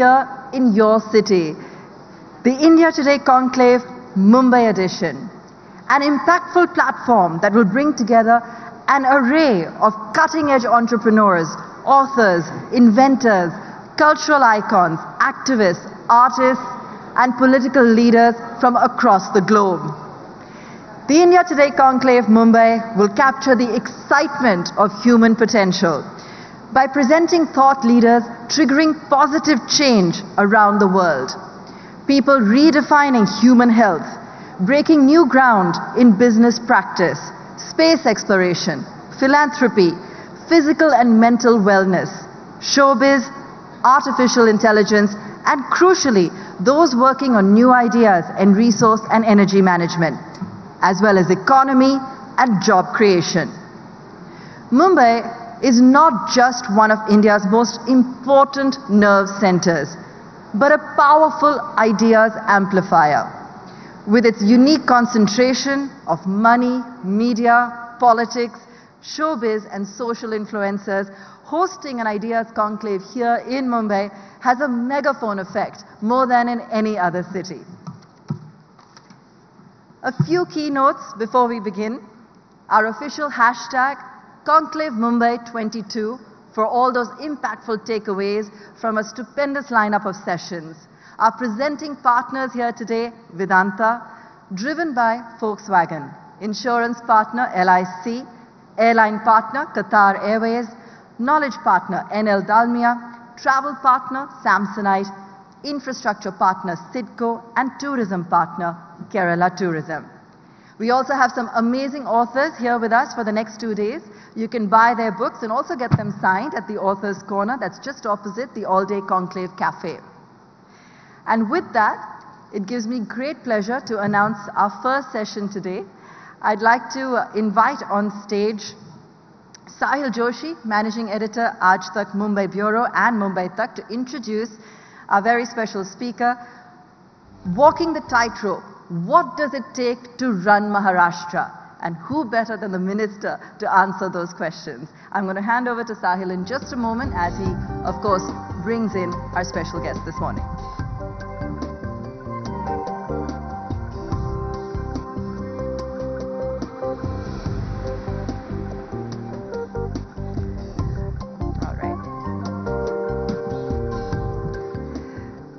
Here in your city, the India Today Conclave Mumbai edition, an impactful platform that will bring together an array of cutting-edge entrepreneurs, authors, inventors, cultural icons, activists, artists, and political leaders from across the globe. The India Today Conclave Mumbai will capture the excitement of human potential by presenting thought leaders triggering positive change around the world. People redefining human health, breaking new ground in business practice, space exploration, philanthropy, physical and mental wellness, showbiz, artificial intelligence, and crucially, those working on new ideas in resource and energy management, as well as economy and job creation. Mumbai is not just one of India's most important nerve centers, but a powerful ideas amplifier. With its unique concentration of money, media, politics, showbiz and social influencers, hosting an ideas conclave here in Mumbai has a megaphone effect more than in any other city. A few keynotes before we begin. Our official hashtag, Conclave Mumbai 22, for all those impactful takeaways from a stupendous lineup of sessions. Our presenting partners here today, Vedanta, driven by Volkswagen, insurance partner LIC, airline partner Qatar Airways, knowledge partner NL Dalmia, travel partner Samsonite, infrastructure partner Sidco, and tourism partner Kerala Tourism. We also have some amazing authors here with us for the next 2 days. You can buy their books and also get them signed at the Author's Corner that's just opposite the All-Day Conclave Cafe. And with that, it gives me great pleasure to announce our first session today. I'd like to invite on stage Sahil Joshi, Managing Editor, Aaj Tak Mumbai Bureau and Mumbai Tak, to introduce our very special speaker, Walking the Tightrope. What does it take to run Maharashtra? And who better than the Minister to answer those questions? I'm going to hand over to Sahil in just a moment as he, of course, brings in our special guest this morning. All right.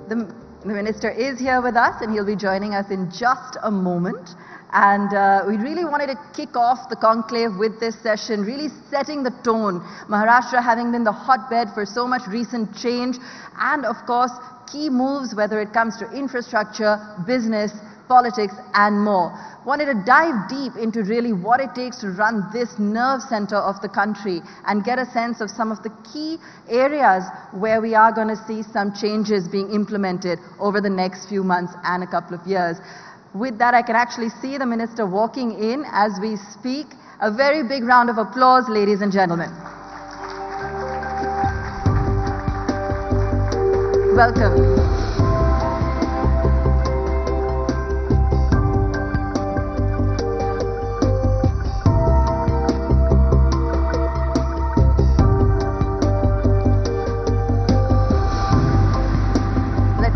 The Minister is here with us and he'll be joining us in just a moment. And we really wanted to kick off the conclave with this session, really setting the tone. Maharashtra having been the hotbed for so much recent change and, of course, key moves, whether it comes to infrastructure, business, politics, and more. Wanted to dive deep into really what it takes to run this nerve center of the country and get a sense of some of the key areas where we are going to see some changes being implemented over the next few months and a couple of years. With that, I can actually see the Minister walking in as we speak. A very big round of applause, ladies and gentlemen. Welcome.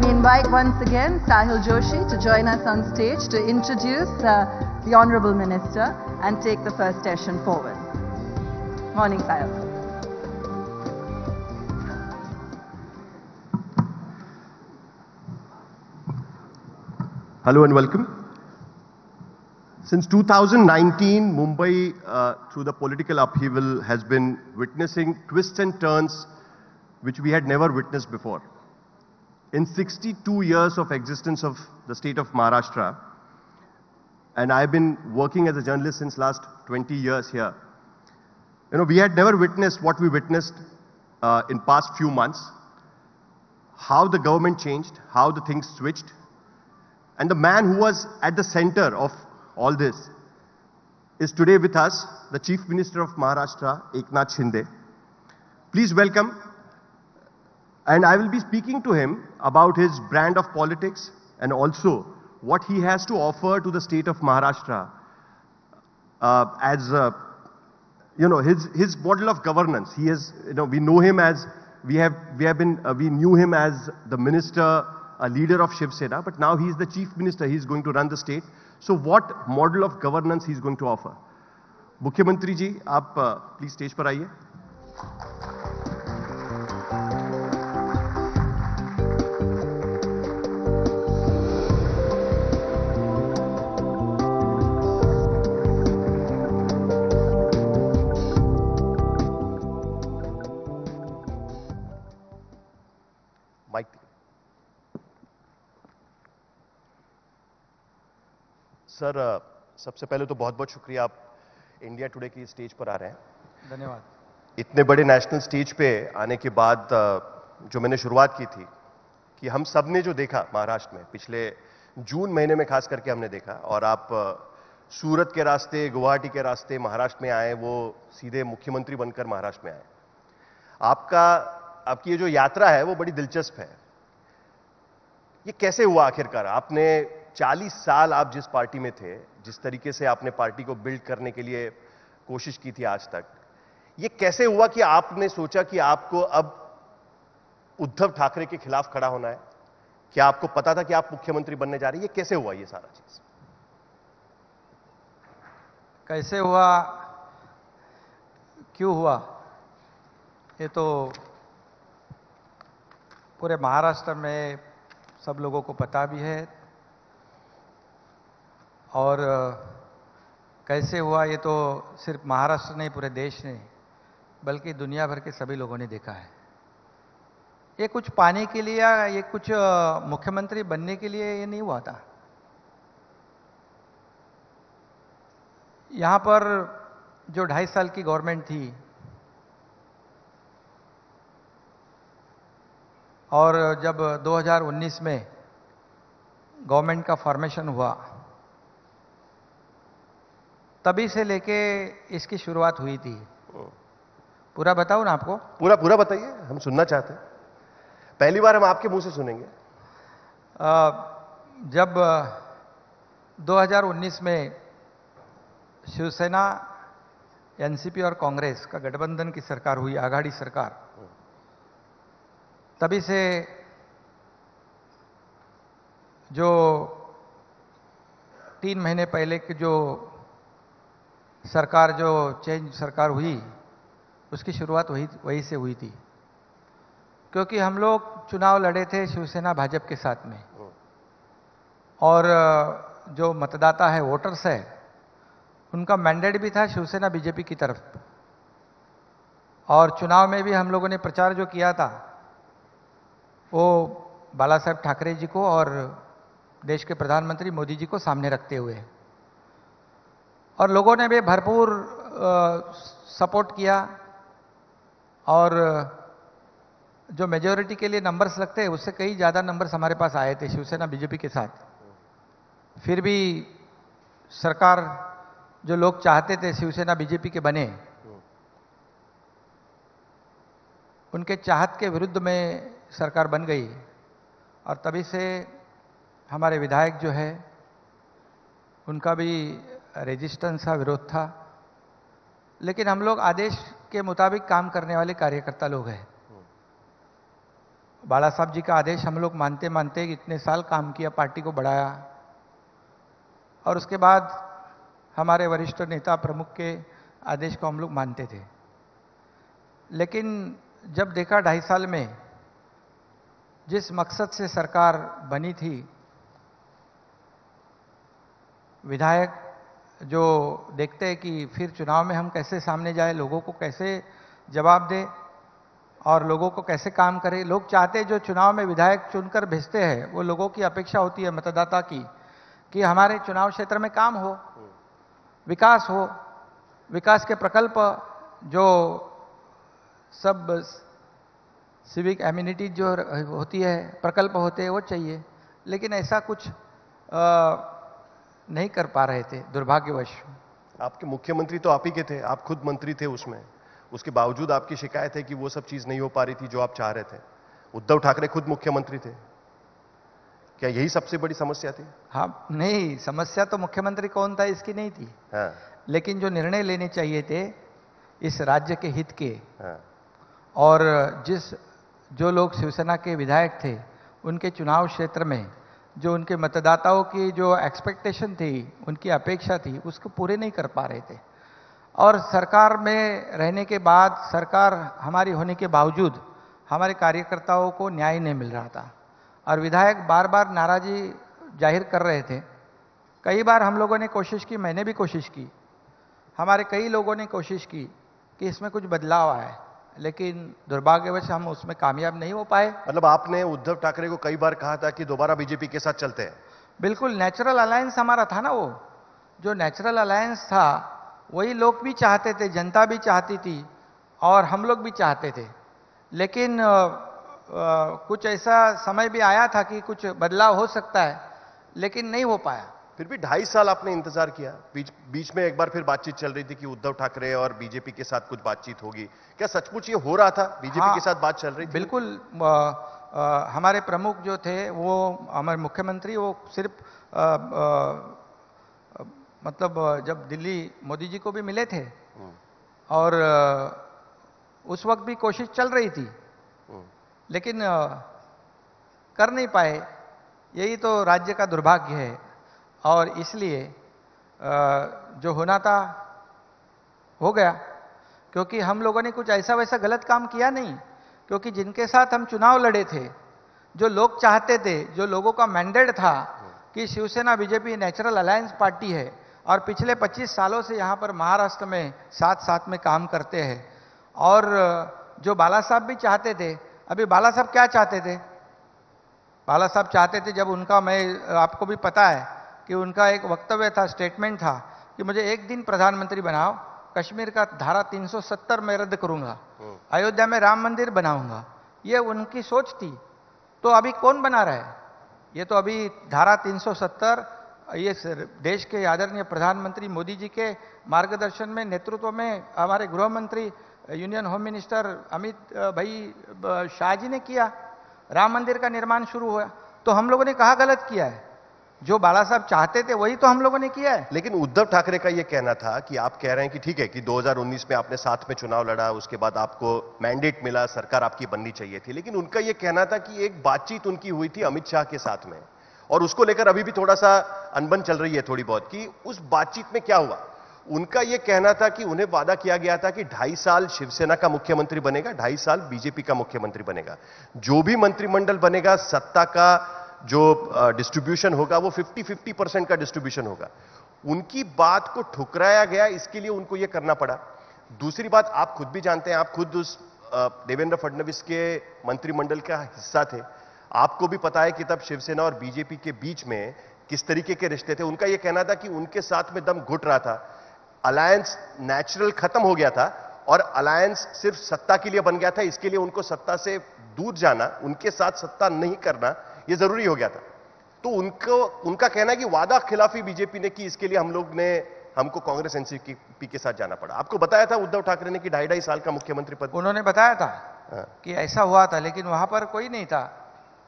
Invite once again Sahil Joshi to join us on stage to introduce the Honourable Minister and take the first session forward. Morning, Sahil. Hello and welcome. Since 2019, Mumbai, through the political upheaval, has been witnessing twists and turns which we had never witnessed before. In 62 years of existence of the state of Maharashtra, and I've been working as a journalist since last 20 years here, we had never witnessed what we witnessed in past few months, how the government changed, how the things switched, and the man who was at the center of all this is today with us, the Chief Minister of Maharashtra, Eknath Shinde. Please welcome. And I will be speaking to him about his brand of politics and also what he has to offer to the state of Maharashtra as his model of governance. He is, we know him as we knew him as the minister, a leader of Shiv Sena, but now he is the chief minister. He is going to run the state. So what model of governance he is going to offer? मुख्यमंत्री जी, आप please stage पर आइए. Mic. Sir, सबसे पहले तो बहुत बहुत शुक्रिया, आप इंडिया टुडे की स्टेज पर आ रहे हैं. धन्यवाद. इतने बड़े नेशनल स्टेज पे आने के बाद जो मैंने शुरुआत की थी कि हम सब ने जो देखा महाराष्ट्र में पिछले जून महीने में खास करके हमने देखा, और आप सूरत के रास्ते, गुवाहाटी के रास्ते महाराष्ट्र में आए, वो सीधे मुख्यमंत्री बनकर महाराष्ट्र में आए. आपकी ये जो यात्रा है वो बड़ी दिलचस्प है. ये कैसे हुआ आखिरकार? आपने 40 साल आप जिस पार्टी में थे, जिस तरीके से आपने पार्टी को बिल्ड करने के लिए कोशिश की थी आज तक, ये कैसे हुआ कि आपने सोचा कि आपको अब उद्धव ठाकरे के खिलाफ खड़ा होना है? क्या आपको पता था कि आप मुख्यमंत्री बनने जा रही है? ये कैसे हुआ ये सारा चीज? कैसे हुआ, क्यों हुआ, ये तो पूरे महाराष्ट्र में सब लोगों को पता भी है, और कैसे हुआ ये तो सिर्फ महाराष्ट्र नहीं, पूरे देश ने, बल्कि दुनिया भर के सभी लोगों ने देखा है. ये कुछ पाने के लिए, ये कुछ मुख्यमंत्री बनने के लिए ये नहीं हुआ था. यहां पर जो 2.5 साल की गवर्नमेंट थी, और जब 2019 में गवर्नमेंट का फॉर्मेशन हुआ, तभी से लेके इसकी शुरुआत हुई थी. पूरा बताऊं ना आपको? पूरा बताइए, हम सुनना चाहते हैं. पहली बार हम आपके मुंह से सुनेंगे. जब 2019 में शिवसेना, एनसीपी और कांग्रेस का गठबंधन की सरकार हुई, आघाड़ी सरकार, तभी से जो 3 महीने पहले की जो सरकार, जो चेंज सरकार हुई, उसकी शुरुआत वही से हुई थी. क्योंकि हम लोग चुनाव लड़े थे शिवसेना भाजपा के साथ में, और जो मतदाता है, वोटर्स है, उनका मैंडेट भी था शिवसेना बीजेपी की तरफ. और चुनाव में भी हम लोगों ने प्रचार जो किया था वो बाला साहेब ठाकरे जी को और देश के प्रधानमंत्री मोदी जी को सामने रखते हुए, और लोगों ने भी भरपूर सपोर्ट किया. और जो मेजॉरिटी के लिए नंबर्स लगते हैं उससे कई ज़्यादा नंबर्स हमारे पास आए थे शिवसेना बीजेपी के साथ. फिर भी सरकार जो लोग चाहते थे शिवसेना बीजेपी के बने, उनके चाहत के विरुद्ध में सरकार बन गई. और तभी से हमारे विधायक जो है उनका भी रेजिस्टेंस था, विरोध था. लेकिन हम लोग आदेश के मुताबिक काम करने वाले कार्यकर्ता लोग हैं. बाला साहब जी का आदेश हम लोग मानते मानते इतने साल काम किया, पार्टी को बढ़ाया, और उसके बाद हमारे वरिष्ठ नेता प्रमुख के आदेश को हम लोग मानते थे. लेकिन जब देखा 2.5 साल में जिस मकसद से सरकार बनी थी, विधायक जो देखते हैं कि फिर चुनाव में हम कैसे सामने जाए, लोगों को कैसे जवाब दे और लोगों को कैसे काम करे. लोग चाहते हैं जो चुनाव में विधायक चुनकर भेजते हैं, वो लोगों की अपेक्षा होती है मतदाता की, कि हमारे चुनाव क्षेत्र में काम हो, विकास हो, विकास के प्रकल्प जो सब सिविक एम्यूनिटी जो होती है, प्रकल्प होते हैं, वो चाहिए. लेकिन ऐसा कुछ नहीं कर पा रहे थे दुर्भाग्यवश. आपके मुख्यमंत्री तो आप ही के थे, आप खुद मंत्री थे उसमें, उसके बावजूद आपकी शिकायत है कि वो सब चीज नहीं हो पा रही थी जो आप चाह रहे थे. उद्धव ठाकरे खुद मुख्यमंत्री थे, क्या यही सबसे बड़ी समस्या थी? हाँ, नहीं, समस्या तो मुख्यमंत्री कौन था इसकी नहीं थी. हाँ. लेकिन जो निर्णय लेने चाहिए थे इस राज्य के हित के, हाँ. और जिस जो लोग शिवसेना के विधायक थे, उनके चुनाव क्षेत्र में जो उनके मतदाताओं की जो एक्सपेक्टेशन थी, उनकी अपेक्षा थी, उसको पूरे नहीं कर पा रहे थे। और सरकार में रहने के बाद, सरकार हमारी होने के बावजूद हमारे कार्यकर्ताओं को न्याय नहीं मिल रहा था और विधायक बार बार नाराजी जाहिर कर रहे थे। कई बार हम लोगों ने कोशिश की, मैंने भी कोशिश की, हमारे कई लोगों ने कोशिश की कि इसमें कुछ बदलाव आए, लेकिन दुर्भाग्यवश हम उसमें कामयाब नहीं हो पाए। मतलब आपने उद्धव ठाकरे को कई बार कहा था कि दोबारा बीजेपी के साथ चलते हैं। बिल्कुल, नेचुरल अलायंस हमारा था ना, वो जो नेचुरल अलायंस था वही लोग भी चाहते थे, जनता भी चाहती थी और हम लोग भी चाहते थे। लेकिन कुछ ऐसा समय भी आया था कि कुछ बदलाव हो सकता है, लेकिन नहीं हो पाया। फिर भी 2.5 साल आपने इंतजार किया। बीच में एक बार फिर बातचीत चल रही थी कि उद्धव ठाकरे और बीजेपी के साथ कुछ बातचीत होगी। क्या सचमुच ये हो रहा था? बीजेपी के साथ बात चल रही थी? बिल्कुल। हमारे प्रमुख जो थे, वो हमारे मुख्यमंत्री, वो सिर्फ मतलब जब दिल्ली मोदी जी को भी मिले थे और उस वक्त भी कोशिश चल रही थी, लेकिन कर नहीं पाए। यही तो राज्य का दुर्भाग्य है और इसलिए जो होना था हो गया, क्योंकि हम लोगों ने कुछ ऐसा वैसा गलत काम किया नहीं। क्योंकि जिनके साथ हम चुनाव लड़े थे, जो लोग चाहते थे, जो लोगों का मैंडेट था कि Shiv Sena BJP natural alliance party है और पिछले 25 सालों से यहाँ पर महाराष्ट्र में साथ साथ में काम करते हैं, और जो बाला साहब भी चाहते थे। अभी बाला साहब क्या चाहते थे? बाला साहब चाहते थे, जब उनका, मैं आपको भी पता है कि उनका एक वक्तव्य था, स्टेटमेंट था कि मुझे एक दिन प्रधानमंत्री बनाओ, कश्मीर का धारा 370 मैं रद्द करूंगा, अयोध्या में राम मंदिर बनाऊंगा। ये उनकी सोच थी। तो अभी कौन बना रहा है? ये तो अभी धारा 370 ये देश के आदरणीय प्रधानमंत्री मोदी जी के मार्गदर्शन में, नेतृत्व में हमारे गृह मंत्री, यूनियन होम मिनिस्टर अमित भाई शाह जी ने किया। राम मंदिर का निर्माण शुरू हुआ। तो हम लोगों ने कहा गलत किया है? जो बाला साहब चाहते थे वही तो हम लोगों ने किया है। लेकिन उद्धव ठाकरे का यह कहना था कि आप कह रहे हैं कि ठीक है कि 2019 में आपने साथ में चुनाव लड़ा, उसके बाद आपको मैंडेट मिला, सरकार आपकी बननी चाहिए थी। लेकिन उनका यह कहना था कि एक बातचीत उनकी हुई थी अमित शाह के साथ में, और उसको लेकर अभी भी थोड़ा सा अनबन चल रही है थोड़ी बहुत, कि उस बातचीत में क्या हुआ। उनका यह कहना था कि उन्हें वादा किया गया था कि 2.5 साल शिवसेना का मुख्यमंत्री बनेगा, 2.5 साल बीजेपी का मुख्यमंत्री बनेगा। जो भी मंत्रिमंडल बनेगा, सत्ता का जो डिस्ट्रीब्यूशन होगा वो 50-50% का डिस्ट्रीब्यूशन होगा। उनकी बात को ठुकराया गया, इसके लिए उनको यह करना पड़ा। दूसरी बात, आप खुद भी जानते हैं, आप खुद उस देवेंद्र फडणवीस के मंत्रिमंडल का हिस्सा थे। आपको भी पता है कि तब शिवसेना और बीजेपी के बीच में किस तरीके के रिश्ते थे। उनका यह कहना था कि उनके साथ में दम घुट रहा था, अलायंस नेचुरल खत्म हो गया था और अलायंस सिर्फ सत्ता के लिए बन गया था। इसके लिए उनको सत्ता से दूर जाना, उनके साथ सत्ता नहीं करना, यह जरूरी हो गया था। तो उनका कहना है कि वादा खिलाफी बीजेपी ने की, इसके लिए हमको कांग्रेस एनसीपी के साथ जाना पड़ा। आपको बताया था उद्धव ठाकरे ने कि 2.5 साल का मुख्यमंत्री पद? उन्होंने बताया था कि ऐसा हुआ था, लेकिन वहां पर कोई नहीं था।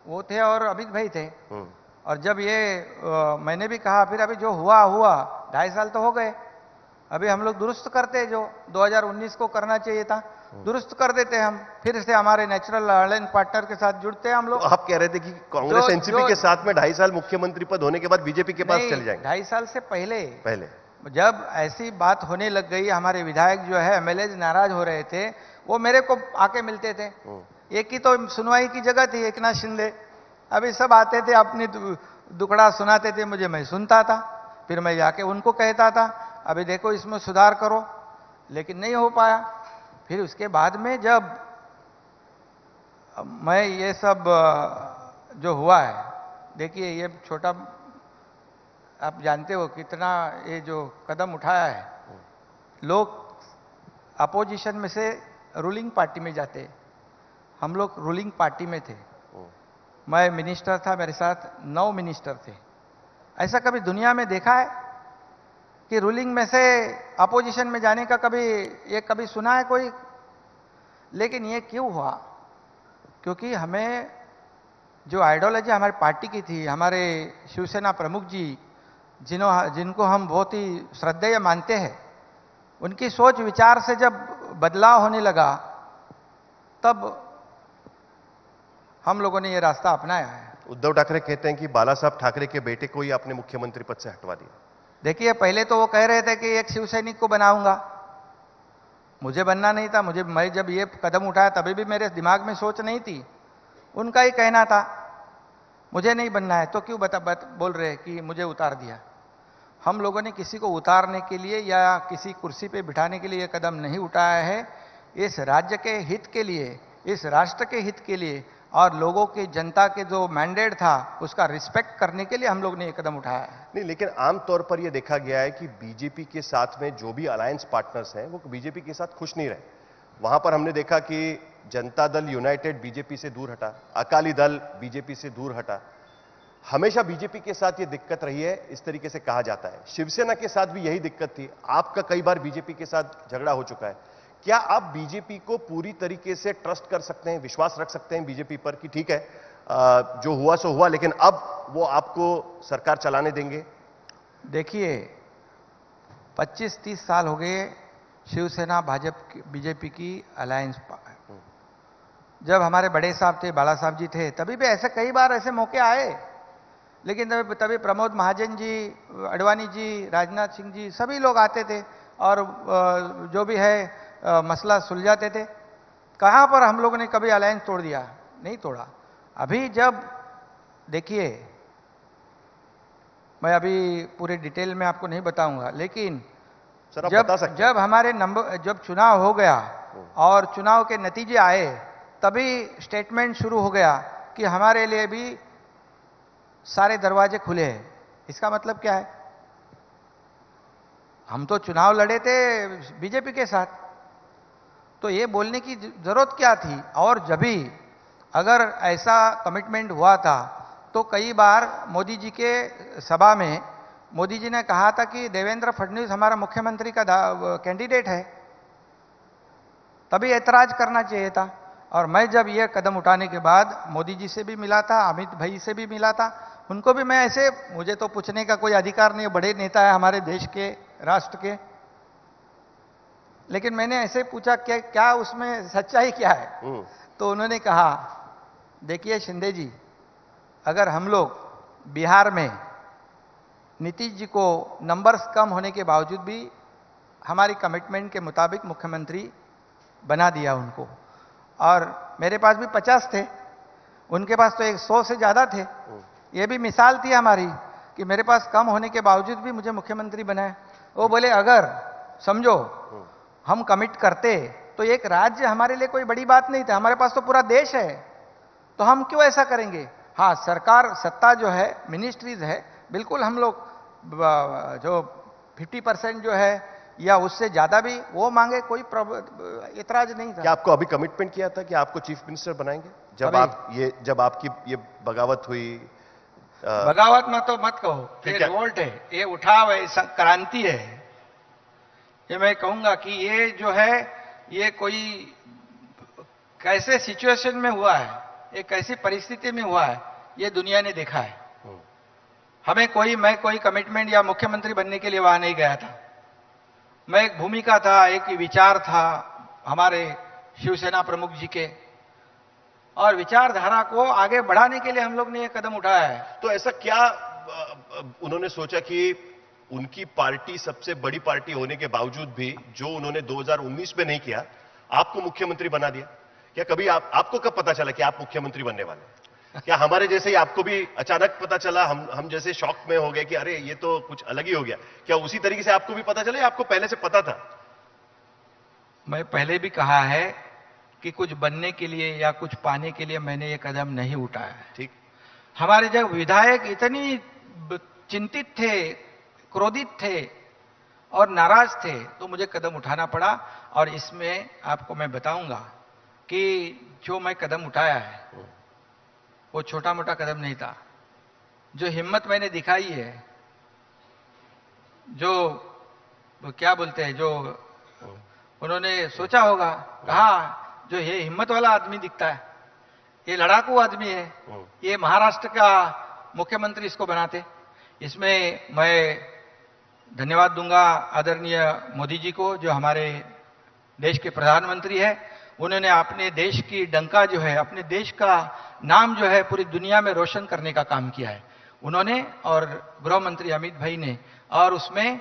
वो थे और अमित भाई थे। और जब ये मैंने भी कहा, फिर अभी जो हुआ 2.5 साल तो हो गए। अभी हम लोग दुरुस्त करते, जो 2019 को करना चाहिए था दुरुस्त कर देते हम, फिर से हमारे नेचुरल अलायंस पार्टनर के साथ जुड़ते हैं हम लोग। आप कह रहे थे कि कांग्रेस एनसीपी के साथ में 2.5 साल मुख्यमंत्री पद होने के बाद बीजेपी के पास चले जाएंगे। 2.5 साल से पहले जब ऐसी बात होने लग गई, हमारे विधायक जो है एमएलए नाराज हो रहे थे, वो मेरे को आके मिलते थे। एक ही तो सुनवाई की जगह थी, एकनाथ शिंदे। अभी सब आते थे, अपनी दुखड़ा सुनाते थे मुझे, मैं सुनता था, फिर मैं जाके उनको कहता था अभी देखो इसमें सुधार करो, लेकिन नहीं हो पाया। फिर उसके बाद में जब मैं ये सब जो हुआ है, देखिए ये छोटा, आप जानते हो कितना ये जो कदम उठाया है, लोग अपोजिशन में से रूलिंग पार्टी में जाते, हम लोग रूलिंग पार्टी में थे। मैं मिनिस्टर था, मेरे साथ 9 मिनिस्टर थे। ऐसा कभी दुनिया में देखा है कि रूलिंग में से अपोजिशन में जाने का कभी सुना है कोई? लेकिन ये क्यों हुआ? क्योंकि हमें जो आइडियोलॉजी हमारी पार्टी की थी, हमारे शिवसेना प्रमुख जी जिनको हम बहुत ही श्रद्धेय मानते हैं, उनकी सोच विचार से जब बदलाव होने लगा, तब हम लोगों ने ये रास्ता अपनाया है। उद्धव ठाकरे कहते हैं कि बाला साहब ठाकरे के बेटे को ही आपने मुख्यमंत्री पद से हटवा दिया। देखिए, पहले तो वो कह रहे थे कि एक शिव सैनिक को बनाऊंगा, मुझे बनना नहीं था। मैं जब ये कदम उठाया तभी भी मेरे दिमाग में सोच नहीं थी, उनका ही कहना था मुझे नहीं बनना है, तो क्यों बोल रहे हैं कि मुझे उतार दिया। हम लोगों ने किसी को उतारने के लिए या किसी कुर्सी पे बिठाने के लिए ये कदम नहीं उठाया है। इस राज्य के हित के लिए, इस राष्ट्र के हित के लिए और लोगों की, जनता के जो मैंडेट था उसका रिस्पेक्ट करने के लिए हम लोग ने ये कदम उठाया है। नहीं, लेकिन आमतौर पर यह देखा गया है कि बीजेपी के साथ में जो भी अलायंस पार्टनर्स हैं वो बीजेपी के साथ खुश नहीं रहे। वहां पर हमने देखा कि जनता दल यूनाइटेड बीजेपी से दूर हटा, अकाली दल बीजेपी से दूर हटा। हमेशा बीजेपी के साथ ये दिक्कत रही है, इस तरीके से कहा जाता है। शिवसेना के साथ भी यही दिक्कत थी। आपका कई बार बीजेपी के साथ झगड़ा हो चुका है। क्या आप बीजेपी को पूरी तरीके से ट्रस्ट कर सकते हैं, विश्वास रख सकते हैं बीजेपी पर कि ठीक है जो हुआ सो हुआ, लेकिन अब वो आपको सरकार चलाने देंगे? देखिए, 25-30 साल हो गए शिवसेना भाजपा बीजेपी की अलायंस। जब हमारे बड़े साहब थे, बाला साहब जी थे, तभी भी ऐसे कई बार ऐसे मौके आए, लेकिन तभी प्रमोद महाजन जी, अडवाणी जी, राजनाथ सिंह जी, सभी लोग आते थे और जो भी है मसला सुलझाते थे। कहां पर हम लोगों ने कभी अलायंस तोड़ दिया? नहीं तोड़ा। अभी जब देखिए, मैं अभी पूरे डिटेल में आपको नहीं बताऊंगा, लेकिन जब हमारे जब चुनाव हो गया और चुनाव के नतीजे आए, तभी स्टेटमेंट शुरू हो गया कि हमारे लिए भी सारे दरवाजे खुले हैं। इसका मतलब क्या है? हम तो चुनाव लड़े थे बीजेपी के साथ, तो ये बोलने की जरूरत क्या थी? और जब भी अगर ऐसा कमिटमेंट हुआ था तो कई बार मोदी जी के सभा में मोदी जी ने कहा था कि देवेंद्र फडणवीस हमारा मुख्यमंत्री का कैंडिडेट है, तभी ऐतराज करना चाहिए था। और मैं जब ये कदम उठाने के बाद मोदी जी से भी मिला था, अमित भाई से भी मिला था, उनको भी मैं ऐसे, मुझे तो पूछने का कोई अधिकार नहीं, बड़े नेता है हमारे देश के, राष्ट्र के, लेकिन मैंने ऐसे पूछा क्या उसमें सच्चाई क्या है? तो उन्होंने कहा, देखिए शिंदे जी, अगर हम लोग बिहार में नीतीश जी को नंबर्स कम होने के बावजूद भी हमारी कमिटमेंट के मुताबिक मुख्यमंत्री बना दिया उनको, और मेरे पास भी 50 थे, उनके पास तो 100 से ज्यादा थे। ये भी मिसाल थी हमारी कि मेरे पास कम होने के बावजूद भी मुझे मुख्यमंत्री बनाया। वो बोले अगर समझो हम कमिट करते तो एक राज्य हमारे लिए कोई बड़ी बात नहीं था, हमारे पास तो पूरा देश है, तो हम क्यों ऐसा करेंगे? हाँ, सरकार सत्ता जो है, मिनिस्ट्रीज है, बिल्कुल हम लोग जो 50% जो है या उससे ज्यादा भी वो मांगे, कोई इतराज नहीं था। क्या आपको अभी कमिटमेंट किया था कि आपको चीफ मिनिस्टर बनाएंगे जब आपकी ये बगावत हुई? बगावत में तो मत कहो, ये रिवोल्ट है, ये उठाव है, क्रांति है। ये मैं कहूंगा कि ये जो है ये कोई कैसे सिचुएशन में हुआ है, ये कैसी परिस्थिति में हुआ है, ये दुनिया ने देखा है। मैं कोई कमिटमेंट या मुख्यमंत्री बनने के लिए वहां नहीं गया था। मैं एक भूमिका था, एक विचार था हमारे शिवसेना प्रमुख जी के, और विचारधारा को आगे बढ़ाने के लिए हम लोग ने ये कदम उठाया है। तो ऐसा क्या उन्होंने सोचा कि उनकी पार्टी सबसे बड़ी पार्टी होने के बावजूद भी जो उन्होंने 2019 में नहीं किया, आपको मुख्यमंत्री बना दिया? क्या कभी आपको कब पता चला कि आप मुख्यमंत्री बनने वाले हैं? क्या हमारे जैसे ही आपको भी अचानक पता चला, हम जैसे शॉक में हो गए कि अरे ये तो कुछ अलग ही हो गया? क्या उसी तरीके से आपको भी पता चला या आपको पहले से पता था? मैं पहले भी कहा है कि कुछ बनने के लिए या कुछ पाने के लिए मैंने ये कदम नहीं उठाया है। ठीक। हमारे जब विधायक इतनी चिंतित थे, क्रोधित थे और नाराज थे, तो मुझे कदम उठाना पड़ा। और इसमें आपको मैं बताऊंगा कि जो मैं कदम उठाया है वो छोटा मोटा कदम नहीं था। जो हिम्मत मैंने दिखाई है, जो क्या बोलते हैं, जो उन्होंने सोचा होगा, कहा जो ये हिम्मत वाला आदमी दिखता है, ये लड़ाकू आदमी है, ये महाराष्ट्र का मुख्यमंत्री इसको बनाते। इसमें मैं धन्यवाद दूंगा आदरणीय मोदी जी को, जो हमारे देश के प्रधानमंत्री है। उन्होंने अपने देश की डंका जो है, अपने देश का नाम जो है पूरी दुनिया में रोशन करने का काम किया है उन्होंने और गृह मंत्री अमित भाई ने। और उसमें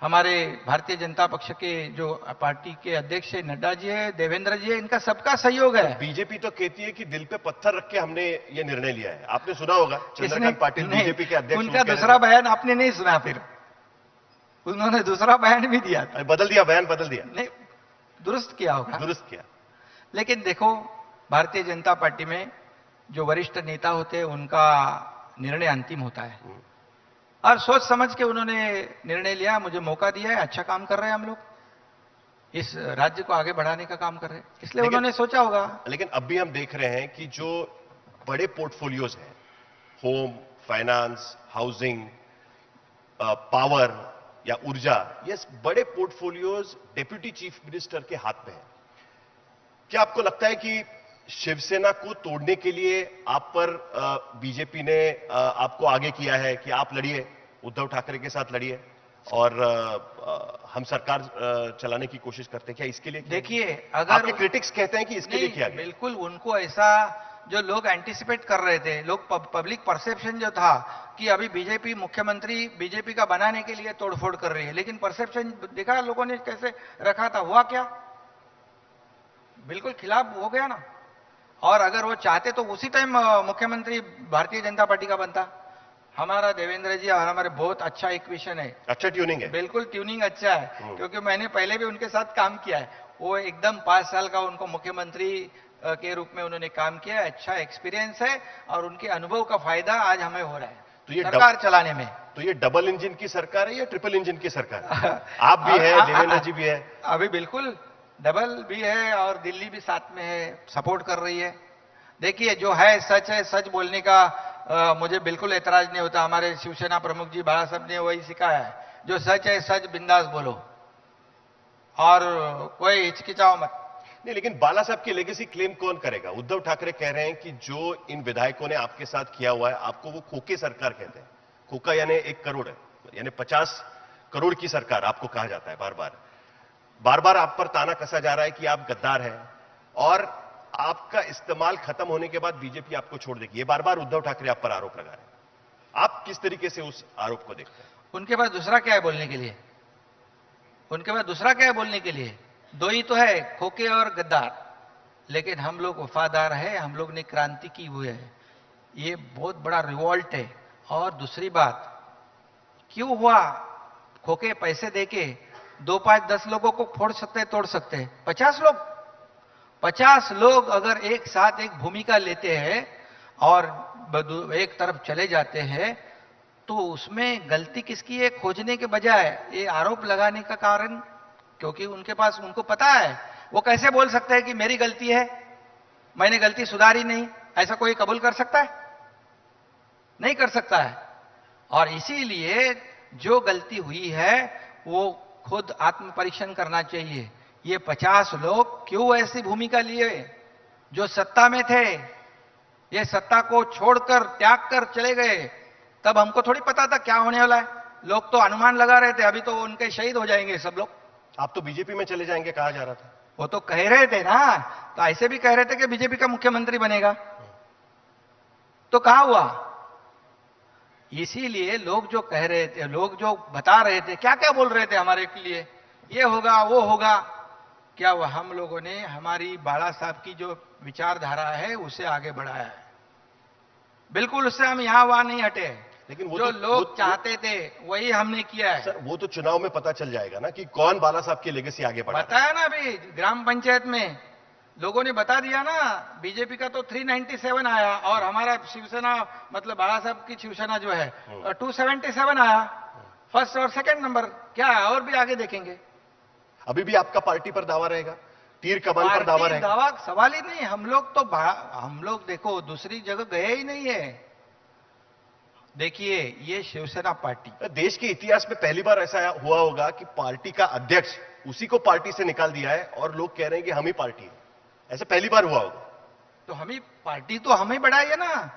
हमारे भारतीय जनता पक्ष के जो पार्टी के अध्यक्ष नड्डा जी है, देवेंद्र जी है, इनका सबका सहयोग है। बीजेपी तो कहती है कि दिल पे पत्थर रख के हमने ये निर्णय लिया है। आपने सुना होगा चंद्रकांत पाटिल बीजेपी के अध्यक्ष, उनका दूसरा बयान आपने नहीं सुना, फिर उन्होंने दूसरा बयान भी दिया था। बदल दिया, बयान बदल दिया, नहीं दुरुस्त किया होगा, दुरुस्त किया। लेकिन देखो भारतीय जनता पार्टी में जो वरिष्ठ नेता होते हैं उनका निर्णय अंतिम होता है और सोच समझ के उन्होंने निर्णय लिया, मुझे मौका दिया है, अच्छा काम कर रहे हैं हम लोग, इस राज्य को आगे बढ़ाने का काम कर रहे हैं, इसलिए उन्होंने सोचा होगा। लेकिन अब भी हम देख रहे हैं कि जो बड़े पोर्टफोलियोज हैं, होम, फाइनेंस, हाउसिंग, पावर या ऊर्जा, ये बड़े पोर्टफोलियोज डेप्यूटी चीफ मिनिस्टर के हाथ में है। क्या आपको लगता है कि शिवसेना को तोड़ने के लिए आप पर बीजेपी ने आपको आगे किया है कि आप लड़िए, उद्धव ठाकरे के साथ लड़िए और हम सरकार चलाने की कोशिश करते हैं, क्या इसके लिए? देखिए, अगर आपके क्रिटिक्स कहते हैं कि इसके लिए किया गया। बिल्कुल, उनको ऐसा जो लोग एंटिसिपेट कर रहे थे, लोग पब्लिक परसेप्शन जो था कि अभी बीजेपी मुख्यमंत्री बीजेपी का बनाने के लिए तोड़फोड़ कर रही है, लेकिन परसेप्शन देखा लोगों ने कैसे रखा था, हुआ क्या? बिल्कुल खिलाफ हो गया ना। और अगर वो चाहते तो उसी टाइम मुख्यमंत्री भारतीय जनता पार्टी का बनता। हमारा देवेंद्र जी और हमारे बहुत अच्छा इक्वेशन है, अच्छा ट्यूनिंग है, बिल्कुल ट्यूनिंग अच्छा है, क्योंकि मैंने पहले भी उनके साथ काम किया है। वो एकदम 5 साल का उनको मुख्यमंत्री के रूप में उन्होंने काम किया है, अच्छा एक्सपीरियंस है और उनके अनुभव का फायदा आज हमें हो रहा है तो ये सरकार चलाने में। तो ये डबल इंजन की सरकार है या ट्रिपल इंजन की सरकार? आप भी है, देवेंद्र जी भी है। अभी बिल्कुल डबल भी है और दिल्ली भी साथ में है, सपोर्ट कर रही है। देखिए, जो है सच बोलने का मुझे बिल्कुल ऐतराज नहीं होता। हमारे शिवसेना प्रमुख जी बाला साहब ने वही सिखाया है, जो सच है सच बिंदास बोलो और कोई हिचकिचाओ मत। नहीं, लेकिन बाला साहब की लेगेसी क्लेम कौन करेगा? उद्धव ठाकरे कह रहे हैं कि जो इन विधायकों ने आपके साथ किया हुआ है, आपको वो खोके सरकार कहते हैं। खोका यानी 1 करोड़ है, यानी 50 करोड़ की सरकार आपको कहा जाता है। बार बार आप पर ताना कसा जा रहा है कि आप गद्दार हैं और आपका इस्तेमाल खत्म होने के बाद बीजेपी आपको छोड़ देगी। ये बार बार उद्धव ठाकरे आप पर आरोप लगा रहे हैं। आप किस तरीके से उस आरोप को देखते हैं? उनके पास दूसरा क्या है बोलने के लिए? उनके पास दूसरा क्या है बोलने के लिए? दो ही तो है, खोके और गद्दार। लेकिन हम लोग वफादार है, हम लोग ने क्रांति की हुई है, ये बहुत बड़ा रिवॉल्ट है। और दूसरी बात, क्यों हुआ? खोके पैसे देके 2, 5, 10 लोगों को फोड़ सकते तोड़ सकते हैं, 50 लोग अगर एक साथ एक भूमिका लेते हैं और एक तरफ चले जाते हैं तो उसमें गलती किसकी है खोजने के बजाय ये आरोप लगाने का कारण, क्योंकि उनके पास उनको पता है, वो कैसे बोल सकते हैं कि मेरी गलती है, मैंने गलती सुधारी नहीं? ऐसा कोई कबूल कर सकता है? नहीं कर सकता है। और इसीलिए जो गलती हुई है वो खुद आत्म परीक्षण करना चाहिए। ये 50 लोग क्यों ऐसी भूमिका लिए? जो सत्ता में थे, ये सत्ता को छोड़कर त्याग कर चले गए, तब हमको थोड़ी पता था क्या होने वाला है। लोग तो अनुमान लगा रहे थे, अभी तो उनके शहीद हो जाएंगे सब लोग। आप तो बीजेपी में चले जाएंगे कहा जा रहा था। वो तो कह रहे थे ना, तो ऐसे भी कह रहे थे कि बीजेपी का मुख्यमंत्री बनेगा, तो कहां हुआ? इसीलिए लोग जो कह रहे थे, लोग जो बता रहे थे, क्या क्या बोल रहे थे हमारे के लिए, ये होगा वो होगा, क्या वो हम लोगों ने हमारी बाला साहब की जो विचारधारा है उसे आगे बढ़ाया है। बिल्कुल उससे हम यहां वहां नहीं हटे, लेकिन वो जो लोग चाहते थे वही हमने किया है। सर, वो तो चुनाव में पता चल जाएगा ना कि कौन बाला साहब की लेगेसी आगे बढ़ा। बताया ना, अभी ग्राम पंचायत में लोगों ने बता दिया ना, बीजेपी का तो 397 आया और हमारा शिवसेना मतलब बाला साहब की शिवसेना जो है 277 आया, फर्स्ट और सेकंड नंबर। क्या है, और भी आगे देखेंगे। अभी भी आपका पार्टी पर दावा रहेगा, तीर कमान पर दावा रहेगा? दावा सवाल ही नहीं। हम लोग देखो दूसरी जगह गए ही नहीं है। देखिए, ये शिवसेना पार्टी, देश के इतिहास में पहली बार ऐसा हुआ होगा कि पार्टी का अध्यक्ष उसी को पार्टी से निकाल दिया है और लोग कह रहे हैं कि हम ही पार्टी है। ऐसा पहली बार हुआ होगा। तो हम ही पार्टी तो हम ही बढ़ाई है ना,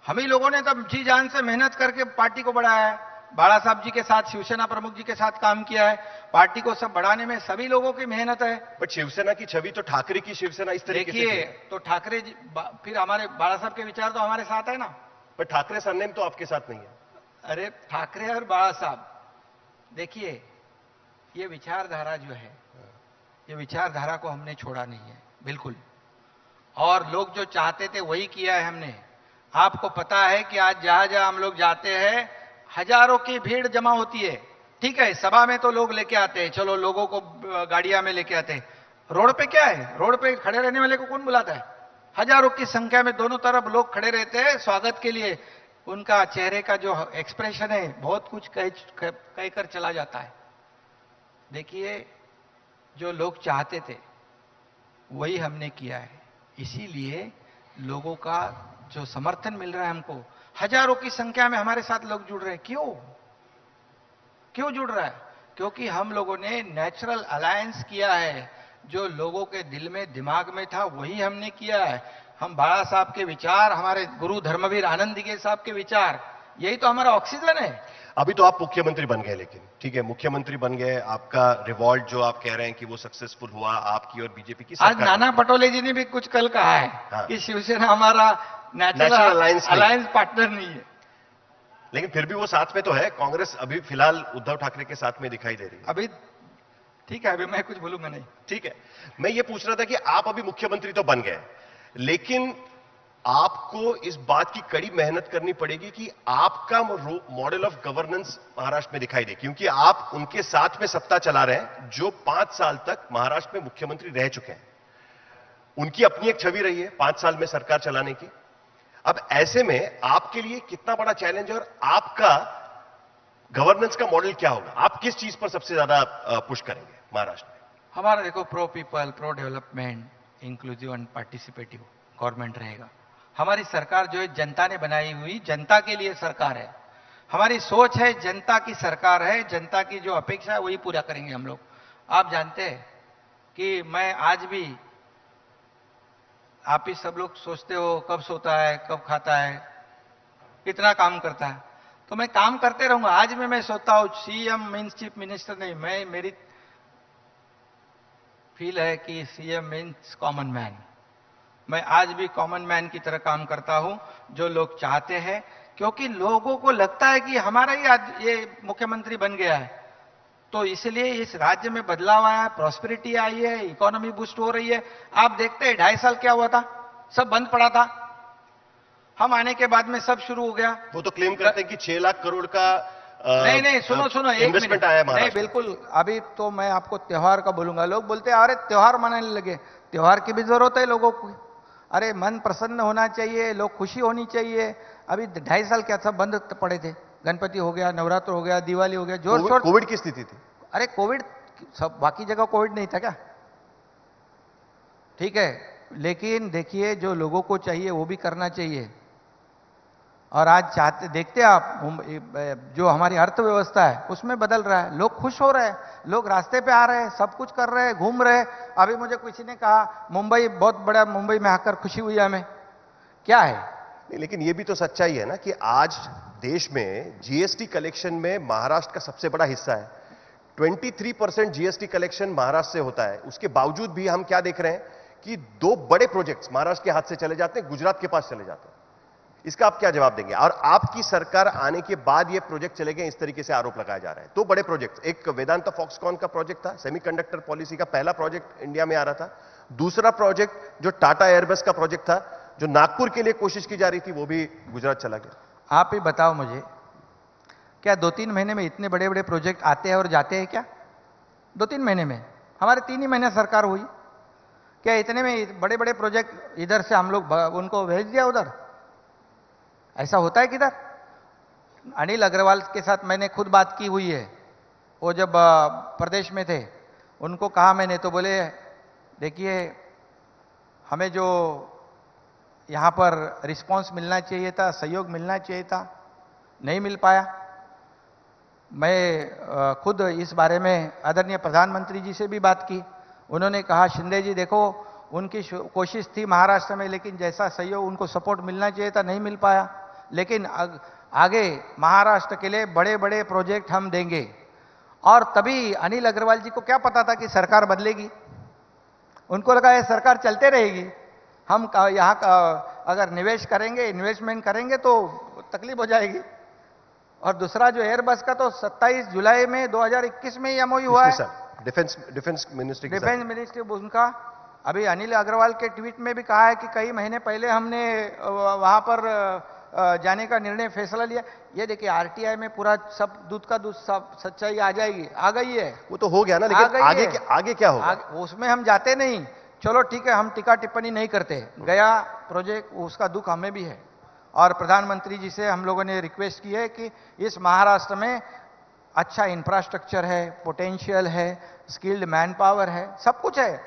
हम ही लोगों ने तब जी जान से मेहनत करके पार्टी को बढ़ाया है। बाला साहब जी के साथ, शिवसेना प्रमुख जी के साथ काम किया है। पार्टी को सब बढ़ाने में सभी लोगों की मेहनत है। बट शिवसेना की छवि तो ठाकरे की शिवसेना इस तरीके से देखिए, तो ठाकरे जी फिर हमारे बाला साहब के विचार तो हमारे साथ है ना। पर ठाकरे सरनेम तो आपके साथ नहीं है। अरे ठाकरे और बाला साहब, देखिए ये विचारधारा जो है, ये विचारधारा को हमने छोड़ा नहीं है बिल्कुल। और लोग जो चाहते थे वही किया है हमने। आपको पता है कि आज जहां जहां हम लोग जाते हैं हजारों की भीड़ जमा होती है। ठीक है, सभा में तो लोग लेके आते हैं, चलो लोगों को गाड़ियां में लेके आते हैं। रोड पे क्या है, रोड पे खड़े रहने वाले को कौन बुलाता है? हजारों की संख्या में दोनों तरफ लोग खड़े रहते हैं स्वागत के लिए। उनका चेहरे का जो एक्सप्रेशन है बहुत कुछ कहकर चला जाता है। देखिए, जो लोग चाहते थे वही हमने किया है, इसीलिए लोगों का जो समर्थन मिल रहा है हमको, हजारों की संख्या में हमारे साथ लोग जुड़ रहे हैं। क्यों जुड़ रहा है? क्योंकि हम लोगों ने नेचुरल अलायंस किया है। जो लोगों के दिल में दिमाग में था वही हमने किया है। हम बाला साहब के विचार, हमारे गुरु धर्मवीर आनंद के साहब के विचार, यही तो हमारा ऑक्सीजन है। अभी तो आप मुख्यमंत्री बन गए, लेकिन ठीक है, मुख्यमंत्री बन गए, आपका रिवॉल्ट जो आप कह रहे हैं कि वो सक्सेसफुल हुआ आपकी और बीजेपी की आज नाना पटोले जी ने भी कुछ कल कहा है हाँ। कि शिवसेना हमारा नेचुरल अलायंस पार्टनर नहीं है। लेकिन फिर भी वो साथ में तो है। कांग्रेस अभी फिलहाल उद्धव ठाकरे के साथ में दिखाई दे रही है। अभी ठीक है, अभी मैं कुछ बोलूंगा नहीं। ठीक है, मैं ये पूछ रहा था कि आप अभी मुख्यमंत्री तो बन गए, लेकिन आपको इस बात की कड़ी मेहनत करनी पड़ेगी कि आपका मॉडल ऑफ गवर्नेंस महाराष्ट्र में दिखाई दे, क्योंकि आप उनके साथ में सत्ता चला रहे हैं जो 5 साल तक महाराष्ट्र में मुख्यमंत्री रह चुके हैं। उनकी अपनी एक छवि रही है 5 साल में सरकार चलाने की। अब ऐसे में आपके लिए कितना बड़ा चैलेंज है और आपका गवर्नेंस का मॉडल क्या होगा? आप किस चीज पर सबसे ज्यादा पुश करेंगे महाराष्ट्र में? हमारा देखो, pro people, pro development, inclusive and participative government रहेगा। हमारी सरकार जो है जनता ने बनाई हुई, जनता के लिए सरकार है। हमारी सोच है जनता की सरकार है, जनता की जो अपेक्षा है वही पूरा करेंगे हम लोग। आप जानते हैं कि मैं आज भी, आप ही सब लोग सोचते हो कब सोता है, कब खाता है, कितना काम करता है, तो मैं काम करते रहूंगा। आज भी मैं सोता हूं, सीएम मीन्स चीफ मिनिस्टर नहीं, मेरी फील है कि सीएम मीन्स कॉमन मैन। मैं आज भी कॉमन मैन की तरह काम करता हूं, जो लोग चाहते हैं, क्योंकि लोगों को लगता है कि हमारा ही आज ये मुख्यमंत्री बन गया है, तो इसलिए इस राज्य में बदलाव आया है, प्रॉस्पेरिटी आई है, इकोनॉमी बूस्ट हो रही है। आप देखते हैं 2.5 साल क्या हुआ था, सब बंद पड़ा था। हम आने के बाद में सब शुरू हो गया। वो तो क्लेम करते हैं कि 6 लाख करोड़ का नहीं, सुनो एक इन्वेस्टमेंट आया महाराष्ट्र। नहीं, बिल्कुल। अभी तो मैं आपको त्योहार का बोलूंगा। लोग बोलते हैं अरे त्योहार मनाने लगे, त्योहार की भी जरूरत है लोगों को। अरे मन प्रसन्न होना चाहिए, लोग खुशी होनी चाहिए। अभी 2.5 साल क्या सब बंद पड़े थे, गणपति हो गया, नवरात्र हो गया, दिवाली हो गया, जोर शोर। कोविड की स्थिति थी। अरे कोविड, सब बाकी जगह कोविड नहीं था क्या? ठीक है, लेकिन देखिए जो लोगों को चाहिए वो भी करना चाहिए। और आज चाहते, देखते आप जो हमारी अर्थव्यवस्था है उसमें बदल रहा है, लोग खुश हो रहे हैं, लोग रास्ते पे आ रहे हैं, सब कुछ कर रहे हैं, घूम रहे हैं। अभी मुझे किसी ने कहा मुंबई बहुत बड़ा, मुंबई में आकर खुशी हुई हमें, क्या है? नहीं, लेकिन ये भी तो सच्चाई है ना कि आज देश में जीएसटी कलेक्शन में महाराष्ट्र का सबसे बड़ा हिस्सा है। 23% जीएसटी कलेक्शन महाराष्ट्र से होता है। उसके बावजूद भी हम क्या देख रहे हैं कि 2 बड़े प्रोजेक्ट्स महाराष्ट्र के हाथ से चले जाते हैं, गुजरात के पास चले जाते हैं। इसका आप क्या जवाब देंगे? और आपकी सरकार आने के बाद ये प्रोजेक्ट चले गए, इस तरीके से आरोप लगाया जा रहा है। 2 बड़े प्रोजेक्ट, एक वेदांता फॉक्सकॉन का प्रोजेक्ट था, सेमीकंडक्टर पॉलिसी का पहला प्रोजेक्ट इंडिया में आ रहा था। दूसरा प्रोजेक्ट जो टाटा एयरबस का प्रोजेक्ट था, जो नागपुर के लिए कोशिश की जा रही थी, वो भी गुजरात चला गया। आप ही बताओ मुझे, क्या 2-3 महीने में इतने बड़े बड़े प्रोजेक्ट आते हैं और जाते हैं क्या? 2-3 महीने में? हमारे 3 ही महीने सरकार हुई, क्या इतने में बड़े बड़े प्रोजेक्ट इधर से हम लोग उनको भेज दिया उधर? ऐसा होता है किधर? अनिल अग्रवाल के साथ मैंने खुद बात की हुई है, वो जब प्रदेश में थे, उनको कहा मैंने, तो बोले देखिए हमें जो यहाँ पर रिस्पांस मिलना चाहिए था, सहयोग मिलना चाहिए था, नहीं मिल पाया। मैं खुद इस बारे में आदरणीय प्रधानमंत्री जी से भी बात की। उन्होंने कहा शिंदे जी देखो, उनकी कोशिश थी महाराष्ट्र में, लेकिन जैसा सहयोग उनको सपोर्ट मिलना चाहिए था नहीं मिल पाया। लेकिन आगे महाराष्ट्र के लिए बड़े बड़े प्रोजेक्ट हम देंगे। और तभी अनिल अग्रवाल जी को क्या पता था कि सरकार बदलेगी? उनको लगा ये सरकार चलते रहेगी, हम यहाँ अगर निवेश करेंगे, इन्वेस्टमेंट करेंगे तो तकलीफ हो जाएगी। और दूसरा जो एयरबस का तो 27 जुलाई में 2021 में एमओयू हुआ है, डिफेंस मिनिस्ट्री उनका। अभी अनिल अग्रवाल के ट्वीट में भी कहा है कि कई महीने पहले हमने वहां पर जाने का निर्णय फैसला लिया। ये देखिए आरटीआई में पूरा सब दूध का दूध सब सच्चाई आ जाएगी, आ गई है। वो तो हो गया ना, लेकिन आगे क्या होगा? उसमें हम जाते नहीं। चलो ठीक है, हम टीका टिप्पणी नहीं करते। गया प्रोजेक्ट उसका दुख हमें भी है, और प्रधानमंत्री जी से हम लोगों ने रिक्वेस्ट की है कि इस महाराष्ट्र में अच्छा इंफ्रास्ट्रक्चर है, पोटेंशियल है, स्किल्ड मैन पावर है, सब कुछ है,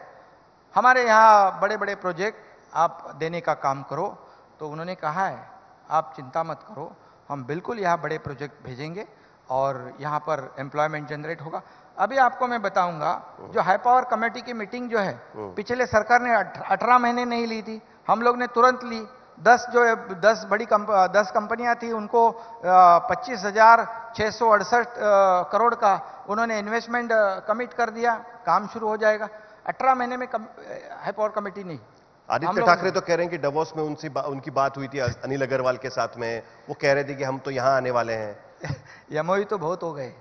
हमारे यहाँ बड़े बड़े प्रोजेक्ट आप देने का काम करो। तो उन्होंने कहा है आप चिंता मत करो, हम बिल्कुल यहाँ बड़े प्रोजेक्ट भेजेंगे और यहाँ पर एम्प्लॉयमेंट जनरेट होगा। अभी आपको मैं बताऊंगा, जो हाई पावर कमेटी की मीटिंग जो है, पिछले सरकार ने 18 महीने नहीं ली थी, हम लोग ने तुरंत ली। 10 कंपनियां थी, उनको 25,668 करोड़ का उन्होंने इन्वेस्टमेंट कमिट कर दिया, काम शुरू हो जाएगा। 18 महीने में हाई पावर कमेटी नहीं। आदित्य ठाकरे तो कह रहे हैं कि डवोस में उनकी बात हुई थी अनिल अग्रवाल के साथ में, वो कह रहे थे कि हम तो यहां आने वाले हैं। एमओयू तो बहुत हो गए,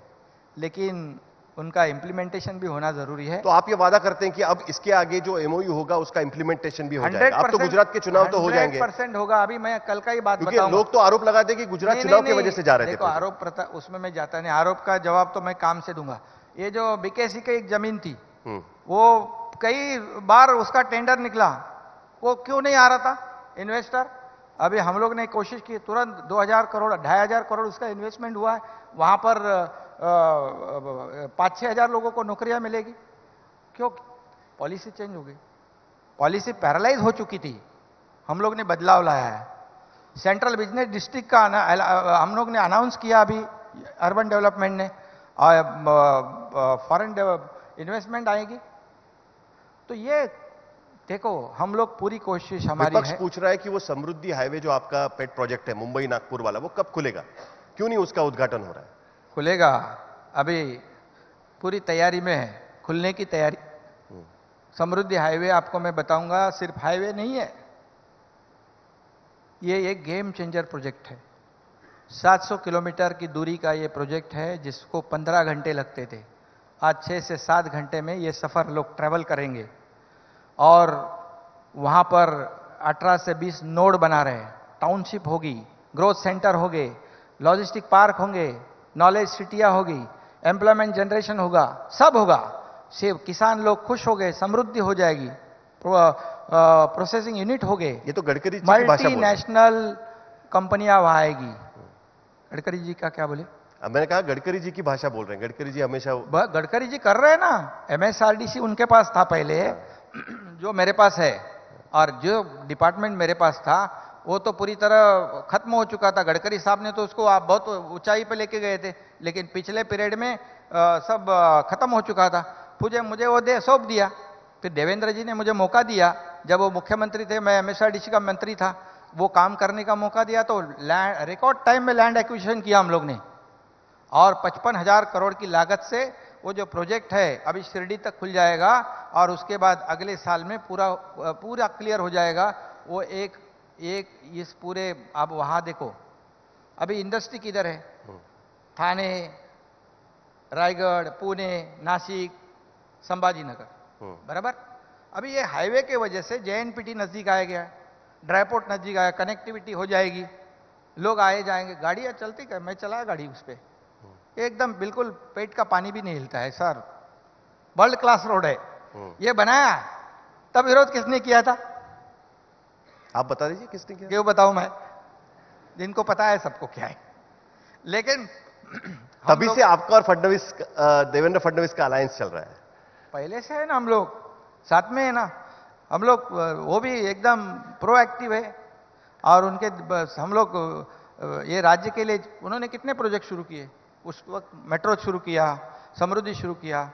लेकिन उनका इंप्लीमेंटेशन भी होना जरूरी है। तो आप ये वादा करते हैं कि अब इसके आगे जो एमओयू होगा उसका इंप्लीमेंटेशन भी हो जाएगा? अब तो गुजरात के चुनाव तो हो जाएंगे। 100% होगा। अभी मैं कल का ही बात बताऊंगा। लोग तो आरोप लगाते हैं कि गुजरात चुनाव की वजह से जा रहे थे। देखो आरोप उसमें मैं जाता नहीं, आरोप का जवाब तो मैं काम से दूंगा। ये जो बीकेसी की एक जमीन थी, वो कई बार उसका टेंडर निकला, वो क्यों नहीं आ रहा था इन्वेस्टर? अभी हम लोग ने कोशिश की, तुरंत 2,000 करोड़ 2,500 करोड़ उसका इन्वेस्टमेंट हुआ है। वहां पर 5-6 हजार लोगों को नौकरियां मिलेगी। क्यों? पॉलिसी चेंज हो गई, पॉलिसी पैरालाइज हो चुकी थी, हम लोग ने बदलाव लाया है। सेंट्रल बिजनेस डिस्ट्रिक्ट का हम लोग ने अनाउंस किया अभी, अर्बन डेवलपमेंट ने, फॉरेन इन्वेस्टमेंट आएगी। तो ये देखो, हम लोग पूरी कोशिश हमारी है। पूछ रहा है कि वो समृद्धि हाईवे जो आपका पेट प्रोजेक्ट है मुंबई नागपुर वाला, वो कब खुलेगा? क्यों नहीं उसका उद्घाटन हो रहा है? खुलेगा, अभी पूरी तैयारी में है, खुलने की तैयारी। समृद्धि हाईवे आपको मैं बताऊंगा, सिर्फ हाईवे नहीं है, ये एक गेम चेंजर प्रोजेक्ट है। 700 किलोमीटर की दूरी का ये प्रोजेक्ट है, जिसको 15 घंटे लगते थे, आज 6 से 7 घंटे में ये सफर लोग ट्रैवल करेंगे। और वहां पर 18 से 20 नोड बना रहे हैं, टाउनशिप होगी, ग्रोथ सेंटर होंगे, लॉजिस्टिक पार्क होंगे, नॉलेज सिटियां होगी, एम्प्लॉयमेंट जनरेशन होगा, सब होगा। सिर्फ किसान लोग खुश हो गए, समृद्धि हो जाएगी, प्रोसेसिंग यूनिट हो गए। ये तो गडकरी जी की भाषा मल्टीनेशनल कंपनियां वहां आएगी। गडकरी जी का क्या बोले? मैंने कहा गडकरी जी की भाषा बोल रहे हैं। गडकरी जी हमेशा गडकरी जी कर रहे हैं ना, एमएसआरडीसी उनके पास था पहले, जो मेरे पास है, और जो डिपार्टमेंट मेरे पास था वो तो पूरी तरह खत्म हो चुका था। गडकरी साहब ने तो उसको आप बहुत ऊंचाई पे लेके गए थे, लेकिन पिछले पीरियड में सब खत्म हो चुका था। मुझे वो सौंप दिया, फिर देवेंद्र जी ने मुझे मौका दिया, जब वो मुख्यमंत्री थे, मैं एमएसआरडीसी का मंत्री था, वो काम करने का मौका दिया, तो रिकॉर्ड टाइम में लैंड एक्विजिशन किया हम लोग ने, और 55,000 करोड़ की लागत से वो जो प्रोजेक्ट है अभी शिरडी तक खुल जाएगा, और उसके बाद अगले साल में पूरा क्लियर हो जाएगा। वो एक इस पूरे, आप वहां देखो अभी इंडस्ट्री किधर है, ठाणे, रायगढ़, पुणे, नासिक, संभाजीनगर, बराबर। अभी ये हाईवे के वजह से जेएनपीटी नजदीक आ गया, ड्राईपोर्ट नजदीक आया, कनेक्टिविटी हो जाएगी, लोग आए जाएंगे, गाड़ियां चलती क्या? मैं चलाया गाड़ी उस पर, एकदम बिल्कुल पेट का पानी भी नहीं हिलता है सर, वर्ल्ड क्लास रोड है। ये बनाया तब विरोध किसने किया था? आप बता दीजिए किसने किया? क्यों बताऊं मैं, जिनको पता है सबको क्या है। लेकिन तभी से आपका और फडणवीस, देवेंद्र फडणवीस का अलायंस चल रहा है पहले से है ना, हम लोग साथ में है ना, हम लोग, वो भी एकदम प्रोएक्टिव है। और उनके हम लोग ये राज्य के लिए उन्होंने कितने प्रोजेक्ट शुरू किए, उस वक्त मेट्रो शुरू किया, समृद्धि शुरू किया,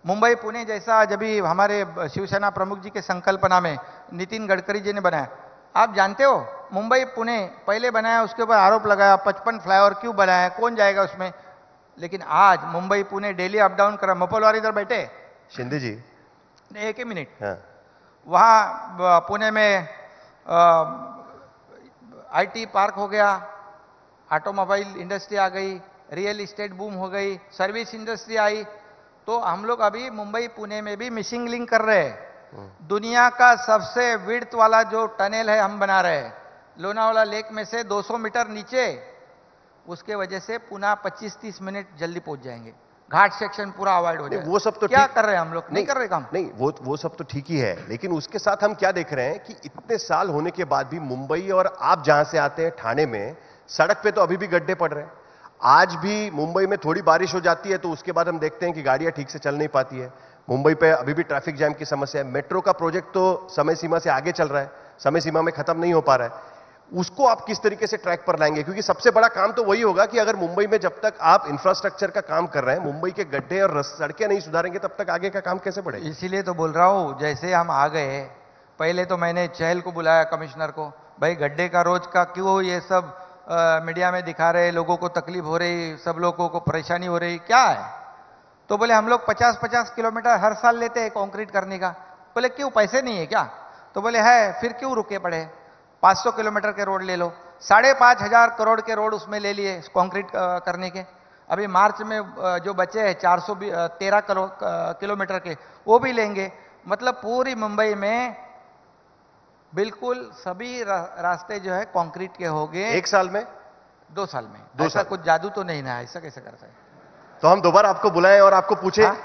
मुंबई पुणे जैसा जब भी हमारे शिवसेना प्रमुख जी के संकल्पना में नितिन गडकरी जी ने बनाया। आप जानते हो मुंबई पुणे पहले बनाया, उसके ऊपर आरोप लगाया 55 फ्लाईओवर क्यों बनाया, कौन जाएगा उसमें। लेकिन आज Mumbai Pune daily up down कर रहा। मपोलवार इधर बैठे शिंदे जी, एक ही मिनट। हाँ। वहां पुणे में आईटी पार्क हो गया, ऑटोमोबाइल इंडस्ट्री आ गई, रियल इस्टेट बूम हो गई, सर्विस इंडस्ट्री आई। तो हम लोग अभी मुंबई पुणे में भी मिसिंग लिंक कर रहे हैं। दुनिया का सबसे विड्थ वाला जो टनल है हम बना रहे हैं लोनावाला लेक में से 200 मीटर नीचे। उसके वजह से पुनः 25-30 मिनट जल्दी पहुंच जाएंगे, घाट सेक्शन पूरा अवॉइड हो जाएगा। वो सब तो क्या कर रहे हैं हम लोग, नहीं कर रहे काम। नहीं, वो सब तो ठीक ही है, लेकिन उसके साथ हम क्या देख रहे हैं कि इतने साल होने के बाद भी मुंबई और आप जहां से आते हैं ठाणे में सड़क पे तो अभी भी गड्ढे पड़ रहे हैं। आज भी मुंबई में थोड़ी बारिश हो जाती है तो उसके बाद हम देखते हैं कि गाड़ियां ठीक से चल नहीं पाती है। मुंबई पे अभी भी ट्रैफिक जैम की समस्या है। मेट्रो का प्रोजेक्ट तो समय सीमा से आगे चल रहा है, समय सीमा में खत्म नहीं हो पा रहा है। उसको आप किस तरीके से ट्रैक पर लाएंगे? क्योंकि सबसे बड़ा काम तो वही होगा कि अगर मुंबई में जब तक आप इंफ्रास्ट्रक्चर का काम कर रहे हैं, मुंबई के गड्ढे और सड़कें नहीं सुधारेंगे, तब तक आगे का काम कैसे बढ़ेगा? इसीलिए तो बोल रहा हूं, जैसे हम आ गए, पहले तो मैंने चहल को बुलाया, कमिश्नर को, भाई गड्ढे का रोज का क्यों ये सब मीडिया में दिखा रहे, लोगों को तकलीफ हो रही, सब लोगों को परेशानी हो रही, क्या है? तो बोले हम लोग 50-50 किलोमीटर हर साल लेते हैं कंक्रीट करने का। बोले क्यों, पैसे नहीं है क्या? तो बोले है, फिर क्यों रुके पड़े, 500 किलोमीटर के रोड ले लो। 5,500 करोड़ के रोड उसमें ले लिए कंक्रीट करने के। अभी मार्च में जो बचे हैं 413 किलोमीटर के, वो भी लेंगे। मतलब पूरी मुंबई में बिल्कुल सभी रास्ते जो है कंक्रीट के हो गए। 1 साल में, 2 साल में। 2 ऐसा साल कुछ जादू तो नहीं ना, ऐसा कैसे करता है? तो हम दोबारा आपको बुलाएं और आपको पूछें? हाँ?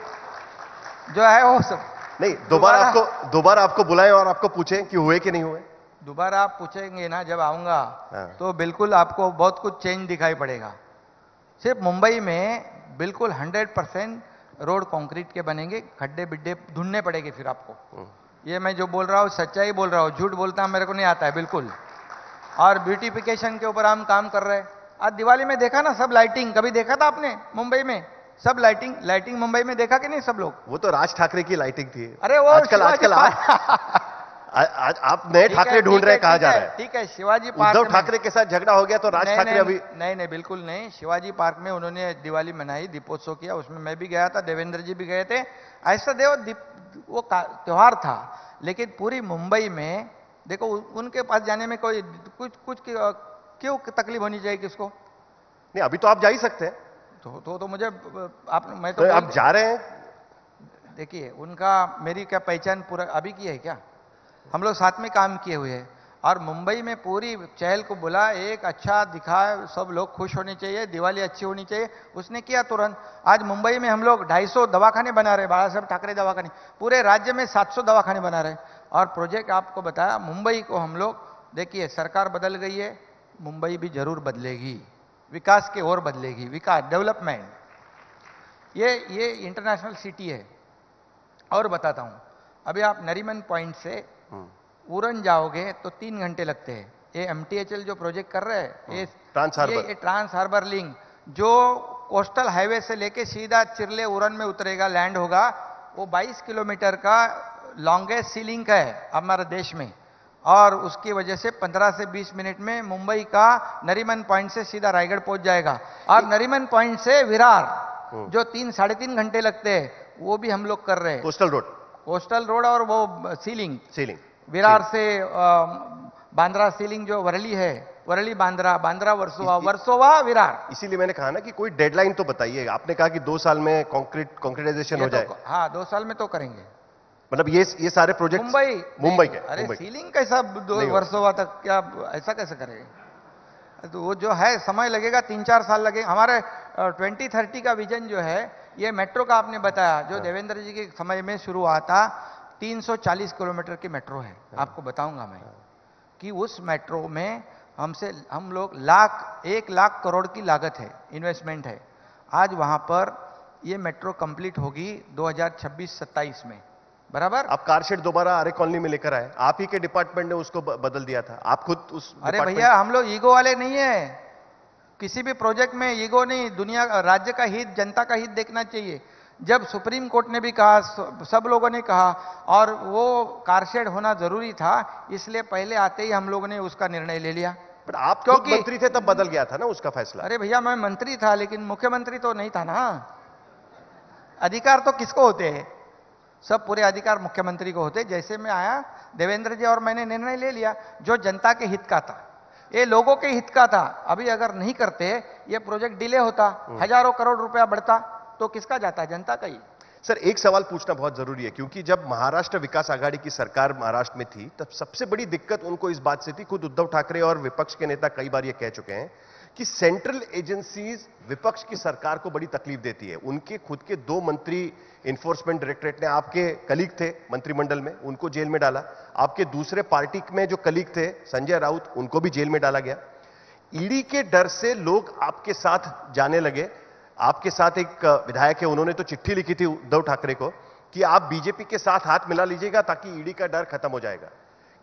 जो है वो सब नहीं, दोबारा आपको बुलाएं और आपको पूछें कि हुए कि नहीं हुए? दोबारा आप पूछेंगे ना जब आऊंगा, हाँ। तो बिल्कुल आपको बहुत कुछ चेंज दिखाई पड़ेगा। सिर्फ मुंबई में बिल्कुल 100% रोड कंक्रीट के बनेंगे, खड्डे बिड्डे ढूंढने पड़ेंगे फिर आपको। ये मैं जो बोल रहा हूँ सच्चाई बोल रहा हूँ, झूठ बोलता मेरे को नहीं आता है बिल्कुल। और ब्यूटिफिकेशन के ऊपर हम काम कर रहे हैं। आज दिवाली में देखा ना सब लाइटिंग, कभी देखा था आपने मुंबई में? सब लाइटिंग मुंबई में देखा कि नहीं सब लोग? वो तो राज ठाकरे की लाइटिंग थी। अरे वो आजकल आप नए ठाकरे ढूंढ रहे हैं, कहा जा रहा है। ठीक है, शिवाजी पार्क उद्धव ठाकरे के साथ झगड़ा हो गया तो राज ठाकरे अभी नहीं, बिल्कुल नहीं। शिवाजी पार्क में उन्होंने दिवाली मनाई, दीपोत्सव किया, उसमें मैं भी गया था, देवेंद्र जी भी गए थे। ऐसा वो त्योहार था। लेकिन पूरी मुंबई में देखो, उनके पास जाने में कोई कुछ क्यों तकलीफ होनी चाहिए किसको? नहीं, अभी तो आप जा ही सकते हैं। तो मुझे मैं तो आप जा रहे हैं। देखिए, उनका मेरी क्या पहचान पूरा अभी की है क्या? हम लोग साथ में काम किए हुए हैं। और मुंबई में पूरी चहल को बुला, एक अच्छा दिखा, सब लोग खुश होने चाहिए, दिवाली अच्छी होनी चाहिए, उसने किया तुरंत। आज मुंबई में हम लोग 250 दवाखाने बना रहे, बाला साहब ठाकरे दवाखाने, पूरे राज्य में 700 दवाखाने बना रहे। और प्रोजेक्ट आपको बताया, मुंबई को हम लोग, देखिए सरकार बदल गई है, मुंबई भी जरूर बदलेगी, विकास की ओर बदलेगी, विकास, डेवलपमेंट। ये इंटरनेशनल सिटी है। और बताता हूं, अभी आप नरीमन पॉइंट से उरन जाओगे तो 3 घंटे लगते हैं। ये MTHL जो प्रोजेक्ट कर रहे हैं, ये ट्रांस हार्बर लिंक, जो कोस्टल हाईवे से लेके सीधा चिरले उरन में उतरेगा, लैंड होगा, वो 22 किलोमीटर का लॉन्गेस्ट सी लिंक है हमारे देश में। और उसकी वजह से 15 से 20 मिनट में मुंबई का नरीमन पॉइंट से सीधा रायगढ़ पहुंच जाएगा। और नरीमन पॉइंट से विरार जो 3-3.5 घंटे लगते हैं, वो भी हम लोग कर रहे हैं। कोस्टल रोड और वो सीलिंग विरार से बांद्रा सीलिंग जो वरली है, वरली बांद्रा वर्सोवा विरार। इसीलिए मैंने कहा ना कि कोई डेडलाइन तो बताइए। आपने कहा कि 2 साल में कंक्रीटाइजेशन हो जाए। हाँ, 2 साल में तो करेंगे। मतलब ये सारे प्रोजेक्ट मुंबई के। अरे सीलिंग कैसा 2 वर्षों तक, क्या ऐसा कैसे करेंगे? तो वो जो है समय लगेगा, 3-4 साल लगेगा। हमारे 2030 का विजन जो है, ये मेट्रो का आपने बताया, जो देवेंद्र जी के समय में शुरू हुआ था, 340 किलोमीटर की मेट्रो है। आपको बताऊंगा मैं कि उस मेट्रो में हम लोग 1 लाख करोड़ की लागत है, इन्वेस्टमेंट है। आज वहां पर ये मेट्रो कंप्लीट होगी 2026-27 में, बराबर। आप कार शेड दोबारा आरे कॉलोनी में लेकर आए, आप ही के डिपार्टमेंट ने उसको बदल दिया था, आप खुद उस। अरे भैया, हम लोग ईगो वाले नहीं है, किसी भी प्रोजेक्ट में ईगो नहीं। दुनिया, राज्य का हित, जनता का हित देखना चाहिए। जब सुप्रीम कोर्ट ने भी कहा, सब लोगों ने कहा, और वो कारशेड होना जरूरी था, इसलिए पहले आते ही हम लोगों ने उसका निर्णय ले लिया। पर आप खुद मंत्री थे तब बदल गया था ना उसका फैसला। अरे भैया, मैं मंत्री था लेकिन मुख्यमंत्री तो नहीं था ना। अधिकार तो किसको होते हैं? सब पूरे अधिकार मुख्यमंत्री को होते। जैसे मैं आया, देवेंद्र जी और मैंने निर्णय ले लिया जो जनता के हित का था, ये लोगों के हित का था। अभी अगर नहीं करते, ये प्रोजेक्ट डिले होता, हजारों करोड़ रुपया बढ़ता, तो किसका जाता? जनता का ही। सर, एक सवाल पूछना बहुत जरूरी है, क्योंकि जब महाराष्ट्र विकास आघाड़ी की सरकार महाराष्ट्र में थी, तब सबसे बड़ी दिक्कत उनको इस बात से थी, खुद उद्धव ठाकरे और विपक्ष के नेता कई बार ये कह चुके हैं कि सेंट्रल एजेंसीज विपक्ष की सरकार को बड़ी तकलीफ देती है। उनके खुद के 2 मंत्री इन्फोर्समेंट डायरेक्टरेट ने, आपके कलीग थे मंत्रिमंडल में, उनको जेल में डाला। आपके दूसरे पार्टी में जो कलीग थे संजय राउत, उनको भी जेल में डाला गया। ईडी के डर से लोग आपके साथ जाने लगे। आपके साथ एक विधायक है, उन्होंने तो चिट्ठी लिखी थी उद्धव ठाकरे को कि आप बीजेपी के साथ हाथ मिला लीजिएगा ताकि ईडी का डर खत्म हो जाएगा।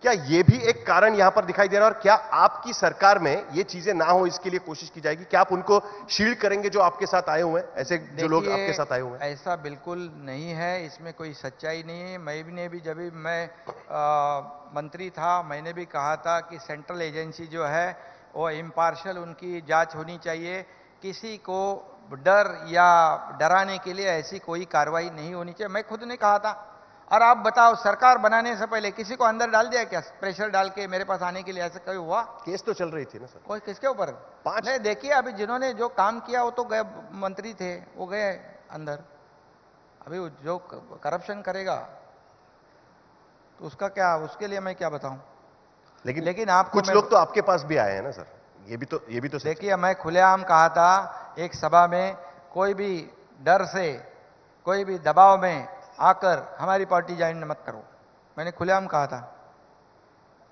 क्या यह भी एक कारण यहां पर दिखाई दे रहा है? और क्या आपकी सरकार में ये चीजें ना हो इसके लिए कोशिश की जाएगी? क्या आप उनको शील्ड करेंगे जो आपके साथ आए हुए हैं, ऐसे जो लोग आपके साथ आए हुए हैं? ऐसा बिल्कुल नहीं है, इसमें कोई सच्चाई नहीं है। मैंने भी, जब भी मैं मंत्री था, मैंने भी कहा था कि सेंट्रल एजेंसी जो है वो इम्पार्शियल, उनकी जांच होनी चाहिए। किसी को डर या डराने के लिए ऐसी कोई कार्रवाई नहीं होनी चाहिए, मैं खुद ने कहा था। और आप बताओ, सरकार बनाने से पहले किसी को अंदर डाल दिया क्या, प्रेशर डाल के मेरे पास आने के लिए? ऐसा कभी हुआ? केस तो चल रही थी ना सर। कोई किसके ऊपर? 5 नहीं, देखिए अभी जिन्होंने जो काम किया वो तो गए, मंत्री थे, वो गए अंदर। अभी जो करप्शन करेगा तो उसका क्या, उसके लिए मैं क्या बताऊं? लेकिन आप कुछ लोग तो आपके पास भी आए हैं ना सर, ये भी तो देखिए, मैं खुलेआम कहा था एक सभा में, कोई भी डर से, कोई भी दबाव में आकर हमारी पार्टी ज्वाइन मत करो, मैंने खुलेआम कहा था।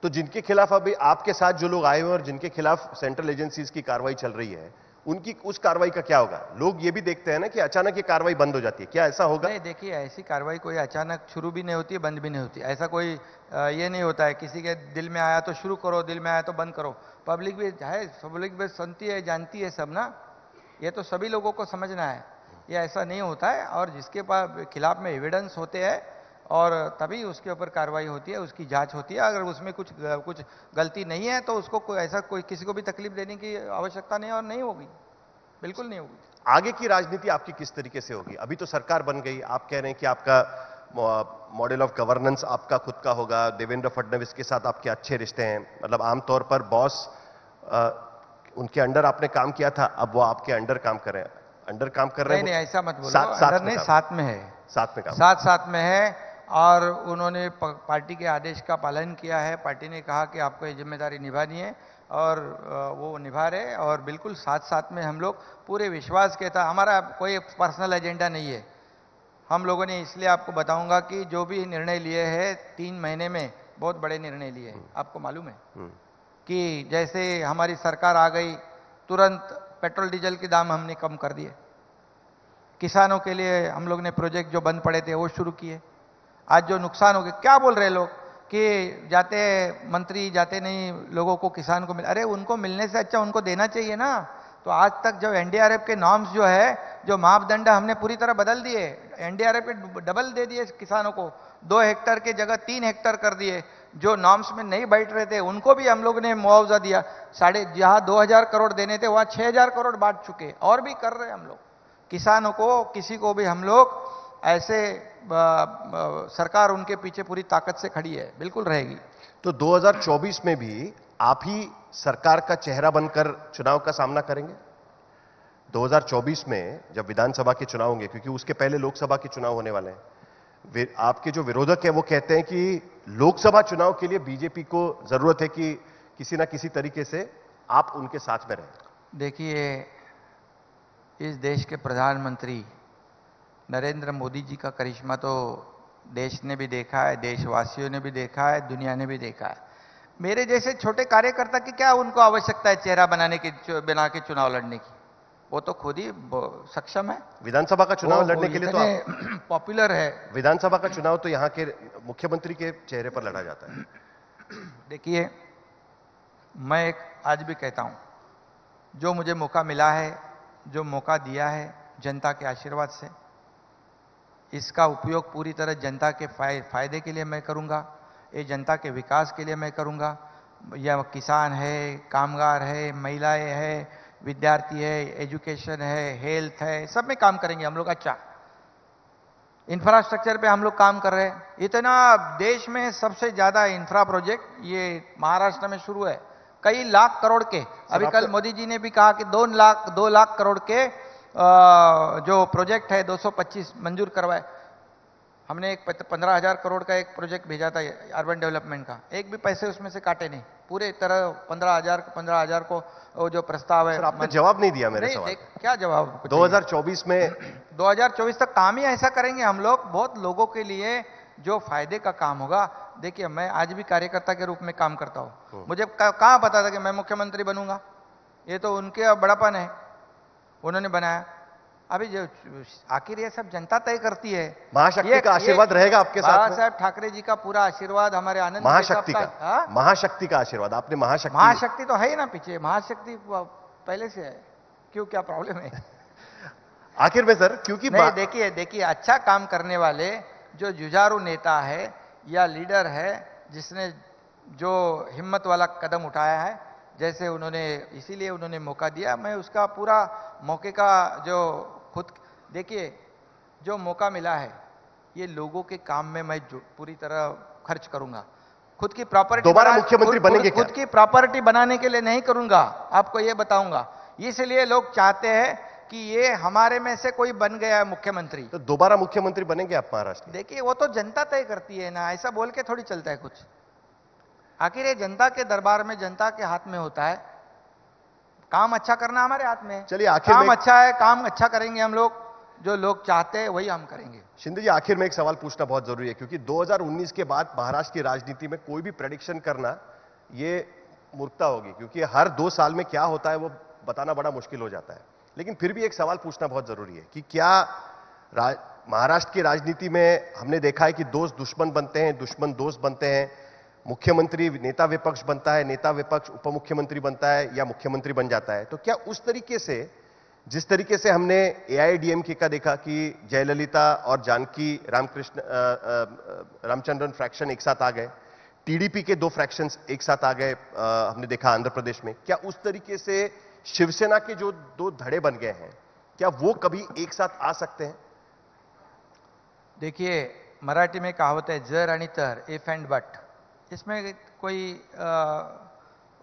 तो जिनके खिलाफ अभी आपके साथ जो लोग आए हुए और जिनके खिलाफ सेंट्रल एजेंसीज की कार्रवाई चल रही है, उनकी उस कार्रवाई का क्या होगा? लोग ये भी देखते हैं ना कि अचानक ये कार्रवाई बंद हो जाती है, क्या ऐसा होगा? नहीं, देखिए, ऐसी कार्रवाई कोई अचानक शुरू भी नहीं होती है, बंद भी नहीं होती। ऐसा कोई ये नहीं होता है किसी के दिल में आया तो शुरू करो, दिल में आया तो बंद करो। पब्लिक भी है, पब्लिक भी सुनती है, जानती है सब ना, ये तो सभी लोगों को समझना है। ये ऐसा नहीं होता है, और जिसके पास खिलाफ में एविडेंस होते हैं और तभी उसके ऊपर कार्रवाई होती है, उसकी जांच होती है। अगर उसमें कुछ गलती नहीं है तो उसको कोई किसी को भी तकलीफ देने की आवश्यकता नहीं है, और नहीं होगी, बिल्कुल नहीं होगी। आगे की राजनीति आपकी किस तरीके से होगी? अभी तो सरकार बन गई, आप कह रहे हैं कि आपका मॉडल ऑफ गवर्नेंस आपका खुद का होगा, देवेंद्र फडणवीस के साथ आपके अच्छे रिश्ते हैं, मतलब आमतौर पर बॉस उनके अंडर आपने काम किया था, अब वो आपके अंडर काम कर रहे हैं, नहीं, ऐसा मत बोलो, अंडर नहीं, साथ में है, साथ में है। और उन्होंने पार्टी के आदेश का पालन किया है। पार्टी ने कहा कि आपको ये जिम्मेदारी निभानी है, और वो निभा रहे, और बिल्कुल साथ में हम लोग पूरे विश्वास के था। हमारा कोई पर्सनल एजेंडा नहीं है। हम लोगों ने, इसलिए आपको बताऊंगा कि जो भी निर्णय लिए हैं 3 महीने में, बहुत बड़े निर्णय लिए हैं। आपको मालूम है कि जैसे हमारी सरकार आ गई, तुरंत पेट्रोल डीजल के दाम हमने कम कर दिए। किसानों के लिए हम लोग ने प्रोजेक्ट जो बंद पड़े थे वो शुरू किए। आज जो नुकसान हो गए, क्या बोल रहे लोग कि जाते मंत्री जाते नहीं, लोगों को, किसान को अरे उनको मिलने से अच्छा उनको देना चाहिए ना। तो आज तक जो एनडीआरएफ के नॉर्म्स जो है, जो मापदंड हमने पूरी तरह बदल दिए। एनडीआरएफ के डबल दे दिए किसानों को, 2 हेक्टर के जगह 3 हेक्टर कर दिए। जो नॉर्म्स में नहीं बैठ रहे थे उनको भी हम लोग ने मुआवजा दिया। जहां 2000 करोड़ देने थे वहां 6000 करोड़ बांट चुके, और भी कर रहे हैं हम लोग किसानों को। किसी को भी हम लोग ऐसे सरकार उनके पीछे पूरी ताकत से खड़ी है, बिल्कुल रहेगी। तो 2024 में भी आप ही सरकार का चेहरा बनकर चुनाव का सामना करेंगे? 2024 में जब विधानसभा के चुनाव होंगे, क्योंकि उसके पहले लोकसभा के चुनाव होने वाले हैं, आपके जो विरोधक हैं वो कहते हैं कि लोकसभा चुनाव के लिए बीजेपी को जरूरत है कि किसी ना किसी तरीके से आप उनके साथ में रहें। देखिए, इस देश के प्रधानमंत्री नरेंद्र मोदी जी का करिश्मा तो देश ने भी देखा है, देशवासियों ने भी देखा है, दुनिया ने भी देखा है। मेरे जैसे छोटे कार्यकर्ता की क्या उनको आवश्यकता है चेहरा बना के चुनाव लड़ने की? वो तो खुद ही सक्षम है। विधानसभा का चुनाव लड़ने के लिए तो पॉपुलर है। विधानसभा का चुनाव तो यहाँ के मुख्यमंत्री के चेहरे पर लड़ा जाता है। देखिए, मैं आज भी कहता हूं, जो मुझे मौका मिला है, जो मौका दिया है जनता के आशीर्वाद से, इसका उपयोग पूरी तरह जनता के फायदे के लिए मैं करूंगा, ये जनता के विकास के लिए मैं करूंगा। या किसान है, कामगार है, महिलाएं है, विद्यार्थी है, एजुकेशन है, हेल्थ है, सब में काम करेंगे हम लोग। अच्छा, इंफ्रास्ट्रक्चर पे हम लोग काम कर रहे हैं। इतना देश में सबसे ज्यादा इंफ्रा प्रोजेक्ट ये महाराष्ट्र में शुरू है, कई लाख करोड़ के। अभी कल मोदी जी ने भी कहा कि 2 लाख करोड़ के जो प्रोजेक्ट है 225 मंजूर करवाए। हमने एक 15,000 करोड़ का एक प्रोजेक्ट भेजा था अर्बन डेवलपमेंट का, एक भी पैसे उसमें से काटे नहीं, पूरे तरह 15,000 को वो जो प्रस्ताव है। सर, आपने जवाब नहीं दिया मेरे सवाल। क्या जवाब? 2024 में 2024 तक काम ही ऐसा करेंगे हम लोग, बहुत लोगों के लिए जो फायदे का काम होगा। देखिए, मैं आज भी कार्यकर्ता के रूप में काम करता हूं, मुझे कहां पता था कि मैं मुख्यमंत्री बनूंगा? ये तो उनके बड़ापन है, उन्होंने बनाया। अभी जो आखिर ये सब जनता तय करती है। महाशक्ति का आशीर्वाद रहेगा आपके साथ में? बाला साहब ठाकरे जी का पूरा आशीर्वाद, हमारे आनंद महाशक्ति का, महाशक्ति का आशीर्वाद। आपने महाशक्ति तो है ही ना पीछे, महाशक्ति पहले से है, क्यों, क्या प्रॉब्लम है? आखिर में सर, क्योंकि देखिए अच्छा काम करने वाले जो जुझारू नेता है या लीडर है, जिसने जो हिम्मत वाला कदम उठाया है, जैसे उन्होंने, इसीलिए उन्होंने मौका दिया, मैं उसका पूरा मौके का जो खुद, देखिए जो मौका मिला है ये लोगों के काम में मैं पूरी तरह खर्च करूंगा। खुद की प्रॉपर्टी दोबारा मुख्यमंत्री बनेंगे क्या? खुद की प्रॉपर्टी बनाने के लिए नहीं करूंगा, आपको ये बताऊंगा। इसलिए लोग चाहते हैं कि ये हमारे में से कोई बन गया है मुख्यमंत्री। तो दोबारा मुख्यमंत्री बनेंगे आप महाराष्ट्र? देखिए, वो तो जनता तय करती है ना, ऐसा बोल के थोड़ी चलता है कुछ। आखिर ये जनता के दरबार में, जनता के हाथ में होता है। काम अच्छा करना हमारे हाथ में है। चलिए, आखिर काम अच्छा है, काम अच्छा करेंगे हम लोग, जो लोग चाहते हैं वही हम करेंगे। शिंदे जी, आखिर में एक सवाल पूछना बहुत जरूरी है, क्योंकि 2019 के बाद महाराष्ट्र की राजनीति में कोई भी प्रेडिक्शन करना ये मूर्खता होगी, क्योंकि हर 2 साल में क्या होता है वो बताना बड़ा मुश्किल हो जाता है। लेकिन फिर भी एक सवाल पूछना बहुत जरूरी है कि क्या महाराष्ट्र की राजनीति में हमने देखा है कि दोस्त दुश्मन बनते हैं, दुश्मन दोस्त बनते हैं, मुख्यमंत्री नेता विपक्ष बनता है, नेता विपक्ष उप मुख्यमंत्री बनता है, या मुख्यमंत्री बन जाता है। तो क्या उस तरीके से, जिस तरीके से हमने एआईएडीएमके का देखा कि जयललिता और जानकी रामचंद्रन फ्रैक्शन एक साथ आ गए, टीडीपी के 2 फ्रैक्शंस एक साथ आ गए, हमने देखा आंध्र प्रदेश में, क्या उस तरीके से शिवसेना के जो 2 धड़े बन गए हैं, क्या वो कभी एक साथ आ सकते हैं? देखिए, मराठी में कहावत है जर आणि तर, इफ एंड बट। इसमें कोई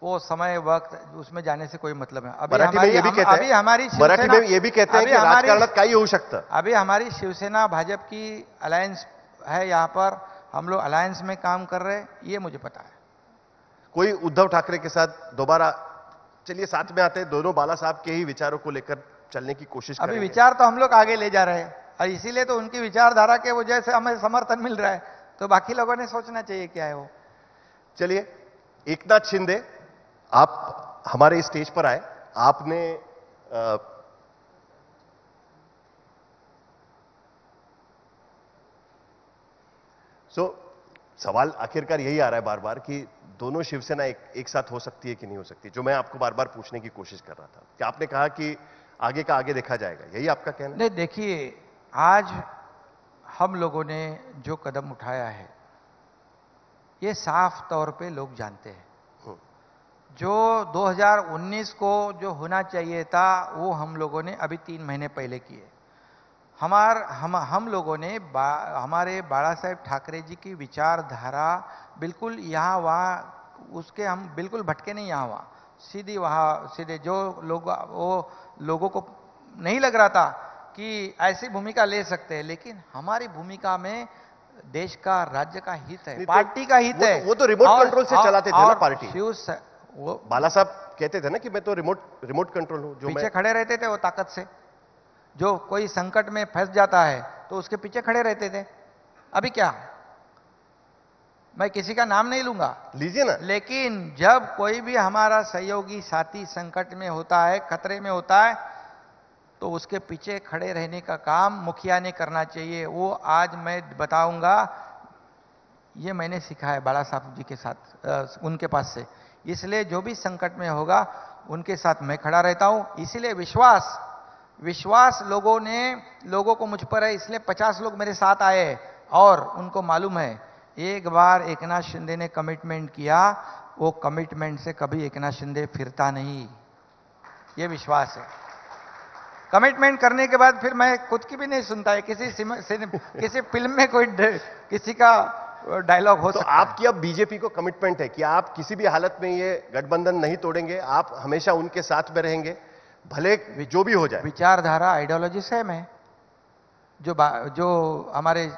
वो समय वक्त उसमें जाने से कोई मतलब है। मराठी में ये भी कहते हैं कि राजकारणात काही होऊ शकतं। अभी हमारी शिवसेना भाजपा की अलायंस है, यहां पर हम लोग अलायंस में काम कर रहे हैं, ये मुझे पता है। कोई उद्धव ठाकरे के साथ दोबारा, चलिए साथ में आते हैं, दोनों बाला साहब के ही विचारों को लेकर चलने की कोशिश करेंगे। अभी विचार तो हम लोग आगे ले जा रहे हैं, और इसीलिए तो उनकी विचारधारा के वजह से हमें समर्थन मिल रहा है, तो बाकी लोगों ने सोचना चाहिए क्या है वो। चलिए, एकनाथ शिंदे, आप हमारे स्टेज पर आए। आपने सवाल आखिरकार यही आ रहा है बार बार कि दोनों शिवसेना एक साथ हो सकती है कि नहीं हो सकती, जो मैं आपको बार बार पूछने की कोशिश कर रहा था कि आपने कहा कि आगे का आगे देखा जाएगा, यही आपका कहना है? नहीं, देखिए, आज हम लोगों ने जो कदम उठाया है ये साफ तौर पे लोग जानते हैं। जो 2019 को जो होना चाहिए था वो हम लोगों ने अभी 3 महीने पहले किए। हम लोगों ने हमारे बाला साहेब ठाकरे जी की विचारधारा बिल्कुल यहाँ वहाँ उसके हम बिल्कुल भटके नहीं, यहाँ वहाँ सीधे जो लोगों को नहीं लग रहा था कि ऐसी भूमिका ले सकते हैं, लेकिन हमारी भूमिका में देश का, राज्य का हित है, पार्टी का हित है। वो तो रिमोट कंट्रोल से चलाते थे ना पार्टी। वो बाला साहब कहते थे ना कि मैं तो रिमोट कंट्रोल हूं, जो पीछे खड़े रहते थे वो ताकत से। जो कोई संकट में फंस जाता है तो उसके पीछे खड़े रहते थे। अभी क्या, मैं किसी का नाम नहीं लूंगा, लीजिए ना, लेकिन जब कोई भी हमारा सहयोगी साथी संकट में होता है, खतरे में होता है, तो उसके पीछे खड़े रहने का काम मुखिया ने करना चाहिए। वो आज मैं बताऊंगा, ये मैंने सीखा है बाला साहब जी के साथ, उनके पास से। इसलिए जो भी संकट में होगा उनके साथ मैं खड़ा रहता हूं। इसीलिए विश्वास विश्वास लोगों को मुझ पर है, इसलिए 50 लोग मेरे साथ आए और उनको मालूम है एक बार एकनाथ शिंदे ने कमिटमेंट किया, वो कमिटमेंट से कभी एकनाथ शिंदे फिरता नहीं, ये विश्वास है। कमिटमेंट करने के बाद फिर मैं खुद की भी नहीं सुनता है, किसी फिल्म में कोई किसी का डायलॉग हो सकता है। आपकी अब बीजेपी को कमिटमेंट है कि आप किसी भी हालत में ये गठबंधन नहीं तोड़ेंगे, आप हमेशा उनके साथ में रहेंगे, भले जो भी हो जाए। विचारधारा आइडियोलॉजिस्ट है मैं, जो हमारे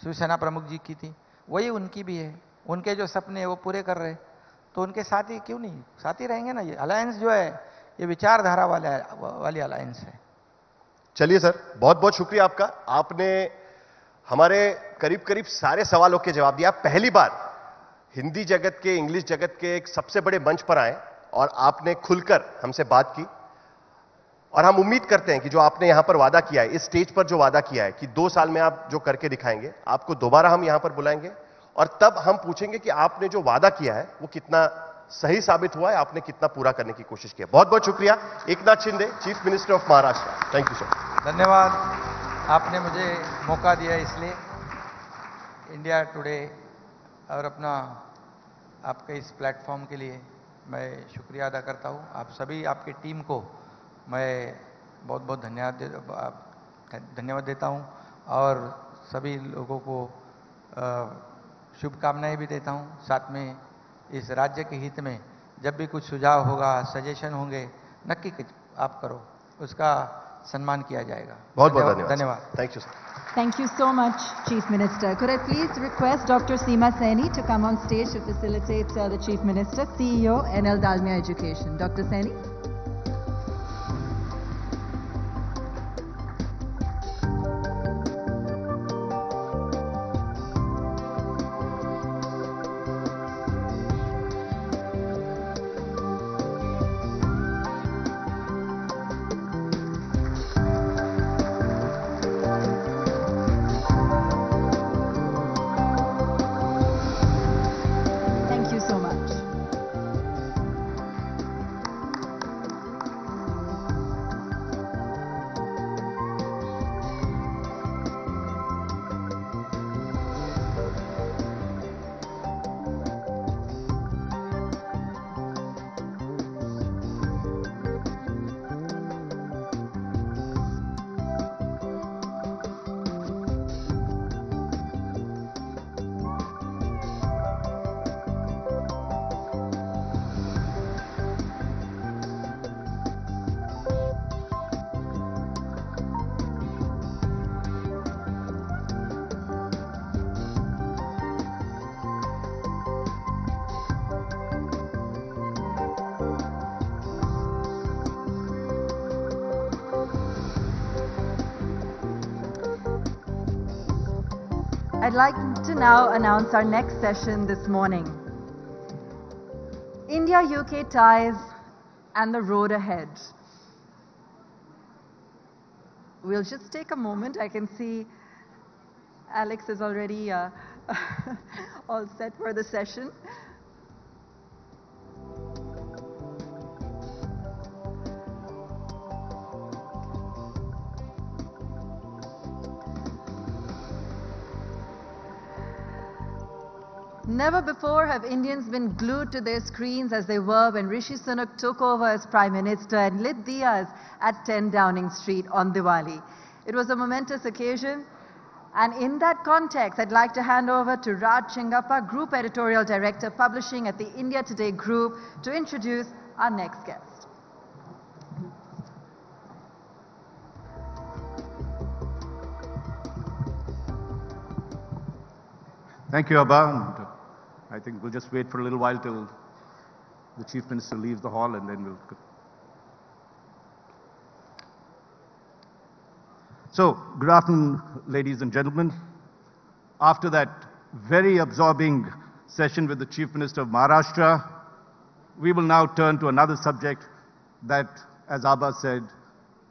शिवसेना प्रमुख जी की थी वही उनकी भी है, उनके जो सपने वो पूरे कर रहे, तो उनके साथ ही क्यों नहीं, साथ ही रहेंगे ना। ये अलायंस जो है ये विचारधारा वाली अलायंस है। चलिए सर, बहुत बहुत शुक्रिया आपका, आपने हमारे करीब करीब सारे सवालों के जवाब दिया। पहली बार हिंदी जगत के, इंग्लिश जगत के एक सबसे बड़े मंच पर आए और आपने खुलकर हमसे बात की, और हम उम्मीद करते हैं कि जो आपने यहां पर वादा किया है, इस स्टेज पर जो वादा किया है कि 2 साल में आप जो करके दिखाएंगे, आपको दोबारा हम यहां पर बुलाएंगे और तब हम पूछेंगे कि आपने जो वादा किया है वो कितना सही साबित हुआ है, आपने कितना पूरा करने की कोशिश की है। बहुत बहुत शुक्रिया Eknath Shinde, chief minister of Maharashtra. Thank you sir. धन्यवाद, आपने मुझे मौका दिया, इसलिए इंडिया टुडे और अपना आपके इस प्लेटफॉर्म के लिए मैं शुक्रिया अदा करता हूं। आप सभी, आपकी टीम को मैं बहुत बहुत धन्यवाद देता हूं और सभी लोगों को शुभकामनाएं भी देता हूं। साथ में इस राज्य के हित में जब भी कुछ सुझाव होगा, सजेशन होंगे, नक्की आप करो, उसका सम्मान किया जाएगा। बहुत बहुत धन्यवाद। Thank you sir. Thank you so much, Chief Minister. Could I please request Dr. Seema Saini to come on stage to facilitate the Chief Minister, CEO, NL Dalmia Education. Dr. Saini. I'd like to now announce our next session this morning. India-UK ties and the road ahead. We'll just take a moment. I can see Alex is already all set for the session. Never before have Indians been glued to their screens as they were when Rishi Sunak took over as Prime Minister and lit diyas at 10 Downing Street on Diwali. It was a momentous occasion, and in that context, I'd like to hand over to Raj Chingappa, Group Editorial Director, Publishing at the India Today Group, to introduce our next guest. Thank you, Abba. And I think we'll just wait for a little while till the Chief Minister leaves the hall, and then we'll... So, good afternoon, ladies and gentlemen. After that very absorbing session with the Chief Minister of Maharashtra, we will now turn to another subject that, as Abba said,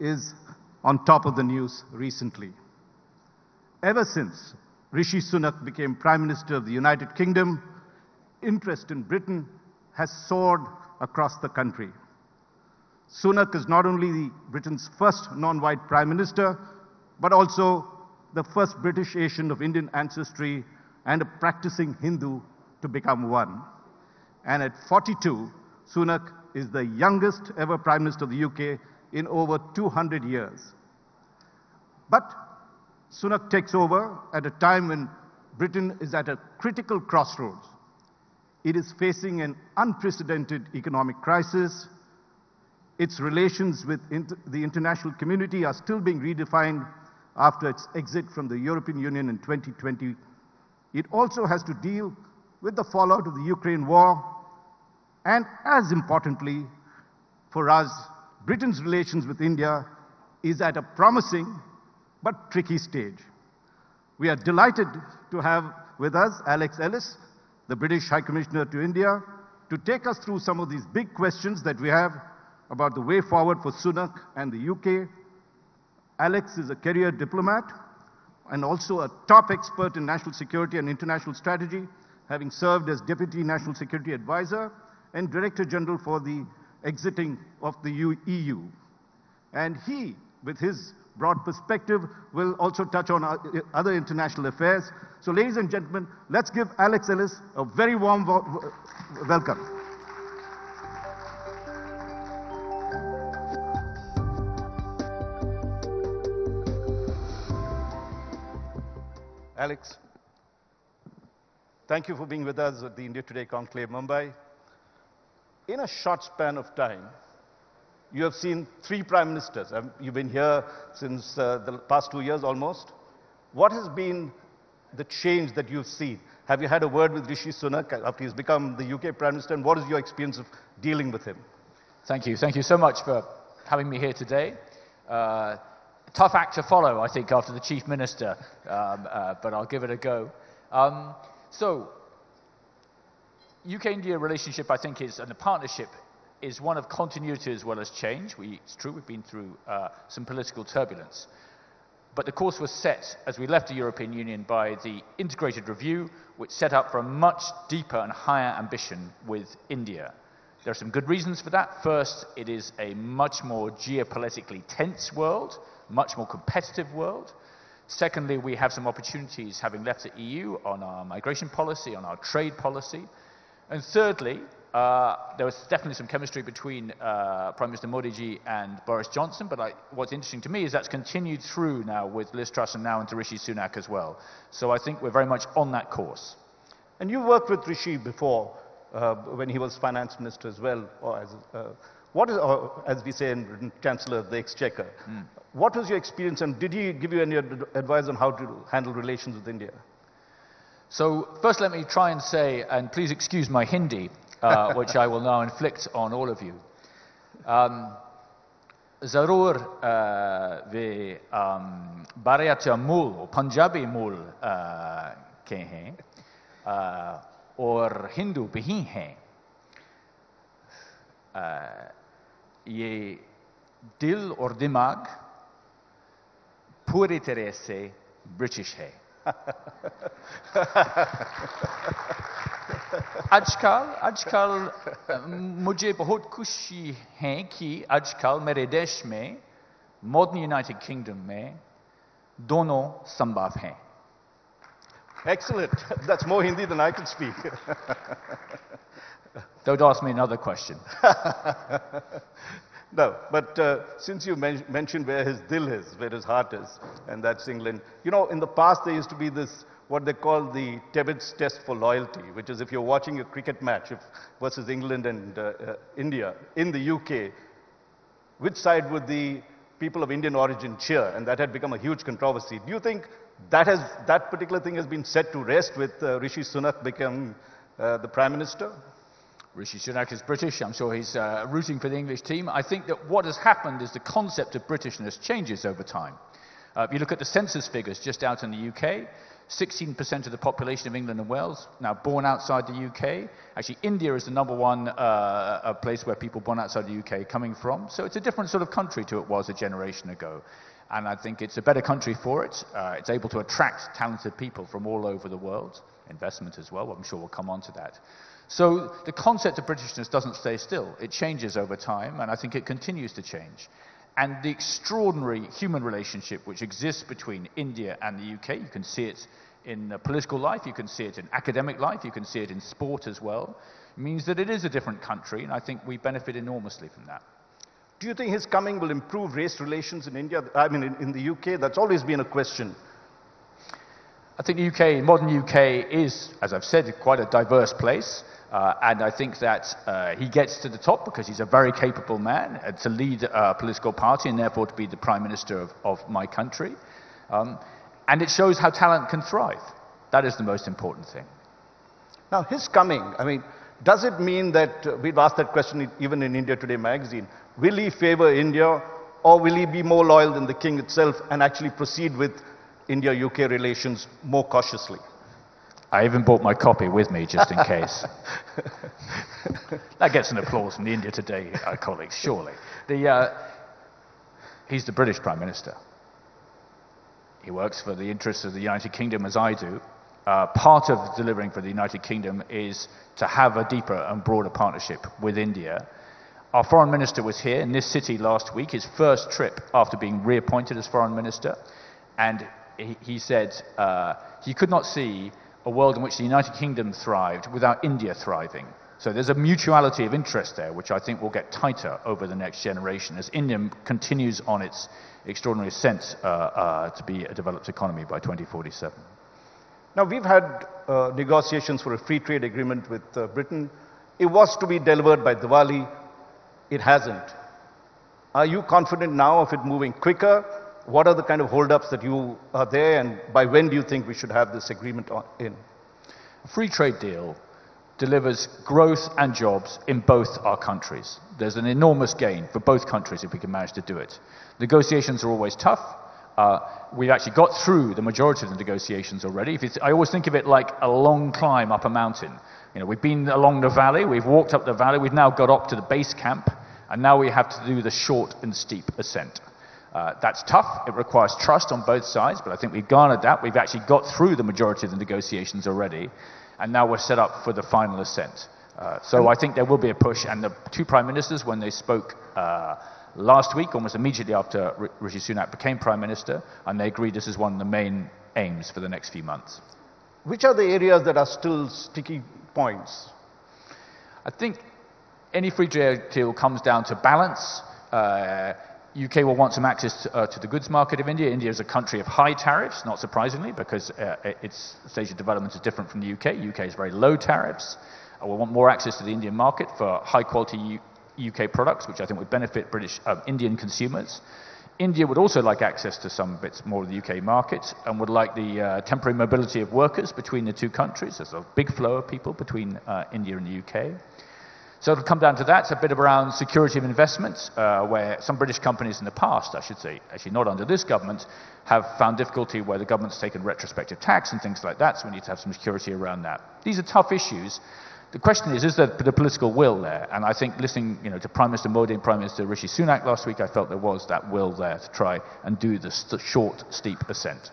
is on top of the news recently. Ever since Rishi Sunak became Prime Minister of the United Kingdom, interest in Britain has soared across the country. Sunak is not only Britain's first non-white Prime Minister, but also the first British Asian of Indian ancestry and a practicing Hindu to become one. And at 42, Sunak is the youngest ever Prime Minister of the UK in over 200 years. But Sunak takes over at a time when Britain is at a critical crossroads. It is facing an unprecedented economic crisis. Its relations with the international community are still being redefined after its exit from the European Union in 2020. It also has to deal with the fallout of the Ukraine war, and as importantly for us, Britain's relations with India is at a promising but tricky stage. We are delighted to have with us Alex Ellis, the British High Commissioner to India, to take us through some of these big questions that we have about the way forward for Sunak and the UK. Alex is a career diplomat and also a top expert in national security and international strategy, having served as Deputy National Security Advisor and Director General for the exiting of the EU. And he, with his broad perspective, will also touch on other international affairs. So ladies and gentlemen, let's give Alex Ellis a very warm welcome. Alex, thank you for being with us at the India Today Conclave Mumbai. In a short span of time, you have seen 3 prime ministers. You've been here since the past 2 years almost. What has been the change that you've seen? Have you had a word with Rishi Sunak after he's become the UK Prime Minister, and what is your experience of dealing with him? Thank you. Thank you so much for having me here today. Tough act to follow, I think, after the Chief Minister, but I'll give it a go. So, UK-India relationship, I think, and the partnership is one of continuity as well as change. It's true, we've been through some political turbulence. But the course was set as we left the European Union by the integrated review, which set up for a much deeper and higher ambition with India. There are some good reasons for that. First, it is a much more geopolitically tense world, much more competitive world. Secondly, we have some opportunities, having left the EU, on our migration policy, on our trade policy. And thirdly, there was definitely some chemistry between Prime Minister Modi ji and Boris Johnson, but what's interesting to me is that's continued through now with Liz Truss and now into Rishi Sunak as well. So I think we're very much on that course. And you worked with Rishi before, when he was finance minister as well, or as we say in Chancellor of the Exchequer. What was your experience, and did he give you any advice on how to handle relations with India? So first let me try and say, and please excuse my Hindi, which I will now inflict on all of you. ज़रूर वे बारियाचा मूल, पंजाबी मूल के हैं और हिंदू भी हैं. ये दिल और दिमाग पूरी तरह से ब्रिटिश है. आजकल मुझे बहुत खुशी है कि आजकल मेरे देश में मॉडर्न यूनाइटेड किंगडम में दोनों संभव हैं. Excellent. That's more Hindi than I can speak. Don't ask me another question. No, but since you mentioned where his dil is, where his heart is, and that's England. You know, in the past there used to be this, what they call the Tebbett's test for loyalty, which is if you're watching a cricket match versus England and India in the UK, which side would the people of Indian origin cheer? And that had become a huge controversy. Do you think that particular thing has been set to rest with Rishi Sunak becoming the Prime Minister? Rishi Sunak is British. I'm sure he's rooting for the English team. I think that what has happened is the concept of Britishness changes over time. If you look at the census figures just out in the UK, 16% of the population of England and Wales now born outside the UK. Actually, India is the #1 place where people born outside the UK are coming from. So it's a different sort of country to it was a generation ago. And I think it's a better country for it. It's able to attract talented people from all over the world. Investment as well. I'm sure we'll come on to that. So the concept of Britishness doesn't stay still. It changes over time, and I think it continues to change. And the extraordinary human relationship which exists between India and the UK, you can see it in political life, you can see it in academic life, you can see it in sport as well, means that it is a different country, and I think we benefit enormously from that. Do you think his coming will improve race relations in India? I mean, in the UK, that's always been a question. I think the UK, modern UK, is, as I've said, quite a diverse place. And I think that he gets to the top because he's a very capable man to lead a political party and therefore to be the Prime Minister of my country. And it shows how talent can thrive. That is the most important thing. Now, his coming, I mean, does it mean that, we've asked that question even in India Today magazine, will he favor India or will he be more loyal than the king itself and actually proceed with India-UK relations more cautiously? I even brought my copy with me just in case. That gets an applause from the India Today colleagues, surely. He's the British Prime Minister. He works for the interests of the United Kingdom as I do. Part of delivering for the United Kingdom is to have a deeper and broader partnership with India. Our Foreign Minister was here in this city last week, his first trip after being reappointed as Foreign Minister, and he said he could not see a world in which the United Kingdom thrived without India thriving. So there's a mutuality of interest there, which I think will get tighter over the next generation as India continues on its extraordinary ascent to be a developed economy by 2047. Now, we've had negotiations for a free trade agreement with Britain. It was to be delivered by Diwali. It hasn't. Are you confident now of it moving quicker? What are the kind of holdups that you are there, and by when do you think we should have this agreement in? A free trade deal delivers growth and jobs in both our countries. There's an enormous gain for both countries if we can manage to do it. Negotiations are always tough. We've actually got through the majority of the negotiations already. I always think of it like a long climb up a mountain. You know, we've been along the valley, we've walked up the valley, we've now got up to the base camp, and now we have to do the short and steep ascent. That's tough. It requires trust on both sides, but I think we've garnered that. We've actually got through the majority of the negotiations already, and now we're set up for the final ascent. So I think there will be a push, and the two Prime Ministers, when they spoke last week, almost immediately after Rishi Sunak became Prime Minister, and they agreed this is one of the main aims for the next few months. Which are the areas that are still sticky points? I think any free trade deal comes down to balance. UK will want some access to the goods market of India. India is a country of high tariffs, not surprisingly, because its stage of development is different from the UK. UK is very low tariffs. We'll want more access to the Indian market for high-quality UK products, which I think would benefit Indian consumers. India would also like access to some bits more of the UK market and would like the temporary mobility of workers between the two countries. There's a big flow of people between India and the UK. So it'll come down to that. It's a bit around security of investment, where some British companies in the past, I should say, actually not under this government, have found difficulty where the government's taken retrospective tax and things like that, so we need to have some security around that. These are tough issues. The question is there the political will there? And I think listening to Prime Minister Modi and Prime Minister Rishi Sunak last week, I felt there was that will there to try and do the short, steep ascent.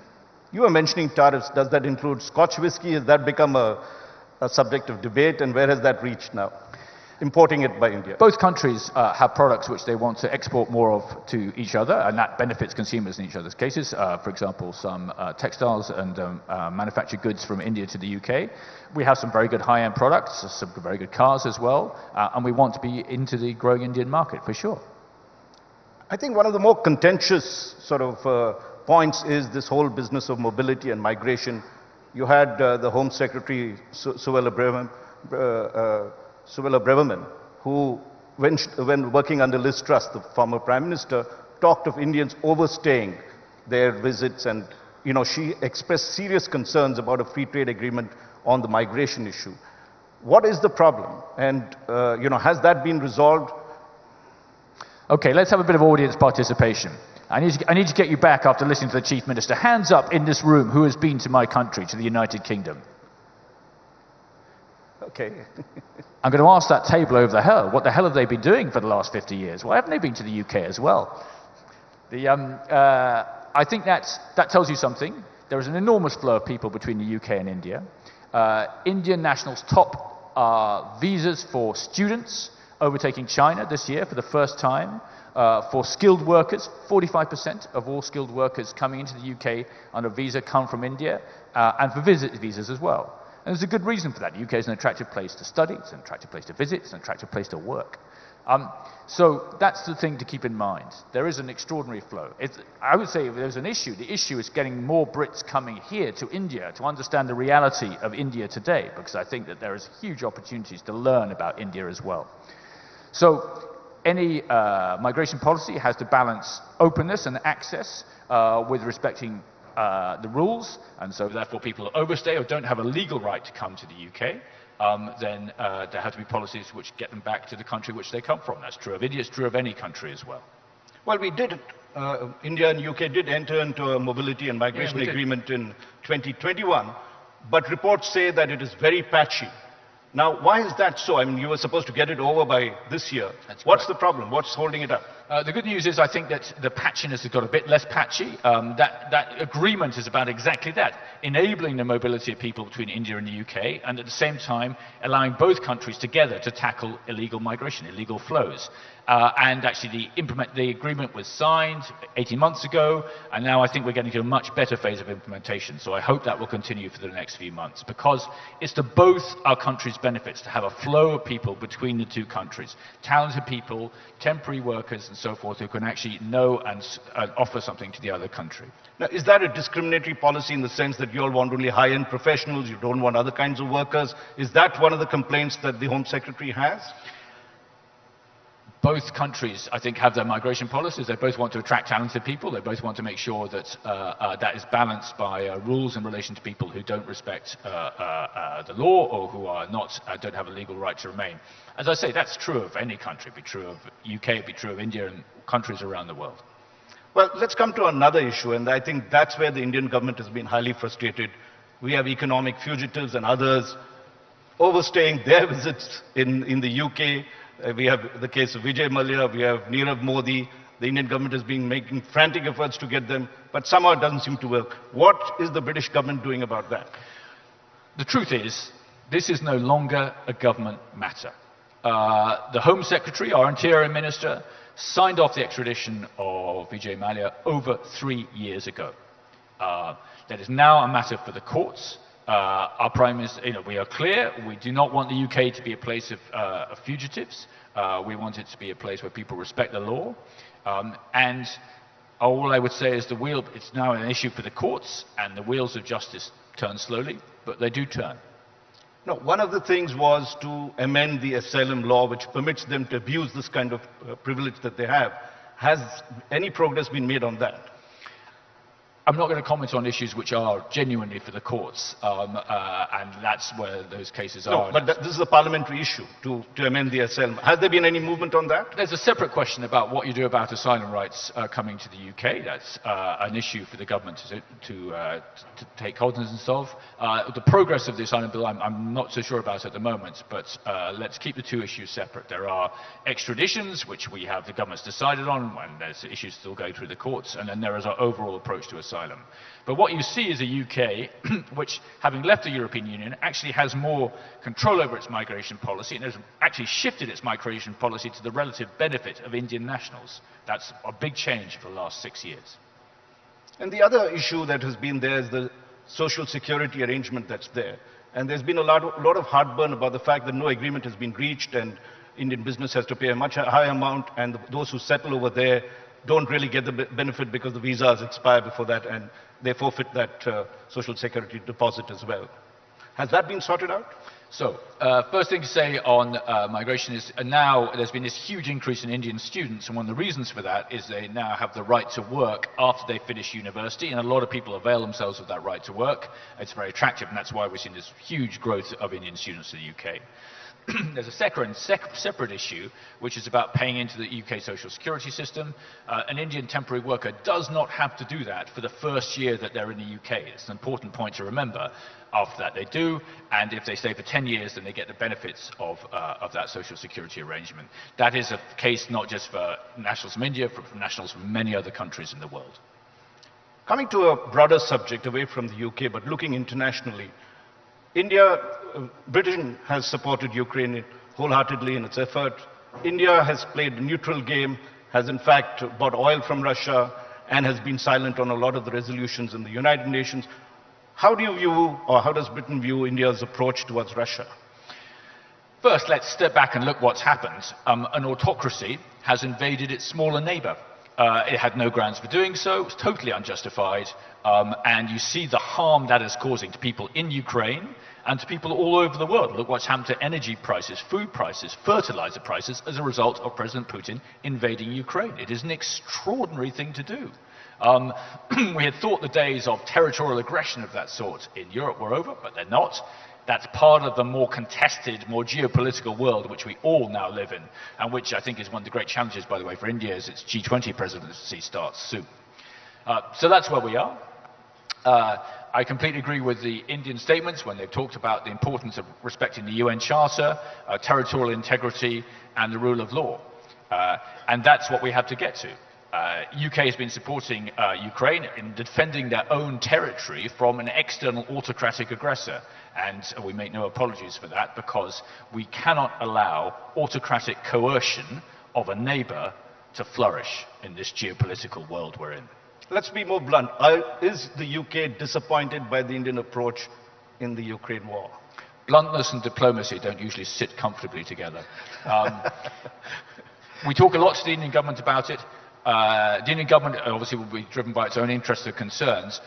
You were mentioning tariffs. Does that include Scotch whisky? Has that become a subject of debate, and where has that reached now? Importing it by India. Both countries have products which they want to export more of to each other, and that benefits consumers in each other's cases. For example, some textiles and manufactured goods from India to the UK. We have some very good high-end products, some very good cars as well, and we want to be into the growing Indian market for sure. I think one of the more contentious sort of points is this whole business of mobility and migration. You had the Home Secretary, Suella Braverman, who, when working under Liz Truss, the former Prime Minister, talked of Indians overstaying their visits, and she expressed serious concerns about a free trade agreement on the migration issue. What is the problem? And has that been resolved? Okay, let's have a bit of audience participation. I need to get you back after listening to the Chief Minister. Hands up in this room who has been to my country, to the United Kingdom. Okay. I'm going to ask that table over the hell, what the hell have they been doing for the last 50 years? Why haven't they been to the UK as well? I think that tells you something. There is an enormous flow of people between the UK and India. Indian nationals top visas for students, overtaking China this year for the first time. For skilled workers, 45% of all skilled workers coming into the UK on a visa come from India, and for visit visas as well. And there's a good reason for that. The UK is an attractive place to study, it's an attractive place to visit, it's an attractive place to work. So that's the thing to keep in mind. There is an extraordinary flow. I would say if there's an issue, the issue is getting more Brits coming here to India to understand the reality of India today, because I think that there is huge opportunities to learn about India as well. So any migration policy has to balance openness and access with respecting the rules, and so therefore people who overstay or don't have a legal right to come to the UK, then there have to be policies which get them back to the country which they come from. That's true of India, it's true of any country as well. Well, we did, India and UK did enter into a mobility and migration agreement in 2021, but reports say that it is very patchy. Now, why is that so? I mean, you were supposed to get it over by this year. What's the problem? What's holding it up? The good news is I think that the patchiness has got a bit less patchy. That agreement is about exactly that, enabling the mobility of people between India and the UK, and at the same time allowing both countries together to tackle illegal migration, illegal flows. And actually the agreement was signed 18 months ago, and now I think we're getting to a much better phase of implementation. So I hope that will continue for the next few months, because it's to both our countries' benefits to have a flow of people between the two countries. Talented people, temporary workers and so forth, who can actually know and offer something to the other country. Now, is that a discriminatory policy in the sense that you all want only high-end professionals, you don't want other kinds of workers? Is that one of the complaints that the Home Secretary has? Both countries, I think, have their migration policies. They both want to attract talented people. They both want to make sure that that is balanced by rules in relation to people who don't respect the law or who are not, don't have a legal right to remain. As I say, that's true of any country. It'd be true of UK, it'd be true of India and countries around the world. Well, let's come to another issue, and I think that's where the Indian government has been highly frustrated. We have economic fugitives and others overstaying their visits in the UK. We have the case of Vijay Mallya, we have Nirav Modi. The Indian government has been making frantic efforts to get them, but somehow it doesn't seem to work. What is the British government doing about that? The truth is, this is no longer a government matter. The Home Secretary, our Interior Minister, signed off the extradition of Vijay Mallya over 3 years ago. That is now a matter for the courts. Our Prime Minister, we are clear, we do not want the UK to be a place of fugitives. We want it to be a place where people respect the law. And all I would say is it's now an issue for the courts, and the wheels of justice turn slowly, but they do turn. No, one of the things was to amend the asylum law, which permits them to abuse this kind of privilege that they have. Has any progress been made on that? I'm not going to comment on issues which are genuinely for the courts, and that's where those cases are. No, but this is a parliamentary issue to amend the asylum. Has there been any movement on that? There's a separate question about what you do about asylum rights coming to the UK. That's an issue for the government to take cognizance of. The progress of the asylum bill, I'm not so sure about at the moment, but let's keep the two issues separate. There are extraditions, which the government's decided on, and there's issues still going through the courts, and then there is our overall approach to asylum. But what you see is a UK which, having left the European Union, actually has more control over its migration policy and has actually shifted its migration policy to the relative benefit of Indian nationals. That's a big change for the last 6 years. And the other issue that has been there is the social security arrangement that's there. And there's been a lot of heartburn about the fact that no agreement has been reached and Indian business has to pay a much higher amount, and those who settle over there don't really get the benefit because the visas expire before that and they forfeit that social security deposit as well. Has that been sorted out? So, first thing to say on migration is now there's been this huge increase in Indian students, and one of the reasons for that is they now have the right to work after they finish university, and a lot of people avail themselves of that right to work. It's very attractive, and that's why we're seeing this huge growth of Indian students to the UK. There's a separate issue, which is about paying into the UK social security system. An Indian temporary worker does not have to do that for the first year that they're in the UK. It's an important point to remember. After that they do, and if they stay for 10 years, then they get the benefits of that social security arrangement. That is a case not just for nationals from India, but for nationals from many other countries in the world. Coming to a broader subject away from the UK, but looking internationally, Britain has supported Ukraine wholeheartedly in its effort. India has played a neutral game, has in fact bought oil from Russia, and has been silent on a lot of the resolutions in the United Nations. How do you view, or how does Britain view India's approach towards Russia? First, let's step back and look what's happened. An autocracy has invaded its smaller neighbor. It had no grounds for doing so, it was totally unjustified, and you see the harm that is causing to people in Ukraine and to people all over the world. Look what's happened to energy prices, food prices, fertilizer prices as a result of President Putin invading Ukraine. It is an extraordinary thing to do. We had thought the days of territorial aggression of that sort in Europe were over, but they're not. That's part of the more contested, more geopolitical world which we all now live in, and which I think is one of the great challenges, by the way, for India as its G20 presidency starts soon. So that's where we are. I completely agree with the Indian statements when they've talked about the importance of respecting the UN Charter, territorial integrity, and the rule of law. And that's what we have to get to. UK has been supporting Ukraine in defending their own territory from an external autocratic aggressor. And we make no apologies for that, because we cannot allow autocratic coercion of a neighbor to flourish in this geopolitical world we're in. Let's be more blunt. Is the UK disappointed by the Indian approach in the Ukraine war? Bluntness and diplomacy don't usually sit comfortably together. We talk a lot to the Indian government about it. The Indian government obviously will be driven by its own interests and concerns.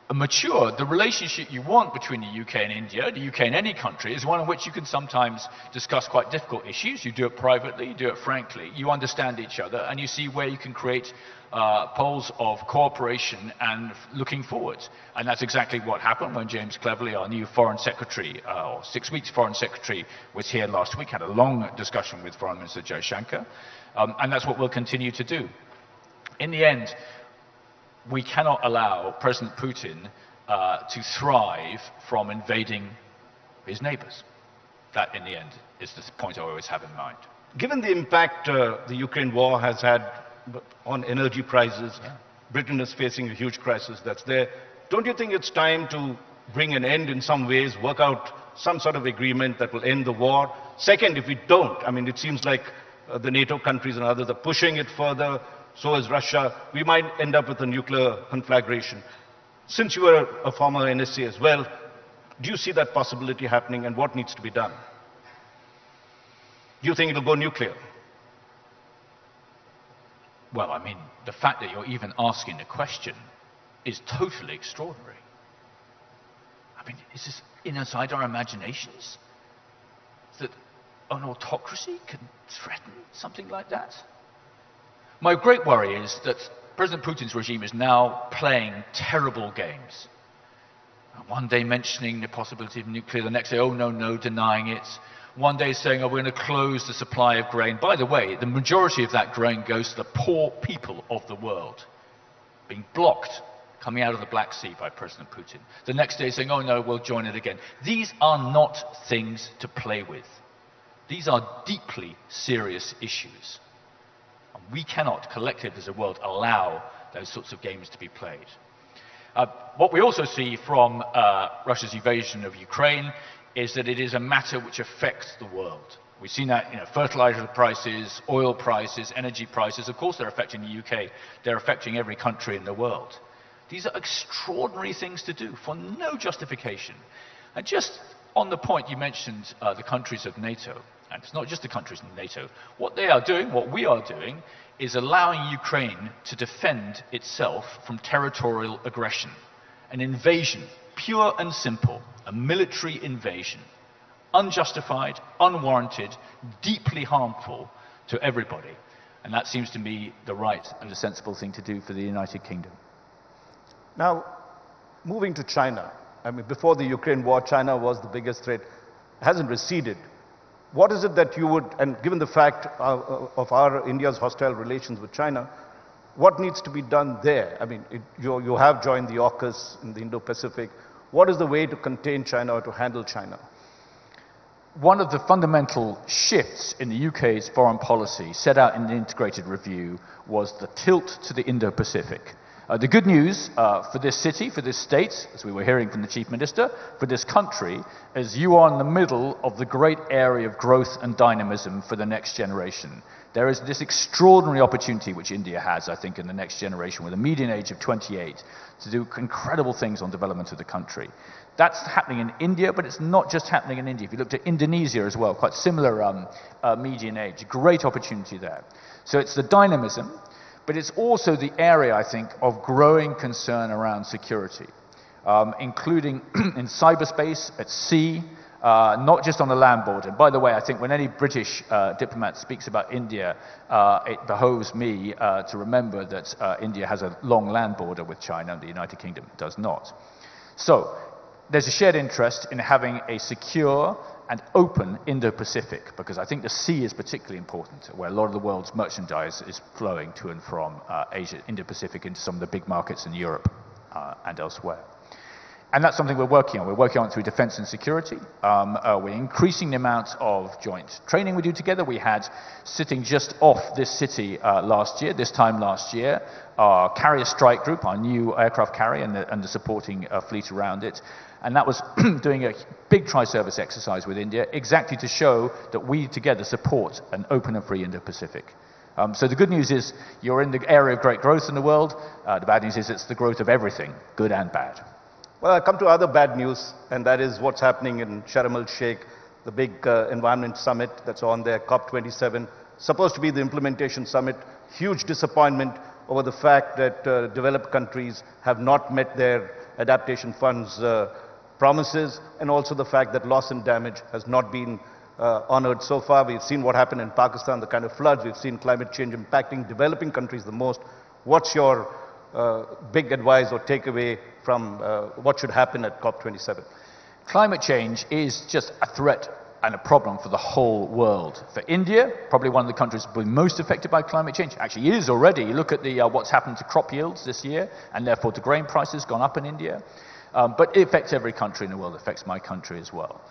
The relationship you want between the UK and India, the UK and any country, is one in which you can sometimes discuss quite difficult issues. You do it privately, you do it frankly, you understand each other, and you see where you can create poles of cooperation and looking forward. And that's exactly what happened when James Cleverly, our new Foreign Secretary, or 6 weeks Foreign Secretary, was here last week, had a long discussion with Foreign Minister Jaishankar, and that's what we'll continue to do. In the end, we cannot allow President Putin to thrive from invading his neighbors. That, in the end, is the point I always have in mind. Given the impact the Ukraine war has had on energy prices, Britain is facing a huge crisis that's there. Don't you think it's time to bring an end in some ways, work out some sort of agreement that will end the war? Second, if we don't, I mean, it seems like the NATO countries and others are pushing it further, so is Russia, we might end up with a nuclear conflagration. Since you were a former NSA as well, do you see that possibility happening, and what needs to be done? Do you think it'll go nuclear? Well, I mean, the fact that you're even asking the question is totally extraordinary. I mean, is this inside our imaginations? That an autocracy can threaten something like that? My great worry is that President Putin's regime is now playing terrible games. One day mentioning the possibility of nuclear, the next day, oh no, denying it. One day saying, oh, we're going to close the supply of grain. By the way, the majority of that grain goes to the poor people of the world, being blocked, coming out of the Black Sea by President Putin. The next day saying, oh no, we'll join it again. These are not things to play with. These are deeply serious issues. And we cannot, collectively as a world, allow those sorts of games to be played. What we also see from Russia's invasion of Ukraine is that it is a matter which affects the world. We've seen that, fertilizer prices, oil prices, energy prices, of course they're affecting the UK, they're affecting every country in the world. These are extraordinary things to do for no justification. And just on the point you mentioned the countries of NATO, and it's not just the countries in NATO, what they are doing, what we are doing, is allowing Ukraine to defend itself from territorial aggression, an invasion, pure and simple, a military invasion, unjustified, unwarranted, deeply harmful to everybody. And that seems to me the right and the sensible thing to do for the United Kingdom. Now, moving to China, I mean, before the Ukraine war, China was the biggest threat. It hasn't receded. What is it that you would, and given the fact of India's hostile relations with China, what needs to be done there? I mean, you have joined the AUKUS in the Indo-Pacific. What is the way to contain China or to handle China? One of the fundamental shifts in the UK's foreign policy set out in the integrated review was the tilt to the Indo-Pacific. The good news for this city, for this state, as we were hearing from the Chief Minister, for this country, is you are in the middle of the great area of growth and dynamism for the next generation. There is this extraordinary opportunity which India has, I think, in the next generation, with a median age of 28, to do incredible things on development of the country. That's happening in India, but it's not just happening in India. If you looked at Indonesia as well, quite similar median age, great opportunity there. So it's the dynamism, but it's also the area, I think, of growing concern around security, including in cyberspace, at sea, not just on the land border. And by the way, I think when any British diplomat speaks about India, it behoves me to remember that India has a long land border with China and the United Kingdom does not. So there's a shared interest in having a secure and open Indo-Pacific, because I think the sea is particularly important, where a lot of the world's merchandise is flowing to and from Asia, Indo-Pacific, into some of the big markets in Europe and elsewhere. And that's something we're working on. We're working on it through defense and security. We're increasing the amount of joint training we do together. We had, sitting just off this city this time last year, our carrier strike group, our new aircraft carrier and the supporting fleet around it. And that was doing a big tri-service exercise with India, exactly to show that we together support an open and free Indo-Pacific. So the good news is you're in the area of great growth in the world. The bad news is it's the growth of everything, good and bad. Well, I come to other bad news, and that is what's happening in Sharm el-Sheikh, the big environment summit that's on there, COP27, supposed to be the implementation summit. Huge disappointment over the fact that developed countries have not met their adaptation funds promises, and also the fact that loss and damage has not been honored so far. We've seen what happened in Pakistan, the kind of floods. We've seen climate change impacting developing countries the most. What's your big advice or takeaway from what should happen at COP27? Climate change is just a threat and a problem for the whole world. For India, probably one of the countries that will be most affected by climate change, actually is already. You look at what's happened to crop yields this year, and therefore to grain prices gone up in India. But it affects every country in the world. It affects my country as well.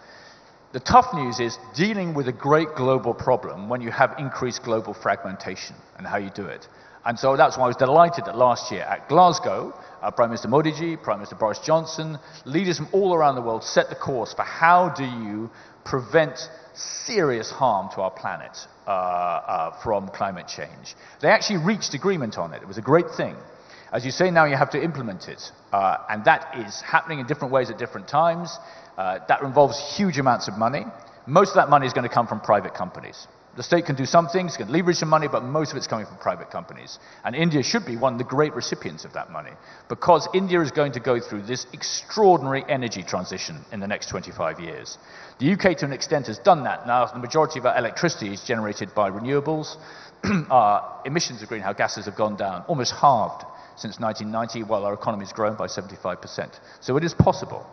The tough news is dealing with a great global problem when you have increased global fragmentation and how you do it. And so that's why I was delighted that last year at Glasgow, Prime Minister Modi ji, Prime Minister Boris Johnson, leaders from all around the world set the course for how do you prevent serious harm to our planet from climate change. They actually reached agreement on it. It was a great thing. As you say, now you have to implement it. And that is happening in different ways at different times. That involves huge amounts of money. Most of that money is going to come from private companies. The state can do some things, can leverage some money, but most of it's coming from private companies. And India should be one of the great recipients of that money, because India is going to go through this extraordinary energy transition in the next 25 years. The UK, to an extent, has done that. Now, the majority of our electricity is generated by renewables. Our emissions of greenhouse gases have gone down, almost halved since 1990, while our economy has grown by 75%. So it is possible.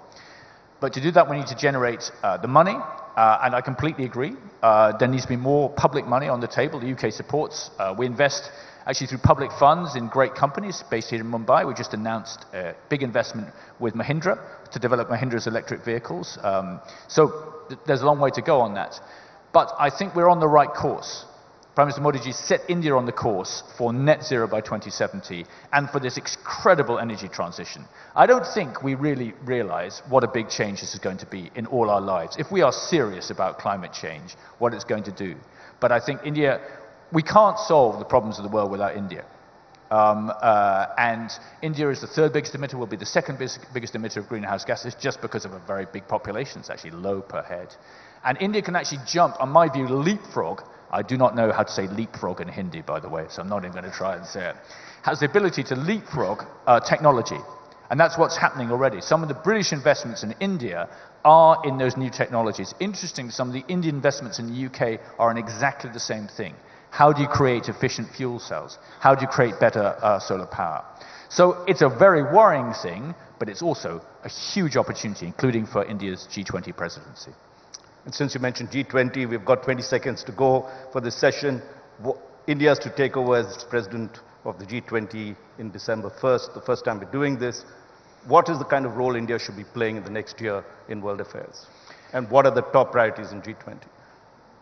But to do that, we need to generate the money, and I completely agree. There needs to be more public money on the table. The UK supports. We invest actually through public funds in great companies based here in Mumbai. We just announced a big investment with Mahindra to develop Mahindra's electric vehicles. So there's a long way to go on that. But I think we're on the right course. Prime Minister Modi ji set India on the course for net zero by 2070 and for this incredible energy transition. I don't think we really realize what a big change this is going to be in all our lives. If we are serious about climate change, what it's going to do. But I think India, we can't solve the problems of the world without India. And India is the third biggest emitter, will be the second biggest emitter of greenhouse gases, just because of a very big population. It's actually low per head. And India can actually jump, on my view, leapfrog. I do not know how to say leapfrog in Hindi, by the way, so I'm not even going to try and say it. Has the ability to leapfrog technology. And that's what's happening already. Some of the British investments in India are in those new technologies. Interesting, some of the Indian investments in the UK are in exactly the same thing. How do you create efficient fuel cells? How do you create better solar power? So it's a very worrying thing, but it's also a huge opportunity, including for India's G20 presidency. And since you mentioned G20, we've got 20 seconds to go for this session. India is to take over as president of the G20 in December 1st, the first time we're doing this. What is the kind of role India should be playing in the next year in world affairs? And what are the top priorities in G20?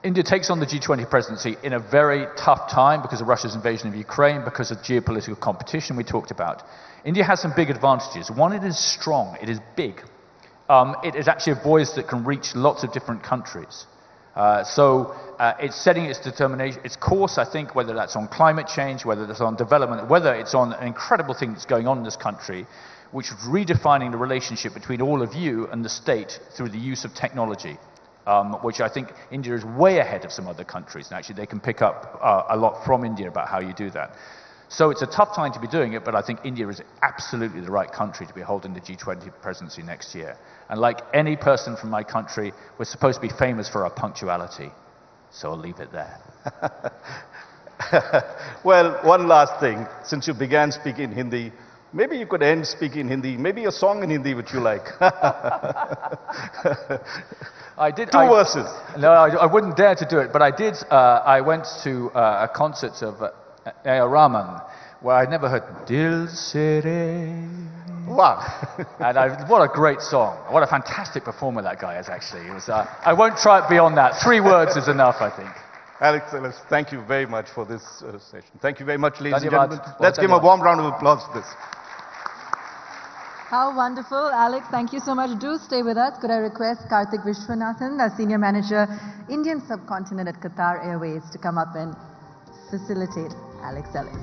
India takes on the G20 presidency in a very tough time because of Russia's invasion of Ukraine, because of geopolitical competition we talked about. India has some big advantages. One, it is strong, it is big. It is actually a voice that can reach lots of different countries. It's setting its determination, its course, I think, whether that's on climate change, whether that's on development, whether it's on an incredible thing that's going on in this country, which is redefining the relationship between all of you and the state through the use of technology, which I think India is way ahead of some other countries. And actually, they can pick up a lot from India about how you do that. So it's a tough time to be doing it, but I think India is absolutely the right country to be holding the G20 presidency next year. And like any person from my country, we're supposed to be famous for our punctuality. So I'll leave it there. Well, one last thing. Since you began speaking Hindi, maybe you could end speaking Hindi. Maybe a song in Hindi which you like. I did. Two verses. No, I wouldn't dare to do it, but I did. I went to a concert of A.R. Rahman, where I'd never heard Dil Se Re. Wow. And what a great song. What a fantastic performer that guy is, actually. It was, I won't try it beyond that. 3 words is enough, I think. Alex, thank you very much for this session. Thank you very much, ladies and Dhanyavad. gentlemen. Let's give him a warm round of applause for this. How wonderful, Alex. Thank you so much. Do stay with us. Could I request Karthik Vishwanathan, the Senior Manager, Indian Subcontinent at Qatar Airways, to come up and facilitate Alex Ellis.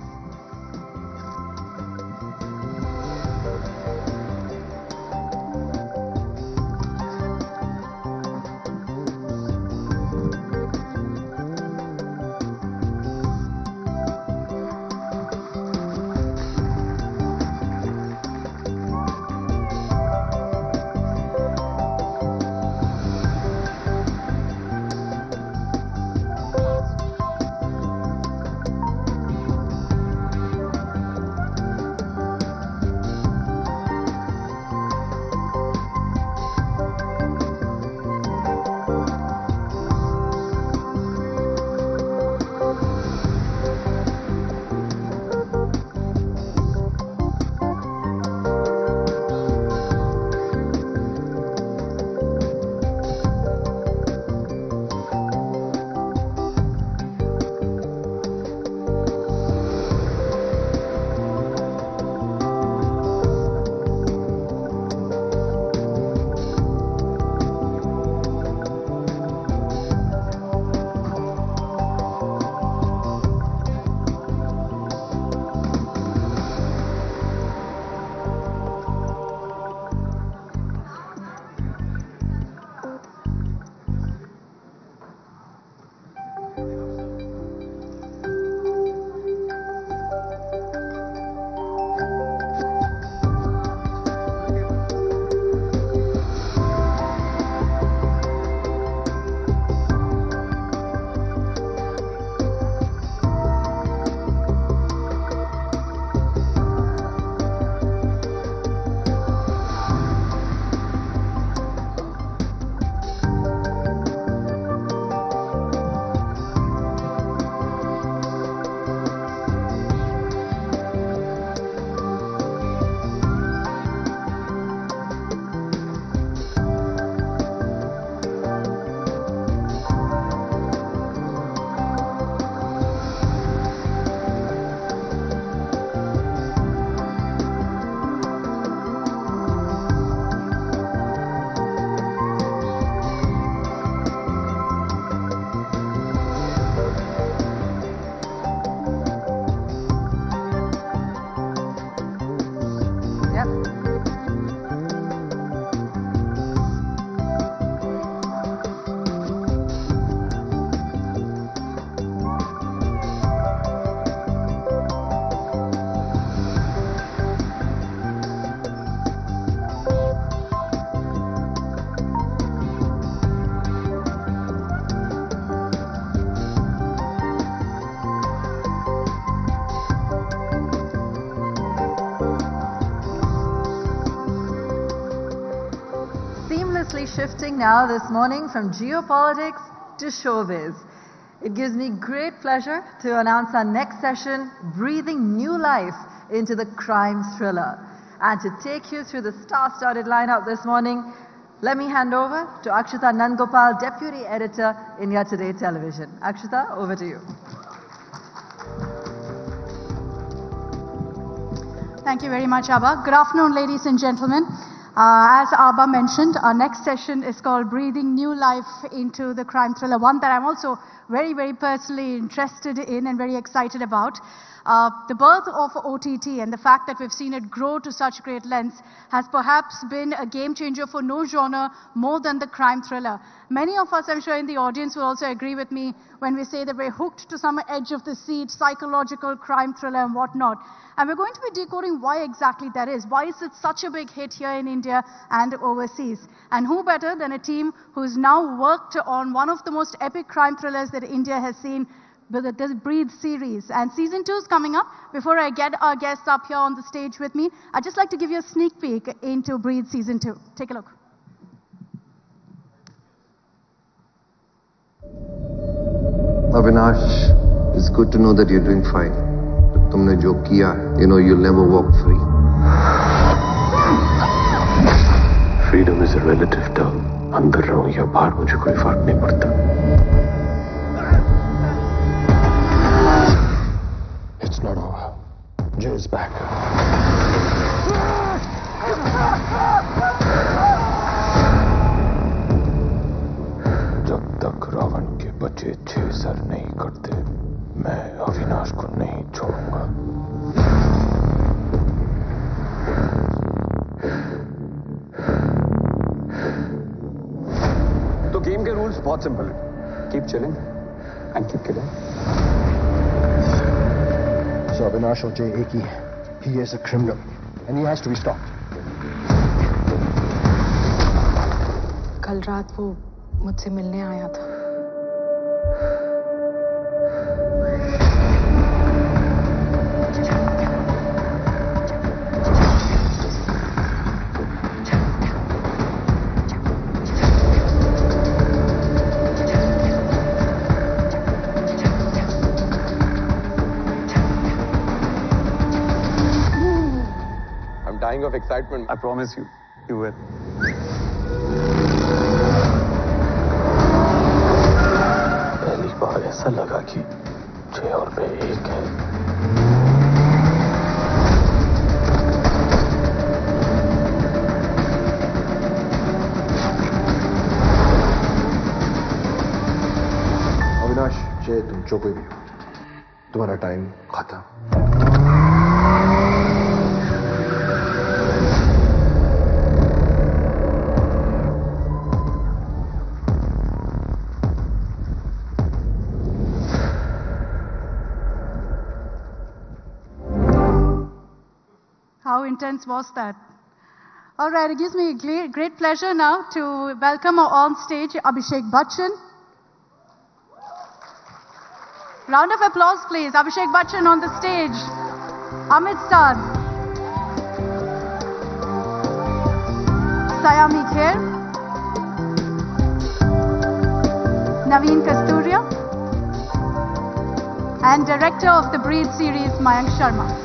Shifting now this morning from geopolitics to showbiz. It gives me great pleasure to announce our next session, Breathing New Life into the Crime Thriller. And to take you through the star-studded lineup this morning, Let me hand over to Akshita Nandgopal, Deputy Editor, India Today Television. Akshita, over to you. Thank you very much, Abba. Good afternoon, ladies and gentlemen. As Abba mentioned, our next session is called Breathing New Life into the Crime Thriller, one that I'm also very, very personally interested in and very excited about. The birth of OTT and the fact that we've seen it grow to such great lengths has perhaps been a game changer for no genre more than the crime thriller. Many of us, I'm sure in the audience, will also agree with me when we say that we're hooked to some edge of the seat, psychological crime thriller and whatnot. And we're going to be decoding why exactly that is. Why is it such a big hit here in India and overseas? And who better than a team who's now worked on one of the most epic crime thrillers that India has seen, with the Breathe series. And season 2 is coming up. Before I get our guests up here on the stage with me, I'd just like to give you a sneak peek into Breathe season 2. Take a look. Avinash, it's good to know that you're doing fine. तुमने जो किया, you know you'll never walk free. Freedom is a relative term. अंदर रहूं या बाहर मुझे कोई फर्क नहीं पड़ता. It's not over. Jay is back. जब तक रावण के बचे 6 सर नहीं करते, मैं अविनाश को नहीं छोड़ूंगा. तो गेम के रूल्स बहुत सिंपल है. Keep chilling and keep killing. So Avinash or Jay एक ही है. He is a criminal and he has to be stopped. कल रात वो मुझसे मिलने आया था. Dying of excitement. I promise you, you will. पहली बार ऐसा लगा कि जय और मैं एक है. अविनाश, जय, तुम जो कोई भी हो, तुम्हारा टाइम खत्म. How intense was that? All right, it gives me a great pleasure now to welcome on stage Abhishek Bachchan. Round of applause, please. Abhishek Bachchan on the stage. Amit Sar. Sayami Kher. Naveen Kasturia. And director of the Breathe series, Mayank Sharma.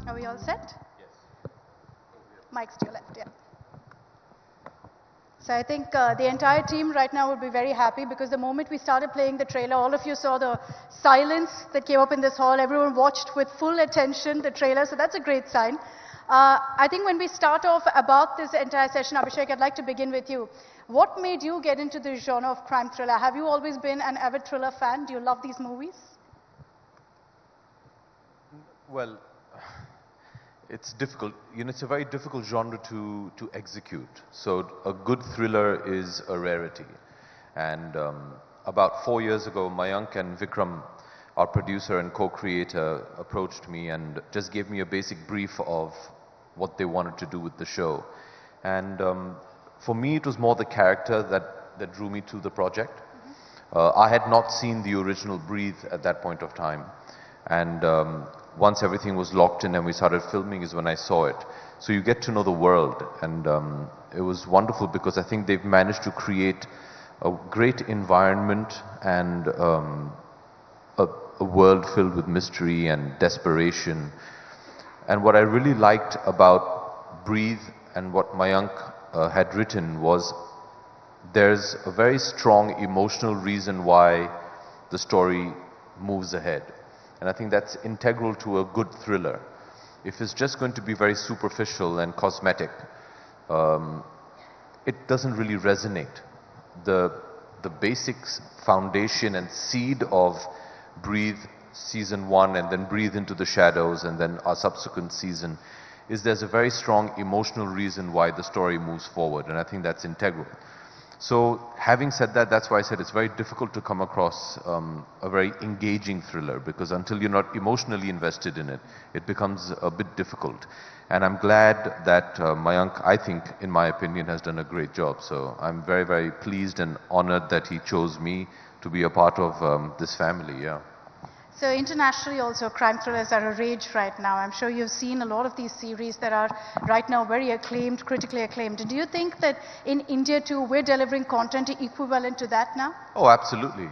Are we all set? Yes. Mike's to your left, yeah. So I think the entire team right now would be very happy because the moment we started playing the trailer, all of you saw the silence that came up in this hall. Everyone watched with full attention the trailer, so that's a great sign. I think when we start off about this entire session, Abhishek, I'd like to begin with you. What made you get into the genre of crime thriller? Have you always been an avid thriller fan? Do you love these movies? Well, it's difficult. You know, it's a very difficult genre to execute. So a good thriller is a rarity. And about 4 years ago, Mayank and Vikram, our producer and co-creator, approached me and just gave me a basic brief of what they wanted to do with the show. And for me, it was more the character that drew me to the project. I had not seen the original Breathe at that point of time. And once everything was locked in and we started filming is when I saw it. So you get to know the world, and it was wonderful because I think they've managed to create a great environment and a world filled with mystery and desperation. And what I really liked about Breathe and what Mayank had written was there's a very strong emotional reason why the story moves ahead. And I think that's integral to a good thriller. If it's just going to be very superficial and cosmetic, it doesn't really resonate. The basics, foundation and seed of Breathe season 1 and then Breathe Into the Shadows and then our subsequent season is there's a very strong emotional reason why the story moves forward, and I think that's integral. So having said that, that's why I said it's very difficult to come across a very engaging thriller, because until you're not emotionally invested in it, it becomes a bit difficult. And I'm glad that Mayank, I think, in my opinion, has done a great job. So I'm very, very pleased and honored that he chose me to be a part of this family, yeah. So internationally also, crime thrillers are a rage right now. I'm sure you've seen a lot of these series that are right now very acclaimed, critically acclaimed. Do you think that in India too, we're delivering content equivalent to that now? Oh, absolutely.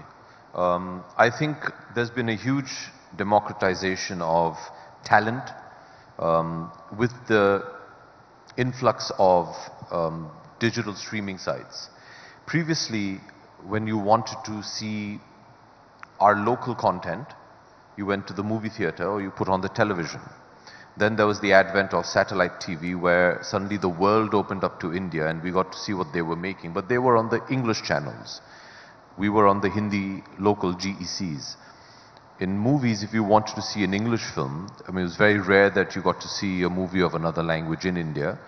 I think there's been a huge democratization of talent with the influx of digital streaming sites. Previously, when you wanted to see our local content, you went to the movie theater or you put on the television. Then there was the advent of satellite TV, where suddenly the world opened up to India and we got to see what they were making. But they were on the English channels. We were on the Hindi local GECs. In movies, if you wanted to see an English film, I mean, it was very rare that you got to see a movie of another language in India.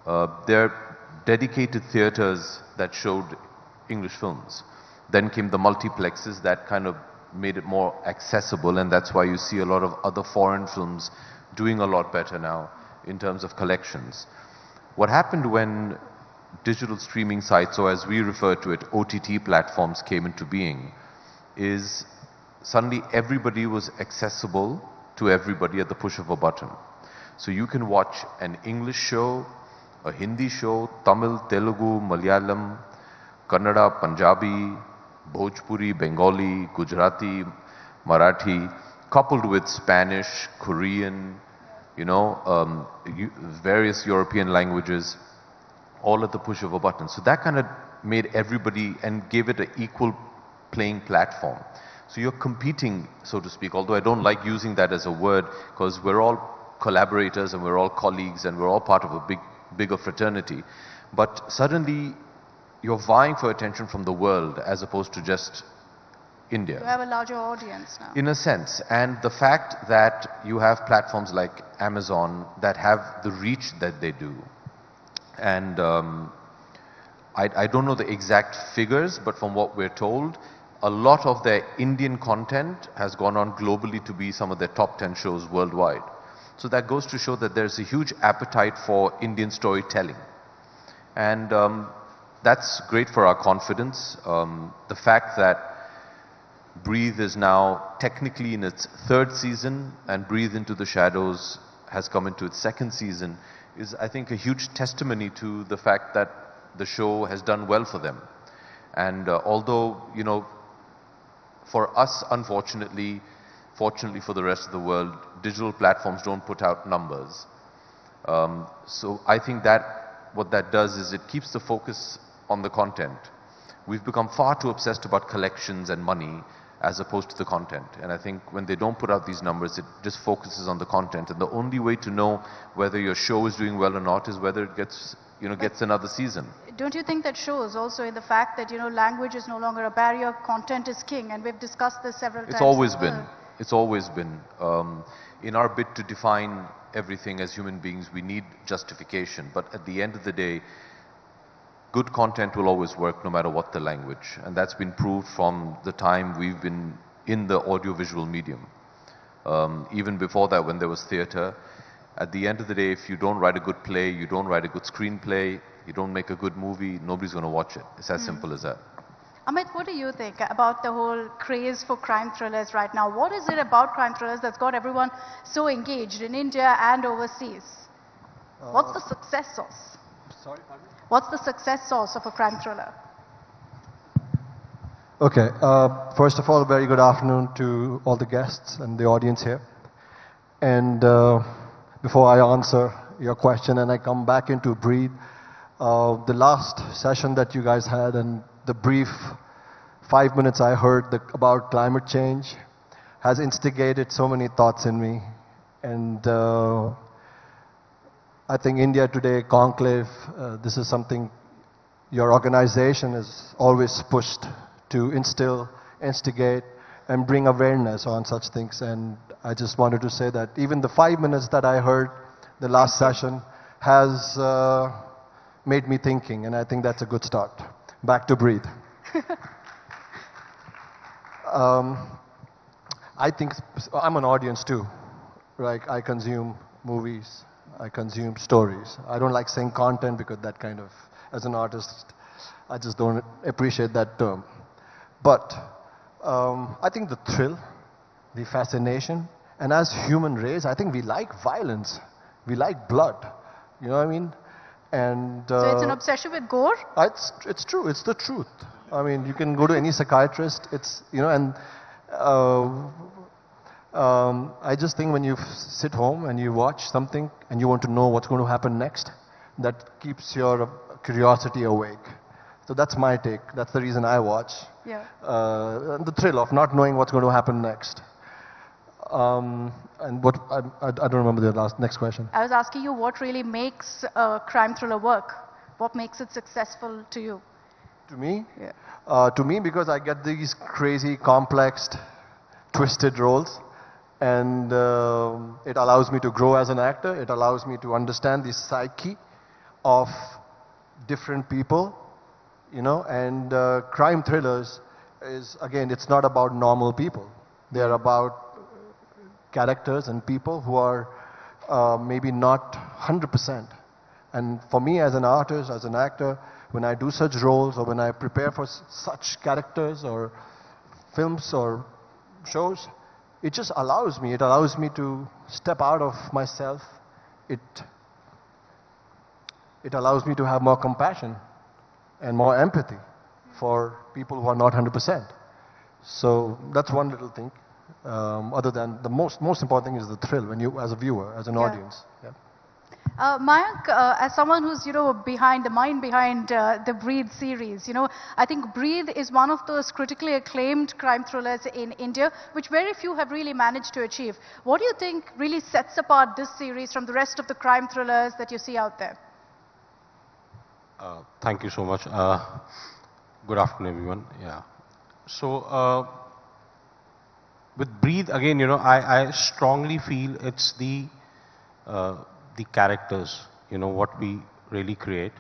There are dedicated theaters that showed English films. Then came the multiplexes that kind of made it more accessible, and that's why you see a lot of other foreign films doing a lot better now in terms of collections. What happened when digital streaming sites, or as we refer to it, OTT platforms came into being, is suddenly everybody was accessible to everybody at the push of a button. So you can watch an English show, a Hindi show, Tamil, Telugu, Malayalam, Kannada, Punjabi, Bhojpuri, Bengali, Gujarati, Marathi, coupled with Spanish, Korean, various European languages, all at the push of a button. So that kind of made everybody and gave it an equal playing platform. So you're competing, so to speak, although I don't like using that as a word, because we're all collaborators and we're all colleagues and we're all part of a bigger fraternity. But suddenly, you're vying for attention from the world as opposed to just India. You have a larger audience now. In a sense. And the fact that you have platforms like Amazon that have the reach that they do. And I don't know the exact figures, but from what we're told, a lot of their Indian content has gone on globally to be some of their top 10 shows worldwide. So that goes to show that there's a huge appetite for Indian storytelling. And that's great for our confidence. The fact that Breathe is now technically in its 3rd season and Breathe Into the Shadows has come into its 2nd season is, I think, a huge testimony to the fact that the show has done well for them. And although, for us, unfortunately, fortunately for the rest of the world, digital platforms don't put out numbers. So I think that what that does is it keeps the focus on the content. We've become far too obsessed about collections and money as opposed to the content. And I think when they don't put out these numbers, it just focuses on the content. And the only way to know whether your show is doing well or not is whether it gets another season. Don't you think that shows also in the fact that, language is no longer a barrier, content is king, and we've discussed this several times. It's always been. It's always been. In our bid to define everything as human beings, we need justification. But at the end of the day, good content will always work no matter what the language. And that's been proved from the time we've been in the audiovisual medium. Even before that, when there was theater, at the end of the day, if you don't write a good play, you don't write a good screenplay, you don't make a good movie, nobody's going to watch it. It's as simple as that. Amit, what do you think about the whole craze for crime thrillers right now? What is it about crime thrillers that's got everyone so engaged in India and overseas? What's the success sauce? Sorry, pardon? What's the success sauce of a crime thriller? Okay, first of all, very good afternoon to all the guests and the audience here. And before I answer your question and I come back into Breathe, the last session that you guys had and the brief 5 minutes I heard about climate change has instigated so many thoughts in me. And I think India Today Conclave, this is something your organization has always pushed to instill, instigate, and bring awareness on such things. And I just wanted to say that even the 5 minutes that I heard the last session has made me thinking, and I think that's a good start. Back to Breathe. I think I'm an audience too. Right? I consume movies, I consume stories. I don't like saying content because that kind of, as an artist, I just don't appreciate that term. But I think the thrill, the fascination, and as human race, I think we like violence. We like blood. You know what I mean? And So it's an obsession with gore? it's true. It's the truth. I mean, you can go to any psychiatrist. It's, you know, and I just think when you sit home and you watch something and you want to know what's going to happen next, that keeps your curiosity awake. So that's my take. That's the reason I watch. Yeah. The thrill of not knowing what's going to happen next. And what I don't remember the next question. I was asking you what really makes a crime thriller work? What makes it successful to you? To me? Yeah. To me, because I get these crazy, complex, twisted roles. And it allows me to grow as an actor. It allows me to understand the psyche of different people. You know, and crime thrillers is, again, it's not about normal people. They're about characters and people who are maybe not 100%. And for me as an artist, as an actor, when I do such roles or when I prepare for such characters or films or shows, it just allows me to step out of myself. It allows me to have more compassion and more empathy for people who are not 100%. So that's one little thing. Other than the most important thing is the thrill when you, as a viewer, as an audience. Yeah. Mayank, as someone who's, behind the mind behind the Breathe series, I think Breathe is one of those critically acclaimed crime thrillers in India, which very few have really managed to achieve. What do you think really sets apart this series from the rest of the crime thrillers that you see out there? Thank you so much. Good afternoon, everyone. Yeah. So, with Breathe, again, I strongly feel it's the characters, what we really create.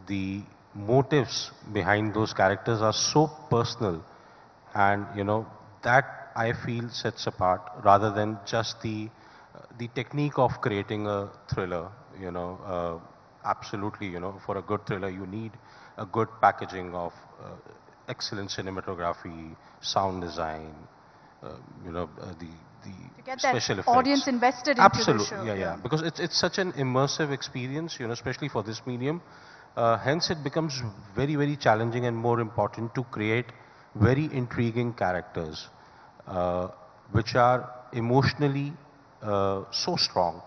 The motives behind those characters are so personal, and that I feel sets apart rather than just the technique of creating a thriller. Absolutely, for a good thriller, you need a good packaging of excellent cinematography, sound design, the to get special that effects. Audience invested into the show. Yeah. Because it's such an immersive experience, especially for this medium. Hence, it becomes very, very challenging and more important to create very intriguing characters, which are emotionally so strong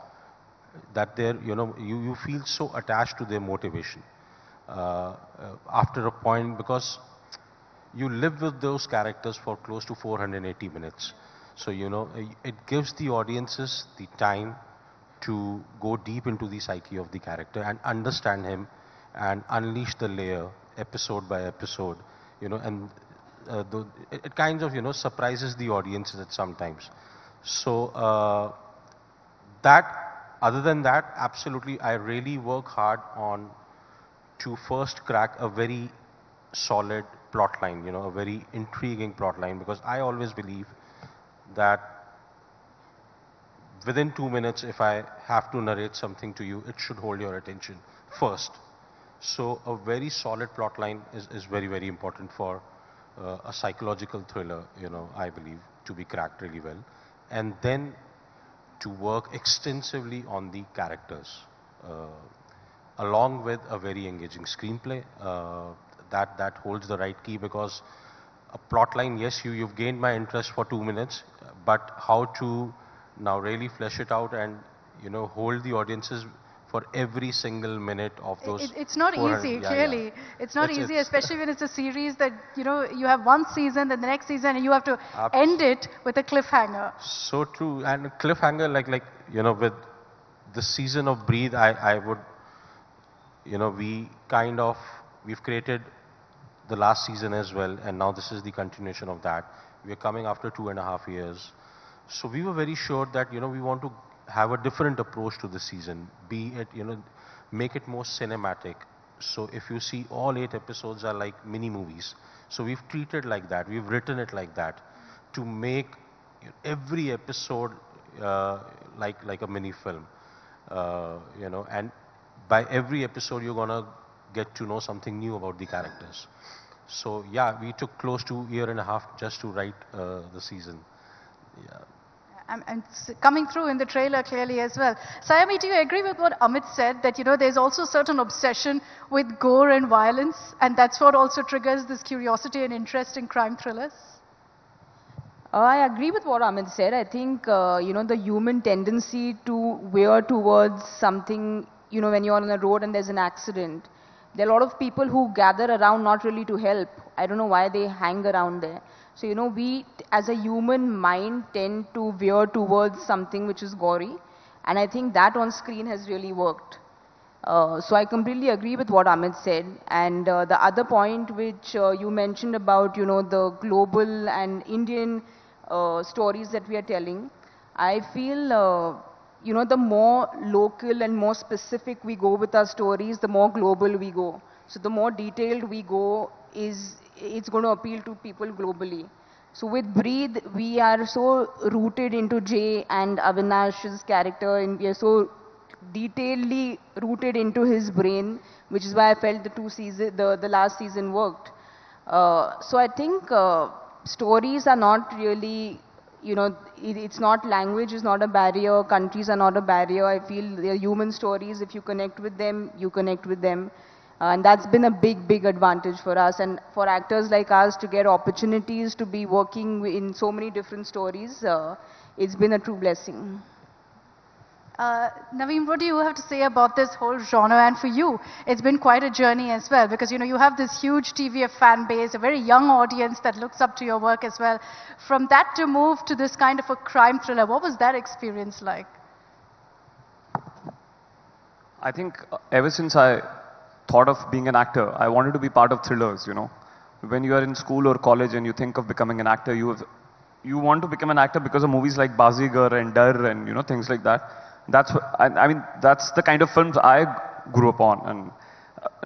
that they're, you feel so attached to their motivation after a point, because you live with those characters for close to 480 minutes. So, it gives the audiences the time to go deep into the psyche of the character and understand him and unleash the layer episode by episode, and it kind of, surprises the audiences at sometimes. So, other than that, absolutely, I really work hard on to first crack a very solid plot line, a very intriguing plot line, because I always believe that within 2 minutes, if I have to narrate something to you, it should hold your attention first. So a very solid plot line is very, very important for a psychological thriller, I believe, to be cracked really well. And then to work extensively on the characters, along with a very engaging screenplay that holds the right key, because a plot line, yes, you've gained my interest for 2 minutes, but how to now really flesh it out and, hold the audiences for every single minute of those. It's not easy, clearly. It's not easy, especially when it's a series that, you have one season, then the next season, and you have to end it with a cliffhanger. So true. And a cliffhanger, with the season of Breathe, I would, we've created the last season as well, and now this is the continuation of that. We're coming after 2.5 years. So we were very sure that, we want to have a different approach to the season, be it, make it more cinematic. So if you see, all 8 episodes are like mini movies. So we've treated like that, we've written it like that, to make every episode like a mini film, and by every episode you're gonna get to know something new about the characters. So yeah, we took close to 1.5 years just to write the season. Yeah. And coming through in the trailer clearly as well. Sayami, do you agree with what Amit said, that there's also certain obsession with gore and violence, and that's what also triggers this curiosity and interest in crime thrillers? I agree with what Amit said. I think the human tendency to veer towards something, when you're on the road and there's an accident, there are a lot of people who gather around not really to help. I don't know why they hang around there. So, we as a human mind tend to veer towards something which is gory. And I think that on screen has really worked. So I completely agree with what Amit said. And the other point which you mentioned about, the global and Indian stories that we are telling, I feel, the more local and more specific we go with our stories, the more global we go. So the more detailed we go, it's going to appeal to people globally. So with Breathe, we are so rooted into Jay and Avinash's character, and we are so detailedly rooted into his brain, which is why I felt the last season worked. So I think stories are not really, it's not, language is not a barrier, countries are not a barrier. I feel they're human stories. If you connect with them, you connect with them. And that's been a big, big advantage for us. And for actors like us to get opportunities to be working in so many different stories, it's been a true blessing. Naveen, what do you have to say about this whole genre? And for you, it's been quite a journey as well, because you have this huge TVF fan base, a very young audience that looks up to your work as well. From that to move to this kind of a crime thriller, what was that experience like? I think ever since I thought of being an actor, I wanted to be part of thrillers, When you are in school or college and you think of becoming an actor, you want to become an actor because of movies like Bazigar and Dar and, things like that. That's that's the kind of films I grew up on. And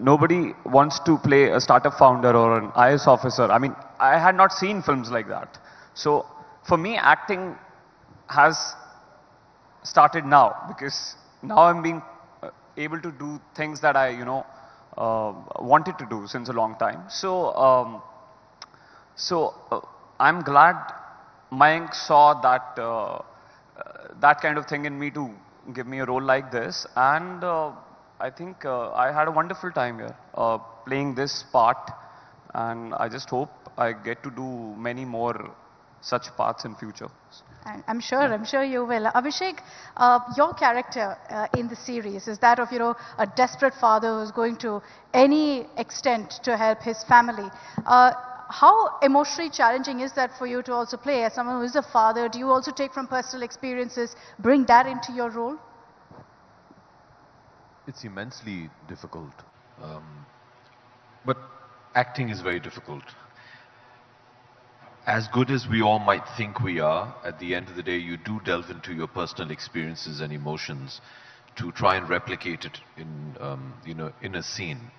nobody wants to play a startup founder or an IS officer. I had not seen films like that. So for me, acting has started now, because now I'm being able to do things that I, wanted to do since a long time. So, I'm glad Mayank saw that that kind of thing in me to give me a role like this, and I think I had a wonderful time here playing this part, and I just hope I get to do many more such parts in future. I'm sure you will. Abhishek, your character in the series is that of, a desperate father who's going to any extent to help his family. How emotionally challenging is that for you to also play as someone who is a father? Do you also take from personal experiences, bring that into your role? It's immensely difficult. But acting is very difficult. As good as we all might think we are, at the end of the day, you do delve into your personal experiences and emotions to try and replicate it in, in a scene.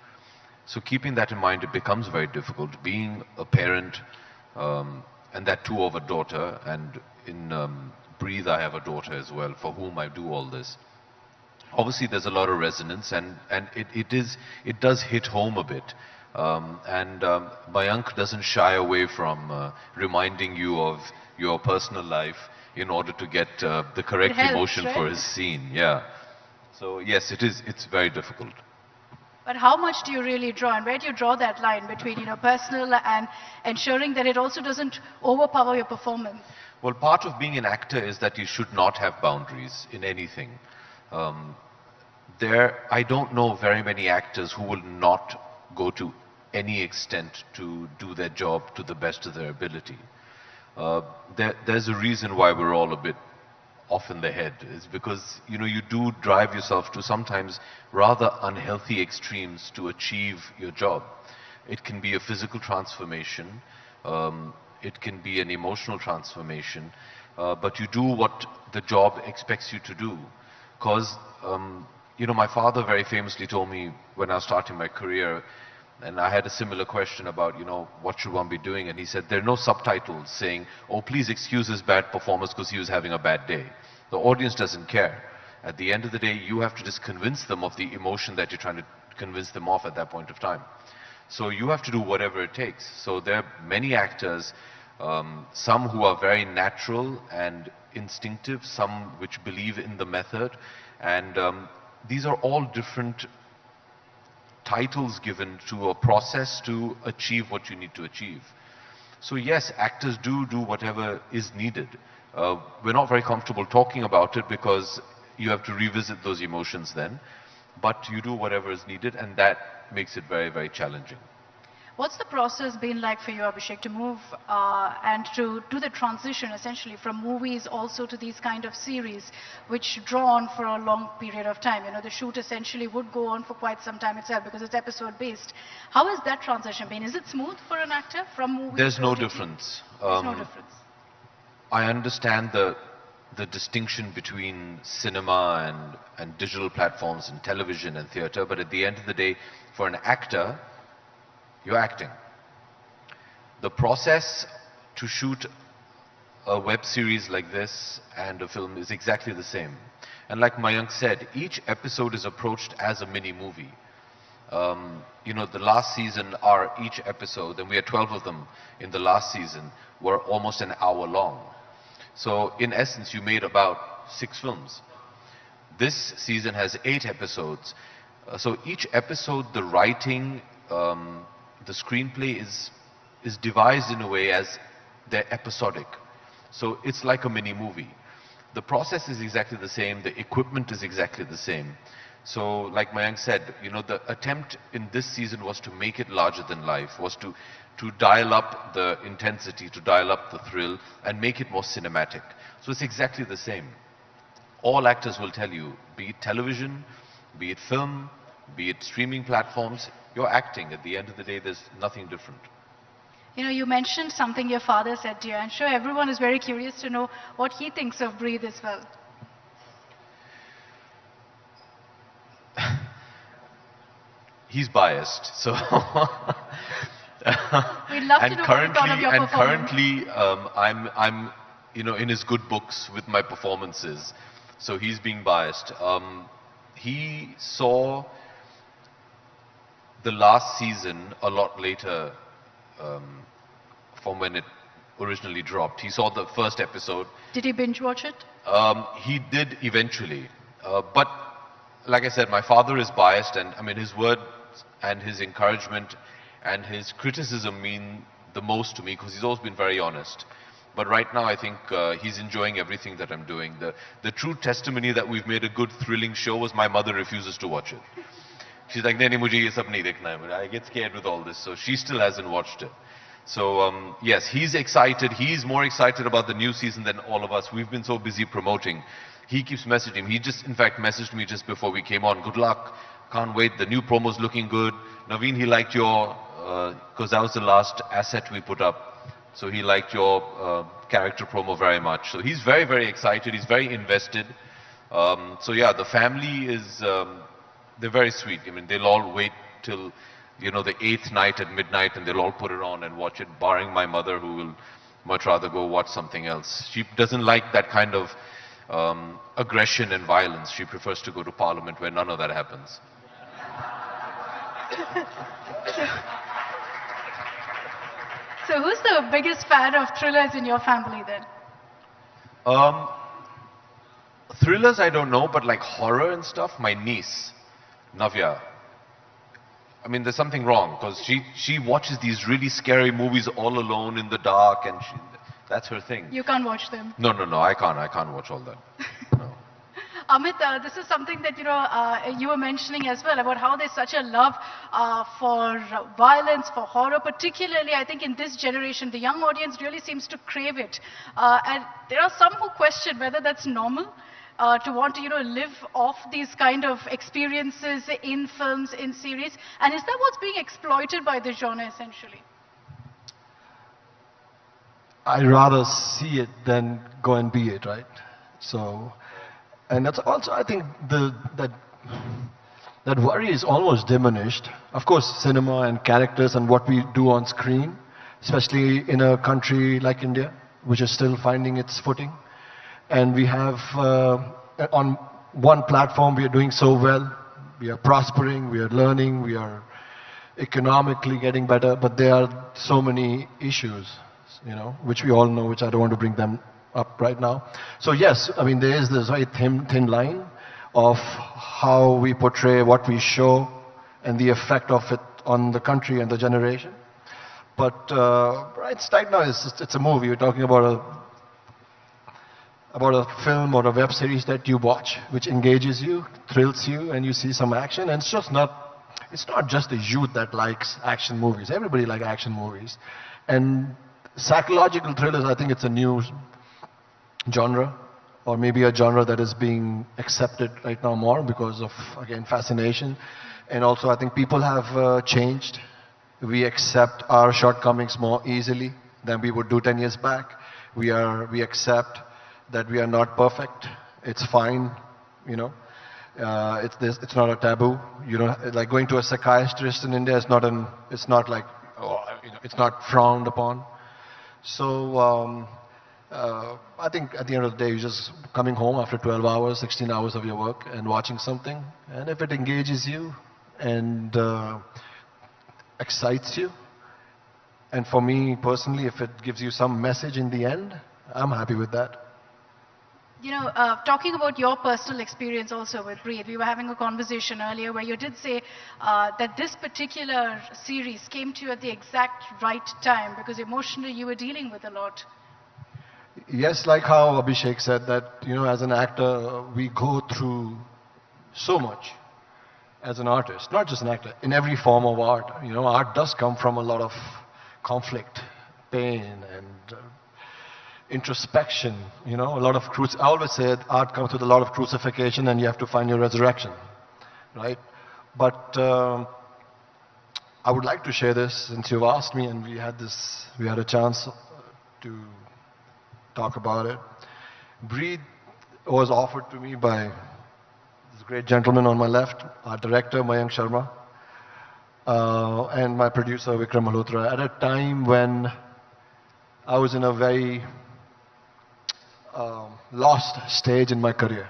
So keeping that in mind, it becomes very difficult. Being a parent, and that too of a daughter, and in Breathe I have a daughter as well, for whom I do all this. obviously there's a lot of resonance, and it does hit home a bit. Mayank doesn't shy away from reminding you of your personal life in order to get the correct emotion for his scene. Yeah. So yes, it's very difficult. But how much do you really draw, and where do you draw that line between, personal and ensuring that it also doesn't overpower your performance? Well, part of being an actor is that you should not have boundaries in anything. I don't know very many actors who will not go to any extent to do their job to the best of their ability. There's a reason why we're all a bit off in the head. It's because, you do drive yourself to sometimes rather unhealthy extremes to achieve your job. It can be a physical transformation, it can be an emotional transformation, but you do what the job expects you to do. Because, my father very famously told me when I was starting my career, and I had a similar question about, what should one be doing? And he said, there are no subtitles saying, oh, please excuse his bad performance because he was having a bad day. The audience doesn't care. At the end of the day, you have to just convince them of the emotion that you're trying to convince them of at that point of time. So you have to do whatever it takes. So there are many actors, some who are very natural and instinctive, some which believe in the method, and these are all different titles given to a process to achieve what you need to achieve. So yes, actors do whatever is needed. We're not very comfortable talking about it because you have to revisit those emotions then, but you do whatever is needed, and that makes it very, very challenging. What's the process been like for you, Abhishek, to move and to do the transition essentially from movies also to these kind of series which draw on for a long period of time? The shoot essentially would go on for quite some time itself because it's episode based. How has that transition been? Is it smooth for an actor from movies? There's no difference. There's no difference. I understand the distinction between cinema and digital platforms and television and theatre, but at the end of the day, for an actor, you're acting. The process to shoot a web series like this and a film is exactly the same. And like Mayank said, each episode is approached as a mini movie. The last season, each episode, and we had 12 of them in the last season, were almost an hour long. So in essence, you made about 6 films. This season has 8 episodes. So each episode, the writing, the screenplay is devised in a way as they're episodic. So it's like a mini movie. The process is exactly the same, the equipment is exactly the same. So like Mayank said, the attempt in this season was to make it larger than life, was to dial up the intensity, to dial up the thrill, and make it more cinematic. So it's exactly the same. All actors will tell you, be it television, be it film, be it streaming platforms, you're acting. At the end of the day, there's nothing different. You mentioned something your father said to you. I'm sure everyone is very curious to know what he thinks of Breathe as well. He's biased, so... We'd love to know what you thought of your performance. Currently, I'm in his good books with my performances, so he's being biased. He saw the last season a lot later from when it originally dropped. He saw the first episode. Did he binge watch it? He did eventually, but like I said, my father is biased, and his words and his encouragement and his criticism mean the most to me because he's always been very honest. But right now I think he's enjoying everything that I'm doing. The true testimony that we've made a good thrilling show was my mother refuses to watch it. She's like, nahi, mujhe ye sab nahi dekhna hai. I get scared with all this, so she still hasn't watched it. So yes, he's excited. He's more excited about the new season than all of us. We've been so busy promoting. He keeps messaging. He just, in fact, messaged me just before we came on. Good luck. Can't wait. The new promo's looking good. Naveen, he liked your, because that was the last asset we put up. So he liked your character promo very much. So he's very, very excited. He's very invested. So yeah, the family is, they're very sweet. They'll all wait till, the 8th night at midnight and they'll all put it on and watch it, barring my mother, who will much rather go watch something else. She doesn't like that kind of aggression and violence. She prefers to go to Parliament where none of that happens. So who's the biggest fan of thrillers in your family then? Thrillers, I don't know, but like horror and stuff, my niece, Navya. I mean, there's something wrong because she watches these really scary movies all alone in the dark, and that's her thing. You can't watch them. No, I can't watch all that. Amit, this is something that, you were mentioning as well about how there's such a love for violence, for horror, particularly I think in this generation, the young audience really seems to crave it. And there are some who question whether that's normal to want to, live off these kind of experiences in films, in series. And is that what's being exploited by the genre essentially? I'd rather see it than go and be it, right? So, and that's also, I think, that worry is almost diminished. Of course, cinema and characters and what we do on screen, especially in a country like India, which is still finding its footing. And we have, on one platform, we are doing so well. We are prospering, we are learning, we are economically getting better, but there are so many issues, which we all know, which I don't want to bring them up right now. So yes, I mean, there is this very thin line of how we portray what we show and the effect of it on the country and the generation. But right now it's a movie. You're talking about a film or a web series that you watch, which engages you, thrills you, and you see some action. And it's not just the youth that likes action movies. Everybody likes action movies. And psychological thrillers, I think it's a new genre, or maybe a genre that is being accepted right now more because of, again, fascination. And also I think people have changed. We accept our shortcomings more easily than we would do 10 years back. We accept that we are not perfect. It's fine, it's not a taboo. Like going to a psychiatrist in India is it's not frowned upon. So I think at the end of the day, you're just coming home after 12 hours, 16 hours of your work and watching something. And if it engages you and excites you, and for me personally, if it gives you some message in the end, I'm happy with that. Talking about your personal experience also with Breathe, we were having a conversation earlier where you did say that this particular series came to you at the exact right time because emotionally you were dealing with a lot. Yes, like how Abhishek said that, as an actor, we go through so much as an artist, not just an actor, in every form of art. Art does come from a lot of conflict, pain, and introspection, a lot of I always say art comes with a lot of crucifixion and you have to find your resurrection, right? But I would like to share this since you've asked me and we had a chance to talk about it. Breathe was offered to me by this great gentleman on my left, our director Mayank Sharma, and my producer Vikram Malhotra, at a time when I was in a very lost stage in my career.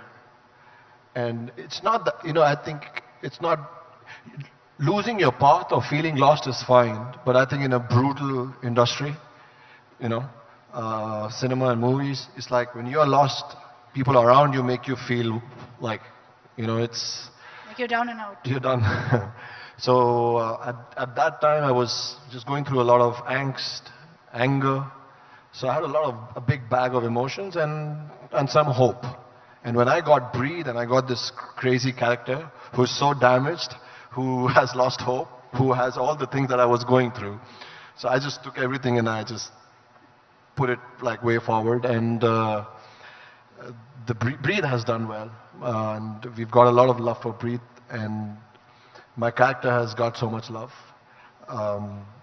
And it's not that, I think it's not, losing your path or feeling lost is fine, but I think in a brutal industry, cinema and movies, it's like when you're lost, people around you make you feel like, it's... Like you're down and out. You're done. So at that time I was just going through a lot of angst, anger. So I had a big bag of emotions and some hope. And when I got Breathe and I got this crazy character who's so damaged, who has lost hope, who has all the things that I was going through. So I just took everything and I just put it like way forward. And the Breathe has done well. And we've got a lot of love for Breathe. And my character has got so much love.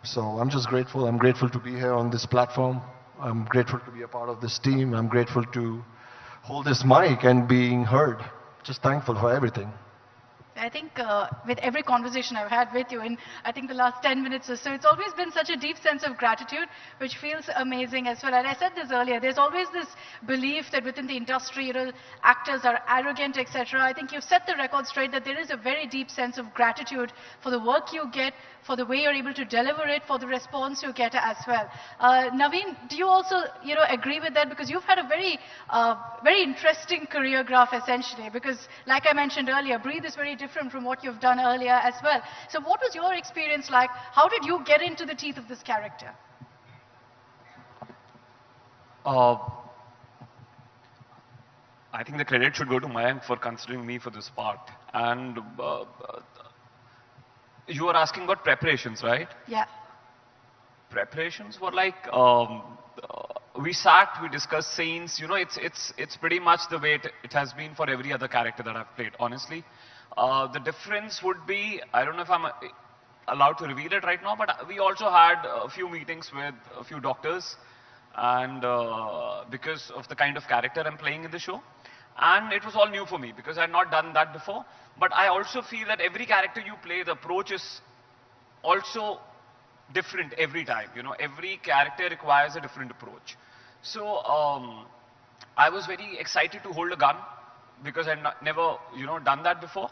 So I'm just grateful. I'm grateful to be here on this platform. I'm grateful to be a part of this team. I'm grateful to hold this mic and being heard. Just thankful for everything. I think with every conversation I've had with you in, I think the last 10 minutes or so, it's always been such a deep sense of gratitude, which feels amazing as well. And I said this earlier, there's always this belief that within the industry, you know, actors are arrogant, etc. I think you've set the record straight that there is a very deep sense of gratitude for the work you get, for the way you're able to deliver it, for the response you get as well. Naveen, do you also, you know, agree with that? Because you've had a very, very interesting career graph essentially, because like I mentioned earlier, Breathe is very different from what you've done earlier as well. So what was your experience like? How did you get into the teeth of this character? I think the credit should go to Mayank for considering me for this part. And you were asking about preparations, right? Yeah. Preparations were like, we sat, we discussed scenes. You know, it's pretty much the way it has been for every other character that I've played, honestly. The difference would be, I don't know if I'm allowed to reveal it right now, but we also had a few meetings with a few doctors, and because of the kind of character I'm playing in the show. And it was all new for me because I had not done that before. But I also feel that every character you play, the approach is also different every time. You know, every character requires a different approach. So I was very excited to hold a gun because I had never, you know, done that before.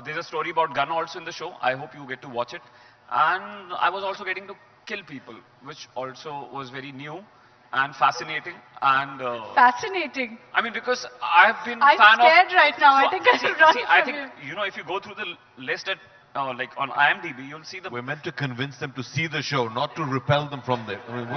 There's a story about gun also in the show. I hope you get to watch it. And I was also getting to kill people, which also was very new and fascinating. And fascinating. I mean, because I've been I'm fan scared of, right now. So, I think I should run I from think, you know, if you go through the list at like on IMDb, you'll see the. We're meant to convince them to see the show, not to repel them from there. I mean,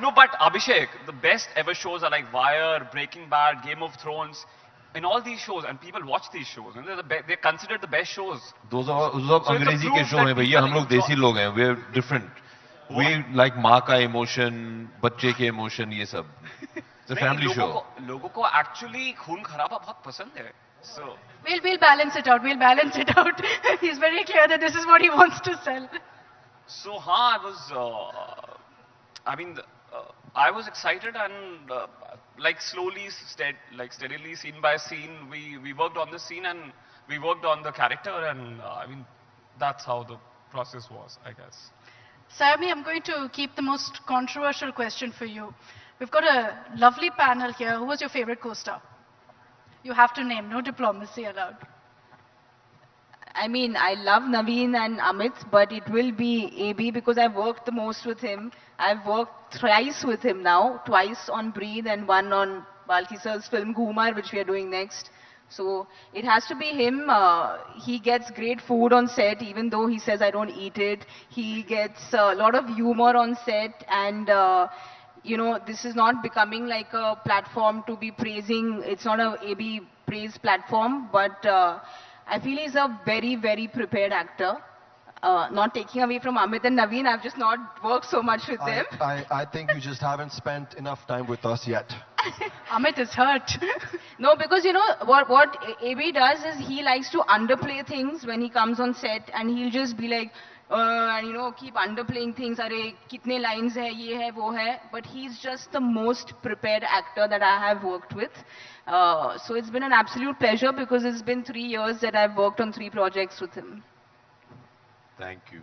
No, but Abhishek, the best ever shows are like Wire, Breaking Bad, Game of Thrones. In all these shows, and people watch these shows, and they're considered the best shows. Those are अंग्रेजी के show हैं भैया, हम लोग देसी लोग हैं. We're different. We like माँ का emotion, बच्चे के emotion, ये सब. It's a family show. लोगों को actually खून खराबा बहुत पसंद है. So we'll balance it out. We'll balance it out. He's very clear that this is what he wants to sell. So I was, I mean, I was excited and like slowly, steadily, scene by scene, we worked on the scene and we worked on the character, and I mean, that's how the process was, I guess. Sayami, I'm going to keep the most controversial question for you. We've got a lovely panel here. Who was your favorite co-star? You have to name, no diplomacy allowed. I mean, I love Naveen and Amit, but it will be AB because I've worked the most with him. I've worked thrice with him now, twice on Breathe and one on Balki sir's film Ghumar, which we are doing next. So it has to be him. He gets great food on set, even though he says I don't eat it. He gets a lot of humor on set, and you know, this is not becoming like a platform to be praising. It's not a AB praise platform, but I feel he's a very, very prepared actor. Not taking away from Amit and Naveen, I've just not worked so much with them. I think you just haven't spent enough time with us yet. Amit is hurt. No, because you know, what AB does is he likes to underplay things when he comes on set, and he'll just be like, and you know, keep underplaying things. Arey, kitne lines hai, ye hai, wo hai. But he's just the most prepared actor that I have worked with. So it's been an absolute pleasure because it's been 3 years that I've worked on 3 projects with him. Thank you.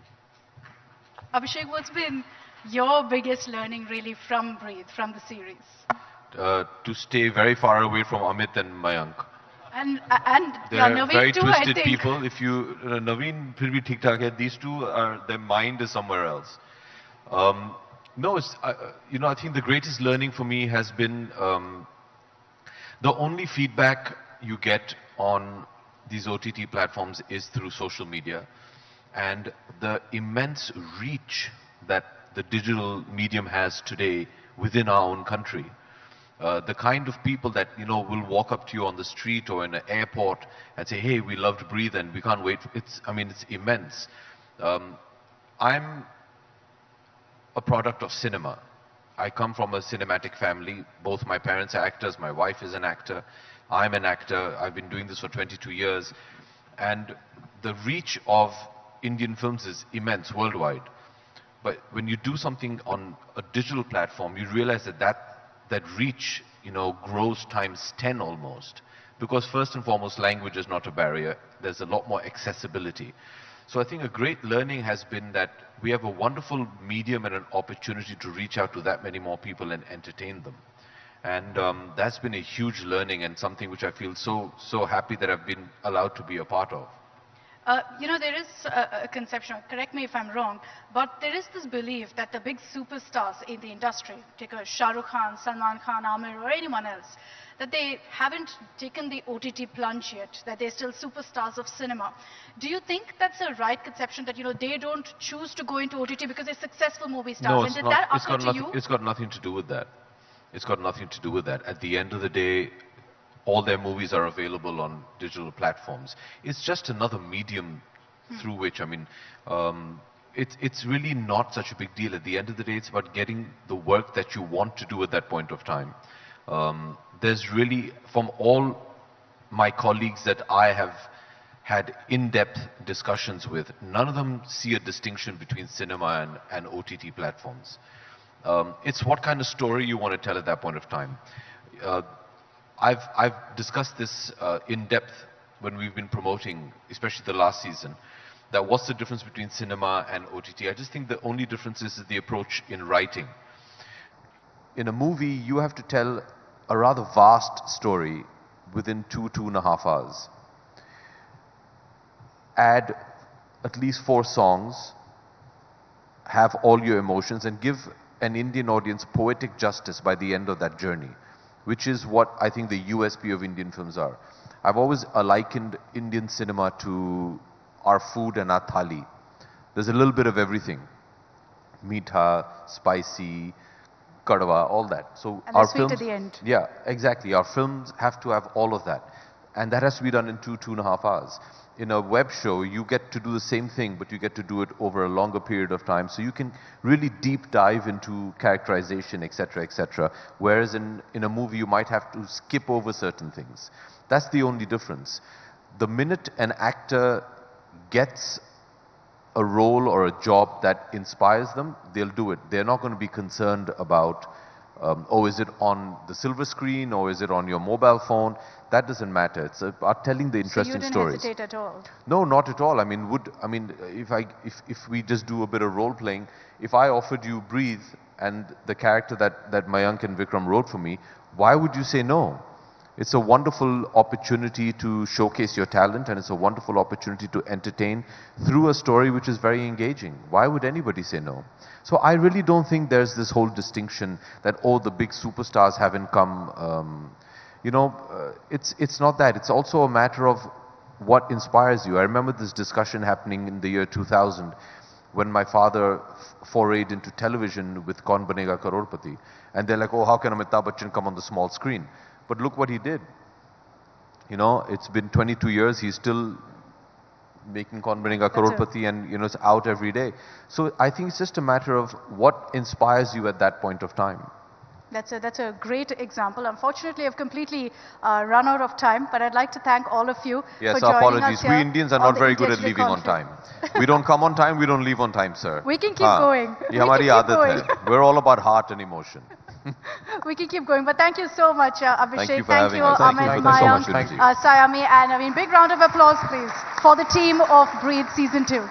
Abhishek, what's been your biggest learning really from Breathe, from the series? To stay very far away from Amit and Mayank. And They're yeah, Naveen very too, twisted I think. people. If you Naveen फिर भी ठीक ठाक है. These two their mind is somewhere else. No, it's, you know, I think the greatest learning for me has been the only feedback you get on these OTT platforms is through social media, and the immense reach that the digital medium has today within our own country. The kind of people that, you know, will walk up to you on the street or in an airport and say, hey, we loved Breathe and we can't wait. I mean, it's immense. I'm a product of cinema. I come from a cinematic family. Both my parents are actors. My wife is an actor. I'm an actor. I've been doing this for 22 years. And the reach of Indian films is immense worldwide. But when you do something on a digital platform, you realize that reach, you know, grows times 10 almost. because first and foremost, language is not a barrier. There's a lot more accessibility. So I think a great learning has been that we have a wonderful medium and an opportunity to reach out to that many more people and entertain them. And that's been a huge learning and something which I feel so happy that I've been allowed to be a part of. You know, there is a conception, correct me if I'm wrong, but there is this belief that the big superstars in the industry, take a Shah Rukh Khan, Salman Khan, Amir or anyone else, that they haven't taken the OTT plunge yet, that they're still superstars of cinema. Do you think that's a right conception, that, you know, they don't choose to go into OTT because they're successful movie stars? No, and did that occur to you? It's got nothing to do with that. It's got nothing to do with that. At the end of the day, all their movies are available on digital platforms. It's just another medium through which, I mean, it's really not such a big deal. At the end of the day, it's about getting the work that you want to do at that point of time. There's really, from all my colleagues that I have had in-depth discussions with, none of them see a distinction between cinema and OTT platforms. It's what kind of story you want to tell at that point of time. I've discussed this in depth when we've been promoting, especially the last season, that what's the difference between cinema and OTT. I just think the only difference is the approach in writing. In a movie, you have to tell a rather vast story within 2.5 hours. Add at least 4 songs, have all your emotions, and give an Indian audience poetic justice by the end of that journey, which is what I think the USP of Indian films are. I've always likened Indian cinema to our food and our thali. There's a little bit of everything. Meetha, spicy, kadwa, all that. So and our sweet films, at the end. yeah, exactly. Our films have to have all of that. And that has to be done in 2.5 hours. In a web show, you get to do the same thing, but you get to do it over a longer period of time. So you can really deep dive into characterization, etc., etc. Whereas in a movie, you might have to skip over certain things. That's the only difference. The minute an actor gets a role or a job that inspires them, they'll do it. They're not going to be concerned about, oh, is it on the silver screen or is it on your mobile phone? That doesn't matter. It's about telling the interesting stories. So you didn't hesitate at all? No, not at all. I mean, if we just do a bit of role playing, if I offered you Breathe and the character that Mayank and Vikram wrote for me, why would you say no? It's a wonderful opportunity to showcase your talent, and it's a wonderful opportunity to entertain through a story which is very engaging. Why would anybody say no? So I really don't think there's this whole distinction that, oh, the big superstars haven't come. It's not that. It's also a matter of what inspires you. I remember this discussion happening in the year 2000 when my father forayed into television with Kaun Banega Crorepati. And they're like, oh, how can Amitabh Bachchan come on the small screen? But look what he did. You know, it's been 22 years, he's still making Kaun Banega Crorepati and, it's out every day. So I think it's just a matter of what inspires you at that point of time. That's a great example. Unfortunately, I've completely run out of time, but I'd like to thank all of you for joining apologies. us here. We Indians are not very good at leaving on time. We don't come on time, we don't leave on time, sir. We can keep going. Ye hamari aadat hai. We're all about heart and emotion. We can keep going, but thank you so much, Abhishek. Thank you for having us. Amit, Mayank, Sayami, and I mean, big round of applause, please, for the team of Breathe Season 2.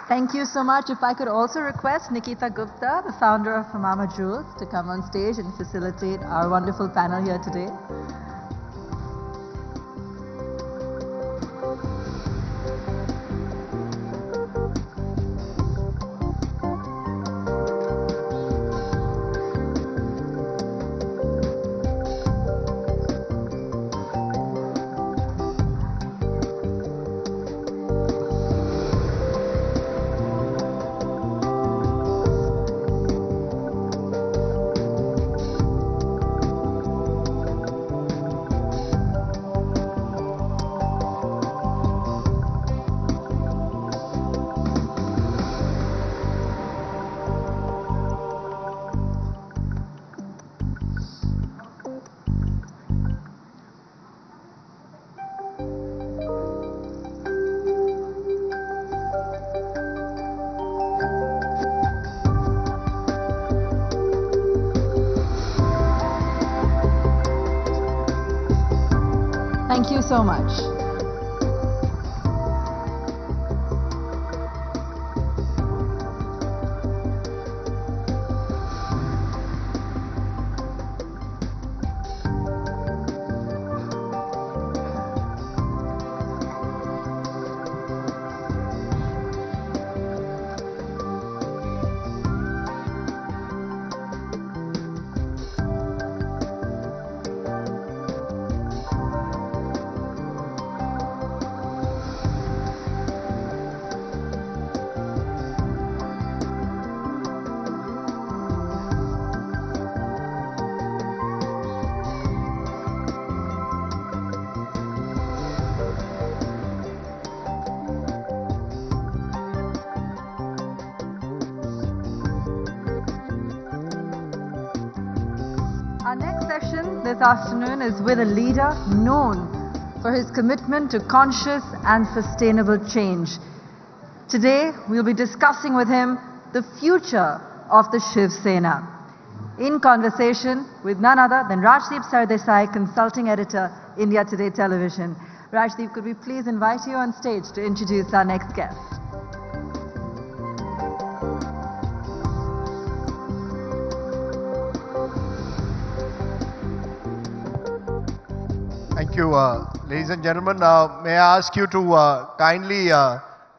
Thank you so much. If I could also request Nikita Gupta, the founder of Mama Jewels, to come on stage and facilitate our wonderful panel here today. Thank you so much. Our next session this afternoon is with a leader known for his commitment to conscious and sustainable change. Today, we'll be discussing with him the future of the Shiv Sena. In conversation with none other than Rajdeep Sardesai, Consulting Editor, India Today Television. Rajdeep, could we please invite you on stage to introduce our next guest? Thank you, ladies and gentlemen. May I ask you to kindly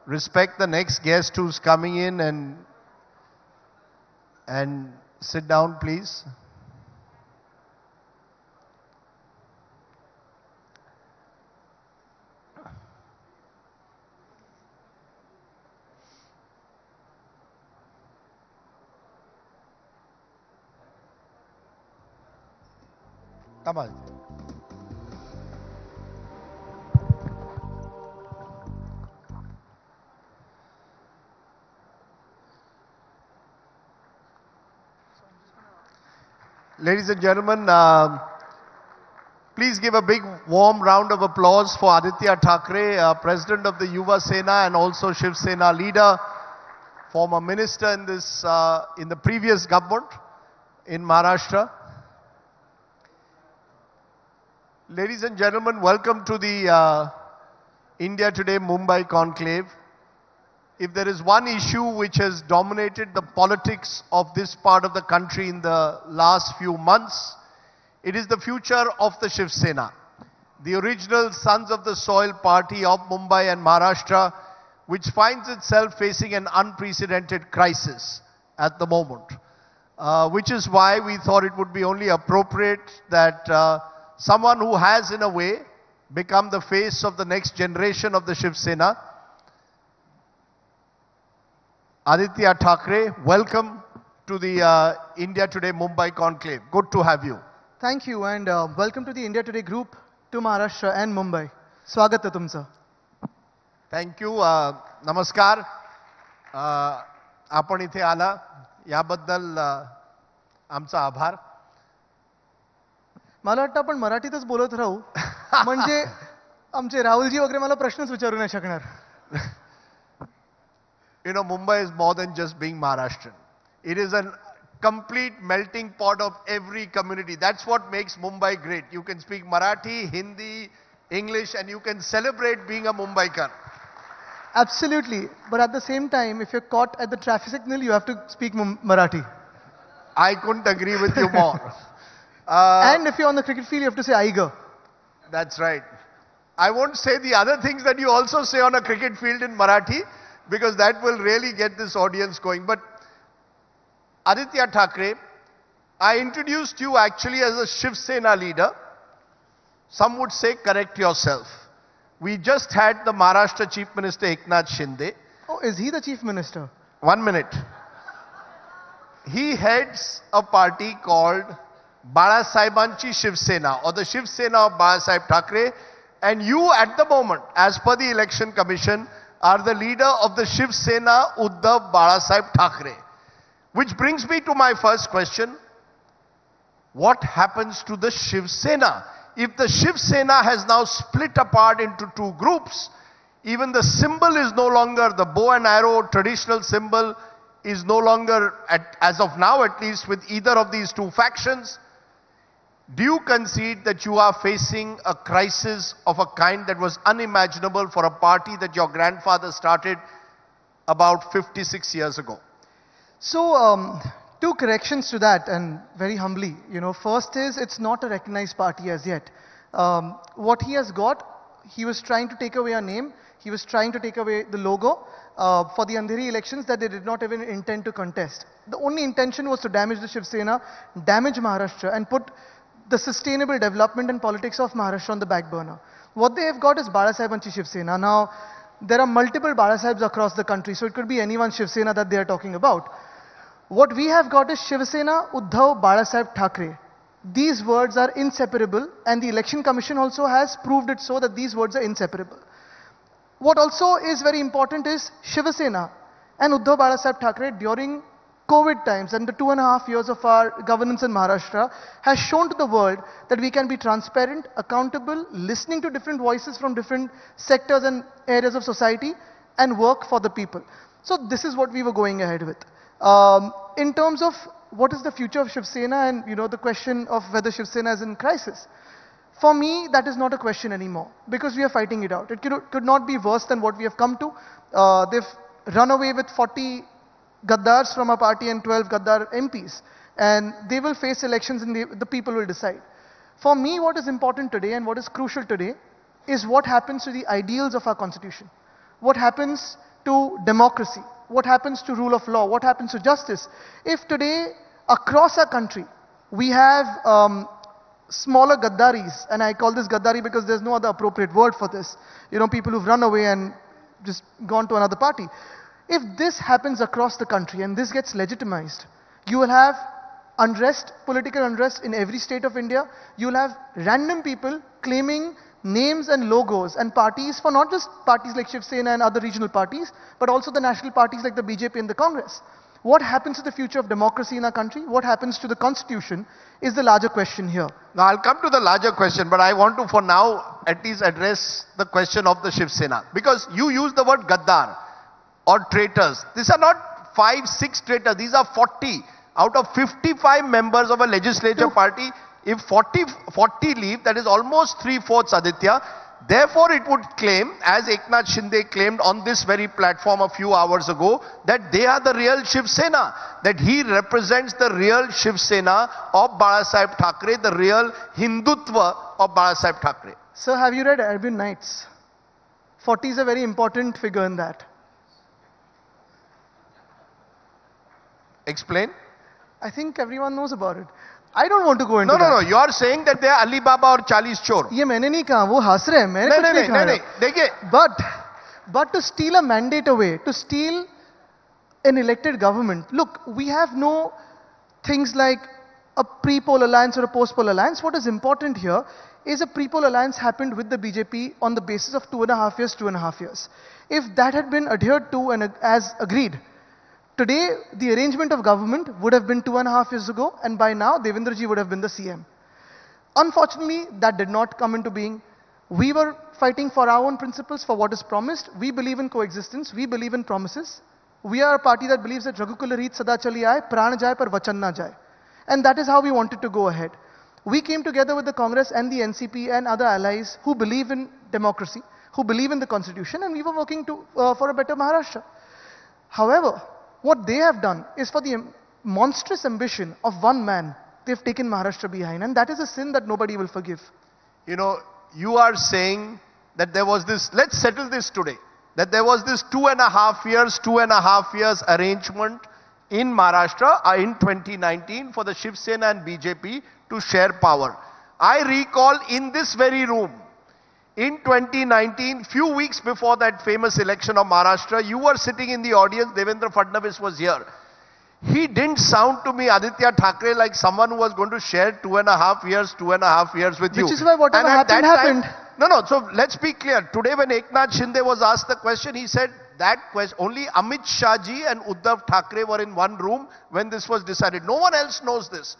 respect the next guest who's coming in and sit down, please. Come on. Ladies and gentlemen, please give a big warm round of applause for Aditya Thackeray, President of the Yuva Sena and also Shiv Sena leader, former minister in the previous government in Maharashtra. Ladies and gentlemen, welcome to the India Today Mumbai Conclave. If there is one issue which has dominated the politics of this part of the country in the last few months, it is the future of the Shiv Sena, the original Sons of the Soil party of Mumbai and Maharashtra, which finds itself facing an unprecedented crisis at the moment. Which is why we thought it would be only appropriate that someone who has in a way become the face of the next generation of the Shiv Sena, Aditya Thackeray, welcome to the India Today Mumbai Conclave. Good to have you. Thank you and welcome to the India Today group to Maharashtra and Mumbai. Swagat hai tumcha. Thank you. Namaskar. आपण इथे आला याबद्दल आमचा आभार. मला वाटतं आपण मराठीतच बोलत राहू म्हणजे आमचे राहुलजी वगैरे मला प्रश्नच विचारू नाही शकणार. You know, Mumbai is more than just being Maharashtrian. It is a complete melting pot of every community. That's what makes Mumbai great. You can speak Marathi, Hindi, English, and you can celebrate being a Mumbaikar. Absolutely. But at the same time, if you're caught at the traffic signal, you have to speak Marathi. I couldn't agree with you more. And if you're on the cricket field, you have to say Aiga. That's right. I won't say the other things that you also say on a cricket field in Marathi, because that will really get this audience going. But Aditya Thackeray, I introduced you actually as a Shiv Sena leader. Some would say correct yourself. We just had the Maharashtra Chief Minister Eknath Shinde. Oh, is he the Chief Minister? 1 minute. He heads a party called Balasaibanchi Shiv Sena, or the Shiv Sena of Balasaheb Thackeray. And you at the moment, as per the Election Commission, are the leader of the Shiv Sena Uddhav Balasaheb Thackeray. Which brings me to my first question. What happens to the Shiv Sena? If the Shiv Sena has now split apart into two groups, even the symbol is no longer, the bow and arrow traditional symbol is no longer, as of now at least, with either of these two factions. do you concede that you are facing a crisis of a kind that was unimaginable for a party that your grandfather started about 56 years ago? So, two corrections to that, and very humbly. First is, it's not a recognized party as yet. What he has got, he was trying to take away our name. He was trying to take away the logo for the Andheri elections that they did not even intend to contest. The only intention was to damage the Shiv Sena, damage Maharashtra, and put the sustainable development and politics of Maharashtra on the back burner. What they have got is Balasaheb Shiv Sena. Now, there are multiple Balasahebs across the country, so it could be anyone's Shiv Sena that they are talking about. What we have got is Shiv Sena, Uddhav, Balasaheb Thackeray. These words are inseparable, and the Election Commission also has proved it so that these words are inseparable. What also is very important is Shiv Sena and Uddhav Balasaheb Thackeray during COVID times and the 2.5 years of our governance in Maharashtra has shown to the world that we can be transparent, accountable, listening to different voices from different sectors and areas of society and work for the people. So this is what we were going ahead with. In terms of what is the future of Shiv Sena and the question of whether Shiv Sena is in crisis, for me that is not a question anymore because we are fighting it out. It could not be worse than what we have come to. They've run away with 40 Gaddars from our party and 12 Gaddar MPs, and they will face elections and the people will decide. For me, what is important today and what is crucial today is what happens to the ideals of our constitution, what happens to democracy, what happens to rule of law, what happens to justice. If today across our country we have smaller Gaddaris, and I call this Gaddari because there's no other appropriate word for this, people who've run away and just gone to another party. If this happens across the country and this gets legitimized, you will have unrest, political unrest in every state of India. You will have random people claiming names and logos and parties for not just parties like Shiv Sena and other regional parties, but also the national parties like the BJP and the Congress. What happens to the future of democracy in our country? What happens to the constitution is the larger question here. Now I'll come to the larger question, but I want to for now at least address the question of the Shiv Sena. Because you use the word Gaddar or traitors. These are not 5, 6 traitors. These are 40 out of 55 members of a legislature party. If 40 leave, that is almost 3/4 Aditya. Therefore, it would claim, as Eknath Shinde claimed on this very platform a few hours ago, that they are the real Shiv Sena, that he represents the real Shiv Sena of Balasaheb Thackeray, the real Hindutva of Balasaheb Thackeray. Sir, have you read Arabian Nights? 40 is a very important figure in that. Explain. I think everyone knows about it. I don't want to go into that. No. You are saying that they are Ali Baba or 40 chor. ये मैंने नहीं कहा, वो हंस रहे हैं, मैंने कुछ नहीं कहा। नहीं, देखिए. But to steal a mandate away, to steal an elected government, look, we have no things like a pre-poll alliance or a post-poll alliance. What is important here is a pre-poll alliance happened with the BJP on the basis of 2.5 years. If that had been adhered to and as agreed, today, the arrangement of government would have been 2.5 years ago, and by now, Devendra ji would have been the CM. Unfortunately, that did not come into being. We were fighting for our own principles, for what is promised. We believe in coexistence. We believe in promises. We are a party that believes that Raghukula Reet Sada Chali Aaye, Pran Jaye Par Vachan Na Jaye. And that is how we wanted to go ahead. We came together with the Congress and the NCP and other allies who believe in democracy, who believe in the constitution, and we were working for a better Maharashtra. However, what they have done is for the monstrous ambition of one man, they've taken Maharashtra behind, and that is a sin that nobody will forgive. You are saying that there was this, let's settle this today, that there was this 2.5 years arrangement in Maharashtra in 2019 for the Shiv Sena and BJP to share power. I recall in this very room, in 2019, few weeks before that famous election of Maharashtra, you were sitting in the audience, Devendra Fadnavis was here. He didn't sound to me, Aditya Thackeray, like someone who was going to share 2.5 years with you. Which is why whatever happened. No, so let's be clear. Today when Eknath Shinde was asked the question, he said that question, only Amit Shah ji and Uddhav Thackeray were in one room when this was decided. No one else knows this.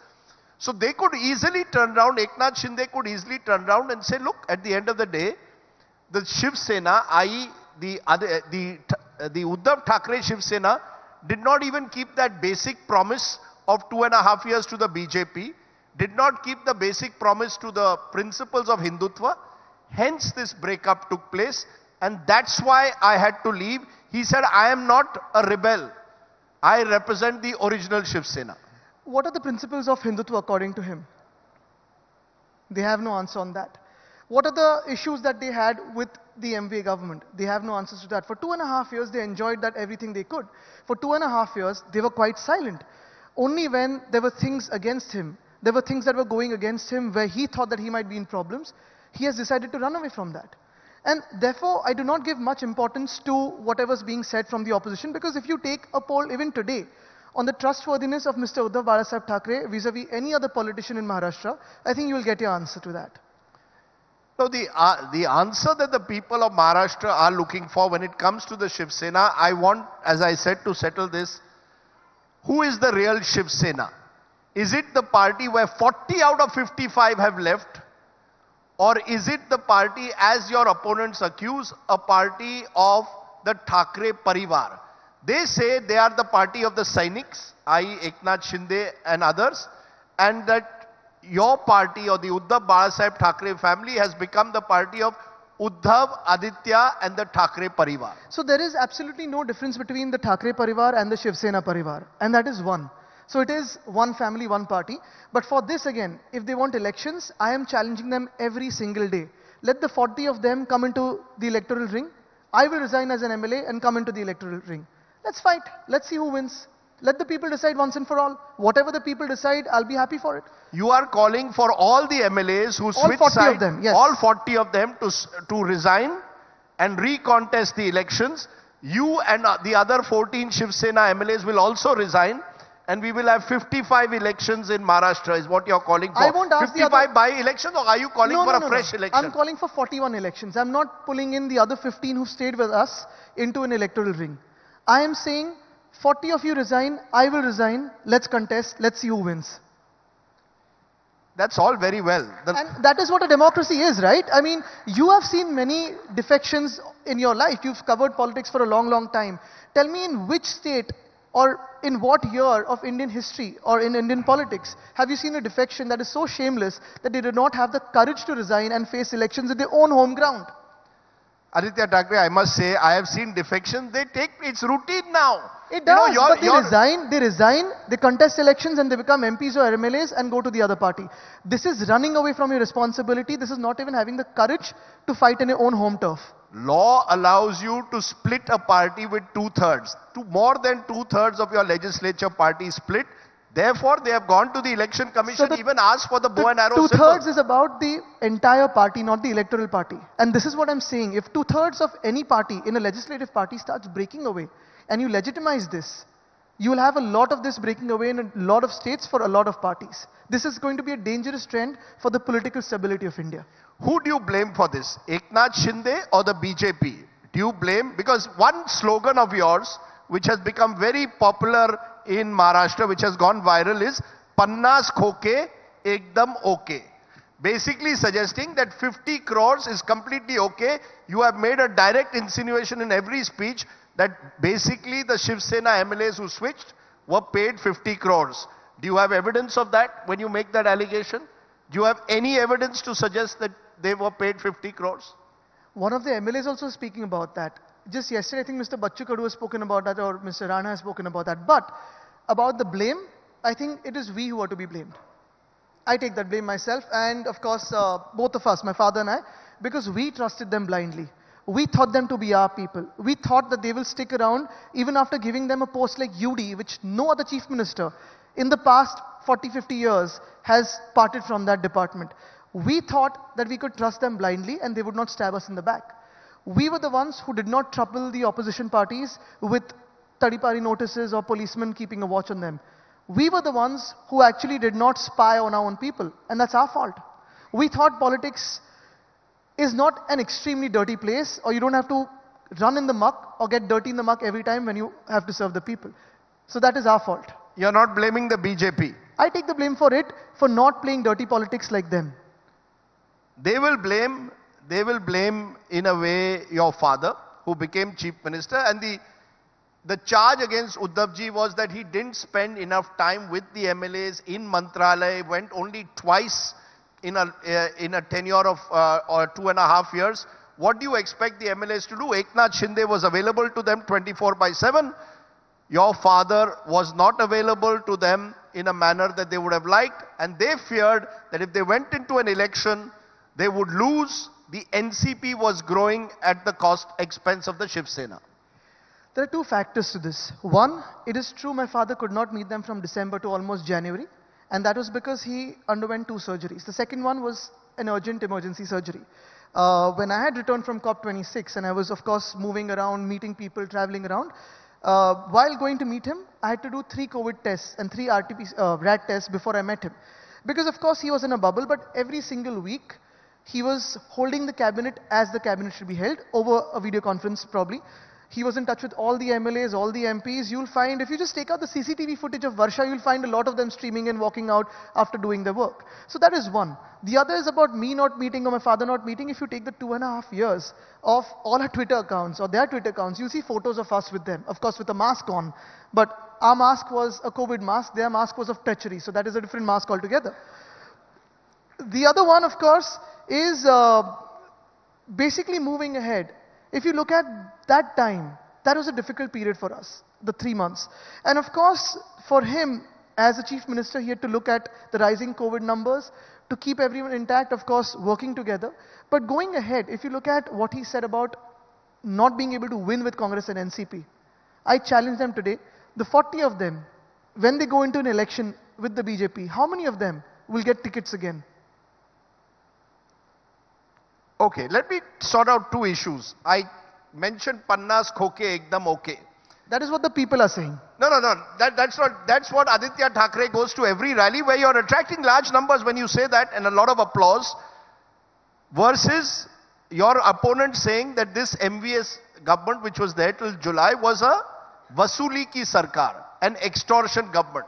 So they could easily turn around, Eknath Shinde could easily turn around and say, look, at the end of the day, the Shiv Sena, i.e. the Uddhav Thackeray Shiv Sena, did not even keep that basic promise of 2.5 years to the BJP. did not keep the basic promise to the principles of Hindutva. Hence this breakup took place, and that's why I had to leave. He said, I am not a rebel. I represent the original Shiv Sena. What are the principles of Hindutva according to him? They have no answer on that. What are the issues that they had with the MVA government? They have no answers to that. For 2.5 years, they enjoyed that everything they could. For 2.5 years, they were quite silent. Only when there were things against him, there were things that were going against him where he thought that he might be in problems, he has decided to run away from that. And therefore, I do not give much importance to whatever's being said from the opposition, because if you take a poll even today on the trustworthiness of Mr. Uddhav Balasaheb Thackeray vis-a-vis any other politician in Maharashtra, I think you will get your answer to that. No, the answer that the people of Maharashtra are looking for when it comes to the Shiv Sena, I want, as I said, to settle this. Who is the real Shiv Sena? Is it the party where 40 out of 55 have left? Or is it the party, as your opponents accuse, a party of the Thackeray Parivar? They say they are the party of the Sainiks, i.e. Eknath Shinde and others, and that your party or the Uddhav Balasaheb Thackeray family has become the party of Uddhav, Aditya and the Thackeray Parivar. So there is absolutely no difference between the Thackeray Parivar and the Shiv Sena Parivar, and that is one. So it is one family, one party. But for this again, if they want elections, I am challenging them every single day. Let the 40 of them come into the electoral ring. I will resign as an MLA and come into the electoral ring. Let's fight. Let's see who wins. Let the people decide once and for all. Whatever the people decide, I'll be happy for it. You are calling for all the MLAs who switch all 40 sides, of them, yes. all 40 of them to resign and recontest the elections. You and the other 14 Shiv Sena MLAs will also resign, and we will have 55 elections in Maharashtra, is what you're calling for. I won't ask 55 by-elections, or are you calling for a fresh election? I'm calling for 41 elections. I'm not pulling in the other 15 who stayed with us into an electoral ring. I am saying 40 of you resign, I will resign, let's contest, let's see who wins. That's all very well. And that is what a democracy is, right? I mean, you have seen many defections in your life. You've covered politics for a long, long time. Tell me in which state or in what year of Indian history or in Indian politics have you seen a defection that is so shameless that they did not have the courage to resign and face elections at their own home ground? Aditya Thackeray, I must say, I have seen defections. It's routine now. It does, but they resign, they contest elections and they become MPs or MLAs and go to the other party. This is running away from your responsibility. This is not even having the courage to fight in your own home turf. Law allows you to split a party with 2/3. More than 2/3 of your legislature party split. Therefore, they have gone to the election commission, even asked for the bow and arrow symbol. 2/3 is about the entire party, not the electoral party. And this is what I'm saying. If 2/3 of any party in a legislative party starts breaking away, and you legitimize this, you will have a lot of this breaking away in a lot of states for a lot of parties. This is going to be a dangerous trend for the political stability of India. Who do you blame for this? Eknath Shinde or the BJP? Do you blame? Because one slogan of yours, which has become very popular in Maharashtra, which has gone viral, is "Pannas khoke, ekdam okay." Basically suggesting that 50 crores is completely okay. You have made a direct insinuation in every speech that basically the Shiv Sena MLAs who switched were paid 50 crores. Do you have evidence of that when you make that allegation? Do you have any evidence to suggest that they were paid 50 crores? One of the MLAs also speaking about that. Just yesterday, I think Mr. Bachchu Kadu has spoken about that, or Mr. Rana has spoken about that. But about the blame, I think it is we who are to be blamed. I take that blame myself, and of course, both of us, my father and I, because we trusted them blindly. We thought them to be our people. We thought that they will stick around even after giving them a post like UD, which no other chief minister in the past 40, 50 years has parted from that department. We thought that we could trust them blindly and they would not stab us in the back. We were the ones who did not trouble the opposition parties with tadipari notices or policemen keeping a watch on them. We were the ones who actually did not spy on our own people, and that's our fault. We thought politics is not an extremely dirty place, or you don't have to run in the muck or get dirty in the muck every time when you have to serve the people. So that is our fault. You're not blaming the BJP. I take the blame for it, for not playing dirty politics like them. They will blame in a way your father, who became chief minister, and the charge against Uddhavji was that he didn't spend enough time with the MLAs in Mantralaya, went only twice in a tenure of or 2.5 years. What do you expect the MLAs to do? Eknath Shinde was available to them 24/7. Your father was not available to them in a manner that they would have liked, and they feared that if they went into an election, they would lose. The NCP was growing at the expense of the Shiv Sena. There are two factors to this. One, it is true my father could not meet them from December to almost January, and that was because he underwent 2 surgeries. The second one was an urgent emergency surgery. When I had returned from COP26, and I was of course moving around, meeting people, traveling around, while going to meet him, I had to do 3 COVID tests and 3 RAT tests before I met him. Because of course he was in a bubble, but every single week he was holding the cabinet as the cabinet should be held, over a video conference probably. He was in touch with all the MLAs, all the MPs. You'll find, if you just take out the CCTV footage of Varsha, you'll find a lot of them streaming and walking out after doing their work. So that is one. The other is about me not meeting or my father not meeting. If you take the 2.5 years of all our Twitter accounts or their Twitter accounts, you'll see photos of us with them, of course with a mask on. But our mask was a COVID mask, their mask was of treachery. So that is a different mask altogether. The other one, of course, is basically moving ahead. If you look at that time, that was a difficult period for us, the 3 months. And of course, for him, as a chief minister, he had to look at the rising COVID numbers to keep everyone intact, of course, working together. But going ahead, if you look at what he said about not being able to win with Congress and NCP, I challenge them today. The 40 of them, when they go into an election with the BJP, how many of them will get tickets again? Okay, let me sort out 2 issues. I mentioned Pannas Khoke Ekdam okay. That is what the people are saying. No. That's not. That's what Aditya Thackeray goes to every rally, where you're attracting large numbers when you say that, and a lot of applause. Versus your opponent saying that this MVS government, which was there till July, was a Vasuli ki Sarkar, an extortion government.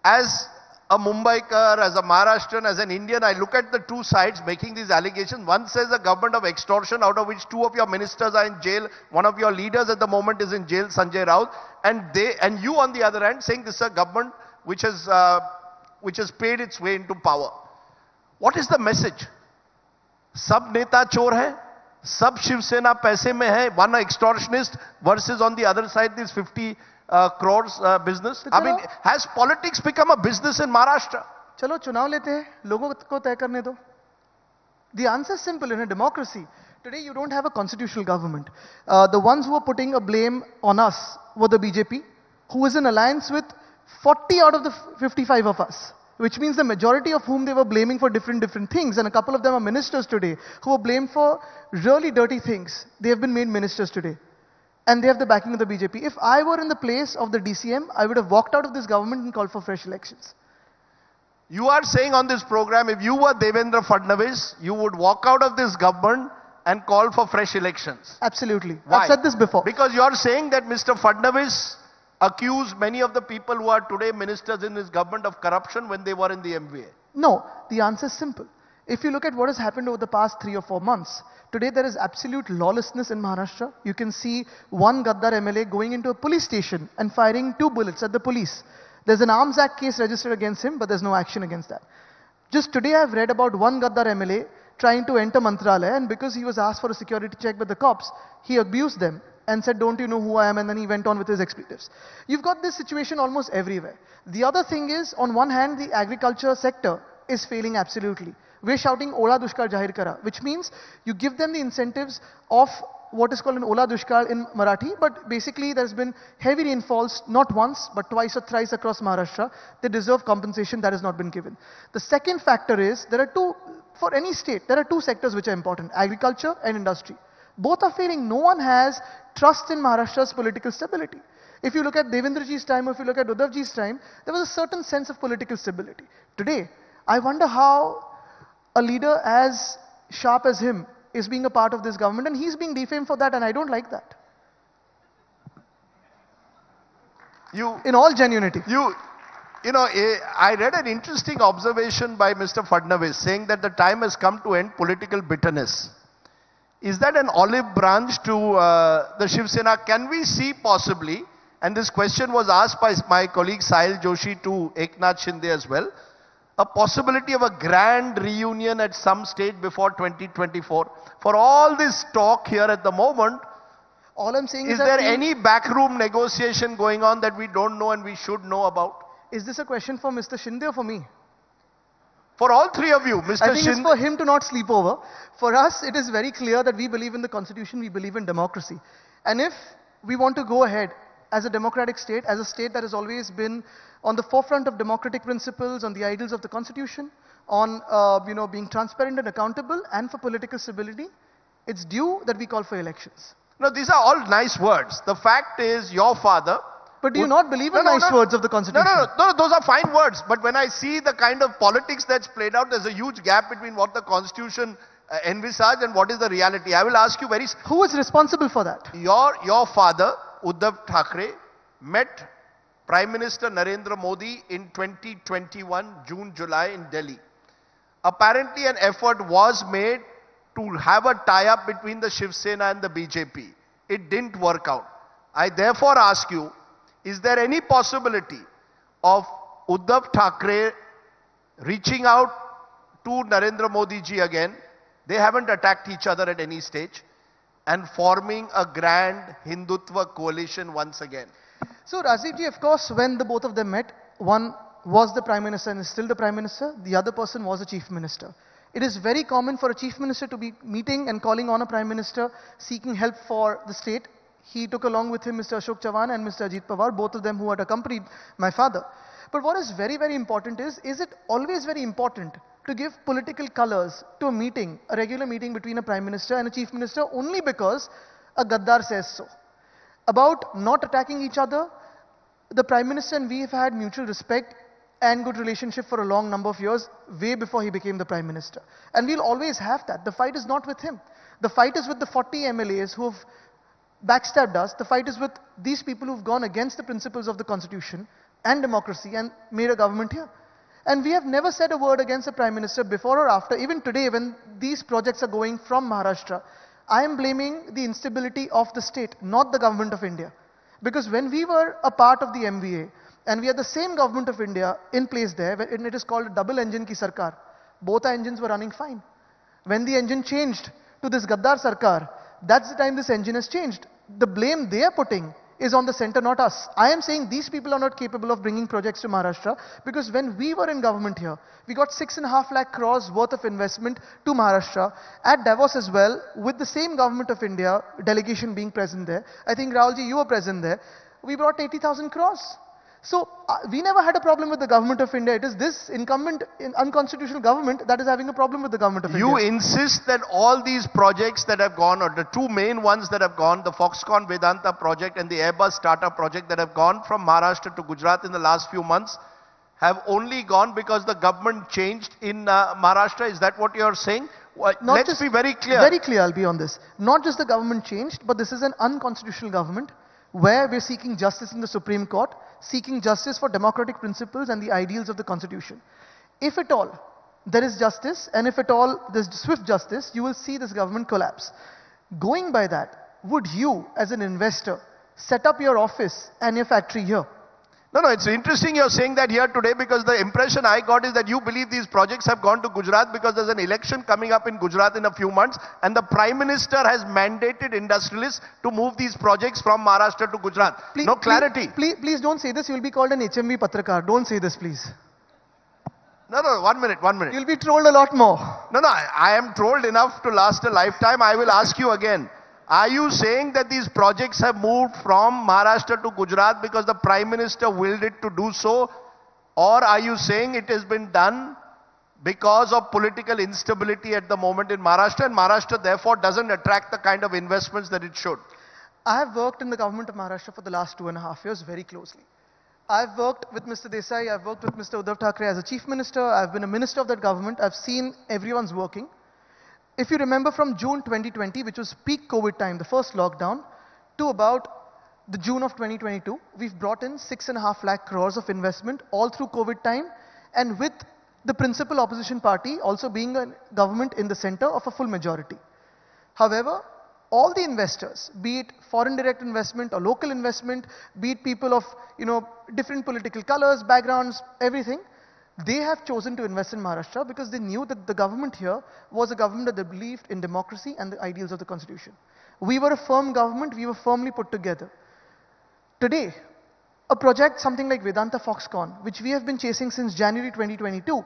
As a Mumbaikar, as a Maharashtrian, as an Indian, I look at the 2 sides making these allegations. One says a government of extortion, out of which 2 of your ministers are in jail. One of your leaders at the moment is in jail, Sanjay Raut. And you on the other hand saying this is a government which has paid its way into power. What is the message? Sab neta chor hai, sab Shiv Sena paise mein hai, one extortionist versus on the other side this 50 crores business. I mean, has politics become a business in Maharashtra? चलो चुनाव लेते हैं, लोगों को तय करने दो. The answer is simple. In a democracy, today you don't have a constitutional government. The ones who are putting a blame on us were the BJP, who is in alliance with 40 out of the 55 of us, which means the majority of whom they were blaming for different things, and a couple of them are ministers today, who were blamed for really dirty things. They have been made ministers today. And they have the backing of the BJP. If I were in the place of the DCM, I would have walked out of this government and called for fresh elections. You are saying on this program, if you were Devendra Fadnavis, you would walk out of this government and call for fresh elections. Absolutely. Why? I've said this before. Because you are saying that Mr. Fadnavis accused many of the people who are today ministers in his government of corruption when they were in the MVA. No, the answer is simple. If you look at what has happened over the past 3 or 4 months, today there is absolute lawlessness in Maharashtra. You can see one Gaddar MLA going into a police station and firing 2 bullets at the police. There's an Arms Act case registered against him, but there's no action against that. Just today I've read about one Gaddar MLA trying to enter Mantralaya, and because he was asked for a security check by the cops, he abused them and said, "Don't you know who I am?" And then he went on with his expletives. You've got this situation almost everywhere. The other thing is, on one hand, the agriculture sector is failing absolutely. We're shouting Ola Dushkal Jahir Kara, which means you give them the incentives of what is called an Ola Dushkal in Marathi, but basically there's been heavy rainfalls, not once, but twice or thrice across Maharashtra. They deserve compensation that has not been given. The second factor is, for any state, there are 2 sectors which are important, agriculture and industry. Both are failing. No one has trust in Maharashtra's political stability. If you look at Devendraji's time, or if you look at Uddhavji's time, there was a certain sense of political stability. Today, I wonder how a leader as sharp as him is being a part of this government, and he's being defamed for that, and I don't like that. In all genuinity. You know, I read an interesting observation by Mr. Fadnavis saying that the time has come to end political bitterness. Is that an olive branch to the Shiv Sena? Can we see possibly and this question was asked by my colleague Sahil Joshi to Eknath Shinde as well, a possibility of a grand reunion at some stage before 2024. For all this talk here at the moment, all I'm saying is there any backroom negotiation going on that we don't know and we should know about? Is this a question for Mr. Shinde or for me? For all three of you, Mr. I think Shinde. it's for him to not sleep over. For us, it is very clear that we believe in the Constitution, we believe in democracy. And if we want to go ahead as a democratic state, as a state that has always been on the forefront of democratic principles, on the ideals of the Constitution, on being transparent and accountable, and for political stability, it's due that we call for elections. No, these are all nice words. The fact is, your father... But do you not believe in nice words of the Constitution? No, those are fine words. But when I see the kind of politics that's played out, there's a huge gap between what the Constitution envisaged and what is the reality. I will ask you very... Who is responsible for that? Your father, Uddhav Thackeray, met Prime Minister Narendra Modi in 2021, June, July in Delhi. Apparently an effort was made to have a tie-up between the Shiv Sena and the BJP. It didn't work out. I therefore ask you, is there any possibility of Uddhav Thackeray reaching out to Narendra Modi ji again? They haven't attacked each other at any stage, and forming a grand Hindutva coalition once again. So Rajiv ji, of course, when the both of them met, one was the Prime Minister and is still the Prime Minister, the other person was the Chief Minister. It is very common for a Chief Minister to be meeting and calling on a Prime Minister, seeking help for the state. He took along with him Mr. Ashok Chavan and Mr. Ajit Pawar, both of them who had accompanied my father. But what is very, very important is it always very important to give political colors to a meeting, a regular meeting between a Prime Minister and a Chief Minister only because a Gaddar says so? About not attacking each other, the Prime Minister and we have had mutual respect and good relationship for a long number of years, way before he became the Prime Minister. And we'll always have that. The fight is not with him. The fight is with the 40 MLAs who have backstabbed us. The fight is with these people who've gone against the principles of the Constitution and democracy and made a government here. And we have never said a word against the Prime Minister before or after. Even today, when these projects are going from Maharashtra, I am blaming the instability of the state, not the government of India. Because when we were a part of the MVA, and we had the same government of India in place there, and it is called a double engine ki sarkar. Both our engines were running fine. When the engine changed to this Gaddar sarkar, that's the time this engine has changed. The blame they are putting is on the center, not us. I am saying these people are not capable of bringing projects to Maharashtra because when we were in government here, we got 6.5 lakh crores worth of investment to Maharashtra at Davos as well, with the same government of India delegation being present there. I think Rahulji, you were present there. We brought 80,000 crores. So we never had a problem with the government of India. It is this incumbent unconstitutional government that is having a problem with the government of India. You insist that all these projects that have gone, or the two main ones that have gone, the Foxconn Vedanta project and the Airbus Tata project that have gone from Maharashtra to Gujarat in the last few months, have only gone because the government changed in Maharashtra. Is that what you are saying? Let's be very clear. Very clear, I'll be on this. Not just the government changed, but this is an unconstitutional government where we're seeking justice in the Supreme Court, seeking justice for democratic principles and the ideals of the Constitution. If at all there is justice, and if at all there's swift justice, you will see this government collapse. Going by that, would you, as an investor, set up your office and your factory here? No, it's interesting you're saying that here today, because the impression I got is that you believe these projects have gone to Gujarat because there's an election coming up in Gujarat in a few months and the Prime Minister has mandated industrialists to move these projects from Maharashtra to Gujarat. No clarity. Please don't say this. You'll be called an HMV Patrakar. Don't say this, please. No, 1 minute. You'll be trolled a lot more. No, I am trolled enough to last a lifetime. I will ask you again. Are you saying that these projects have moved from Maharashtra to Gujarat because the Prime Minister willed it to do so? Or are you saying it has been done because of political instability at the moment in Maharashtra, and Maharashtra therefore doesn't attract the kind of investments that it should? I have worked in the government of Maharashtra for the last 2.5 years very closely. I've worked with Mr. Desai, I've worked with Mr. Uddhav Thackeray as a Chief Minister, I've been a Minister of that government, I've seen everyone's working. If you remember from June 2020, which was peak COVID time, the first lockdown, to about the June of 2022, we've brought in 6.5 lakh crores of investment all through COVID time, and with the principal opposition party also being a government in the center of a full majority. However, all the investors, be it foreign direct investment or local investment, be it people of, different political colors, backgrounds, everything, they have chosen to invest in Maharashtra because they knew that the government here was a government that they believed in democracy and the ideals of the constitution. We were a firm government, we were firmly put together. Today, a project something like Vedanta Foxconn, which we have been chasing since January 2022,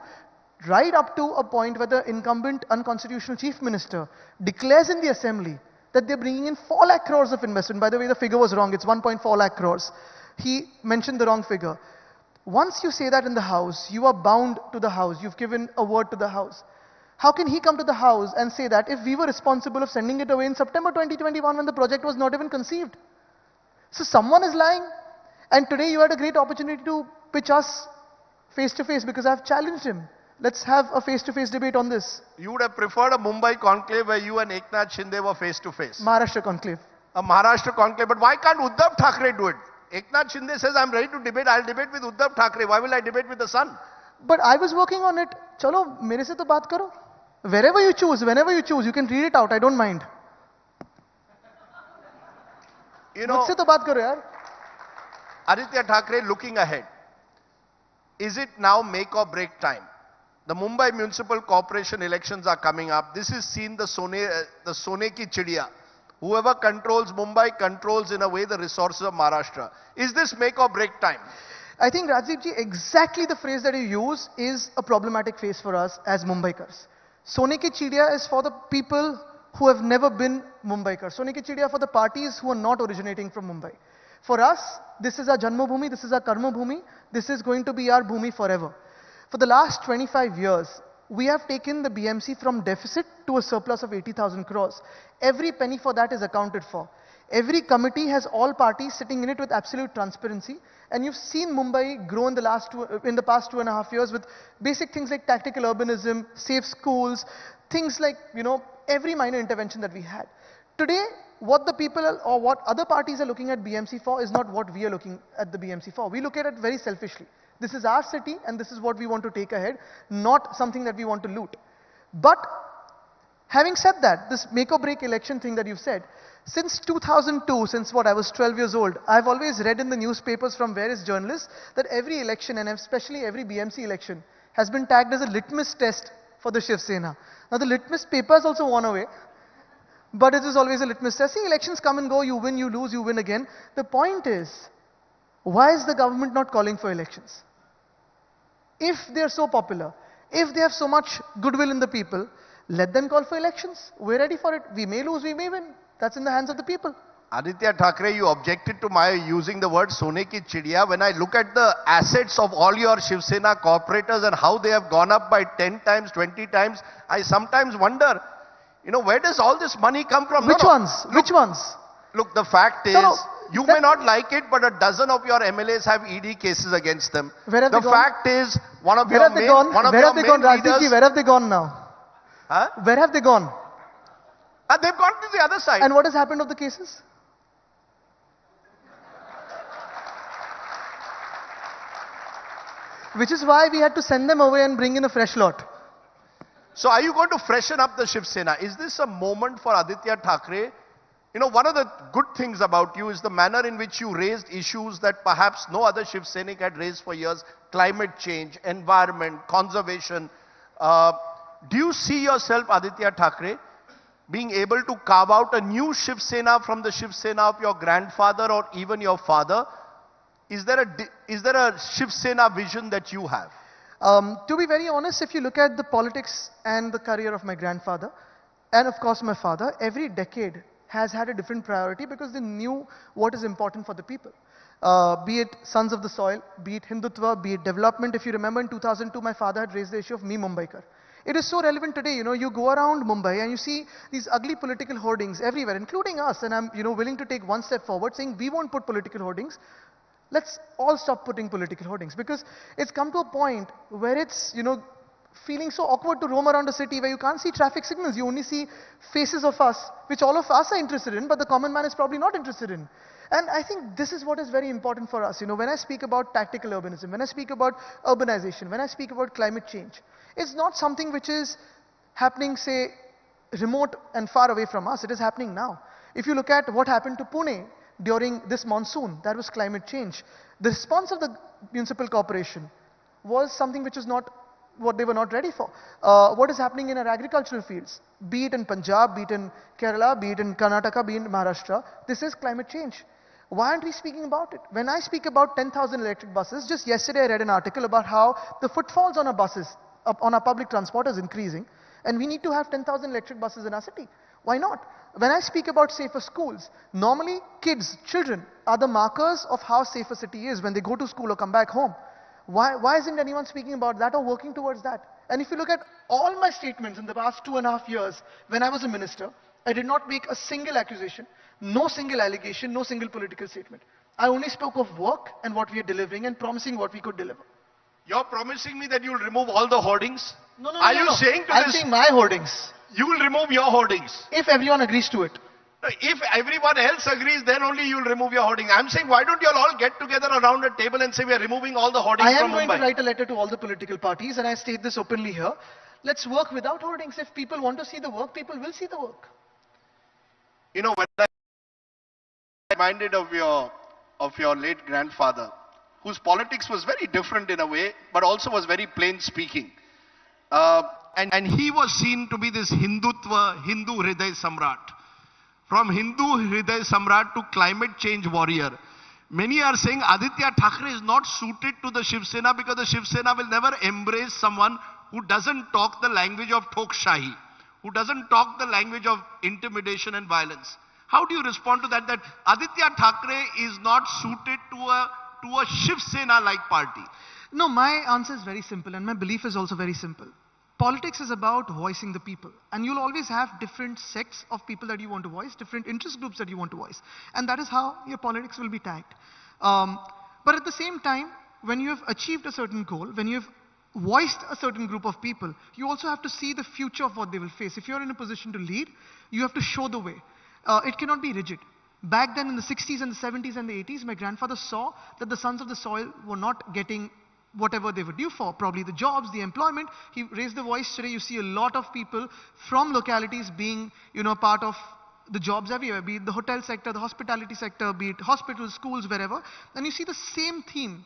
right up to a point where the incumbent unconstitutional chief minister declares in the assembly that they're bringing in 4 lakh crores of investment. By the way, the figure was wrong, it's 1.4 lakh crores. He mentioned the wrong figure. Once you say that in the house, you are bound to the house, you've given a word to the house. How can he come to the house and say that if we were responsible of sending it away in September 2021 when the project was not even conceived? So someone is lying. And today you had a great opportunity to pitch us face to face because I've challenged him. Let's have a face-to-face debate on this. You would have preferred a Mumbai conclave where you and Eknath Shinde were face-to-face. Maharashtra conclave. A Maharashtra conclave. But why can't Uddhav Thackeray do it? Eknath Shinde says, I'm ready to debate. I'll debate with Uddhav Thackeray. Why will I debate with the son? But I was working on it. Chalo, mere se to baat karo. Wherever you choose, whenever you choose, you can read it out. I don't mind. Mujhse to baat karo, yaar. Aditya Thackeray looking ahead. Is it now make or break time? The Mumbai Municipal Corporation elections are coming up. This is seen the Sone ki chidiya. Whoever controls Mumbai controls in a way the resources of Maharashtra. Is this make or break time? I think Rajdeep ji, exactly the phrase that you use is a problematic phrase for us as Mumbaikars. Sone ki chidiya is for the people who have never been Mumbaikars. Sone ki chidiya for the parties who are not originating from Mumbai. For us, this is our Janma Bhumi, this is our Karma Bhumi, this is going to be our Bhumi forever. For the last 25 years, we have taken the BMC from deficit to a surplus of 80,000 crores. Every penny for that is accounted for. Every committee has all parties sitting in it with absolute transparency. And you've seen Mumbai grow in the past 2.5 years with basic things like tactical urbanism, safe schools, things like, every minor intervention that we had. Today, what the people or what other parties are looking at BMC for is not what we are looking at the BMC for. We look at it very selfishly. This is our city and this is what we want to take ahead, not something that we want to loot. But having said that, this make or break election thing that you've said, since 2002, since I was 12 years old, I've always read in the newspapers from various journalists that every election and especially every BMC election has been tagged as a litmus test for the Shiv Sena. Now the litmus papers also won away. But it is always a litmus test. See, elections come and go, you win, you lose, you win again. The point is, why is the government not calling for elections? If they are so popular, if they have so much goodwill in the people, let them call for elections. We're ready for it. We may lose, we may win. That's in the hands of the people. Aditya Thackeray, you objected to my using the word Sone ki chidiya. When I look at the assets of all your Shiv Sena corporators and how they have gone up by 10 times, 20 times, I sometimes wonder, where does all this money come from? Which ones? Which ones? Look, the fact is, you may not like it, but a dozen of your MLAs have ED cases against them. Where have the they gone? fact is, one of Where your have they gone? Where have they gone, Rajdeep ji? Where have they gone now? Huh? Where have they gone? They've gone to the other side. And what has happened of the cases? Which is why we had to send them away and bring in a fresh lot. So are you going to freshen up the Shiv Sena? Is this a moment for Aditya Thackeray? One of the good things about you is the manner in which you raised issues that perhaps no other Shiv Sainik had raised for years. Climate change, environment, conservation. Do you see yourself, Aditya Thackeray, being able to carve out a new Shiv Sena from the Shiv Sena of your grandfather or even your father? Is there a Shiv Sena vision that you have? To be very honest, if you look at the politics and the career of my grandfather, and of course my father, every decade has had a different priority because they knew what is important for the people. Be it sons of the soil, be it Hindutva, be it development. If you remember in 2002, my father had raised the issue of me Mumbaikar. It is so relevant today, you go around Mumbai and you see these ugly political hoardings everywhere, including us, and I'm, willing to take one step forward saying we won't put political hoardings. Let's all stop putting political hoardings because it's come to a point where it's, feeling so awkward to roam around a city where you can't see traffic signals. You only see faces of us, which all of us are interested in, but the common man is probably not interested in. And I think this is what is very important for us. When I speak about tactical urbanism, when I speak about urbanization, when I speak about climate change, it's not something which is happening, say, remote and far away from us. It is happening now. If you look at what happened to Pune during this monsoon, that was climate change. The response of the municipal corporation was something which is not what they were not ready for. What is happening in our agricultural fields, be it in Punjab, be it in Kerala, be it in Karnataka, be it in Maharashtra, this is climate change. Why aren't we speaking about it? When I speak about 10,000 electric buses, just yesterday I read an article about how the footfalls on our buses, on our public transport is increasing, and we need to have 10,000 electric buses in our city. Why not? When I speak about safer schools, normally kids, children are the markers of how safe a city is when they go to school or come back home. Why isn't anyone speaking about that or working towards that? And if you look at all my statements in the past 2.5 years, when I was a minister, I did not make a single accusation, no single allegation, no single political statement. I only spoke of work and what we are delivering and promising what we could deliver. You're promising me that you'll remove all the hoardings? No, Are you saying to I'm this? saying my hoardings. You will remove your hoardings. If everyone agrees to it. If everyone else agrees, then only you'll remove your hoarding. I'm saying, why don't you all get together around a table and say we are removing all the hoardings from Mumbai? I am going to write a letter to all the political parties, and I state this openly here. Let's work without hoardings. If people want to see the work, people will see the work. You know, when I'm reminded of your late grandfather, whose politics was very different in a way, but also was very plain speaking. And he was seen to be this Hindutva, Hindu Hriday Samrat. From Hindu Hriday Samrat to climate change warrior. Many are saying Aditya Thackeray is not suited to the Shiv Sena because the Shiv Sena will never embrace someone who doesn't talk the language of Tokshahi, who doesn't talk the language of intimidation and violence. How do you respond to that? That Aditya Thackeray is not suited to a Shiv Sena-like party? No, my answer is very simple, and my belief is also very simple. Politics is about voicing the people, and you'll always have different sects of people that you want to voice, different interest groups that you want to voice, and that is how your politics will be tagged. But at the same time, when you have achieved a certain goal, when you have voiced a certain group of people, you also have to see the future of what they will face. If you're in a position to lead, you have to show the way. It cannot be rigid. Back then in the 60s and the 70s and the 80s, my grandfather saw that the sons of the soil were not getting whatever they were due for, probably the jobs, the employment. He raised the voice. Today you see a lot of people from localities being, part of the jobs everywhere, be it the hotel sector, the hospitality sector, be it hospitals, schools, wherever. And you see the same theme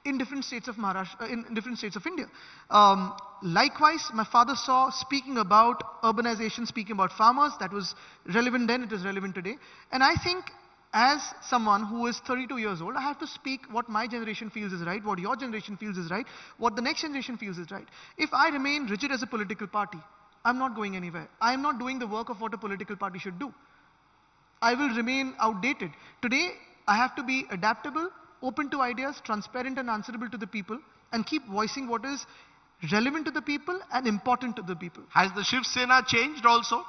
in different states of Maharashtra, in different states of India. Likewise, my father saw speaking about urbanization, speaking about farmers. That was relevant then, it is relevant today. And I think as someone who is 32 years old, I have to speak what my generation feels is right, what your generation feels is right, what the next generation feels is right. If I remain rigid as a political party, I'm not going anywhere. I am not doing the work of what a political party should do. I will remain outdated. Today, I have to be adaptable, open to ideas, transparent and answerable to the people, and keep voicing what is relevant to the people and important to the people. Has the Shiv Sena changed also?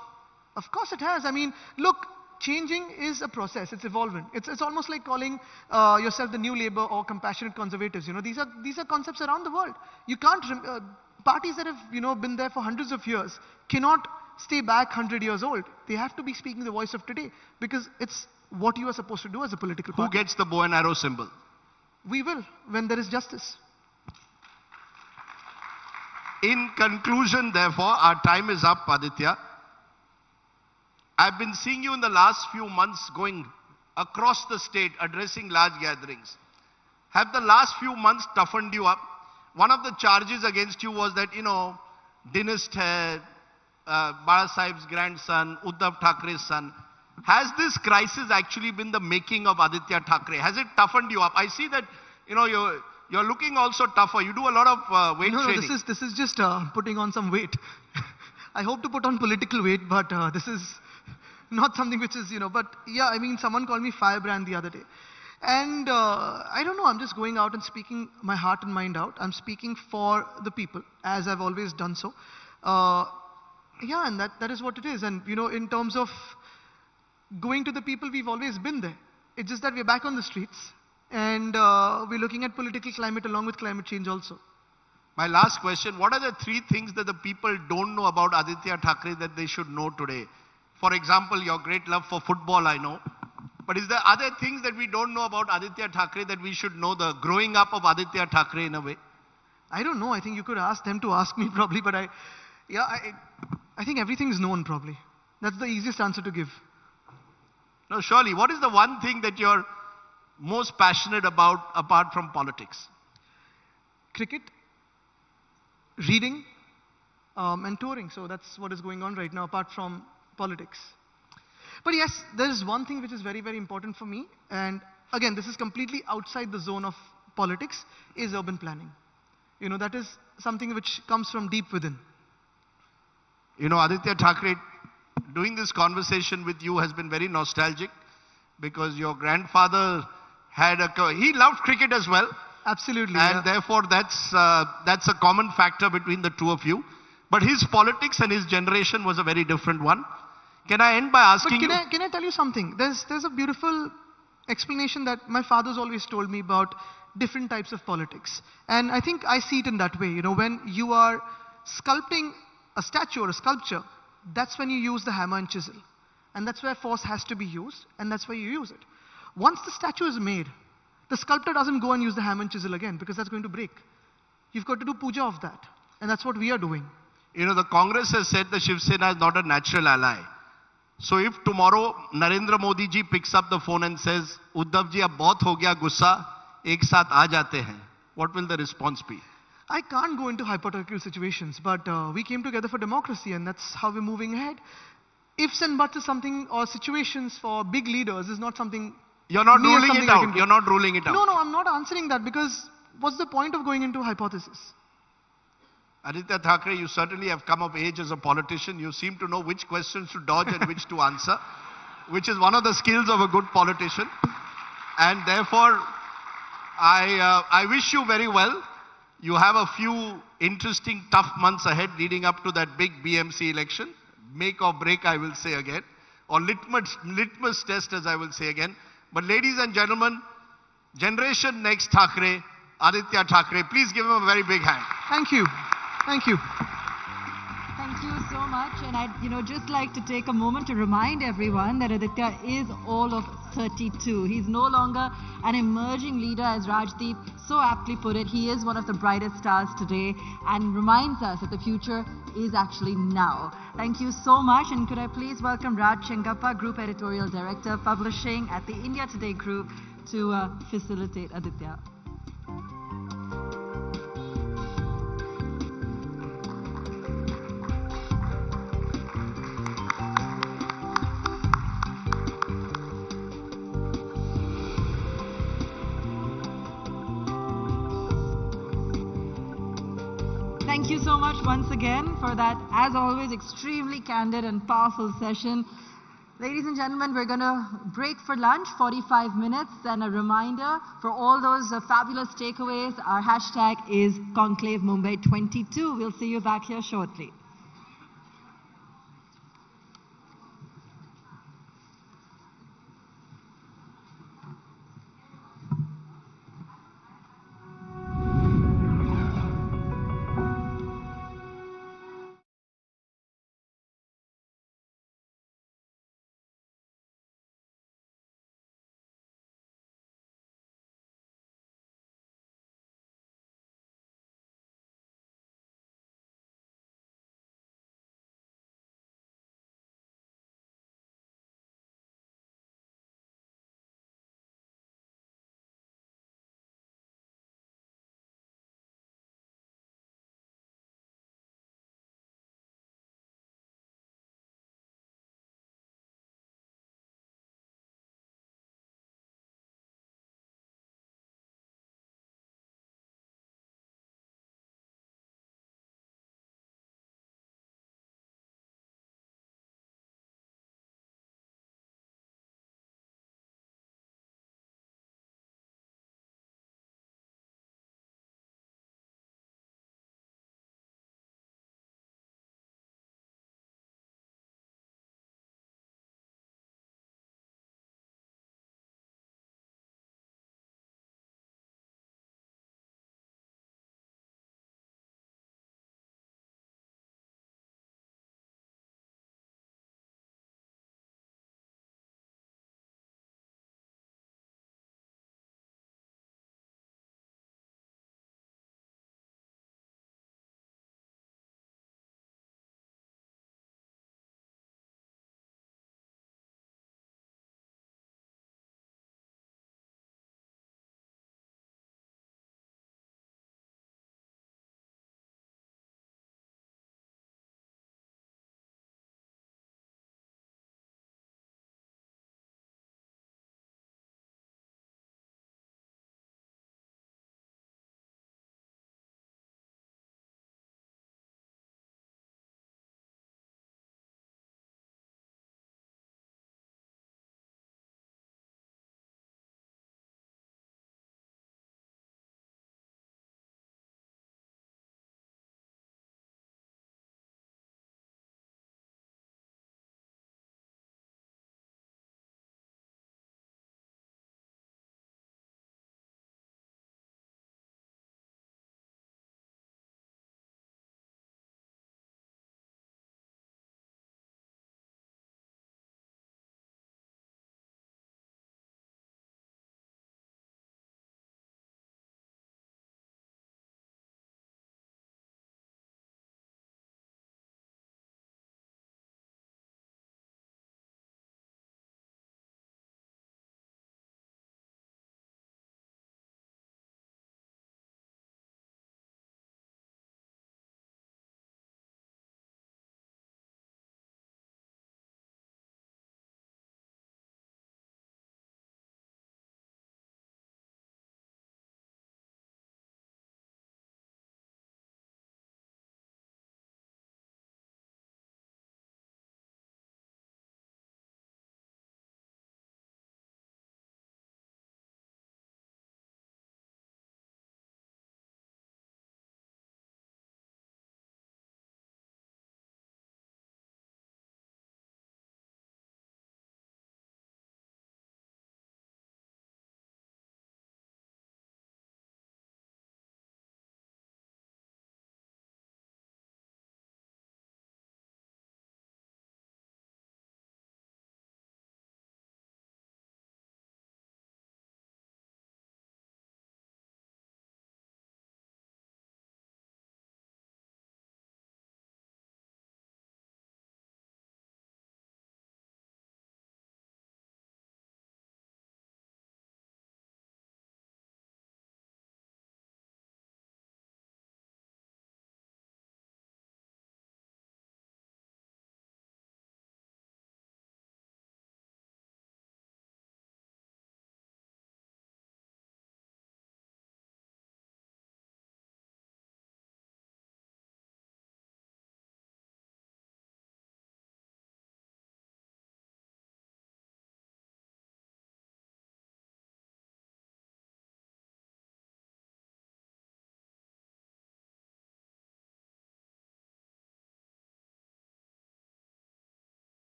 Of course it has. I mean, look, changing is a process, it's evolving. It's almost like calling yourself the new labor or compassionate conservatives. These are concepts around the world. You can't, parties that have, been there for hundreds of years cannot stay back 100 years old. They have to be speaking the voice of today because it's what you are supposed to do as a political party. Who gets the bow and arrow symbol? We will, when there is justice. In conclusion, therefore, our time is up, Aditya. I've been seeing you in the last few months going across the state, addressing large gatherings. Have the last few months toughened you up? One of the charges against you was that, dynast hai, Bala Sahib's grandson, Uddhav Thackeray's son. Has this crisis actually been the making of Aditya Thackeray? Has it toughened you up? I see that, you're looking also tougher. You do a lot of weight training. No, this is just putting on some weight. I hope to put on political weight, but this is not something which is, but yeah, I mean, someone called me firebrand the other day. And I don't know, I'm just going out and speaking my heart and mind out. I'm speaking for the people, as I've always done so. Yeah, and that is what it is. And, in terms of going to the people, we've always been there. It's just that we're back on the streets. And we're looking at political climate along with climate change also. My last question, what are the 3 things that the people don't know about Aditya Thackeray that they should know today? For example, your great love for football, I know. But is there other things that we don't know about Aditya Thackeray that we should know, the growing up of Aditya Thackeray in a way? I don't know. I think you could ask them to ask me probably, but I think everything is known probably. That's the easiest answer to give. No, surely. What is the one thing that you're most passionate about apart from politics? Cricket, reading, and touring. So that's what is going on right now, apart from politics. But yes, there is one thing which is very, very important for me. And again, this is completely outside the zone of politics, is urban planning. You know, that is something which comes from deep within. You know, Aditya Thackeray, doing this conversation with you has been very nostalgic because your grandfather he loved cricket as well. Absolutely. And therefore that's a common factor between the two of you. But his politics and his generation was a very different one. Can I end by asking you? Can I tell you something? There's a beautiful explanation that my father's always told me about different types of politics. And I think I see it in that way. You know, when you are sculpting a statue or a sculpture, that's when you use the hammer and chisel. And that's where force has to be used, and that's why you use it. Once the statue is made, the sculptor doesn't go and use the hammer and chisel again, because that's going to break. You've got to do puja of that. And that's what we are doing. You know, the Congress has said the Shiv Sena is not a natural ally. So if tomorrow Narendra Modi ji picks up the phone and says, Uddhav ji, ab bahut ho gaya gussa, ek saath aa jate hain, what will the response be? I can't go into hypothetical situations, but we came together for democracy, and that's how we're moving ahead. Ifs and buts is something, or situations for big leaders is not something. You're not ruling it out. You're not ruling it out. No, I'm not answering that, because what's the point of going into hypothesis? Aditya Thackeray, you certainly have come of age as a politician. You seem to know which questions to dodge and which to answer, which is one of the skills of a good politician. And therefore, I wish you very well. You have a few interesting, tough months ahead leading up to that big BMC election. Make or break, I will say again. Or litmus test, as I will say again. But ladies and gentlemen, Generation Next Thackeray, Aditya Thackeray, please give him a very big hand. Thank you. Thank you. Thank you so much. And I'd just like to take a moment to remind everyone that Aditya is all of 32. He's no longer an emerging leader, as Rajdeep so aptly put it. He is one of the brightest stars today and reminds us that the future is actually now. Thank you so much. And could I please welcome Raj Chengappa, Group Editorial Director, Publishing at the India Today Group, to facilitate Aditya. Thank you so much once again for that, as always, extremely candid and powerful session. Ladies and gentlemen, we're going to break for lunch, 45 minutes, and a reminder for all those fabulous takeaways, our hashtag is Conclave Mumbai 22. We'll see you back here shortly.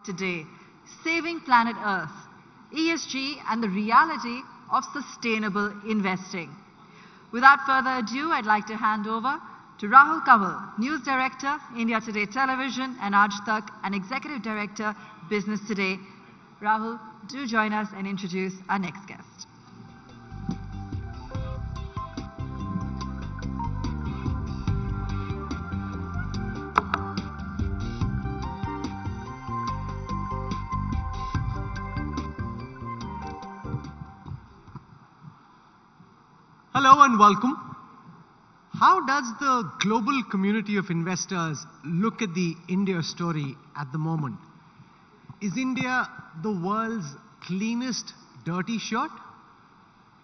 Today, saving planet Earth, ESG and the reality of sustainable investing. Without further ado, I'd like to hand over to Rahul Kanwal, News Director, India Today Television and Aajtak, and Executive Director, Business Today. Rahul, do join us and introduce our next guest. Hello and welcome. How does the global community of investors look at the India story at the moment? Is India the world's cleanest dirty shirt?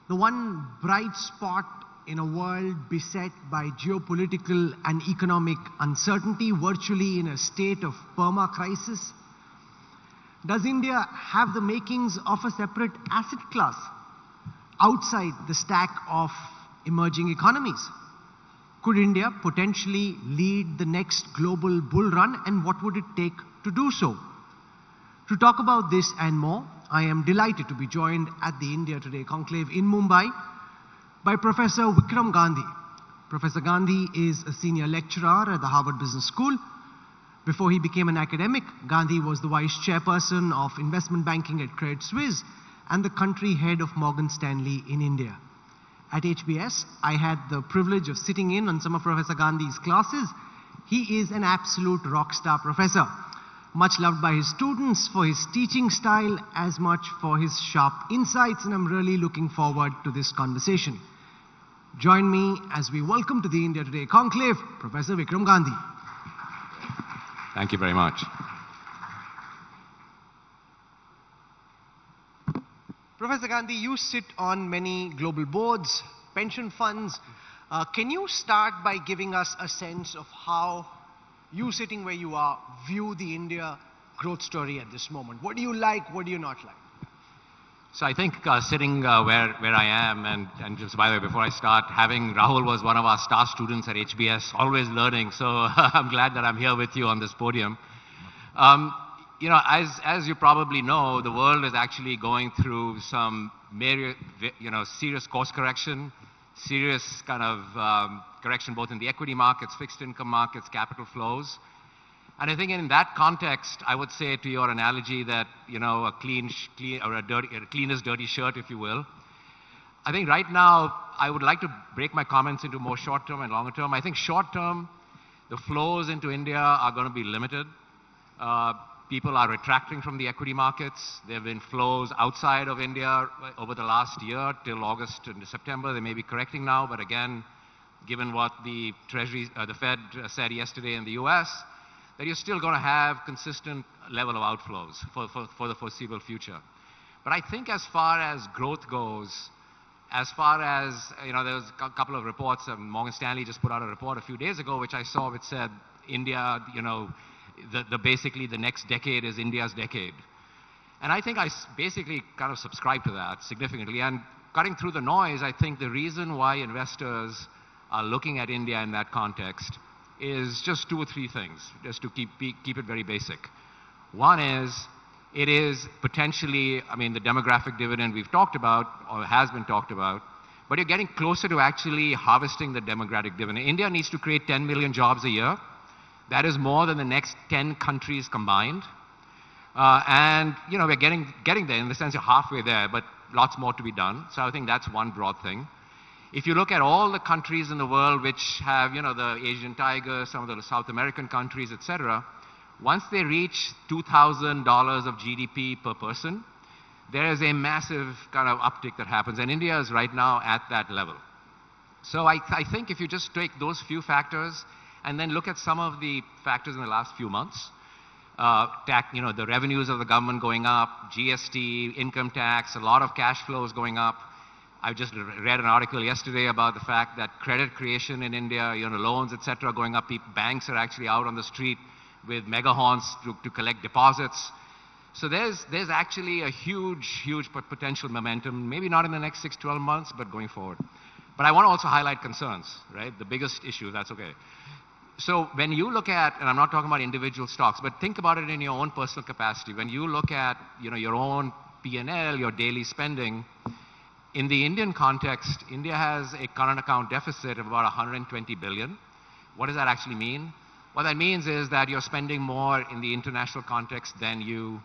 The one bright spot in a world beset by geopolitical and economic uncertainty, virtually in a state of perma-crisis? Does India have the makings of a separate asset class outside the stack of emerging economies? Could India potentially lead the next global bull run, and what would it take to do so? To talk about this and more, I am delighted to be joined at the India Today Conclave in Mumbai by Professor Vikram Gandhi. Professor Gandhi is a senior lecturer at the Harvard Business School. Before he became an academic, Gandhi was the vice chairperson of investment banking at Credit Suisse and the country head of Morgan Stanley in India. At HBS, I had the privilege of sitting in on some of Professor Gandhi's classes. He is an absolute rock star professor, much loved by his students for his teaching style as much for his sharp insights, and I'm really looking forward to this conversation. Join me as we welcome to the India Today Conclave, Professor Vikram Gandhi. Thank you very much. Professor Gandhi, you sit on many global boards, pension funds. Can you start by giving us a sense of how you, sitting where you are, view the India growth story at this moment? What do you like? What do you not like? So I think sitting where I am, and just by the way, before I start, having Rahul was one of our star students at HBS, always learning. So I'm glad that I'm here with you on this podium. You know, as you probably know, the world is actually going through some serious course correction, serious kind of correction both in the equity markets, fixed income markets, capital flows. And I think in that context, I would say to your analogy that, you know, a cleanest dirty shirt, if you will. I think right now, I would like to break my comments into more short-term and longer-term. I think short-term, the flows into India are going to be limited. People are retracting from the equity markets. There have been flows outside of India over the last year till August and September. They may be correcting now, but again, given what the the Fed said yesterday in the US, that you're still going to have consistent level of outflows for the foreseeable future. But I think as far as growth goes, as far as, you know, there was a couple of reports, Morgan Stanley just put out a report a few days ago, which I saw, which said India, you know, basically the next decade is India's decade. And I think I basically kind of subscribe to that significantly. And cutting through the noise, I think the reason why investors are looking at India in that context is just two or three things, just to keep it very basic. One is, it is potentially, I mean, the demographic dividend we've talked about, or has been talked about, but you're getting closer to actually harvesting the demographic dividend. India needs to create 10 million jobs a year. That is more than the next 10 countries combined. And, you know, we're getting there, in the sense you're halfway there, but lots more to be done. So I think that's one broad thing. If you look at all the countries in the world which have, you know, the Asian tiger, some of the South American countries, etc., once they reach $2,000 of GDP per person, there is a massive kind of uptick that happens. And India is right now at that level. So I think if you just take those few factors and then look at some of the factors in the last few months, you know, the revenues of the government going up, GST, income tax, a lot of cash flows going up. I just read an article yesterday about the fact that credit creation in India, you know, loans, etc., going up. Banks are actually out on the street with megahorns to collect deposits. So there's actually a huge potential momentum, maybe not in the next 6-12 months, but going forward. But I want to also highlight concerns, right? The biggest issue, that's okay. So when you look at, and I'm not talking about individual stocks, but think about it in your own personal capacity. When you look at, your own P&L, your daily spending, in the Indian context, India has a current account deficit of about 120 billion. What does that actually mean? What that means is that you're spending more in the international context than you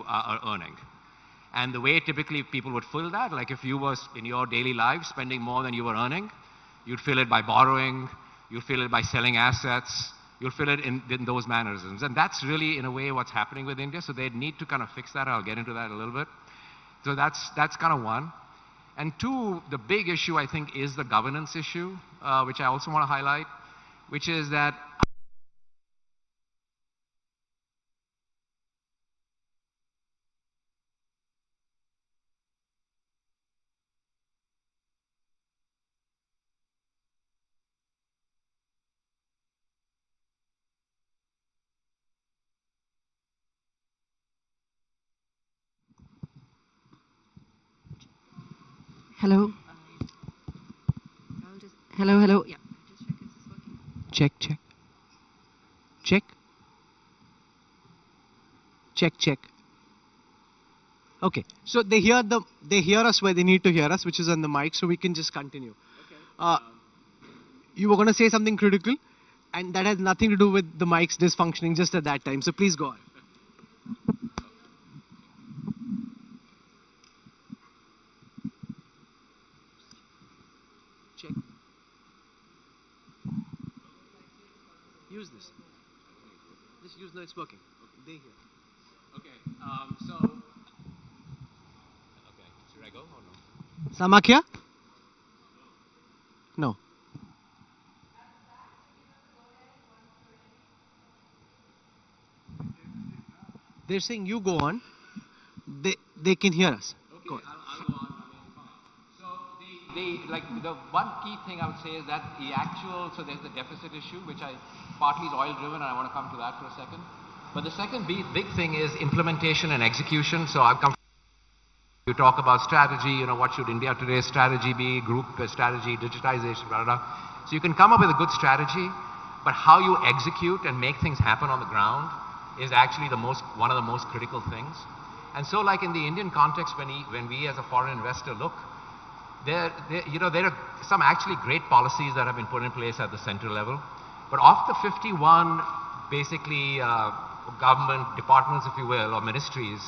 are earning. And the way typically people would fill that, like if you were in your daily life spending more than you were earning, you'd fill it by borrowing, you'd fill it by selling assets, you'll fill it in those mannerisms. And that's really, in a way, what's happening with India. So they need to kind of fix that. I'll get into that a little bit. So that's kind of one. And two, the big issue, I think, is the governance issue, which I also want to highlight, which is that Hello. Hello. Yeah. Check. Okay. So they hear us where they need to hear us, which is on the mic, so we can just continue. Okay. You were going to say something critical, and that has nothing to do with the mics dysfunctioning just at that time. So please go on. Check. Use this. Just use, no, it's working. They hear. okay, should I go or no? Samakya? No. They're saying you go on. They can hear us. Okay, Go on. I'll go on. So the one key thing I would say is that so there's the deficit issue, which partly is oil driven, and I want to come to that for a second. But the second big thing is implementation and execution. So I've come. You talk about strategy, what should India Today's strategy be, group strategy, digitization, blah, blah, blah. So you can come up with a good strategy, but how you execute and make things happen on the ground is actually one of the most critical things. And so like in the Indian context, when we as a foreign investor look, there are some actually great policies that have been put in place at the central level. But of the 51 basically government departments, if you will, or ministries,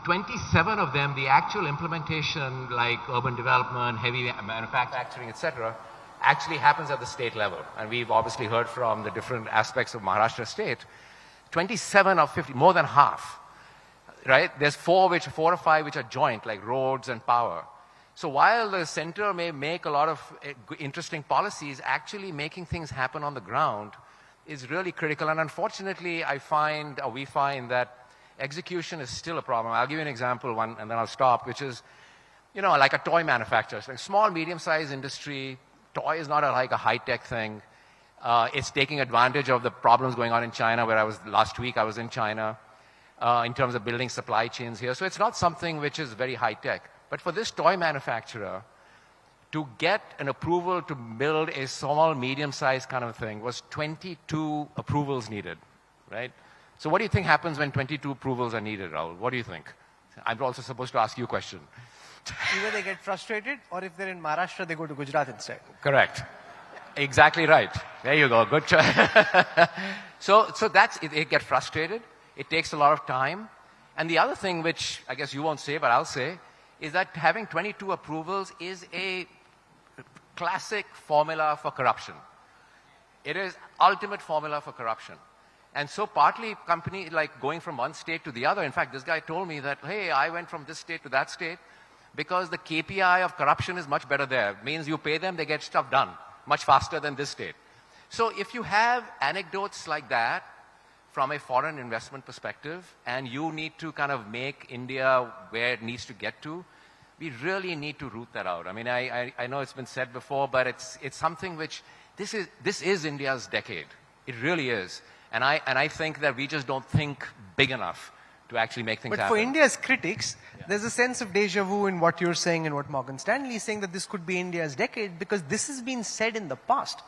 27 of them, the actual implementation, like urban development, heavy manufacturing, etc., actually happens at the state level. And we've obviously heard from the different aspects of Maharashtra state. 27 of 50, more than half, right? There's four or five which are joint, like roads and power. So while the center may make a lot of interesting policies, actually making things happen on the ground is really critical. And unfortunately, we find that execution is still a problem. I'll give you an example, and then I'll stop, which is, like a toy manufacturer. So like small, medium-sized industry, toy is not like a high-tech thing. It's taking advantage of the problems going on in China, where last week I was in China, in terms of building supply chains here. So it's not something which is very high-tech. But for this toy manufacturer, to get an approval to build a small, medium-sized kind of thing was 22 approvals needed, right? So what do you think happens when 22 approvals are needed, Rahul? What do you think? I'm also supposed to ask you a question. Either they get frustrated, or if they're in Maharashtra, they go to Gujarat instead. Correct. Exactly right. There you go. Good choice. So that's it. They get frustrated. It takes a lot of time. And the other thing, which I guess you won't say, but I'll say, is that having 22 approvals is a classic formula for corruption. It is ultimate formula for corruption. And so partly company, like going from one state to the other. In fact, this guy told me that, hey, I went from this state to that state because the KPI of corruption is much better there. It means you pay them, they get stuff done much faster than this state. So if you have anecdotes like that from a foreign investment perspective, and you need to kind of make India where it needs to get to, we really need to root that out. I mean, I know it's been said before, but it's something which, this is India's decade. It really is. And I think that we just don't think big enough to actually make things happen. But for India's critics, there's a sense of deja vu in what you're saying and what Morgan Stanley is saying, that this could be India's decade, because this has been said in the past.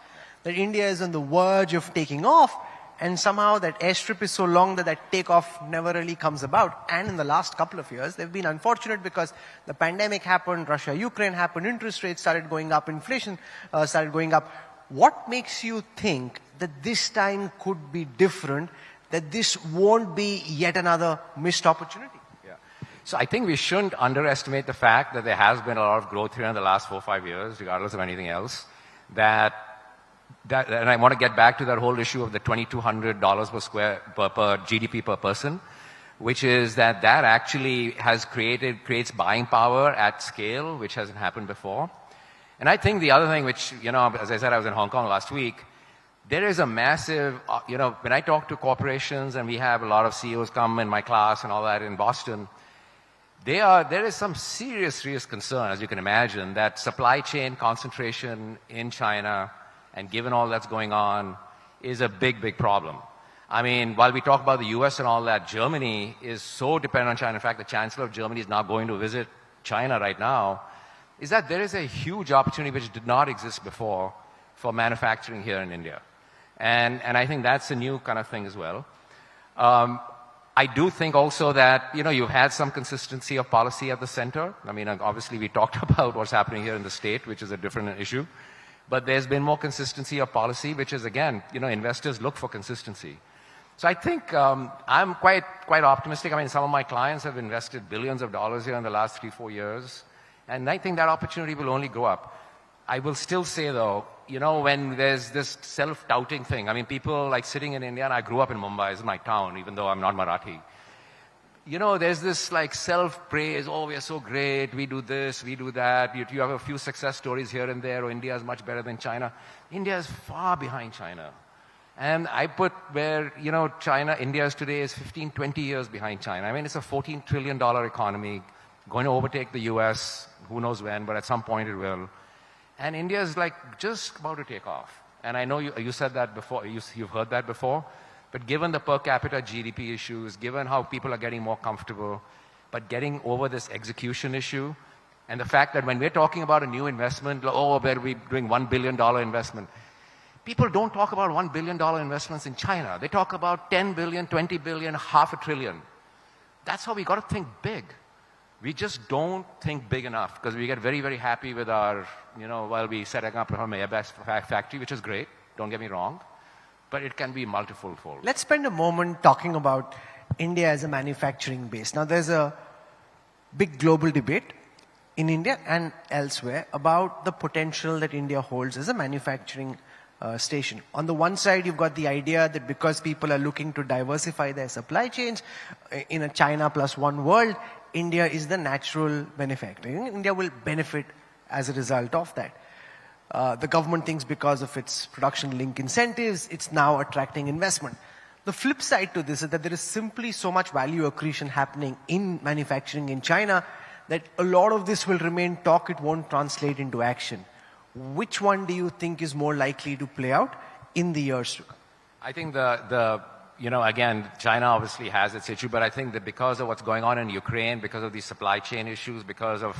that India is on the verge of taking off, and somehow that airstrip is so long that that takeoff never really comes about. And in the last couple of years, they've been unfortunate because the pandemic happened, Russia-Ukraine happened, interest rates started going up, inflation started going up. What makes you think that this time could be different, that this won't be yet another missed opportunity? So I think we shouldn't underestimate the fact that there has been a lot of growth here in the last 4 or 5 years, regardless of anything else. And I want to get back to that whole issue of the $2,200 per GDP per person, which is that actually creates buying power at scale, which hasn't happened before. And I think the other thing, which, as I said, I was in Hong Kong last week, there is a massive, when I talk to corporations and we have a lot of CEOs come in my class and all that in Boston, there is some serious concern, as you can imagine, that supply chain concentration in China, and given all that's going on, is a big problem. I mean, while we talk about the US and all that, Germany is so dependent on China. In fact, the Chancellor of Germany is now going to visit China right now, is that there is a huge opportunity which did not exist before for manufacturing here in India. And I think that's a new kind of thing as well. I do think also that, you've had some consistency of policy at the center. I mean, obviously we talked about what's happening here in the state, which is a different issue. But there's been more consistency of policy, which is, again, investors look for consistency. So I think I'm quite optimistic. I mean, some of my clients have invested billions of dollars here in the last 3-4 years. And I think that opportunity will only go up. I will still say, though, when there's this self-doubting thing, I mean, people like sitting in India, and I grew up in Mumbai, it's my town, even though I'm not Marathi. There's this like self-praise, oh, we are so great, we do this, we do that. You have a few success stories here and there, or India is much better than China. India is far behind China. And I put where, India is today is 15, 20 years behind China. I mean, it's a $14 trillion economy, going to overtake the US, who knows when, but at some point it will. And India is like just about to take off. And I know you said that before, you've heard that before. But given the per capita GDP issues, given how people are getting more comfortable, but getting over this execution issue, and the fact that when we're talking about a new investment, oh, we're doing $1 billion investment. People don't talk about $1 billion investments in China. They talk about 10 billion, 20 billion, $500 billion. That's how we got to think big. We just don't think big enough because we get very happy with our, while we setting up our Airbus factory, which is great, don't get me wrong. But it can be multiple-fold. Let's spend a moment talking about India as a manufacturing base. Now, there's a big global debate in India and elsewhere about the potential that India holds as a manufacturing station. On the one side, you've got the idea that because people are looking to diversify their supply chains in a China plus one world, India is the natural benefactor. India will benefit as a result of that. The government thinks because of its production-linked incentives, it's now attracting investment. The flip side to this is that there is simply so much value accretion happening in manufacturing in China that a lot of this will remain talk, it won't translate into action. Which one do you think is more likely to play out in the years to come? I think again, China obviously has its issue, but I think that because of what's going on in Ukraine, because of these supply chain issues, because of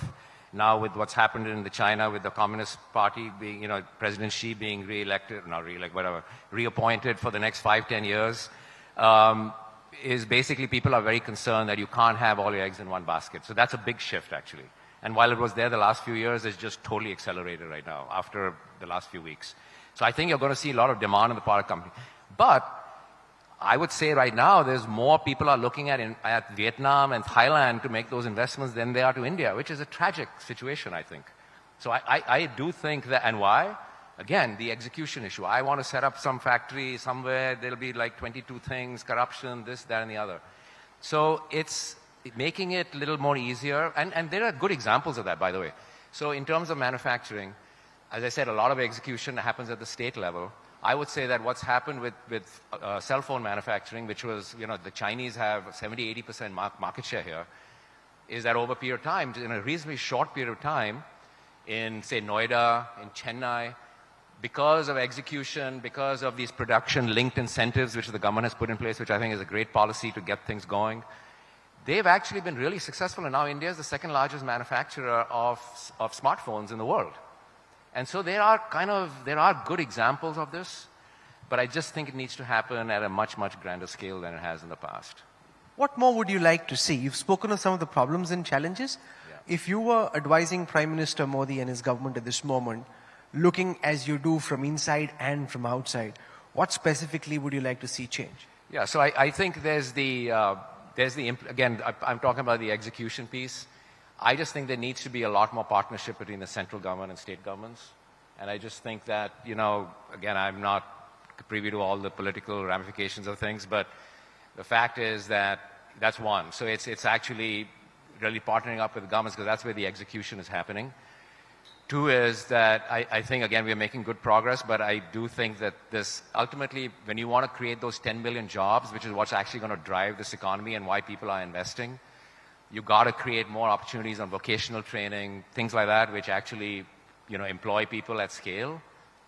now with what's happened in China with the Communist Party being, President Xi being reappointed for the next 5-10 years, is basically people are very concerned that you can't have all your eggs in one basket. So that's a big shift, actually. And while it was there the last few years, it's just totally accelerated right now after the last few weeks. So I think you're going to see a lot of demand in the product company. But I would say right now there's more people are looking at Vietnam and Thailand to make those investments than they are to India, which is a tragic situation, I think. So I do think that, and why? Again, the execution issue. I want to set up some factory somewhere, there'll be like 22 things, corruption, this, that, and the other. So it's making it a little more easier, and there are good examples of that, by the way. So in terms of manufacturing, as I said, a lot of execution happens at the state level. I would say that what's happened with cell phone manufacturing, which was, the Chinese have 70-80% market share here, is that over a period of time, in a reasonably short period of time, in, say, Noida, in Chennai, because of execution, because of these production-linked incentives, which the government has put in place, which I think is a great policy to get things going, they've actually been really successful. And now India is the second largest manufacturer of smartphones in the world. And so there are good examples of this, but I just think it needs to happen at a much, much grander scale than it has in the past. What more would you like to see? You've spoken of some of the problems and challenges. If you were advising Prime Minister Modi and his government at this moment, looking as you do from inside and from outside, what specifically would you like to see change? Yeah, so I think again, I'm talking about the execution piece. I just think there needs to be a lot more partnership between the central government and state governments. And I just think that, again, I'm not privy to all the political ramifications of things, but the fact is that that's one. So it's actually really partnering up with the governments, because that's where the execution is happening. Two is that I think, again, we're making good progress, but I do think that this ultimately, when you want to create those 10 million jobs, which is what's actually going to drive this economy and why people are investing, you got to create more opportunities on vocational training, things like that, which actually, employ people at scale.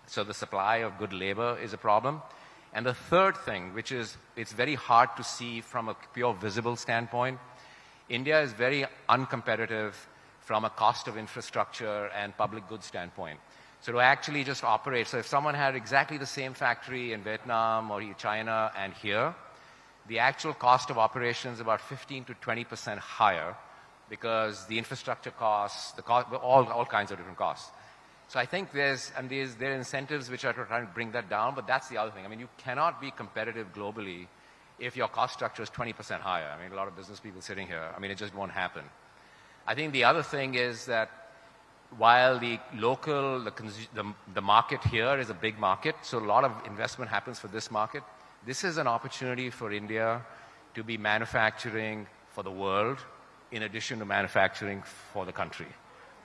So the supply of good labor is a problem. And the third thing, which is, it's very hard to see from a pure visible standpoint, India is very uncompetitive from a cost of infrastructure and public goods standpoint. So to actually just operate, so if someone had exactly the same factory in Vietnam or China and here, the actual cost of operations is about 15 to 20% higher, because the infrastructure costs, all kinds of different costs. So I think there are incentives which are trying to bring that down, but that's the other thing. I mean, you cannot be competitive globally if your cost structure is 20% higher. I mean, a lot of business people sitting here, I mean, it just won't happen. I think the other thing is that while the local, the market here is a big market, so a lot of investment happens for this market, this is an opportunity for India to be manufacturing for the world in addition to manufacturing for the country.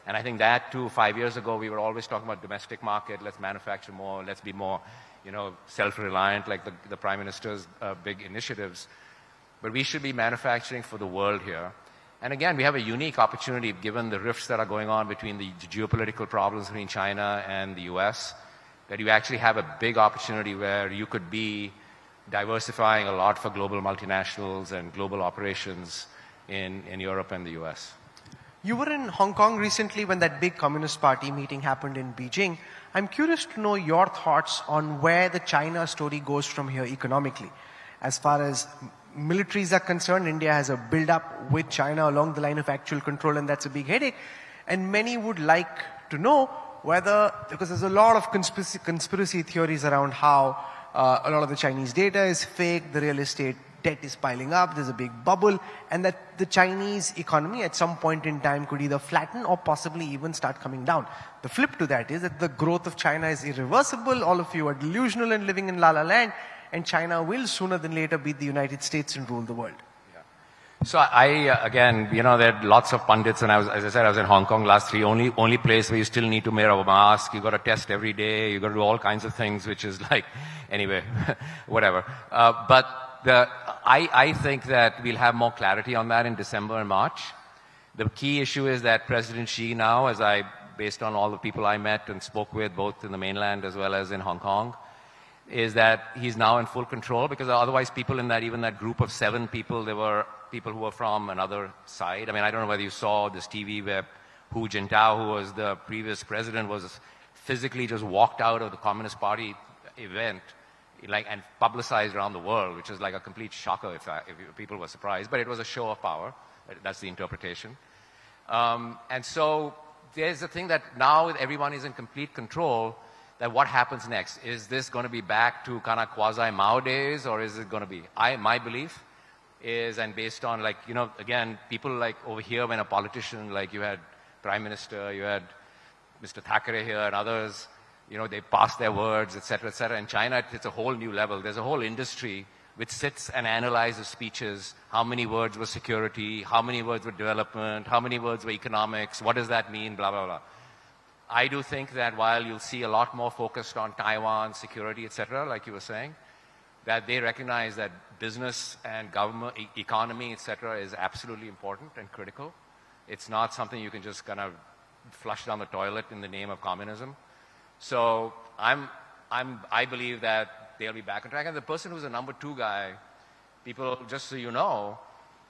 And I think that too, 5 years ago, we were always talking about domestic market, let's manufacture more, let's be more, self-reliant, like the Prime Minister's big initiatives. But we should be manufacturing for the world here. And again, we have a unique opportunity, given the rifts that are going on between the geopolitical problems between China and the US, that you actually have a big opportunity where you could be diversifying a lot for global multinationals and global operations in Europe and the US. You were in Hong Kong recently when that big Communist Party meeting happened in Beijing. I'm curious to know your thoughts on where the China story goes from here economically. As far as militaries are concerned, India has a build-up with China along the line of actual control, and that's a big headache. And many would like to know whether, because there's a lot of conspiracy theories around how a lot of the Chinese data is fake, the real estate debt is piling up, there's a big bubble, and that the Chinese economy at some point in time could either flatten or possibly even start coming down. The flip to that is that the growth of China is irreversible, all of you are delusional and living in la la land, and China will sooner than later beat the United States and rule the world. So again, there are lots of pundits, and as I said, I was in Hong Kong last week, only place where you still need to wear a mask, you got to test every day, you got to do all kinds of things, which is like, anyway, whatever. But I think that we'll have more clarity on that in December and March. The key issue is that President Xi now, based on all the people I met and spoke with, both in the mainland as well as in Hong Kong, is that he's now in full control, because otherwise people in even that group of 7 people, there were people who were from another side. I mean, I don't know whether you saw this TV where Hu Jintao, who was the previous president, was physically just walked out of the Communist Party event, and publicized around the world, which is like a complete shocker if people were surprised. But it was a show of power. That's the interpretation. And so there's the thing that now everyone is in complete control, that what happens next? Is this going to be back to kind of quasi-Mao days, or is it going to be? My belief is, and based on again, people like over here, when a politician, like you had Prime Minister, you had Mr. Thackeray here and others, they pass their words, etc., etc. In China, it's a whole new level. There's a whole industry which sits and analyzes speeches. How many words were security? How many words were development? How many words were economics? What does that mean? Blah, blah, blah. I do think that while you'll see a lot more focused on Taiwan, security, etc., like you were saying, that they recognize that business and government, economy, etc., is absolutely important and critical. It's not something you can just kind of flush down the toilet in the name of communism. So I believe that they'll be back on track. And the person who's the number 2 guy, people, just so you know,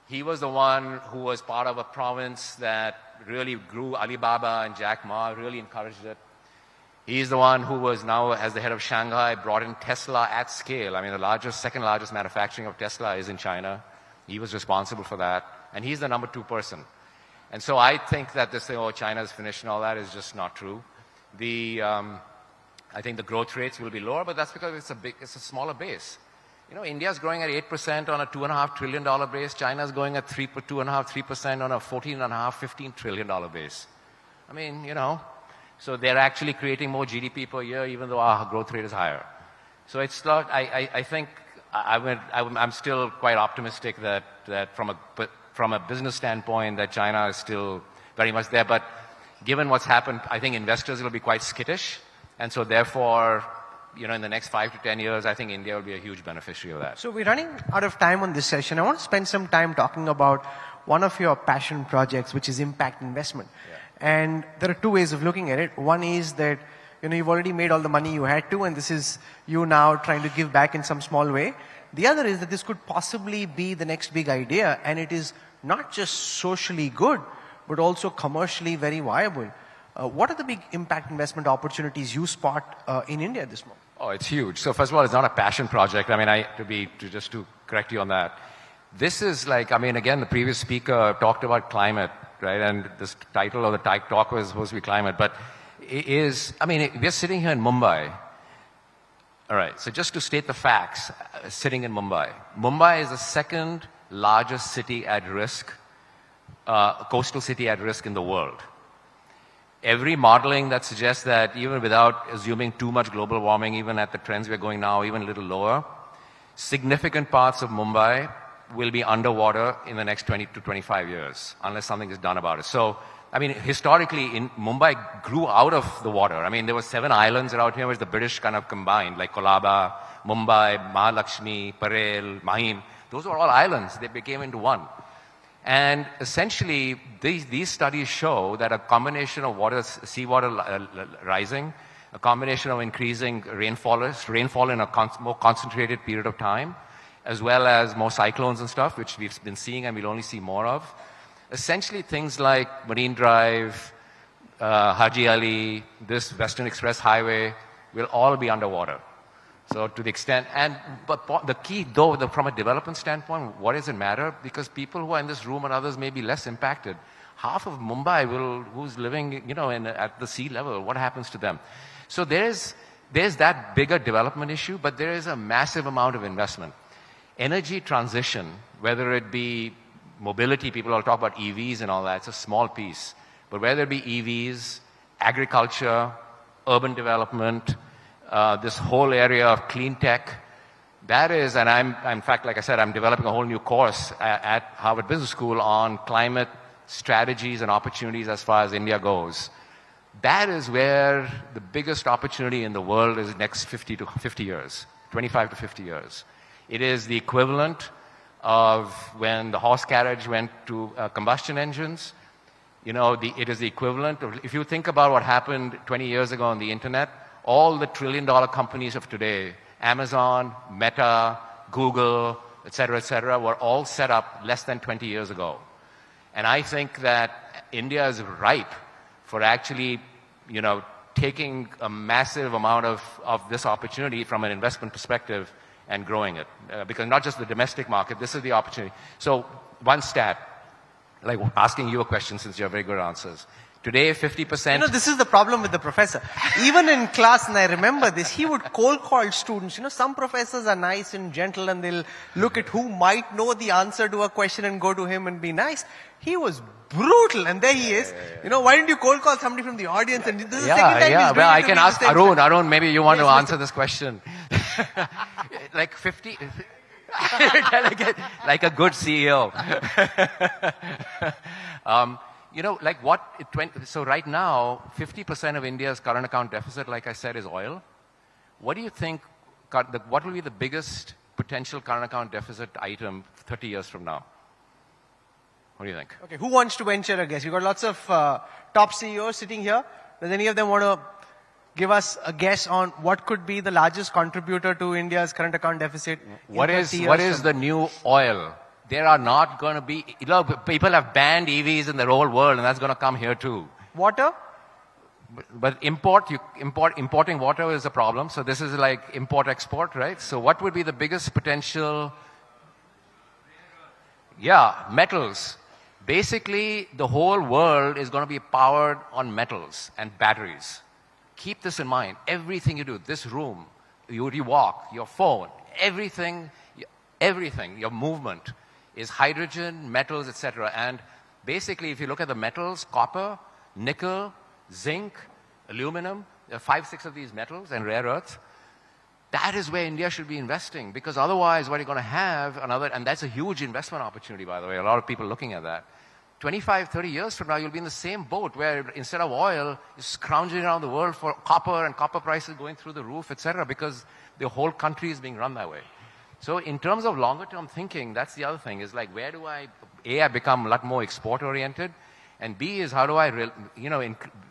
he was the one who was part of a province that really grew. Alibaba and Jack Ma really encouraged it. He's the one who was now, as the head of Shanghai, brought in Tesla at scale. I mean, the second largest manufacturing of Tesla is in China. He was responsible for that. And he's the number 2 person. And so I think that this thing, oh, China's finished and all that is just not true. I think the growth rates will be lower, but that's because it's a smaller base. You know, India's growing at 8% on a $2.5 trillion base. China's going at 3% on a $14.5, $15 trillion base. I mean, you know, so they're actually creating more GDP per year, even though our growth rate is higher. So it's not, I think I'm still quite optimistic that from a business standpoint that China is still very much there. But given what's happened, I think investors will be quite skittish. And so therefore, you know, in the next 5 to 10 years, I think India will be a huge beneficiary of that. So we're running out of time on this session. I want to spend some time talking about one of your passion projects, which is impact investment. Yeah. And there are 2 ways of looking at it. One is that, you know, you've already made all the money you had to, and this is you now trying to give back in some small way. The other is that this could possibly be the next big idea, and it is not just socially good, but also commercially very viable. What are the big impact investment opportunities you spot in India at this moment? Oh, it's huge. So first of all, it's not a passion project. I mean, just to correct you on that, this is like, I mean, again, the previous speaker talked about climate, right? And this title of the talk was supposed to be climate, but it is, I mean, we're sitting here in Mumbai. All right, so just to state the facts, sitting in Mumbai. Mumbai is the second largest city at risk, coastal city at risk in the world. Every modeling that suggests that even without assuming too much global warming, even at the trends we're going now, even a little lower, significant parts of Mumbai will be underwater in the next 20 to 25 years, unless something is done about it. So, I mean, historically, Mumbai grew out of the water. I mean, there were 7 islands around here which the British kind of combined, like Kolaba, Mumbai, Mahalakshmi, Parel, Mahim. Those were all islands. They became into one. And essentially, these studies show that a combination of seawater rising, a combination of increasing rainfall in a more concentrated period of time, as well as more cyclones and stuff, which we've been seeing and we'll only see more of. Essentially, things like Marine Drive, Haji Ali, this Western Express Highway will all be underwater. So to the extent, but the key though, from a development standpoint, what does it matter? Because people who are in this room and others may be less impacted. Half of Mumbai who's living, you know, at the sea level, what happens to them? So there's that bigger development issue, but there is a massive amount of investment. Energy transition, whether it be mobility, people all talk about EVs and all that, it's a small piece. But whether it be EVs, agriculture, urban development, this whole area of clean tech, that is, and in fact, like I said, I'm developing a whole new course at Harvard Business School on climate strategies and opportunities as far as India goes. That is where the biggest opportunity in the world is next 50 to 50 years, 25 to 50 years. It is the equivalent of when the horse carriage went to combustion engines. You know, it is the equivalent of, if you think about what happened 20 years ago on the internet, all the trillion-dollar companies of today, Amazon, Meta, Google, et cetera, were all set up less than 20 years ago. And I think that India is ripe for actually, you know, taking a massive amount of this opportunity from an investment perspective and growing it. Because not just the domestic market, this is the opportunity. So one stat, like asking you a question since you have very good answers. Today, 50%... You know, this is the problem with the professor. Even in class, and I remember this, he would cold call students. You know, some professors are nice and gentle and they'll look at who might know the answer to a question and go to him and be nice. He was brutal, and there he is. You know, why didn't you cold call somebody from the audience? And this is the second time he's doing it. Well, I can ask Arun. Arun, maybe you want to answer this question. Like 50... like a good CEO. You know, like so right now, 50% of India's current account deficit, like I said, is oil. What do you think, what will be the biggest potential current account deficit item 30 years from now? What do you think? Okay, who wants to venture a guess? You've got lots of top CEOs sitting here. Does any of them want to give us a guess on what could be the largest contributor to India's current account deficit? What is the new oil? There are not going to be, you know, people have banned EVs in the whole world, and that's going to come here too. Water? But importing water is a problem. So this is like import-export, right? So what would be the biggest potential? Yeah, metals. Basically, the whole world is going to be powered on metals and batteries. Keep this in mind. Everything you do, this room, you walk, your phone, everything, your movement is hydrogen, metals, etc. And basically, if you look at the metals, copper, nickel, zinc, aluminum, there are 5, 6 of these metals and rare earths. That is where India should be investing, because otherwise what you're going to have and that's a huge investment opportunity, by the way. A lot of people looking at that. 25, 30 years from now, you'll be in the same boat where instead of oil, you're scrounging around the world for copper, and copper prices going through the roof, etc., because the whole country is being run that way. So in terms of longer term thinking, that's the other thing, is like, where do I become a lot more export oriented? And B is, how do I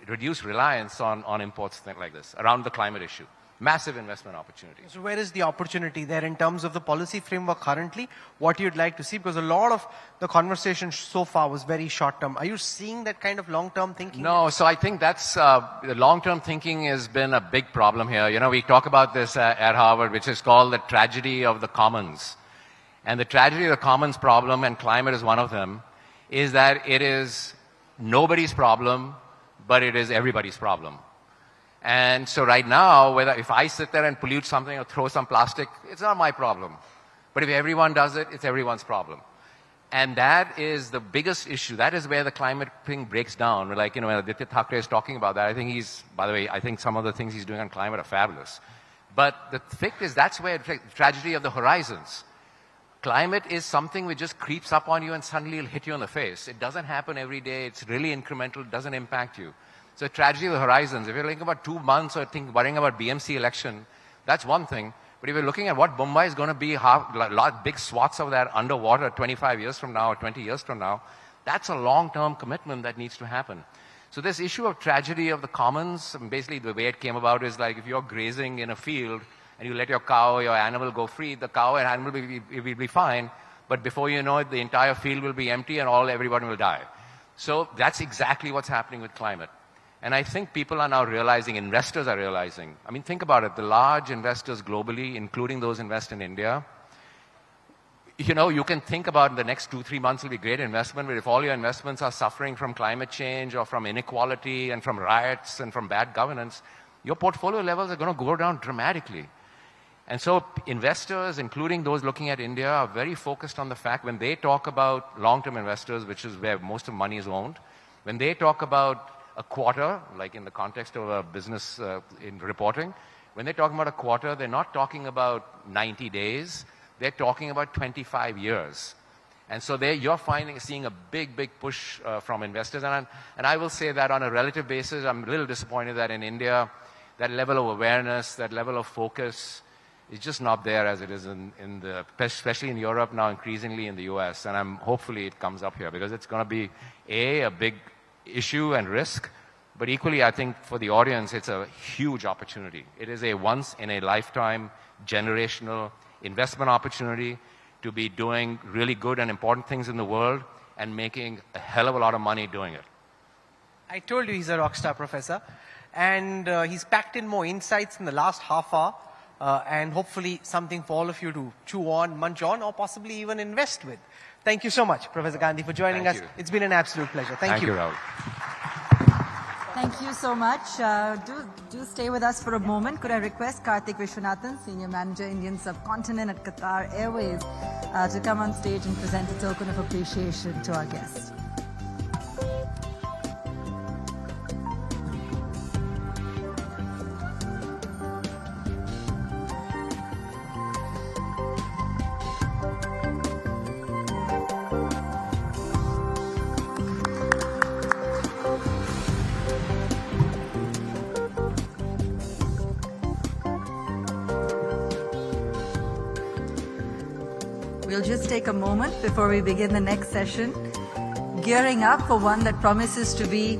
reduce reliance on imports, things like this, around the climate issue. Massive investment opportunities. So where is the opportunity there in terms of the policy framework currently? What you'd like to see? Because a lot of the conversation so far was very short term. Are you seeing that kind of long-term thinking? No, so I think that's, the long-term thinking has been a big problem here. You know, we talk about this at Harvard, which is called the tragedy of the commons. And the tragedy of the commons problem, and climate is one of them, is that it is nobody's problem, but it is everybody's problem. And so right now, if I sit there and pollute something or throw some plastic, it's not my problem. But if everyone does it, it's everyone's problem. And that is the biggest issue. That is where the climate thing breaks down. Like, when Aditya Thackeray is talking about that, I think by the way, I think some of the things he's doing on climate are fabulous. But the fact is, that's where the tragedy of the horizons. Climate is something which just creeps up on you and suddenly it'll hit you in the face. It doesn't happen every day. It's really incremental. It doesn't impact you. So tragedy of the horizons. If you're thinking about 2 months or worrying about BMC election, that's one thing. But if you're looking at what Mumbai is going to be, big swaths of that underwater 25 years from now or 20 years from now, that's a long-term commitment that needs to happen. So this issue of tragedy of the commons, basically the way it came about is like, if you're grazing in a field and you let your cow, your animal go free, the cow and animal will be fine. But before you know it, the entire field will be empty and everybody will die. So that's exactly what's happening with climate. And I think people are now realizing, investors are realizing. I mean, think about it. The large investors globally, including those invest in India, you can think about the next 2-3 months will be great investment, but if all your investments are suffering from climate change or from inequality and from riots and from bad governance, your portfolio levels are going to go down dramatically. And so investors, including those looking at India, are very focused on the fact when they talk about long-term investors, which is where most of money is owned, when they talk about a quarter, like in the context of a business in reporting, when they're talking about a quarter, they're not talking about 90 days, they're talking about 25 years. And so you're seeing a big push from investors. And I will say that on a relative basis, I'm a little disappointed that in India, that level of awareness, that level of focus is just not there as it is especially in Europe, now increasingly in the US. And hopefully it comes up here, because it's going to be a big issue and risk, but equally I think for the audience it's a huge opportunity. It is a once in a lifetime generational investment opportunity to be doing really good and important things in the world and making a hell of a lot of money doing it. I told you he's a rock star, Professor, and he's packed in more insights in the last half hour, and hopefully something for all of you to chew on, munch on, or possibly even invest with. Thank you so much, Professor Gandhi, for joining us. It's been an absolute pleasure. Thank you. Rahul. Thank you so much. Do stay with us for a moment. Could I request Karthik Vishwanathan, Senior Manager, Indian Subcontinent at Qatar Airways, to come on stage and present a token of appreciation to our guest. We'll just take a moment before we begin the next session, gearing up for one that promises to be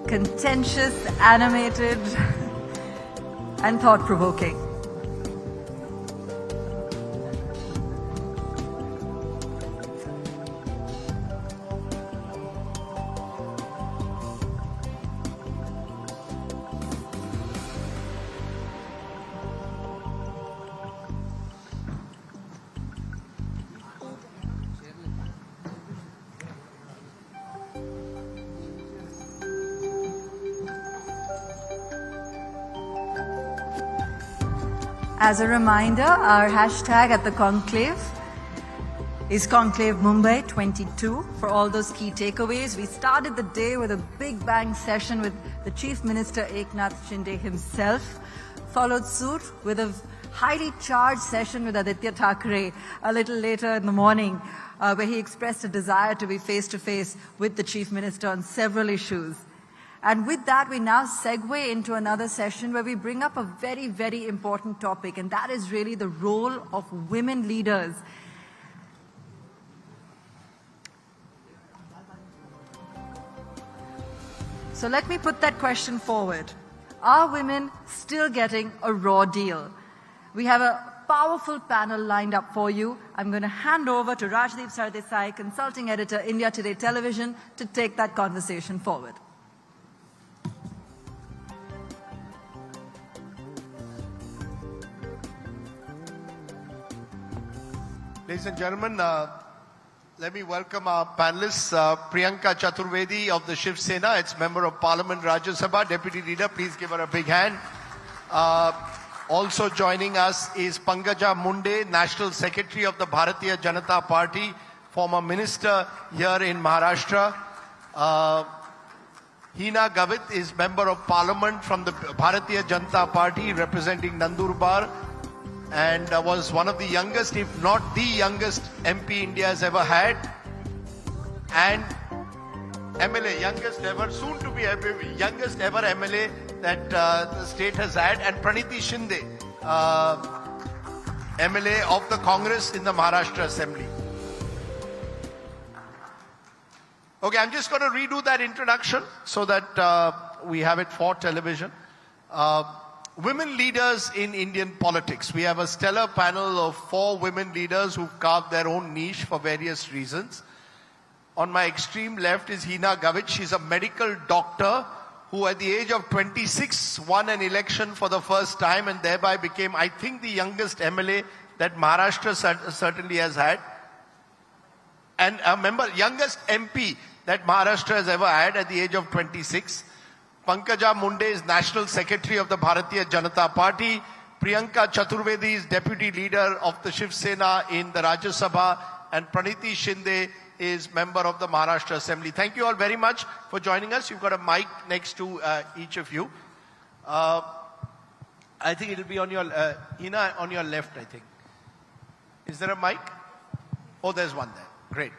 contentious, animated, and thought-provoking. As a reminder, our hashtag at the Conclave is Conclave Mumbai 22 for all those key takeaways. We started the day with a big bang session with the Chief Minister Eknath Shinde himself, followed suit with a highly charged session with Aditya Thackeray a little later in the morning, where he expressed a desire to be face-to-face with the Chief Minister on several issues. And with that, we now segue into another session where we bring up a very, very important topic, and that is really the role of women leaders. So let me put that question forward. Are women still getting a raw deal? We have a powerful panel lined up for you. I'm going to hand over to Rajdeep Sardesai, Consulting Editor, India Today Television, to take that conversation forward. Ladies and gentlemen, let me welcome our panelists. Priyanka Chaturvedi of the Shiv Sena, its Member of Parliament, Rajya Sabha, Deputy Leader. Please give her a big hand. Also joining us is Pankaja Munde, National Secretary of the Bharatiya Janata Party, former Minister here in Maharashtra. Hina Gavit is Member of Parliament from the Bharatiya Janata Party, representing Nandurbar, and was one of the youngest, if not the youngest MP India has ever had, and MLA, youngest ever, soon to be youngest ever MLA that the state has had, and Praniti Shinde, MLA of the Congress in the Maharashtra Assembly. Okay, I'm just going to redo that introduction so that we have it for television. Women leaders in Indian politics. We have a stellar panel of 4 women leaders who've carved their own niche for various reasons. On my extreme left is Hina Gavit. She's a medical doctor who at the age of 26 won an election for the first time and thereby became, I think, the youngest MLA that Maharashtra certainly has had. And remember, youngest MP that Maharashtra has ever had at the age of 26. Pankaja Munde is National Secretary of the Bharatiya Janata Party. Priyanka Chaturvedi is Deputy Leader of the Shiv Sena in the Rajya Sabha. And Praniti Shinde is Member of the Maharashtra Assembly. Thank you all very much for joining us. You've got a mic next to each of you. I think it'll be on your, Hina, on your left, I think. Is there a mic? Oh, there's one there. Great.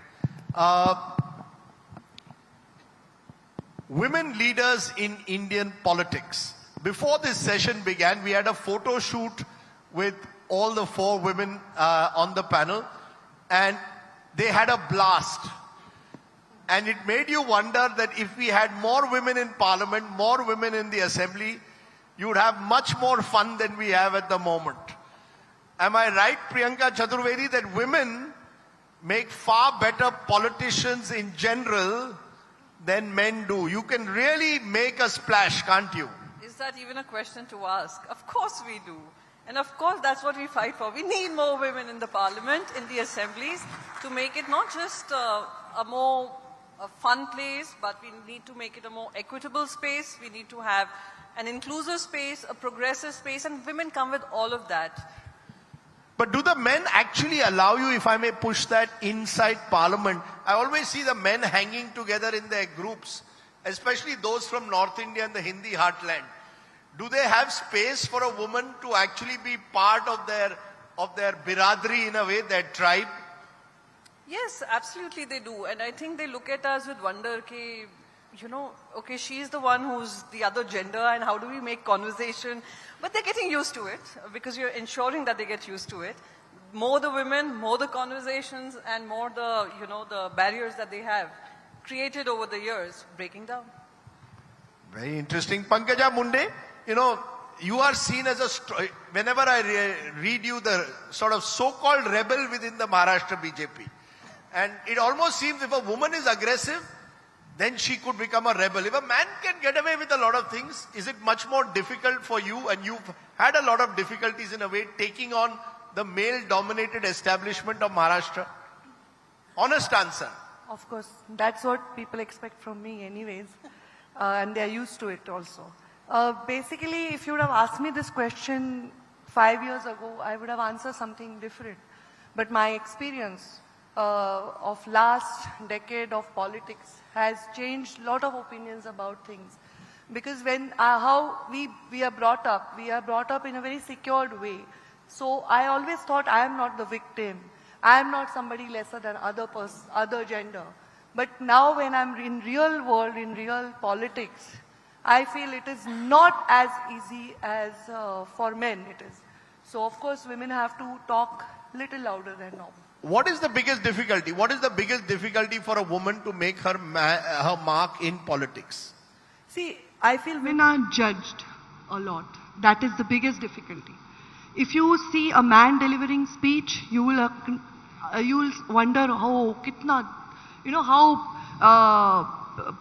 Women leaders in Indian politics. Before this session began, we had a photo shoot with all the 4 women on the panel, and they had a blast. And it made you wonder that if we had more women in Parliament, more women in the Assembly, you would have much more fun than we have at the moment. Am I right, Priyanka Chaturvedi, that women make far better politicians in general than men do? You can really make a splash, can't you? Is that even a question to ask? Of course we do. And of course that's what we fight for. We need more women in the parliament, in the assemblies, to make it not just a more fun place, but we need to make it a more equitable space. We need to have an inclusive space, a progressive space, and women come with all of that. But do the men actually allow you, if I may push that, inside Parliament? I always see the men hanging together in their groups, especially those from North India and the Hindi heartland. Do they have space for a woman to actually be part of their biradri in a way, their tribe? Yes, absolutely they do. And I think they look at us with wonder, you know, okay, she's the one who's the other gender, and how do we make conversation? But they're getting used to it, because you're ensuring that they get used to it. More the women, more the conversations, and more the, you know, the barriers that they have created over the years, breaking down. Very interesting. Pankaja Munde, you know, you are seen as a, whenever I read you, the sort of so-called rebel within the Maharashtra BJP. And it almost seems if a woman is aggressive, then she could become a rebel. If a man can get away with a lot of things, is it much more difficult for you? And you've had a lot of difficulties in a way taking on the male-dominated establishment of Maharashtra. Honest answer. Of course, that's what people expect from me anyways. And they're used to it also. Basically, if you would have asked me this question 5 years ago, I would have answered something different. But my experience of last decade of politics has changed a lot of opinions about things. Because when how we are brought up in a very secured way. So I always thought I am not the victim. I am not somebody lesser than other gender. But now when I'm in real world, in real politics, I feel it is not as easy as for men it is. So of course women have to talk little louder than normal. What is the biggest difficulty? What is the biggest difficulty for a woman to make her mark in politics? See, I feel women are judged a lot. That is the biggest difficulty. If you see a man delivering speech, you will wonder how how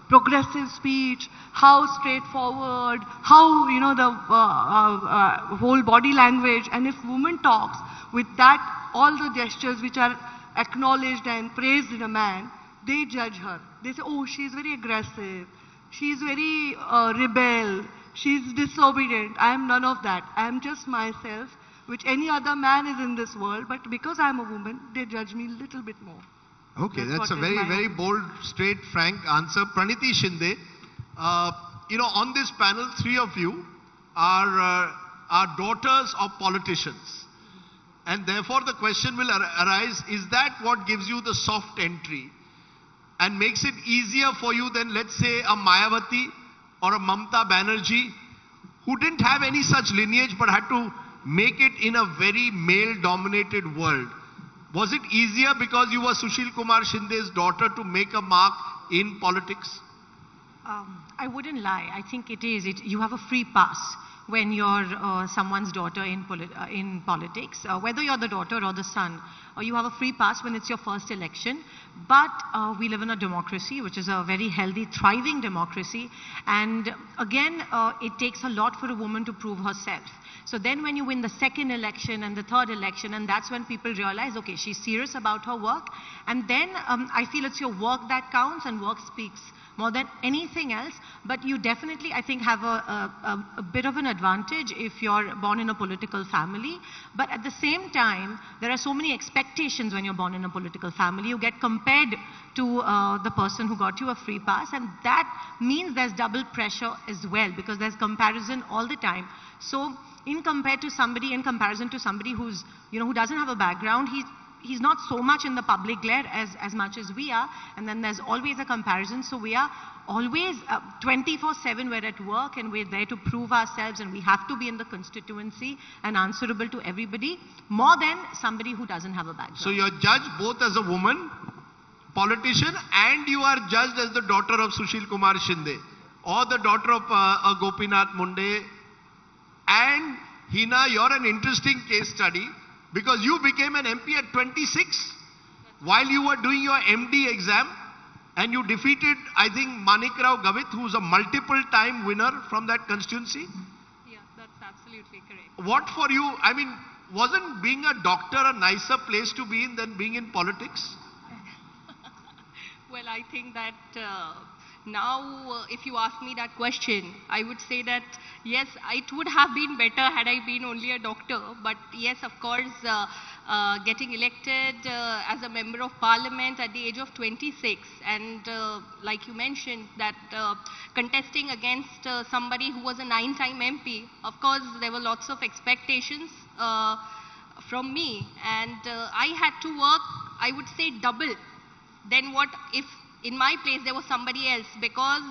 progressive speech, how straightforward, how the whole body language. And if woman talks with that, all the gestures which are acknowledged and praised in a man, they judge her. They say, oh, she is very aggressive, she is very rebel, she is disobedient. I am none of that. I am just myself, which any other man is in this world, but because I am a woman, they judge me a little bit more. Okay, that's a very bold, straight, frank answer. Praniti Shinde, on this panel, 3 of you are daughters of politicians. And therefore the question will arise, is that what gives you the soft entry and makes it easier for you than, let's say, a Mayawati or a Mamta Banerjee, who didn't have any such lineage but had to make it in a very male-dominated world? Was it easier because you were Sushil Kumar Shinde's daughter to make a mark in politics? I wouldn't lie. I think it is. You have a free pass when you're someone's daughter in politics. Whether you're the daughter or the son, you have a free pass when it's your first election. But we live in a democracy, which is a very healthy, thriving democracy. And again, it takes a lot for a woman to prove herself. So then when you win the second election and the third election, and that's when people realize, okay, she's serious about her work. And then I feel it's your work that counts, and work speaks more than anything else. But you definitely, I think, have a bit of an advantage if you're born in a political family. But at the same time, there are so many expectations when you're born in a political family. You get compared to the person who got you a free pass, and that means there's double pressure as well, because there's comparison all the time. So in comparison to somebody who's, who doesn't have a background, he's not so much in the public glare as much as we are. And then there's always a comparison. So we are always 24/7, we're at work and we're there to prove ourselves, and we have to be in the constituency and answerable to everybody more than somebody who doesn't have a background. So you're judged both as a woman, politician, and you are judged as the daughter of Sushil Kumar Shinde or the daughter of Gopinath Munde. And Hina, you're an interesting case study, because you became an MP at 26 while you were doing your MD exam, and you defeated, I think, Manikrao Gavit, who's a multiple-time winner from that constituency. Yeah, that's absolutely correct. What for you, I mean, wasn't being a doctor a nicer place to be in than being in politics? Well, I think that now, if you ask me that question, I would say that, yes, it would have been better had I been only a doctor. But yes, of course, getting elected as a member of parliament at the age of 26, and like you mentioned, that contesting against somebody who was a 9-time MP, of course, there were lots of expectations from me. And I had to work, I would say, double than what if in my place there was somebody else. Because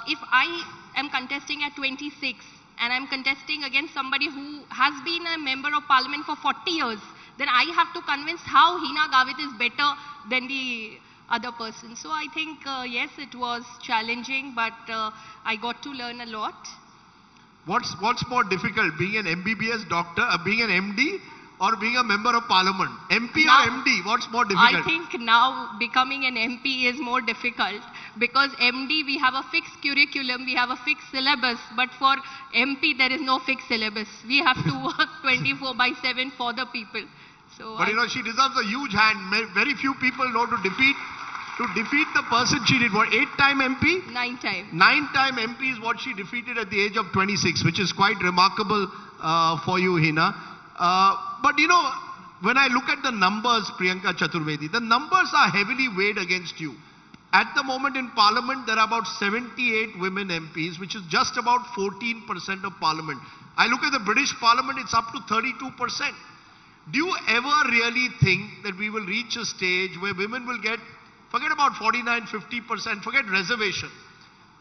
if I am contesting at 26 and I'm contesting against somebody who has been a member of parliament for 40 years, then I have to convince how Hina Gavit is better than the other person. So I think, yes, it was challenging, but I got to learn a lot. What's more difficult, being an MBBS doctor, being an MD, or being a member of parliament? MP now, or MD, what's more difficult? I think now becoming an MP is more difficult, because MD, we have a fixed curriculum, we have a fixed syllabus, but for MP there is no fixed syllabus. We have to work 24/7 for the people. So but she deserves a huge hand. Very few people know to defeat to defeat the person she did. What, 8-time MP? 9-time. 9-time MP is what she defeated at the age of 26, which is quite remarkable for you, Hina. But you know, when I look at the numbers, Priyanka Chaturvedi, the numbers are heavily weighed against you. At the moment in Parliament, there are about 78 women MPs, which is just about 14% of Parliament. I look at the British Parliament, it's up to 32%. Do you ever really think that we will reach a stage where women will get, forget about 49, 50%, forget reservation,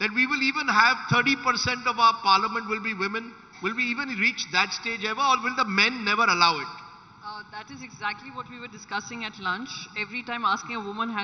that we will even have 30% of our Parliament will be women? Will we even reach that stage ever, or will the men never allow it? That is exactly what we were discussing at lunch. Every time asking a woman,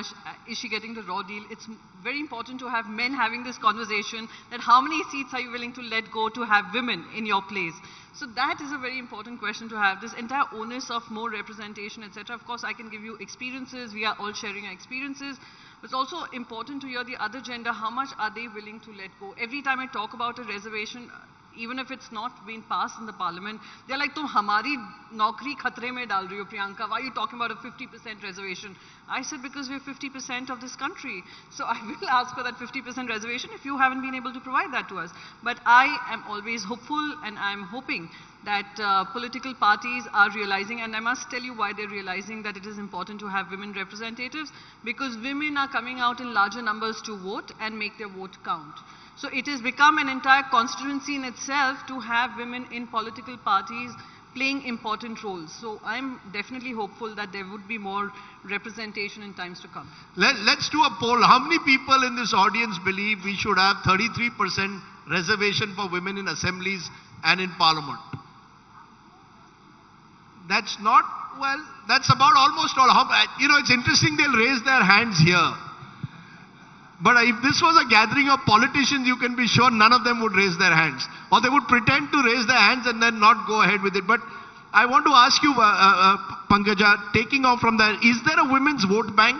is she getting the raw deal? It's very important to have men having this conversation, that how many seats are you willing to let go to have women in your place? So that is a very important question to have. This entire onus of more representation, etc. Of course, I can give you experiences. We are all sharing our experiences. But it's also important to hear the other gender, how much are they willing to let go? Every time I talk about a reservation, even if it's not been passed in the parliament, they're like, tum hamari naukri khatre mein dal rahi ho, Priyanka. Why are you talking about a 50% reservation? I said, because we're 50% of this country. So I will ask for that 50% reservation if you haven't been able to provide that to us. But I am always hopeful, and I'm hoping that political parties are realizing, and I must tell you why they're realizing that it is important to have women representatives, because women are coming out in larger numbers to vote and make their vote count. So it has become an entire constituency in itself to have women in political parties playing important roles. So I'm definitely hopeful that there would be more representation in times to come. Let's do a poll. How many people in this audience believe we should have 33% reservation for women in assemblies and in parliament? That's not, well, that's about almost all. You know, it's interesting, they'll raise their hands here. But if this was a gathering of politicians, you can be sure none of them would raise their hands. Or they would pretend to raise their hands and then not go ahead with it. But I want to ask you, Pankaja, taking off from there, is there a women's vote bank?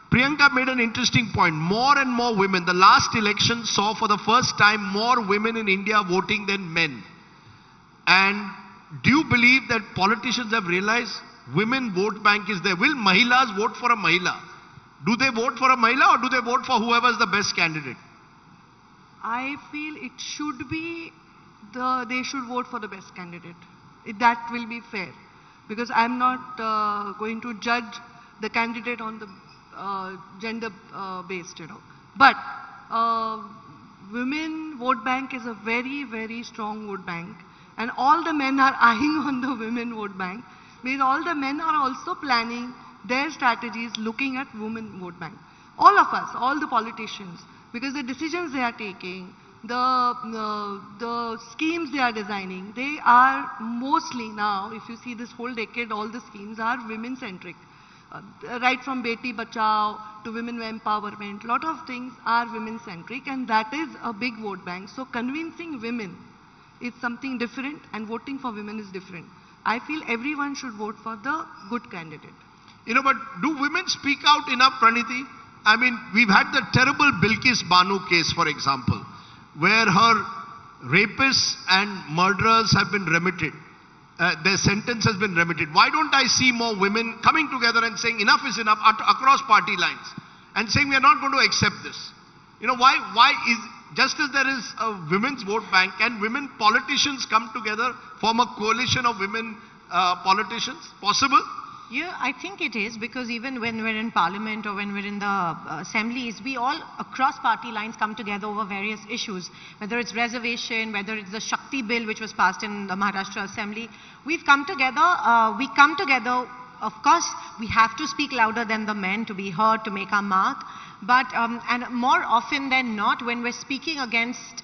Priyanka made an interesting point. More and more women. The last election saw for the first time more women in India voting than men. And do you believe that politicians have realized women vote bank is there? Will Mahilas vote for a Mahila? Do they vote for a Mahila, or do they vote for whoever's the best candidate? I feel it should be, they should vote for the best candidate. That will be fair. Because I'm not going to judge the candidate on the gender based, you know. But women vote bank is a very, very strong vote bank. And all the men are eyeing on the women vote bank. Because all the men are also planning their strategies looking at women vote bank. All of us, all the politicians, because the decisions they are taking, the schemes they are designing, they are mostly now, if you see this whole decade, all the schemes are women-centric. Right from Beti Bachao to women empowerment, lot of things are women-centric, and that is a big vote bank. So convincing women is something different, and voting for women is different. I feel everyone should vote for the good candidate. You know, but do women speak out enough, Praniti? I mean, we've had the terrible Bilkis Banu case, for example, where her rapists and murderers have been remitted. Their sentence has been remitted. Why don't I see more women coming together and saying enough is enough across party lines and saying we are not going to accept this? You know, why is, just as there is a women's vote bank, can women politicians come together, form a coalition of women politicians? Possible? Yeah, I think it is, because even when we're in parliament or when we're in the assemblies, we all across party lines come together over various issues, whether it's reservation, whether it's the Shakti bill which was passed in the Maharashtra assembly. We've come together, of course, we have to speak louder than the men to be heard, to make our mark, but and more often than not, when we're speaking against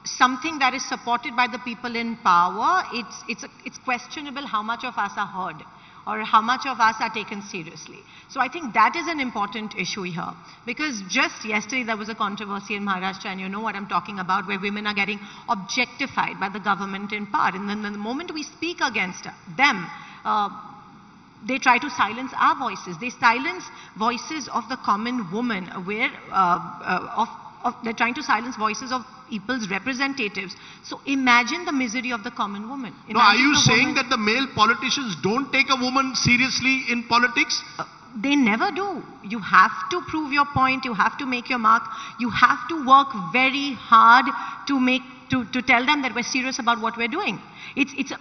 something that is supported by the people in power, it's questionable how much of us are heard or how much of us are taken seriously. So I think that is an important issue here, because just yesterday there was a controversy in Maharashtra, and you know what I'm talking about, where women are getting objectified by the government in part, and then the moment we speak against them, they try to silence our voices. They silence voices of the common woman, where they're trying to silence voices of people's representatives. So imagine the misery of the common woman. No, are you saying that the male politicians don't take a woman seriously in politics? they never do. You have to prove your point, you have to make your mark, you have to work very hard to tell them that we're serious about what we're doing.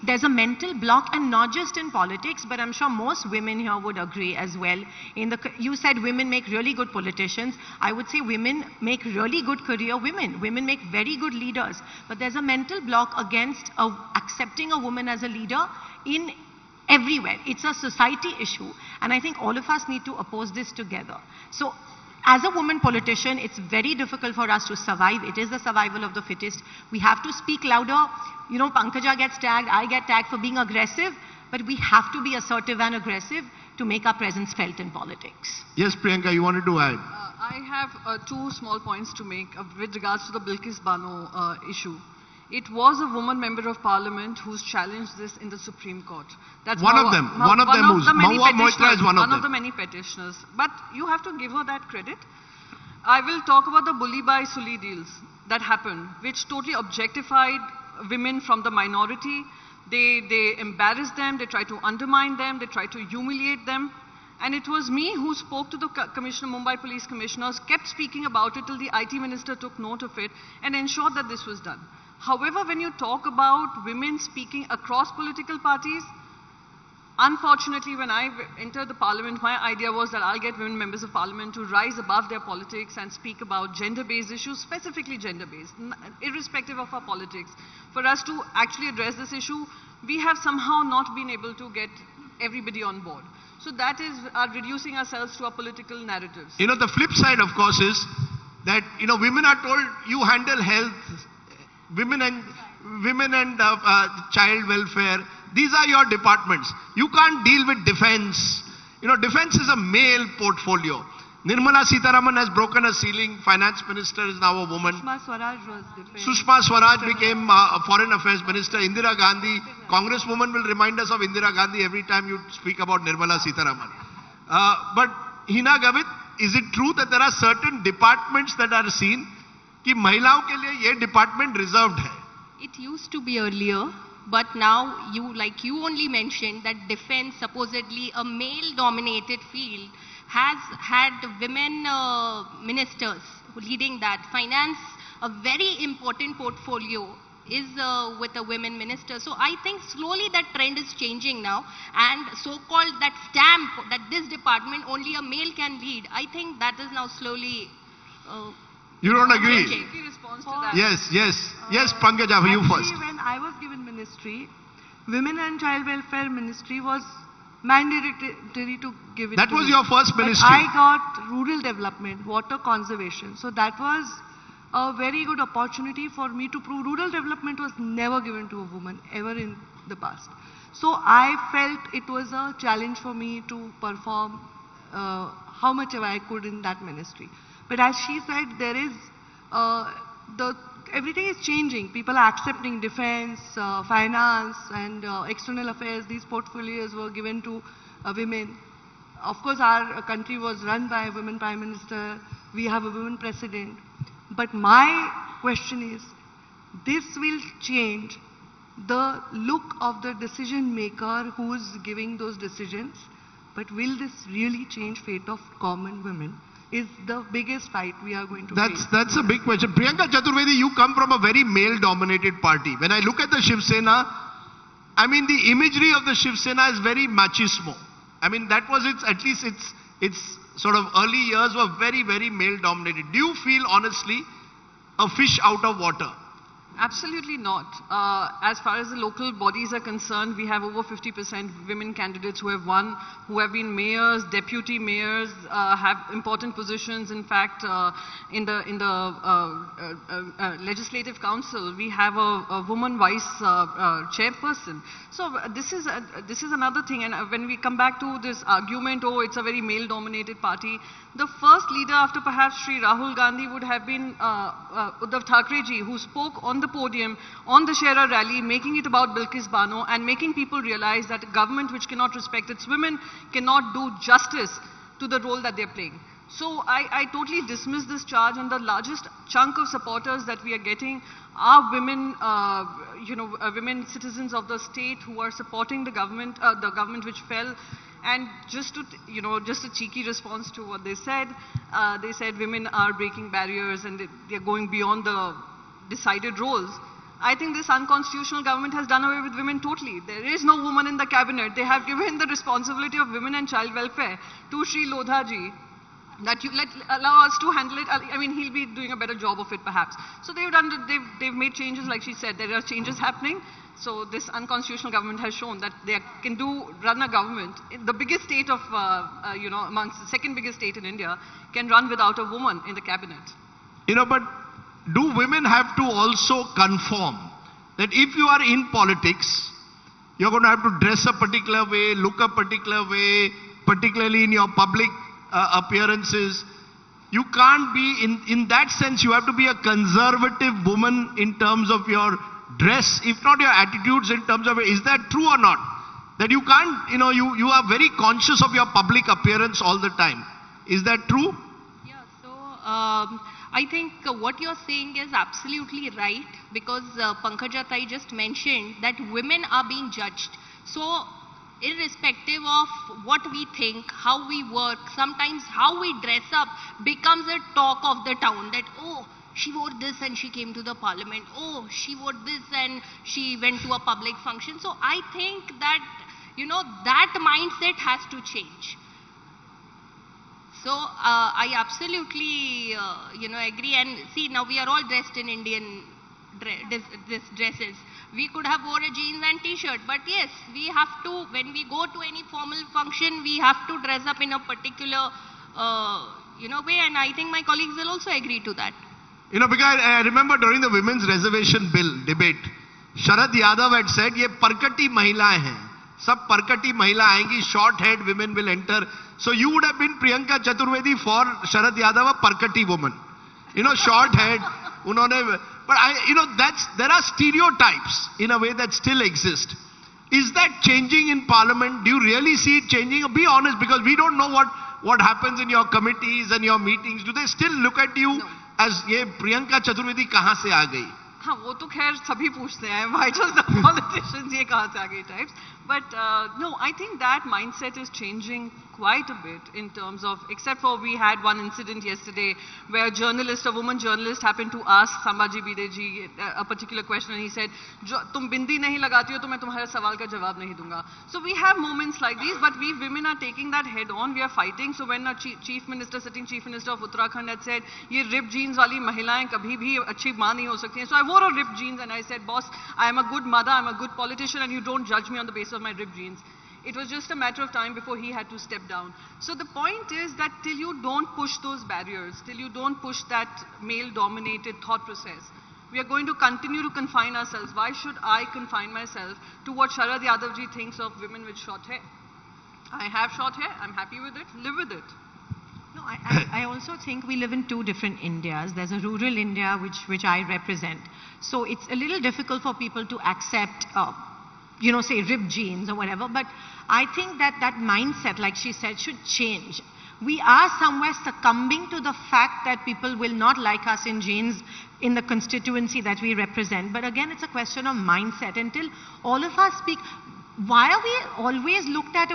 There's a mental block, and not just in politics, but I'm sure most women here would agree as well. You said women make really good politicians. I would say women make really good career women. Women make very good leaders. But there's a mental block against accepting a woman as a leader in everywhere. It's a society issue, and I think all of us need to oppose this together. So as a woman politician, it's very difficult for us to survive. It is the survival of the fittest. We have to speak louder. You know, Pankaja gets tagged, I get tagged for being aggressive, but we have to be assertive and aggressive to make our presence felt in politics. Yes, Priyanka, you wanted to add? I have two small points to make with regards to the Bilkis Bano issue. It was a woman member of parliament who's challenged this in the Supreme Court. That's one of them who's Mahua Moitra is one of the many petitioners. But you have to give her that credit. I will talk about the Bully by Suli deals that happened, which totally objectified women from the minority. They embarrassed them, they tried to undermine them, they tried to humiliate them. And it was me who spoke to the Commissioner, Mumbai Police Commissioners, kept speaking about it till the IT Minister took note of it and ensured that this was done. However, when you talk about women speaking across political parties, unfortunately, when I entered the parliament, my idea was that I'll get women members of parliament to rise above their politics and speak about gender-based issues, specifically gender-based, irrespective of our politics. For us to actually address this issue, we have somehow not been able to get everybody on board. So that is reducing ourselves to our political narratives. You know, the flip side, of course, is that, you know, women are told you handle health, women and child welfare. These are your departments. You can't deal with defense. You know, defense is a male portfolio. Nirmala Sitharaman has broken a ceiling. Finance minister is now a woman. Sushma Swaraj was defense. Sushma Swaraj became a foreign affairs minister. Indira Gandhi, congresswoman will remind us of Indira Gandhi every time you speak about Nirmala Sitharaman. But Hina Gavit, is it true that there are certain departments that are seen कि महिलाओं के लिए ये department reserved है? It used to be earlier, but now you only mentioned that defense, supposedly a male-dominated field, has had women ministers leading that. Finance, a very important portfolio, is with a women minister. So I think slowly that trend is changing now, and so-called that stamp that this department only a male can lead, I think that is now slowly you don't agree? Yes, Pankaja, you first. When I was given ministry, Women and Child Welfare Ministry was mandatory to give it That was your first ministry. But I got rural development, water conservation. So that was a very good opportunity for me to prove rural development was never given to a woman ever in the past. So I felt it was a challenge for me to perform how much ever I could in that ministry. But as she said, there is, everything is changing. People are accepting defense, finance and external affairs. These portfolios were given to women. Of course, our country was run by a women prime minister. We have a women president. But my question is, this will change the look of the decision maker who is giving those decisions. But will this really change fate of common women? Is the biggest fight we are going to face. That's a big question. Priyanka Chaturvedi, you come from a very male-dominated party. When I look at the Shiv Sena, I mean, the imagery of the Shiv Sena is very machismo. I mean, that was at least its sort of early years were very, very male-dominated. Do you feel, honestly, a fish out of water? Absolutely not. As far as the local bodies are concerned, we have over 50% women candidates who have won, who have been mayors, deputy mayors, have important positions. In fact, in the Legislative Council, we have a woman vice chairperson. So this is another thing. And when we come back to this argument, oh, it's a very male-dominated party, the first leader after perhaps Sri Rahul Gandhi would have been Uddhav Thackeray-ji, who spoke on the podium, on the Shera rally, making it about Bilkis Bano and making people realize that a government which cannot respect its women cannot do justice to the role that they're playing. So I totally dismiss this charge, and the largest chunk of supporters that we are getting are women, women citizens of the state who are supporting the government which fell. And just to, just a cheeky response to what they said women are breaking barriers and they're going beyond the decided roles. I think this unconstitutional government has done away with women totally. There is no woman in the cabinet. They have given the responsibility of women and child welfare to Shri Lodha ji. That you allow us to handle it. I mean, he'll be doing a better job of it perhaps. So they've made changes, like she said. There are changes happening. So this unconstitutional government has shown that they can run a government. The biggest state of, amongst the second biggest state in India, can run without a woman in the cabinet. But do women have to also conform that if you are in politics, you're going to have to dress a particular way, look a particular way, particularly in your public appearances. You can't be, in that sense, you have to be a conservative woman in terms of your dress, if not your attitudes in terms of, is that true or not? That you can't, you are very conscious of your public appearance all the time. Is that true? Yeah, so I think what you're saying is absolutely right, because Pankaj Tai just mentioned that women are being judged. So irrespective of what we think, how we work, sometimes how we dress up becomes a talk of the town, that, oh, she wore this and she came to the parliament. Oh, she wore this and she went to a public function. So I think that, that mindset has to change. So I absolutely, agree. And see, now we are all dressed in Indian dresses. We could have wore a jeans and t-shirt, but yes, we have to, when we go to any formal function, we have to dress up in a particular, way. And I think my colleagues will also agree to that. Because I remember during the women's reservation bill debate, Sharad Yadav had said, "Ye parkati mahila hain. Sab parkati mahila aayegi, short-haired women will enter." So you would have been Priyanka Chaturvedi for Sharad Yadav, a parkati woman. Short-haired. But there are stereotypes in a way that still exist. Is that changing in Parliament? Do you really see it changing? Be honest, because we don't know what happens in your committees and your meetings. Do they still look at you as ye Priyanka Chaturvedi kahan se aa gayi? हाँ, वो तो खैर सभी पूछते हैं, why does the politicians ये कहाँ से आ गई types. But no, I think that mindset is changing quite a bit in terms of, except for we had one incident yesterday where a woman journalist happened to ask Sambhaji Bide ji a particular question and he said, तुम बिंदी नहीं लगाती हो तो मैं तुम्हारे सवाल का जवाब नहीं दूंगा. So we have moments like these, but we women are taking that head on. We are fighting. So when a sitting chief minister of Uttarakhand had said, ये ripped jeans वाली महिलाएं कभी भी अच्छी माँ नहीं हो सकती हैं. So I wore a ripped jeans and I said, boss, I am a good mother, I am a good politician, and you don't judge me on the basis of my ripped jeans. It was just a matter of time before he had to step down. So the point is that till you don't push those barriers, till you don't push that male-dominated thought process, we are going to continue to confine ourselves. Why should I confine myself to what Sharad Yadav ji thinks of women with short hair? I have short hair, I'm happy with it, live with it. No, I also think we live in two different Indias. There's a rural India which I represent. So it's a little difficult for people to accept say ripped jeans or whatever, but I think that mindset, like she said, should change. We are somewhere succumbing to the fact that people will not like us in jeans in the constituency that we represent. But again, it's a question of mindset. Until all of us speak, why are we always looked at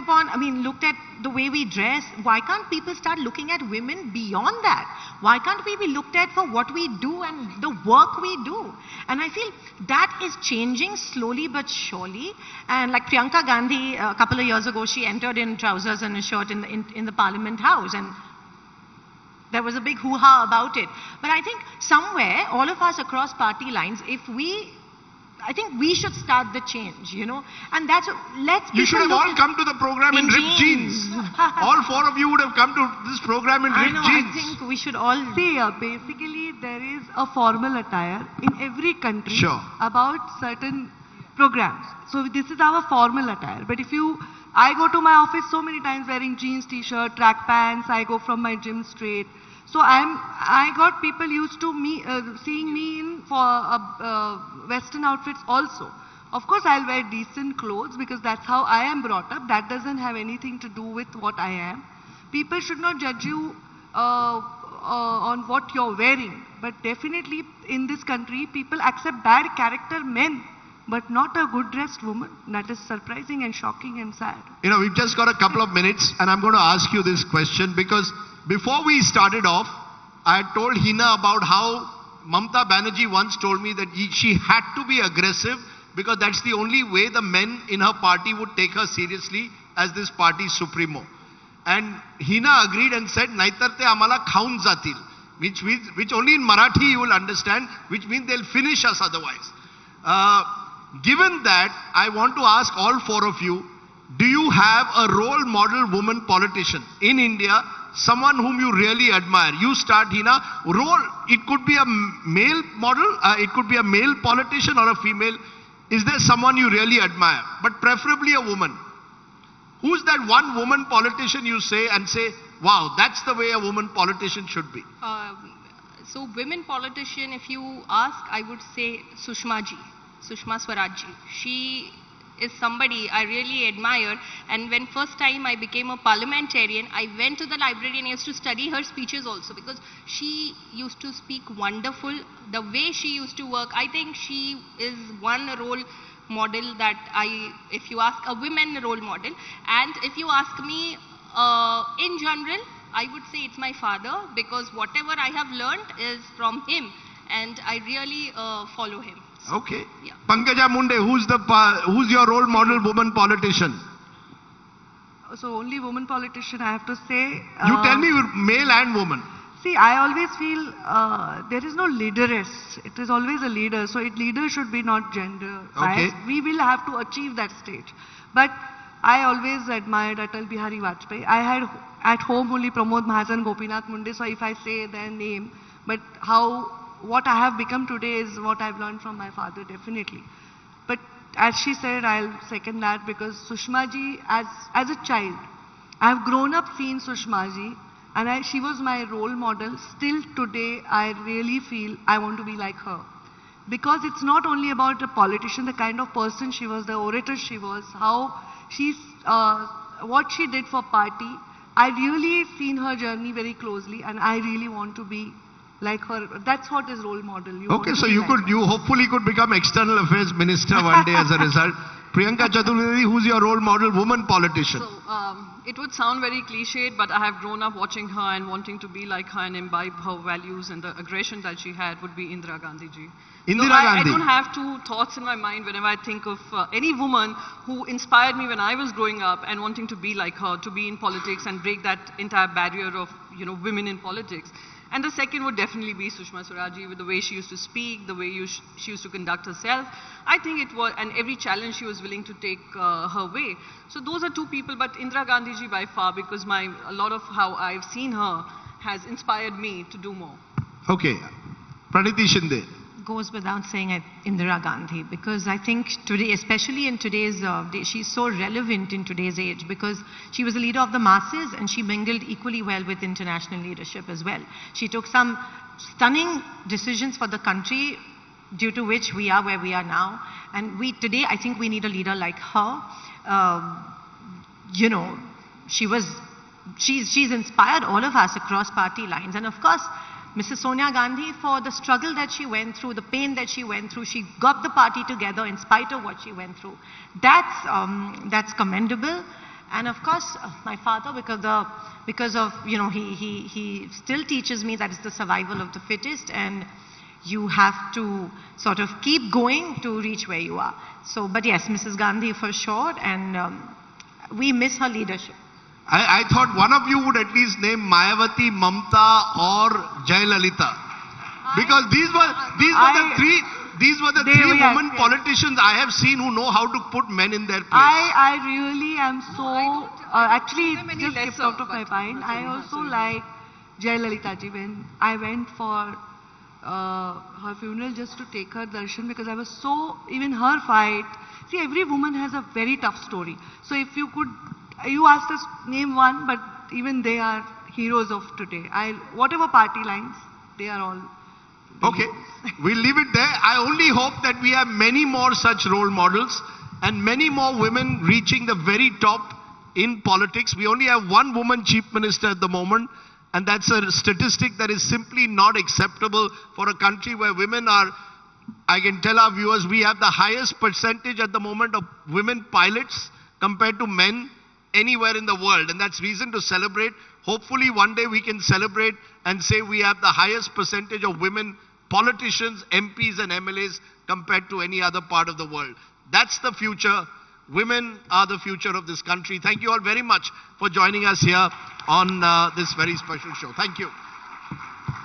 the way we dress? Why can't people start looking at women beyond that? Why can't we be looked at for what we do and the work we do? And I feel that is changing slowly but surely. And like Priyanka Gandhi, a couple of years ago, she entered in trousers and a shirt in the Parliament House, and there was a big hoo-ha about it. But I think somewhere, all of us across party lines, I think we should start the change, and that's, You should have all come to the program in ripped jeans. All four of you would have come to this program in ripped jeans. I think we should all see, basically there is a formal attire in every country about certain programs. So this is our formal attire. But I go to my office so many times wearing jeans, t-shirt, track pants, I go from my gym straight. So I got people used to seeing me in Western outfits also. Of course, I'll wear decent clothes because that's how I am brought up. That doesn't have anything to do with what I am. People should not judge you on what you're wearing. But definitely in this country, people accept bad character men but not a good dressed woman. That is surprising and shocking and sad. You know, we've just got a couple of minutes and I'm going to ask you this question because before we started off, I had told Hina about how Mamata Banerjee once told me that she had to be aggressive because that's the only way the men in her party would take her seriously as this party's supremo. And Hina agreed and said, "Naitar te amala khaun jatil," which only in Marathi you will understand, which means they'll finish us otherwise. Given that, I want to ask all four of you, do you have a role model woman politician in India, someone whom you really admire? You start, Hina. It could be a male model, it could be a male politician or a female. Is there someone you really admire? But preferably a woman. Who's that one woman politician you say, wow, that's the way a woman politician should be? So women politician, if you ask, I would say Sushma Swaraj. She is somebody I really admire, and when first time I became a parliamentarian, I went to the library and I used to study her speeches also, because she used to speak wonderful. The way she used to work, I think she is one role model that if you ask a women role model, and if you ask me in general, I would say it's my father, because whatever I have learned is from him and I really follow him. Okay. Yeah. Pankaja Munde, who's your role model woman politician? So only woman politician I have to say. You tell me male and woman. See, I always feel there is no leaderess. It is always a leader. So leader should be not gender biased. We will have to achieve that stage. But I always admired Atal Bihari Vajpayee. I had at home only Pramod Mahajan, Gopinath Munde. So if I say their name, but what I have become today is what I've learned from my father, definitely. But as she said, I'll second that, because Sushma ji, as a child, I have grown up seeing Sushma ji, and she was my role model. Still today, I really feel I want to be like her. Because it's not only about a politician, the kind of person she was, the orator she was, how she's, what she did for party. I really seen her journey very closely, and I really want to be like her. That's what is role model. Okay, so you hopefully could become external affairs minister one day as a result. Priyanka Chaturvedi, who's your role model woman politician? So, it would sound very cliched, but I have grown up watching her and wanting to be like her and imbibe her values, and the aggression that she had would be Indira Gandhi ji. Indira Gandhi. I don't have two thoughts in my mind whenever I think of any woman who inspired me when I was growing up and wanting to be like her, to be in politics and break that entire barrier of women in politics. And the second would definitely be Sushma Swaraj, with the way she used to speak, the way she used to conduct herself. I think it was, and every challenge she was willing to take her way. So those are two people, but Indira Gandhi ji by far, because a lot of how I've seen her has inspired me to do more. Okay. Praniti Shinde. Goes without saying Indira Gandhi, because I think today, especially in today's day, she's so relevant in today's age, because she was a leader of the masses and she mingled equally well with international leadership as well. She took some stunning decisions for the country, due to which we are where we are now. And today, I think we need a leader like her. She's inspired all of us across party lines. And of course, Mrs. Sonia Gandhi, for the struggle that she went through, the pain that she went through, she got the party together in spite of what she went through. That's commendable. And of course, my father, because of he still teaches me that it's the survival of the fittest, and you have to sort of keep going to reach where you are. So, but yes, Mrs. Gandhi for sure, and we miss her leadership. I thought one of you would at least name Mayawati, Mamta or Jayalalitha, because these were the three women politicians I have seen who know how to put men in their place. I really am so actually just skipped out of my mind. I also like Jayalalitha ji. When I went for her funeral just to take her darshan, because I was so, even her fight. See, every woman has a very tough story. So if you could. You asked us name one, but even they are heroes of today. Whatever party lines, they are all. Okay, we'll leave it there. I only hope that we have many more such role models and many more women reaching the very top in politics. We only have one woman chief minister at the moment, and that's a statistic that is simply not acceptable for a country where women are I can tell our viewers we have the highest percentage at the moment of women pilots compared to men anywhere in the world, and that's reason to celebrate. Hopefully one day we can celebrate and say we have the highest percentage of women politicians, MPs and MLAs compared to any other part of the world. That's the future. Women are the future of this country. Thank you all very much for joining us here on this very special show. Thank you.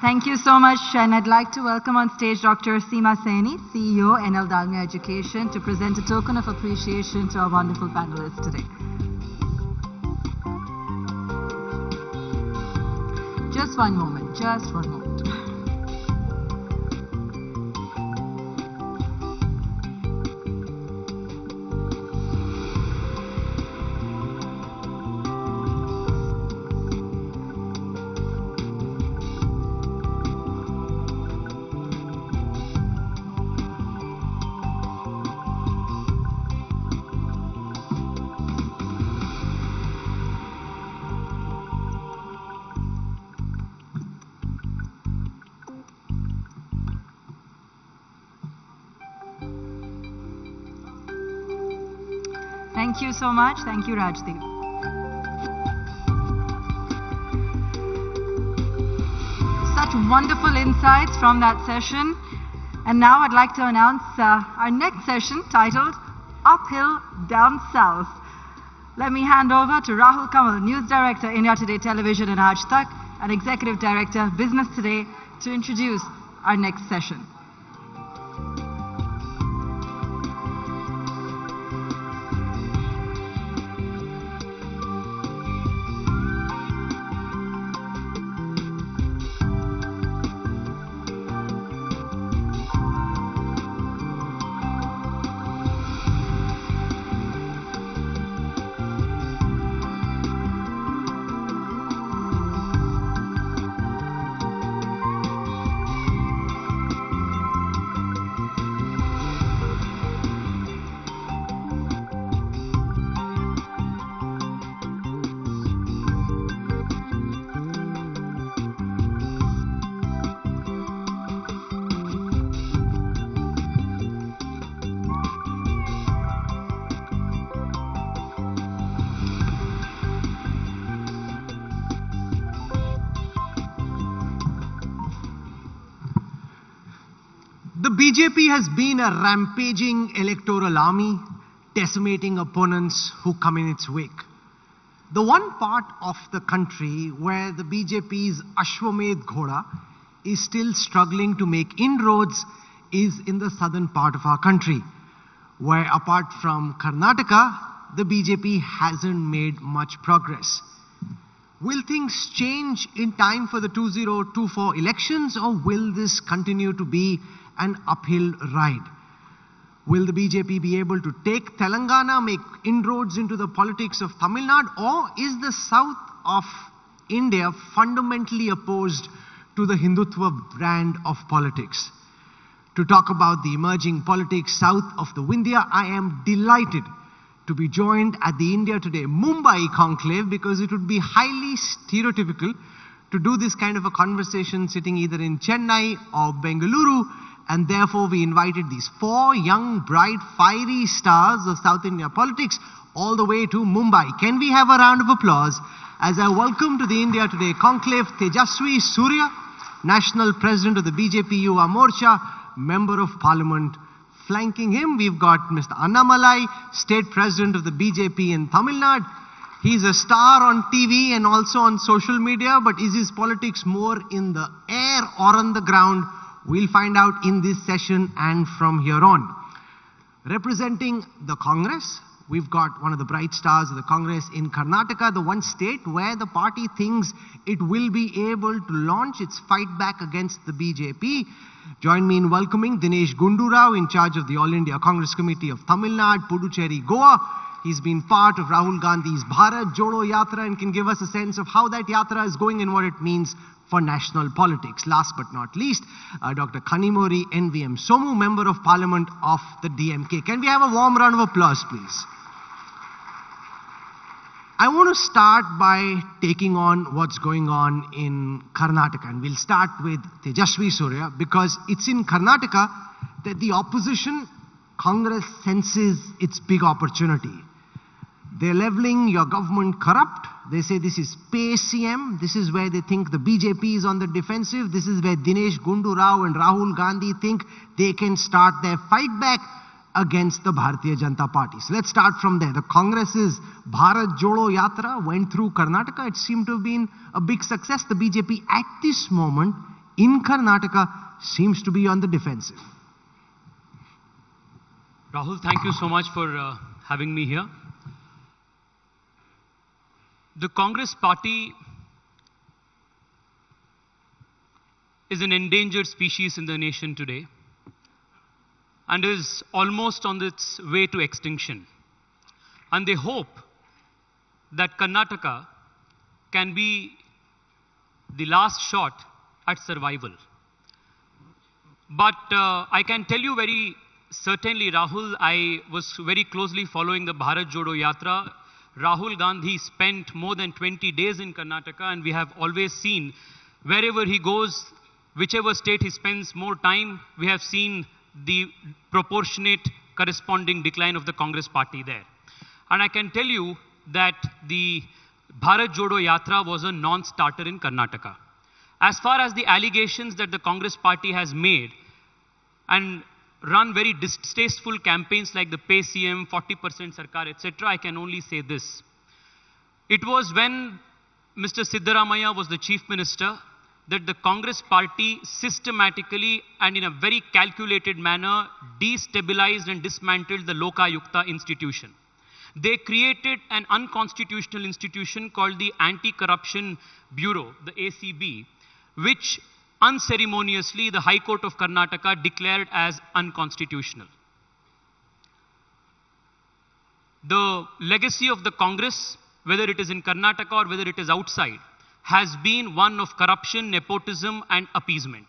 Thank you so much, and I'd like to welcome on stage Dr. Seema Saini, CEO, NL Dalmia Education, to present a token of appreciation to our wonderful panelists today. Just one moment, just one moment. Thank you so much. Thank you, Rajdeep. Such wonderful insights from that session. And now I'd like to announce our next session titled Uphill Down South. Let me hand over to Rahul Kamal, News Director, India Today Television and Aaj Tak, and Executive Director, Business Today, to introduce our next session. The BJP has been a rampaging electoral army, decimating opponents who come in its wake. The one part of the country where the BJP's Ashwamedh Ghoda is still struggling to make inroads is in the southern part of our country, where apart from Karnataka, the BJP hasn't made much progress. Will things change in time for the 2024 elections, or will this continue to be an uphill ride? Will the BJP be able to take Telangana, make inroads into the politics of Tamil Nadu, or is the south of India fundamentally opposed to the Hindutva brand of politics? To talk about the emerging politics south of the Vindhya, I am delighted to be joined at the India Today Mumbai Conclave, because it would be highly stereotypical to do this kind of a conversation sitting either in Chennai or Bengaluru, and therefore we invited these four young, bright, fiery stars of South India politics all the way to Mumbai. Can we have a round of applause as I welcome to the India Today Conclave Tejaswi Surya, National President of the BJP Yuva Morcha, Member of Parliament. Flanking him, we've got Mr. Annamalai, State President of the BJP in Tamil Nadu. He's a star on TV and also on social media, but is his politics more in the air or on the ground? We'll find out in this session and from here on. Representing the Congress, we've got one of the bright stars of the Congress in Karnataka, the one state where the party thinks it will be able to launch its fight back against the BJP. Join me in welcoming Dinesh Gundu Rao, in charge of the All India Congress Committee of Tamil Nadu, Puducherry, Goa. He's been part of Rahul Gandhi's Bharat Jodo Yatra and can give us a sense of how that yatra is going and what it means for national politics. Last but not least, Dr. Kanimori NVM Somu, Member of Parliament of the DMK. Can we have a warm round of applause, please? I want to start by taking on what's going on in Karnataka. And we'll start with Tejasvi Surya, because it's in Karnataka that the opposition, Congress, senses its big opportunity. They're leveling your government corrupt. They say this is pay CM. This is where they think the BJP is on the defensive. This is where Dinesh Gundu Rao and Rahul Gandhi think they can start their fight back against the Bharatiya Janata Party. So let's start from there. The Congress's Bharat Jodo Yatra went through Karnataka. It seemed to have been a big success. The BJP at this moment in Karnataka seems to be on the defensive. Rahul, thank you so much for having me here. The Congress party is an endangered species in the nation today and is almost on its way to extinction. And they hope that Karnataka can be the last shot at survival. But I can tell you very certainly, Rahul, I was very closely following the Bharat Jodo Yatra. Rahul Gandhi spent more than 20 days in Karnataka, and we have always seen wherever he goes, whichever state he spends more time, we have seen the proportionate corresponding decline of the Congress party there. And I can tell you that the Bharat Jodo Yatra was a non-starter in Karnataka. As far as the allegations that the Congress party has made and run very distasteful campaigns like the Pay CM, 40% Sarkar, etc., I can only say this. It was when Mr. Siddaramaiah was the Chief Minister that the Congress party systematically and in a very calculated manner destabilized and dismantled the Lokayukta institution. They created an unconstitutional institution called the Anti-Corruption Bureau, the ACB, which unceremoniously the High Court of Karnataka declared as unconstitutional. The legacy of the Congress, whether it is in Karnataka or whether it is outside, has been one of corruption, nepotism and appeasement.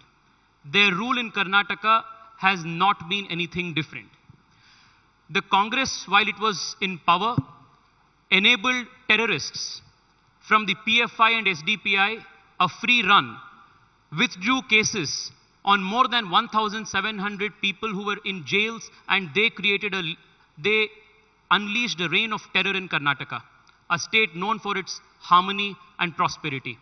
Their rule in Karnataka has not been anything different. The Congress, while it was in power, enabled terrorists from the PFI and SDPI a free run, withdrew cases on more than 1,700 people who were in jails, and they unleashed a reign of terror in Karnataka, a state known for its harmony and prosperity.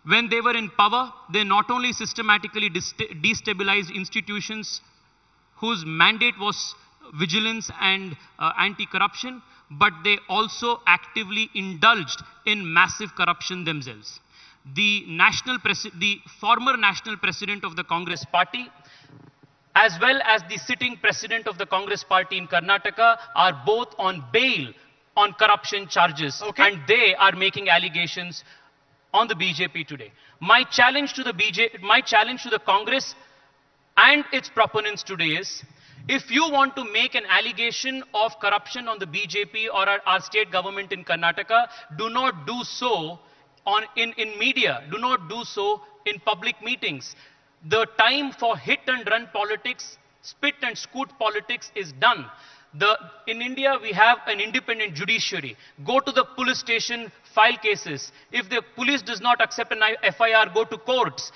When they were in power, they not only systematically destabilized institutions whose mandate was vigilance and anti-corruption, but they also actively indulged in massive corruption themselves. The former national president of the Congress party, as well as the sitting president of the Congress party in Karnataka, are both on bail on corruption charges, and they are making allegations on the BJP today. My challenge to the Congress and its proponents today is, if you want to make an allegation of corruption on the BJP or our state government in Karnataka, do not do so in media, do not do so in public meetings. The time for hit and run politics, spit and scoot politics is done. In India, we have an independent judiciary. Go to the police station, file cases. If the police does not accept an FIR, go to courts.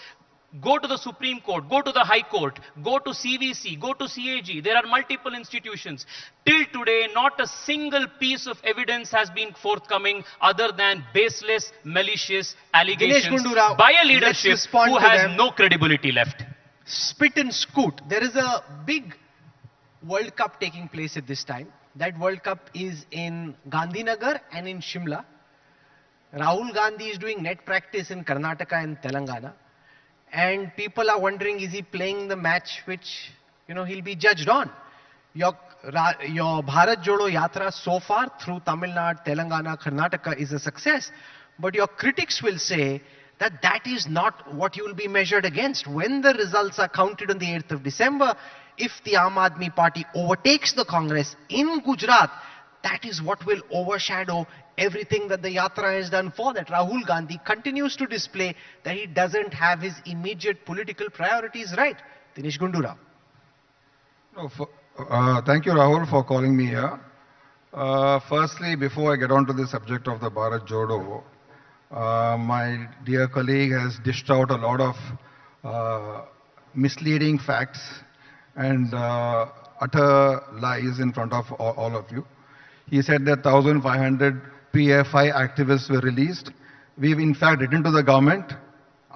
Go to the Supreme Court, go to the High Court, go to CVC, go to CAG. There are multiple institutions. Till today, not a single piece of evidence has been forthcoming other than baseless, malicious allegations by a leadership who has no credibility left. Spit and scoot. There is a big World Cup taking place at this time. That World Cup is in Gandhinagar and in Shimla. Rahul Gandhi is doing net practice in Karnataka and Telangana. And people are wondering, is he playing the match which, he'll be judged on? Your Bharat Jodo Yatra so far through Tamil Nadu, Telangana, Karnataka is a success. But your critics will say that that is not what you will be measured against. When the results are counted on the 8th of December, if the Aam Aadmi Party overtakes the Congress in Gujarat, that is what will overshadow everything that the Yatra has done for that. Rahul Gandhi continues to display that he doesn't have his immediate political priorities right. Dinesh Gundu Rao. Thank you, Rahul, for calling me here. Firstly, before I get on to the subject of the Bharat Jodo, my dear colleague has dished out a lot of misleading facts and utter lies in front of all of you. He said that 1,500 PFI activists were released. We've in fact written to the government,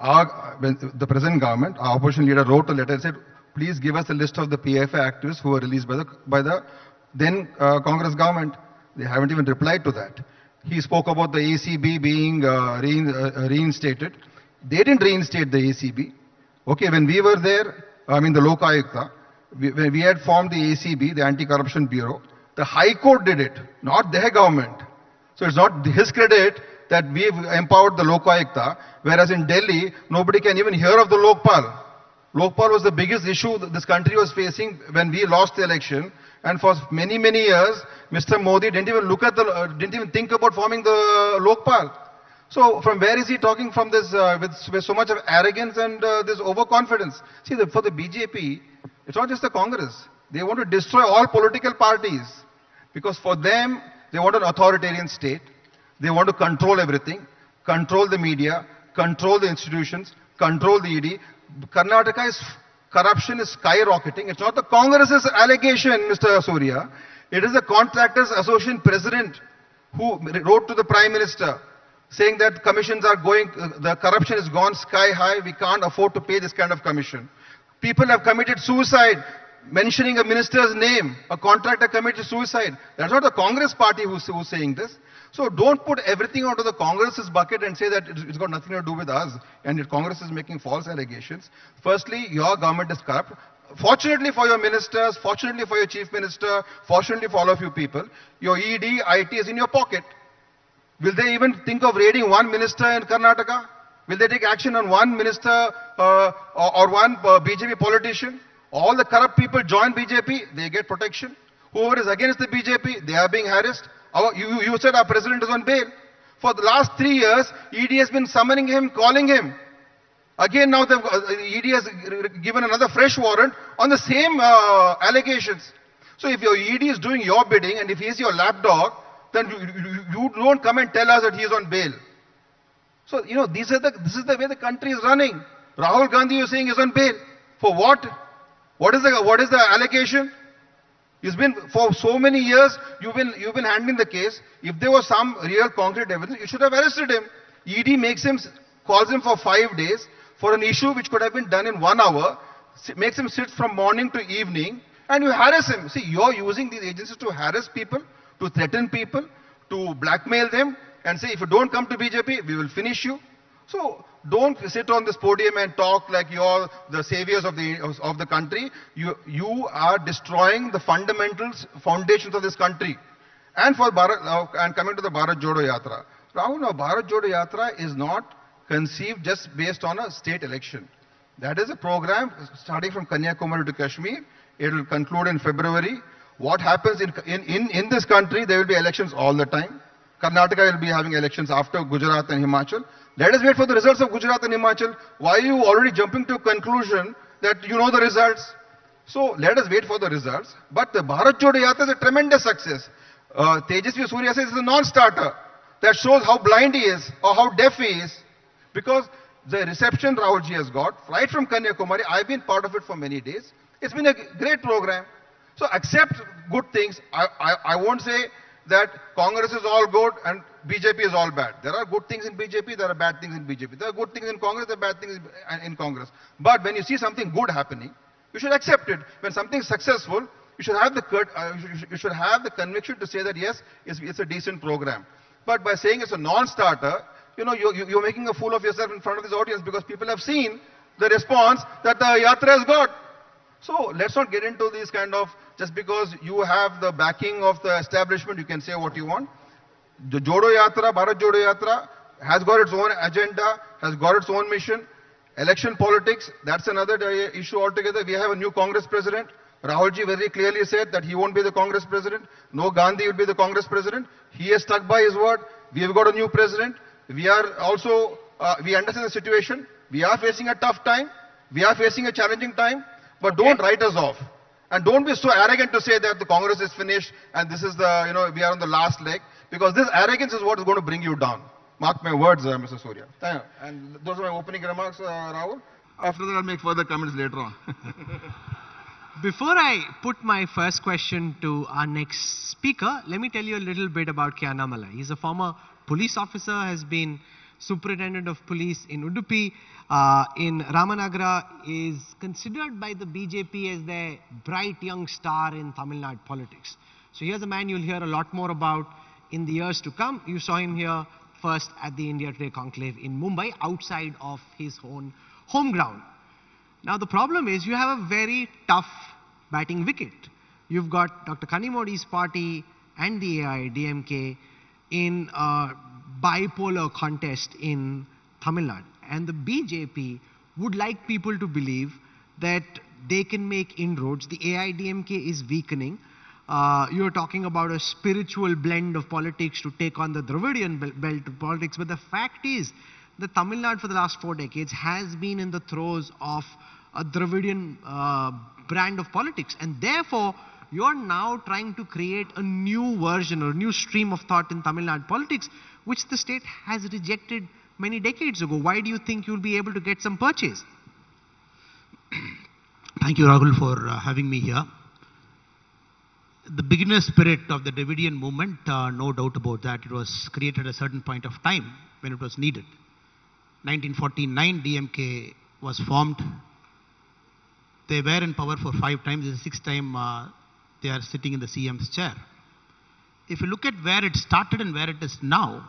the present government, our opposition leader wrote a letter and said, please give us a list of the PFI activists who were released by the then Congress government. They haven't even replied to that. He spoke about the ACB being reinstated. They didn't reinstate the ACB. Okay, when we were there, I mean the Lokayukta, when we had formed the ACB, the Anti-Corruption Bureau, the High Court did it, not their government. So it's not his credit that we've empowered the Lokayukta, whereas in Delhi, nobody can even hear of the Lokpal. Lokpal was the biggest issue that this country was facing when we lost the election. And for many, many years, Mr. Modi didn't even think about forming the Lokpal. So from where is he talking from this, with so much of arrogance and this overconfidence? See, for the BJP, it's not just the Congress. They want to destroy all political parties. Because for them, they want an authoritarian state. They want to control everything, control the media, control the institutions, control the ED. Karnataka's corruption is skyrocketing. It's not the Congress's allegation, Mr. Surya. It is the Contractors Association president who wrote to the Prime Minister saying that commissions are going, the corruption has gone sky high. We can't afford to pay this kind of commission. People have committed suicide, mentioning a minister's name. A contractor committed suicide. That's not the Congress party who's saying this. So don't put everything onto the Congress's bucket and say that it's got nothing to do with us and that Congress is making false allegations. Firstly, your government is corrupt. Fortunately for your ministers, fortunately for your chief minister, fortunately for all of you people, your ED, IT is in your pocket. Will they even think of raiding one minister in Karnataka? Will they take action on one minister or one BJP politician? All the corrupt people join BJP, they get protection. Whoever is against the BJP, they are being harassed. You said our president is on bail. For the last 3 years, ED has been summoning him, calling him. Again, now the ED has given another fresh warrant on the same allegations. So if your ED is doing your bidding and if he is your lapdog, then you don't come and tell us that he is on bail. So, you know, this is the way the country is running. Rahul Gandhi, you're saying, is on bail. For what? What is the allegation? It's been, for so many years, you've been handling the case. If there was some real concrete evidence, you should have arrested him. ED calls him for 5 days for an issue which could have been done in 1 hour, makes him sit from morning to evening, and you harass him. See, you're using these agencies to harass people, to threaten people, to blackmail them, and say, if you don't come to BJP, we will finish you. So don't sit on this podium and talk like you're the saviors of the country. You are destroying the foundations of this country. And and coming to the Bharat Jodo Yatra. Rahul, now Bharat Jodo Yatra is not conceived just based on a state election. That is a program starting from Kanyakumari to Kashmir. It will conclude in February. What happens in this country, there will be elections all the time. Karnataka will be having elections after Gujarat and Himachal. Let us wait for the results of Gujarat and Himachal. Why are you already jumping to a conclusion that you know the results? So let us wait for the results. But the Bharat Jodo Yatra is a tremendous success. Tejasvi Surya says it's a non-starter. That shows how blind he is or how deaf he is. Because the reception Rahulji has got, right from Kanyakumari, I've been part of it for many days. It's been a great program. So accept good things. I won't say that Congress is all good and BJP is all bad. There are good things in BJP, there are bad things in BJP. There are good things in Congress, there are bad things in Congress. But when you see something good happening, you should accept it. When something is successful, you should have the conviction to say that yes, it's a decent program. But by saying it's a non-starter, you know, you're making a fool of yourself in front of this audience because people have seen the response that the Yatra has got. So let's not get into this kind of, just because you have the backing of the establishment, you can say what you want. The Jodo Yatra, Bharat Jodo Yatra, has got its own agenda, has got its own mission. Election politics, that's another issue altogether. We have a new Congress president. Rahulji very clearly said that he won't be the Congress president. No Gandhi will be the Congress president. He has stuck by his word. We have got a new president. We are also, we understand the situation. We are facing a tough time. We are facing a challenging time. But don't write us off. And don't be so arrogant to say that the Congress is finished and this is the, we are on the last leg, because this arrogance is what is going to bring you down. Mark my words, Mr. Surya. And those are my opening remarks, Rahul. After that, I'll make further comments later on. Before I put my first question to our next speaker, let me tell you a little bit about Kiana Malai. He's a former police officer, has been superintendent of police in Udupi, in Ramanagara, is considered by the BJP as their bright young star in Tamil Nadu politics. So here's a man you'll hear a lot more about in the years to come. You saw him here first at the India Today Conclave in Mumbai, outside of his own home ground. Now the problem is you have a very tough batting wicket. You've got Dr. Kanimodi's party and the AIDMK in a bipolar contest in Tamil Nadu. And the BJP would like people to believe that they can make inroads. The AIDMK is weakening. You're talking about a spiritual blend of politics to take on the Dravidian belt of politics. But the fact is that Tamil Nadu for the last 4 decades has been in the throes of a Dravidian brand of politics. And therefore, you're now trying to create a new version or a new stream of thought in Tamil Nadu politics, which the state has rejected many decades ago. Why do you think you'll be able to get some purchase? Thank you, Rahul, for having me here. The beginner spirit of the Dravidian movement, no doubt about that. It was created at a certain point of time when it was needed. 1949, DMK was formed. They were in power for 5 times. This is the 6th time they are sitting in the CM's chair. If you look at where it started and where it is now,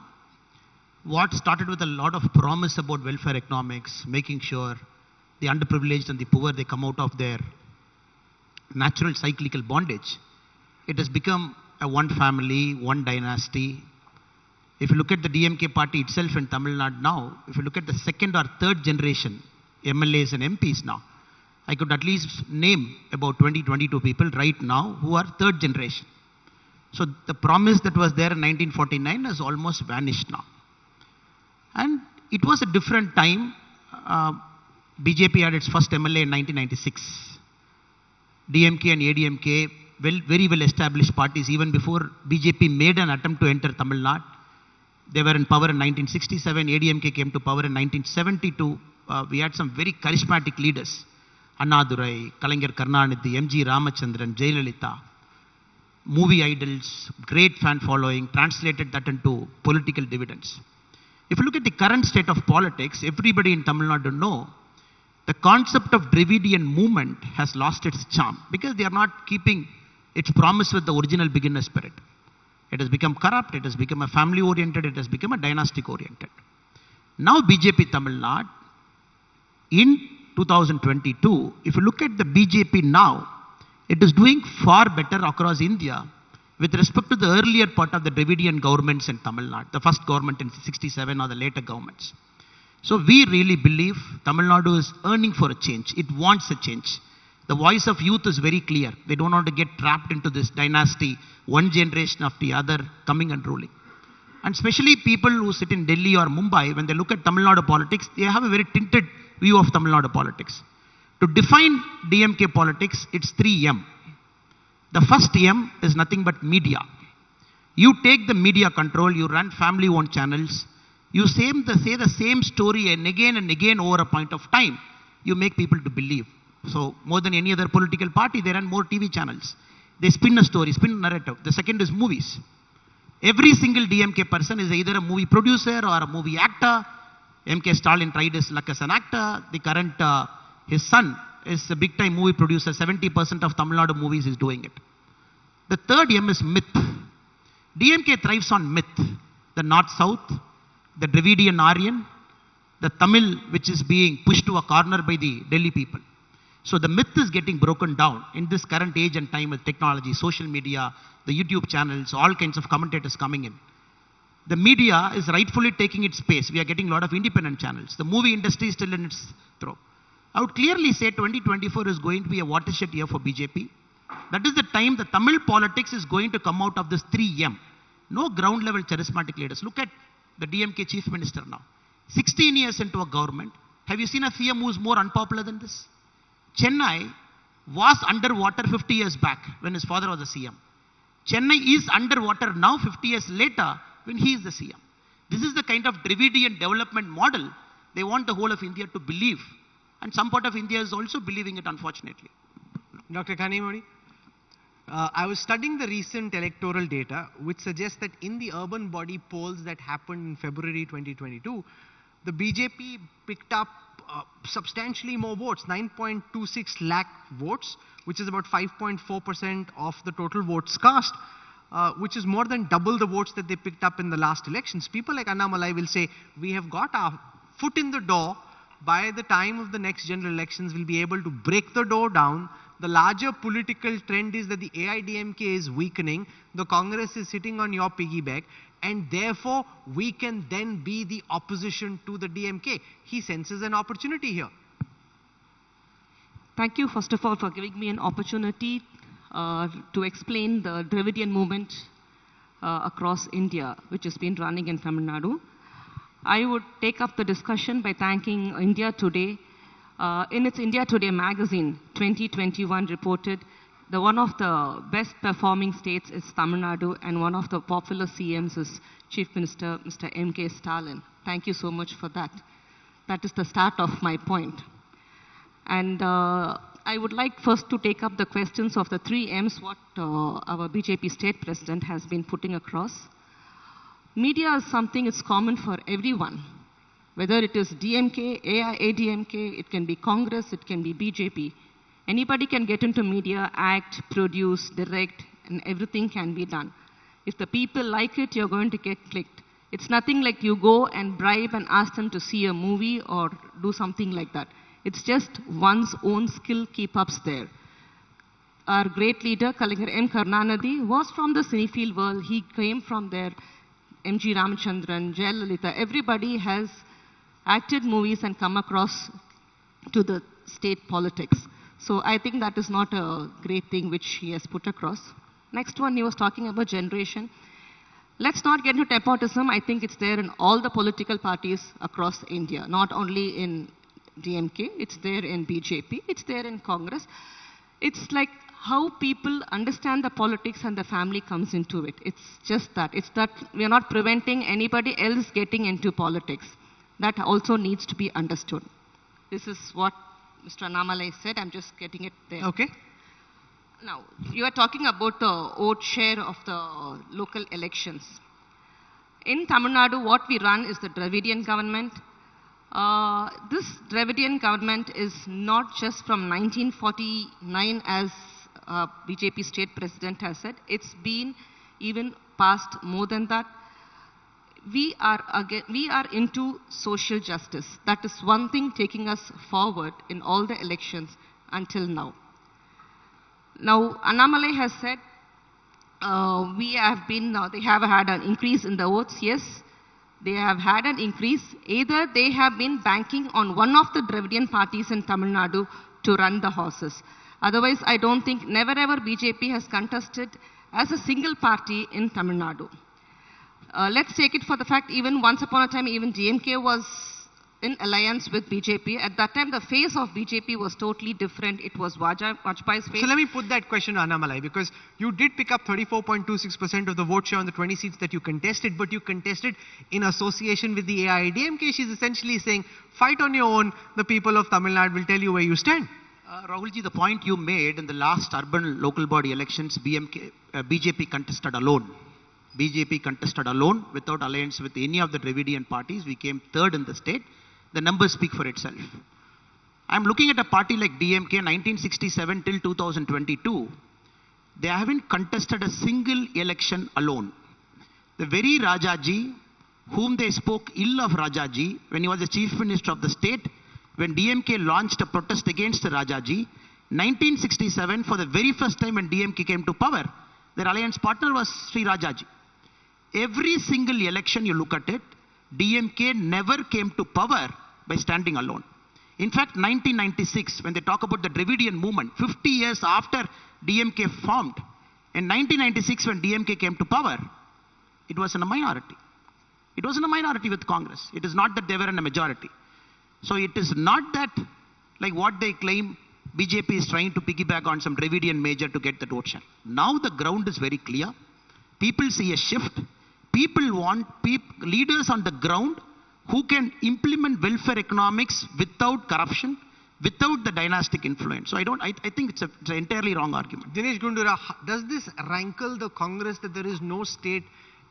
what started with a lot of promise about welfare economics, making sure the underprivileged and the poor, they come out of their natural cyclical bondage, it has become a one family, one dynasty. If you look at the DMK party itself in Tamil Nadu now, if you look at the 2nd or 3rd generation MLAs and MPs now, I could at least name about 20-22 people right now who are 3rd generation. So the promise that was there in 1949 has almost vanished now. And it was a different time. BJP had its first MLA in 1996. DMK and ADMK, very well established parties even before BJP made an attempt to enter Tamil Nadu. They were in power in 1967. ADMK came to power in 1972. We had some very charismatic leaders. Annadurai, Kalaignar Karunanidhi, MG Ramachandran, Jayalalitha. Movie idols, great fan following, translated that into political dividends. If you look at the current state of politics, everybody in Tamil Nadu know the concept of Dravidian movement has lost its charm because they are not keeping its promise with the original beginner spirit. It has become corrupt, it has become a family oriented, it has become a dynastic oriented. Now BJP Tamil Nadu, in 2022, if you look at the BJP now, it is doing far better across India with respect to the earlier part of the Dravidian governments in Tamil Nadu, the first government in 67 or the later governments. So we really believe Tamil Nadu is yearning for a change. It wants a change. The voice of youth is very clear. They don't want to get trapped into this dynasty, one generation after the other coming and ruling. And especially people who sit in Delhi or Mumbai, when they look at Tamil Nadu politics, they have a very tinted view of Tamil Nadu politics. To define DMK politics, it's 3M. The first M is nothing but media. You take the media control, you run family-owned channels, you say the same story and again over a point of time, you make people to believe. So more than any other political party, they run more TV channels. They spin a story, spin a narrative. The second is movies. Every single DMK person is either a movie producer or a movie actor. MK Stalin tried his luck as an actor. The current, his son is a big time movie producer. 70% of Tamil Nadu movies is doing it. The third M is myth. DMK thrives on myth. The North-South, the Dravidian Aryan, the Tamil which is being pushed to a corner by the Delhi people. So the myth is getting broken down in this current age and time with technology, social media, the YouTube channels, all kinds of commentators coming in. The media is rightfully taking its space. We are getting a lot of independent channels. The movie industry is still in its throw. I would clearly say 2024 is going to be a watershed year for BJP. That is the time the Tamil politics is going to come out of this 3M. No ground level charismatic leaders. Look at the DMK chief minister now. 16 years into a government. Have you seen a CM who is more unpopular than this? Chennai, was underwater 50 years back when his father was the CM. Chennai is underwater now 50 years later when he is the CM. This is the kind of Dravidian development model they want the whole of India to believe. And some part of India is also believing it, unfortunately. Dr. Kanimori, I was studying the recent electoral data, which suggests that in the urban body polls that happened in February 2022, the BJP picked up substantially more votes, 9.26 lakh votes, which is about 5.4% of the total votes cast, which is more than double the votes that they picked up in the last elections. People like Annamalai will say, we have got our foot in the door. By the time of the next general elections, we'll be able to break the door down. The larger political trend is that the AIDMK is weakening, the Congress is sitting on your piggyback, and therefore we can then be the opposition to the DMK. He senses an opportunity here. Thank you, first of all, for giving me an opportunity to explain the Dravidian movement across India, which has been running in Tamil Nadu. I would take up the discussion by thanking India Today. In its India Today magazine, 2021 reported that one of the best performing states is Tamil Nadu and one of the popular CMs is Chief Minister Mr. M.K. Stalin. Thank you so much for that. That is the start of my point. And I would like first to take up the questions of the 3 M's what our BJP state president has been putting across. Media is something it's common for everyone. Whether it is DMK, AIADMK, it can be Congress, it can be BJP. Anybody can get into media, act, produce, direct, and everything can be done. If the people like it, you're going to get clicked. It's nothing like you go and bribe and ask them to see a movie or do something like that. It's just one's own skill keep-ups there. Our great leader, Kalaignar M. Karunanidhi, was from the cinefield world. He came from there. M.G. Ramachandran, Jayalalitha, everybody has acted movies and come across to the state politics. So I think that is not a great thing which he has put across. Next one, he was talking about generation. Let's not get into nepotism. I think it's there in all the political parties across India, not only in DMK, it's there in BJP, it's there in Congress. It's like how people understand the politics and the family comes into it. It's just that. It's that we are not preventing anybody else getting into politics. That also needs to be understood. This is what Mr. Annamalai said. I'm just getting it there. Okay. Now, you are talking about the vote share of the local elections. In Tamil Nadu, what we run is the Dravidian government. This Dravidian government is not just from 1949 as BJP state president has said. It's been even past more than that. We are into social justice. That is one thing taking us forward in all the elections until now. Now, Annamalai has said they have had an increase in the votes. Yes, they have had an increase. Either they have been banking on one of the Dravidian parties in Tamil Nadu to run the horses. Otherwise, I don't think never ever BJP has contested as a single party in Tamil Nadu. Let's take it for the fact even once upon a time even DMK was in alliance with BJP. At that time the face of BJP was totally different. It was Vajpayee's face. So let me put that question to Annamalai, because you did pick up 34.26% of the vote share on the 20 seats that you contested, but you contested in association with the AIADMK. She's essentially saying, fight on your own, the people of Tamil Nadu will tell you where you stand. Rahulji, the point you made in the last urban local body elections, BJP contested alone. BJP contested alone without alliance with any of the Dravidian parties. We came third in the state. The numbers speak for itself. I'm looking at a party like DMK 1967 till 2022. They haven't contested a single election alone. The very Rajaji, whom they spoke ill of Rajaji when he was the chief minister of the state, when DMK launched a protest against Rajaji, 1967, for the very first time when DMK came to power, their alliance partner was Sri Rajaji. Every single election you look at it, DMK never came to power by standing alone. In fact, 1996, when they talk about the Dravidian movement, 50 years after DMK formed, in 1996 when DMK came to power, it was in a minority. It was in a minority with Congress. It is not that they were in a majority. So it is not that, like what they claim, BJP is trying to piggyback on some Dravidian major to get the vote share. Now the ground is very clear. People see a shift. People want leaders on the ground who can implement welfare economics without corruption, without the dynastic influence. So I think it's an entirely wrong argument. Dinesh Gundura, does this rankle the Congress that there is no state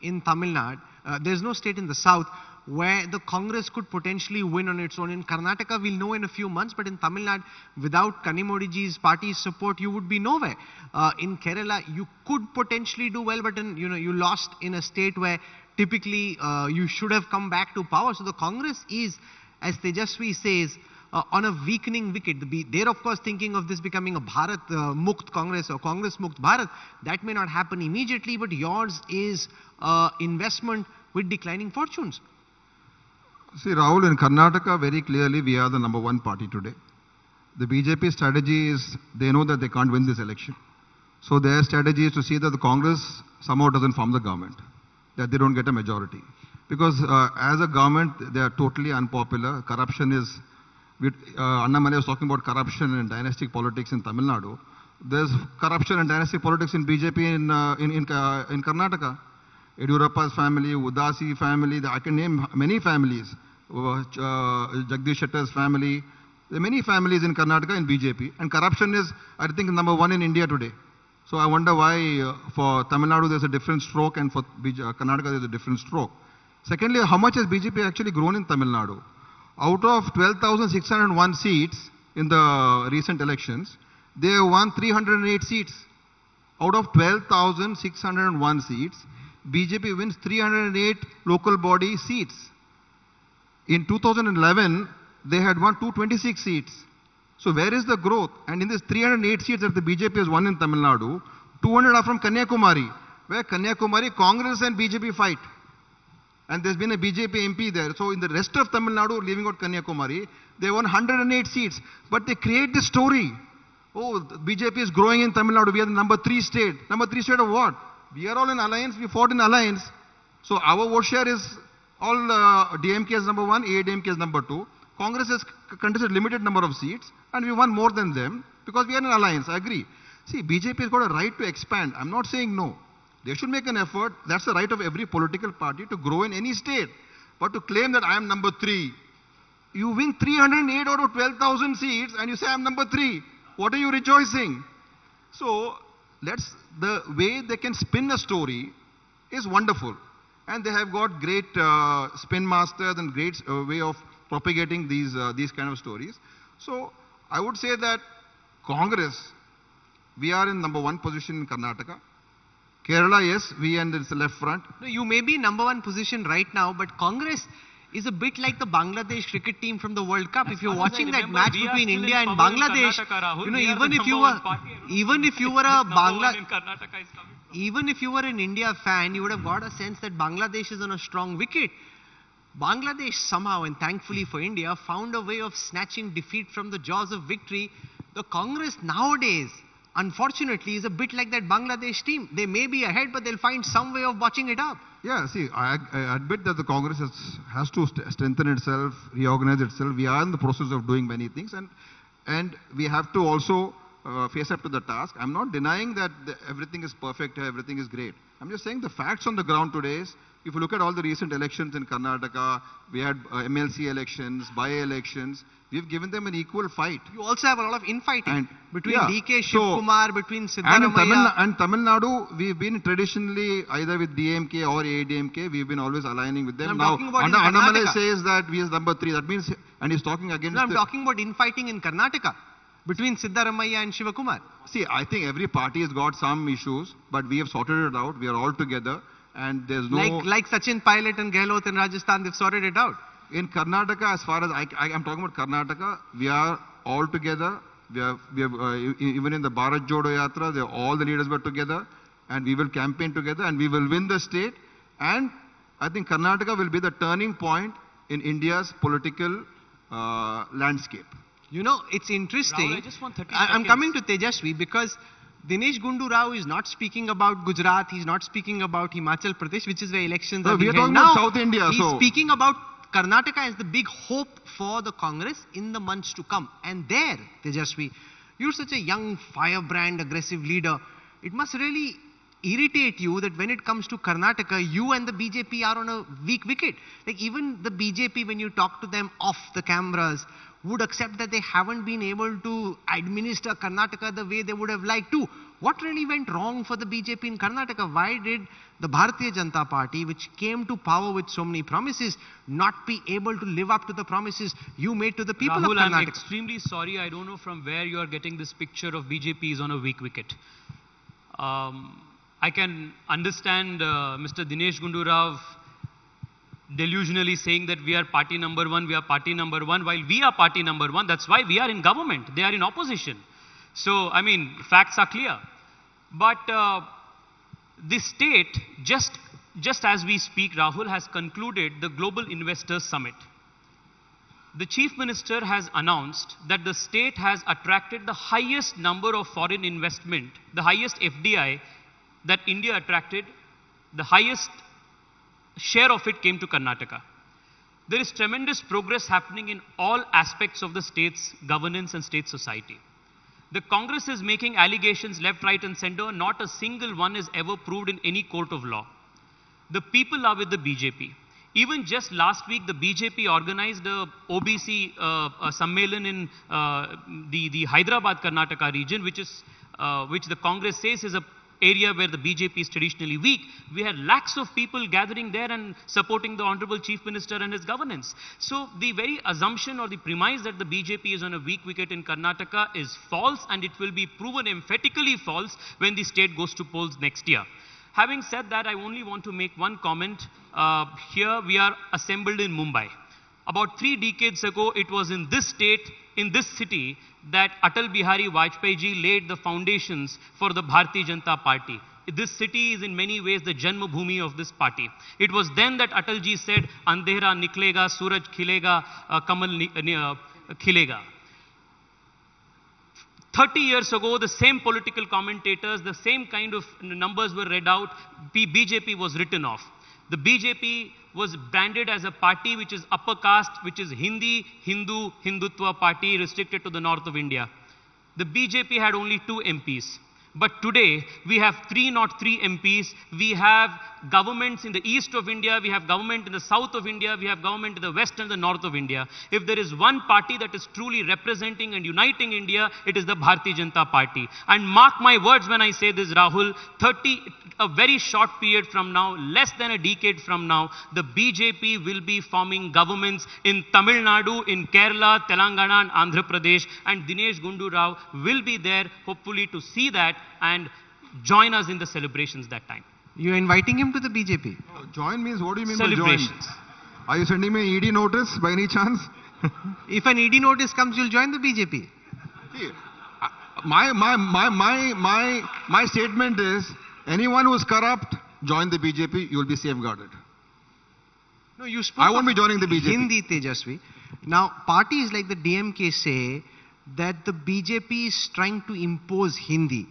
in Tamil Nadu, there's no state in the south where the Congress could potentially win on its own? In Karnataka, we'll know in a few months, but in Tamil Nadu, without Kanimodiji's party's support, you would be nowhere. In Kerala, you could potentially do well, but then, you lost in a state where typically you should have come back to power. So the Congress is, as Tejasvi says, on a weakening wicket. They're of course thinking of this becoming a Bharat Mukt Congress or Congress Mukt Bharat. That may not happen immediately, but yours is investment with declining fortunes. See, Rahul, in Karnataka, very clearly, we are the number one party today. The BJP strategy is, they know that they can't win this election. So their strategy is to see that the Congress somehow doesn't form the government, that they don't get a majority. Because as a government, they are totally unpopular. Corruption is, Annamale was talking about corruption and dynastic politics in Tamil Nadu. There's corruption and dynastic politics in BJP in Karnataka. Yediyurappa's family, Udasi family, I can name many families. Jagdish Shettar's family. There are many families in Karnataka in BJP. And corruption is, I think, number one in India today. So I wonder why for Tamil Nadu there's a different stroke and for Karnataka there's a different stroke. Secondly, how much has BJP actually grown in Tamil Nadu? Out of 12,601 seats in the recent elections, they have won 308 seats. Out of 12,601 seats, BJP wins 308 local body seats. In 2011, they had won 226 seats. So where is the growth? And in this 308 seats that the BJP has won in Tamil Nadu, 200 are from Kanyakumari, where Kanyakumari, Congress and BJP fight. And there's been a BJP MP there. So in the rest of Tamil Nadu, leaving out Kanyakumari, they won 108 seats. But they create this story. Oh, BJP is growing in Tamil Nadu. We are the number 3 state. Number 3 state of what? We are all in alliance. We fought in alliance. So our vote share is all DMK is number 1, ADMK is number 2. Congress has contested limited number of seats and we won more than them because we are in alliance. I agree. See, BJP has got a right to expand. I'm not saying no. They should make an effort. That's the right of every political party to grow in any state. But to claim that I am number 3, you win 308 out of 12,000 seats and you say I'm number 3. What are you rejoicing? So the way they can spin a story is wonderful. And they have got great spin masters and great way of propagating these kind of stories. So I would say that Congress, we are in number 1 position in Karnataka. Kerala, yes, we and it's the left front. No, you may be number 1 position right now, but Congress is a bit like the Bangladesh cricket team from the World Cup. If you're watching that match between India and Bangladesh, even if you were an India fan, you would have got a sense that Bangladesh is on a strong wicket. Bangladesh somehow, and thankfully for India, found a way of snatching defeat from the jaws of victory. The Congress nowadays, unfortunately, is a bit like that Bangladesh team. They may be ahead, but they'll find some way of botching it up. Yeah, see, I admit that the Congress has to strengthen itself, reorganize itself. We are in the process of doing many things, and we have to also face up to the task. I'm not denying that everything is perfect, everything is great. I'm just saying the facts on the ground today is, if you look at all the recent elections in Karnataka, we had MLC elections, by-elections, we've given them an equal fight. You also have a lot of infighting between DK Shivkumar, between Siddaramaiah. And Tamil Nadu, we've been traditionally either with DMK or ADMK, we've been always aligning with them. Now, Annamale says that we is number 3, that means, and he's talking against... No, I'm talking about infighting in Karnataka between Siddaramaiah and Shivakumar. See, I think every party has got some issues, but we have sorted it out. We are all together. And there's no... Like Sachin Pilot and Gehlot in Rajasthan, they've sorted it out. In Karnataka, as far as I'm talking about Karnataka, we are all together. We have even in the Bharat Jodo Yatra, all the leaders were together. And we will campaign together and we will win the state. And I think Karnataka will be the turning point in India's political landscape. You know, it's interesting. Rahul, I just want 30 I'm coming to Tejasvi because Dinesh Gundu Rao is not speaking about Gujarat, he's not speaking about Himachal Pradesh, which is where elections are being held now. About South India. He's speaking about Karnataka as the big hope for the Congress in the months to come. And there, Tejasvi, You're such a young, firebrand, aggressive leader. It must really irritate you that when it comes to Karnataka, you and the BJP are on a weak wicket. Like even the BJP, when you talk to them off the cameras, would accept that they haven't been able to administer Karnataka the way they would have liked to. What really went wrong for the BJP in Karnataka? Why did the Bharatiya Janata Party, which came to power with so many promises, not be able to live up to the promises you made to the people Rahul, of Karnataka? I'm extremely sorry. I don't know from where you are getting this picture of BJP is on a weak wicket. I can understand Mr. Dinesh Gundu Rao delusionally saying that we are party number one, we are party number one, while we are party number one. That's why we are in government. They are in opposition. So, I mean, facts are clear. But the state, just as we speak, Rahul, has concluded the Global Investors Summit. The Chief Minister has announced that the state has attracted the highest number of foreign investment, the highest FDI that India attracted, the highest share of it came to Karnataka. There is tremendous progress happening in all aspects of the state's governance and state society. The Congress is making allegations left, right and center. Not a single one is ever proved in any court of law. The people are with the BJP. Even just last week, the BJP organized a OBC Sammelan in the Hyderabad, Karnataka region, which the Congress says is a area where the BJP is traditionally weak. We had lakhs of people gathering there and supporting the Honorable Chief Minister and his governance. So the very assumption or the premise that the BJP is on a weak wicket in Karnataka is false, and it will be proven emphatically false when the state goes to polls next year. Having said that, I only want to make one comment. Here we are assembled in Mumbai. About 3 decades ago, it was in this state, in this city, that Atal Bihari Vajpayee ji laid the foundations for the Bharatiya Janata Party. This city is in many ways the Janma Bhumi of this party. It was then that Atal ji said, Andhera niklega, Suraj khilega, Kamal khilega. 30 years ago, the same political commentators, the same kind of numbers were read out, BJP was written off. The BJP was branded as a party which is upper caste, which is Hindi, Hindu, Hindutva party restricted to the north of India. The BJP had only 2 MPs. But today, we have 303 MPs. We have governments in the east of India. We have government in the south of India. We have government in the west and the north of India. If there is one party that is truly representing and uniting India, it is the Bharatiya Janata Party. And mark my words when I say this, Rahul, a very short period from now, less than a decade from now, the BJP will be forming governments in Tamil Nadu, in Kerala, Telangana and Andhra Pradesh. And Dinesh Gundu Rao will be there, hopefully, to see that and join us in the celebrations that time. You're inviting him to the BJP? Join means, what do you mean by join? Celebrations. Are you sending me an ED notice by any chance? If an ED notice comes, you'll join the BJP. See, my statement is, anyone who is corrupt, join the BJP, you will be safeguarded. No, you spoke I won't be joining the BJP. Hindi, Tejasvi. Now, parties like the DMK say that the BJP is trying to impose Hindi.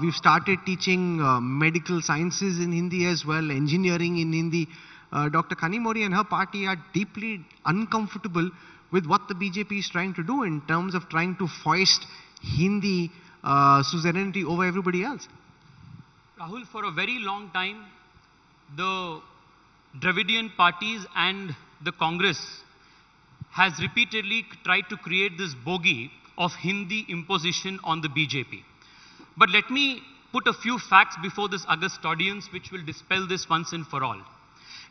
We've started teaching medical sciences in Hindi as well, engineering in Hindi. Dr. Kanimori and her party are deeply uncomfortable with what the BJP is trying to do in terms of trying to foist Hindi suzerainty over everybody else. Rahul, for a very long time, the Dravidian parties and the Congress has repeatedly tried to create this bogey of Hindi imposition on the BJP. But let me put a few facts before this august audience which will dispel this once and for all.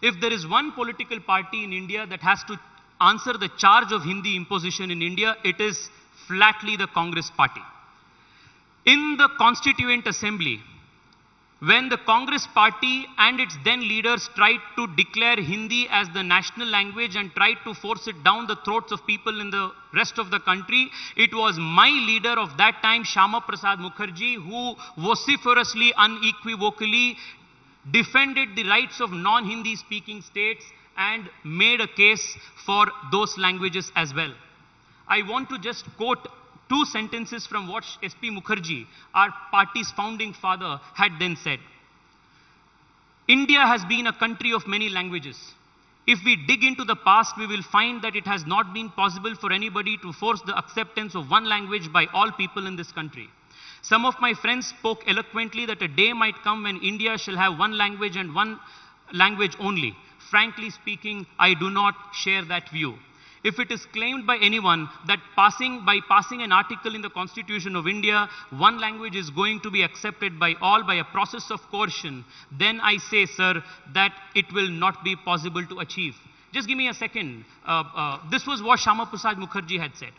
If there is one political party in India that has to answer the charge of Hindi imposition in India, it is flatly the Congress party. In the Constituent Assembly, when the Congress party and its then leaders tried to declare Hindi as the national language and tried to force it down the throats of people in the rest of the country, it was my leader of that time, Shyama Prasad Mukherjee, who vociferously, unequivocally defended the rights of non-Hindi speaking states and made a case for those languages as well. I want to just quote 2 sentences from what S.P. Mukherjee, our party's founding father, had then said. India has been a country of many languages. If we dig into the past, we will find that it has not been possible for anybody to force the acceptance of one language by all people in this country. Some of my friends spoke eloquently that a day might come when India shall have one language and one language only. Frankly speaking, I do not share that view. If it is claimed by anyone that by passing an article in the Constitution of India, one language is going to be accepted by all by a process of coercion, then I say, sir, that it will not be possible to achieve. Just give me a second. This was what Shama Prasad Mukherjee had said.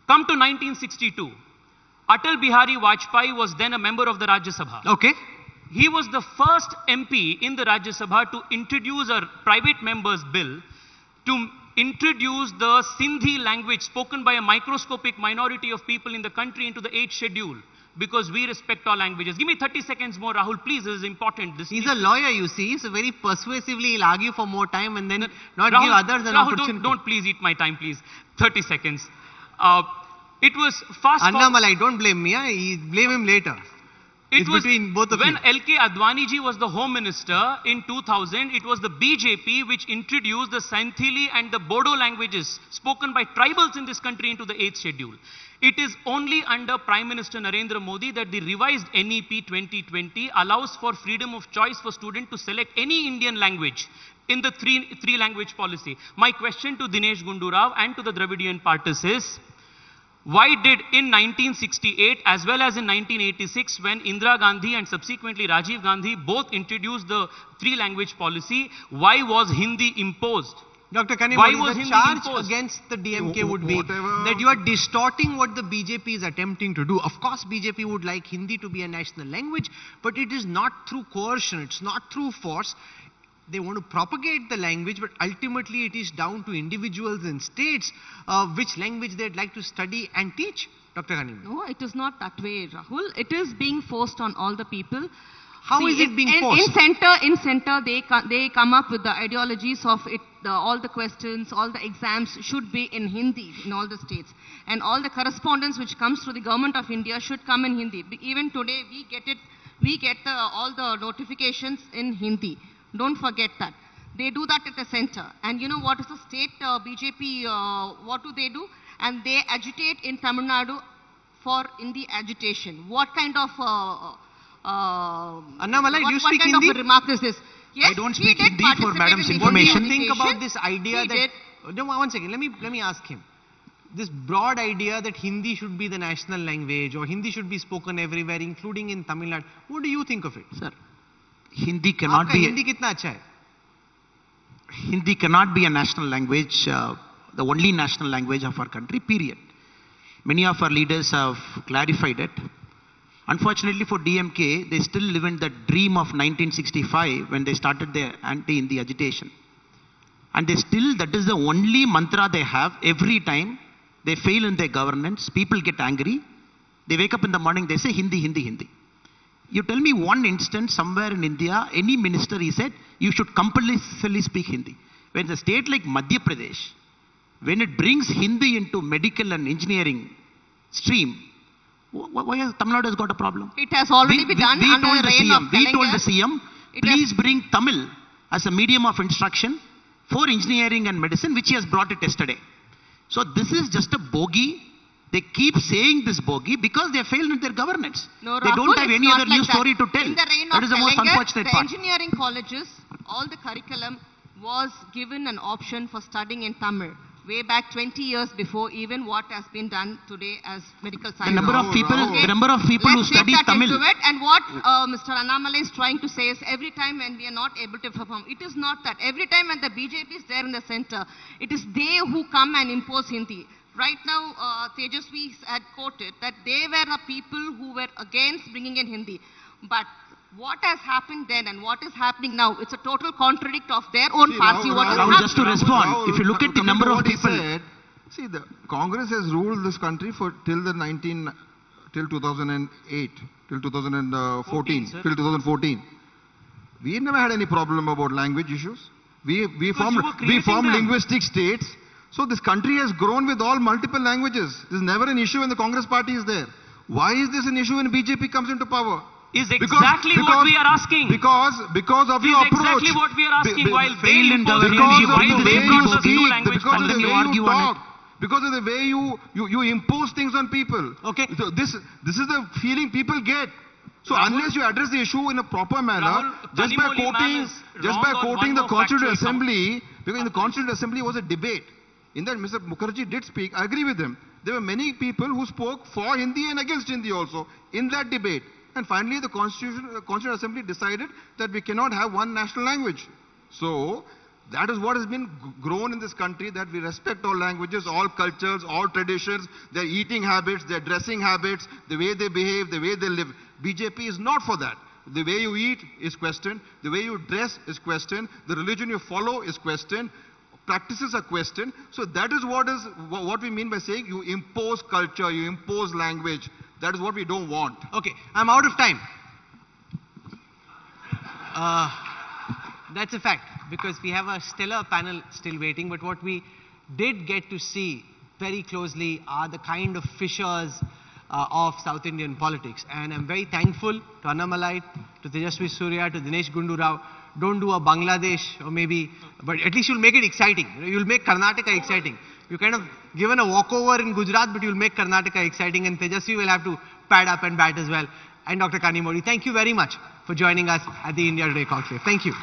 Come to 1962. Atal Bihari Vajpayee was then a member of the Rajya Sabha. Okay. He was the first MP in the Rajya Sabha to introduce a private member's bill to introduce the Sindhi language spoken by a microscopic minority of people in the country into the 8th schedule, because we respect all languages. Give me 30 seconds more, Rahul, please. This is important. He's a lawyer, you see, so very persuasively he'll argue for more time and then not Rahul, give others an opportunity. Don't please eat my time, please. 30 seconds. It was fast. Annamalai, don't blame me. Blame him later. It was between both of you. When L.K. Advani ji was the Home Minister in 2000, it was the BJP which introduced the Santhili and the Bodo languages spoken by tribals in this country into the 8th schedule. It is only under Prime Minister Narendra Modi that the revised NEP 2020 allows for freedom of choice for students to select any Indian language in the three language policy. My question to Dinesh Gundurao and to the Dravidian parties is, why did in 1968 as well as in 1986, when Indira Gandhi and subsequently Rajiv Gandhi both introduced the three-language policy, why was Hindi imposed? Dr. Why Kanimali, was the Hindi charge imposed? against the DMK would be that you are distorting what the BJP is attempting to do. Of course, BJP would like Hindi to be a national language, but it is not through coercion, it's not through force. They want to propagate the language, but ultimately it is down to individuals and states which language they'd like to study and teach. Dr. Kanimali. No, it is not that way, Rahul. It is being forced on all the people. How is it being forced? In center, they come up with the ideologies of it. All the questions, all the exams should be in Hindi in all the states, and all the correspondence which comes to the government of India should come in Hindi. Even today, we get all the notifications in Hindi. Don't forget that. They do that at the center. And you know what is the state BJP, what do? And they agitate in Tamil Nadu for Hindi agitation. What kind of Annamalai, do you speak Hindi? Of a remark is this? Yes, I don't speak Hindi for madam's What information. do you think about this idea that... No, one second, let me ask him. This broad idea that Hindi should be the national language or Hindi should be spoken everywhere, including in Tamil Nadu. What do you think of it? Sir, Hindi cannot be... Hindi kitna acha hai? Hindi cannot be a national language, the only national language of our country, period. Many of our leaders have clarified it. Unfortunately for DMK, they still live in the dream of 1965 when they started their anti-Hindi agitation. And that is the only mantra they have every time they fail in their governance. People get angry. They wake up in the morning, they say Hindi, Hindi, Hindi. You tell me one instance somewhere in India, any minister, he said, you should compulsorily speak Hindi. When the state like Madhya Pradesh, when it brings Hindi into medical and engineering stream, why has Tamil Nadu got a problem? It has already been done under the reign of We told the CM, please bring Tamil as a medium of instruction for engineering and medicine, which he has brought it yesterday. So this is just a bogey. They keep saying this bogey because they failed in their governance. No, they don't have any other new story to tell. In the reign that of is the most unfortunate part. The engineering colleges, all the curriculum was given an option for studying in Tamil. Way back 20 years before even what has been done today as medical science. The number of people who study Tamil. And what Mr. Annamalai is trying to say is every time when we are not able to perform, it is not that. Every time when the BJP is there in the center, it is they who come and impose Hindi. Right now, Tejasvi had quoted that they were the people who were against bringing in Hindi. But what has happened then and what is happening now, it's a total contradict of their own party. Just to respond, if you look at the number of people... See, the Congress has ruled this country till 2008, till 2014, till 2014. We never had any problem about language issues. We formed linguistic states. So this country has grown with all multiple languages. This is never an issue when the Congress party is there. Why is this an issue when BJP comes into power? is exactly what we are asking. Because of your approach. Exactly what we are asking. While they failed impose intervention, while they brought us new language because of the policy. way you talk, because of the way you impose things on people. Okay. So this is the feeling people get. So unless you address the issue in a proper manner, just by quoting the Constituent Assembly, because in the Constituent Assembly was a debate. In that Mr. Mukherjee did speak, I agree with him. There were many people who spoke for Hindi and against Hindi also in that debate. And finally the Constituent Assembly decided that we cannot have one national language. So that is what has been grown in this country, that we respect all languages, all cultures, all traditions, their eating habits, their dressing habits, the way they behave, the way they live. BJP is not for that. The way you eat is questioned, the way you dress is questioned, the religion you follow is questioned, practices are questioned. So that is what we mean by saying you impose culture, you impose language. That is what we don't want. Okay, I'm out of time. That's a fact, because we have a stellar panel still waiting, but what we did get to see very closely are the kind of fissures of South Indian politics. And I'm very thankful to Annamalai, to Tejasvi Surya, to Dinesh Gundu Rao. Don't do a Bangladesh, or maybe, but at least you'll make it exciting. You'll make Karnataka exciting. You kind of given a walkover in Gujarat, but you'll make Karnataka exciting, and Tejasvi will have to pad up and bat as well. And Dr. Kanimori, thank you very much for joining us at the India Today Conclave. Thank you.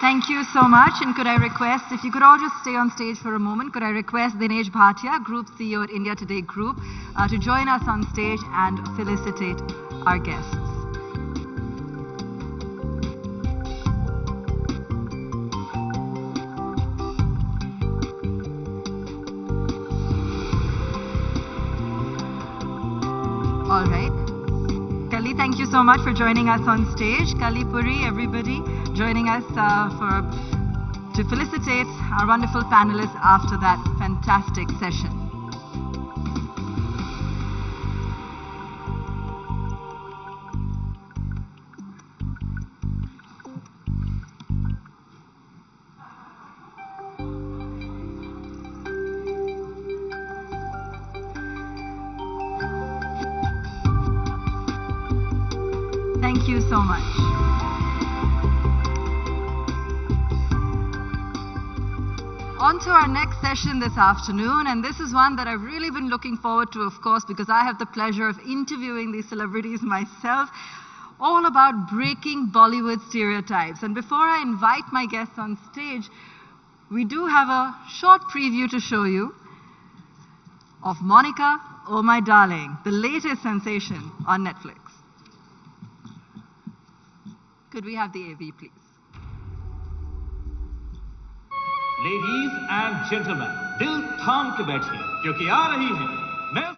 Thank you so much. And could I request, if you could all just stay on stage for a moment, could I request Dinesh Bhatia, Group CEO at India Today Group, to join us on stage and felicitate our guests. All right. Kali, thank you so much for joining us on stage. Kali Puri, everybody, joining us to felicitate our wonderful panelists after that fantastic session. Thank you so much. On to our next session this afternoon, and this is one that I've really been looking forward to, of course, because I have the pleasure of interviewing these celebrities myself, all about breaking Bollywood stereotypes. And before I invite my guests on stage, we do have a short preview to show you of Monica, Oh My Darling, the latest sensation on Netflix. Could we have the AV, please? Ladies and gentlemen, दिल थाम के बैठिए क्योंकि आ रही है मैं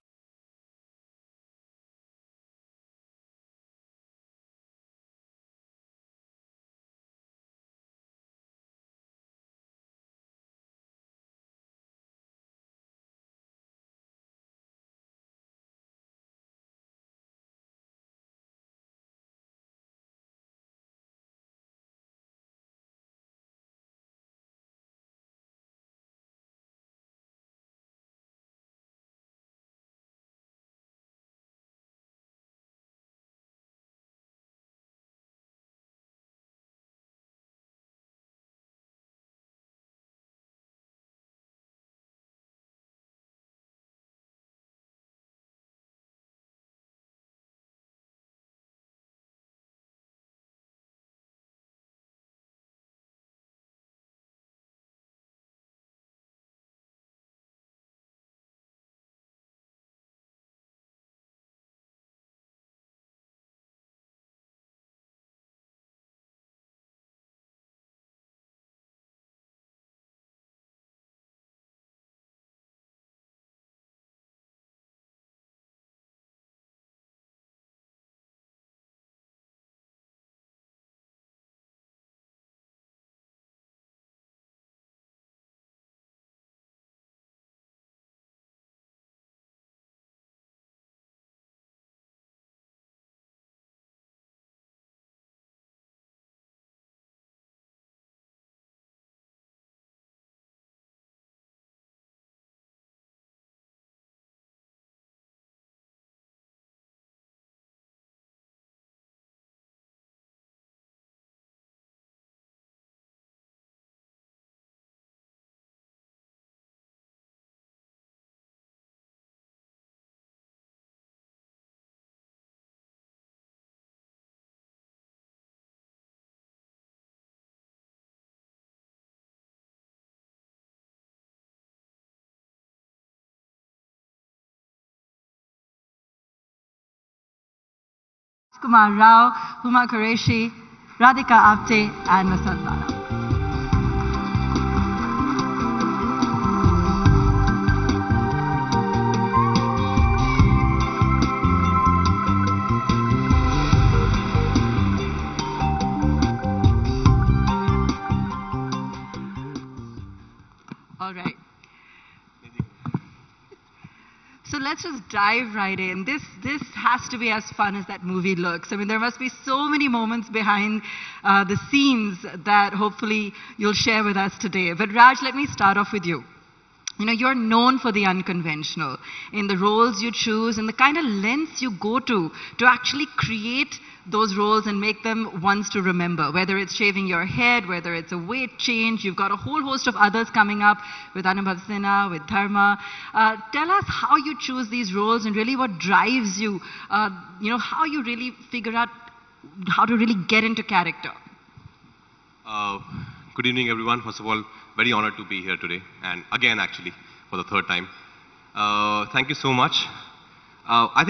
Kumar Rao, Huma Qureshi, Radhika Apte, and Vasant Bala. All right. So let's just dive right in. This has to be as fun as that movie looks. I mean, there must be so many moments behind the scenes that hopefully you'll share with us today. But Raj, let me start off with you. You know, you're known for the unconventional in the roles you choose and the kind of lengths you go to actually create those roles and make them ones to remember, whether it's shaving your head, whether it's a weight change. You've got a whole host of others coming up with Anubhav Sinha, with Dharma. Tell us how you choose these roles and really what drives you, how you really figure out how to really get into character. Good evening, everyone. First of all, very honored to be here today, and again, actually, for the third time. Thank you so much. I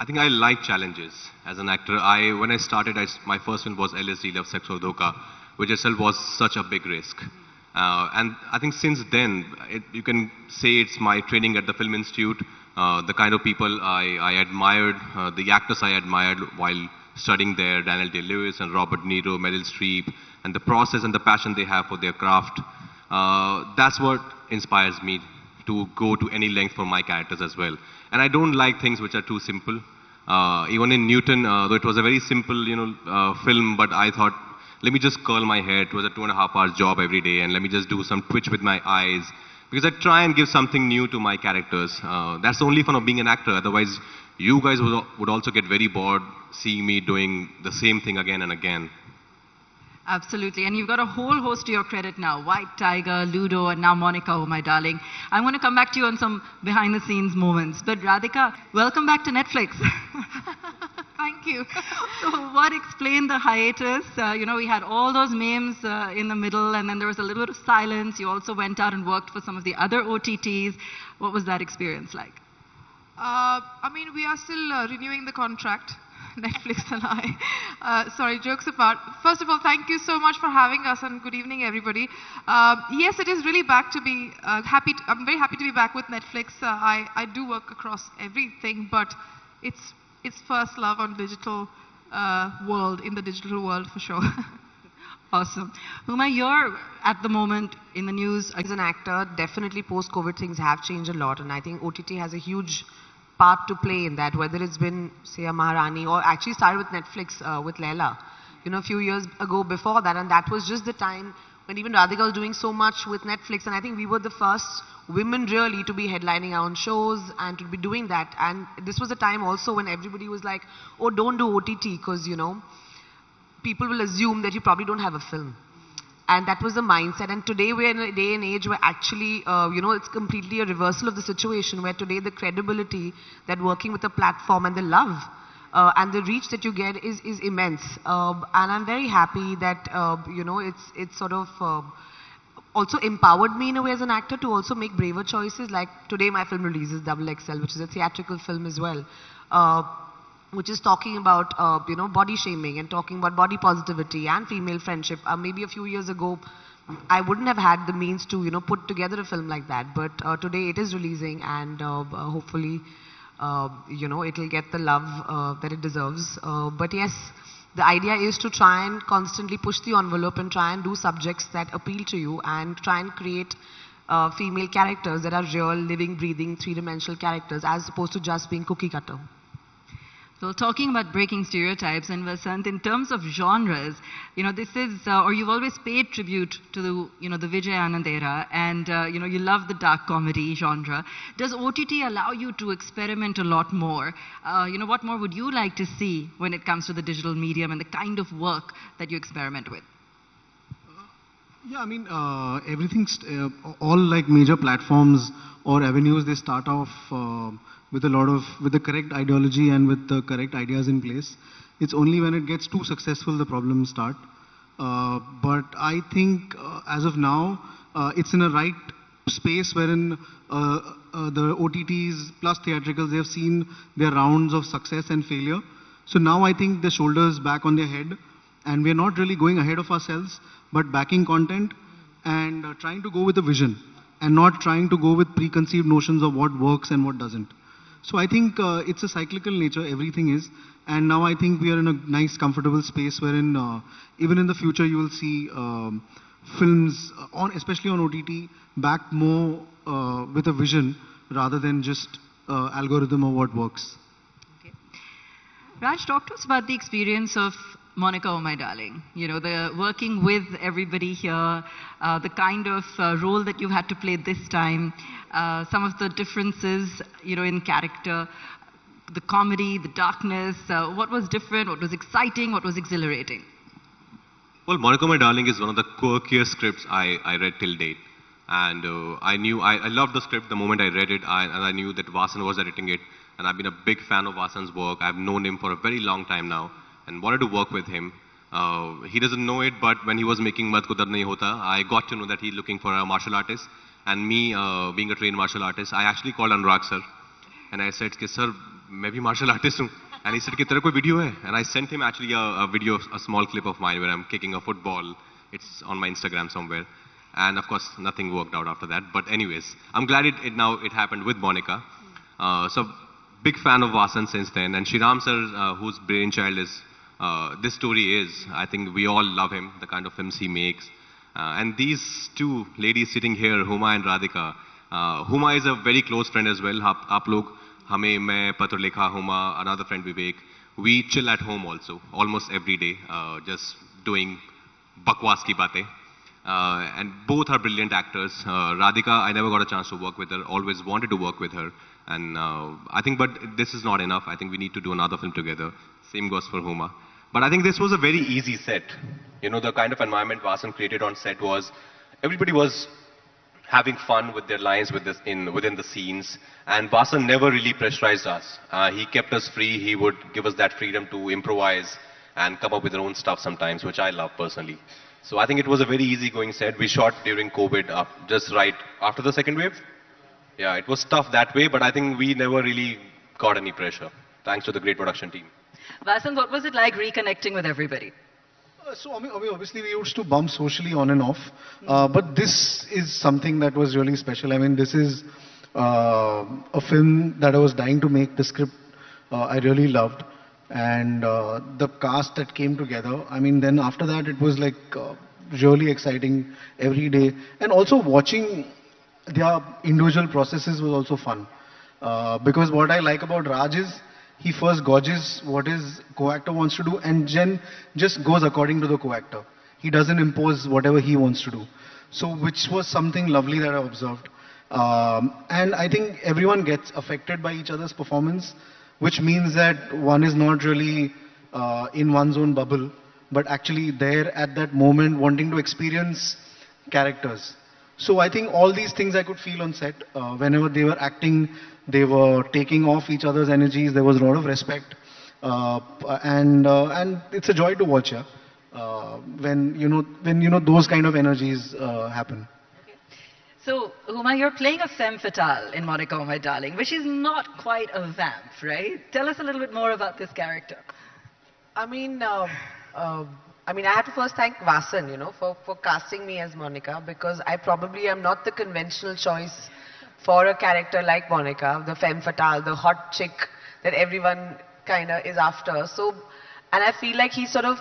think I like challenges as an actor. When I started, my first film was LSD, Love, Sex or Dhoka, which itself was such a big risk. And I think since then, you can say it's my training at the Film Institute, the kind of people I admired, the actors I admired while studying there, Daniel Day-Lewis and Robert De Niro, Meryl Streep, and the process and the passion they have for their craft. That's what inspires me to go to any length for my characters as well. And I don't like things which are too simple. Even in Newton, though it was a very simple, film, but I thought, let me just curl my hair. It was a 2.5-hour job every day, and let me just do some twitch with my eyes. Because I try and give something new to my characters. That's the only fun of being an actor. Otherwise, you guys would also get very bored seeing me doing the same thing again and again. Absolutely. And you've got a whole host to your credit now. White Tiger, Ludo, and now Monica, oh my darling. I'm going to come back to you on some behind-the-scenes moments. But Radhika, welcome back to Netflix. Thank you. So what explained the hiatus? We had all those memes in the middle, and then there was a little bit of silence. You also went out and worked for some of the other OTTs. What was that experience like? We are still renewing the contract. Netflix and I. Sorry, jokes apart. First of all, thank you so much for having us, and good evening, everybody. Yes, it is really back to be happy. I'm very happy to be back with Netflix. I do work across everything, but it's first love on digital world, in the digital world for sure. Awesome. Huma, you're at the moment in the news. As an actor, definitely post-COVID things have changed a lot, and I think OTT has a huge part to play in that, whether it's been, say, a Maharani, or actually started with Netflix with Leila, a few years ago before that, and that was just the time when even Radhika was doing so much with Netflix, and I think we were the first women really to be headlining our own shows and to be doing that. And this was a time also when everybody was like, oh, don't do OTT, because, people will assume that you probably don't have a film. And that was the mindset. And today we're in a day and age where actually, it's completely a reversal of the situation, where today the credibility that working with a platform and the love and the reach that you get is immense. And I'm very happy that, it's sort of also empowered me in a way as an actor to also make braver choices. Like today my film releases XXL, which is a theatrical film as well. Which is talking about, body shaming and talking about body positivity and female friendship. Maybe a few years ago, I wouldn't have had the means to, put together a film like that. But today it is releasing, and hopefully, it'll get the love that it deserves. But yes, the idea is to try and constantly push the envelope and try and do subjects that appeal to you and try and create female characters that are real, living, breathing, three-dimensional characters, as opposed to just being cookie cutter. So talking about breaking stereotypes, and Vasant, in terms of genres, this is, or you've always paid tribute to the, the Vijay Anand era, and, you love the dark comedy genre. Does OTT allow you to experiment a lot more? What more would you like to see when it comes to the digital medium and the kind of work that you experiment with? Yeah, everything's, all like major platforms or avenues, they start off with the correct ideology and with the correct ideas in place. It's only when it gets too successful the problems start. But I think as of now, it's in a right space wherein the OTTs plus theatricals, they have seen their rounds of success and failure. So now I think the shoulders back on their head, and we're not really going ahead of ourselves, but backing content and trying to go with a vision and not trying to go with preconceived notions of what works and what doesn't. So I think it's a cyclical nature, everything is. And now I think we are in a nice, comfortable space wherein even in the future you will see films, especially on OTT, back more with a vision rather than just algorithm of what works. Okay. Raj, talk to us about the experience of Monica, Oh My Darling. You know, the working with everybody here, the kind of role that you had to play this time, some of the differences, you know, in character, the comedy, the darkness, what was different, what was exciting, what was exhilarating? Well, Monica, My Darling is one of the quirkiest scripts I read till date. And I loved the script the moment I read it, and I knew that Vasan was editing it. And I've been a big fan of Vasan's work. I've known him for a very long time now and wanted to work with him. He doesn't know it, but when he was making Mat Kudar Nahi Hota, I got to know that he's looking for a martial artist. And me, being a trained martial artist, I actually called Anurag sir. And I said, sir, मैं भी martial artist हूँ. And he said, तेरा कोई video है? And I sent him actually a video, a small clip of mine where I'm kicking a football. It's on my Instagram somewhere. And of course, nothing worked out after that. But anyways, I'm glad it happened with Monica. So big fan of Vasan since then. And Shriram sir, whose brainchild is this story is, I think we all love him, the kind of films he makes. And these two ladies sitting here, Huma and Radhika. Huma is a very close friend as well. Aap log, hame, main, Patra Lekha, Huma, another friend Vivek. We chill at home also, almost every day, just doing bakwas ki baatein. And both are brilliant actors. Radhika, I never got a chance to work with her, always wanted to work with her. And I think, but this is not enough. I think we need to do another film together. Same goes for Huma. But I think this was a very easy set. You know, the kind of environment Vasan created on set was, everybody was having fun with their lines within the scenes. And Vasan never really pressurized us. He kept us free. He would give us that freedom to improvise and come up with our own stuff sometimes, which I love personally. So I think it was a very easygoing set. We shot during COVID, just right after the second wave. Yeah, it was tough that way, but I think we never really got any pressure, thanks to the great production team. Vasan, what was it like reconnecting with everybody? So obviously we used to bump socially on and off, but this is something that was really special. I mean, this is a film that I was dying to make. The script I really loved. And the cast that came together, I mean, then after that it was like really exciting every day. And also watching their individual processes was also fun. Because what I like about Raj is, he first gauges what his co-actor wants to do and then just goes according to the co-actor. He doesn't impose whatever he wants to do. So which was something lovely that I observed. And I think everyone gets affected by each other's performance, which means that one is not really in one's own bubble, but actually there at that moment wanting to experience characters. So I think all these things I could feel on set. Whenever they were acting, they were taking off each other's energies. There was a lot of respect. And it's a joy to watch, yeah? when those kind of energies happen. So, Huma, you're playing a femme fatale in Monica, Oh My Darling, which is not quite a vamp, right? Tell us a little bit more about this character. I mean, I have to first thank Vasan, for casting me as Monica, because I probably am not the conventional choice for a character like Monica, the femme fatale, the hot chick that everyone kind of is after. So, and I feel like he's sort of,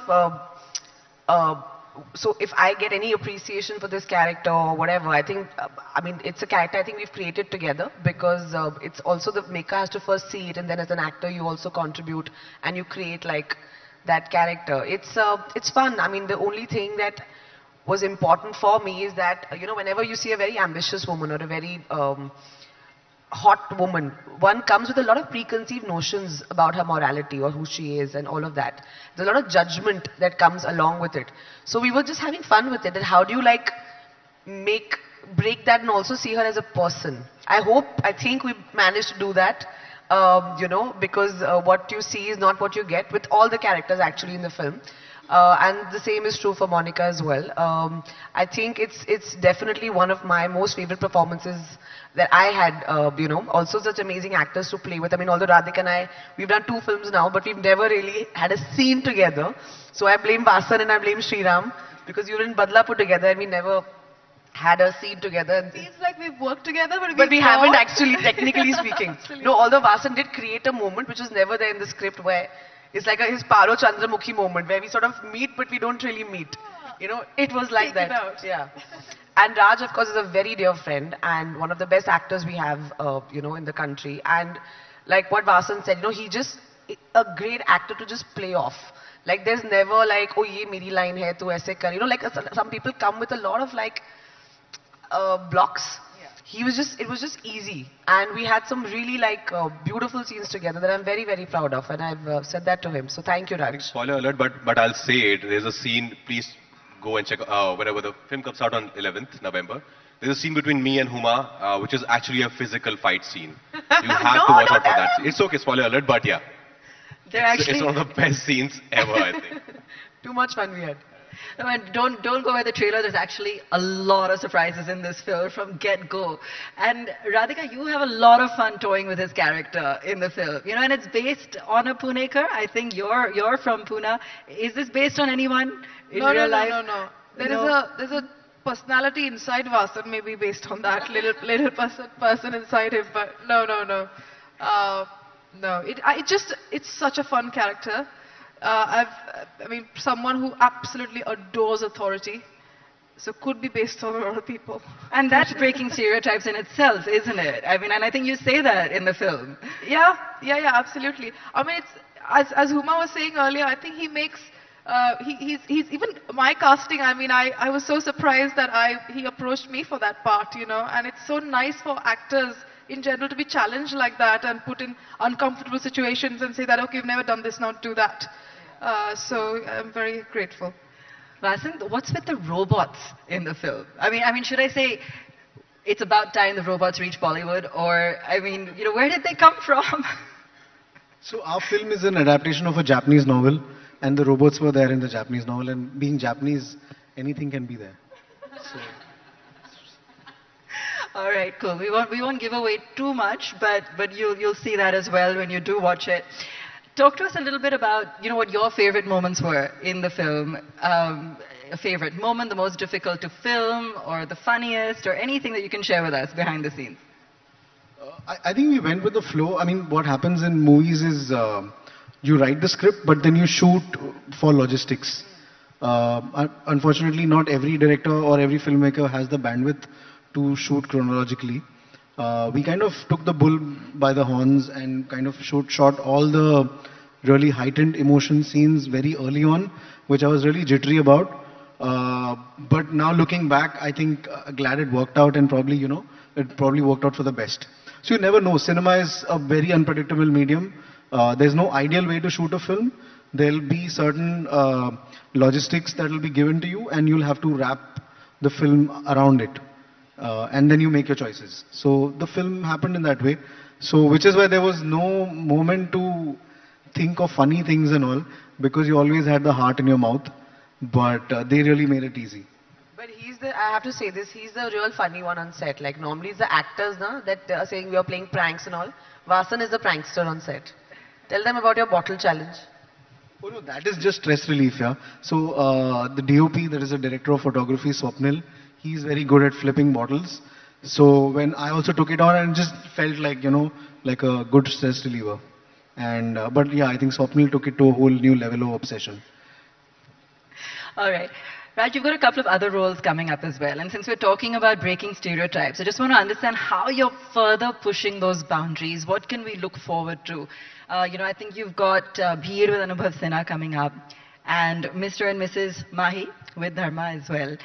so if I get any appreciation for this character or whatever, I think, it's a character I think we've created together, because it's also the maker has to first see it, and then as an actor you also contribute and you create like that character. It's fun. I mean, the only thing that was important for me is that, whenever you see a very ambitious woman or a very hot woman, one comes with a lot of preconceived notions about her morality or who she is and all of that. There's a lot of judgment that comes along with it. So we were just having fun with it, and how do you like break that and also see her as a person? I think we managed to do that, because what you see is not what you get with all the characters actually in the film. And the same is true for Monica as well. I think it's definitely one of my most favorite performances that I had, you know, also such amazing actors to play with. I mean, although Radhika and I, we've done 2 films now, but we've never really had a scene together. So I blame Vasan and I blame Sriram, because you were in Badlapur together and we never had a scene together. Feels like we've worked together, but we haven't actually, technically speaking. No, although Vasan did create a moment which was never there in the script, where it's like his Paro Chandramukhi moment, where we sort of meet but we don't really meet. You know, it was like that. Yeah. And Raj, of course, is a very dear friend and one of the best actors we have, you know, in the country. And like what Vasan said, you know, he just a great actor to just play off. Like there's never like, oh, ye meri line hai, tu aise kar. You know, like some people come with a lot of like blocks. He was just, it was just easy. And we had some really like beautiful scenes together that I'm very, very proud of. And I've said that to him. So thank you, Raj. Spoiler alert, but I'll say it. There's a scene, please go and check whenever the film comes out on 11th November. There's a scene between me and Huma, which is actually a physical fight scene. You have to watch out for that. It's okay, spoiler alert, but yeah. It's one of the best scenes ever, I think. Too much fun we had. No, and don't go by the trailer. There's actually a lot of surprises in this film from get-go. And Radhika, you have a lot of fun toying with his character in the film. You know, and it's based on a Punekar. I think you're from Pune. Is this based on anyone in real life? No. There's a personality inside Vasan, maybe based on that little person inside him. But no. No, it's such a fun character. I mean, someone who absolutely adores authority, so could be based on a lot of people. And that's breaking stereotypes in itself, isn't it? I mean, and I think you say that in the film. Yeah, absolutely. I mean, it's as Huma was saying earlier. I think he makes he's even my casting. I mean, I was so surprised that he approached me for that part, you know. And it's so nice for actors in general to be challenged like that and put in uncomfortable situations and say that, okay, you've never done this, now do that. So I'm very grateful. Vasan, what's with the robots in the film? I mean, should I say it's about time the robots reach Bollywood, or I mean, you know, where did they come from? So our film is an adaptation of a Japanese novel, and the robots were there in the Japanese novel, and being Japanese, anything can be there. So. All right, cool. We won't give away too much, but you'll see that as well when you do watch it. Talk to us a little bit about, you know, what your favorite moments were in the film. A favorite moment, the most difficult to film, or the funniest, or anything that you can share with us behind the scenes. I think we went with the flow. I mean, what happens in movies is you write the script, but then you shoot for logistics. Unfortunately, not every director or every filmmaker has the bandwidth to shoot chronologically. We kind of took the bull by the horns and kind of shot all the really heightened emotion scenes very early on, which I was really jittery about. But now looking back, I think glad it worked out, and probably, you know, it probably worked out for the best. So you never know. Cinema is a very unpredictable medium. There's no ideal way to shoot a film. There'll be certain logistics that will be given to you, and you'll have to wrap the film around it. And then you make your choices. So the film happened in that way. So which is why there was no moment to think of funny things and all, because you always had the heart in your mouth. But they really made it easy. But I have to say this, he's the real funny one on set. Like normally it's the actors that are saying we are playing pranks and all. Vasan is the prankster on set. Tell them about your bottle challenge. Oh no, that is just stress relief, yeah. So the DOP, that is the director of photography, Swapnil, he's very good at flipping bottles. So when I also took it on, and just felt like, you know, like a good stress reliever. And but yeah, I think Swapnil took it to a whole new level of obsession. All right. Raj, you've got a couple of other roles coming up as well. And since we're talking about breaking stereotypes, I just want to understand how you're further pushing those boundaries. What can we look forward to? You know, I think you've got Bheer with Anubhav Sinha coming up, and Mr. and Mrs. Mahi with Dharma as well.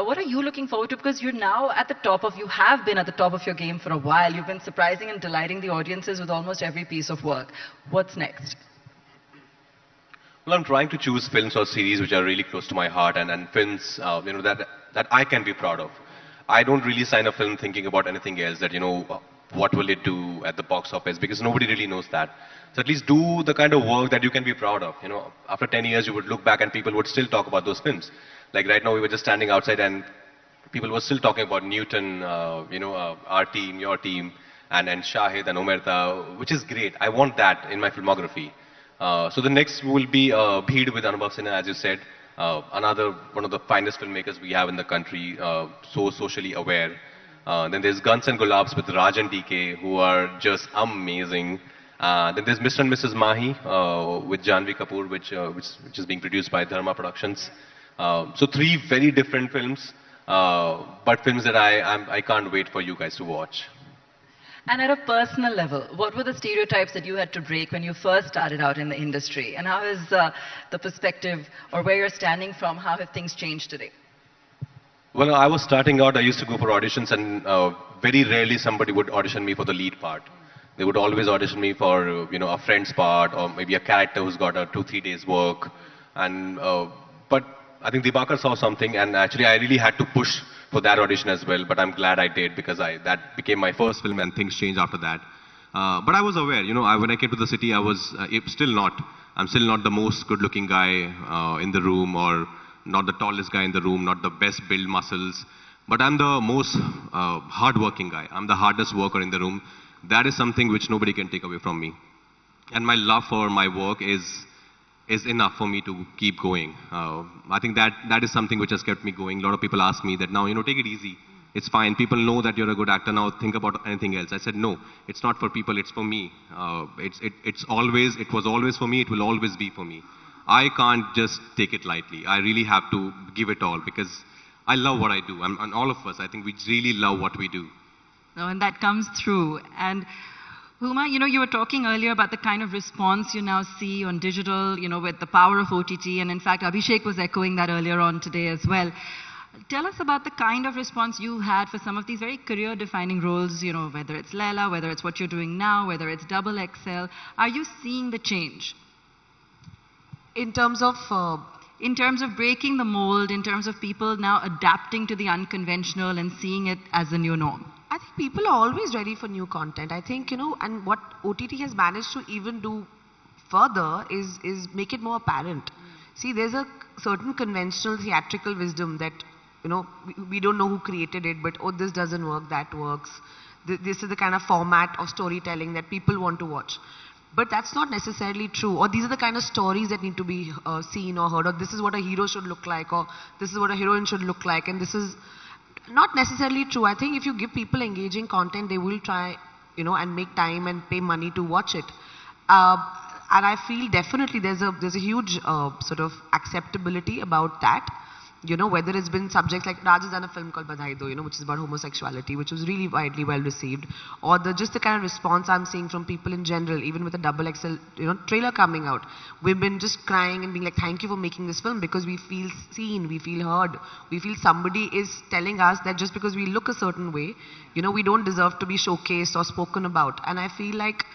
What are you looking forward to? Because you're now at the top of, you have been at the top of your game for a while. You've been surprising and delighting the audiences with almost every piece of work. What's next? Well, I'm trying to choose films or series which are really close to my heart, and films you know, that I can be proud of. I don't really sign a film thinking about anything else, that, you know, what will it do at the box office, because nobody really knows that. So at least do the kind of work that you can be proud of. You know, after 10 years, you would look back and people would still talk about those films. Like right now, we were just standing outside and people were still talking about Newton, our team, your team, and Shahid and Omerta, which is great. I want that in my filmography. So the next will be Bheed with Anubhav Sinha, as you said. Another one of the finest filmmakers we have in the country, so socially aware. Then there's Guns and Gulabs with Raj and DK, who are just amazing. Then there's Mr. and Mrs. Mahi with Janvi Kapoor, which is being produced by Dharma Productions. So 3 very different films, but films that I can't wait for you guys to watch. And at a personal level, what were the stereotypes that you had to break when you first started out in the industry? And how is the perspective, or where you're standing from, how have things changed today? Well, I was starting out, I used to go for auditions, and very rarely somebody would audition me for the lead part. They would always audition me for, a friend's part, or maybe a character who's got a 2-3 days work. And but I think Dibakar saw something, and actually I really had to push for that audition as well, but I'm glad I did, because that became my first film and things changed after that. But I was aware, when I came to the city, I'm still not the most good-looking guy in the room, or not the tallest guy in the room, not the best build muscles, but I'm the most hard-working guy. I'm the hardest worker in the room. That is something which nobody can take away from me. And my love for my work is enough for me to keep going. I think that is something which has kept me going. A lot of people ask me that now, take it easy. It's fine. People know that you're a good actor now. Think about anything else. I said, no, it's not for people. It's for me. It was always for me. It will always be for me. I can't just take it lightly. I really have to give it all, because I love what I do. And all of us, I think we really love what we do. No, and that comes through. And Huma, you were talking earlier about the kind of response you now see on digital, with the power of OTT. And in fact, Abhishek was echoing that earlier on today as well. Tell us about the kind of response you had for some of these very career-defining roles, whether it's Leela, whether it's what you're doing now, whether it's Double XL. Are you seeing the change? In terms of breaking the mold, in terms of people now adapting to the unconventional and seeing it as the new norm. I think people are always ready for new content. I think, and what OTT has managed to even do further is make it more apparent. See, there's a certain conventional theatrical wisdom that, we don't know who created it, but, oh, this doesn't work, that works. This is the kind of format of storytelling that people want to watch. But that's not necessarily true. Or these are the kind of stories that need to be seen or heard. Or this is what a hero should look like. Or this is what a heroine should look like. And this is not necessarily true. I think if you give people engaging content, they will try, and make time and pay money to watch it. And I feel definitely there's a huge sort of acceptability about that. Whether it's been subjects like Raj has done a film called Badhai Do, which is about homosexuality, which was really widely well received. Or just the kind of response I'm seeing from people in general, even with the Double XL, trailer coming out. Women just crying and being like, thank you for making this film, because we feel seen, we feel heard, we feel somebody is telling us that just because we look a certain way, we don't deserve to be showcased or spoken about. And I feel like,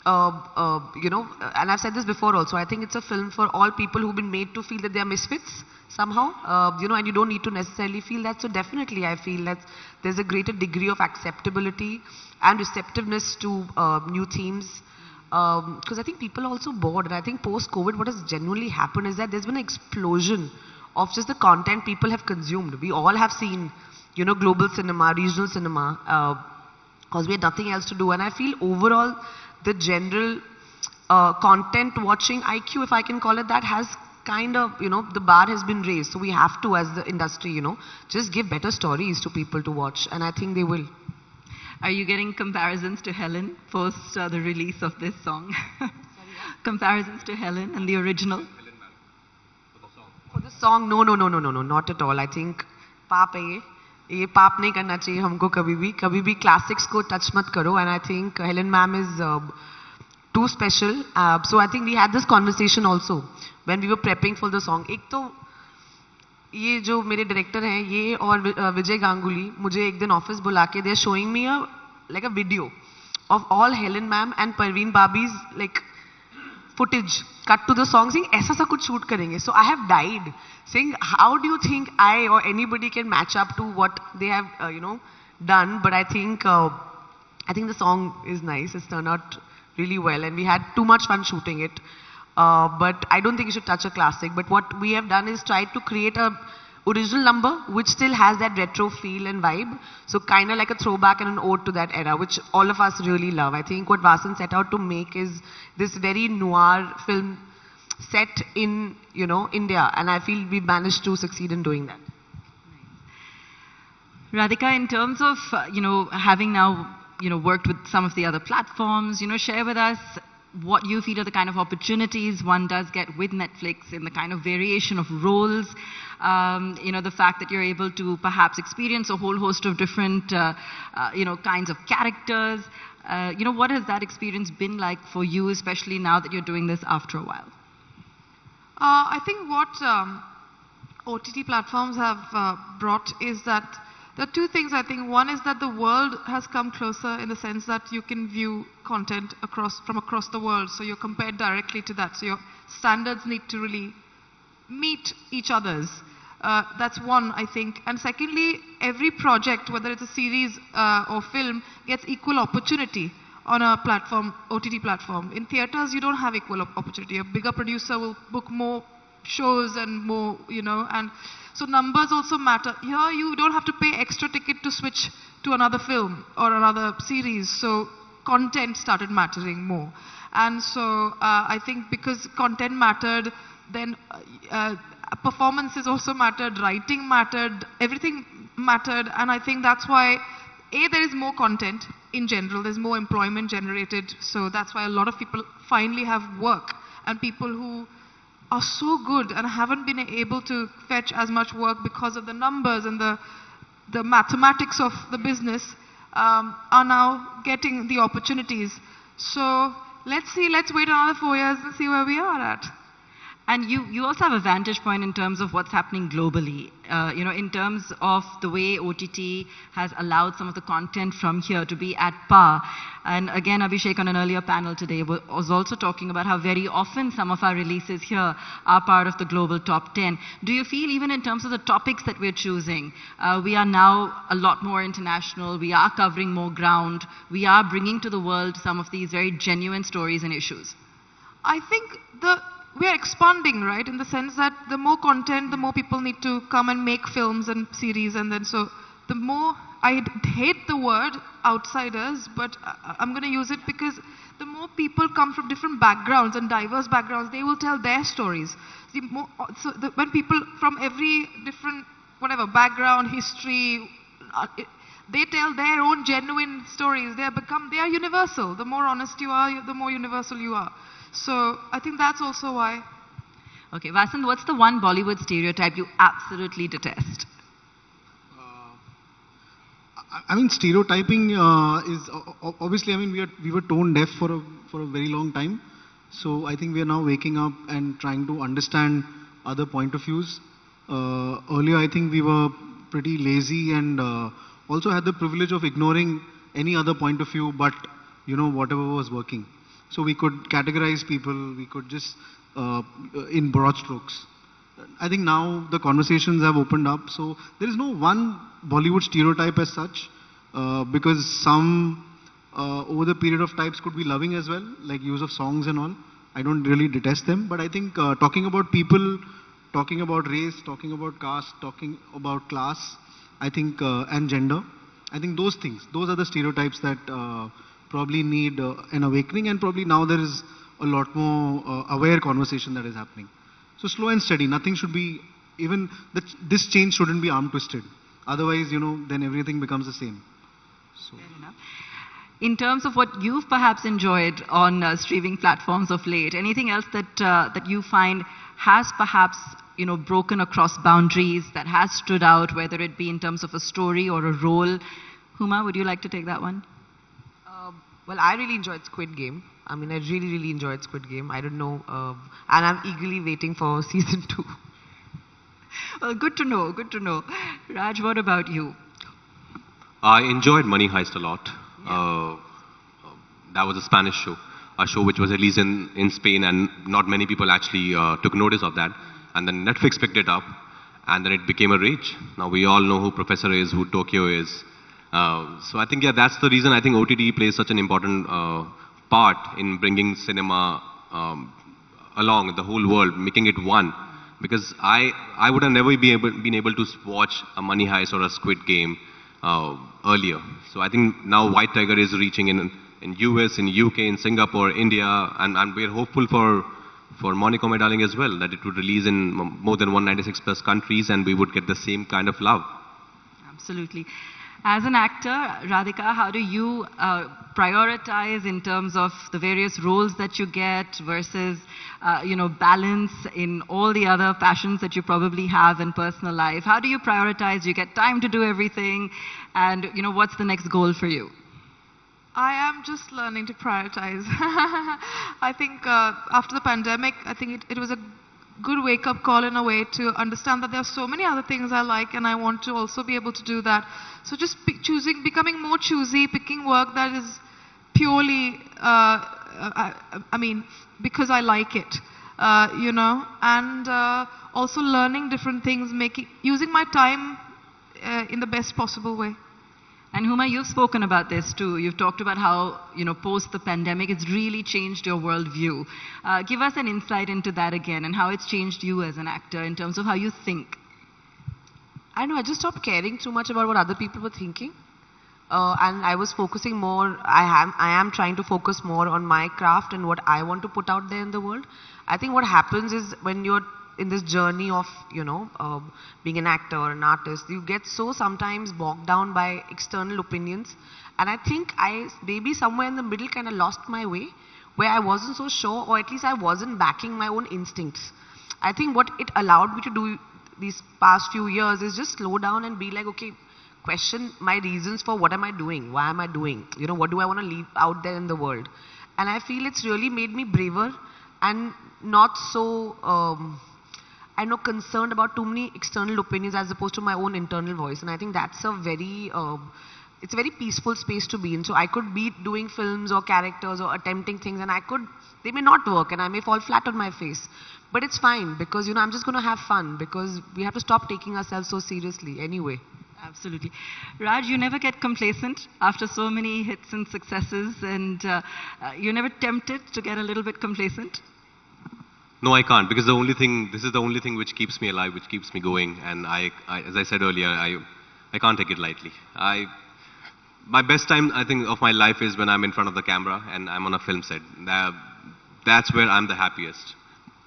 and I've said this before also, I think it's a film for all people who've been made to feel that they are misfits somehow, and you don't need to necessarily feel that. So definitely I feel that there's a greater degree of acceptability and receptiveness to new themes, because I think people are also bored. And I think post-COVID, what has genuinely happened is that there's been an explosion of just the content people have consumed. We all have seen, global cinema, regional cinema, because we had nothing else to do. And I feel overall, the general content watching IQ, if I can call it that, has kind of, the bar has been raised. So we have to, as the industry, just give better stories to people to watch. And I think they will. Are you getting comparisons to Helen post the release of this song? Comparisons to Helen and the original? For the song, no, not at all. I think paap hai ye paap nahi karna chahiye humko kabhi bhi classics ko touch mat karo. And I think Helen ma'am is too special. So I think we had this conversation also when we were prepping for the song. एक तो ये जो मेरे director हैं, ये और Vijay Ganguly, मुझे एक दिन office बुला के they are showing me like a video of all Helen ma'am and Parveen Babi's like footage cut to the song, saying ऐसा सा कुछ shoot करेंगे. So I have died saying, how do you think I or anybody can match up to what they have done? But I think I think the song is nice. It's turned out really well, and we had too much fun shooting it. But I don't think you should touch a classic. But what we have done is tried to create a original number which still has that retro feel and vibe. So kind of like a throwback and an ode to that era, which all of us really love. I think what Vasan set out to make is this very noir film set in, you know, India. And I feel we managed to succeed in doing that. Radhika, in terms of, having now, worked with some of the other platforms, share with us what you feel are the kind of opportunities one does get with Netflix in the kind of variation of roles, the fact that you're able to perhaps experience a whole host of different, kinds of characters. What has that experience been like for you, especially now that you're doing this after a while? I think what OTT platforms have brought is that there are two things. I think one is that the world has come closer in the sense that you can view content from across the world. So you're compared directly to that. So your standards need to really meet each other's. That's one, I think. And secondly, every project, whether it's a series or film, gets equal opportunity on a platform, OTT platform. In theaters, you don't have equal opportunity. A bigger producer will book more shows and more, and so numbers also matter. Here, you don't have to pay extra ticket to switch to another film or another series. So content started mattering more. And so I think because content mattered, then performances also mattered, writing mattered, everything mattered. And I think that's why, there is more content in general. There's more employment generated. So that's why a lot of people finally have work. And people who are so good and haven't been able to fetch as much work because of the numbers and the mathematics of the business are now getting the opportunities. So let's wait another 4 years and see where we are at. And you also have a vantage point in terms of what's happening globally, in terms of the way OTT has allowed some of the content from here to be at par. And again, Abhishek on an earlier panel today was also talking about how very often some of our releases here are part of the global top 10. Do you feel even in terms of the topics that we're choosing, we are now a lot more international, we are covering more ground, we are bringing to the world some of these very genuine stories and issues? I think we are expanding, right? In the sense that the more content, the more people need to come and make films and series. And then so the more, I hate the word outsiders, but I'm going to use it because the more people come from different backgrounds and diverse backgrounds, they will tell their stories. When people from every different, background, history, they tell their own genuine stories. They are universal. The more honest you are, the more universal you are. So I think that's also why. Okay, Vasan, what's the one Bollywood stereotype you absolutely detest? I mean, stereotyping is obviously. I mean, we were tone deaf for a very long time. So I think we are now waking up and trying to understand other point of views. Earlier, I think we were pretty lazy and also had the privilege of ignoring any other point of view, but whatever was working. So we could categorize people, we could just, in broad strokes. I think now the conversations have opened up, so there is no one Bollywood stereotype as such, because some over the period of types could be loving as well, like use of songs and all. I don't really detest them, but I think talking about people, talking about race, talking about caste, talking about class, I think, and gender, I think those things, those are the stereotypes that probably need an awakening, and probably now there is a lot more aware conversation that is happening. So slow and steady, nothing should be, even this change shouldn't be arm twisted. Otherwise, then everything becomes the same. So. Fair enough. In terms of what you've perhaps enjoyed on streaming platforms of late, anything else that you find has perhaps broken across boundaries, that has stood out, whether it be in terms of a story or a role? Huma, would you like to take that one? Well, I really enjoyed Squid Game. I mean, I really, really enjoyed Squid Game. I don't know, and I'm eagerly waiting for season 2. Well, good to know, good to know. Raj, what about you? I enjoyed Money Heist a lot. Yeah. That was a Spanish show, a show which was released in Spain, and not many people actually took notice of that. And then Netflix picked it up, and then it became a rage. Now we all know who Professor is, who Tokyo is. So I think, yeah, that's the reason I think OTT plays such an important part in bringing cinema along the whole world, making it one. Because I would have never been able to watch a Money Heist or a Squid Game earlier. So I think now White Tiger is reaching in US, in UK, in Singapore, India, and we're hopeful for Monica My Darling as well, that it would release in more than 196 plus countries and we would get the same kind of love. Absolutely. As an actor, Radhika, how do you prioritize in terms of the various roles that you get versus, balance in all the other passions that you probably have in personal life? How do you prioritize? Do you get time to do everything? And, what's the next goal for you? I am just learning to prioritize. I think after the pandemic, I think it was a good wake-up call in a way to understand that there are so many other things I like and I want to also be able to do that. So just becoming more choosy, picking work that is purely, because I like it, and also learning different things, using my time in the best possible way. And Huma, you've spoken about this too. You've talked about how, post the pandemic, it's really changed your worldview. Give us an insight into that again and how it's changed you as an actor in terms of how you think. I know, I just stopped caring too much about what other people were thinking. And I was focusing more, I am trying to focus more on my craft and what I want to put out there in the world. I think what happens is when you're in this journey of, being an actor or an artist, you get so sometimes bogged down by external opinions. And I think I maybe somewhere in the middle kind of lost my way, where I wasn't so sure, or at least I wasn't backing my own instincts. I think what it allowed me to do these past few years is just slow down and be like, okay, question my reasons for what am I doing? Why am I doing? What do I want to leave out there in the world? And I feel it's really made me braver and not so concerned about too many external opinions as opposed to my own internal voice. And I think that's a very, it's a very peaceful space to be in. So I could be doing films or characters or attempting things and they may not work and I may fall flat on my face. But it's fine because, I'm just going to have fun because we have to stop taking ourselves so seriously anyway. Absolutely. Raj, you never get complacent after so many hits and successes, and you're never tempted to get a little bit complacent? No, I can't, because this is the only thing which keeps me alive, which keeps me going, and I as I said earlier, I can't take it lightly. My best time, I think, of my life is when I'm in front of the camera and I'm on a film set. That's where I'm the happiest,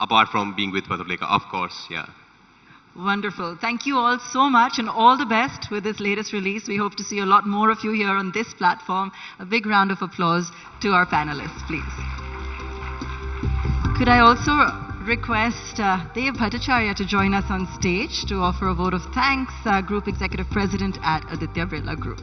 apart from being with Patuleka, of course, yeah. Wonderful. Thank you all so much and all the best with this latest release. We hope to see a lot more of you here on this platform. A big round of applause to our panelists, please. Could I also request Dev Bhattacharya to join us on stage to offer a vote of thanks, Group Executive President at Aditya Birla Group.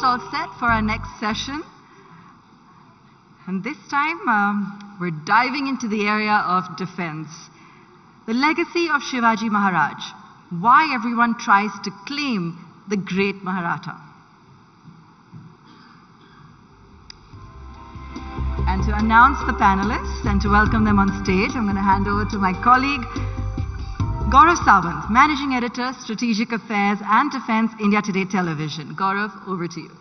almost all set for our next session. And this time, we're diving into the area of defense. The legacy of Shivaji Maharaj. Why everyone tries to claim the great Maratha. And to announce the panelists and to welcome them on stage, I'm going to hand over to my colleague, Gaurav Sawant, Managing Editor, Strategic Affairs and Defense, India Today Television. Gaurav, over to you.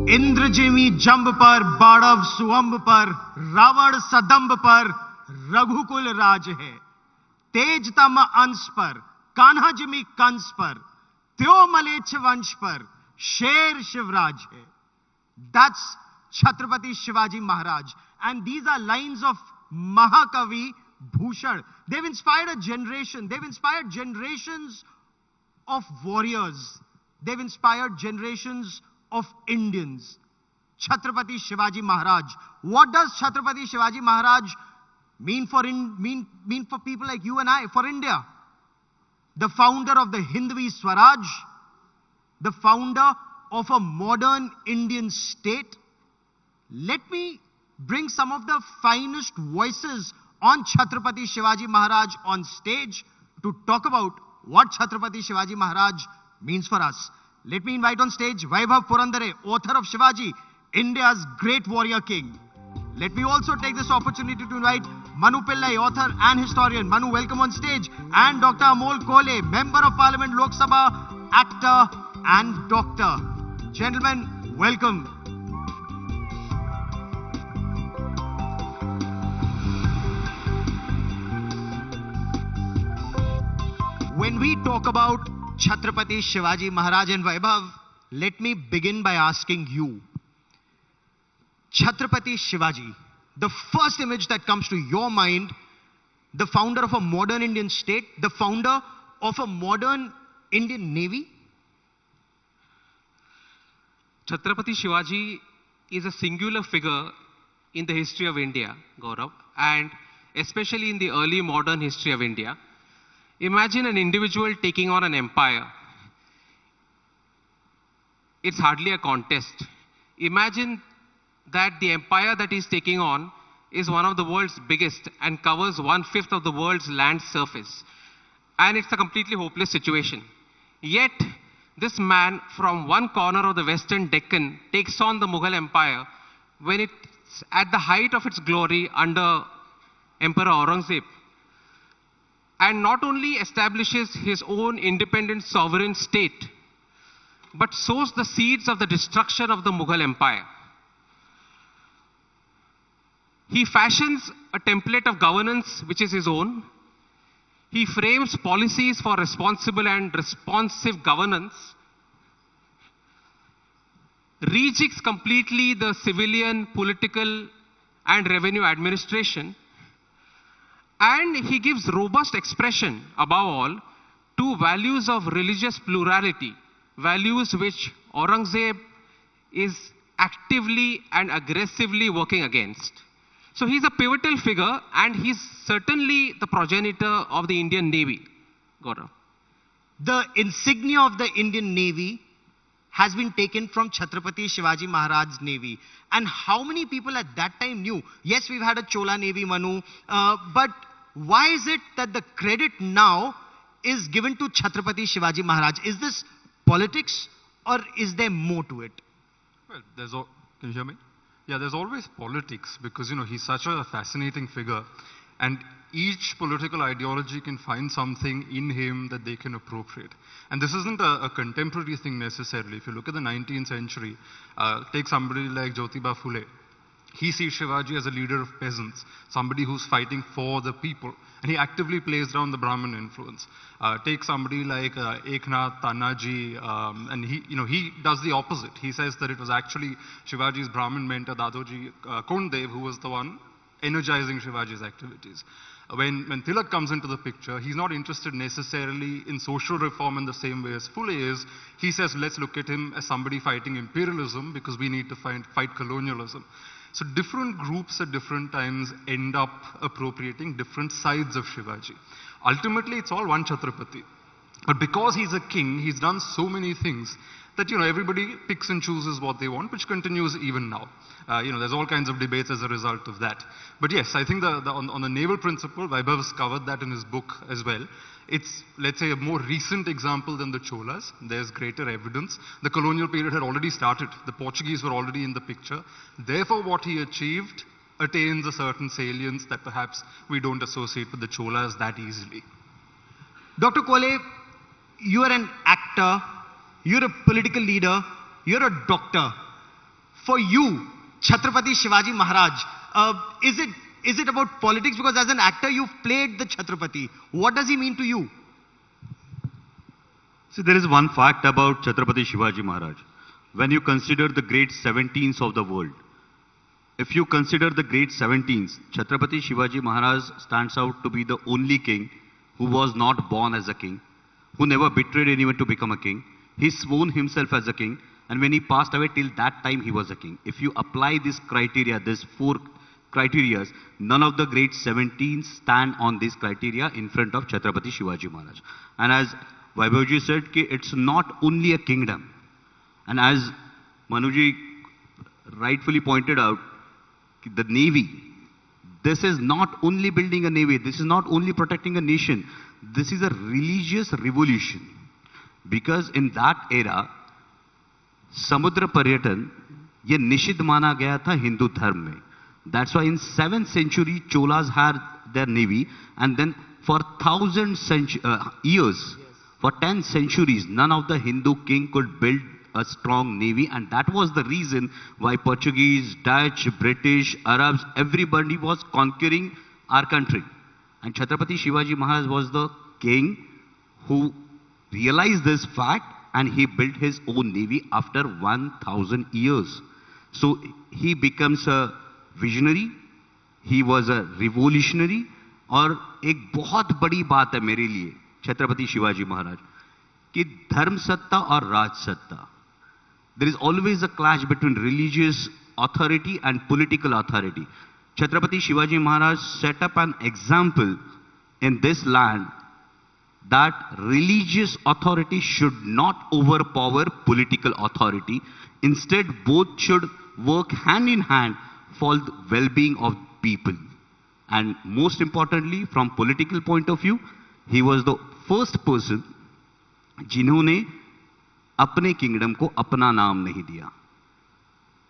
इंद्रजिमी जंब पर बाड़व सुअंब पर रावण सदंब पर रघुकुल राज है तेजतम अंश पर Kanha Jimmy Kans पर त्यो मलेच्छ वंश पर शेर शिवराज है. That's Chhatrapati Shivaji Maharaj, and these are lines of Mahakavi Bhushan. They've inspired a generation. They've inspired generations of warriors. They've inspired generations of Indians. Chhatrapati Shivaji Maharaj. What does Chhatrapati Shivaji Maharaj mean for people like you and I, for India? The founder of the Hindvi Swaraj, the founder of a modern Indian state. Let me bring some of the finest voices on Chhatrapati Shivaji Maharaj on stage to talk about what Chhatrapati Shivaji Maharaj means for us. Let me invite on stage Vaibhav Purandare, author of Shivaji, India's great warrior king. Let me also take this opportunity to invite Manu Pillai, author and historian. Manu, welcome on stage. And Dr. Amol Kole, Member of Parliament, Lok Sabha, actor and doctor. Gentlemen, welcome. When we talk about Chhatrapati Shivaji Maharaj and Vaibhav, let me begin by asking you, Chhatrapati Shivaji, the first image that comes to your mind, the founder of a modern Indian state, the founder of a modern Indian navy? Chhatrapati Shivaji is a singular figure in the history of India, Gaurav, and especially in the early modern history of India. Imagine an individual taking on an empire. It's hardly a contest. Imagine that the empire that he's taking on is one of the world's biggest and covers 1/5 of the world's land surface. And it's a completely hopeless situation. Yet, this man from one corner of the western Deccan takes on the Mughal Empire when it's at the height of its glory under Emperor Aurangzeb, and not only establishes his own independent sovereign state, but sows the seeds of the destruction of the Mughal Empire. He fashions a template of governance which is his own. He frames policies for responsible and responsive governance, rejigs completely the civilian, political, and revenue administration, and he gives robust expression, above all, to values of religious plurality, values which Aurangzeb is actively and aggressively working against. So he's a pivotal figure, and he's certainly the progenitor of the Indian Navy, Gaurav. The insignia of the Indian Navy has been taken from Chhatrapati Shivaji Maharaj's Navy. And how many people at that time knew? Yes, we've had a Chola Navy, Manu, but why is it that the credit now is given to Chhatrapati Shivaji Maharaj? Is this politics or is there more to it? Well, can you hear me? Yeah, there's always politics because, he's such a fascinating figure. And each political ideology can find something in him that they can appropriate. And this isn't a contemporary thing necessarily. If you look at the 19th century, take somebody like Jyotiba Phule. He sees Shivaji as a leader of peasants, somebody who's fighting for the people, and he actively plays down the Brahmin influence. Take somebody like Eknath, Tanaji, and he does the opposite. He says that it was actually Shivaji's Brahmin mentor, Dadoji Kondev, who was the one energizing Shivaji's activities. When Tilak comes into the picture, he's not interested necessarily in social reform in the same way as Phule is. He says, let's look at him as somebody fighting imperialism because we need to fight colonialism. So different groups at different times end up appropriating different sides of Shivaji. Ultimately, it's all one Chhatrapati. But because he's a king, he's done so many things that, everybody picks and chooses what they want, which continues even now. There's all kinds of debates as a result of that. But yes, I think on the naval principle, Vaibhav's covered that in his book as well. It's, let's say, a more recent example than the Cholas. There's greater evidence. The colonial period had already started. The Portuguese were already in the picture. Therefore, what he achieved attains a certain salience that perhaps we don't associate with the Cholas that easily. Dr. Conclave, you are an actor, you're a political leader, you're a doctor. For you, Chhatrapati Shivaji Maharaj, is it about politics? Because as an actor, you've played the Chhatrapati. What does he mean to you? See, there is one fact about Chhatrapati Shivaji Maharaj. When you consider the great 17s of the world, if you consider the great 17s, Chhatrapati Shivaji Maharaj stands out to be the only king who was not born as a king, who never betrayed anyone to become a king. He sworn himself as a king, and when he passed away, till that time he was a king. If you apply this criteria, these 4 criteria, none of the great 17s stand on this criteria in front of Chhatrapati Shivaji Maharaj. And as Vaibhavji said, it's not only a kingdom. And as Manuji rightfully pointed out, the navy, this is not only building a navy, this is not only protecting a nation, this is a religious revolution. Because in that era, समुद्र पर्यटन ये निषिद्ध माना गया था हिंदू धर्म में. That's why in 7th century Cholas had their navy, and then for 1000 years, for 10 centuries, none of the Hindu king could build a strong navy, and that was the reason why Portuguese, Dutch, British, Arabs, everybody was conquering our country. And Chhatrapati Shivaji Maharaj was the king who realized this fact, and he built his own navy after 1000 years. So he becomes a visionary, he was a revolutionary, और एक बहुत बड़ी बात है मेरे लिए छत्रपति शिवाजी महाराज कि धर्म सत्ता और राज सत्ता. There is always a clash between religious authority and political authority. Chhatrapati Shivaji Maharaj set up an example in this land that religious authority should not overpower political authority. Instead, both should work hand in hand for the well-being of people. And most importantly, from political point of view, he was the first person जिन्होंने अपने kingdom को अपना नाम नहीं दिया.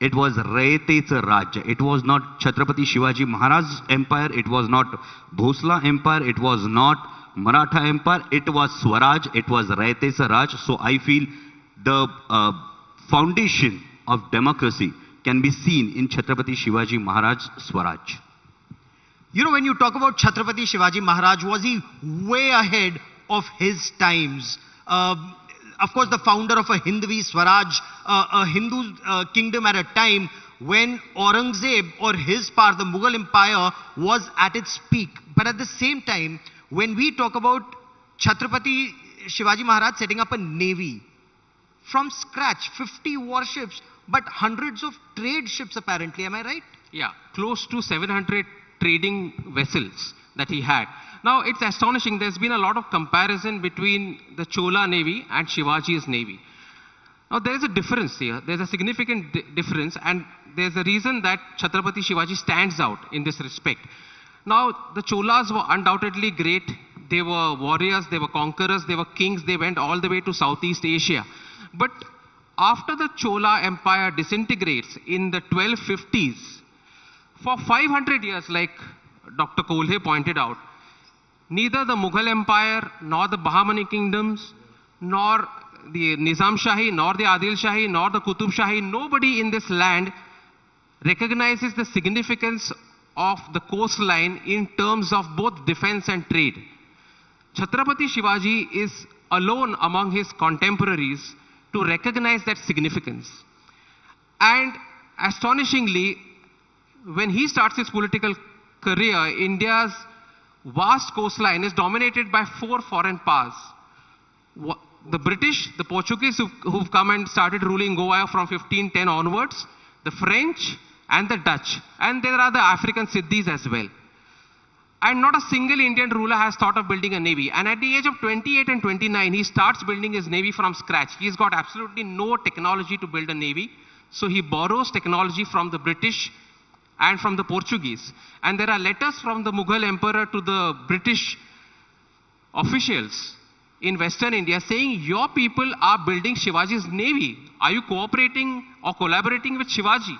It was Rayatecha Rajya. It was not Chhatrapati Shivaji Maharaj's empire. It was not Bhosla empire. It was not Maratha empire. It was Swaraj. It was Rayatecha Raj. So I feel the foundation of democracy can be seen in Chhatrapati Shivaji Maharaj's Swaraj. You know, when you talk about Chhatrapati Shivaji Maharaj, was he way ahead of his times? Of course, the founder of a Hindvi Swaraj, a Hindu kingdom at a time when Aurangzeb or his part, the Mughal Empire, was at its peak. But at the same time, when we talk about Chhatrapati Shivaji Maharaj setting up a navy from scratch, 50 warships, but hundreds of trade ships apparently, am I right? Yeah, close to 700 trading vessels that he had. Now, it's astonishing. There's been a lot of comparison between the Chola Navy and Shivaji's Navy. Now, there is a difference here. There's a significant difference, and there's a reason that Chhatrapati Shivaji stands out in this respect. Now, the Cholas were undoubtedly great. They were warriors, they were conquerors, they were kings. They went all the way to Southeast Asia. But after the Chola Empire disintegrates in the 1250s, for 500 years, like Dr. Conclave pointed out, neither the Mughal Empire, nor the Bahmani kingdoms, nor the Nizam Shahi, nor the Adil Shahi, nor the Qutub Shahi, nobody in this land recognizes the significance of the coastline in terms of both defense and trade. Chhatrapati Shivaji is alone among his contemporaries to recognize that significance. And astonishingly, when he starts his political career, India's vast coastline is dominated by 4 foreign powers. The British, the Portuguese who've come and started ruling Goa from 1510 onwards, the French and the Dutch, and there are the African Siddhis as well. And not a single Indian ruler has thought of building a navy. And at the age of 28 and 29, he starts building his navy from scratch. He's got absolutely no technology to build a navy. So he borrows technology from the British and from the Portuguese. And there are letters from the Mughal emperor to the British officials in Western India saying, your people are building Shivaji's navy. Are you cooperating or collaborating with Shivaji?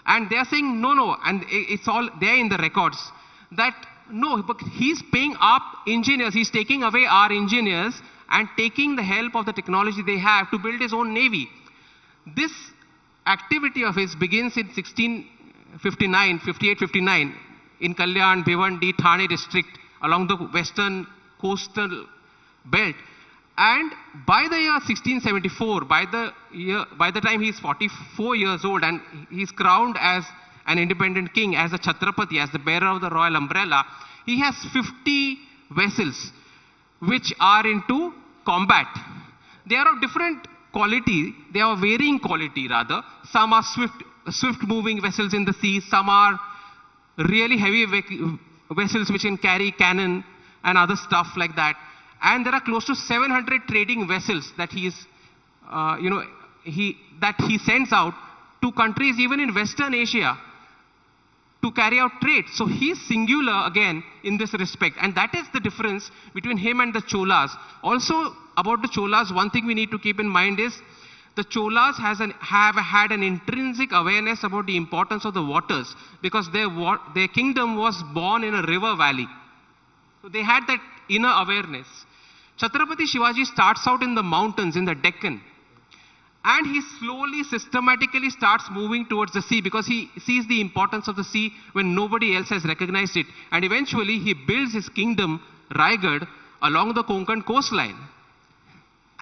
And they are saying, no. And it's all there in the records that no, but he's paying up engineers. He's taking away our engineers and taking the help of the technology they have to build his own navy. This activity of his begins in 58-59 in Kalyan, Bhiwandi, Thane district along the western coastal belt. And by the year 1674, by the time he's 44 years old and he's crowned as an independent king, as a Chhatrapati, as the bearer of the royal umbrella, he has 50 vessels which are into combat. They are of different quality, they are varying quality rather. Some are swift moving vessels in the sea, some are really heavy vessels which can carry cannon and other stuff like that. And there are close to 700 trading vessels that he sends out to countries even in Western Asia to carry out trade. So he's singular again in this respect. And that is the difference between him and the Cholas. Also about the Cholas, one thing we need to keep in mind is the Cholas have had an intrinsic awareness about the importance of the waters because their kingdom was born in a river valley. So they had that inner awareness. Chhatrapati Shivaji starts out in the mountains in the Deccan. And he slowly, systematically starts moving towards the sea because he sees the importance of the sea when nobody else has recognized it. And eventually he builds his kingdom, Raigad, along the Konkan coastline.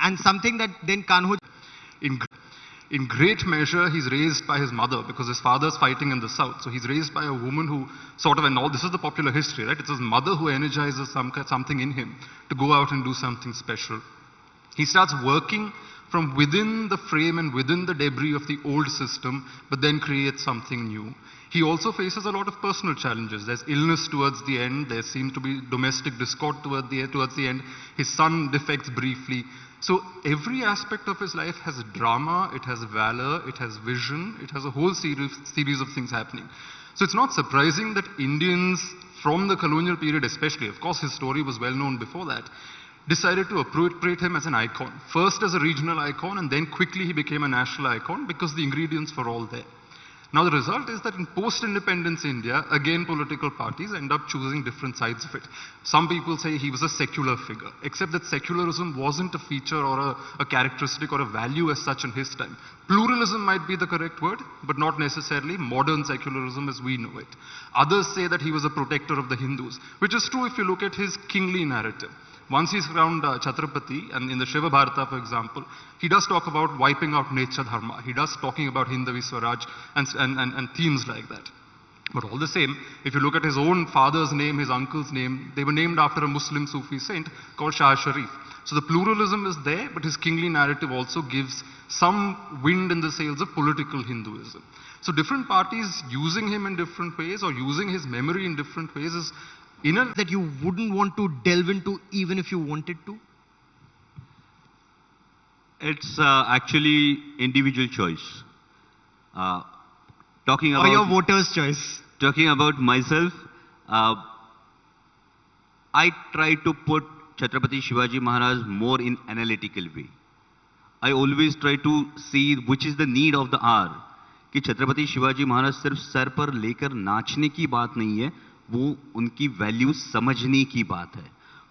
And something that then Kanho... In great measure, he's raised by his mother because his father's fighting in the south. So he's raised by a woman who sort of, and all this is the popular history, right? It's his mother who energizes something in him to go out and do something special. He starts working from within the frame and within the debris of the old system, but then creates something new. He also faces a lot of personal challenges. There's illness towards the end. There seems to be domestic discord towards the end. His son defects briefly. So every aspect of his life has drama, it has valor, it has vision, it has a whole series of things happening. So it's not surprising that Indians from the colonial period especially, of course his story was well known before that, decided to appropriate him as an icon. First as a regional icon and then quickly he became a national icon because the ingredients were all there. Now the result is that in post-independence India, again political parties end up choosing different sides of it. Some people say he was a secular figure, except that secularism wasn't a feature or a characteristic or a value as such in his time. Pluralism might be the correct word, but not necessarily modern secularism as we know it. Others say that he was a protector of the Hindus, which is true if you look at his kingly narrative. Once he's crowned Chhatrapati, and in the Shiva Bharata, for example, he does talk about wiping out nature dharma. He does talking about Hindavi Swaraj and themes like that. But all the same, if you look at his own father's name, his uncle's name, they were named after a Muslim Sufi saint called Shah Sharif. So the pluralism is there, but his kingly narrative also gives some wind in the sails of political Hinduism. So different parties using him in different ways or using his memory in different ways is that you wouldn't want to delve into even if you wanted to? It's actually individual choice. Talking about... Or your voter's choice. Talking about myself, I try to put Chhatrapati Shivaji Maharaj more in analytical way. I always try to see which is the need of the hour. कि छत्रपति शिवाजी महाराज सिर्फ sir पर लेकर नाचने की बात नहीं है, वो उनकी वैल्यू समझने की बात है.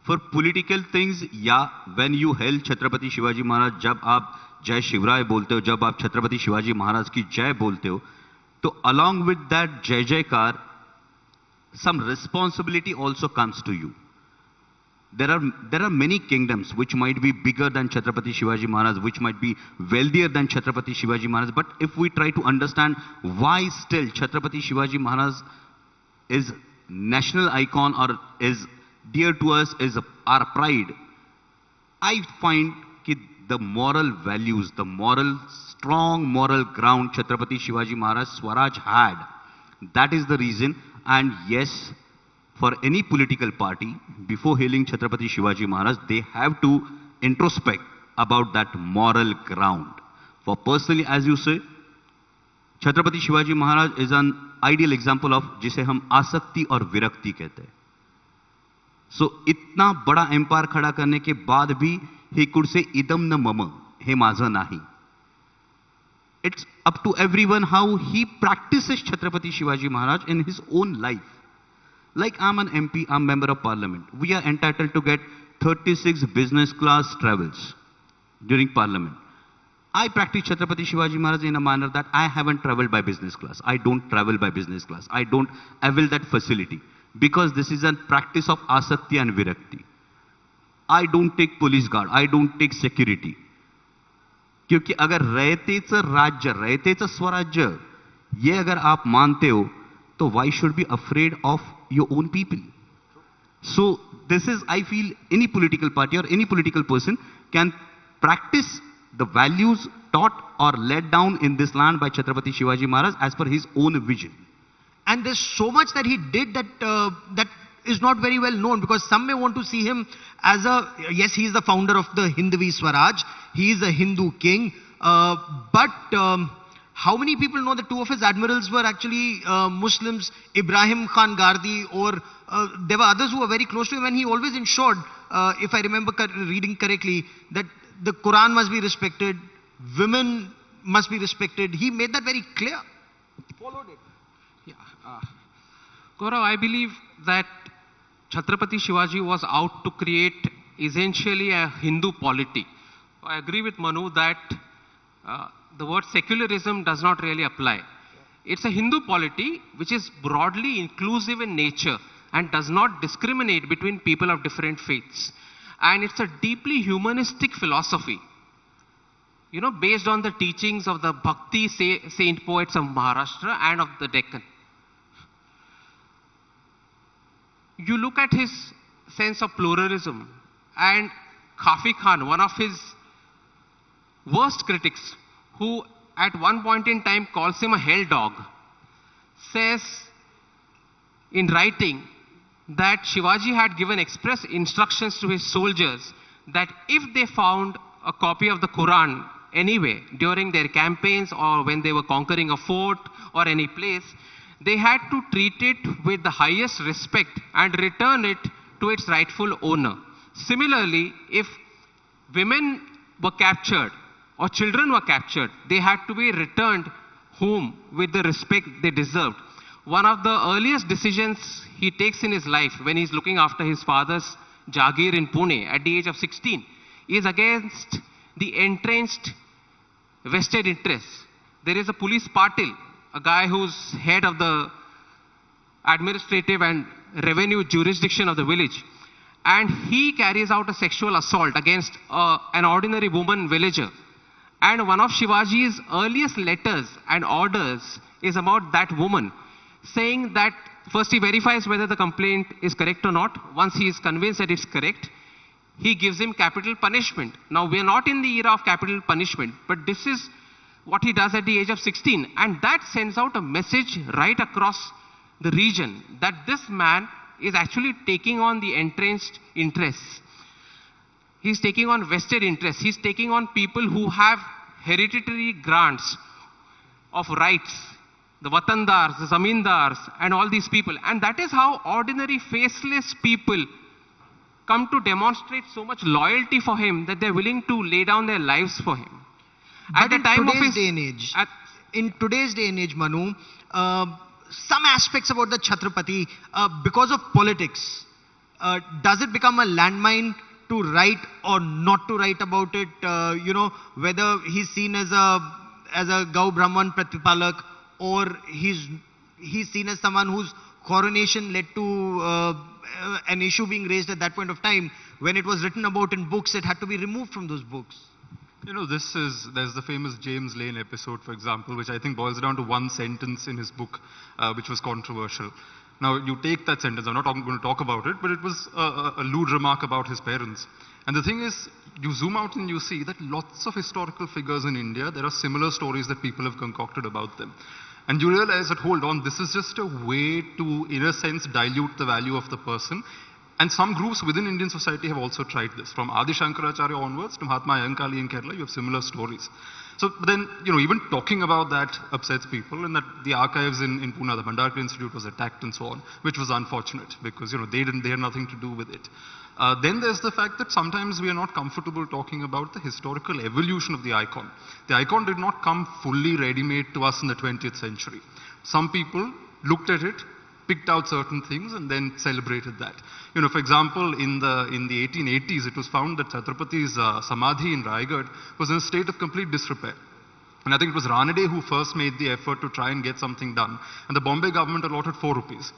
For political things, yeah, when you hail Chhatrapati Shivaji Maharaj, जब आप जय शिवराय बोलते हो, जब आप छत्रपति शिवाजी महाराज की जय बोलते हो, तो along with that जय जयकार, some responsibility also comes to you. There are many kingdoms which might be bigger than Chhatrapati Shivaji Maharaj, which might be wealthier than Chhatrapati Shivaji Maharaj. But if we try to understand why still Chhatrapati Shivaji Maharaj is national icon or is dear to us, is our pride, I find that the moral values, the strong moral ground Chhatrapati Shivaji Maharaj Swaraj had, that is the reason. And yes, for any political party, before hailing Chhatrapati Shivaji Maharaj, they have to introspect about that moral ground. For personally, as you say, Chhatrapati Shivaji Maharaj is an ideal example of जिसे हम आसक्ति और विरक्ति कहते हैं. So इतना बड़ा empire खड़ा करने के बाद भी he could say idam na mama, हे माझं नाही. It's up to everyone how he practices Chhatrapati Shivaji Maharaj in his own life. Like I'm an MP, I'm member of parliament. We are entitled to get 36 business class travels during parliament. I practice Chhatrapati Shivaji Maharaj in a manner that I haven't traveled by business class. I don't travel by business class. I don't avail that facility. Because this is a practice of asakti and virakti. I don't take police guard. I don't take security. क्योंकि अगर रयतेचं राज्य, रयतेचं स्वराज्य, ये अगर आप मानते हो, तो why should be afraid of your own people? So this is, I feel, any political party or any political person can practice the values taught or laid down in this land by Chhatrapati Shivaji Maharaj as per his own vision. And there's so much that he did that is not very well known, because some may want to see him as yes, he is the founder of the Hindvi Swaraj, he is a Hindu king, but how many people know that two of his admirals were actually Muslims, Ibrahim Khan Gardi, or there were others who were very close to him, and he always ensured, if I remember reading correctly, that the Quran must be respected, women must be respected. He made that very clear. Followed it. Yeah. Gaurav, I believe that Chhatrapati Shivaji was out to create essentially a Hindu polity. I agree with Manu that the word secularism does not really apply. It's a Hindu polity which is broadly inclusive in nature and does not discriminate between people of different faiths. And it's a deeply humanistic philosophy, you know, based on the teachings of the Bhakti saint poets of Maharashtra and of the Deccan. You look at his sense of pluralism, and Khafi Khan, one of his worst critics, who at one point in time calls him a hell dog, says in writing that Shivaji had given express instructions to his soldiers that if they found a copy of the Quran anyway during their campaigns or when they were conquering a fort or any place, they had to treat it with the highest respect and return it to its rightful owner. Similarly, if women were captured or children were captured, they had to be returned home with the respect they deserved. One of the earliest decisions he takes in his life when he's looking after his father's Jagir in Pune at the age of 16 is against the entrenched vested interests. There is a police patil, a guy who's head of the administrative and revenue jurisdiction of the village, and he carries out a sexual assault against an ordinary woman villager. And one of Shivaji's earliest letters and orders is about that woman, saying that first he verifies whether the complaint is correct or not. Once he is convinced that it's correct, he gives him capital punishment. Now, we are not in the era of capital punishment, but this is what he does at the age of 16. And that sends out a message right across the region that this man is actually taking on the entrenched interests. He's taking on vested interests. He's taking on people who have hereditary grants of rights, the watandars, the zamindars, and all these people. And that is how ordinary faceless people come to demonstrate so much loyalty for him that they're willing to lay down their lives for him. But in today's day and age, Manu, some aspects about the Chhatrapati, because of politics, does it become a landmine to write or not to write about it? Whether he's seen as a Gau Brahman Pratipalak, or he's seen as someone whose coronation led to an issue being raised at that point of time. When it was written about in books, it had to be removed from those books. There's the famous James Lane episode, for example, which I think boils down to one sentence in his book, which was controversial. Now, you take that sentence, I'm not going to talk about it, but it was a lewd remark about his parents. And the thing is, you zoom out and you see that lots of historical figures in India, there are similar stories that people have concocted about them. And you realize that, hold on, this is just a way to, in a sense, dilute the value of the person. And some groups within Indian society have also tried this. From Adi Shankaracharya onwards to Mahatma Ayangali in Kerala, you have similar stories. So then, even talking about that upsets people, and that the archives in Pune, the Bhandarkar Institute was attacked and so on, which was unfortunate because, they had nothing to do with it. Then there's the fact that sometimes we are not comfortable talking about the historical evolution of the icon. The icon did not come fully ready-made to us in the 20th century. Some people looked at it, picked out certain things and then celebrated that. For example, in the 1880s, it was found that Chhatrapati's Samadhi in Raigad was in a state of complete disrepair. And I think it was Ranade who first made the effort to try and get something done. And the Bombay government allotted 4 rupees.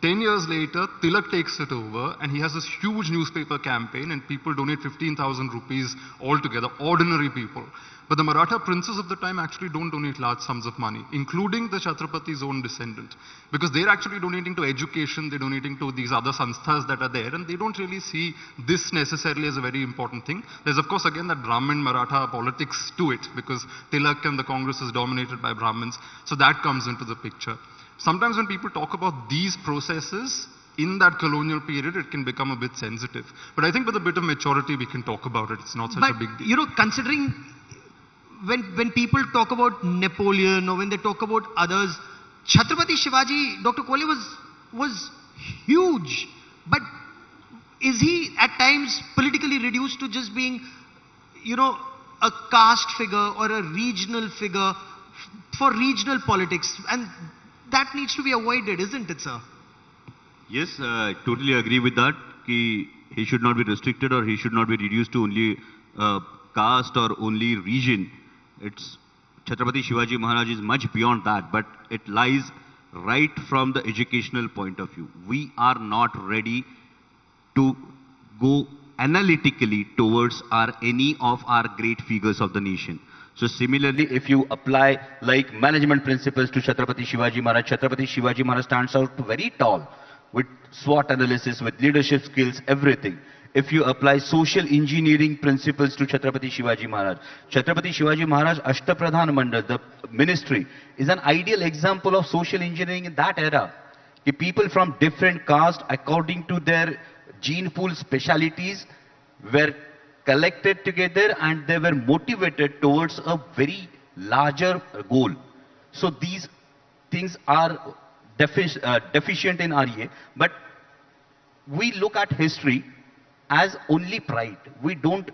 10 years later, Tilak takes it over and he has this huge newspaper campaign and people donate 15,000 rupees altogether, ordinary people. But the Maratha princes of the time actually don't donate large sums of money, including the Chhatrapati's own descendant. Because they're actually donating to education, they're donating to these other sanस्थas that are there, and they don't really see this necessarily as a very important thing. There's of course again that Brahmin Maratha politics to it, because Tilak and the Congress is dominated by Brahmins, so that comes into the picture. Sometimes when people talk about these processes, in that colonial period, it can become a bit sensitive. But I think with a bit of maturity, we can talk about it. It's not such a big deal. Considering when people talk about Napoleon or when they talk about others, Chhatrapati Shivaji, Dr. Kole was huge. But is he at times politically reduced to just being, a caste figure or a regional figure for regional politics? And that needs to be avoided, isn't it, sir? Yes, I totally agree with that. He should not be restricted or he should not be reduced to only caste or only region. Chhatrapati Shivaji Maharaj is much beyond that, but it lies right from the educational point of view. We are not ready to go analytically towards any of our great figures of the nation. So similarly, if you apply like management principles to Chhatrapati Shivaji Maharaj stands out very tall with SWOT analysis, with leadership skills, everything. If you apply social engineering principles to Chhatrapati Shivaji Maharaj Ashtapradhan Mandal, the ministry, is an ideal example of social engineering in that era. The people from different castes, according to their gene pool specialities, were collected together and they were motivated towards a very larger goal. So these things are deficient in REA, but we look at history as only pride. We don't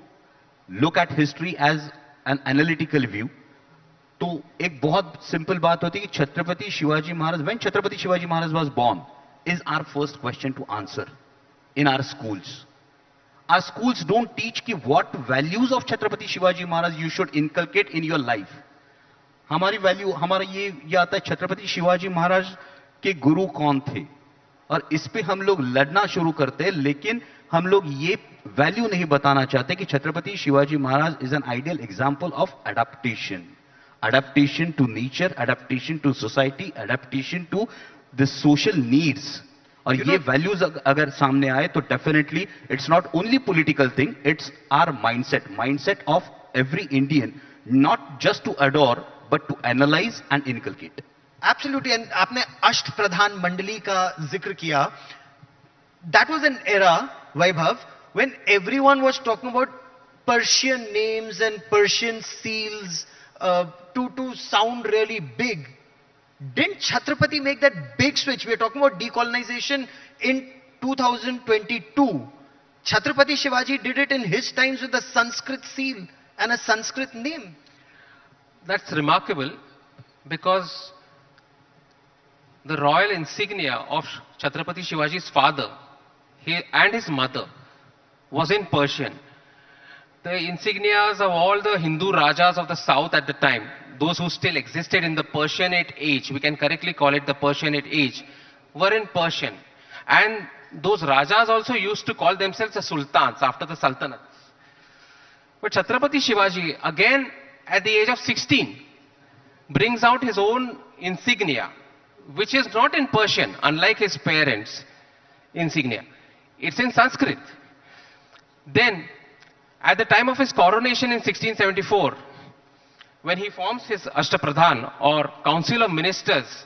look at history as an analytical view. तो एक बहुत simple बात होती है कि Chhatrapati Shivaji Maharaj, when Chhatrapati Shivaji Maharaj was born, is our first question to answer in our schools. Our schools don't teach कि what values of Chhatrapati Shivaji Maharaj you should inculcate in your life. हमारी value, हमारा ये आता है Chhatrapati Shivaji Maharaj के गुरु कौन थे, और इस पे हम लोग लड़ना शुरू करते हैं, लेकिन हम लोग ये वैल्यू नहीं बताना चाहते कि Chhatrapati Shivaji Maharaj is an ideal example of adaptation to nature, adaptation to society, adaptation to the social needs. और ये values अगर सामने आए तो definitely it's not only political thing, it's our mindset of every Indian, not just to adore but to analyze and inculcate. Absolutely. And आपने अष्टप्रधान मंडली का जिक्र किया. That was an era, Vaibhav, when everyone was talking about Persian names and Persian seals to sound really big. Didn't Chhatrapati make that big switch? We are talking about decolonization in 2022. Chhatrapati Shivaji did it in his times with a Sanskrit seal and a Sanskrit name. That's remarkable because the royal insignia of Chhatrapati Shivaji's father and his mother was in Persian. The insignias of all the Hindu Rajas of the south at the time, those who still existed in the Persianate age, we can correctly call it the Persianate age, were in Persian. And those Rajas also used to call themselves the Sultans after the Sultanates. But Chhatrapati Shivaji, again at the age of 16, brings out his own insignia, which is not in Persian, unlike his parents' insignia. It's in Sanskrit. Then, at the time of his coronation in 1674, when he forms his Ashtapradhan or Council of Ministers,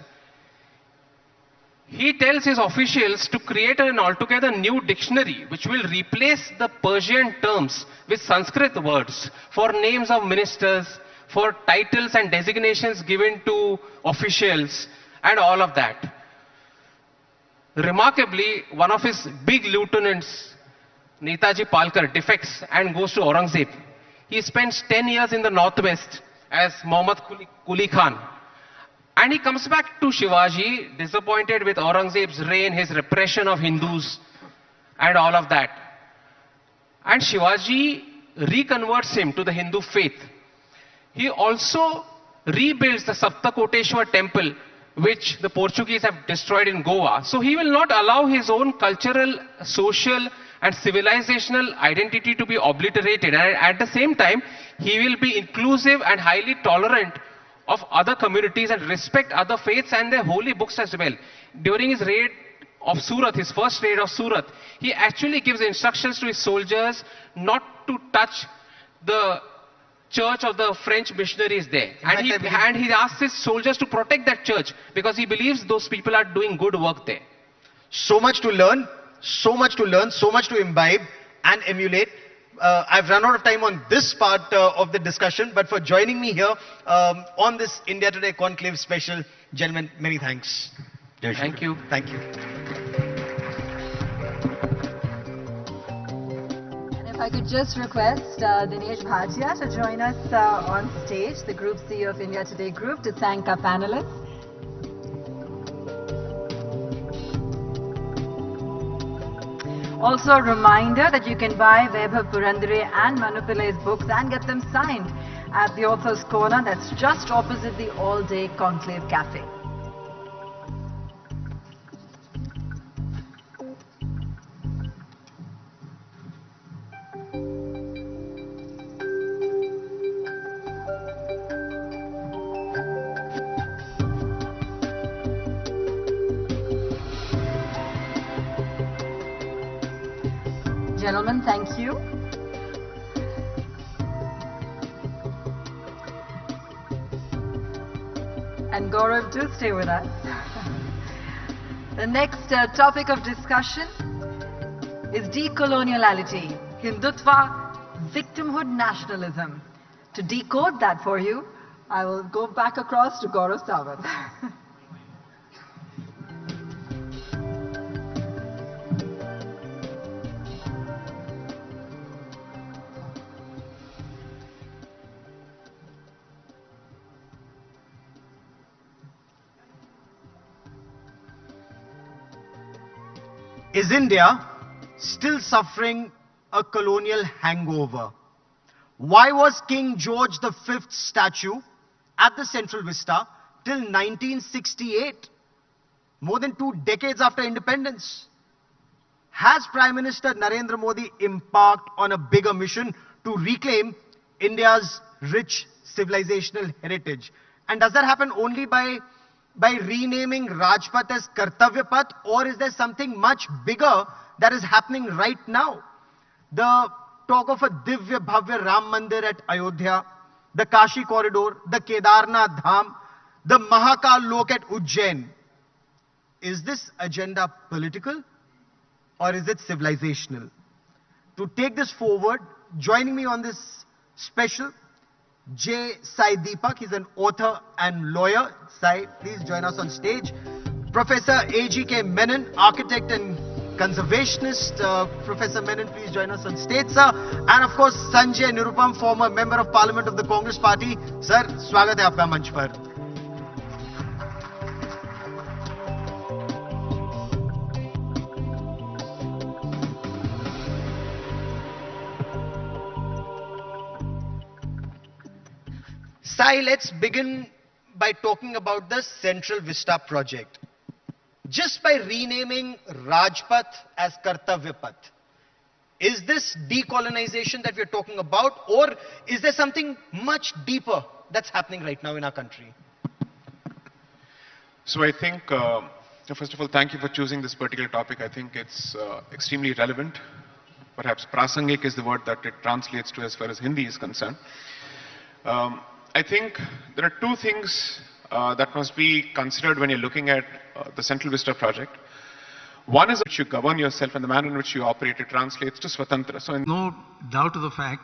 he tells his officials to create an altogether new dictionary which will replace the Persian terms with Sanskrit words for names of ministers, for titles and designations given to officials and all of that. Remarkably, one of his big lieutenants, Netaji Palkar, defects and goes to Aurangzeb. He spends 10 years in the northwest as Muhammad Quli Khan. And he comes back to Shivaji, disappointed with Aurangzeb's reign, his repression of Hindus and all of that. And Shivaji reconverts him to the Hindu faith. He also rebuilds the Saptakoteshwar temple, which the Portuguese have destroyed in Goa. So he will not allow his own cultural, social and civilizational identity to be obliterated. And at the same time, he will be inclusive and highly tolerant of other communities and respect other faiths and their holy books as well. During his raid of Surat, his first raid of Surat, he actually gives instructions to his soldiers not to touch the church of the French missionaries there. And he asks his soldiers to protect that church because he believes those people are doing good work there. So much to learn, so much to learn, so much to imbibe and emulate. I've run out of time on this part of the discussion, but for joining me here on this India Today Conclave special, gentlemen, many thanks. Thank you. Thank you. And if I could just request Dinesh Bhatia to join us on stage, the Group CEO of India Today Group, to thank our panelists. Also a reminder that you can buy Vaibhav Purandare and Manu Pillai's books and get them signed at the Author's Corner, that's just opposite the all-day Conclave Cafe. Gentlemen, thank you. And Gaurav, do stay with us. The next topic of discussion is decoloniality, Hindutva, victimhood, nationalism. To decode that for you, I will go back across to Gaurav Sawant. Is India still suffering a colonial hangover? Why was King George V's statue at the Central Vista till 1968? More than 2 decades after independence. Has Prime Minister Narendra Modi embarked on a bigger mission to reclaim India's rich civilizational heritage? And does that happen only by renaming Rajpath as Kartavya Path, or is there something much bigger that is happening right now? The talk of a Divya Bhavya Ram Mandir at Ayodhya, the Kashi Corridor, the Kedarnath Dham, the Mahakal Lok at Ujjain. Is this agenda political or is it civilizational? To take this forward, joining me on this special, J. Sai Deepak, he's an author and lawyer. Sai, please join us on stage. Professor A.G.K. Menon, architect and conservationist. Professor Menon, please join us on stage, sir. And of course, Sanjay Nirupam, former member of Parliament of the Congress Party. Sir, स्वागत है आपका मंच पर. Sai, let's begin by talking about the Central Vista project. Just by renaming Rajpath as Kartavya Path, is this decolonization that we're talking about, or is there something much deeper that's happening right now in our country? So I think, first of all, thank you for choosing this particular topic. I think it's extremely relevant. Perhaps prasangik is the word that it translates to as far as Hindi is concerned. I think there are two things that must be considered when you're looking at the Central Vista project. One is that you govern yourself, and the manner in which you operate, it translates to Swatantra. So no doubt of the fact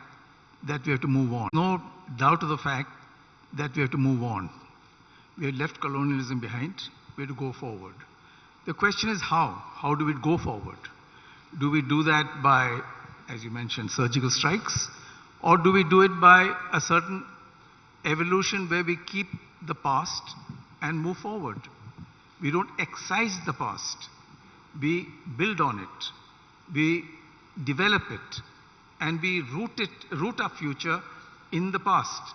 that we have to move on. No doubt of the fact that we have to move on. We have left colonialism behind. We have to go forward. The question is how? How do we go forward? Do we do that by, as you mentioned, surgical strikes? Or do we do it by a certain evolution where we keep the past and move forward? We don't excise the past. We build on it. We develop it. And we root our future in the past.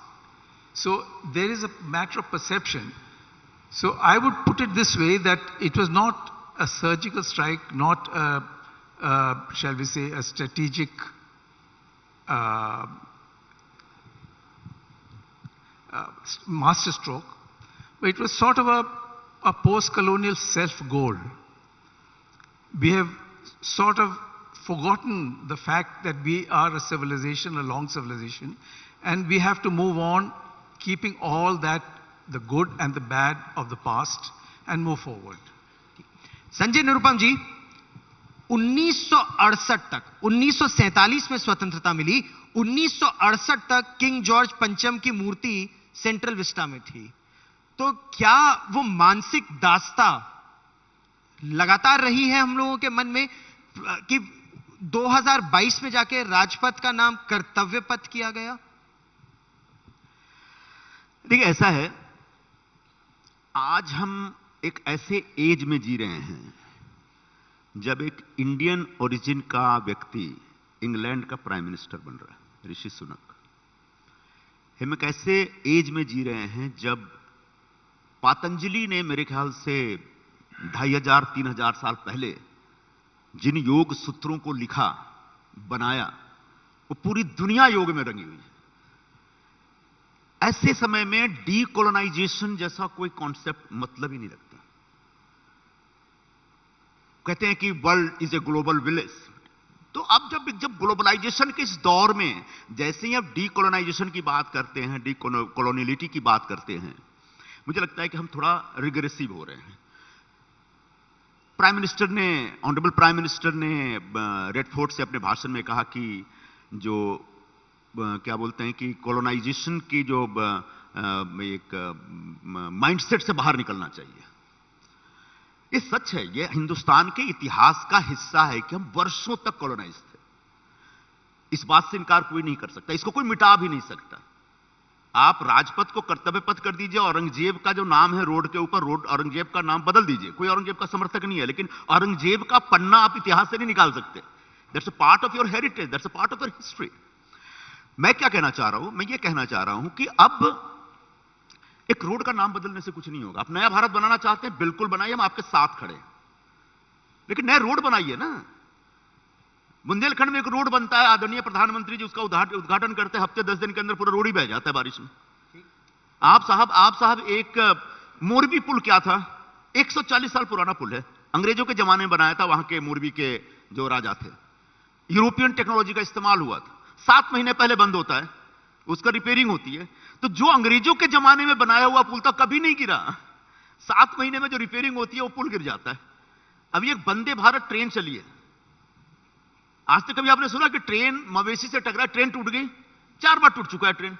So there is a matter of perception. So I would put it this way, that it was not a surgical strike, not a, shall we say, a strategic masterstroke, but it was sort of a post-colonial self-goal. We have sort of forgotten the fact that we are a civilization, a long civilization, and we have to move on, keeping all that, the good and the bad of the past, and move forward. Sanjay Nirupam जी, 1968 तक, 1947 में स्वतंत्रता मिली, 1968 तक king George पंचम की मूर्ति central Vista में थी. तो क्या वो मानसिक दास्ता लगातार रही है हम लोगों के मन में कि 2022 में जाके राजपथ का नाम कर्तव्य पथ किया गया? देखिए, ऐसा है, आज हम एक ऐसे एज में जी रहे हैं जब एक इंडियन ओरिजिन का व्यक्ति इंग्लैंड का प्राइम मिनिस्टर बन रहा है, ऋषि सुनक. हम एक ऐसे एज में जी रहे हैं जब पतंजलि ने मेरे ख्याल से 2500-3000 साल पहले जिन योग सूत्रों को लिखा, बनाया, वो पूरी दुनिया योग में रंगी हुई है. ऐसे समय में डीकोलोनाइजेशन जैसा कोई कॉन्सेप्ट मतलब ही नहीं रखता. कहते हैं कि world is a global village. तो अब जब ग्लोबलाइजेशन के इस दौर में जैसे ही आप डीकोलोनाइजेशन की बात करते हैं, डीकोलोनियलिटी की बात करते हैं, मुझे लगता है कि हम थोड़ा रिग्रेसिव हो रहे हैं. ऑनरेबल प्राइम मिनिस्टर ने रेड फोर्ट से अपने भाषण में कहा कि जो क्या बोलते हैं कि कोलोनाइजेशन की जो एक माइंडसेट से बाहर निकलना चाहिए. ये सच है, ये हिंदुस्तान के इतिहास का हिस्सा है कि हम वर्षों तक कोलोनाइज थे. इस बात से इनकार कोई नहीं कर सकता, इसको कोई मिटा भी नहीं सकता. आप राजपथ को कर्तव्य पथ कर दीजिए, औरंगजेब का जो नाम है रोड के ऊपर, रोड औरंगजेब का नाम बदल दीजिए. कोई औरंगजेब का समर्थक नहीं है, लेकिन औरंगजेब का पन्ना आप इतिहास से नहीं निकाल सकते. That's a part of your heritage, that's a part of your history. मैं क्या कहना चाह रहा हूं? मैं ये कहना चाह रहा हूं कि अब एक रोड का नाम बदलने से कुछ नहीं होगा. आप नया भारत बनाना चाहते हैं, बिल्कुल बनाइए, हम आपके साथ खड़े हैं, लेकिन नया रोड बनाइए ना. बुंदेलखंड में एक रोड बनता है, आदरणीय प्रधानमंत्री जी उसका उद्घाटन करते हैं, हफ्ते 10 दिन के अंदर पूरा रोड ही बह जाता है बारिश में. आप साहब एक मोरबी पुल क्या था? 140 साल पुराना पुल है, अंग्रेजों के जमाने में बनाया था. वहां के मोरबी के जो राजा थे, यूरोपियन टेक्नोलॉजी का इस्तेमाल हुआ था. 7 महीने पहले बंद होता है, उसका रिपेयरिंग होती है. तो जो अंग्रेजों के जमाने में बनाया हुआ पुल था कभी नहीं गिरा. 7 महीने में जो रिपेयरिंग होती है वो पुल गिर जाता है. अभी एक वंदे भारत ट्रेन चली है, आज तक कभी आपने सुना कि ट्रेन मवेशी से टकरा, ट्रेन टूट गई? 4 बार टूट चुका है ट्रेन.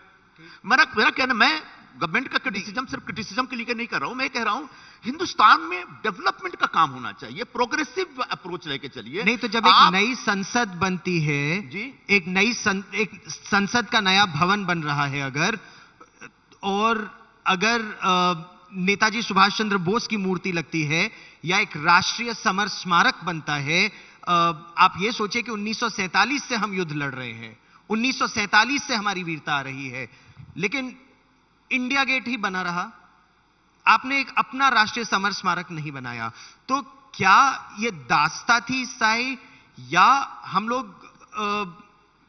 मेरा कहना, मैं गवर्नमेंट का क्रिटिसिज्म सिर्फ क्रिटिसिज्म के लिए नहीं कर रहा हूं, मैं कह रहा हूं हिंदुस्तान में डेवलपमेंट का काम होना चाहिए, प्रोग्रेसिव अप्रोच लेके चलिए. नहीं तो जब एक नई संसद बनती है जी, एक संसद का नया भवन बन रहा है अगर नेताजी सुभाष चंद्र बोस की मूर्ति लगती है या एक राष्ट्रीय समर स्मारक बनता है, आप ये सोचिए कि 1947 से हम युद्ध लड़ रहे हैं, 1947 से हमारी वीरता आ रही है, लेकिन इंडिया गेट ही बना रहा, आपने एक अपना राष्ट्रीय समर स्मारक नहीं बनाया। तो क्या ये दास्ता थी साई, या हम लोग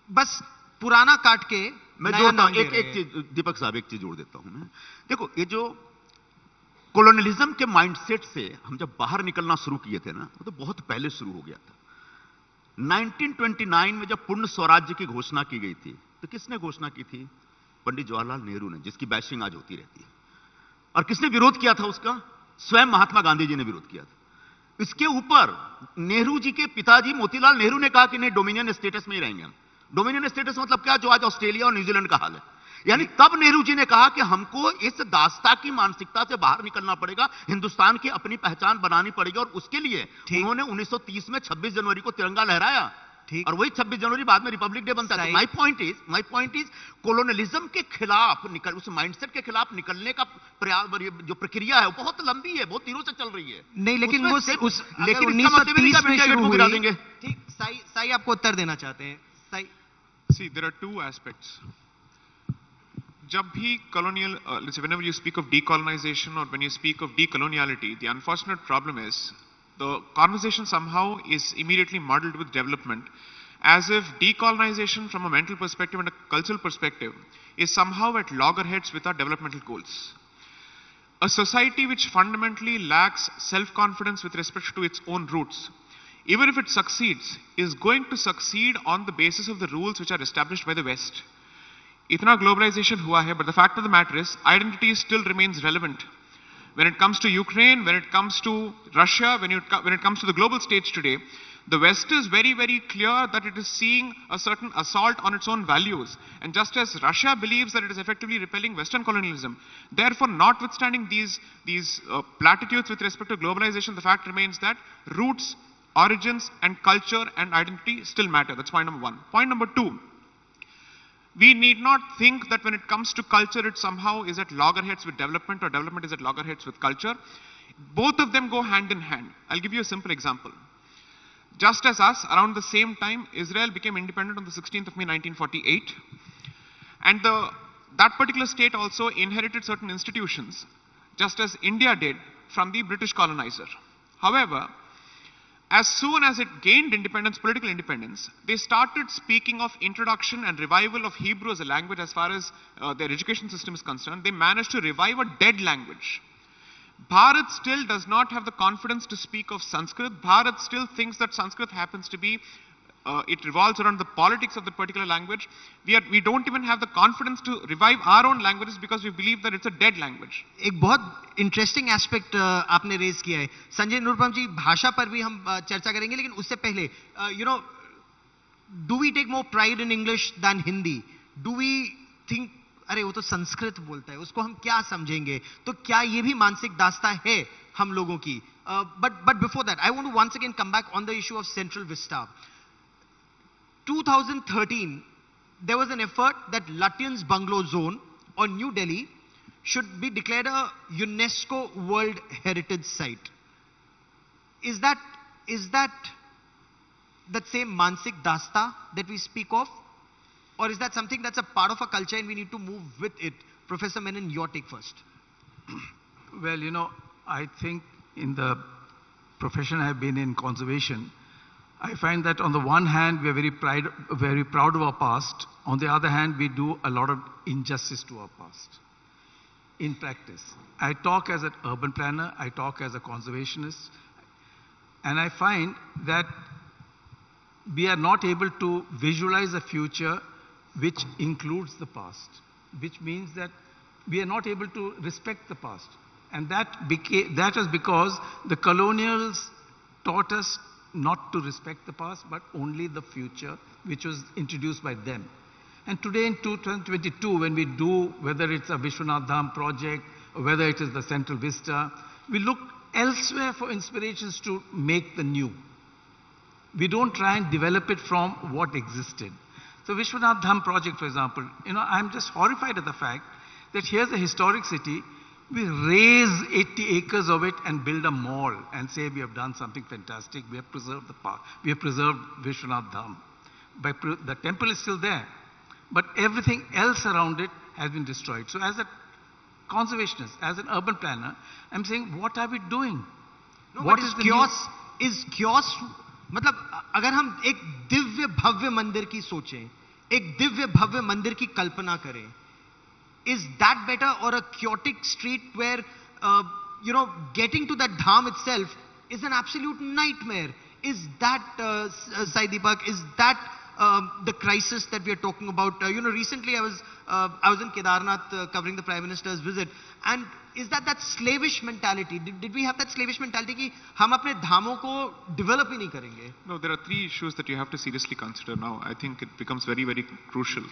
बस पुराना काट के मैं नया जोड़ता नाम हूं, दे रहे एक हैं? चीज दीपक साहब, एक चीज जोड़ देता हूं मैं। देखो, ये जो कॉलोनियलिज्म के माइंडसेट से हम जब बाहर निकलना शुरू किए थे ना, वो तो बहुत पहले शुरू हो गया था। 1929 में जब पूर्ण स्वराज्य की घोषणा की गई थी, तो किसने घोषणा की थी? पंडित जवाहरलाल नेहरू ने, जिसकी बैशिंग आज होती रहती है। और किसने विरोध किया था उसका? स्वयं महात्मा गांधी जी ने विरोध किया था। इसके ऊपर नेहरू जी के पिताजी मोतीलाल नेहरू ने कहा कि नहीं, डोमिनियन स्टेटस में ही रहेंगे हम। डोमिनियन स्टेटस मतलब क्या? जो आज ऑस्ट्रेलिया और न्यूजीलैंड का हाल है। यानी तब नेहरू जी ने कहा कि हमको इस दास्ता की मानसिकता से बाहर निकलना पड़ेगा, हिंदुस्तान की अपनी पहचान बनानी पड़ेगी, और उसके लिए उन्होंने 1930 में 26 जनवरी को तिरंगा लहराया, और वही 26 जनवरी बाद में रिपब्लिक डे बनता है। माय पॉइंट इज कॉलोनियलिज्म के खिलाफ उस माइंडसेट के खिलाफ निकलने का प्रयास, जो प्रक्रिया है, वो बहुत लंबी है, बहुत दिनों से चल रही है। नहीं, लेकिन वो लेकिन 1930 में शुरू गिरा हुई। देंगे। ठीक, साई आपको उत्तर देना चाहते हैं। Sai, See, there are two aspects. जब भी colonial, whenever you speak of decolonization or when you speak of decoloniality, the unfortunate problem is the conversation somehow is immediately muddled with development, as if decolonization from a mental perspective and a cultural perspective is somehow at loggerheads with our developmental goals. A society which fundamentally lacks self-confidence with respect to its own roots, even if it succeeds, is going to succeed on the basis of the rules which are established by the West. Itna globalization hua hai, but the fact of the matter is, identity still remains relevant. When it comes to Ukraine, when it comes to Russia, when it comes to the global stage today, the West is very, very clear that it is seeing a certain assault on its own values. And just as Russia believes that it is effectively repelling Western colonialism, therefore, notwithstanding these platitudes with respect to globalization, the fact remains that roots, origins and culture and identity still matter. That's point number one. Point number two, we need not think that when it comes to culture, it somehow is at loggerheads with development, or development is at loggerheads with culture. Both of them go hand in hand. I'll give you a simple example. Just as us, around the same time, Israel became independent on the 16th of May 1948. And that particular state also inherited certain institutions, just as India did from the British colonizer. However, as soon as it gained independence, political independence, they started speaking of introduction and revival of Hebrew as a language as far as their education system is concerned. They managed to revive a dead language. Bharat still does not have the confidence to speak of Sanskrit. Bharat still thinks that Sanskrit happens to be, it revolves around the politics of the particular language. We don't even have the confidence to revive our own languages because we believe that it's a dead language. एक बहुत interesting aspect आपने raise किया है संजय निरुपम जी। भाषा पर भी हम चर्चा करेंगे, लेकिन उससे पहले do we take more pride in English than Hindi? Do we think अरे वो तो संस्कृत बोलता है, उसको हम क्या समझेंगे? तो क्या ये भी मानसिक दास्ता है हम लोगों की? But before that I want to once again come back on the issue of Central Vista. 2013, there was an effort that Lutyens Bungalow Zone on New Delhi should be declared a UNESCO World Heritage Site. Is that same Mansik Dasta that we speak of? Or is that something that's a part of a culture and we need to move with it? Professor Menon, your take first. Well, I think in the profession I have been in, conservation, I find that on the one hand, we are very proud of our past. On the other hand, we do a lot of injustice to our past in practice. I talk as an urban planner, I talk as a conservationist, and I find that we are not able to visualize a future which includes the past, which means that we are not able to respect the past. And that is because the colonials taught us not to respect the past, but only the future, which was introduced by them. And today in 2022, when we do, whether it's a Vishwanath Dham project, or whether it is the Central Vista, we look elsewhere for inspirations to make the new. We don't try and develop it from what existed. So Vishwanath Dham project, for example, I'm just horrified at the fact that here's a historic city, we raise 80 acres of it and build a mall and say we have done something fantastic. We have preserved the park. We have preserved Vishwanath Dham. The temple is still there, but everything else around it has been destroyed. So as a conservationist, as an urban planner, I'm saying, what are we doing? No, what is chaos? मतलब अगर हम एक दिव्य भव्य मंदिर की सोचें, एक दिव्य भव्य मंदिर की कल्पना करें, is that better or a chaotic street where getting to that dham itself is an absolute nightmare? Is that Sai Deepak, is that the crisis that we are talking about? Recently I was in Kedarnath covering the Prime Minister's visit, and is that slavish mentality? Did we have that slavish mentality कि हम अपने धामों को develop ही नहीं करेंगे? No, there are three issues that you have to seriously consider now. I think it becomes very, very crucial.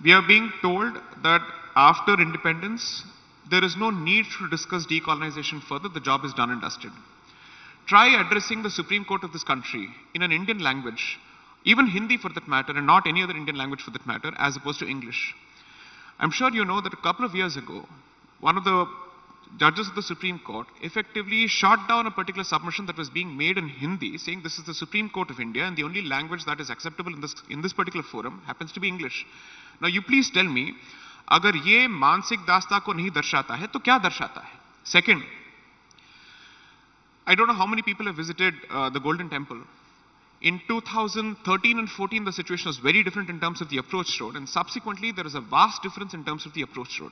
We are being told that after independence, there is no need to discuss decolonization further. The job is done and dusted. Try addressing the Supreme Court of this country in an Indian language, even Hindi for that matter, and not any other Indian language for that matter, as opposed to English. I'm sure you know that a couple of years ago, one of the judges of the Supreme Court effectively shot down a particular submission that was being made in Hindi, saying this is the Supreme Court of India and the only language that is acceptable in this particular forum happens to be English. Now you please tell me, अगर ये मानसिक दास्ता को नहीं दर्शाता है तो क्या दर्शाता है? Second, I don't know how many people have visited the Golden Temple. In 2013 and 14, the situation was very different in terms of the approach road, and subsequently there is a vast difference in terms of the approach road.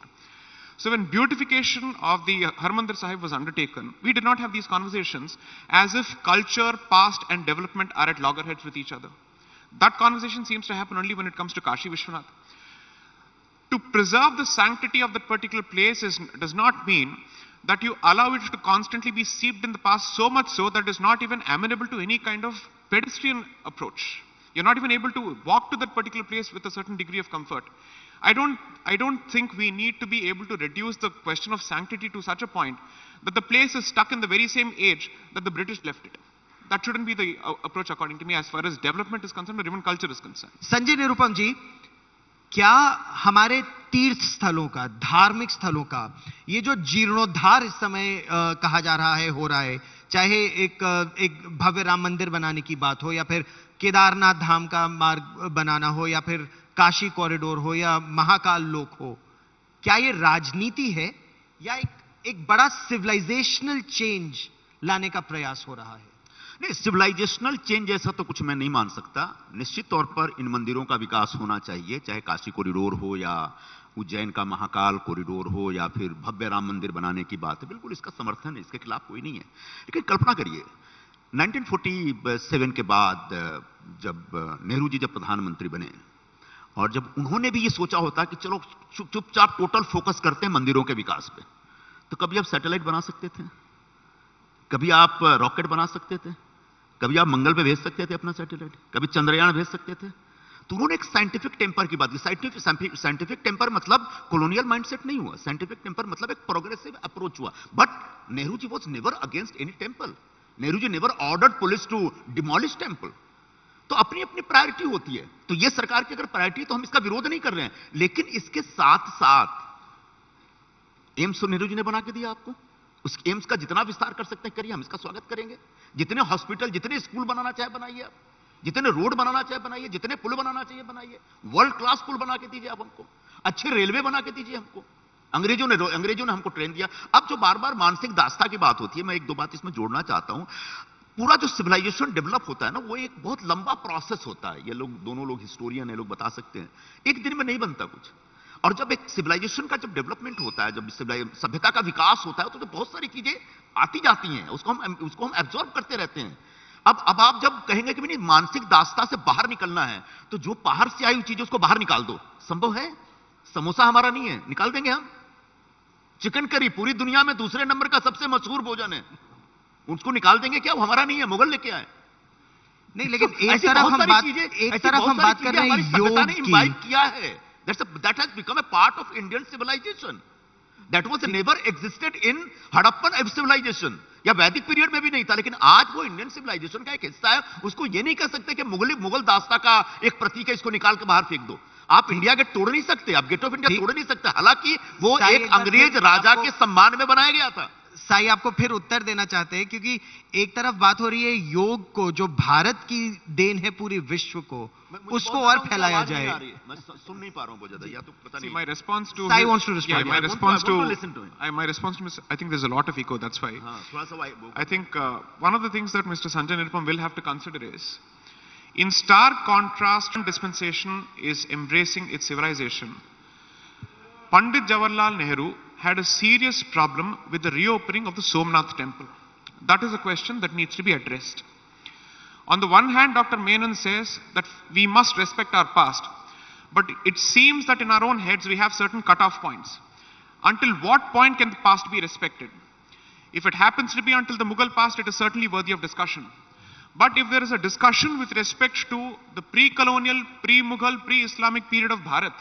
So when beautification of the Harmandir Sahib was undertaken, we did not have these conversations as if culture, past and development are at loggerheads with each other. That conversation seems to happen only when it comes to Kashi Vishwanath. To preserve the sanctity of that particular place does not mean that you allow it to constantly be seeped in the past, so much so that it is not even amenable to any kind of pedestrian approach. You're not even able to walk to that particular place with a certain degree of comfort. I don't think we need to be able to reduce the question of sanctity to such a point that the place is stuck in the very same age that the British left it. That shouldn't be the approach according to me as far as development is concerned or even culture is concerned. Sanjay Nirupam ji, क्या हमारे तीर्थ स्थलों का, धार्मिक स्थलों का ये जो जीर्णोद्धार इस समय कहा जा रहा है, हो रहा है, चाहे एक भव्य राम मंदिर बनाने की बात हो या फिर केदारनाथ धाम का मार्ग बनाना हो या फिर काशी कॉरिडोर हो या महाकाल लोक हो, क्या ये राजनीति है या एक बड़ा सिविलाइजेशनल चेंज लाने का प्रयास हो रहा है? नहीं, सिविलाइजेशनल चेंज ऐसा तो कुछ मैं नहीं मान सकता. निश्चित तौर पर इन मंदिरों का विकास होना चाहिए, चाहे काशी कॉरिडोर हो या उज्जैन का महाकाल कॉरिडोर हो या फिर भव्य राम मंदिर बनाने की बात है. बिल्कुल इसका समर्थन है, इसके खिलाफ कोई नहीं है. लेकिन कल्पना करिए 1947 के बाद जब नेहरू जी जब प्रधानमंत्री बने और जब उन्होंने भी ये सोचा होता कि चलो चुपचाप टोटल फोकस करते हैं मंदिरों के विकास पे, तो कभी आप सैटेलाइट बना सकते थे, कभी आप रॉकेट बना सकते थे, कभी आप मंगल पे भेज सकते थे अपना सैटेलाइट, कभी चंद्रयान भेज सकते थे. तो उन्होंने एक साइंटिफिक टेम्पर की बात की. साइंटिफिक टेम्पर मतलब कॉलोनियल माइंडसेट नहीं हुआ. साइंटिफिक टेम्पर मतलब एक प्रोग्रेसिव अप्रोच हुआ. But Nehru ji was never against any temple. Nehru ji never ordered police to demolish temple. तो अपनी अपनी प्रायोरिटी होती है. तो ये सरकार की अगर प्रायोरिटी तो हम इसका विरोध नहीं कर रहे हैं, लेकिन इसके साथ साथ एम्स तो नेहरू जी ने बना के दिया आपको. उस एम्स का जितना विस्तार कर सकते हैं करिए, हम इसका स्वागत करेंगे. जितने हॉस्पिटल, जितने स्कूल बनाना चाहे बनाइए आप, जितने रोड बनाना चाहे बनाइए, जितने पुल बनाना चाहिए बनाइए. वर्ल्ड क्लास पुल बना के दीजिए आप हमको, अच्छे रेलवे बना के दीजिए हमको. अंग्रेजों ने हमको ट्रेन दिया. अब जो बार बार मानसिक दास्ता की बात होती है, मैं एक दो बात इसमें जोड़ना चाहता हूं. पूरा जो सिविलाइजेशन डेवलप होता है ना, वो एक बहुत लंबा प्रोसेस होता है. ये लोग दोनों लोग हिस्टोरियन है, लोग बता सकते हैं. एक दिन में नहीं बनता कुछ. और जब एक सिविलाइजेशन का जब डेवलपमेंट होता है, जब सभ्यता का विकास होता है, तो बहुत सारी चीजें आती जाती हैं, उसको हम एब्जॉर्ब करते रहते हैं. अब आप जब कहेंगे कि नहीं मानसिक दास्ता से बाहर निकलना है, तो जो बाहर से आई हुई चीज उसको बाहर निकाल दो. संभव है? समोसा हमारा नहीं है, निकाल देंगे हम. चिकन करी पूरी दुनिया में दूसरे नंबर का सबसे मशहूर भोजन है, उसको निकाल देंगे क्या? वो हमारा नहीं है, मुगल लेके आए. नहीं, लेकिन एक तरफ हम बात कर रहे हैं योग की. इनवाइट किया है. That has become a part of Indian civilization. That was never existed in Harappan civilization. या वैदिक पीरियड में भी नहीं था, लेकिन आज वो इंडियन सिविलाइजेशन का एक हिस्सा है. उसको ये नहीं कह सकते कि मुगल दास्ता का एक प्रतीक है, इसको निकाल के बाहर फेंक दो. आप इंडिया गेट तोड़ नहीं सकते, आप गेट ऑफ इंडिया तोड़ नहीं सकते. हालांकि वो एक अंग्रेज राजा के सम्मान में बनाया गया था. साई आपको फिर उत्तर देना चाहते हैं, क्योंकि एक तरफ बात हो रही है योग को, जो भारत की देन है पूरी विश्व को, उसको और फैलाया जाए। मैं सुन नहीं पा रहा हूं बहुत ज्यादा, या तो पता नहीं। My response to Sai wants to respond. Yeah, my response to listen to him. my response to I think there's a lot of echo. That's why. थोड़ा सा I think one of the things that Mr. Sanjay Nirupam will have to consider is, in stark contrast, dispensation is embracing its civilization. Pandit Jawaharlal Nehru had a serious problem with the reopening of the Somnath temple. That is a question that needs to be addressed. On the one hand, Dr. Menon says that we must respect our past, but it seems that in our own heads we have certain cutoff points. Until what point can the past be respected? If it happens to be until the Mughal past, it is certainly worthy of discussion. But if there is a discussion with respect to the pre-colonial, pre-Mughal, pre-Islamic period of Bharat,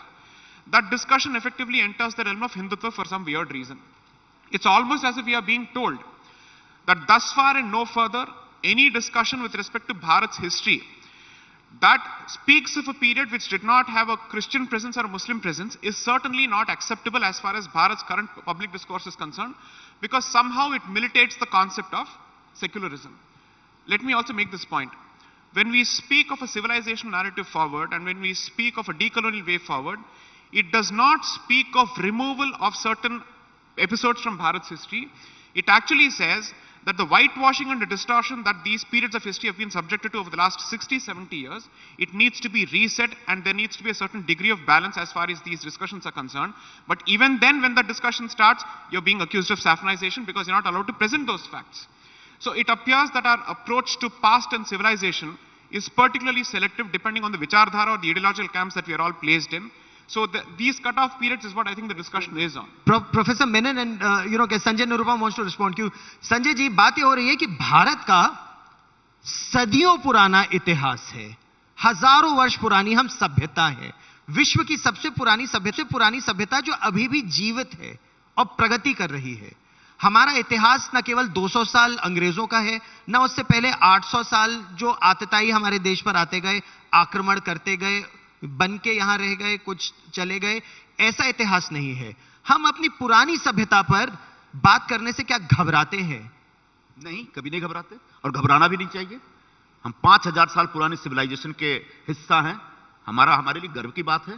that discussion effectively enters the realm of Hindutva for some weird reason. It's almost as if we are being told that thus far and no further, any discussion with respect to Bharat's history that speaks of a period which did not have a Christian presence or a Muslim presence is certainly not acceptable as far as Bharat's current public discourse is concerned, because somehow it militates the concept of secularism. Let me also make this point. When we speak of a civilization narrative forward and when we speak of a decolonial way forward, it does not speak of removal of certain episodes from Bharat's history. It actually says that the whitewashing and the distortion that these periods of history have been subjected to over the last 60, 70 years, it needs to be reset, and there needs to be a certain degree of balance as far as these discussions are concerned. But even then, when the discussion starts, you're being accused of saffronization because you're not allowed to present those facts. So it appears that our approach to past and civilization is particularly selective depending on the vichardhara or the ideological camps that we are all placed in. So these cut-off periods is what I think the discussion is on. Professor Menon and Sanjay Nirupam wants to respond. Sanjay ji, बात ये हो रही है कि भारत का सदियों पुराना इतिहास है, हजारों वर्ष पुरानी हम सभ्यता है, विश्व की सबसे पुरानी सभ्यता जो अभी भी जीवित है और प्रगति कर रही है. हमारा इतिहास न केवल 200 साल अंग्रेजों का है, न उससे पहले 800 साल जो आतताई हमारे देश पर आते गए, आक्रमण करते गए, बन के यहां रह गए, कुछ चले गए. ऐसा इतिहास नहीं है. हम अपनी पुरानी सभ्यता पर बात करने से क्या घबराते हैं? नहीं, कभी नहीं घबराते और घबराना भी नहीं चाहिए. हम 5000 साल पुरानी सिविलाइजेशन के हिस्सा हैं. हमारे लिए गर्व की बात है.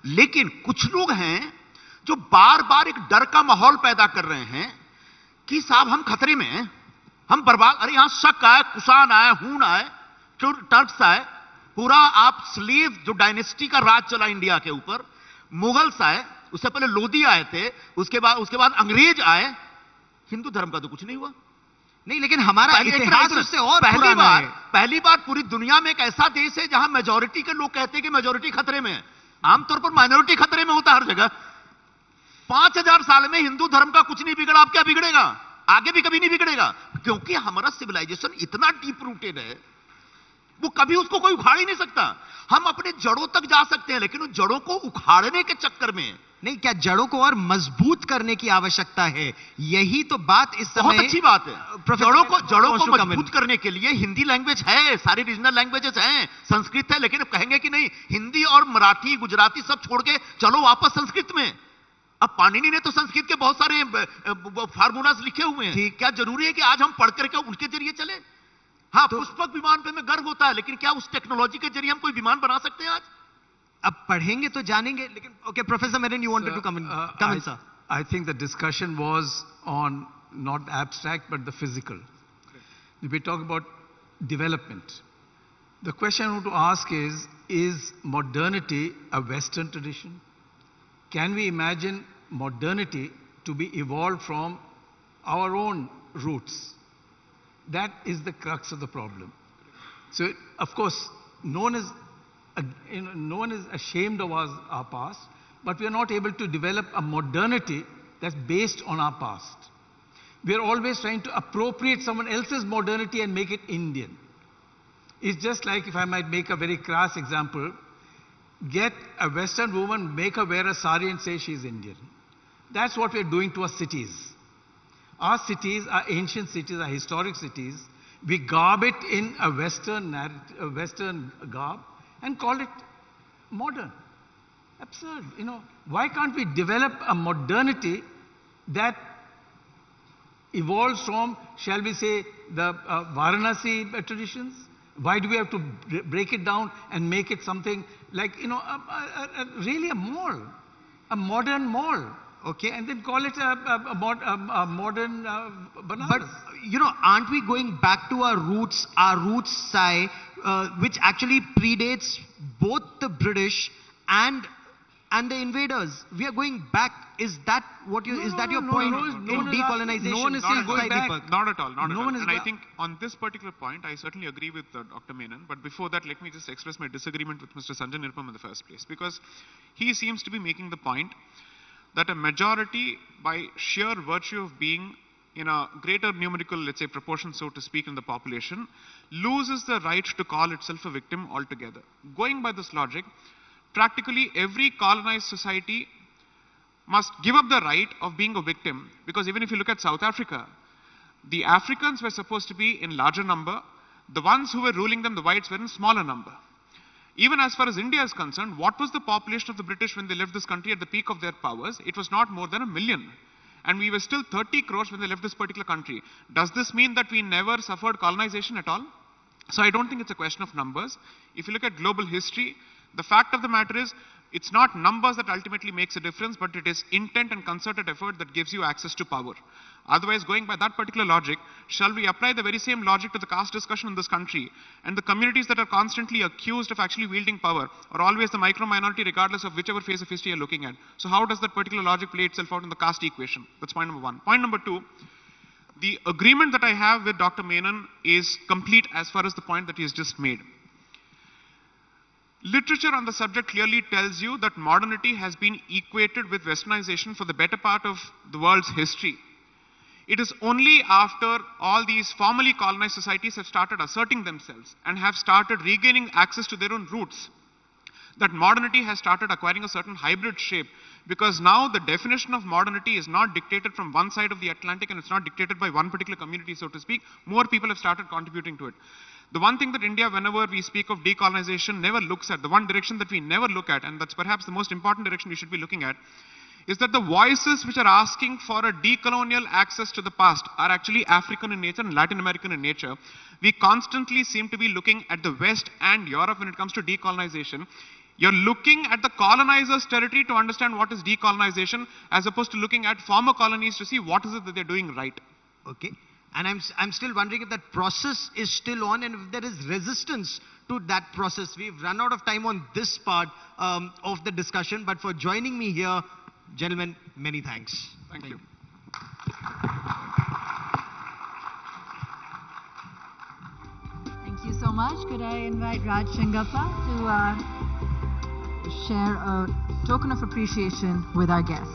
लेकिन कुछ लोग हैं जो बार बार एक डर का माहौल पैदा कर रहे हैं कि साहब हम खतरे में हैं, हम बर्बाद. अरे यहां शक आए, कुषाण आए, हूण आए, टर्क्स आए, पूरा आप स्लेव जो डायनेस्टी का राज चला इंडिया के ऊपर, मुगल्स आए, उससे पहले लोधी आए थे, उसके बाद अंग्रेज आए. हिंदू धर्म का तो कुछ नहीं हुआ. नहीं, लेकिन हमारा इतिहास उससे और पहली बार पूरी दुनिया में एक ऐसा देश है जहां मेजॉरिटी के लोग कहते हैं कि मेजॉरिटी खतरे में है. आमतौर पर माइनॉरिटी खतरे में होता है हर जगह. 5000 साल में हिंदू धर्म का कुछ नहीं बिगड़ा. अब क्या बिगड़ेगा? आगे भी कभी नहीं बिगड़ेगा, क्योंकि हमारा सिविलाइजेशन इतना डीप रूटेड है, वो कभी उसको कोई उखाड़ ही नहीं सकता. हम अपने जड़ों तक जा सकते हैं, लेकिन उन जड़ों को उखाड़ने के चक्कर में नहीं, क्या जड़ों को और मजबूत करने की आवश्यकता है. यही तो बात इस समय. बहुत अच्छी बात है. जड़ों को मजबूत करने के लिए हिंदी लैंग्वेज है, सारी रीजनल लैंग्वेजेस हैं, संस्कृत है, लेकिन अब कहेंगे कि नहीं, हिंदी और मराठी, गुजराती सब छोड़ के चलो वापस संस्कृत में. अब पाणिनि ने तो संस्कृत के बहुत सारे फार्मूलाज लिखे हुए हैं. क्या जरूरी है कि आज हम पढ़ करके उनके जरिए चले? हाँ, पुष्पक विमान पे में गर्व होता है, लेकिन क्या उस टेक्नोलॉजी के जरिए हम कोई विमान बना सकते हैं आज? अब पढ़ेंगे तो जानेंगे. लेकिन okay, professor Menon, you wanted to come in, sir. I think the discussion was on not abstract but the physical. If we talk about development, the question I want to ask is modernity a Western tradition? Can we imagine modernity to be evolved from our own roots? That is the crux of the problem. So, of course, no one is ashamed of our past, but we are not able to develop a modernity that's based on our past. We are always trying to appropriate someone else's modernity and make it Indian. It's just like, if I might make a very crass example, get a Western woman, make her wear a sari and say she's Indian. That's what we're doing to our cities. Our cities are ancient cities, are historic cities. We garb it in a Western garb and call it modern. Absurd, Why can't we develop a modernity that evolves from, shall we say, the Varanasi traditions? Why do we have to break it down and make it something like, you know, really a mall, a modern mall? Okay. And then call it a modern Banaras. But, you know, aren't we going back to our roots, Sai, which actually predates both the British and the invaders? We are going back. Is that what you? Is that your point in decolonization? No one is saying going back. Not at all. Not at all. one is And I think on this particular point, I certainly agree with Dr. Menon. But before that, let me just express my disagreement with Mr. Sanjay Nirupam in the first place, because he seems to be making the point that a majority, by sheer virtue of being in a greater numerical, let's say, proportion, so to speak, in the population, loses the right to call itself a victim altogether. Going by this logic, practically every colonized society must give up the right of being a victim, because even if you look at South Africa, the Africans were supposed to be in larger number. The ones who were ruling them, the whites, were in smaller number. Even as far as India is concerned, what was the population of the British when they left this country at the peak of their powers? It was not more than 1 million. And we were still 30 crores when they left this particular country. Does this mean that we never suffered colonization at all? So I don't think it's a question of numbers. If you look at global history, the fact of the matter is, it's not numbers that ultimately makes a difference, but it is intent and concerted effort that gives you access to power. Otherwise, going by that particular logic, shall we apply the very same logic to the caste discussion in this country? And the communities that are constantly accused of actually wielding power are always the micro-minority, regardless of whichever phase of history you're looking at. So how does that particular logic play itself out in the caste equation? That's point number one. Point number two, the agreement that I have with Dr. Menon is complete as far as the point that he has just made. Literature on the subject clearly tells you that modernity has been equated with westernization for the better part of the world's history. It is only after all these formerly colonized societies have started asserting themselves and have started regaining access to their own roots that modernity has started acquiring a certain hybrid shape, because now the definition of modernity is not dictated from one side of the Atlantic, and it's not dictated by one particular community, so to speak. More people have started contributing to it. The one thing that India, whenever we speak of decolonization, never looks at, the one direction that we never look at, and that's perhaps the most important direction we should be looking at, is that the voices which are asking for a decolonial access to the past are actually African in nature and Latin American in nature. We constantly seem to be looking at the West and Europe when it comes to decolonization. You're looking at the colonizer's territory to understand what is decolonization, as opposed to looking at former colonies to see what is it that they're doing right. Okay. And I'm still wondering if that process is still on and if there is resistance to that process. We've run out of time on this part of the discussion, but for joining me here, gentlemen, many thanks. Thank you. Thank you so much. Could I invite Raj Shingappa to share a token of appreciation with our guests?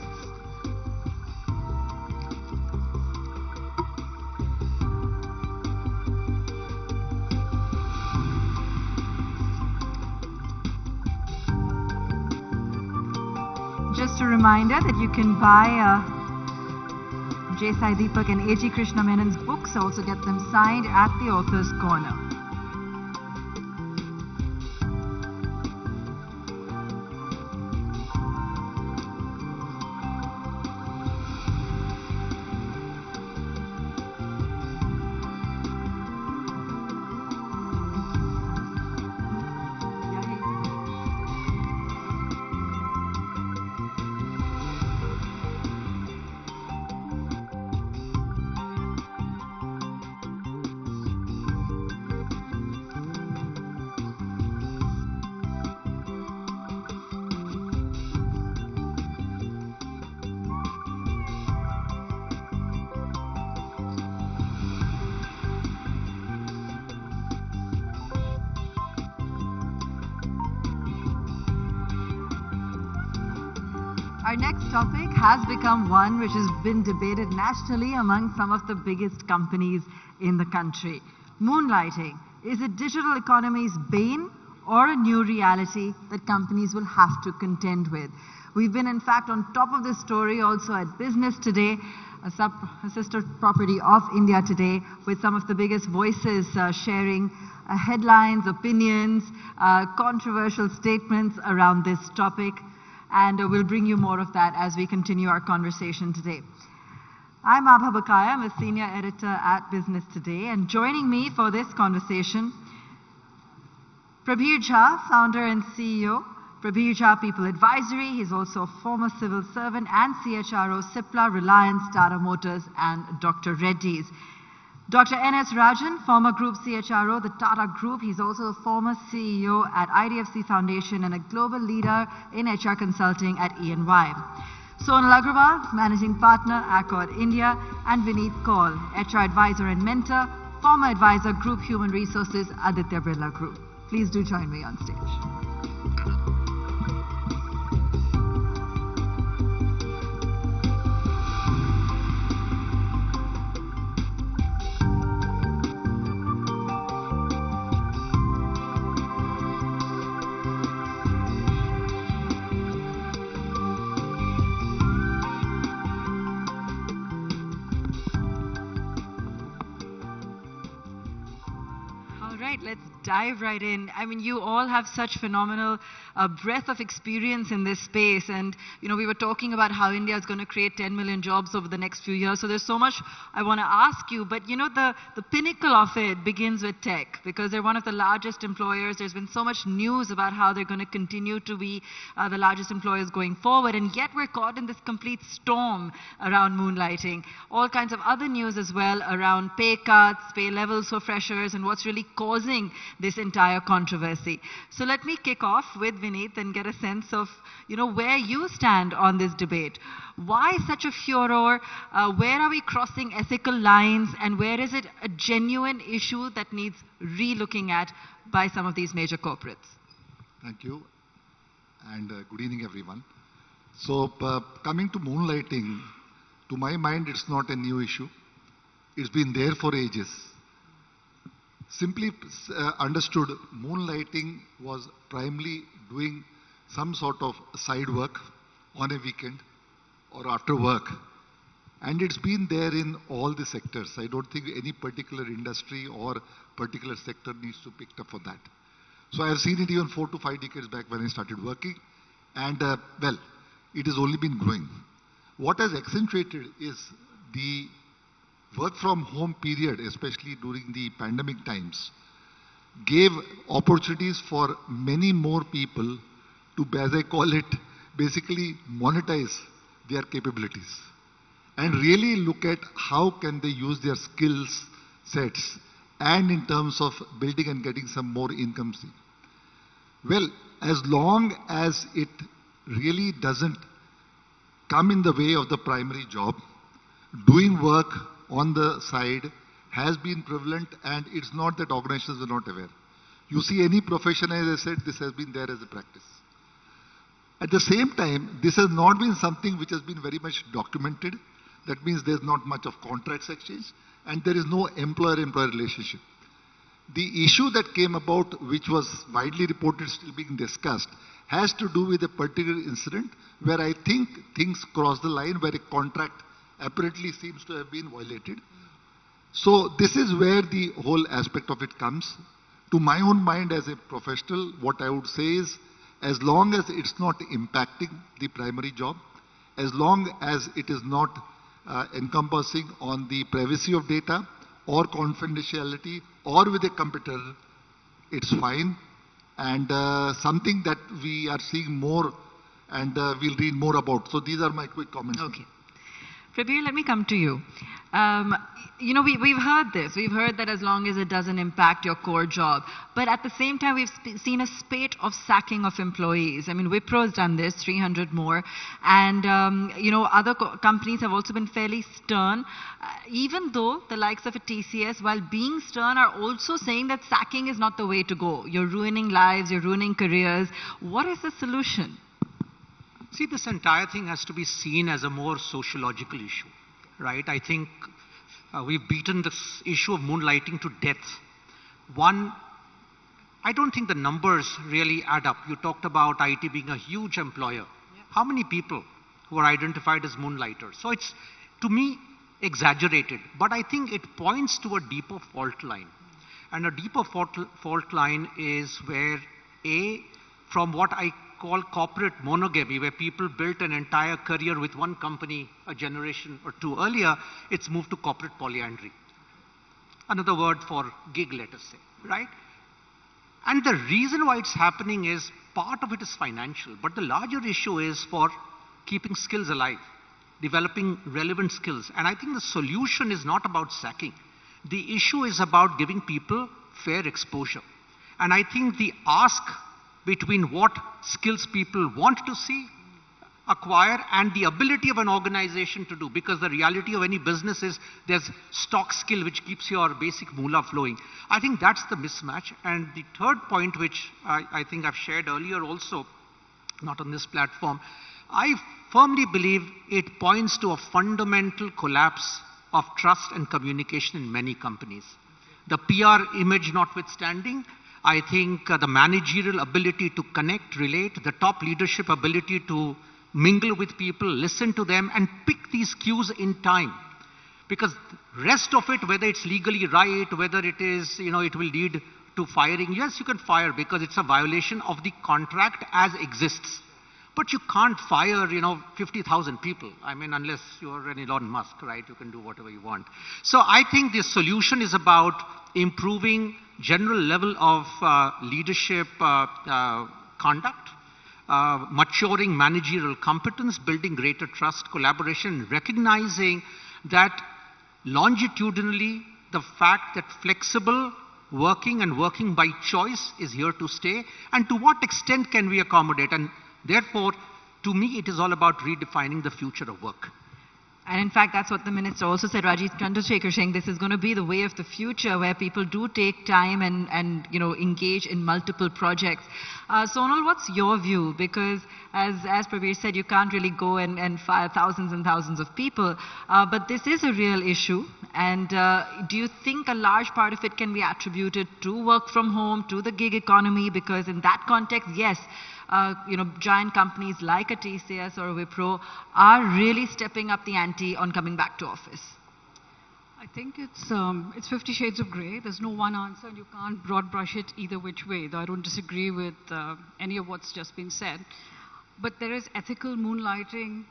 Just a reminder that you can buy J. Sai Deepak and A.G. Krishna Menon's books, also get them signed at the Author's Corner. Our next topic has become one which has been debated nationally among some of the biggest companies in the country. Moonlighting. Is it digital economy's bane or a new reality that companies will have to contend with? We've been, in fact, on top of this story also at Business Today, a sister property of India Today, with some of the biggest voices sharing headlines, opinions, controversial statements around this topic. And we'll bring you more of that as we continue our conversation today. I'm Abha Bakaya. I'm a senior editor at Business Today, and joining me for this conversation, Prabir Jha, founder and CEO, Prabir Jha People Advisory. He's also a former civil servant and CHRO, Cipla, Reliance, Tata Motors, and Dr. Reddy's. Dr. N.S. Rajan, former Group CHRO, the Tata Group. He's also a former CEO at IDFC Foundation and a global leader in HR consulting at E&Y. Sonal Agrawal, Managing Partner, Accord India, and Vineet Kaul, HR Advisor and Mentor, former Advisor, Group Human Resources, Aditya Birla Group. Please do join me on stage. Let's dive right in. I mean, you all have such phenomenal breadth of experience in this space. And, you know, we were talking about how India is going to create 10 million jobs over the next few years. So there's so much I want to ask you. But, you know, the pinnacle of it begins with tech, because they're one of the largest employers. There's been so much news about how they're going to continue to be the largest employers going forward. And yet we're caught in this complete storm around moonlighting. All kinds of other news as well around pay cuts, pay levels for freshers, and what's really causing this entire controversy. So let me kick off with Vineet and get a sense of, you know, where you stand on this debate. Why such a furor? Where are we crossing ethical lines? And where is it a genuine issue that needs re-looking at by some of these major corporates? Thank you. And good evening, everyone. So coming to moonlighting, to my mind, it's not a new issue. It's been there for ages. Simply understood, moonlighting was primarily doing some sort of side work on a weekend or after work. And it's been there in all the sectors. I don't think any particular industry or particular sector needs to pick up for that. So I have seen it even 4 to 5 decades back when I started working. And well, it has only been growing. What has accentuated is the work from home period, especially during the pandemic times, gave opportunities for many more people to, as I call it, basically monetize their capabilities and really look at how can they use their skills sets and in terms of building and getting some more income. Well, as long as it really doesn't come in the way of the primary job, doing work on the side has been prevalent, and it's not that organizations are not aware. You see any profession, as I said, this has been there as a practice. At the same time, this has not been something which has been very much documented. That means there's not much of contracts exchange, and there is no employer-employer relationship. The issue that came about, which was widely reported, still being discussed, has to do with a particular incident where I think things crossed the line, where a contract apparently seems to have been violated. So this is where the whole aspect of it comes. To my own mind as a professional, what I would say is, as long as it's not impacting the primary job, as long as it is not encompassing on the privacy of data or confidentiality or with a competitor, it's fine. And something that we are seeing more and we'll read more about. So these are my quick comments. Okay. Prabir, let me come to you. You know, we've heard this. We've heard that as long as it doesn't impact your core job. But at the same time, we've seen a spate of sacking of employees. I mean, Wipro's done this, 300 more. And, you know, other companies have also been fairly stern. Even though the likes of a TCS, while being stern, are also saying that sacking is not the way to go. You're ruining lives, you're ruining careers. What is the solution? See, this entire thing has to be seen as a more sociological issue, right? I think we've beaten this issue of moonlighting to death. One, I don't think the numbers really add up. You talked about IT being a huge employer. How many people who are identified as moonlighters? So it's, to me, exaggerated. But I think it points to a deeper fault line. And a deeper fault line is where, A, from what I call corporate monogamy, where people built an entire career with one company a generation or two earlier. It's moved to corporate polyandry. Another word for gig, let us say, right? And the reason why it's happening is part of it is financial, but the larger issue is for keeping skills alive, developing relevant skills. And I think the solution is not about sacking. The issue is about giving people fair exposure. And I think the ask between what skills people want to see, acquire, and the ability of an organization to do, because the reality of any business is there's stock skill which keeps your basic moolah flowing. I think that's the mismatch. And the third point, which I think I've shared earlier also, not on this platform, I firmly believe it points to a fundamental collapse of trust and communication in many companies. The PR image notwithstanding, I think the managerial ability to connect, relate, the top leadership ability to mingle with people, listen to them, and pick these cues in time. Because rest of it, whether it's legally right, whether it is, it will lead to firing, yes, you can fire because it's a violation of the contract as exists. But you can't fire, 50,000 people. I mean, unless you're an Elon Musk, right? You can do whatever you want. So I think the solution is about improving general level of leadership conduct, maturing managerial competence, building greater trust, collaboration, recognizing that longitudinally the fact that flexible working and working by choice is here to stay, and to what extent can we accommodate. And therefore, to me, it is all about redefining the future of work. And in fact, that's what the minister also said, Rajiv Chandrasekhar, saying this is going to be the way of the future, where people do take time and engage in multiple projects. Sonal, what's your view? Because as Praveer said, you can't really go and fire thousands and thousands of people. But this is a real issue. And do you think a large part of it can be attributed to work from home, to the gig economy? Because in that context, yes, giant companies like a TCS or a Wipro are really stepping up the ante on coming back to office. I think it's 50 shades of grey. There's no one answer, and you can't broad brush it either which way, though I don't disagree with any of what's just been said. But there is ethical moonlighting,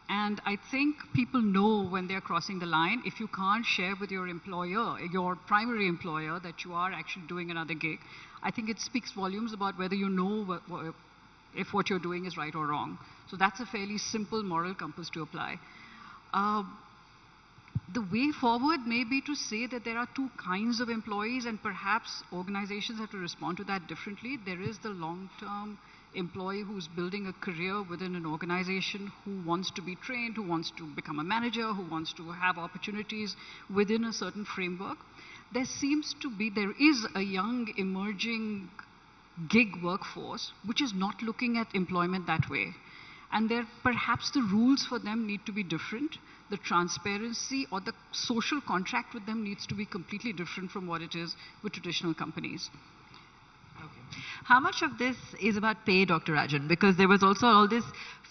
and I think people know when they're crossing the line. If you can't share with your employer, your primary employer, that you are actually doing another gig, I think it speaks volumes about whether you know if what you're doing is right or wrong. So that's a fairly simple moral compass to apply. The way forward may be to say that there are two kinds of employees, and perhaps organizations have to respond to that differently. There is the long-term employee who's building a career within an organization, who wants to be trained, who wants to become a manager, who wants to have opportunities within a certain framework. There is a young emerging gig workforce which is not looking at employment that way. And perhaps the rules for them need to be different. The transparency or the social contract with them needs to be completely different from what it is with traditional companies. How much of this is about pay, Dr. Rajan? Because there was also all this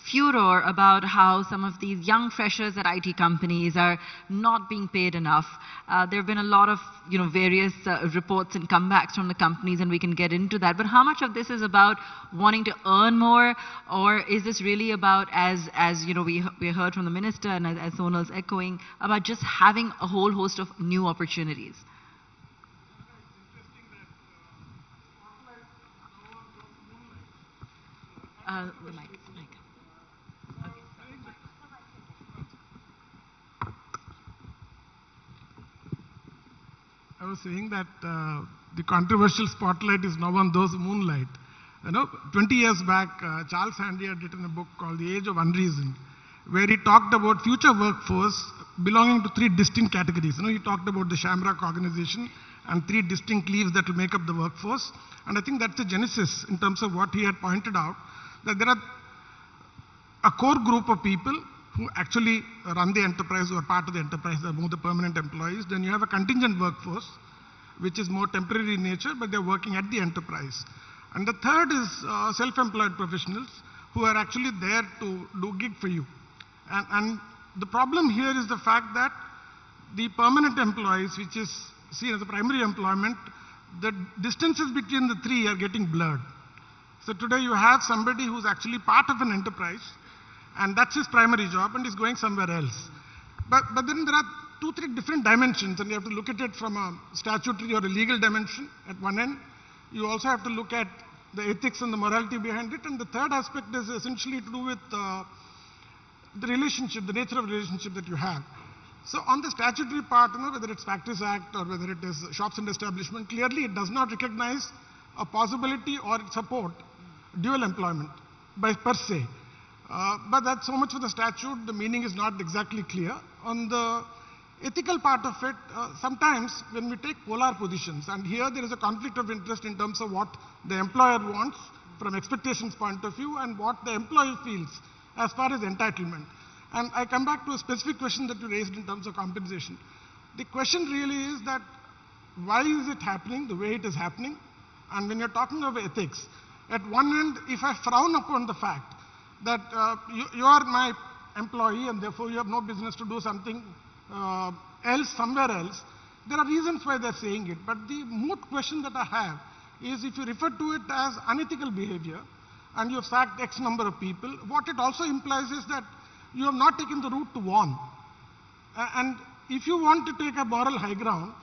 furor about how some of these young freshers at IT companies are not being paid enough. There have been a lot of, various reports and comebacks from the companies, and we can get into that. But how much of this is about wanting to earn more, or is this really about, as we heard from the minister and as Sonal's echoing, about just having a whole host of new opportunities? The mic. I was saying that the controversial spotlight is now on those who moonlight. 20 years back, Charles Handy had written a book called The Age of Unreason, where he talked about future workforce belonging to three distinct categories. He talked about the Shamrock organization and three distinct leaves that will make up the workforce. And I think that's the genesis in terms of what he had pointed out, that there are a core group of people who actually run the enterprise, who are part of the enterprise, they are more the permanent employees. Then you have a contingent workforce, which is more temporary in nature, but they're working at the enterprise. And the third is self-employed professionals who are actually there to do gig for you. And the problem here is the fact that the permanent employees, which is seen as a primary employment, the distances between the three are getting blurred. So today you have somebody who's actually part of an enterprise, and that's his primary job, and he's going somewhere else. But then there are 2-3 different dimensions, and you have to look at it from a statutory or a legal dimension at one end. You also have to look at the ethics and the morality behind it, and the third aspect is essentially to do with the relationship, the nature of relationship that you have. So on the statutory part, whether it's Factories Act or whether it is shops and establishment, clearly it does not recognize a possibility or support dual employment per se. But that's so much for the statute, the meaning is not exactly clear. On the ethical part of it, sometimes when we take polar positions, and here there is a conflict of interest in terms of what the employer wants from expectations point of view and what the employee feels as far as entitlement. And I come back to a specific question that you raised in terms of compensation. The question really is that why is it happening the way it is happening? And when you're talking of ethics, at one end, if I frown upon the fact that you are my employee and therefore you have no business to do something else, somewhere else, there are reasons why they're saying it. But the moot question that I have is if you refer to it as unethical behavior and you have sacked X number of people, what it also implies is that you have not taken the route to warn. And if you want to take a moral high ground,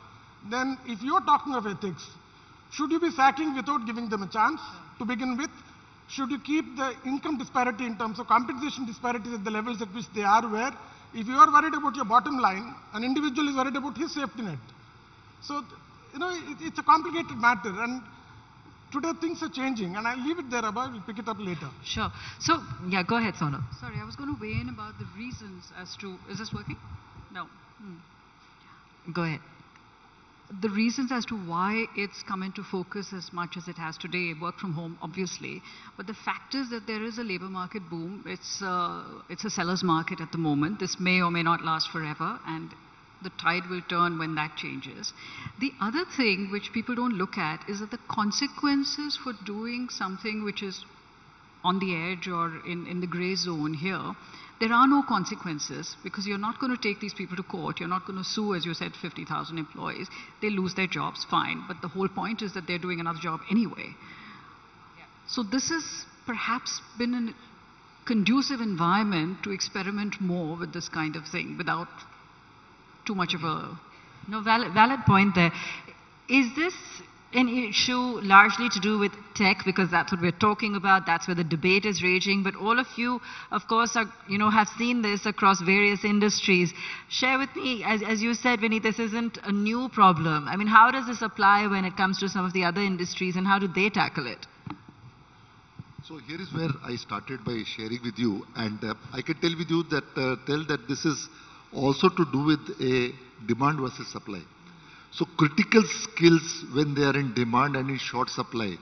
then if you're talking of ethics, should you be sacking without giving them a chance to begin with? Should you keep the income disparity in terms of compensation disparities at the levels at which they are, where if you are worried about your bottom line, an individual is worried about his safety net. So, it's a complicated matter, and today things are changing, and I'll leave it there, Abhay, we'll pick it up later. Sure. So, yeah, go ahead, Sonal. Sorry, I was going to weigh in about the reasons as to, is this working? No. Go ahead. The reasons as to why it's come into focus as much as it has today, work from home, obviously, but the fact is that there is a labor market boom. It's a seller's market at the moment. This may or may not last forever, and the tide will turn when that changes. The other thing which people don't look at is that the consequences for doing something which is on the edge or in the gray zone here, there are no consequences because you're not going to take these people to court. You're not going to sue, as you said, 50,000 employees. They lose their jobs, fine. But the whole point is that they're doing another job anyway. So this has perhaps been a conducive environment to experiment more with this kind of thing without too much of a... No, valid point there. Is this an issue largely to do with tech, because that's what we're talking about, that's where the debate is raging, but all of you, of course, are, have seen this across various industries. Share with me, as you said, Vinny, this isn't a new problem. I mean, how does this apply when it comes to some of the other industries, and how do they tackle it? So here is where I started by sharing with you, and I can tell with you that this is also to do with a demand versus supply. So critical skills, when they are in demand and in short supply,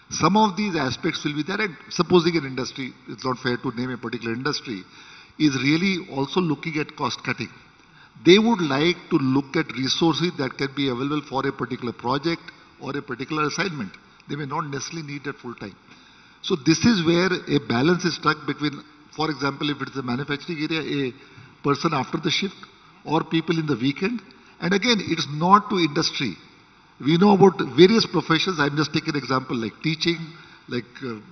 some of these aspects will be there. And supposing an industry, it's not fair to name a particular industry, is really also looking at cost cutting. They would like to look at resources that can be available for a particular project or a particular assignment. They may not necessarily need it full time. So this is where a balance is struck between, for example, if it's a manufacturing area, a person after the shift or people in the weekend. And again, it's not to industry. We know about various professions. I'm just taking an example like teaching, like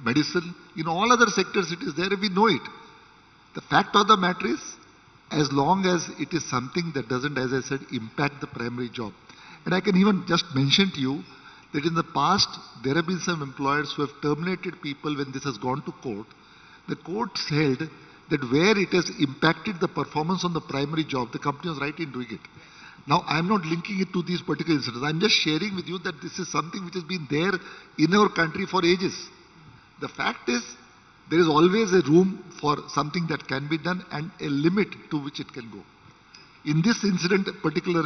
medicine. In all other sectors it is there and we know it. The fact of the matter is, as long as it is something that doesn't, as I said, impact the primary job. And I can even just mention to you that in the past, there have been some employers who have terminated people when this has gone to court. The courts held that where it has impacted the performance on the primary job, the company was right in doing it. Now, I'm not linking it to these particular incidents. I'm just sharing with you that this is something which has been there in our country for ages. The fact is, there is always a room for something that can be done and a limit to which it can go. In this incident, particular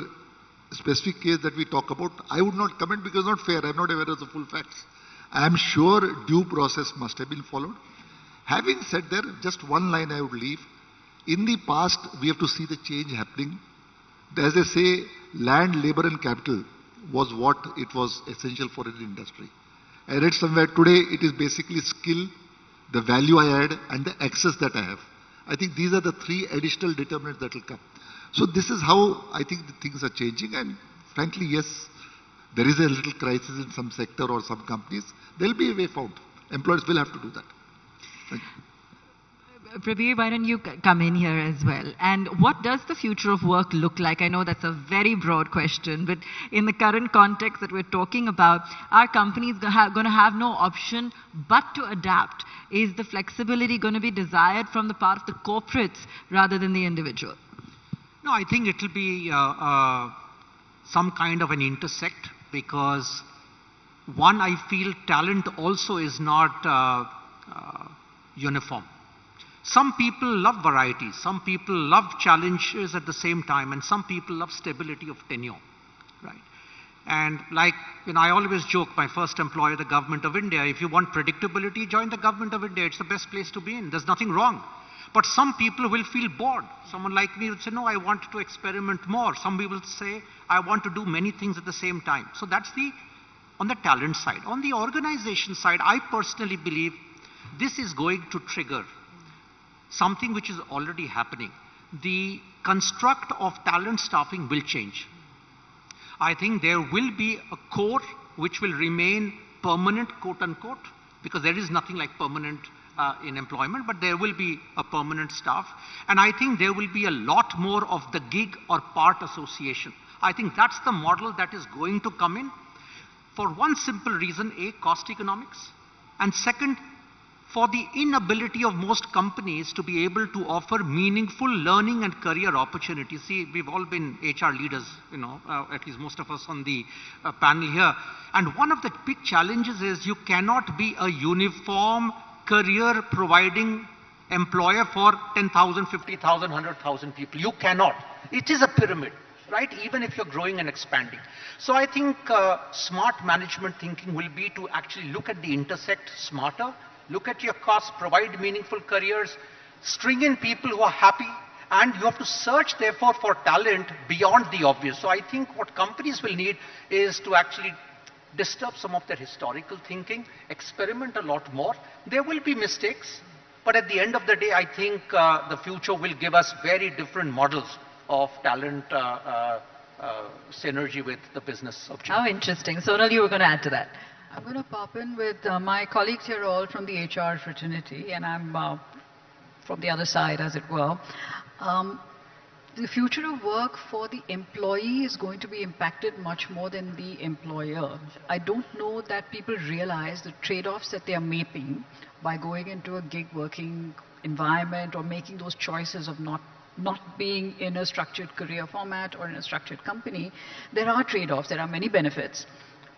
specific case that we talk about, I would not comment because it's not fair. I'm not aware of the full facts. I'm sure due process must have been followed. Having said that, just one line I would leave. In the past, we have to see the change happening. As they say, land, labor and capital was what it was essential for an industry. I read somewhere today it is basically skill, the value I add and the access that I have. I think these are the three additional determinants that will come. So this is how I think the things are changing, and frankly, yes, there is a little crisis in some sector or some companies. There will be a way found. Employers will have to do that. Prabir, why don't you come in here as well? And what does the future of work look like? I know that's a very broad question, but in the current context that we're talking about, are companies going to have no option but to adapt? Is the flexibility going to be desired from the part of the corporates rather than the individual? No, I think it will be some kind of an intersect, because one, I feel talent also is not uniform. Some people love variety, some people love challenges at the same time, and some people love stability of tenure, right? And like, I always joke, my first employer, the Government of India, if you want predictability, join the Government of India. It's the best place to be in. There's nothing wrong. But some people will feel bored. Someone like me would say, no, I want to experiment more. Some people say, I want to do many things at the same time. So that's on the talent side. On the organization side, I personally believe this is going to trigger something which is already happening. The construct of talent staffing will change. I think there will be a core which will remain permanent, quote unquote, because there is nothing like permanent in employment, but there will be a permanent staff. And I think there will be a lot more of the gig or part association. I think that's the model that is going to come in for one simple reason: A, cost economics, and second, for the inability of most companies to be able to offer meaningful learning and career opportunities. See, we've all been HR leaders, at least most of us on the panel here. And one of the big challenges is you cannot be a uniform career providing employer for 10,000, 50,000, 100,000 people. You cannot. It is a pyramid, right? Even if you're growing and expanding. So I think smart management thinking will be to actually look at the intersect smarter. Look at your costs, provide meaningful careers, string in people who are happy, and you have to search, therefore, for talent beyond the obvious. So I think what companies will need is to actually disturb some of their historical thinking, experiment a lot more. There will be mistakes, but at the end of the day, I think the future will give us very different models of talent synergy with the business objective. How interesting. Sonal, you were going to add to that. I'm going to pop in with my colleagues here, all from the HR fraternity, and I'm from the other side, as it were. The future of work for the employee is going to be impacted much more than the employer. I don't know that people realize the trade-offs that they are making by going into a gig working environment or making those choices of not being in a structured career format or in a structured company. There are trade-offs, there are many benefits.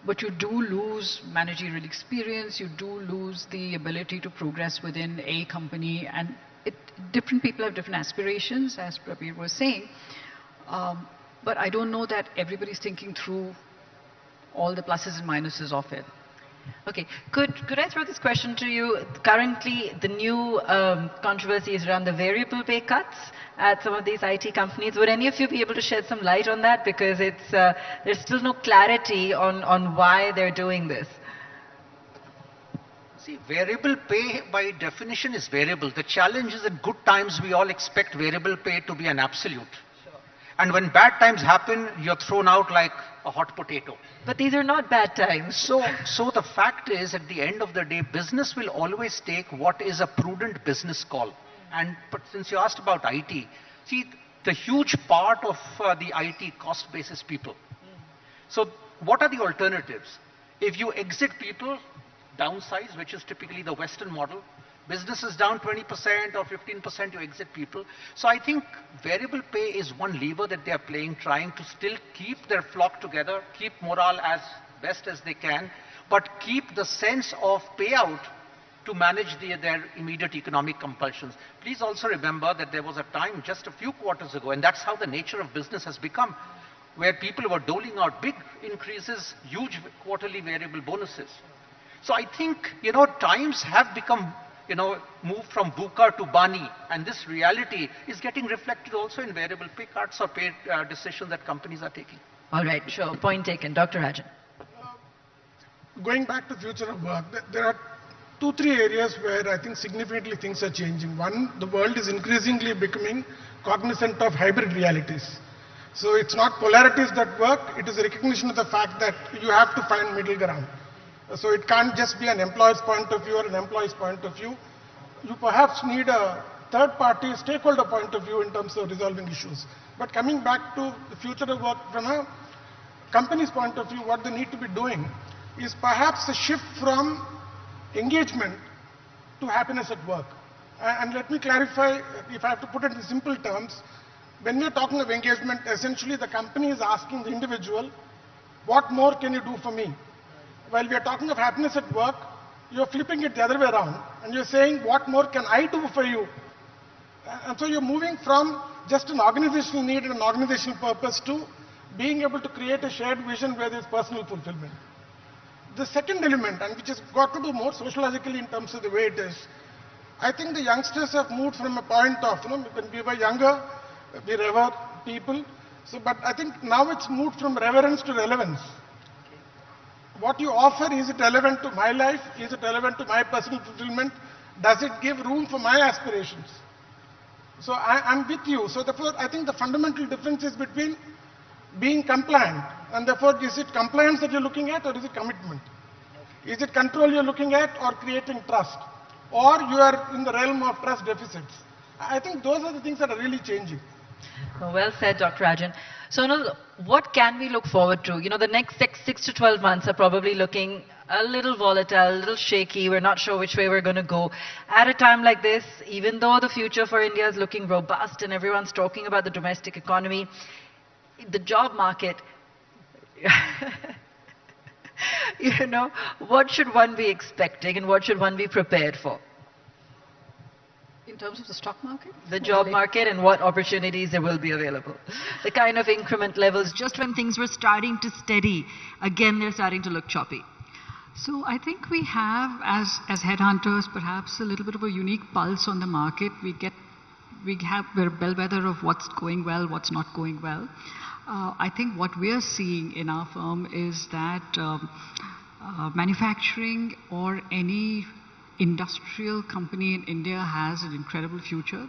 But you do lose managerial experience, you do lose the ability to progress within a company, and different people have different aspirations, as Prabir was saying. But I don't know that everybody's thinking through all the pluses and minuses of it. Okay, could I throw this question to you? Currently, the new controversy is around the variable pay cuts at some of these IT companies. Would any of you be able to shed some light on that? Because there's still no clarity on why they're doing this. See, variable pay by definition is variable. The challenge is in good times we all expect variable pay to be an absolute. And when bad times happen, you're thrown out like a hot potato. But these are not bad times. So the fact is, at the end of the day, business will always take what is a prudent business call. But since you asked about IT, see, the huge part of the IT cost base is people. So what are the alternatives? If you exit people, downsize, which is typically the Western model, business is down 20% or 15%, you exit people. So I think variable pay is one lever that they are playing, trying to still keep their flock together, keep morale as best as they can, but keep the sense of payout to manage their immediate economic compulsions. Please also remember that there was a time just a few quarters ago, and that's how the nature of business has become, where people were doling out big increases, huge quarterly variable bonuses. So I think, times have become move from VUCA to BANI, and this reality is getting reflected also in variable pay cuts or pay decisions that companies are taking. All right, sure. Point taken. Dr. Rajan. Going back to future of work, there are 2-3 areas where I think significantly things are changing. One, the world is increasingly becoming cognizant of hybrid realities. So it's not polarities that work, it is a recognition of the fact that you have to find middle ground. So it can't just be an employer's point of view or an employee's point of view. You perhaps need a third-party stakeholder point of view in terms of resolving issues. But coming back to the future of work from a company's point of view, what they need to be doing is perhaps a shift from engagement to happiness at work. And let me clarify, if I have to put it in simple terms, when we are talking of engagement, essentially the company is asking the individual, what more can you do for me? While we are talking of happiness at work, you're flipping it the other way around, and you're saying, what more can I do for you? And so you're moving from just an organizational need and an organizational purpose to being able to create a shared vision where there's personal fulfillment. The second element, and which has got to do more sociologically in terms of the way it is, I think the youngsters have moved from a point of, when we were younger, we revere people. So, but I think now it's moved from reverence to relevance. What you offer, is it relevant to my life? Is it relevant to my personal fulfillment? Does it give room for my aspirations? So I'm with you. So therefore, I think the fundamental difference is between being compliant, and therefore, is it compliance that you're looking at, or is it commitment? Is it control you're looking at, or creating trust? Or you are in the realm of trust deficits? I think those are the things that are really changing. Well said, Dr. Rajan. So, what can we look forward to? The next 6 to 12 months are probably looking a little volatile, a little shaky. We're not sure which way we're going to go. At a time like this, even though the future for India is looking robust and everyone's talking about the domestic economy, the job market, what should one be expecting and what should one be prepared for? In terms of the stock market? The job market and what opportunities there will be available. The kind of increment levels. Just when things were starting to steady, again they're starting to look choppy. So I think we have, as headhunters, perhaps a little bit of a unique pulse on the market. We're a bellwether of what's going well, what's not going well. I think what we're seeing in our firm is that manufacturing or any industrial company in India has an incredible future,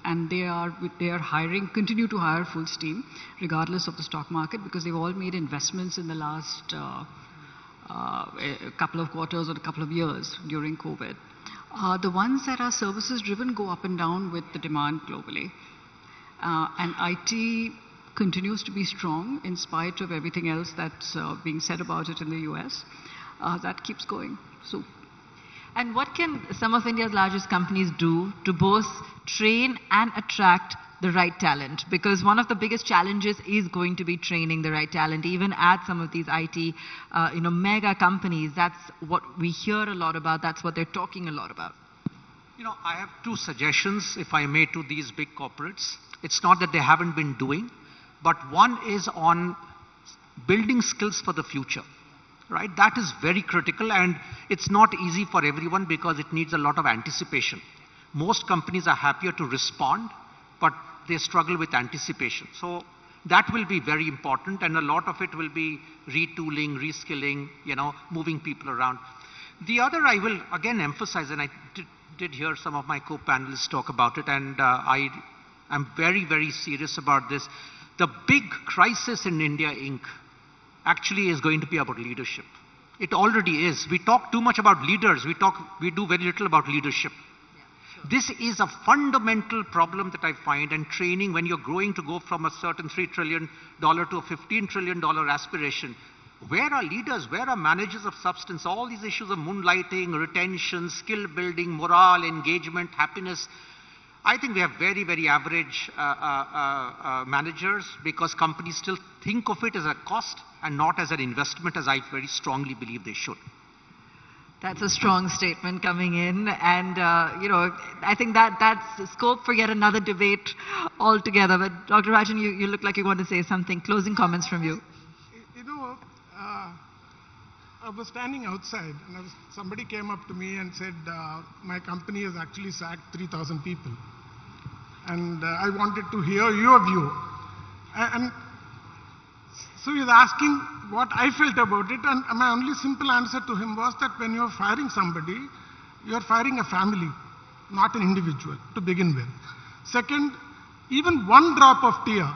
and they are hiring, continue to hire full steam, regardless of the stock market, because they've all made investments in the last a couple of quarters or a couple of years during COVID. The ones that are services driven go up and down with the demand globally, and IT continues to be strong in spite of everything else that's being said about it in the US. That keeps going. So. And what can some of India's largest companies do to both train and attract the right talent? Because one of the biggest challenges is going to be training the right talent, even at some of these IT, mega companies. That's what we hear a lot about. That's what they're talking a lot about. I have two suggestions, if I may, to these big corporates. It's not that they haven't been doing, but one is on building skills for the future. Right? That is very critical, and it's not easy for everyone because it needs a lot of anticipation. Most companies are happier to respond, but they struggle with anticipation. So that will be very important, and a lot of it will be retooling, reskilling, moving people around. The other I will again emphasize, and I did hear some of my co-panelists talk about it, and I am very, very serious about this. The big crisis in India, Inc. actually is going to be about leadership. It already is. We talk too much about leaders. We do very little about leadership. Yeah, sure. This is a fundamental problem that I find, and training, when you're growing to go from a certain $3 trillion to a $15 trillion aspiration, where are leaders? Where are managers of substance? All these issues of moonlighting, retention, skill building, morale, engagement, happiness. I think we have very, very average managers, because companies still think of it as a cost and not as an investment, as I very strongly believe they should. That's a strong statement coming in, and I think that's scope for yet another debate altogether. But Dr. Rajan, you look like you want to say something. Closing comments from you. I was standing outside, and somebody came up to me and said, my company has actually sacked 3,000 people. And I wanted to hear your view. And so he was asking what I felt about it, and my only simple answer to him was that when you're firing somebody, you're firing a family, not an individual, to begin with. Second, even one drop of tear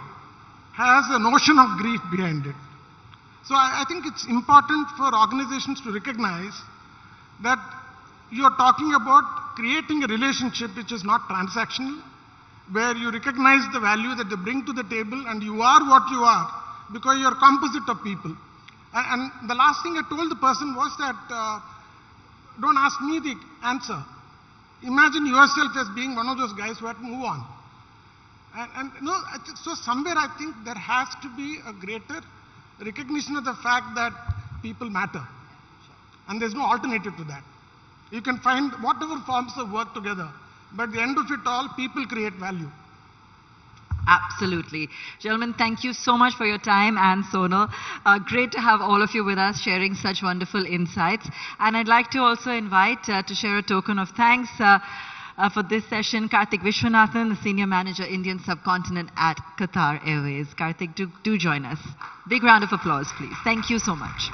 has a notion of grief behind it. So I think it's important for organizations to recognize that you are talking about creating a relationship which is not transactional, where you recognize the value that they bring to the table and you are what you are because you are a composite of people. And the last thing I told the person was that don't ask me the answer. Imagine yourself as being one of those guys who had to move on. So somewhere I think there has to be a greater recognition of the fact that people matter. And there's no alternative to that. You can find whatever forms of work together, but at the end of it all, people create value. Absolutely. Gentlemen, thank you so much for your time, and Sonal. Great to have all of you with us sharing such wonderful insights. And I'd like to also invite to share a token of thanks for this session, Karthik Vishwanathan, the Senior Manager, Indian Subcontinent at Qatar Airways. Karthik, do join us. Big round of applause, please. Thank you so much.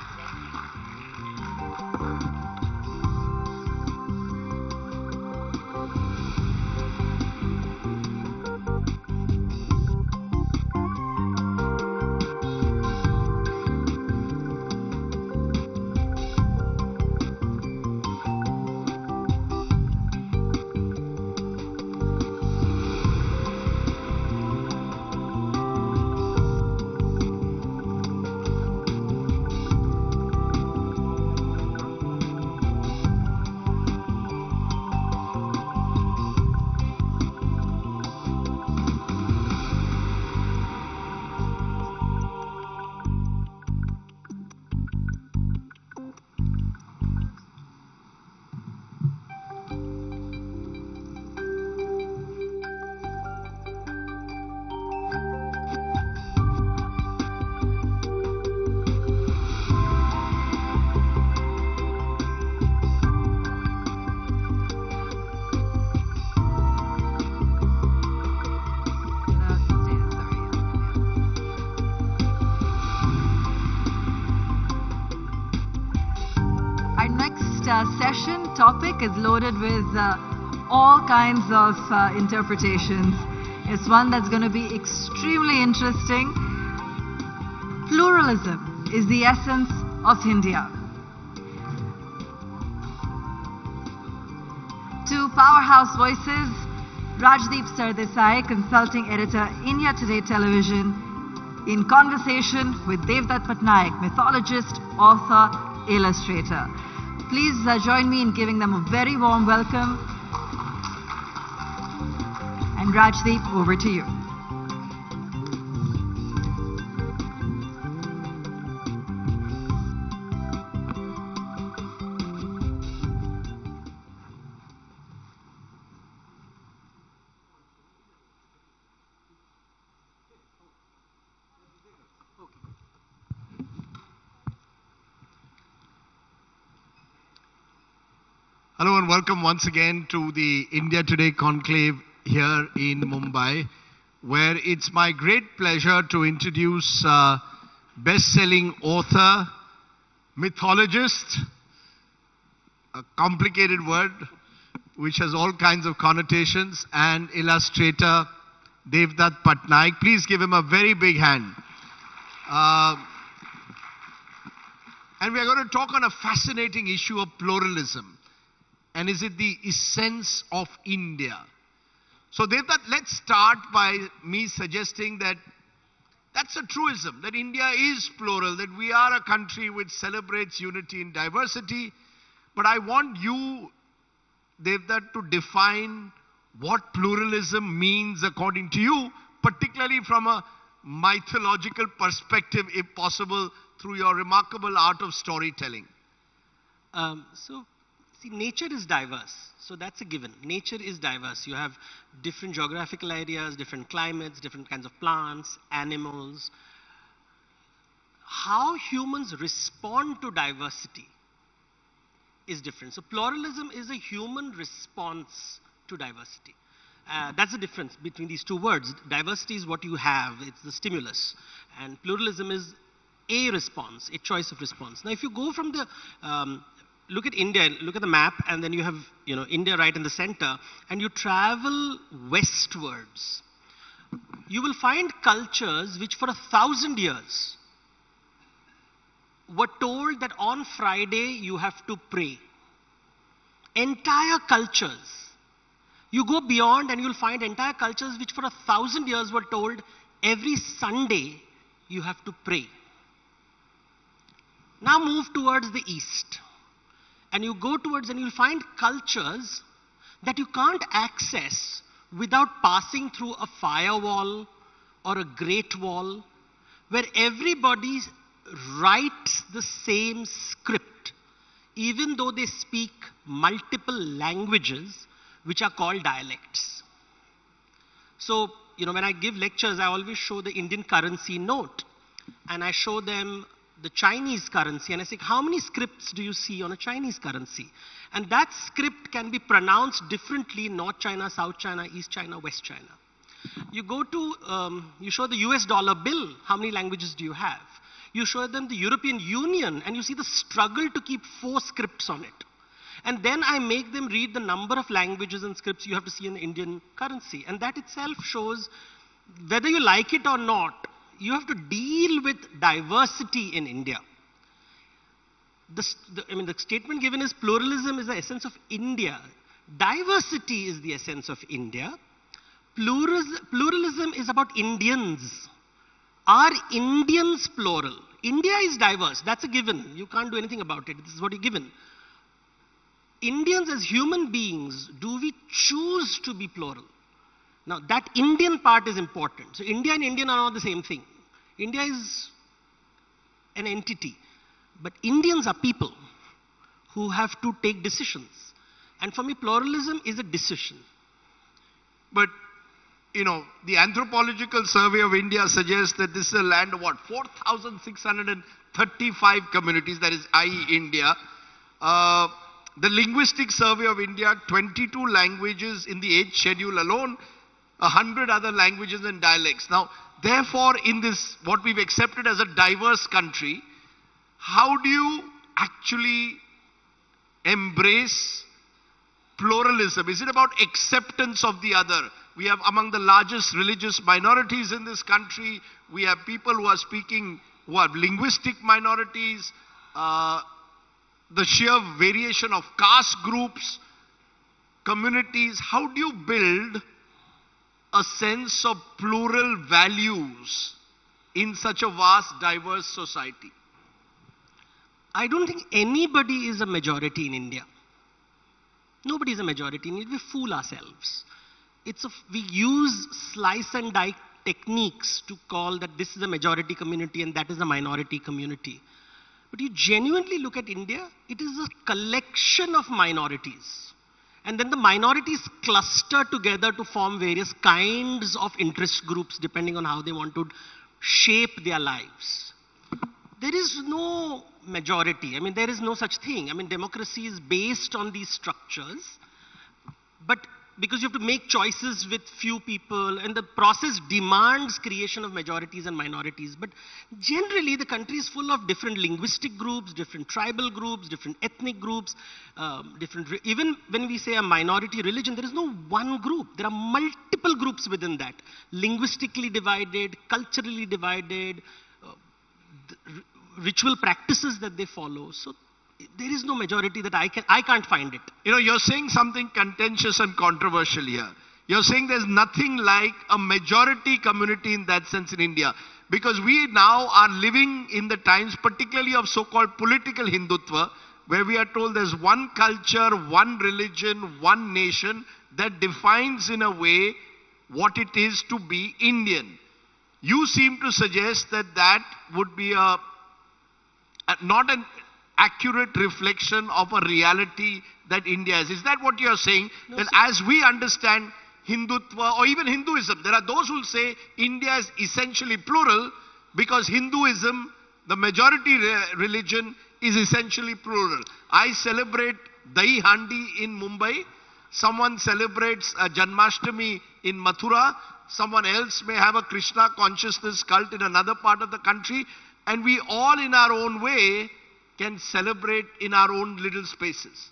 Session topic is loaded with all kinds of interpretations. It's one that's going to be extremely interesting. Pluralism is the essence of India. Two powerhouse voices, Rajdeep Sardesai, consulting editor, India Today Television, in conversation with Devdutt Patnaik, mythologist, author, illustrator. Please join me in giving them a very warm welcome. And Rajdeep, over to you. Hello and welcome once again to the India Today Conclave here in Mumbai, where it's my great pleasure to introduce best-selling author, mythologist, a complicated word which has all kinds of connotations, and illustrator Devdutt Patnaik. Please give him a very big hand. And we are going to talk on a fascinating issue of pluralism. And is it the essence of India? So Devdutt, let's start by me suggesting that that's a truism, that India is plural, that we are a country which celebrates unity in diversity. But I want you, Devdutt, to define what pluralism means according to you, particularly from a mythological perspective, if possible, through your remarkable art of storytelling. See, nature is diverse, so that's a given. Nature is diverse. You have different geographical areas, different climates, different kinds of plants, animals. How humans respond to diversity is different. So pluralism is a human response to diversity. That's the difference between these two words. Diversity is what you have, it's the stimulus. And pluralism is a response, a choice of response. Now if you go from the look at India, look at the map, and then you have, India right in the center, and you travel westwards. You will find cultures which for 1,000 years were told that on Friday you have to pray. Entire cultures. You go beyond and you'll find entire cultures which for 1,000 years were told every Sunday you have to pray. Now move towards the east. And you go towards and you'll find cultures that you can't access without passing through a firewall or a great wall, where everybody writes the same script, even though they speak multiple languages which are called dialects. So, when I give lectures, I always show the Indian currency note, and I show them the Chinese currency, and I say, how many scripts do you see on a Chinese currency? And that script can be pronounced differently in North China, South China, East China, West China. You go to, you show the US dollar bill, how many languages do you have? You show them the European Union, and you see the struggle to keep 4 scripts on it. And then I make them read the number of languages and scripts you have to see in the Indian currency. And that itself shows, whether you like it or not, you have to deal with diversity in India. The statement given is pluralism is the essence of India. Diversity is the essence of India. Pluralism is about Indians. Are Indians plural? India is diverse. That's a given. You can't do anything about it. This is what you're given. Indians as human beings, do we choose to be plural? Now, that Indian part is important. So, India and Indian are not the same thing. India is an entity. But Indians are people who have to take decisions. And for me, pluralism is a decision. But, the anthropological survey of India suggests that this is a land of 4,635 communities, that is i.e. India. The linguistic survey of India, 22 languages in the 8th schedule alone, 100 other languages and dialects. Now, therefore, in this, what we've accepted as a diverse country, how do you actually embrace pluralism? Is it about acceptance of the other? We have among the largest religious minorities in this country. We have people who are linguistic minorities. The sheer variation of caste groups, communities. How do you build a sense of plural values in such a vast, diverse society? I don't think anybody is a majority in India. Nobody is a majority in India. We fool ourselves. We use slice and dice techniques to call that this is a majority community and that is a minority community. But you genuinely look at India, it is a collection of minorities. And then the minorities cluster together to form various kinds of interest groups depending on how they want to shape their lives. There is no majority. There is no such thing. Democracy is based on these structures. But because you have to make choices with few people, and the process demands creation of majorities and minorities. But generally, the country is full of different linguistic groups, different tribal groups, different ethnic groups, even when we say a minority religion, there is no one group. There are multiple groups within that, linguistically divided, culturally divided, ritual practices that they follow. So there is no majority that I can't find it. You're saying something contentious and controversial here. You're saying there's nothing like a majority community in that sense in India. Because we now are living in the times, particularly of so-called political Hindutva, where we are told there's one culture, one religion, one nation that defines in a way what it is to be Indian. You seem to suggest that that would be not an accurate reflection of a reality that India is. Is that what you are saying? No, that as we understand Hindutva or even Hinduism, there are those who will say India is essentially plural because Hinduism, the majority religion, is essentially plural. I celebrate Dahi Handi in Mumbai. Someone celebrates Janmashtami in Mathura. Someone else may have a Krishna consciousness cult in another part of the country. And we all in our own way can celebrate in our own little spaces.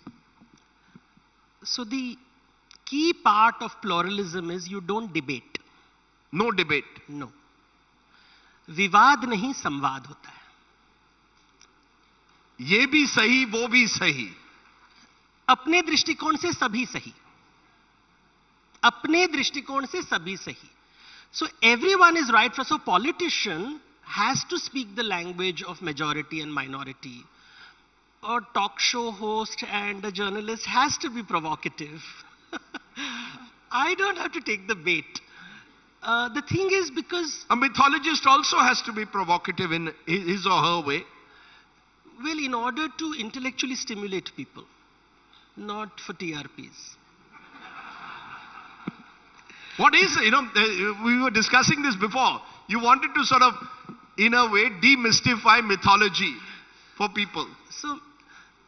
So the key part of pluralism is you don't debate. No debate. No. विवाद नहीं संवाद होता है. ये भी सही, वो भी सही. अपने दृष्टिकोण से सभी सही. अपने दृष्टिकोण से सभी सही. So everyone is right. So politician has to speak the language of majority and minority. A talk show host and a journalist has to be provocative. I don't have to take the bait. The thing is, because a mythologist also has to be provocative in his or her way. Well, in order to intellectually stimulate people, not for TRPs. What is, we were discussing this before. You wanted to sort of, in a way, demystify mythology for people. So,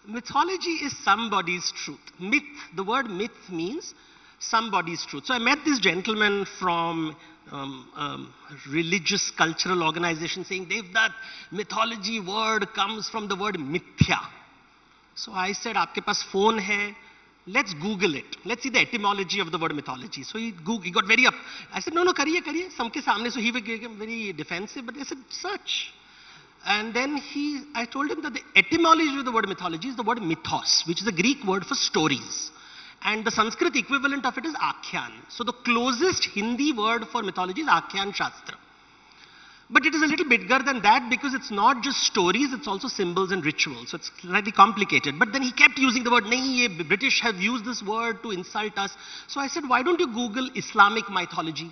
mythology is somebody's truth. Myth, the word myth means somebody's truth. So I met this gentleman from religious cultural organization saying, Devdutt, mythology word comes from the word mithya. So I said, aapke paas phone hai? Let's Google it. Let's see the etymology of the word mythology. So he got very up. I said, no, kariye. Samke samne. So he became very defensive. But I said, search. And then I told him that the etymology of the word mythology is the word mythos, which is a Greek word for stories. And the Sanskrit equivalent of it is Akhyan. So the closest Hindi word for mythology is Akhyan Shastra. But it is a little bigger than that because it's not just stories, it's also symbols and rituals. So it's slightly complicated. But then he kept using the word, nahi, ye British have used this word to insult us. So I said, why don't you Google Islamic mythology?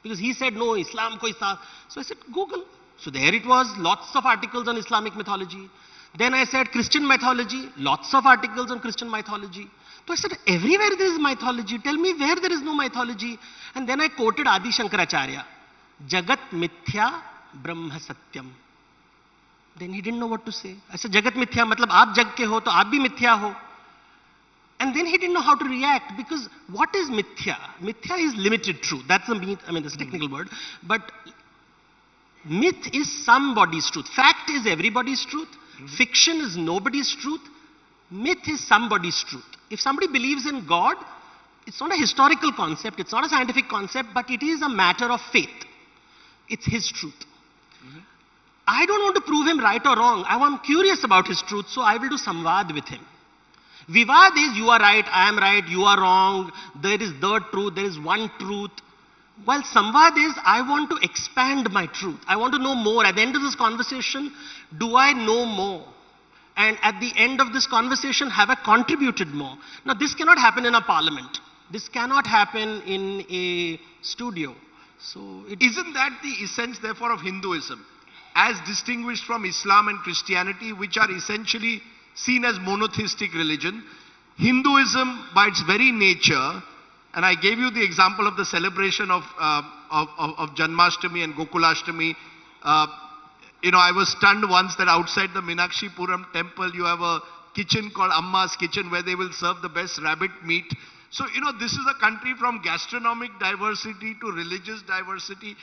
Because he said, no, Islam ko Islam. So I said, Google. So there it was, lots of articles on Islamic mythology. Then I said, Christian mythology, lots of articles on Christian mythology. So I said, everywhere there is mythology. Tell me where there is no mythology. And then I quoted Adi Shankaracharya. Jagat mithya brahma satyam. Then he didn't know what to say. I said, Jagat mithya, matlab aap jag ke ho, to aap bhi mithya ho. And then he didn't know how to react because what is mithya? Mithya is limited truth. That's the myth, that's a technical word. But myth is somebody's truth. Fact is everybody's truth. Fiction is nobody's truth. Myth is somebody's truth. If somebody believes in God, it's not a historical concept, it's not a scientific concept, but it is a matter of faith. It's his truth. I don't want to prove him right or wrong. I'm curious about his truth, so I will do samvad with him. Vivad is you are right, I am right, you are wrong, there is the truth, there is one truth. While samvad is, I want to expand my truth. I want to know more. At the end of this conversation, do I know more? And at the end of this conversation, have I contributed more? Now, this cannot happen in a parliament. This cannot happen in a studio. So, isn't that the essence, therefore, of Hinduism, as distinguished from Islam and Christianity, which are essentially seen as monotheistic religion? Hinduism, by its very nature, and I gave you the example of the celebration of Janmashtami and Gokulashtami. I was stunned once that outside the Meenakshi Puram temple, you have a kitchen called Amma's Kitchen where they will serve the best rabbit meat. So, this is a country from gastronomic diversity to religious diversity.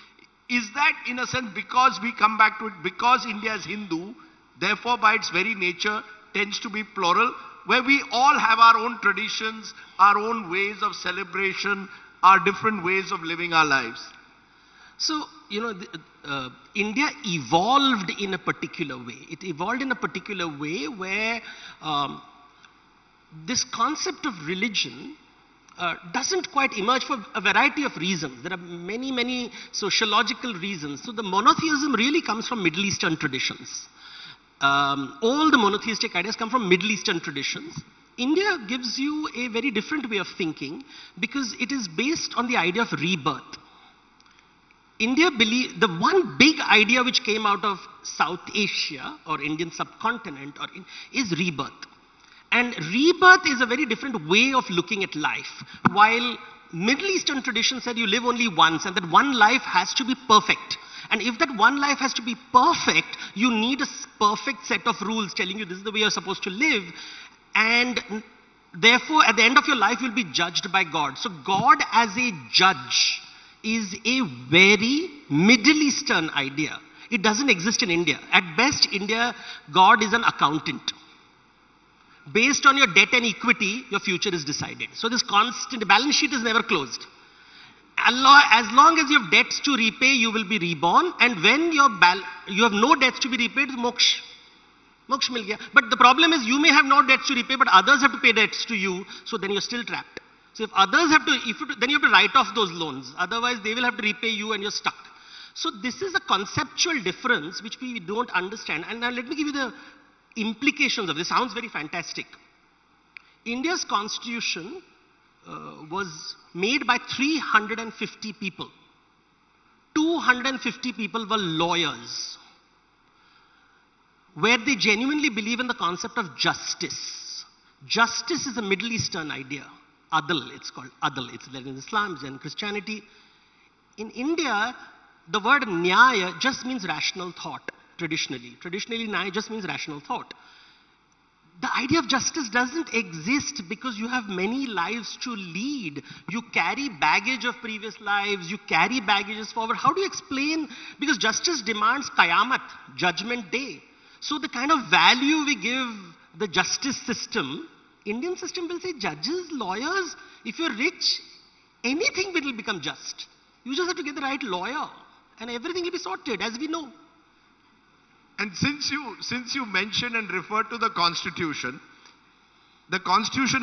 Is that, in a sense, because we come back to it, because India is Hindu, therefore, by its very nature, tends to be plural, where we all have our own traditions, our own ways of celebration, our different ways of living our lives? So, India evolved in a particular way. It evolved in a particular way where this concept of religion doesn't quite emerge for a variety of reasons. There are many, many sociological reasons. So the monotheism really comes from Middle Eastern traditions. All the monotheistic ideas come from Middle Eastern traditions. India gives you a very different way of thinking because it is based on the idea of rebirth. India the one big idea which came out of South Asia or Indian subcontinent is rebirth. And rebirth is a very different way of looking at life. While Middle Eastern tradition said you live only once and that one life has to be perfect. And if that one life has to be perfect, you need a perfect set of rules telling you this is the way you're supposed to live. And therefore, at the end of your life, you'll be judged by God. So God as a judge is a very Middle Eastern idea. It doesn't exist in India. At best, India, God is an accountant. Based on your debt and equity, your future is decided. So this constant balance sheet is never closed. As long as you have debts to repay, you will be reborn. And when you have no debts to be repaid, it's moksha. Moksha mil gaya. But the problem is you may have no debts to repay, but others have to pay debts to you, so then you're still trapped. So if others have to, then you have to write off those loans. Otherwise, they will have to repay you and you're stuck. So this is a conceptual difference which we don't understand. And now let me give you the implications of this. Sounds very fantastic. India's constitution was made by 350 people. 250 people were lawyers, where they genuinely believe in the concept of justice. Justice is a Middle Eastern idea. Adl, it's called Adl. It's there in Islam, it's in Christianity. In India, the word Nyaya just means rational thought, traditionally. Traditionally, Nyaya just means rational thought. The idea of justice doesn't exist because you have many lives to lead. You carry baggage of previous lives, you carry baggages forward. How do you explain? Because justice demands Qayamat, judgment day. So the kind of value we give the justice system, Indian system will say judges, lawyers, if you're rich, anything will become just. You just have to get the right lawyer and everything will be sorted, as we know. And since you mentioned and referred to the Constitution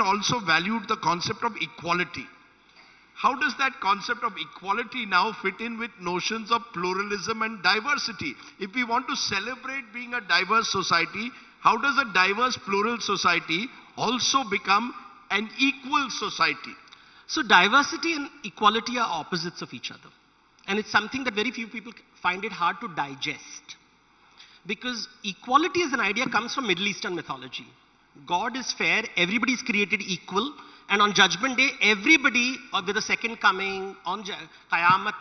also valued the concept of equality. How does that concept of equality now fit in with notions of pluralism and diversity? If we want to celebrate being a diverse society, how does a diverse plural society also become an equal society? So diversity and equality are opposites of each other. And it's something that very few people find it hard to digest. Because equality as an idea comes from Middle Eastern mythology. God is fair, everybody is created equal, and on Judgment Day, everybody, or with the second coming, on Qayamat,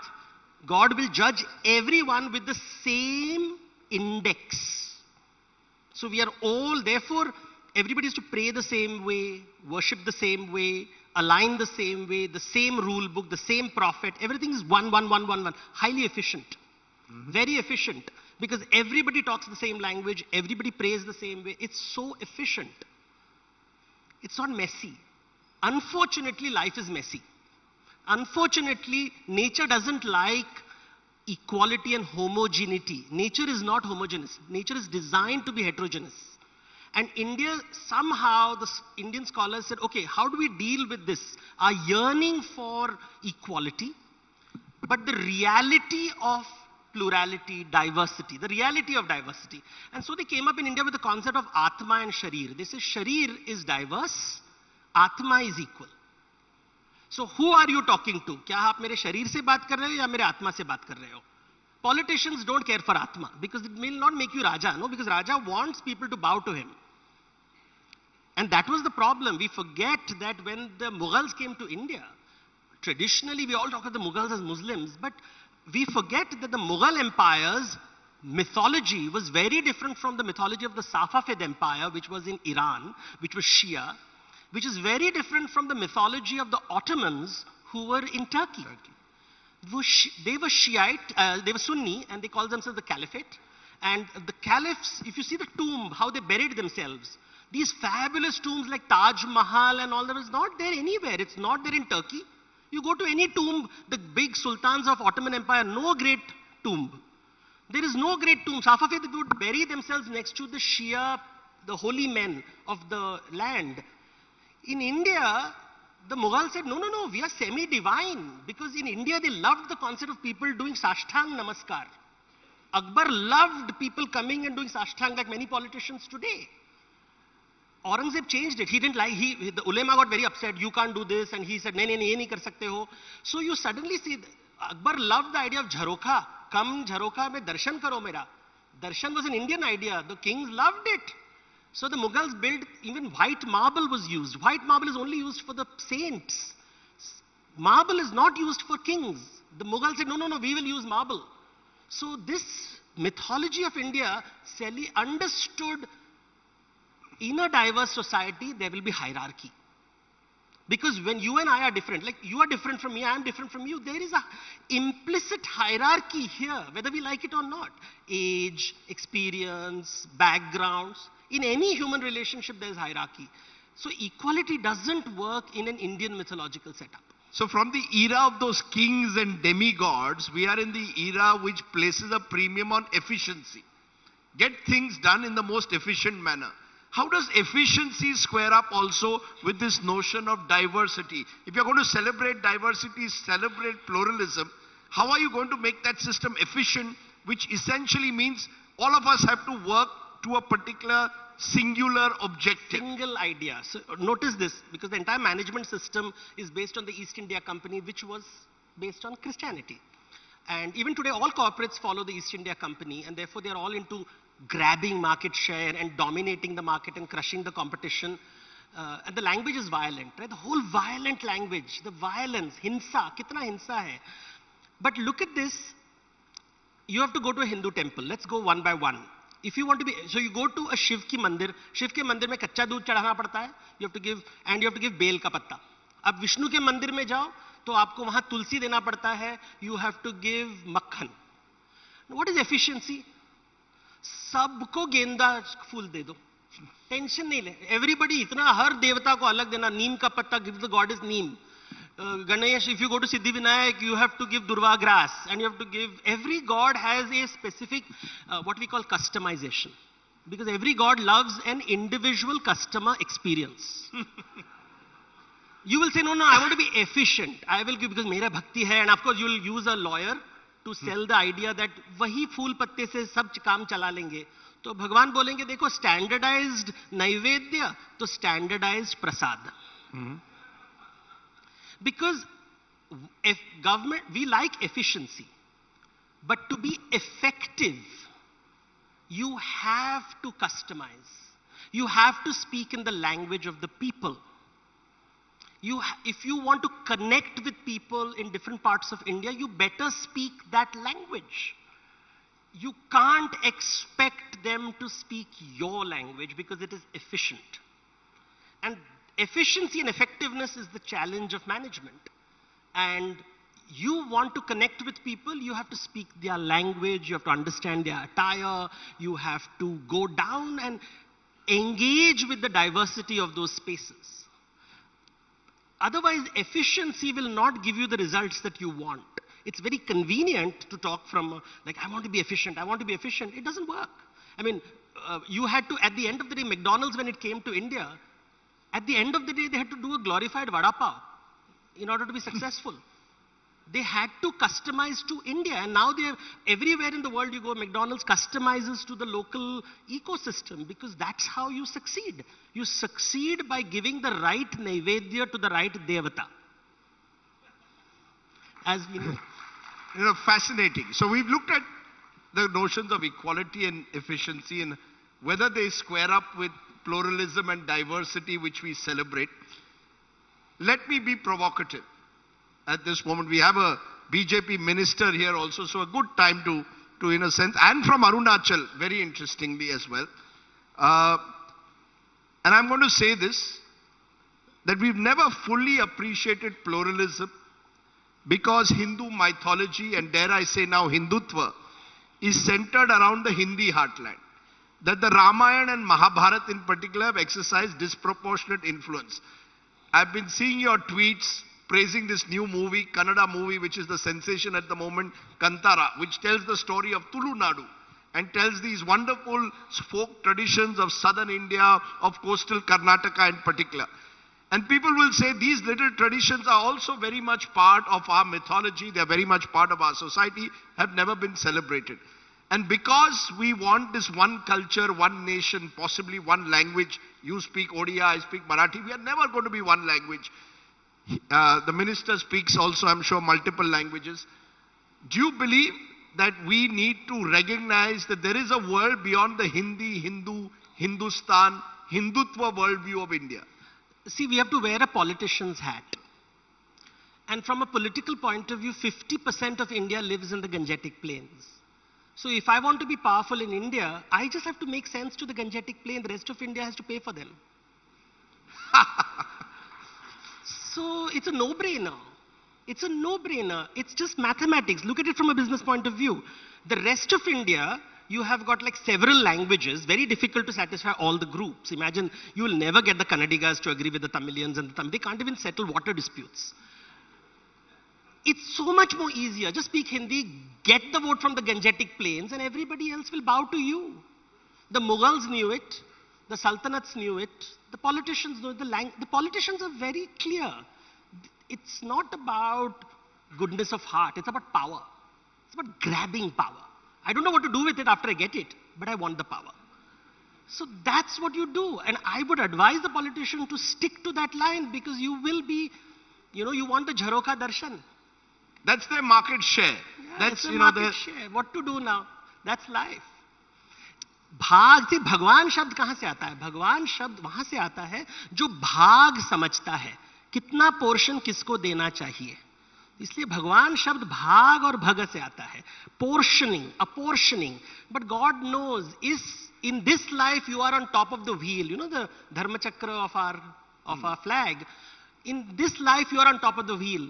God will judge everyone with the same index. So we are all, therefore, everybody is to pray the same way, worship the same way, align the same way, the same rule book, the same prophet, everything is one. Highly efficient. Very efficient. Because everybody talks the same language, everybody prays the same way. It's so efficient. It's not messy. Unfortunately, life is messy. Unfortunately, nature doesn't like equality and homogeneity. Nature is not homogeneous. Nature is designed to be heterogeneous. And India, somehow, the Indian scholars said, okay, how do we deal with this? Our yearning for equality, but the reality of plurality, diversity, the reality of diversity. And so they came up in India with the concept of Atma and Sharir. They say Sharir is diverse, Atma is equal. So who are you talking to? क्या आप मेरे शरीर से बात कर रहे हो या मेरे आत्मा से बात कर रहे हो? Politicians don't care for Atma because it will not make you Raja, no? Because Raja wants people to bow to him. And that was the problem. We forget that when the Mughals came to India, traditionally we all talk of the Mughals as Muslims, but we forget that the Mughal Empire's mythology was very different from the mythology of the Safavid Empire, which was in Iran, which was Shia, which is very different from the mythology of the Ottomans who were in Turkey. They were Shiite, they were Sunni, and they called themselves the Caliphate. And the Caliphs, if you see the tomb, how they buried themselves, these fabulous tombs like Taj Mahal and all that is not there anywhere. It's not there in Turkey. You go to any tomb, the big sultans of Ottoman Empire, no great tomb. There is no great tomb. Safavid would bury themselves next to the Shia, the holy men of the land. In India, the Mughals said, no, we are semi-divine. Because in India, they loved the concept of people doing Sashtang Namaskar. Akbar loved people coming and doing Sashtang like many politicians today. Aurangzeb changed it. He didn't like, the ulema got very upset, you can't do this, and he said, nahi, ye nahi kar sakte ho. So you suddenly see, Akbar loved the idea of Jharokha. Come Jharokha mein darshan karo mera. Darshan was an Indian idea. The kings loved it. So the Mughals built, even white marble was used. White marble is only used for the saints. Marble is not used for kings. The Mughals said, no, we will use marble. So this mythology of India, Sally understood in a diverse society, there will be hierarchy. Because when you and I are different, like you are different from me, I am different from you, there is a implicit hierarchy here, whether we like it or not. Age, experience, backgrounds. In any human relationship, there is hierarchy. So equality doesn't work in an Indian mythological setup. So from the era of those kings and demigods, we are in the era which places a premium on efficiency. get things done in the most efficient manner. How does efficiency square up also with this notion of diversity? If you're going to celebrate diversity, celebrate pluralism, how are you going to make that system efficient, which essentially means all of us have to work to a particular singular objective? Single idea. So notice this, because the entire management system is based on the East India Company, which was based on Christianity. And even today, all corporates follow the East India Company, and therefore they're all into grabbing market share and dominating the market and crushing the competition. And the language is violent, right? The whole violent language, the violence, hinsa, kitna hinsa hai. But look at this. You have to go to a Hindu temple. Let's go one by one. If you want to be, so you go to a Shiv ki mandir. Shiv ke mandir mein kacha doodh chढ़ाना पड़ता है. You have to give bel ka patta. अब विष्णु के मंदिर में जाओ तो आपको वहां तुलसी देना पड़ता है. You have to give makhan. What is efficiency? सबको गेंदा फूल दे दो, टेंशन नहीं ले. एवरीबडी इतना, हर देवता को अलग देना. नीम का पत्ता, give the God is Neem. Ganesh, if you go to Siddhi Vinayak, you have to give Durva grass, and you have to give, every god has a specific, what we call customization. Because every god loves an individual customer experience. You will say, no, I want to be efficient. I will give, because mera bhakti hai, and of course you will use a lawyer to sell the idea that wahi phool patte se sab kaam chala lenge. तो भगवान बोलेंगे देखो standardized नैवेद्य तो standardized prasad. Because if government, we like efficiency, but to be effective, you have to customize. You have to speak in the language of the people. If you want to connect with people in different parts of India, you better speak that language. You can't expect them to speak your language because it is efficient. And efficiency and effectiveness is the challenge of management. And you want to connect with people, you have to speak their language, you have to understand their attire, you have to go down and engage with the diversity of those spaces. Otherwise, efficiency will not give you the results that you want. It's very convenient to talk from, like, I want to be efficient, I want to be efficient. It doesn't work. I mean, you had to, at the end of the day, McDonald's, when it came to India, at the end of the day, they had to do a glorified vada pav in order to be successful. They had to customize to India, and now they have, everywhere in the world you go, McDonald's customizes to the local ecosystem, because that's how you succeed. You succeed by giving the right naivedya to the right devata. As we know. You know, fascinating. So we've looked at the notions of equality and efficiency and whether they square up with pluralism and diversity which we celebrate. Let me be provocative. At this moment, we have a BJP minister here also, so a good time to in a sense, and from Arunachal, very interestingly as well. And I'm going to say this, that we've never fully appreciated pluralism because Hindu mythology, and dare I say now Hindutva, is centered around the Hindi heartland. That the Ramayana and Mahabharata in particular have exercised disproportionate influence. I've been seeing your tweets praising this new movie, Kannada movie, which is the sensation at the moment, Kantara, which tells the story of Tulu Nadu and tells these wonderful folk traditions of southern India, of coastal Karnataka in particular. And people will say these little traditions are also very much part of our mythology, they are very much part of our society, have never been celebrated. And because we want this one culture, one nation, possibly one language, you speak Odia, I speak Marathi, we are never going to be one language. The minister speaks also, I'm sure, multiple languages. Do you believe that we need to recognize that there is a world beyond the Hindi, Hindu, Hindustan, Hindutva worldview of India? See, we have to wear a politician's hat. And from a political point of view, 50% of India lives in the Gangetic Plains. So if I want to be powerful in India, I just have to make sense to the Gangetic Plain. The rest of India has to pay for them. So it's a no-brainer. It's a no-brainer. It's just mathematics. Look at it from a business point of view. The rest of India, you have got like several languages, very difficult to satisfy all the groups. Imagine, you will never get the Kannadigas to agree with the Tamilians and the Tamil. They can't even settle water disputes. It's so much more easier. Just speak Hindi, get the vote from the Gangetic Plains, and everybody else will bow to you. The Mughals knew it. The Sultanates knew it. The politicians knew it. The politicians are very clear. It's not about goodness of heart. It's about power. It's about grabbing power. I don't know what to do with it after I get it, but I want the power. So that's what you do. And I would advise the politician to stick to that line, because you will be, you want the Jharoka Darshan. That's their market share. Yeah, That's, it's a market share. What to do now? That's life. भाग से भगवान शब्द कहां से आता है? भगवान शब्द वहां से आता है जो भाग समझता है, कितना पोर्शन किसको देना चाहिए. इसलिए भगवान शब्द भाग और भग से आता है. पोर्शनिंग, अपोर्शनिंग. बट गॉड नोज इस in this life you are on top of the wheel. You know the dharma chakra of our flag. In this life you are on top of the wheel.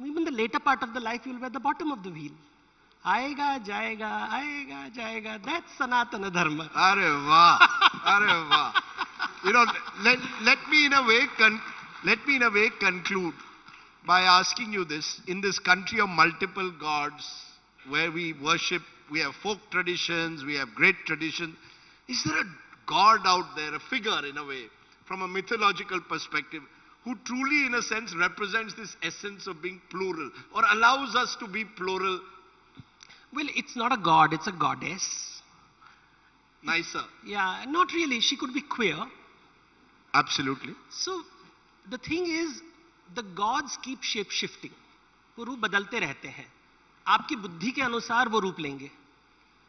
Even the later part of the life you will be at the bottom of the wheel. Aayega jayega. That's Sanatana Dharma. Arre wah. Arre wah. Let me in a way conclude by asking you this. In this country of multiple gods, where we worship, we have folk traditions, we have great traditions. Is there a god out there, a figure in a way, from a mythological perspective, who truly in a sense represents this essence of being plural, or allows us to be plural? Well, it's not a god, it's a goddess. Nicer. Yeah, not really. She could be queer. Absolutely. So, the thing is, the gods keep shape-shifting. वो रूप बदलते रहते हैं. आपकी बुद्धि के अनुसार वो रूप लेंगे.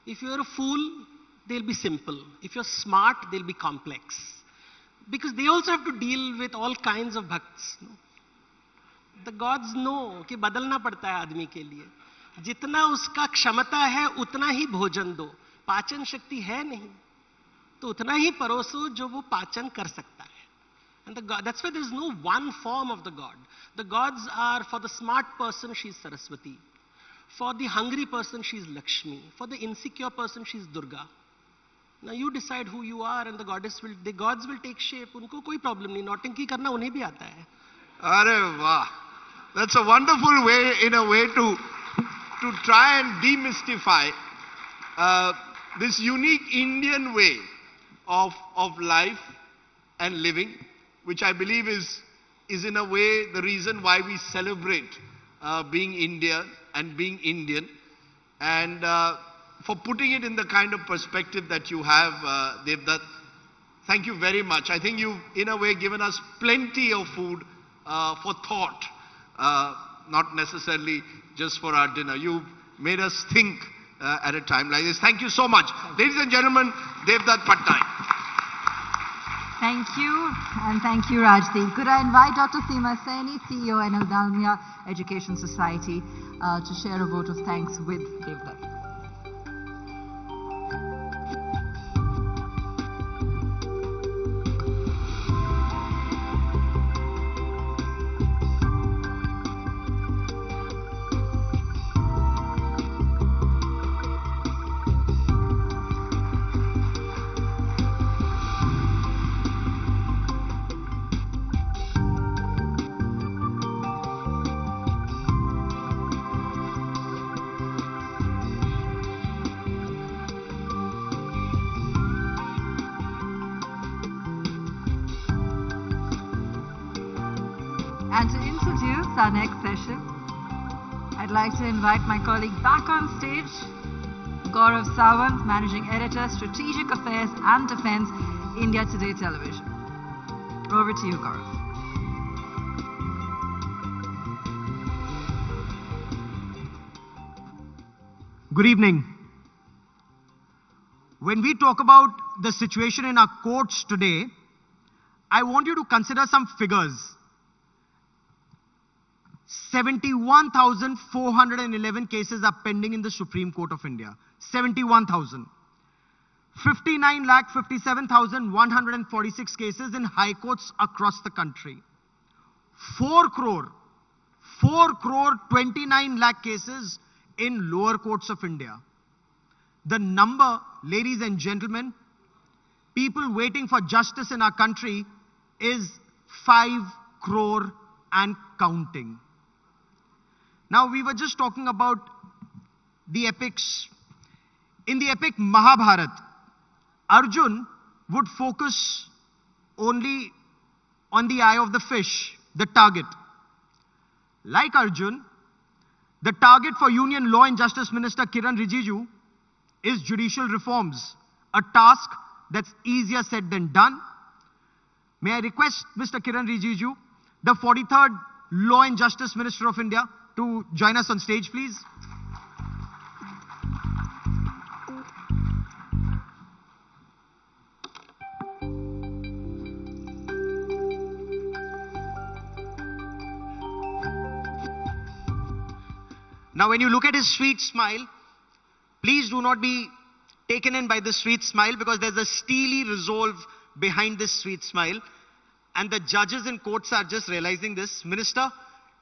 If you're a fool, they'll be simple. If you're smart, they'll be complex. Because they also have to deal with all kinds of bhakts. The gods know कि बदलना पड़ता है आदमी के लिए. जितना उसका क्षमता है उतना ही भोजन दो. पाचन शक्ति है नहीं, तो उतना ही परोसो जो वो पाचन कर सकता है. And that's why there's no one form of the god. The gods are, for the smart person, she's Saraswati. For the hungry person, she's Lakshmi. For the insecure person, she's Durga. Now you decide who you are, and the gods will take shape. उनको कोई problem नहीं. नौटंकी करना उन्हें भी आता है. Arre wah. That's a wonderful way, in a way, to try and demystify this unique Indian way of life and living, which I believe is in a way the reason why we celebrate being India and being Indian, and for putting it in the kind of perspective that you have, Devdutt. Thank you very much. I think you've in a way given us plenty of food for thought, not necessarily just for our dinner. You've made us think at a time like this. Thank you so much. Ladies and gentlemen, Devdutt Patnaik. Thank you, and thank you, Rajdeep. Could I invite Dr. Seema Saini, CEO, NL Dalmia Education Society, to share a vote of thanks with Devdutt. And to introduce our next session, I'd like to invite my colleague back on stage, Gaurav Sawant, Managing Editor, Strategic Affairs and Defense, India Today Television. Over to you, Gaurav. Good evening. When we talk about the situation in our courts today, I want you to consider some figures. 71,411 cases are pending in the Supreme Court of India. 71,000. 59,57,146 cases in high courts across the country. 4 crore 29 lakh cases in lower courts of India. The number, ladies and gentlemen, people waiting for justice in our country is 5 crore and counting. Now, we were just talking about the epics. In the epic Mahabharata, Arjun would focus only on the eye of the fish, the target. Like Arjun, the target for Union Law and Justice Minister Kiran Rijiju is judicial reforms, a task that's easier said than done. May I request Mr. Kiran Rijiju, the 43rd Law and Justice Minister of India, to join us on stage, please. Now, when you look at his sweet smile, please do not be taken in by this sweet smile, because there's a steely resolve behind this sweet smile. And the judges in courts are just realizing this. Minister,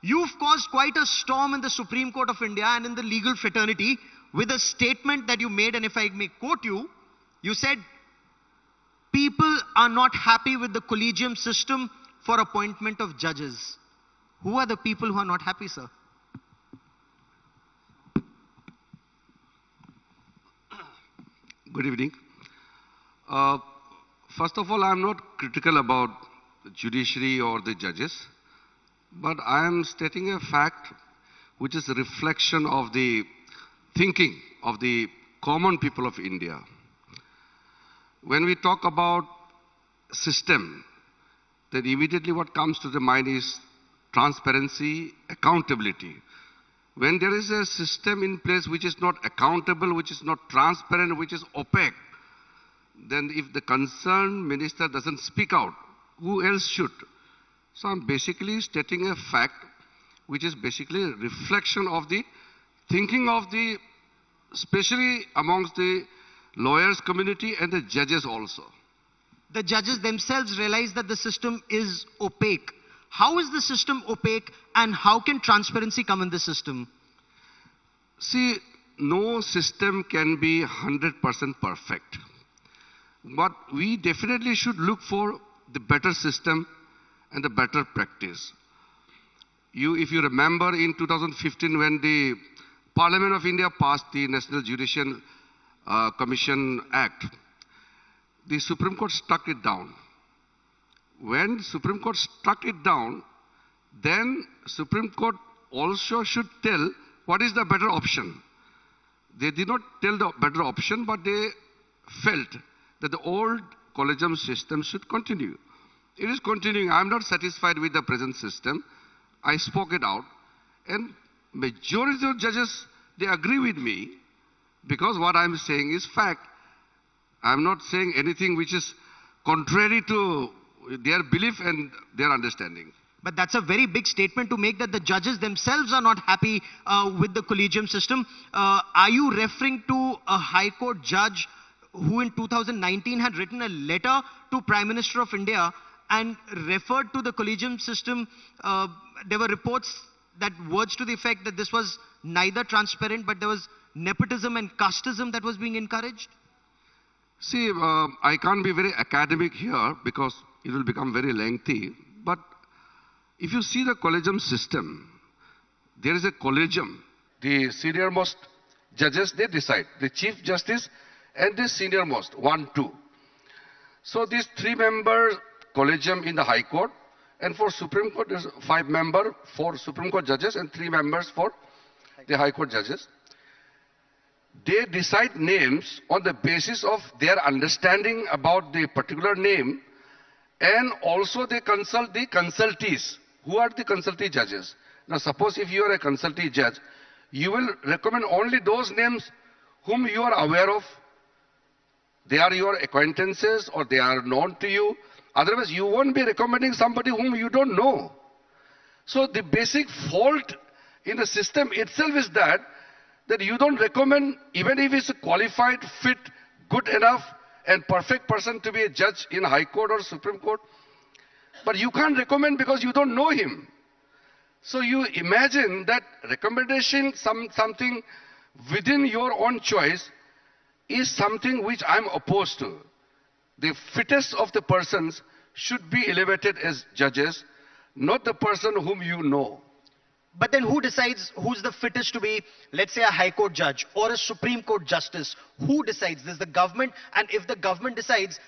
you've caused quite a storm in the Supreme Court of India and in the legal fraternity with a statement that you made, and if I may quote you, you said, people are not happy with the collegium system for appointment of judges. Who are the people who are not happy, sir? Good evening. First of all, I'm not critical about the judiciary or the judges, but I am stating a fact which is a reflection of the thinking of the common people of India. When we talk about system, then immediately what comes to the mind is transparency, accountability. When there is a system in place which is not accountable, which is not transparent, which is opaque, then if the concerned minister doesn't speak out, who else should? So I'm basically stating a fact which is basically a reflection of the thinking of the, especially amongst the lawyers community and the judges also. The judges themselves realize that the system is opaque. How is the system opaque, and how can transparency come in the system? See, no system can be 100% perfect. But we definitely should look for the better system and the better practice. If you remember in 2015 when the Parliament of India passed the National Judicial Commission Act, the Supreme Court struck it down. When the Supreme Court struck it down, then Supreme Court also should tell what is the better option. They did not tell the better option, but they felt that the old collegium system should continue. It is continuing. I am not satisfied with the present system. I spoke it out. And majority of judges, they agree with me, because what I am saying is fact. I am not saying anything which is contrary to their belief and their understanding. But that's a very big statement to make, that the judges themselves are not happy with the collegium system. Are you referring to a High Court judge who in 2019 had written a letter to Prime Minister of India and referred to the collegium system? There were reports that words to the effect that this was neither transparent, but there was nepotism and casteism that was being encouraged? See, I can't be very academic here because it will become very lengthy. But if you see the collegium system, there is a collegium. The senior most judges, they decide. The Chief Justice and the senior most, 1, 2. So these 3-member collegium in the High Court, and for Supreme Court, there's 5-member for Supreme Court judges and 3 members for the High Court judges. They decide names on the basis of their understanding about the particular name, and also they consult the consultees. Who are the consultee judges? Now suppose if you are a consultee judge, you will recommend only those names whom you are aware of. They are your acquaintances or they are known to you. Otherwise you won't be recommending somebody whom you don't know. So the basic fault in the system itself is that you don't recommend, even if it's a qualified, fit, good enough and perfect person to be a judge in High Court or Supreme Court. But you can't recommend because you don't know him. So you imagine that recommendation, something within your own choice, is something which I'm opposed to. The fittest of the persons should be elevated as judges, not the person whom you know. But then who decides who's the fittest to be, let's say, a High Court judge or a Supreme Court justice? Who decides? This is the government. And if the government decides,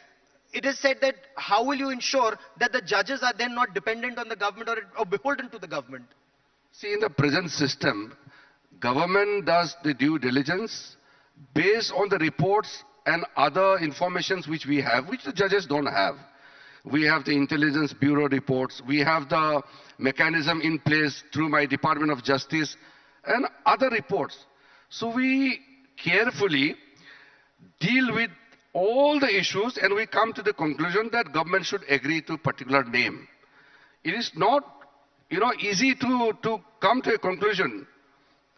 it is said that how will you ensure that the judges are then not dependent on the government or beholden to the government? See, in the present system, government does the due diligence based on the reports and other informations which we have, which the judges don't have. We have the Intelligence Bureau reports. We have the mechanism in place through my Department of Justice and other reports. So we carefully deal with all the issues and we come to the conclusion that government should agree to a particular name. It is not, easy to come to a conclusion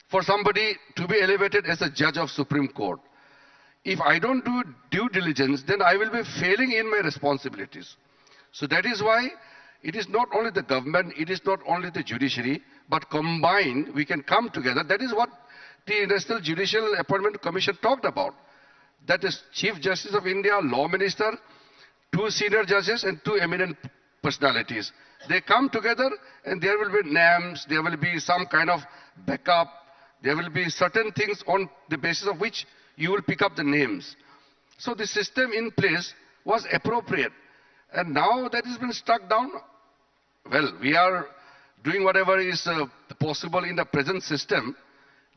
for somebody to be elevated as a judge of Supreme Court. If I don't do due diligence, then I will be failing in my responsibilities. So that is why it is not only the government, it is not only the judiciary, but combined we can come together. That is what the National Judicial Appointment Commission talked about. That is Chief Justice of India, Law Minister, 2 senior judges and 2 eminent personalities. They come together and there will be names, there will be some kind of backup, there will be certain things on the basis of which you will pick up the names. So the system in place was appropriate. And now that has been struck down, well, we are doing whatever is possible in the present system.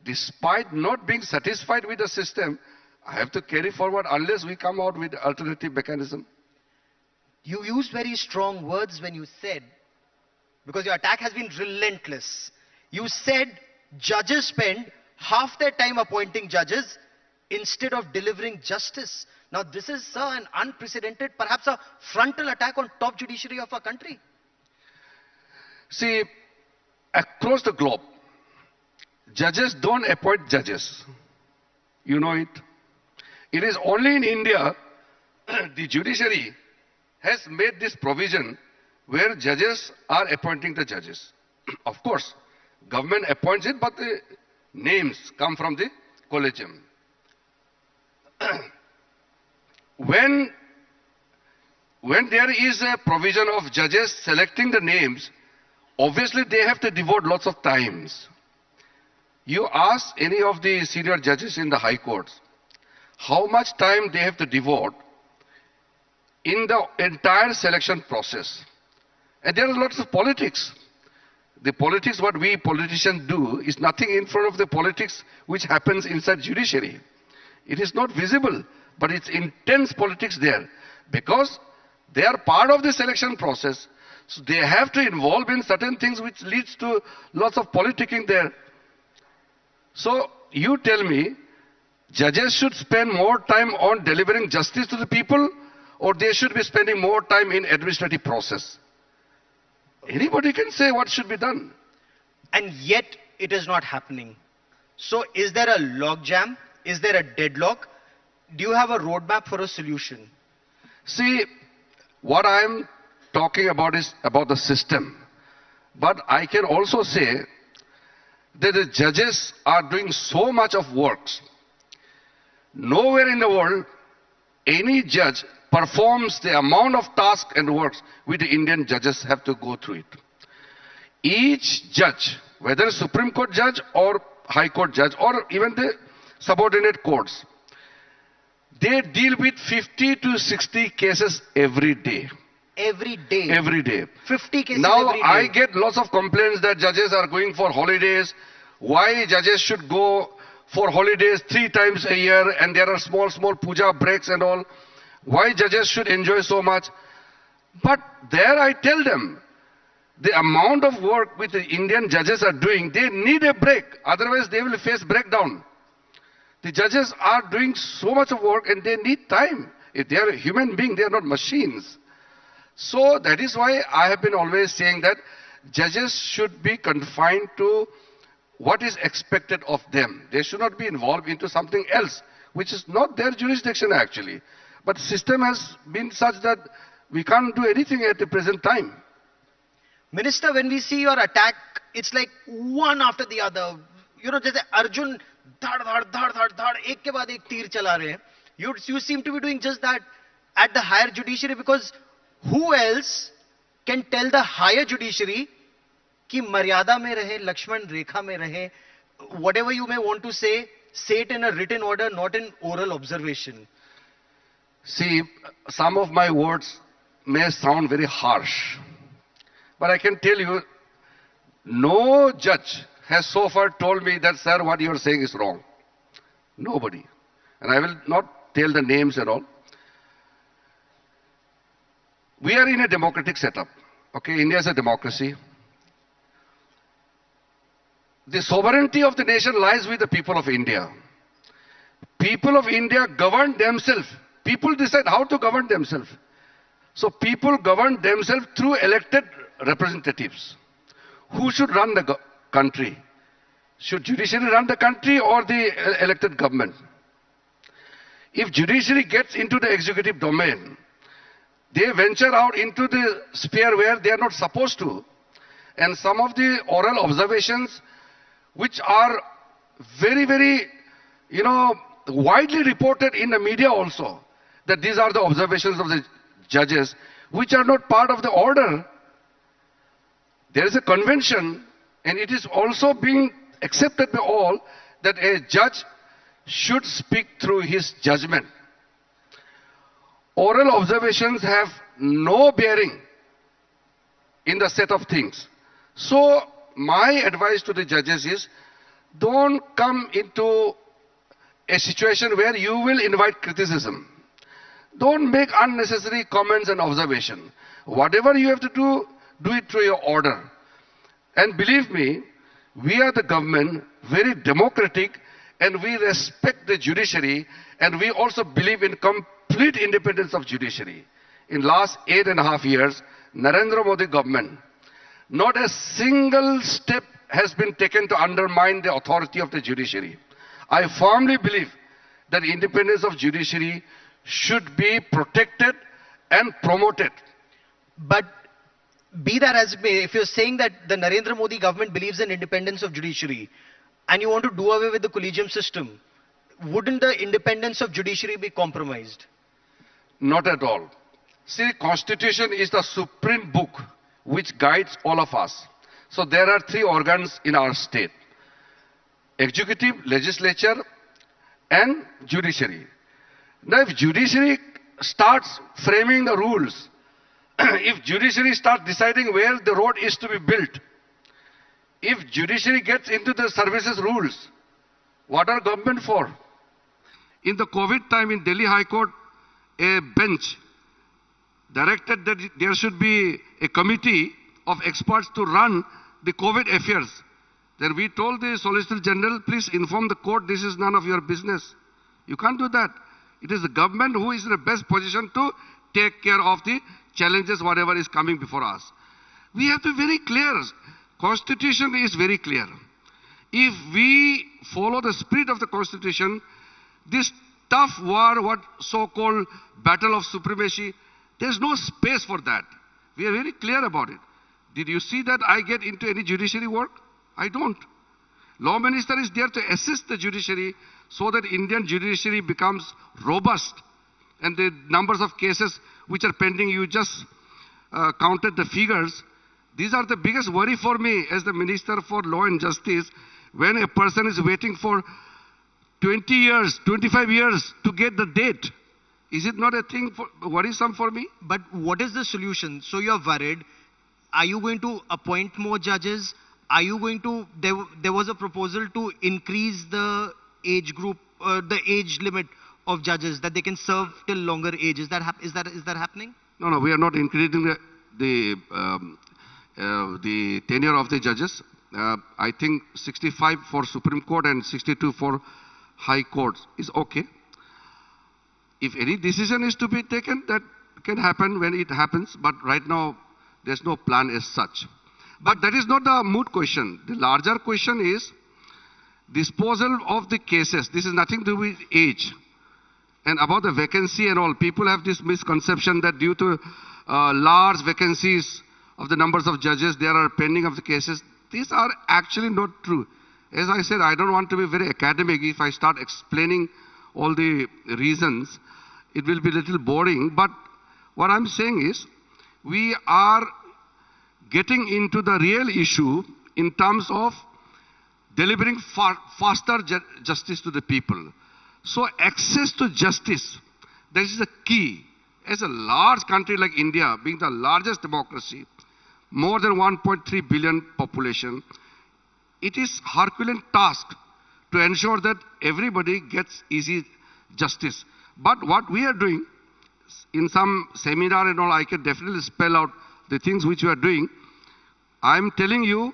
Despite not being satisfied with the system, I have to carry forward unless we come out with alternative mechanism. You used very strong words when you said, because your attack has been relentless. You said judges spend half their time appointing judges instead of delivering justice. Now this is, sir, an unprecedented, perhaps a frontal attack on top judiciary of our country. See, across the globe, judges don't appoint judges. You know it. It is only in India the judiciary has made this provision where judges are appointing the judges. Of course, government appoints it, but the names come from the collegium. When there is a provision of judges selecting the names, obviously they have to devote lots of times. You ask any of the senior judges in the high courts, how much time they have to devote in the entire selection process. And there are lots of politics. The politics, what we politicians do, is nothing in front of the politics which happens inside judiciary. It is not visible, but it's intense politics there. Because they are part of the selection process, so they have to involve in certain things which leads to lots of politicking there. So you tell me, judges should spend more time on delivering justice to the people, or they should be spending more time in administrative process? Anybody can say what should be done. And yet it is not happening. So is there a logjam? Is there a deadlock? Do you have a roadmap for a solution? See, what I am talking about is about the system. But I can also say that the judges are doing so much of works. Nowhere in the world, any judge performs the amount of tasks and works which the Indian judges have to go through it. Each judge, whether a Supreme Court judge or High Court judge or even the subordinate courts, they deal with 50 to 60 cases every day. Every day? Every day. 50 cases now, every day. I get lots of complaints that judges are going for holidays. Why judges should go for holidays 3 times a year and there are small puja breaks and all. Why judges should enjoy so much? But there I tell them, the amount of work which the Indian judges are doing, they need a break. Otherwise they will face breakdown. The judges are doing so much of work and they need time. If they are a human being, they are not machines. So that is why I have been always saying that judges should be confined to what is expected of them. They should not be involved into something else, which is not their jurisdiction actually. But the system has been such that we can't do anything at the present time. Minister, when we see your attack, it's like one after the other. You know, जैसे Arjun धड़ एक के बाद एक तीर चला रहे हैं. You seem to be doing just that at the higher judiciary, because who else can tell the higher judiciary कि मर्यादा में रहे, लक्ष्मण रेखा में रहे. Whatever you may want to say it in a written order, not in oral observation. See, some of my words may sound very harsh, but I can tell you, no judge has so far told me that, sir, what you are saying is wrong. Nobody. And I will not tell the names and all. We are in a democratic setup. Okay, India is a democracy. The sovereignty of the nation lies with the people of India. People of India govern themselves. People decide how to govern themselves. So people govern themselves through elected representatives. Who should run the country? Should judiciary run the country or the elected government? If judiciary gets into the executive domain, they venture out into the sphere where they are not supposed to. And some of the oral observations, which are very, very, widely reported in the media also, that these are the observations of the judges, which are not part of the order. There is a convention, and it is also being accepted by all, that a judge should speak through his judgment. Oral observations have no bearing in the set of things. So my advice to the judges is, don't come into a situation where you will invite criticism. Don't make unnecessary comments and observation. Whatever you have to do, do it through your order. And believe me, we are the government, very democratic, and we respect the judiciary, and we also believe in complete independence of judiciary. In last 8.5 years, Narendra Modi government, not a single step has been taken to undermine the authority of the judiciary. I firmly believe that independence of judiciary should be protected and promoted. But be that as it may, if you're saying that the Narendra Modi government believes in independence of judiciary and you want to do away with the collegium system, wouldn't the independence of judiciary be compromised? Not at all. See, Constitution is the supreme book which guides all of us. So there are 3 organs in our state: executive, legislature, and judiciary. Now, if judiciary starts framing the rules, if judiciary starts deciding where the road is to be built, if judiciary gets into the services rules, what are government for? In the COVID time in Delhi High Court, a bench directed that there should be a committee of experts to run the COVID affairs. Then we told the Solicitor General, please inform the court, this is none of your business. You can't do that. It is the government who is in the best position to take care of the challenges, whatever is coming before us. We have to be very clear. Constitution is very clear. If we follow the spirit of the Constitution, this tough war, what so-called battle of supremacy, there's no space for that. We are very clear about it. Did you see that I get into any judiciary work? I don't. Law Minister is there to assist the judiciary so that Indian judiciary becomes robust. And the numbers of cases which are pending, you just counted the figures. These are the biggest worry for me as the Minister for Law and Justice, when a person is waiting for 20 years, 25 years to get the date. Is it not a thing worrisome for me? But what is the solution? So you're worried. Are you going to appoint more judges? Are you going to, there was a proposal to increase the age group, the age limit of judges, that they can serve till longer age. Is that happening? No, we are not increasing the tenure of the judges. I think 65 for Supreme Court and 62 for High Courts is okay. If any decision is to be taken, that can happen when it happens, but right now there's no plan as such. But that is not the moot question. The larger question is disposal of the cases. This is nothing to do with age. And about the vacancy and all, people have this misconception that due to large vacancies of the numbers of judges, there are pending of the cases. These are actually not true. As I said, I don't want to be very academic. If I start explaining all the reasons, it will be a little boring. But what I'm saying is, we are getting into the real issue in terms of delivering faster justice to the people. So access to justice, that is the key. As a large country like India, being the largest democracy, more than 1.3 billion population, it is Herculean task to ensure that everybody gets easy justice. But what we are doing, in some seminar and all, I can definitely spell out the things which we are doing. I'm telling you,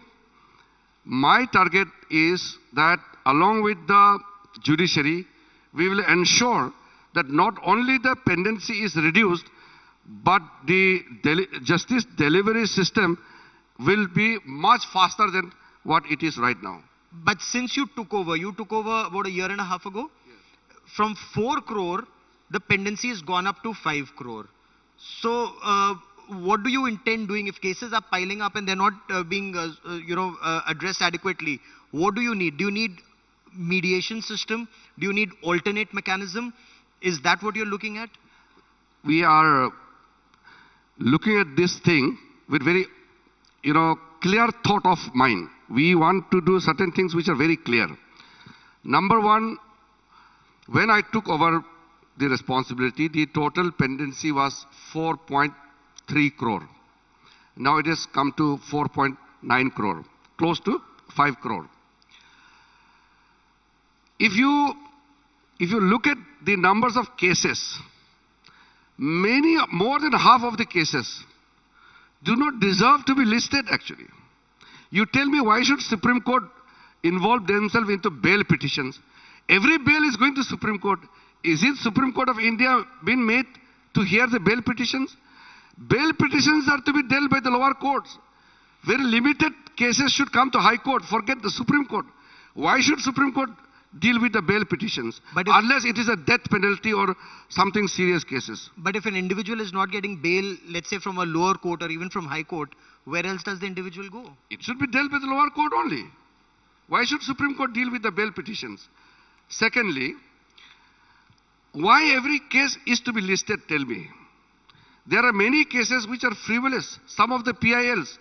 my target is that along with the judiciary, we will ensure that not only the pendency is reduced, but the justice delivery system will be much faster than what it is right now. But since you took over about a year and a half ago, from 4 crore, the pendency has gone up to 5 crore. So, what do you intend doing if cases are piling up and they're not being, addressed adequately? What do you need? Do you need mediation system? Do you need alternate mechanism? Is that what you're looking at? We are looking at this thing with very, clear thought of mind. We want to do certain things which are very clear. Number one, when I took over the responsibility, the total pendency was 4.3 crore. Now it has come to 4.9 crore, close to 5 crore. If you look at the numbers of cases, more than half of the cases do not deserve to be listed actually. You tell me, why should Supreme Court involve themselves into bail petitions? Every bail is going to Supreme Court. Is it Supreme Court of India been made to hear the bail petitions? Bail petitions are to be dealt by the lower courts. Very limited cases should come to High Court. Forget the Supreme Court. Why should Supreme Court deal with the bail petitions? Unless it is a death penalty or something serious cases. But if an individual is not getting bail, let's say from a lower court or even from High Court, where else does the individual go? It should be dealt with the lower court only. Why should Supreme Court deal with the bail petitions? Secondly, why every case is to be listed, tell me. There are many cases which are frivolous. Some of the PILs,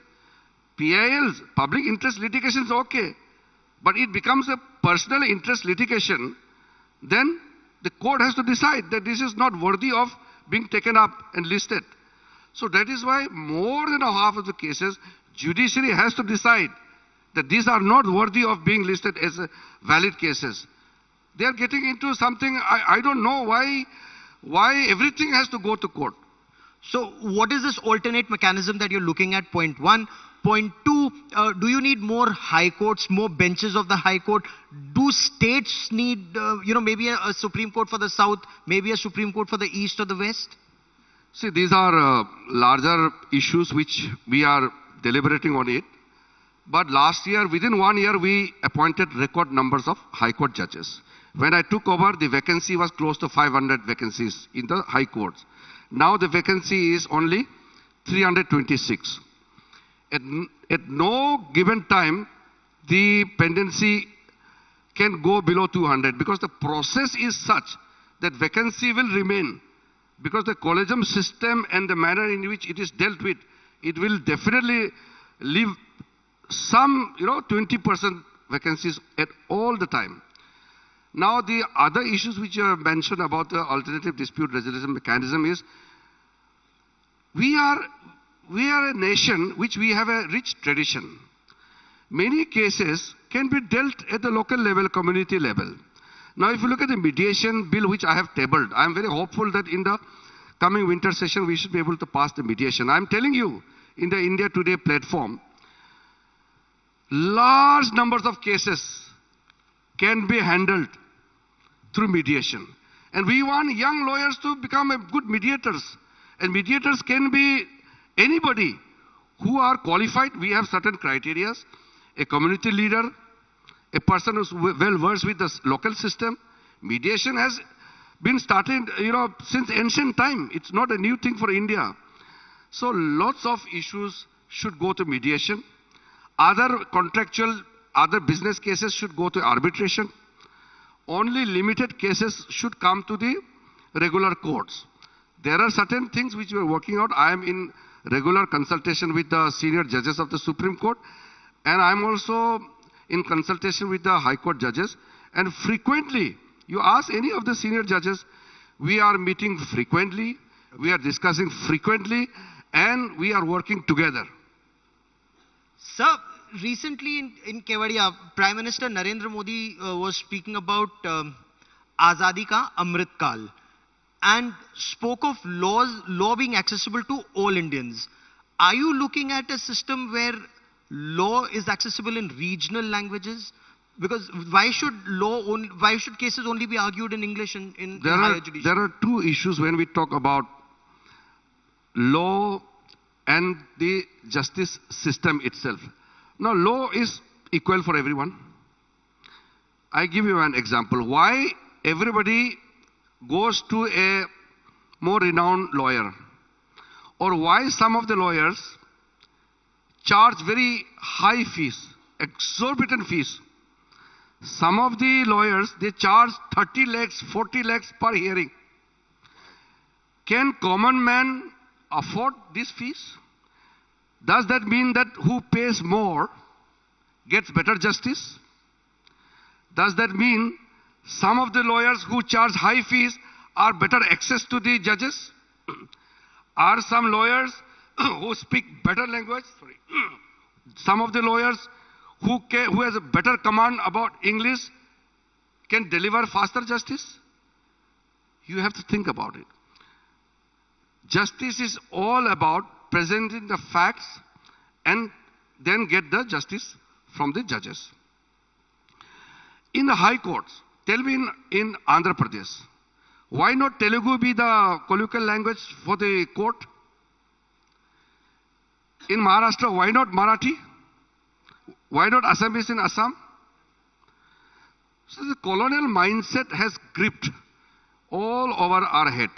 public interest litigation is okay. But it becomes a personal interest litigation, then the court has to decide that this is not worthy of being taken up and listed. So that is why more than half of the cases, judiciary has to decide that these are not worthy of being listed as valid cases. They are getting into something, I don't know why everything has to go to court. So what is this alternate mechanism that you're looking at? Point one. Point two, do you need more high courts, more benches of the high court? Do states need, maybe a Supreme Court for the South, maybe a Supreme Court for the East or the West? See, these are larger issues which we are deliberating on it. But last year, within 1 year, we appointed record numbers of High Court judges. When I took over, the vacancy was close to 500 vacancies in the High Courts. Now the vacancy is only 326. At no given time, the pendency can go below 200 because the process is such that vacancy will remain. Because the collegium system and the manner in which it is dealt with, it will definitely leave some, 20% vacancies at all the time. Now the other issues which you have mentioned about the alternative dispute resolution mechanism is, we are a nation which we have a rich tradition. Many cases can be dealt at the local level, community level. Now if you look at the mediation bill which I have tabled, I am very hopeful that in the coming winter session we should be able to pass the mediation. I am telling you, in the India Today platform, large numbers of cases can be handled through mediation. And we want young lawyers to become good mediators. And mediators can be anybody who are qualified. We have certain criteria. A community leader, a person who's well versed with the local system. Mediation has been started, since ancient time. It's not a new thing for India. So lots of issues should go to mediation. Other contractual, other business cases should go to arbitration. Only limited cases should come to the regular courts. There are certain things which we are working out. I am in regular consultation with the senior judges of the Supreme Court, and I'm also in consultation with the High Court judges. And frequently, you ask any of the senior judges, we are meeting frequently, we are discussing frequently, and we are working together. Sir, recently in Kevadia, Prime Minister Narendra Modi was speaking about Azadi Ka Amrit Kal and spoke of law being accessible to all Indians. Are you looking at a system where law is accessible in regional languages? Because why should cases only be argued in English in higher judiciary? There are two issues when we talk about law and the justice system itself. Now, law is equal for everyone. I give you an example. Why everybody goes to a more renowned lawyer, or why some of the lawyers charge very high fees, exorbitant fees. Some of the lawyers, they charge 30 lakhs, 40 lakhs per hearing. Can common man afford these fees? Does that mean that who pays more gets better justice? Does that mean some of the lawyers who charge high fees are better access to the judges? Are some lawyers who speak better language? Sorry. Some of the lawyers who has a better command about English can deliver faster justice? You have to think about it. Justice is all about presenting the facts and then get the justice from the judges. In the high courts, tell me in Andhra Pradesh, why not Telugu be the colloquial language for the court? In Maharashtra, why not Marathi? Why not Assamese in Assam? So the colonial mindset has gripped all over our head.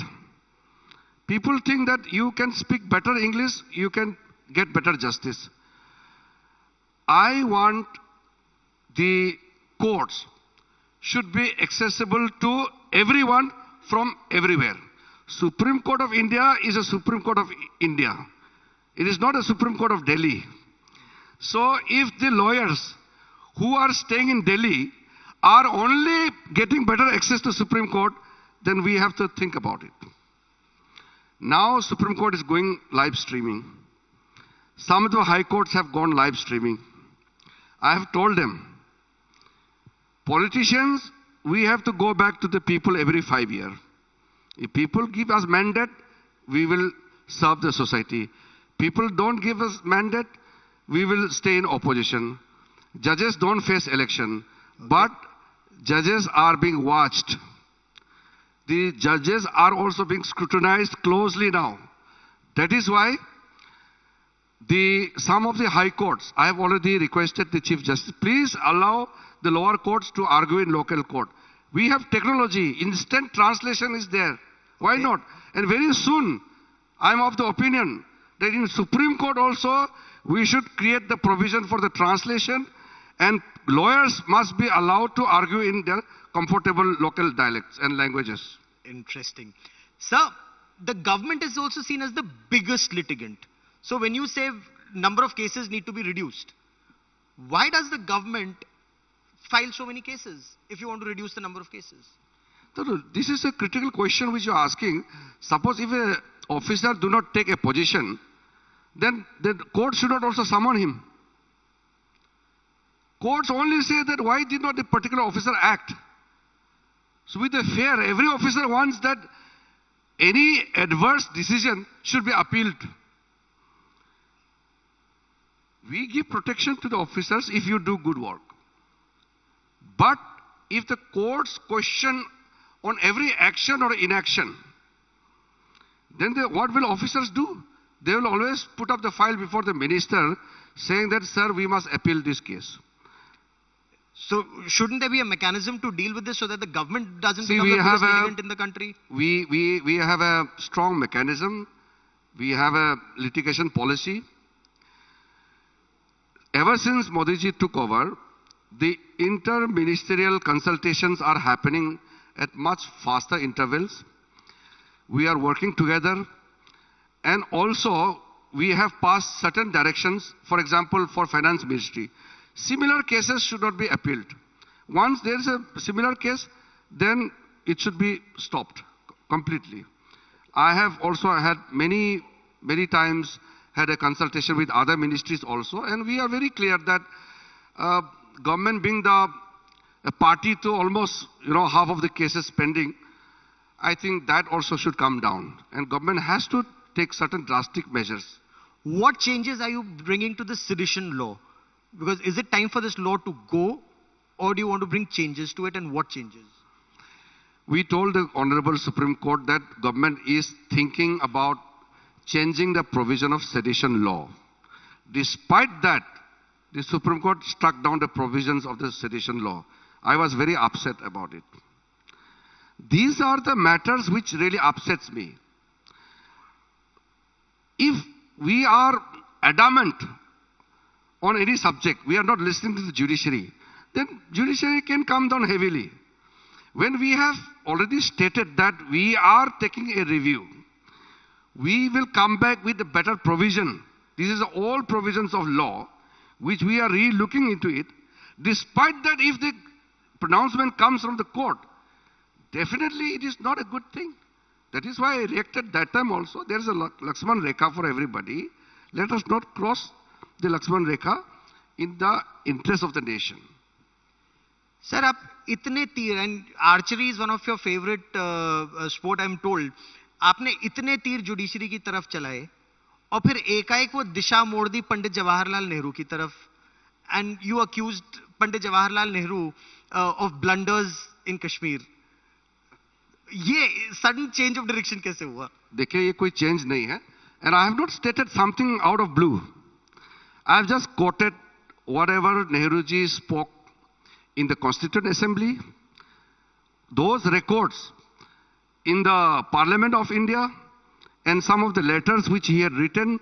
People think that you can speak better English, you can get better justice. I want the courts should be accessible to everyone from everywhere. Supreme Court of India is a Supreme Court of India. It is not a Supreme Court of Delhi. So if the lawyers who are staying in Delhi are only getting better access to Supreme Court, then we have to think about it. Now Supreme Court is going live streaming. Some of the high courts have gone live streaming. I have told them, politicians, we have to go back to the people every 5 years. If people give us mandate, we will serve the society. People don't give us mandate, we will stay in opposition. Judges don't face election, but judges are being watched. The judges are also being scrutinized closely now. That is why some of the high courts, I have already requested the Chief Justice, please allow the lower courts to argue in local court. We have technology, instant translation is there. Why not? And very soon, I am of the opinion that in Supreme Court also, we should create the provision for the translation, and lawyers must be allowed to argue in their comfortable local dialects and languages. Interesting. Sir, the government is also seen as the biggest litigant. So when you say number of cases need to be reduced, why does the government file so many cases if you want to reduce the number of cases? No, this is a critical question which you are asking. Suppose if an officer do not take a position, then the court should not also summon him. Courts only say that why did not the particular officer act? So with a fair, every officer wants that any adverse decision should be appealed. We give protection to the officers if you do good work. But if the courts question on every action or inaction, then what will officers do? They will always put up the file before the minister saying that, sir, we must appeal this case. So shouldn't there be a mechanism to deal with this so that the government doesn't become the biggest litigant in the country? We have a strong mechanism. We have a litigation policy. Ever since Modi ji took over, the inter-ministerial consultations are happening at much faster intervals. We are working together, and also we have passed certain directions, for example, for finance ministry. Similar cases should not be appealed. Once there is a similar case, then it should be stopped completely. I have also had many times had a consultation with other ministries also, and we are very clear that government being a party to almost half of the cases pending, I think that also should come down, and government has to take certain drastic measures. What changes are you bringing to the sedition law? Because is it time for this law to go, or do you want to bring changes to it, and what changes? We told the Honorable Supreme Court that government is thinking about changing the provision of sedition law. Despite that, the Supreme Court struck down the provisions of the sedition law. I was very upset about it. These are the matters which really upsets me. If we are adamant on any subject, we are not listening to the judiciary, then judiciary can come down heavily. When we have already stated that we are taking a review, we will come back with a better provision. This is all provisions of law, which we are re-looking into it. Despite that, if the pronouncement comes from the court, definitely it is not a good thing. That is why I reacted that time also. There is a Lakshman Rekha for everybody. Let us not cross the Lakshman Rekha in the interest of the nation. Sir, आप इतने तीर, and archery is one of your favorite sport, I'm told. आपने इतने तीर judiciary की तरफ चलाए, और फिर एकाएक वो दिशा मोड़ दी पंडित जवाहरलाल नेहरू की तरफ, and you accused Pandit Jawaharlal Nehru of blunders in Kashmir. ये sudden change of direction कैसे हुआ? देखिए ये कोई change नहीं है, and I have not stated something out of blue. I have just quoted whatever Nehru ji spoke in the Constituent Assembly. Those records in the Parliament of India and some of the letters which he had written,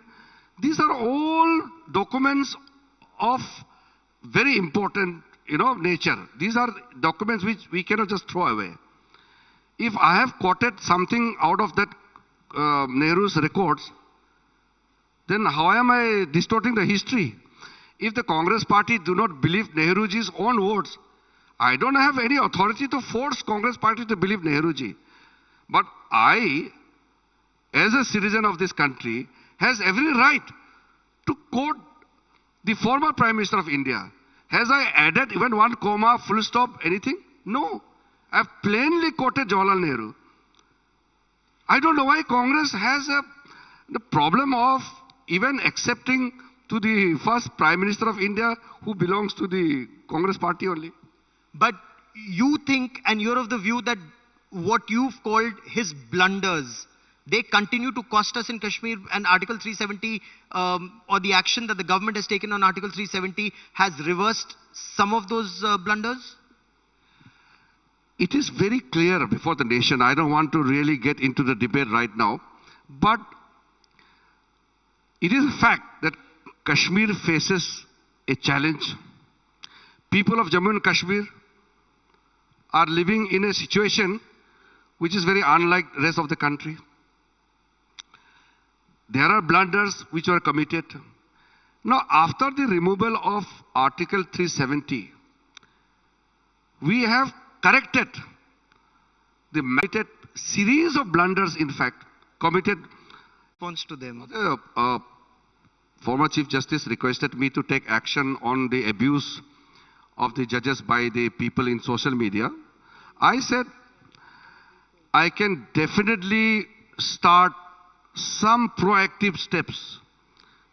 these are all documents of very important nature. These are documents which we cannot just throw away. If I have quoted something out of that Nehru's records, then how am I distorting the history? If the Congress party do not believe Nehruji's own words, I don't have any authority to force Congress party to believe Nehruji. But I, as a citizen of this country, has every right to quote the former Prime Minister of India. Has I added even one comma, full stop, anything? No. I have plainly quoted Jawaharlal Nehru. I don't know why Congress has the problem of even accepting to the first Prime Minister of India who belongs to the Congress party only. But you think, and you're of the view that what you've called his blunders, they continue to cost us in Kashmir, and Article 370 or the action that the government has taken on Article 370 has reversed some of those blunders? It is very clear before the nation. I don't want to really get into the debate right now, but it is a fact that Kashmir faces a challenge. People of Jammu and Kashmir are living in a situation which is very unlike the rest of the country. There are blunders which were committed. Now, after the removal of Article 370, we have corrected the series of blunders, in fact, committed. Response to them. Former Chief Justice requested me to take action on the abuse of the judges by the people in social media. I said, I can definitely start some proactive steps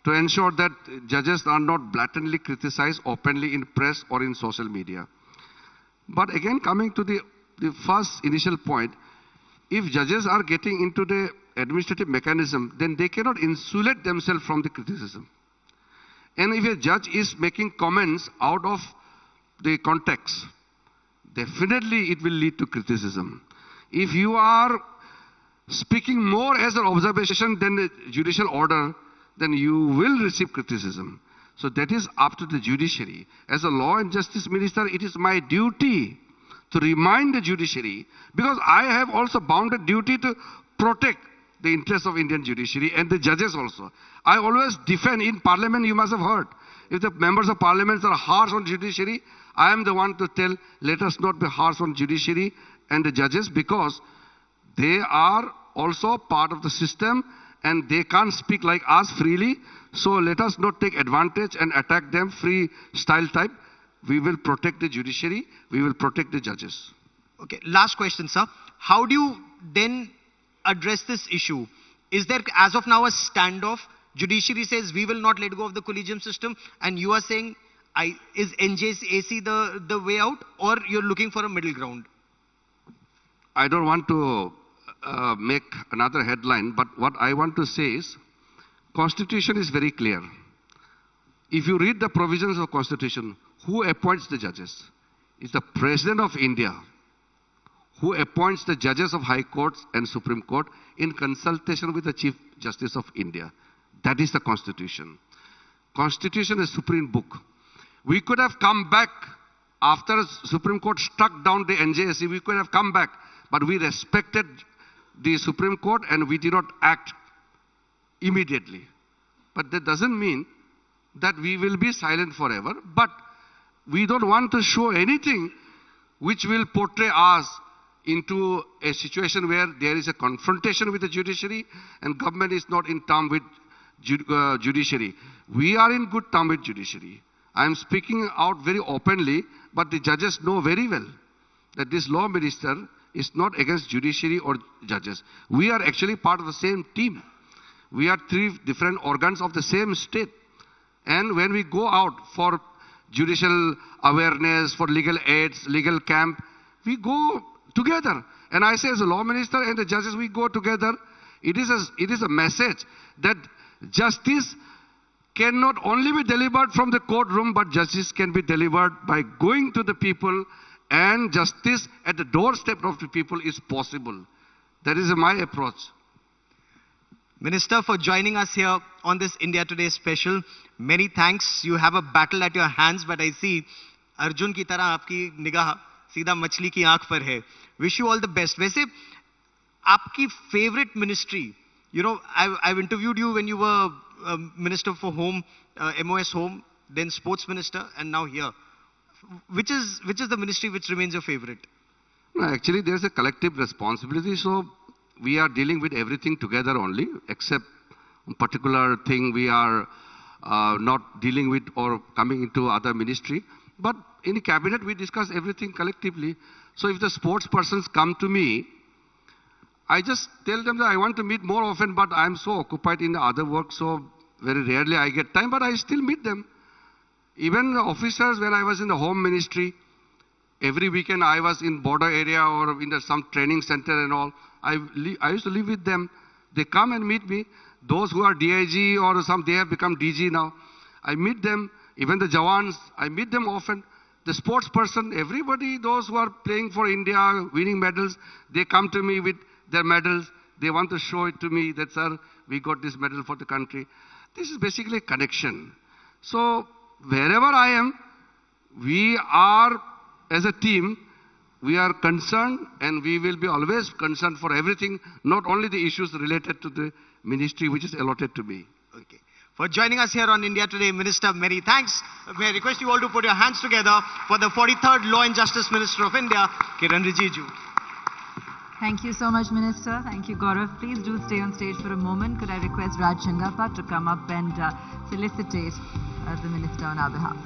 to ensure that judges are not blatantly criticized openly in press or in social media. But again, coming to the first initial point, if judges are getting into the administrative mechanism, then they cannot insulate themselves from the criticism. And if a judge is making comments out of the context, definitely it will lead to criticism. If you are speaking more as an observation than a judicial order, then you will receive criticism. So that is up to the judiciary. As a law and justice minister, it is my duty to remind the judiciary, because I have also bound a duty to protect the interests of Indian judiciary and the judges also. I always defend in parliament, you must have heard, if the members of parliament are harsh on judiciary, I am the one to tell, let us not be harsh on judiciary and the judges, because they are also part of the system and they can't speak like us freely. So let us not take advantage and attack them freestyle type. We will protect the judiciary. We will protect the judges. Okay, last question, sir. How do you then address this issue? Is there, as of now, a standoff? Judiciary says we will not let go of the collegium system, and you are saying, is NJAC the way out, or you're looking for a middle ground? I don't want to make another headline, but what I want to say is, Constitution is very clear. If you read the provisions of Constitution, who appoints the judges? It's the President of India who appoints the judges of High Courts and Supreme Court in consultation with the Chief Justice of India. That is the Constitution. Constitution is supreme book. We could have come back after Supreme Court struck down the NJAC. We could have come back, but we respected the Supreme Court and we did not act immediately. But that doesn't mean that we will be silent forever. But we don't want to show anything which will portray us into a situation where there is a confrontation with the judiciary and government is not in term with judiciary. We are in good term with judiciary. I am speaking out very openly, but the judges know very well that this law minister is not against judiciary or judges. We are actually part of the same team. We are three different organs of the same state. And when we go out for judicial awareness, for legal aids, legal camp, we go together. And I say as a law minister and the judges, we go together. It is a message that justice cannot only be delivered from the courtroom, but justice can be delivered by going to the people, and justice at the doorstep of the people is possible. That is my approach. Minister, for joining us here on this India Today special. Many thanks. You have a battle at your hands, but I see Arjun की तरह आपकी निगाह सीधा मछली की आंख पर है. Wish you all the best. वैसे आपकी favorite ministry, you know, I've interviewed you when you were Minister for Home, MOS Home, then Sports Minister, and now here. Which is the ministry which remains your favorite? No, actually, there's a collective responsibility, so we are dealing with everything together only, except a particular thing we are not dealing with or coming into other ministry. But in the cabinet, we discuss everything collectively. So if the sports persons come to me, I just tell them that I want to meet more often, but I'm so occupied in the other work, so very rarely I get time, but I still meet them. Even the officers, when I was in the home ministry, every weekend I was in border area or in some training center and all. I used to live with them. They come and meet me. Those who are DIG or they have become DG now. I meet them. Even the Jawans, I meet them often. The sports person, everybody, those who are playing for India, winning medals, they come to me with their medals. They want to show it to me that, sir, we got this medal for the country. This is basically a connection. So wherever I am, we are, as a team, we are concerned, and we will be always concerned for everything, not only the issues related to the ministry which is allotted to me. Okay. For joining us here on India Today, Minister, many thanks. May I request you all to put your hands together for the 43rd Law and Justice Minister of India, Kiran Rijiju. Thank you so much, Minister. Thank you, Gaurav. Please do stay on stage for a moment. Could I request Raj Changappa to come up and felicitate the Minister on our behalf?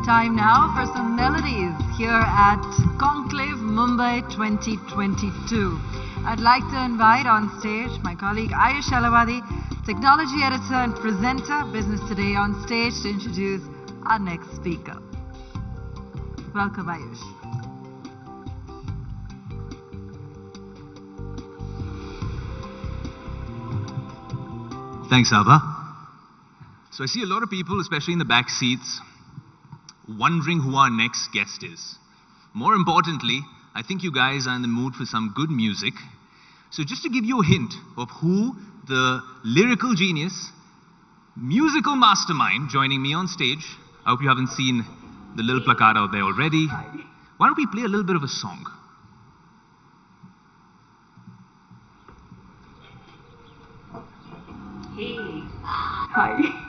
Time now for some melodies here at Conclave Mumbai 2022. I'd like to invite on stage my colleague Ayush Alavadi, technology editor and presenter, Business Today, on stage to introduce our next speaker. Welcome, Ayush. Thanks, Abha. So I see a lot of people, especially in the back seats, wondering who our next guest is. More importantly, I think you guys are in the mood for some good music. So just to give you a hint of who the lyrical genius, musical mastermind joining me on stage, I hope you haven't seen the little placard out there already. Why don't we play a little bit of a song? Hey. Hi.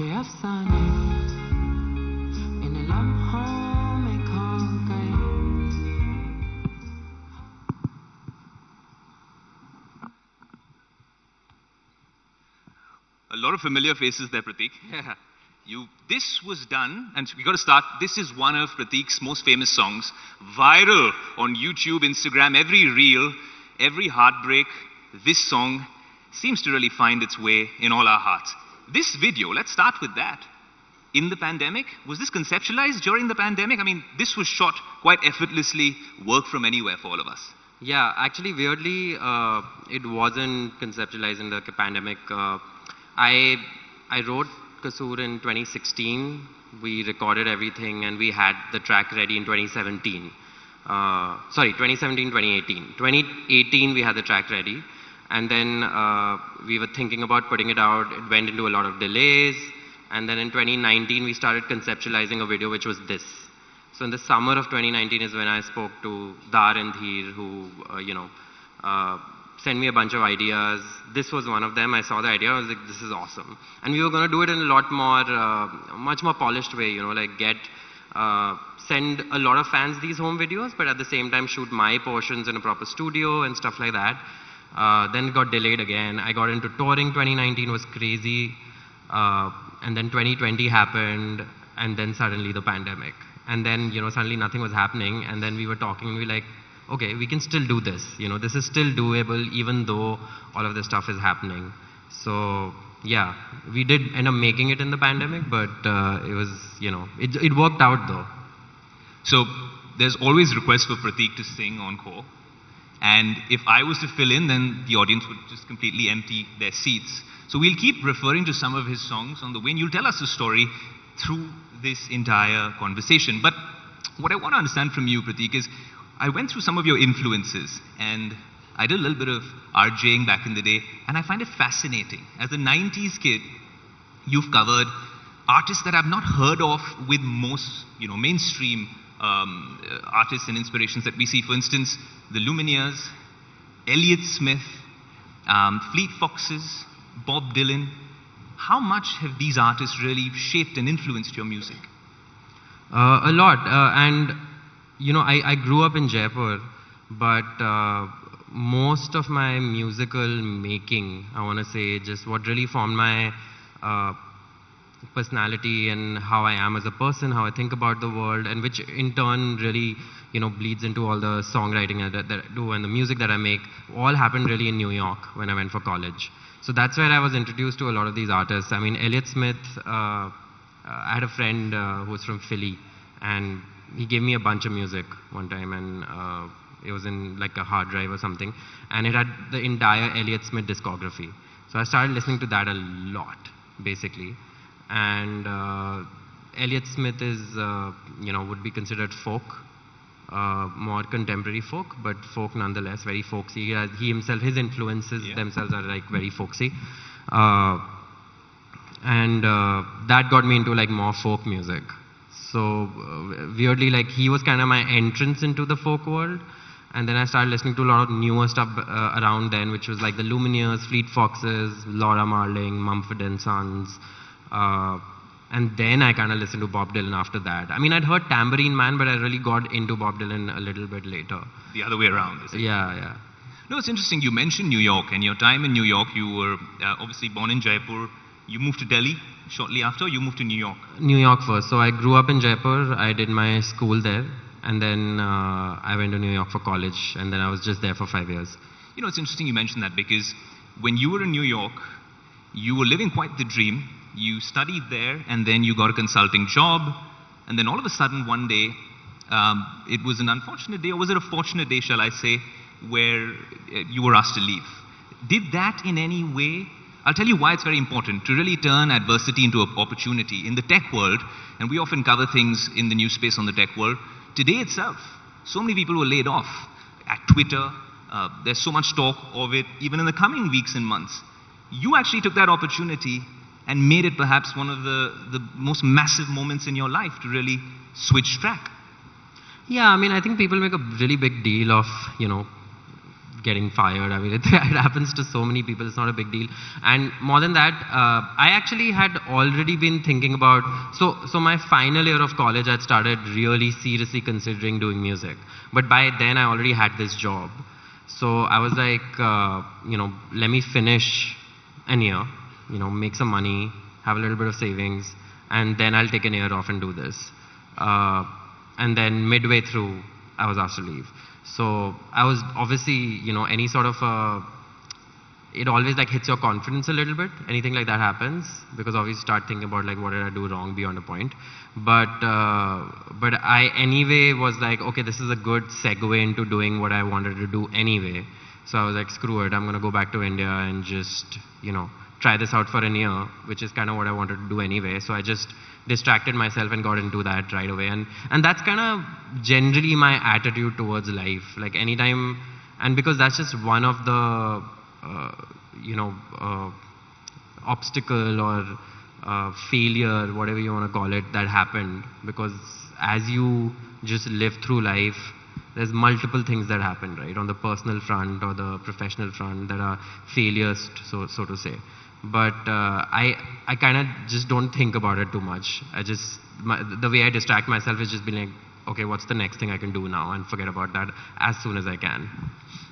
के अफसाने इन लम्हों में खो गए। A lot of familiar faces there, Prateek. Yeah. This was done, and we got to start. This is one of Prateek's most famous songs, viral on YouTube, Instagram, every reel, every heartbreak. This song seems to really find its way in all our hearts. This video, let's start with that. In the pandemic, was this conceptualized during the pandemic? I mean, this was shot quite effortlessly, work from anywhere for all of us. Yeah, actually, weirdly, it wasn't conceptualized in the pandemic. I wrote Kasoor in 2016. We recorded everything and we had the track ready in 2017. Sorry, 2017, 2018. 2018, we had the track ready. And then we were thinking about putting it out. It went into a lot of delays. And then in 2019, we started conceptualizing a video, which was this. So in the summer of 2019 is when I spoke to Dar and Dheer, who, sent me a bunch of ideas. This was one of them. I saw the idea. I was like, this is awesome. And we were going to do it in a lot more, much more polished way, like send a lot of fans these home videos, but at the same time shoot my portions in a proper studio and stuff like that. Then it got delayed again. I got into touring. 2019 was crazy. And then 2020 happened. And then suddenly the pandemic. And then, suddenly nothing was happening. And then we were talking and we were like, okay, we can still do this. This is still doable even though all of this stuff is happening. So, yeah, we did end up making it in the pandemic, but it was, it worked out though. So, there's always requests for Prateek to sing encore. And if I was to fill in, then the audience would just completely empty their seats. So we'll keep referring to some of his songs on the way, and you'll tell us a story through this entire conversation. But what I want to understand from you, Prateek, is I went through some of your influences, and I did a little bit of RJing back in the day, and I find it fascinating. As a 90s kid, you've covered artists that I've not heard of with most, mainstream artists and inspirations that we see. For instance, the Lumineers, Elliott Smith, Fleet Foxes, Bob Dylan. How much have these artists really shaped and influenced your music? A lot. And, I grew up in Jaipur, but most of my musical making, I want to say, just what really formed my personality and how I am as a person, how I think about the world, and which in turn really, bleeds into all the songwriting that I do and the music that I make. All happened really in New York when I went for college. So that's where I was introduced to a lot of these artists. I mean, Elliott Smith, I had a friend who was from Philly, and he gave me a bunch of music one time, and it was in like a hard drive or something, and it had the entire Elliott Smith discography. So I started listening to that a lot, basically. And Elliott Smith is, would be considered folk, more contemporary folk, but folk nonetheless, very folksy. He himself, his influences themselves are like very folksy. And that got me into like more folk music. So weirdly, like he was kind of my entrance into the folk world. And then I started listening to a lot of newer stuff around then, which was like the Lumineers, Fleet Foxes, Laura Marling, Mumford & Sons. And then I kind of listened to Bob Dylan after that. I mean, I'd heard Tambourine Man, but I really got into Bob Dylan a little bit later. The other way around, is it? Yeah. No, it's interesting. You mentioned New York, and your time in New York, you were obviously born in Jaipur. You moved to Delhi shortly after, you moved to New York. New York first. So I grew up in Jaipur. I did my school there. And then I went to New York for college, and then I was just there for 5 years. It's interesting you mentioned that, because when you were in New York, you were living quite the dream. You studied there, and then you got a consulting job, and then all of a sudden one day, it was an unfortunate day, or was it a fortunate day, shall I say, where you were asked to leave. Did that in any way, I'll tell you why it's very important, to really turn adversity into an opportunity. In the tech world, and we often cover things in the news space on the tech world, today itself, so many people were laid off at Twitter. There's so much talk of it, even in the coming weeks and months. You actually took that opportunity and made it perhaps one of the most massive moments in your life to really switch track. Yeah, I mean, I think people make a really big deal of, getting fired. I mean, it happens to so many people. It's not a big deal. And more than that, I actually had already been thinking about, so my final year of college, I'd started really seriously considering doing music. But by then, I already had this job. So I was like, let me finish an year, make some money, have a little bit of savings, and then I'll take an year off and do this. And then midway through, I was asked to leave. So I was obviously, any sort of, it always like hits your confidence a little bit. Anything like that happens, because obviously you start thinking about like, what did I do wrong beyond a point. But I anyway was like, okay, this is a good segue into doing what I wanted to do anyway. So I was like, screw it, I'm going to go back to India and just, try this out for a year, which is kind of what I wanted to do anyway. So I just distracted myself and got into that right away. And that's kind of generally my attitude towards life. Like anytime, and because that's just one of the, obstacle or failure, whatever you want to call it, that happened. Because as you just live through life, there's multiple things that happen, right? On the personal front or the professional front that are failures, so to say. But I kind of just don't think about it too much. The way I distract myself is just being like, okay, what's the next thing I can do now, and forget about that as soon as I can.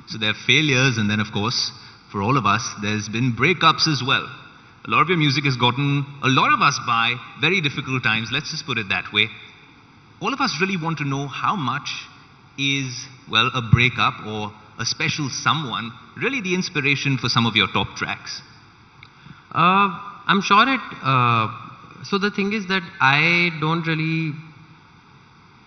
So there are failures, and then of course, for all of us, there's been breakups as well. A lot of your music has gotten a lot of us by very difficult times, let's just put it that way. All of us really want to know how much is, well, a breakup or a special someone really the inspiration for some of your top tracks? I'm sure so the thing is that I don't really,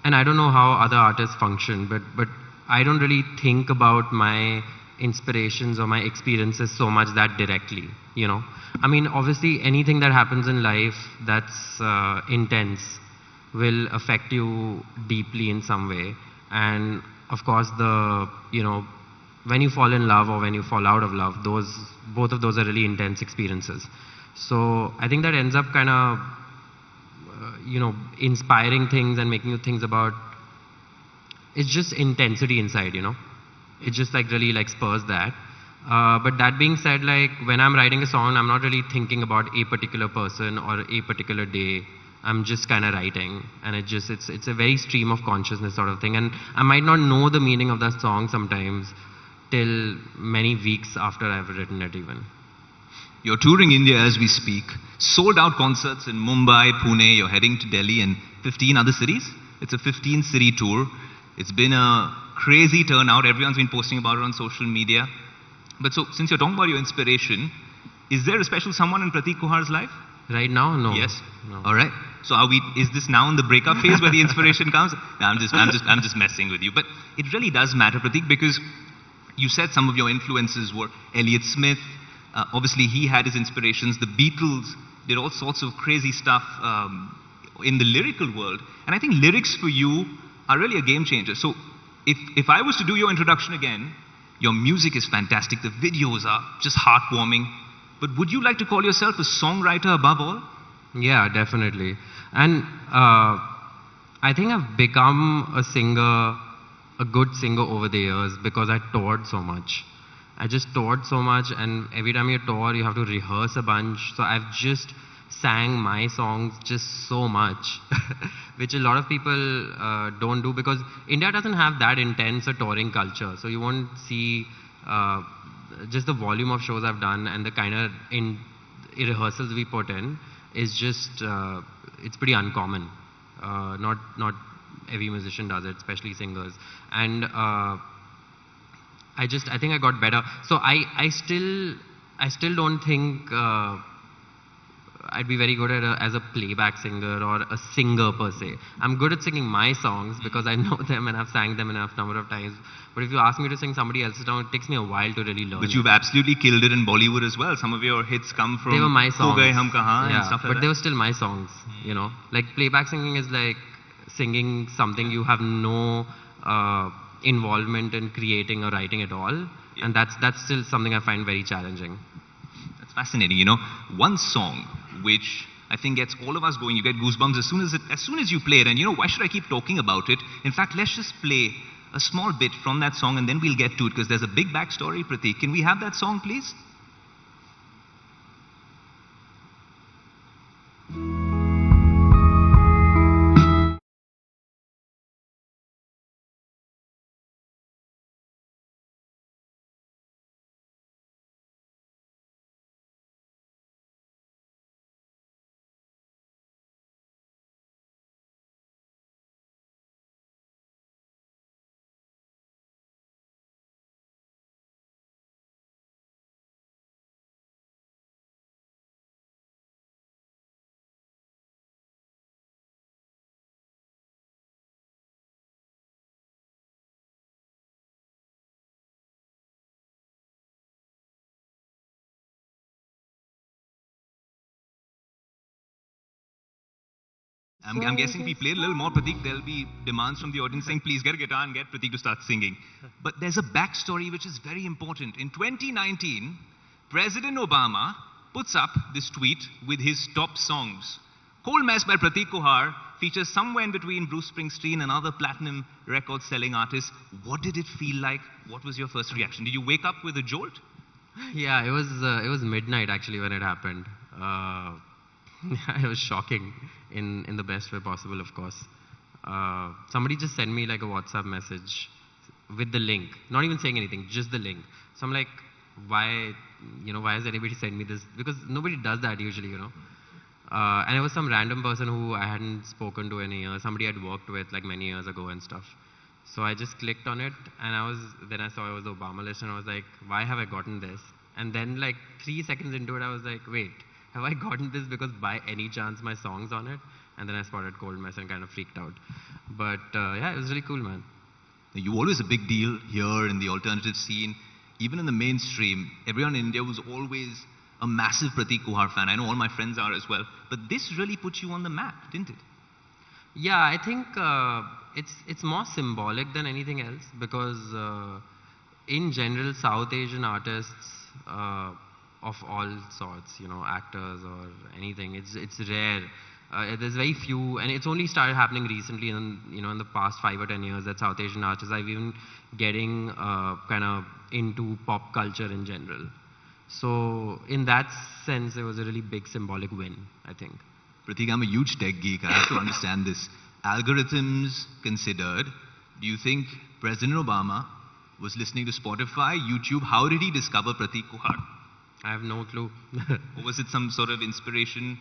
and I don't know how other artists function, but I don't really think about my inspirations or my experiences so much that directly, I mean, obviously anything that happens in life that's intense will affect you deeply in some way. And of course, when you fall in love or when you fall out of love, both of those are really intense experiences. So I think that ends up kind of, inspiring things and making you think about, it's just intensity inside, It just like really like spurs that. But that being said, like when I'm writing a song, I'm not really thinking about a particular person or a particular day. I'm just kind of writing, and it's a very stream of consciousness sort of thing. And I might not know the meaning of that song sometimes till many weeks after I've written it even. You're touring India as we speak. sold out concerts in Mumbai, Pune, you're heading to Delhi and 15 other cities. It's a 15-city tour. It's been a crazy turnout. Everyone's been posting about it on social media. But so, since you're talking about your inspiration, is there a special someone in Prateek Kuhar's life? Right now, no. Yes. No. All right. So is this now in the breakup phase where the inspiration comes? No, I'm just messing with you. But it really does matter, Prateek, because you said some of your influences were Elliott Smith. Obviously, he had his inspirations. The Beatles did all sorts of crazy stuff in the lyrical world. And I think lyrics for you are really a game changer. So if I was to do your introduction again, your music is fantastic. The videos are just heartwarming. But would you like to call yourself a songwriter above all? Yeah, definitely. And I think I've become a good singer over the years because I toured so much. I just toured so much, and every time you tour, you have to rehearse a bunch. So I've just sang my songs just so much, which a lot of people don't do because India doesn't have that intense a touring culture. So you won't see just the volume of shows I've done and the kind of rehearsals we put in is just, it's pretty uncommon. Not every musician does it, especially singers. And I think I got better. So I still don't think I'd be very good at as a playback singer or a singer per se. I'm good at singing my songs because I know them and I've sang them enough number of times. But if you ask me to sing somebody else's song, it takes me a while to really learn. But you've absolutely killed it in Bollywood as well. Some of your hits come from They were my songs. Ho Gaye Hum Kahan and stuff like that. But they were still my songs, you know. Like playback singing is like singing something you have no involvement in creating or writing at all. Yeah. And that's still something I find very challenging. That's fascinating. You know, one song which I think gets all of us going, you get goosebumps as soon as you play it. And you know, why should I keep talking about it? In fact, let's just play a small bit from that song and then we'll get to it because there's a big backstory, Prateek. Can we have that song, please? I'm guessing if we play a little more, Prateek, there'll be demands from the audience saying, please get a guitar and get Prateek to start singing. But there's a backstory which is very important. In 2019, President Obama puts up this tweet with his top songs. Cold Mess by Prateek Kuhar features somewhere in between Bruce Springsteen and other platinum record-selling artists. What did it feel like? What was your first reaction? Did you wake up with a jolt? Yeah, it was midnight actually when it happened. It was shocking in the best way possible, of course. Somebody just sent me like a WhatsApp message with the link, not even saying anything, just the link. So I'm like, why has anybody sent me this? Because nobody does that usually, you know. And it was some random person who I hadn't spoken to in a year, somebody I'd worked with like many years ago and stuff. So I just clicked on it and then I saw it was the Obama list and I was like, why have I gotten this? And then like 3 seconds into it, I was like, wait, have I gotten this because by any chance my song's on it? And then I spotted Cold Mess and kind of freaked out. But yeah, it was really cool, man. You're always a big deal here in the alternative scene. Even in the mainstream, everyone in India was always a massive Prateek Kuhar fan. I know all my friends are as well. But this really put you on the map, didn't it? Yeah, I think it's more symbolic than anything else because in general, South Asian artists of all sorts, you know, actors or anything, it's rare. There's very few, and it's only started happening recently in the past 5 or 10 years that South Asian artists are even getting kind of into pop culture in general. So in that sense, it was a really big symbolic win, I think. Prateek, I'm a huge tech geek. I have to understand this. Algorithms considered, do you think President Obama was listening to Spotify, YouTube? How did he discover Prateek Kuhar? I have no clue. Or was it some sort of inspiration?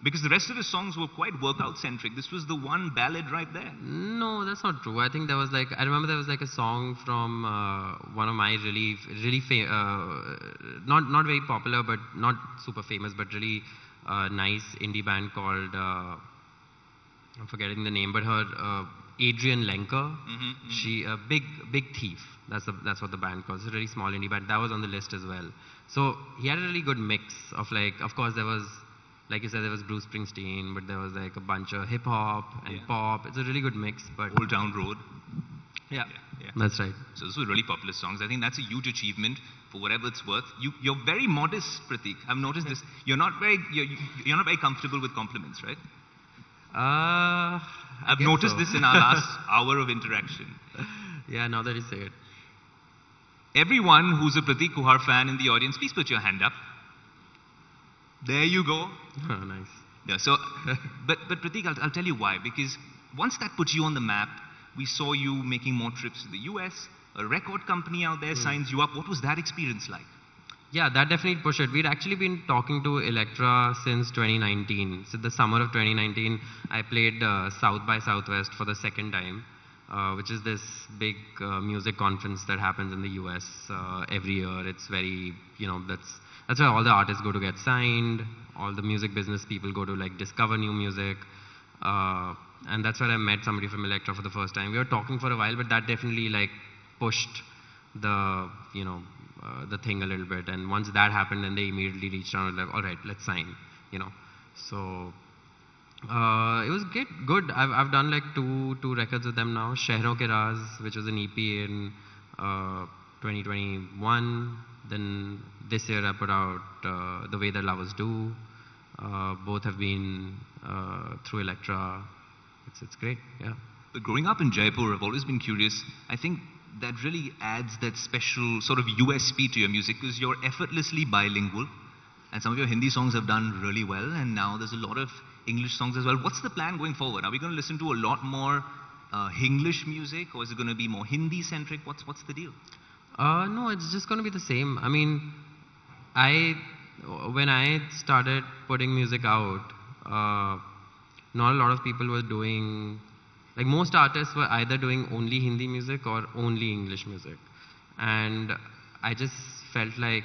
Because the rest of his songs were quite workout centric. This was the one ballad right there. No, that's not true. I think there was like, I remember there was like a song from one of my really not very popular, but not super famous, but really nice indie band called, I'm forgetting the name, but her Adrian Lenker. She a big thief. That's what the band calls. It's a really small indie band. That was on the list as well. So he had a really good mix of like, of course there was, like you said, there was Bruce Springsteen, but there was like a bunch of hip hop and pop. It's a really good mix. But Old Town Road. Yeah, that's right. So those were really popular songs. I think that's a huge achievement for whatever it's worth. You're very modest, Prateek. I've noticed this. You're not very comfortable with compliments, right? I've noticed this in our last hour of interaction. Yeah, now that you say it. Everyone who's a Prateek Kuhar fan in the audience, please put your hand up. There you go. Oh, nice. Yeah, so, but Prateek, I'll tell you why. Because once that put you on the map, we saw you making more trips to the US. A record company out there signs you up. What was that experience like? Yeah, that definitely pushed it. We'd actually been talking to Elektra since 2019. So the summer of 2019, I played South by Southwest for the second time, which is this big music conference that happens in the US every year. It's very, that's where all the artists go to get signed. All the music business people go to like discover new music. And that's where I met somebody from Elektra for the first time. We were talking for a while, but that definitely like pushed the, the thing a little bit. And once that happened, then they immediately reached out and like, all right, let's sign, So it was good. I've done like two records with them now. Shehron Ke Raaz, which was an EP in 2021. Then this year I put out The Way That Lovers Do. Both have been through Elektra. It's great, yeah. But growing up in Jaipur, I've always been curious. I think that really adds that special sort of USP to your music because you're effortlessly bilingual. And some of your Hindi songs have done really well. And now there's a lot of English songs as well. What's the plan going forward? Are we going to listen to a lot more English music, or is it going to be more Hindi-centric? What's the deal? No, it's just going to be the same. I mean, when I started putting music out, not a lot of people were doing, like most artists were either doing only Hindi music or only English music. And I just felt like,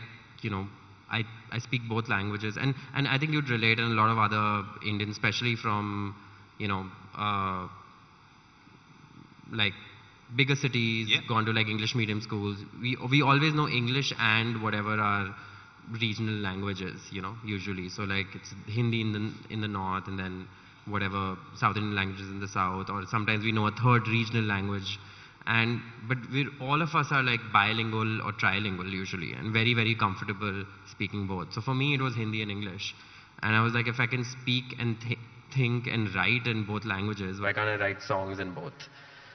I speak both languages. And I think you'd relate, and a lot of other Indians, especially from, like bigger cities, gone to like English medium schools. We always know English and whatever our regional languages, usually. So like it's Hindi in the north, and then whatever South Indian languages in the south, or sometimes we know a third regional language. But all of us are like bilingual or trilingual usually, and very, very comfortable speaking both. So for me, it was Hindi and English. And I was like, if I can speak and think and write in both languages, why can't I write songs in both?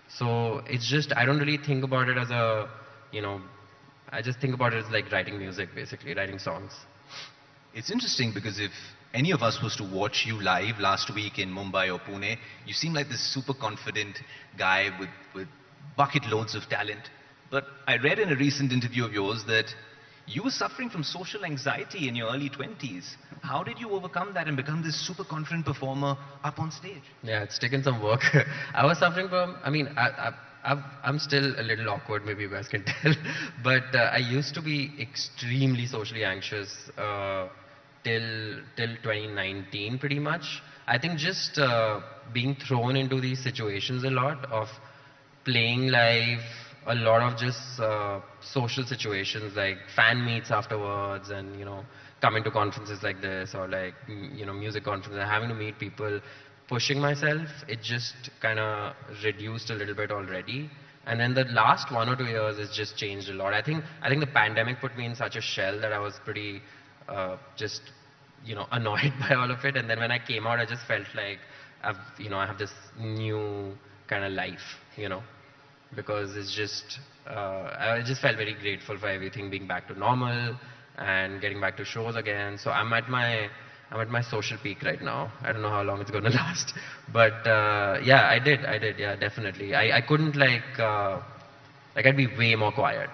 So it's just, I don't really think about it as a, I just think about it as like writing music, basically, writing songs. It's interesting because if any of us was to watch you live last week in Mumbai or Pune, you seem like this super confident guy with bucket loads of talent. But I read in a recent interview of yours that you were suffering from social anxiety in your early 20s. How did you overcome that and become this super confident performer up on stage? Yeah, it's taken some work. I was suffering from, I'm still a little awkward, maybe you guys can tell. But I used to be extremely socially anxious till 2019 pretty much. I think just being thrown into these situations a lot of playing live, a lot of just social situations like fan meets afterwards, and coming to conferences like this, or like music conferences, having to meet people, pushing myself, it just kind of reduced a little bit already. And then the last 1 or 2 years it's just changed a lot. I think the pandemic put me in such a shell that I was pretty just annoyed by all of it. And then when I came out, I just felt like I have this new kind of life, because it's just, I just felt very grateful for everything being back to normal and getting back to shows again. So I'm at my social peak right now. I don't know how long it's going to last, but yeah, I did, yeah, definitely. I couldn't I'd be way more quiet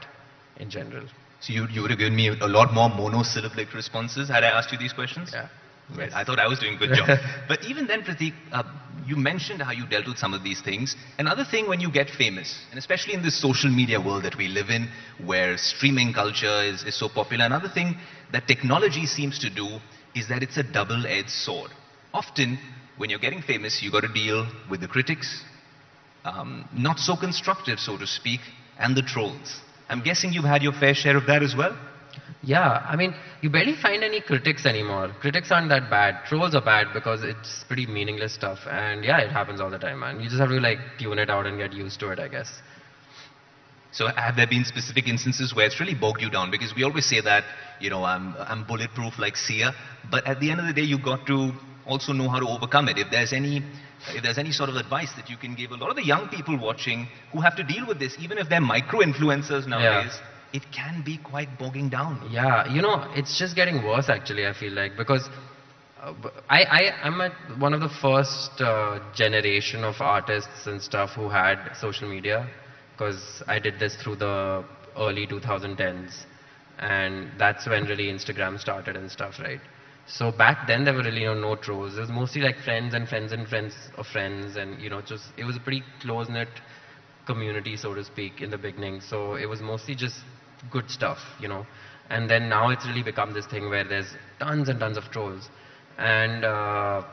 in general. So you would have given me a lot more monosyllabic responses had I asked you these questions? Yeah. Right. I thought I was doing a good job. But even then, Prateek, you mentioned how you dealt with some of these things. Another thing when you get famous, and especially in this social media world that we live in, where streaming culture is so popular, another thing that technology seems to do is that it's a double-edged sword. Often, when you're getting famous, you got to deal with the critics, not so constructive, so to speak, and the trolls. I'm guessing you've had your fair share of that as well? Yeah, I mean, you barely find any critics anymore. Critics aren't that bad. Trolls are bad because it's pretty meaningless stuff. And yeah, it happens all the time, man. You just have to like tune it out and get used to it, I guess. So have there been specific instances where it's really bogged you down? Because we always say that, you know, I'm bulletproof like Sia, but at the end of the day, you got to also know how to overcome it. If there's any sort of advice that you can give a lot of the young people watching who have to deal with this, even if they're micro-influencers nowadays, it can be quite bogging down. Yeah, you know, it's just getting worse actually, I feel like, because I'm one of the first generation of artists and stuff who had social media, because I did this through the early 2010s, and that's when really Instagram started and stuff, right? So back then there were really no trolls. It was mostly like friends and friends and friends of friends, and you know, just it was a pretty close-knit community, so to speak, in the beginning. So it was mostly just good stuff, you know. And then now it's really become this thing where there's tons and tons of trolls, and I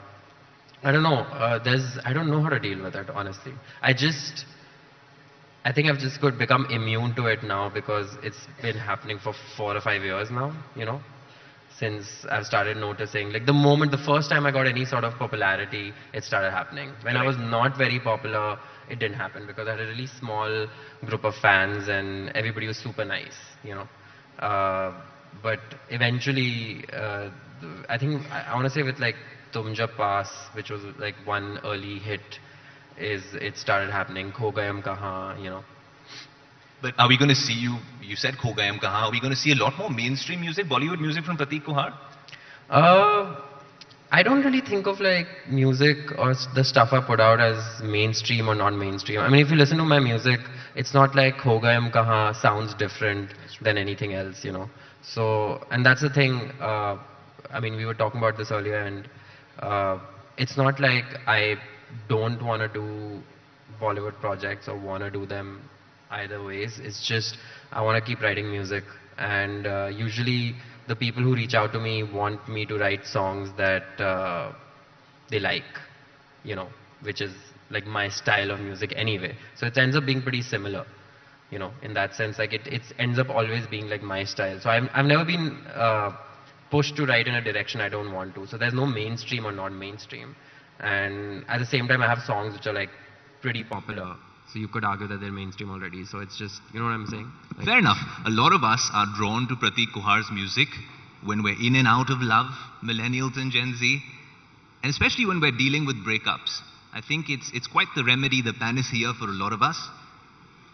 don't know. I don't know how to deal with it, honestly. I think I've just become immune to it now because it's been happening for 4 or 5 years now, you know, since I've started noticing. Like the first time I got any sort of popularity, it started happening. When I was not very popular, it didn't happen because I had a really small group of fans and everybody was super nice, you know. But eventually, I think, I want to say with like Tum Jab Paas, which was like one early hit, it started happening. Kho Gayam Kahan, you know. But are we going to see you said Kho Gayam Kahan, are we going to see a lot more mainstream music, Bollywood music from Prateek Kuhar? I don't really think of like music or the stuff I put out as mainstream or not mainstream. I mean, if you listen to my music, it's not like Kho Gayam Kahan sounds different than anything else, you know. So, and that's the thing, I mean, we were talking about this earlier, and it's not like I don't want to do Bollywood projects or want to do them either ways. It's just I want to keep writing music, and usually the people who reach out to me want me to write songs that they like, you know, which is like my style of music anyway. So it ends up being pretty similar, you know, in that sense. Like it ends up always being like my style. So I've never been pushed to write in a direction I don't want to. So there's no mainstream or non-mainstream. And at the same time, I have songs which are like pretty popular. So you could argue that they're mainstream already. So it's just, you know what I'm saying? Like, fair enough. A lot of us are drawn to Prateek Kuhar's music when we're in and out of love, millennials and Gen Z, and especially when we're dealing with breakups. I think it's quite the remedy, the panacea for a lot of us.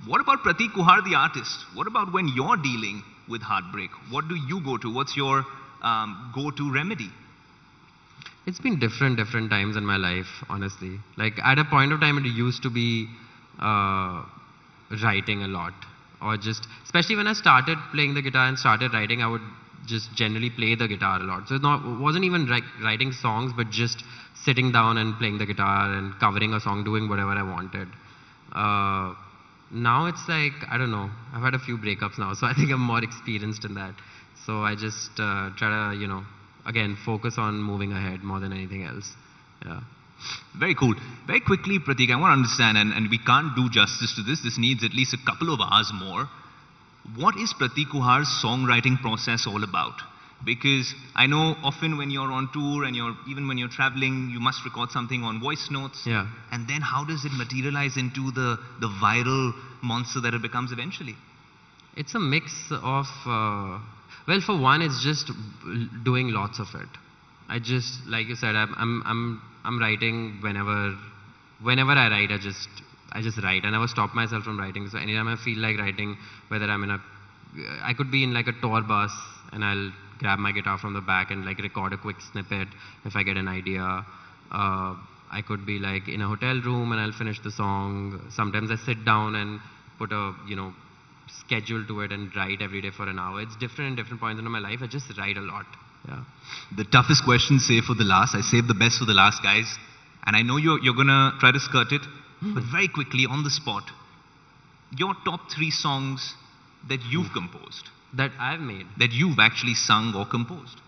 What about Prateek Kuhar, the artist? What about when you're dealing with heartbreak? What do you go to? What's your go-to remedy? It's been different times in my life, honestly. Like at a point of time, it used to be writing a lot, or just, especially when I started playing the guitar and started writing, I would just generally play the guitar a lot. So it wasn't even writing songs, but just sitting down and playing the guitar and covering a song, doing whatever I wanted. Now it's like, I don't know, I've had a few breakups now, so I think I'm more experienced in that. So I just try to, you know, again, focus on moving ahead more than anything else. Yeah. Very cool. Very quickly, Prateek, I want to understand, and we can't do justice to this. This needs at least a couple of hours more. What is Prateek Kuhar's songwriting process all about? Because I know often when you're on tour and even when you're traveling, you must record something on voice notes. Yeah. And then how does it materialize into the viral monster that it becomes eventually? It's a mix of, well, for one, it's just doing lots of it. I just, like you said, I'm writing whenever I write, I just write. I never stop myself from writing. So anytime I feel like writing, whether I could be in like a tour bus and I'll grab my guitar from the back and like record a quick snippet if I get an idea. I could be like in a hotel room and I'll finish the song. Sometimes I sit down and put a, you know, schedule to it and write every day for an hour. It's different in different points in my life. I just write a lot. Yeah. The toughest question, save for the last. I saved the best for the last, guys. And I know you're going to try to skirt it, but very quickly, on the spot, your top 3 songs that you've composed. That I've made. That you've actually sung or composed.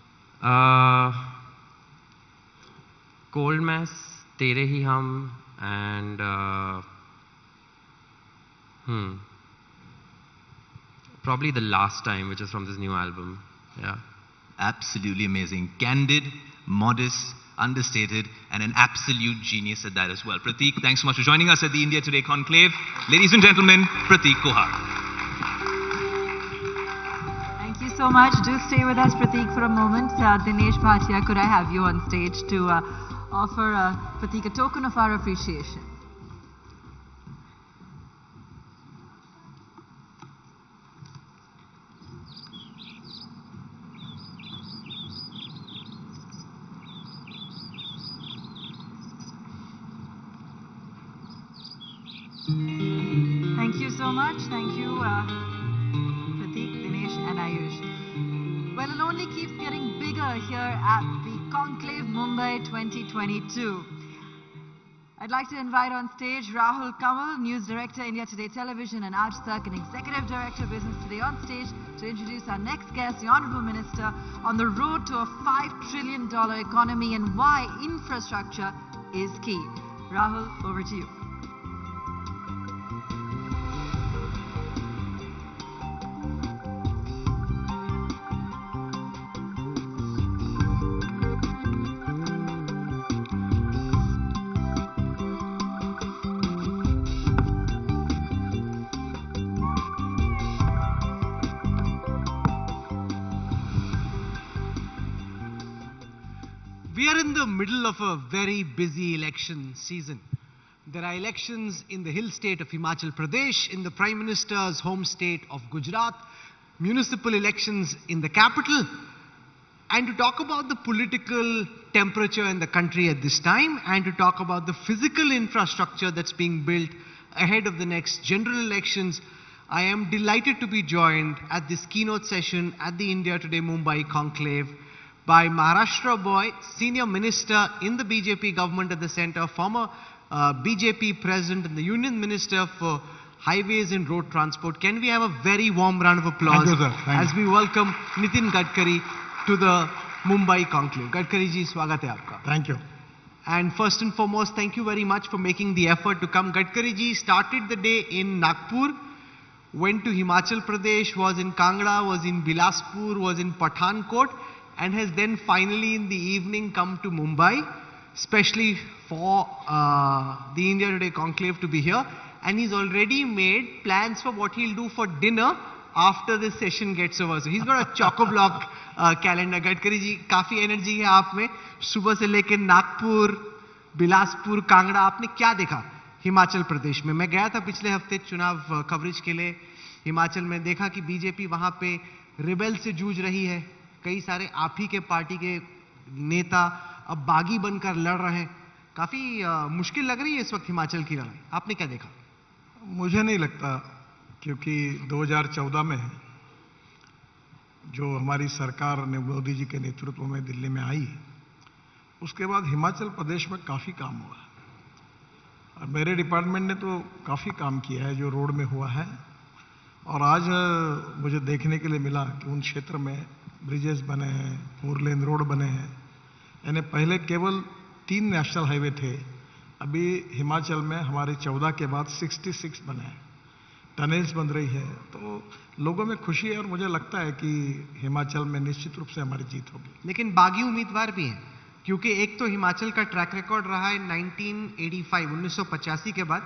Cold Mass, Tere Hi Hum, and probably The Last Time, which is from this new album. Yeah. Absolutely amazing. Candid, modest, understated, and an absolute genius at that as well. Prateek, thanks so much for joining us at the India Today Conclave. Ladies and gentlemen, Prateek Kohar. Thank you so much. Do stay with us, Prateek, for a moment. Dinesh Bhatia, could I have you on stage to offer Prateek a token of our appreciation? Thank you so much. Thank you, Prateek, Dinesh, and Ayush. Well, it only keeps getting bigger here at the Conclave Mumbai 2022. I'd like to invite on stage Rahul Kamal, News Director, India Today Television and Aajtak, and Executive Director, Business Today, on stage to introduce our next guest, the Honourable Minister, on the road to a $5 trillion economy and why infrastructure is key. Rahul, over to you. We are in the middle of a very busy election season. There are elections in the hill state of Himachal Pradesh, in the Prime Minister's home state of Gujarat, municipal elections in the capital. And to talk about the political temperature in the country at this time, and to talk about the physical infrastructure that's being built ahead of the next general elections, I am delighted to be joined at this keynote session at the India Today Mumbai Conclave by Maharashtra boy, Senior Minister in the BJP government at the centre, former BJP President and the Union Minister for Highways and Road Transport. Can we have a very warm round of applause as we welcome Nitin Gadkari to the Mumbai Conclave. Gadkari ji, swagat hai aapka. Thank you. And first and foremost, thank you very much for making the effort to come. Gadkari ji started the day in Nagpur, went to Himachal Pradesh, was in Kangra, was in Bilaspur, was in Pathankot, and has then finally in the evening come to Mumbai, especially for the India Today Conclave to be here. And he's already made plans for what he'll do for dinner after this session gets over. So he's got a choco-block calendar. Gadkari ji, काफी energy है आप में. सुबह से लेकर नागपुर, बिलासपुर, कांगड़ा, आपने क्या देखा हिमाचल प्रदेश में? मैं गया था पिछले हफ्ते चुनाव कवरेज के लिए हिमाचल में, देखा कि बीजेपी वहां पे रिबेल से जूझ रही है. कई सारे आप ही के पार्टी के नेता अब बागी बनकर लड़ रहे हैं. काफी मुश्किल लग रही है इस वक्त हिमाचल की लड़ाई. आपने क्या देखा? मुझे नहीं लगता, क्योंकि 2014 में जो हमारी सरकार ने मोदी जी के नेतृत्व में दिल्ली में आई, उसके बाद हिमाचल प्रदेश में काफ़ी काम हुआ और मेरे डिपार्टमेंट ने तो काफ़ी काम किया है जो रोड में हुआ है. और आज मुझे देखने के लिए मिला कि उन क्षेत्र में ब्रिजेस बने हैं, 4 लेन रोड बने हैं. यानी पहले केवल 3 नेशनल हाईवे थे, अभी हिमाचल में हमारे 14 के बाद 66 बने हैं, टनल्स बन रही है. तो लोगों में खुशी है और मुझे लगता है कि हिमाचल में निश्चित रूप से हमारी जीत होगी. लेकिन बागी उम्मीदवार भी हैं, क्योंकि एक तो हिमाचल का ट्रैक रिकॉर्ड रहा है 1985 के बाद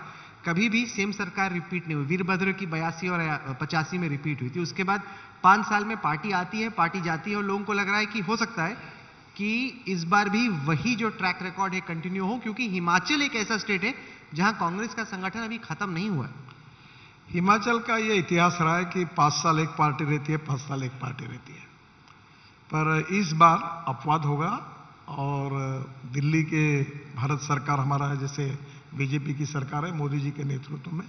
कभी भी सेम सरकार रिपीट नहीं हुई. वीरभद्र की 82 और 85 में रिपीट हुई थी. उसके बाद 5 साल में पार्टी आती है, पार्टी जाती है, और लोगों को लग रहा है कि हो सकता है कि इस बार भी वही जो ट्रैक रिकॉर्ड है कंटिन्यू हो, क्योंकि हिमाचल एक ऐसा स्टेट है जहां कांग्रेस का संगठन अभी खत्म नहीं हुआ है. हिमाचल का ये इतिहास रहा है कि 5 साल एक पार्टी रहती है, 5 साल एक पार्टी रहती है. पर इस बार अपवाद होगा और दिल्ली के भारत सरकार हमारा है, जैसे बीजेपी की सरकार है मोदी जी के नेतृत्व में,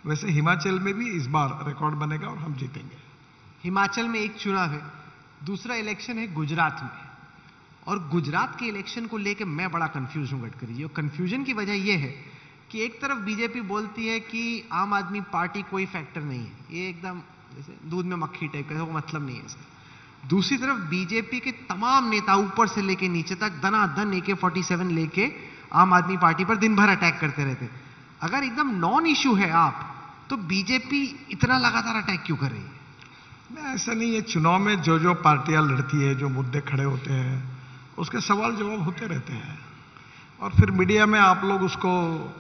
वैसे हिमाचल में भी इस बार रिकॉर्ड बनेगा और हम जीतेंगे। हिमाचल में एक चुनाव है, दूसरा इलेक्शन है गुजरात में, और गुजरात के इलेक्शन को लेकर मैं बड़ा कंफ्यूज हूं गडकरी जी। और कंफ्यूजन की वजह यह है कि एक तरफ बीजेपी बोलती है कि आम आदमी पार्टी कोई फैक्टर नहीं है, ये एकदम जैसे दूध में मक्खी टाइप का, वो मतलब नहीं है इसका। दूसरी तरफ बीजेपी के तमाम नेता ऊपर से लेके नीचे तक दनादन AK-47 लेके आम आदमी पार्टी पर दिन भर अटैक करते रहते। अगर एकदम नॉन इश्यू है आप, तो बीजेपी इतना लगातार अटैक क्यों कर रही है? नहीं, ऐसा नहीं है। चुनाव में जो जो पार्टियां लड़ती है, जो मुद्दे खड़े होते हैं, उसके सवाल जवाब होते रहते हैं, और फिर मीडिया में आप लोग उसको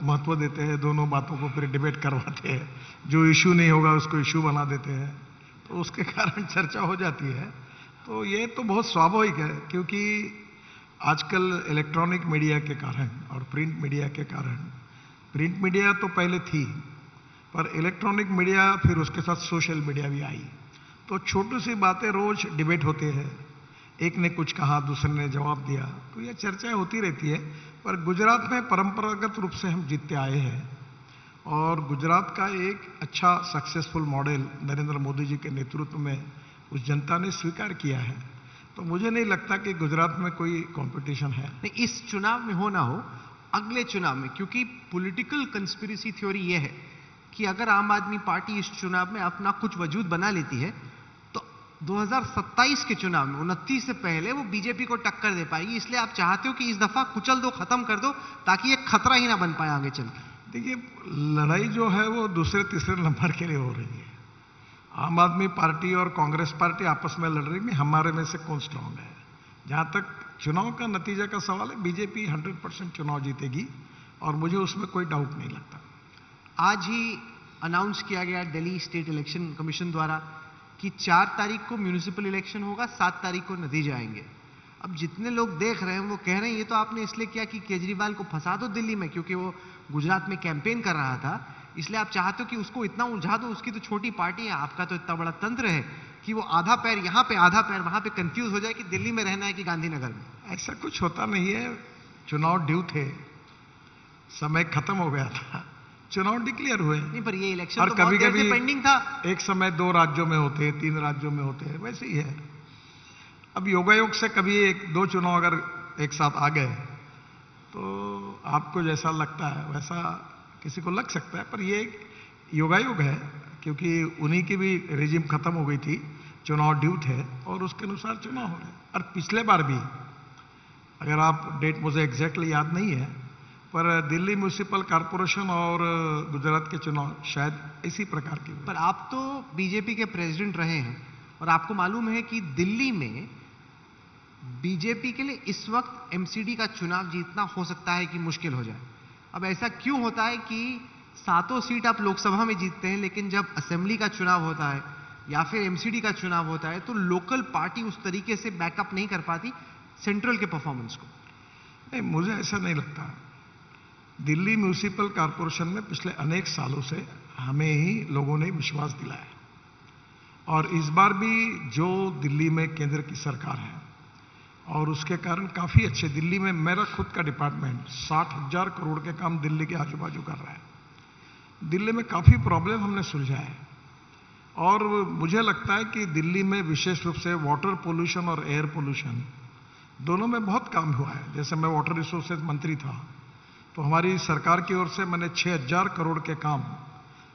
महत्व देते हैं, दोनों बातों को फिर डिबेट करवाते हैं, जो इश्यू नहीं होगा उसको इश्यू बना देते हैं, तो उसके कारण चर्चा हो जाती है। तो ये तो बहुत स्वाभाविक है, क्योंकि आजकल इलेक्ट्रॉनिक मीडिया के कारण और प्रिंट मीडिया के कारण, प्रिंट मीडिया तो पहले थी, पर इलेक्ट्रॉनिक मीडिया फिर उसके साथ सोशल मीडिया भी आई, तो छोटी सी बातें रोज डिबेट होते हैं, एक ने कुछ कहा, दूसरे ने जवाब दिया, तो ये चर्चाएं होती रहती है। पर गुजरात में परंपरागत रूप से हम जीतते आए हैं, और गुजरात का एक अच्छा सक्सेसफुल मॉडल नरेंद्र मोदी जी के नेतृत्व में उस जनता ने स्वीकार किया है। तो मुझे नहीं लगता कि गुजरात में कोई कंपटीशन है। नहीं, इस चुनाव में हो ना हो, अगले चुनाव में, क्योंकि पॉलिटिकल कंस्पिरेसी थ्योरी यह है कि अगर आम आदमी पार्टी इस चुनाव में अपना कुछ वजूद बना लेती है, तो 2027 के चुनाव में 29 से पहले वो बीजेपी को टक्कर दे पाएगी। इसलिए आप चाहते हो कि इस दफा कुचल दो, खत्म कर दो, ताकि ये खतरा ही ना बन पाए आगे चल के। देखिए, लड़ाई जो है वो दूसरे तीसरे नंबर के लिए हो रही है। आम आदमी पार्टी और कांग्रेस पार्टी आपस में लड़ रही है, हमारे में से कौन स्ट्रांग है। जहां तक चुनाव का नतीजा का सवाल है, बीजेपी 100% चुनाव जीतेगी, और मुझे उसमें कोई डाउट नहीं लगता। आज ही अनाउंस किया गया दिल्ली स्टेट इलेक्शन कमीशन द्वारा कि 4 तारीख को म्यूनिसिपल इलेक्शन होगा, 7 तारीख को नतीजे आएंगे। अब जितने लोग देख रहे हैं वो कह रहे हैं ये तो आपने इसलिए किया कि केजरीवाल को फंसा दो दिल्ली में, क्योंकि वो गुजरात में कैंपेन कर रहा था, इसलिए आप चाहते हो कि उसको इतना उलझा दो। उसकी तो छोटी पार्टी है, आपका तो इतना बड़ा तंत्र है कि वो आधा पैर यहाँ पे आधा पैर वहां पे कंफ्यूज हो जाए कि दिल्ली में रहना है कि गांधीनगर में। ऐसा कुछ होता नहीं है। चुनाव ड्यू थे, समय खत्म हो गया था, चुनाव डिक्लेयर हुए। नहीं, पर ये इलेक्शन और तो कभी बहुत देर से कभी पेंडिंग था। एक समय 2 राज्यों में होते, 3 राज्यों में होते, वैसे ही है। अब योगायोग से कभी 1-2 चुनाव अगर एक साथ आ गए, तो आपको जैसा लगता है वैसा किसी को लग सकता है, पर ये एक योगायोग है, क्योंकि उन्हीं की भी रेजिम खत्म हो गई थी, चुनाव ड्यू थे, और उसके अनुसार चुनाव हो रहे। और पिछले बार भी, अगर आप डेट मुझे एग्जैक्टली याद नहीं है, पर दिल्ली म्यूनिसिपल कॉर्पोरेशन और गुजरात के चुनाव शायद इसी प्रकार के। पर आप तो बीजेपी के प्रेसिडेंट रहे हैं, और आपको मालूम है कि दिल्ली में बीजेपी के लिए इस वक्त एमसीडी का चुनाव जीतना हो सकता है कि मुश्किल हो जाए। अब ऐसा क्यों होता है कि 7 सीट आप लोकसभा में जीतते हैं, लेकिन जब असेंबली का चुनाव होता है या फिर एमसीडी का चुनाव होता है, तो लोकल पार्टी उस तरीके से बैकअप नहीं कर पाती सेंट्रल के परफॉर्मेंस को? नहीं, मुझे ऐसा नहीं लगता। दिल्ली म्यूनिसिपल कॉर्पोरेशन में पिछले अनेक सालों से हमें ही लोगों ने विश्वास दिलाया, और इस बार भी जो दिल्ली में केंद्र की सरकार है, और उसके कारण काफ़ी अच्छे, दिल्ली में मेरा खुद का डिपार्टमेंट 60,000 करोड़ के काम दिल्ली के आजू बाजू कर रहा है। दिल्ली में काफ़ी प्रॉब्लम हमने सुलझाया है, और मुझे लगता है कि दिल्ली में विशेष रूप से वाटर पोल्यूशन और एयर पोल्यूशन दोनों में बहुत काम हुआ है। जैसे मैं वाटर रिसोर्सेज मंत्री था, तो हमारी सरकार की ओर से मैंने 6,000 करोड़ के काम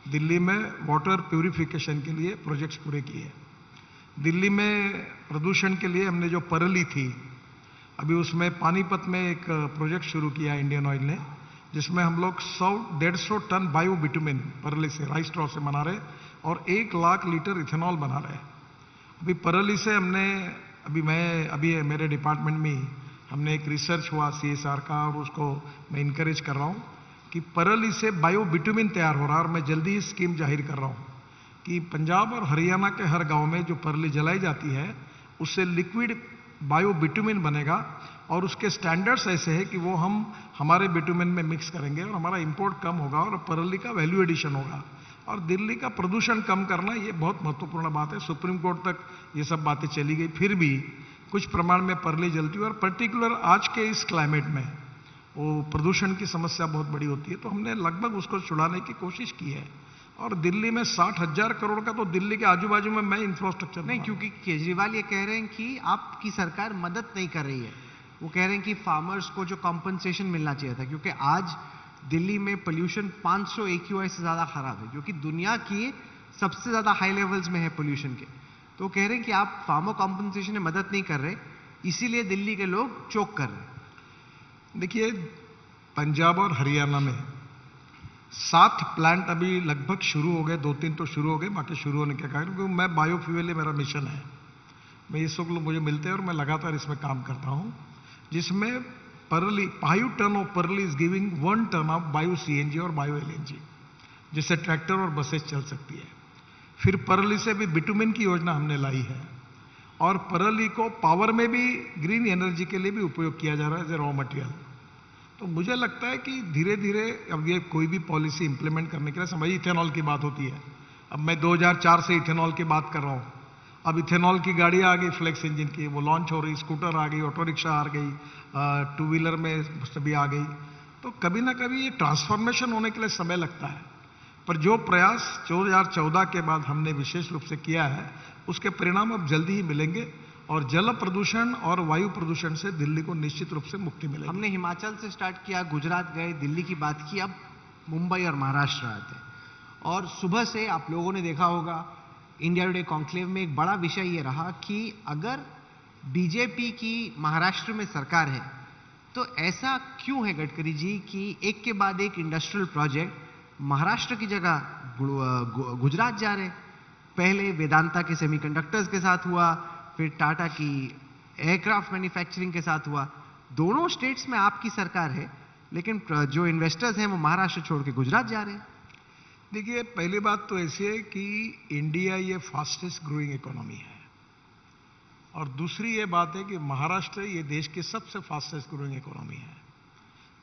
दिल्ली में वाटर प्यूरिफिकेशन के लिए प्रोजेक्ट्स पूरे किए। दिल्ली में प्रदूषण के लिए हमने जो परली थी, अभी उसमें पानीपत में एक प्रोजेक्ट शुरू किया इंडियन ऑयल ने, जिसमें हम लोग 100-150 टन बायो बिटुमिन परली से, राइस स्ट्रॉ से बना रहे, और 1 लाख लीटर इथेनॉल बना रहे। अभी परली से हमने, अभी मेरे डिपार्टमेंट में हमने एक रिसर्च हुआ CSR का, और उसको मैं इनकरेज कर रहा हूँ कि परली से बायो बिटुमिन तैयार हो रहा है। और मैं जल्दी ही स्कीम जाहिर कर रहा हूँ कि पंजाब और हरियाणा के हर गांव में जो परली जलाई जाती है, उससे लिक्विड बायो बिटुमिन बनेगा, और उसके स्टैंडर्ड्स ऐसे हैं कि वो हम हमारे बिटुमिन में मिक्स करेंगे, और हमारा इंपोर्ट कम होगा, और परली का वैल्यू एडिशन होगा। और दिल्ली का प्रदूषण कम करना ये बहुत महत्वपूर्ण बात है। सुप्रीम कोर्ट तक ये सब बातें चली गई, फिर भी कुछ प्रमाण में परली जलती है, और पर्टिकुलर आज के इस क्लाइमेट में वो प्रदूषण की समस्या बहुत बड़ी होती है, तो हमने लगभग उसको छुड़ाने की कोशिश की है। और दिल्ली में 60,000 करोड़ का तो दिल्ली के आजू बाजू में मैं इंफ्रास्ट्रक्चर नहीं, क्योंकि केजरीवाल ये कह रहे हैं कि आपकी सरकार मदद नहीं कर रही है। वो कह रहे हैं कि फार्मर्स को जो कॉम्पनसेशन मिलना चाहिए था, क्योंकि आज दिल्ली में पोल्यूशन 500 AQI से ज्यादा खराब है, जो कि दुनिया की सबसे ज्यादा हाई लेवल्स में है पोल्यूशन के। तो कह रहे हैं कि आप फार्मर कॉम्पनसेशन में मदद नहीं कर रहे, इसीलिए दिल्ली के लोग चोक कर रहे हैं। देखिए, पंजाब और हरियाणा में 7 प्लांट अभी लगभग शुरू हो गए, 2-3 तो शुरू हो गए, बाकी शुरू होने के कारण, क्योंकि मैं बायोफ्यूल ही मेरा मिशन है। मैं इस वक्त लोग मुझे मिलते हैं और मैं लगातार इसमें काम करता हूं, जिसमें parali 5 ton of parali is giving 1 ton of bio CNG और बायो LNG, जिससे ट्रैक्टर और बसेस चल सकती है। फिर परली से भी बिटुमिन की योजना हमने लाई है, और परली को पावर में भी ग्रीन एनर्जी के लिए भी उपयोग किया जा रहा है एज ए रॉ मटेरियल। तो मुझे लगता है कि धीरे धीरे अब ये कोई भी पॉलिसी इंप्लीमेंट करने के लिए समझ, इथेनॉल की बात होती है। अब मैं 2004 से इथेनॉल की बात कर रहा हूँ। अब इथेनॉल की गाड़ी आ गई फ्लेक्स इंजन की, वो लॉन्च हो रही, स्कूटर आ गई, ऑटो रिक्शा आ गई, 2 व्हीलर में सभी आ गई। तो कभी ना कभी ये ट्रांसफॉर्मेशन होने के लिए समय लगता है, पर जो प्रयास 2014 के बाद हमने विशेष रूप से किया है, उसके परिणाम अब जल्दी ही मिलेंगे, और जल प्रदूषण और वायु प्रदूषण से दिल्ली को निश्चित रूप से मुक्ति मिलेगी। हमने हिमाचल से स्टार्ट किया, गुजरात गए, दिल्ली की बात की, अब मुंबई और महाराष्ट्र आते हैं। और सुबह से आप लोगों ने देखा होगा इंडिया टुडे कॉन्क्लेव में एक बड़ा विषय ये रहा कि अगर बीजेपी की महाराष्ट्र में सरकार है तो ऐसा क्यों है गडकरी जी कि एक के बाद एक इंडस्ट्रियल प्रोजेक्ट महाराष्ट्र की जगह गुजरात जा रहे। पहले वेदांता के सेमीकंडक्टर्स के साथ हुआ, फिर टाटा की एयरक्राफ्ट मैन्युफैक्चरिंग के साथ हुआ। दोनों स्टेट्स में आपकी सरकार है, लेकिन जो इन्वेस्टर्स हैं वो महाराष्ट्र छोड़ के गुजरात जा रहे हैं। देखिए, पहली बात तो ऐसी है कि इंडिया ये फास्टेस्ट ग्रोइंग इकोनॉमी है, और दूसरी ये बात है कि महाराष्ट्र ये देश की सबसे फास्टेस्ट ग्रोइंग इकोनॉमी है।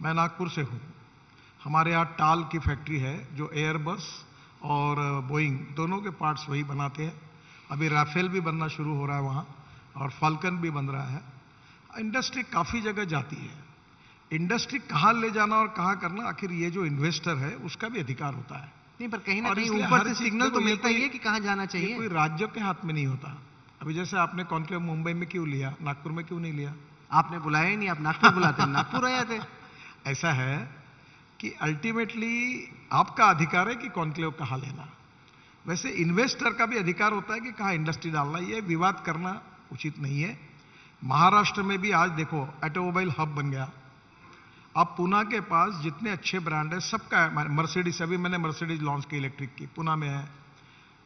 मैं नागपुर से हूँ। हमारे यहाँ टाल की फैक्ट्री है जो एयरबस और बोइंग दोनों के पार्ट्स वही बनाते हैं। अभी राफेल भी बनना शुरू हो रहा है वहाँ, और फाल्कन भी बन रहा है। इंडस्ट्री काफ़ी जगह जाती है। इंडस्ट्री कहाँ ले जाना और कहाँ करना, आखिर ये जो इन्वेस्टर है उसका भी अधिकार होता है। नहीं, पर कहीं ना कहीं ऊपर से सिग्नल तो मिलता ही है कि कहाँ जाना चाहिए। कोई राज्य के हाथ में नहीं होता। अभी जैसे आपने कॉन्क्लेव मुंबई में क्यों लिया, नागपुर में क्यों नहीं लिया? आपने बुलाया ही नहीं, आप नागपुर बुलाते हैं, नागपुर आए थे। ऐसा है कि अल्टीमेटली आपका अधिकार है कि कॉन्क्लेव कहाँ लेना। वैसे इन्वेस्टर का भी अधिकार होता है कि कहाँ इंडस्ट्री डालना। ये विवाद करना उचित नहीं है। महाराष्ट्र में भी आज देखो ऑटोमोबाइल हब बन गया। अब पुणे के पास जितने अच्छे ब्रांड है सबका है। मर्सिडीज, अभी मैंने मर्सिडीज लॉन्च की इलेक्ट्रिक की, पुणे में है।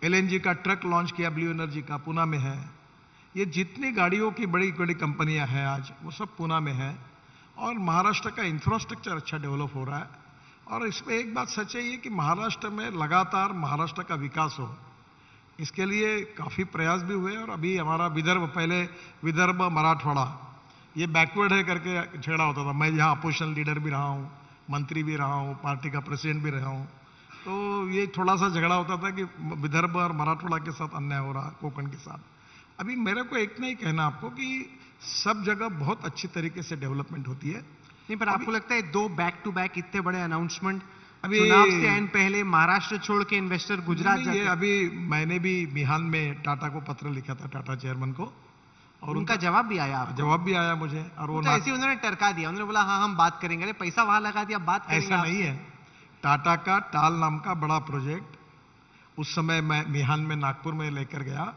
LNG का ट्रक लॉन्च किया ब्लू एनर्जी का, पुणे में है। ये जितनी गाड़ियों की बड़ी बड़ी कंपनियां हैं आज, वो सब पुणे में है। और महाराष्ट्र का इंफ्रास्ट्रक्चर अच्छा डेवलप हो रहा है। और इसमें एक बात सच है ये कि महाराष्ट्र में लगातार महाराष्ट्र का विकास हो, इसके लिए काफ़ी प्रयास भी हुए। और अभी हमारा विदर्भ, पहले विदर्भ मराठवाड़ा ये बैकवर्ड है करके झगड़ा होता था। मैं यहाँ अपोजिशन लीडर भी रहा हूँ, मंत्री भी रहा हूँ, पार्टी का प्रेसिडेंट भी रहा हूँ। तो ये थोड़ा सा झगड़ा होता था कि विदर्भ और मराठवाड़ा के साथ अन्याय हो रहा, कोकण के साथ। अभी मेरे को एक नहीं कहना आपको कि सब जगह बहुत अच्छी तरीके से डेवलपमेंट होती है। नहीं, पर आपको लगता है 2 बैक टू बैक इतने बड़े अनाउंसमेंट अभी चुनाव से आने पहले महाराष्ट्र छोड़ के इन्वेस्टर गुजरात जाते हैं? अभी मैंने भी मिहान में टाटा को पत्र लिखा था, टाटा चेयरमैन को, और उनका जवाब भी आया। जवाब भी आया मुझे। और वो तो ऐसे उन्होंने टरका दिया, उन्होंने बोला हाँ हम बात करेंगे। अरे पैसा वहां लगा दिया, बात करेंगे। ऐसा नहीं है। टाटा का टाल नाम का बड़ा प्रोजेक्ट उस समय मैं मिहान में नागपुर में लेकर गया,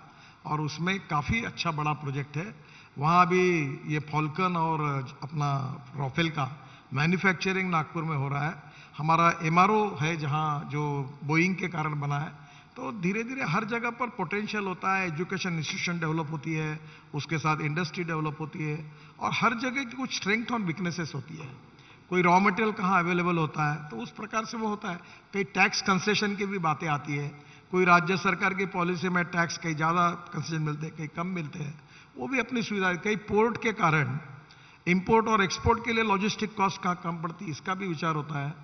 और उसमें काफ़ी अच्छा बड़ा प्रोजेक्ट है। वहाँ भी ये फॉल्कन और अपना राफेल का मैन्युफैक्चरिंग नागपुर में हो रहा है। हमारा MRO है जहाँ, जो बोइंग के कारण बना है। तो धीरे धीरे हर जगह पर पोटेंशियल होता है। एजुकेशन इंस्टीट्यूशन डेवलप होती है, उसके साथ इंडस्ट्री डेवलप होती है, और हर जगह की कुछ स्ट्रेंथ और वीकनेसेस होती है। कोई रॉ मटेरियल कहाँ अवेलेबल होता है, तो उस प्रकार से वो होता है। कई टैक्स कंसेशन की भी बातें आती है। कोई राज्य सरकार की पॉलिसी में टैक्स कहीं ज़्यादा कंसेशन मिलते हैं, कहीं कम मिलते हैं, वो भी अपनी सुविधा। कई पोर्ट के कारण इंपोर्ट और एक्सपोर्ट के लिए लॉजिस्टिक कॉस्ट कहाँ कम पड़ती है, इसका भी विचार होता है।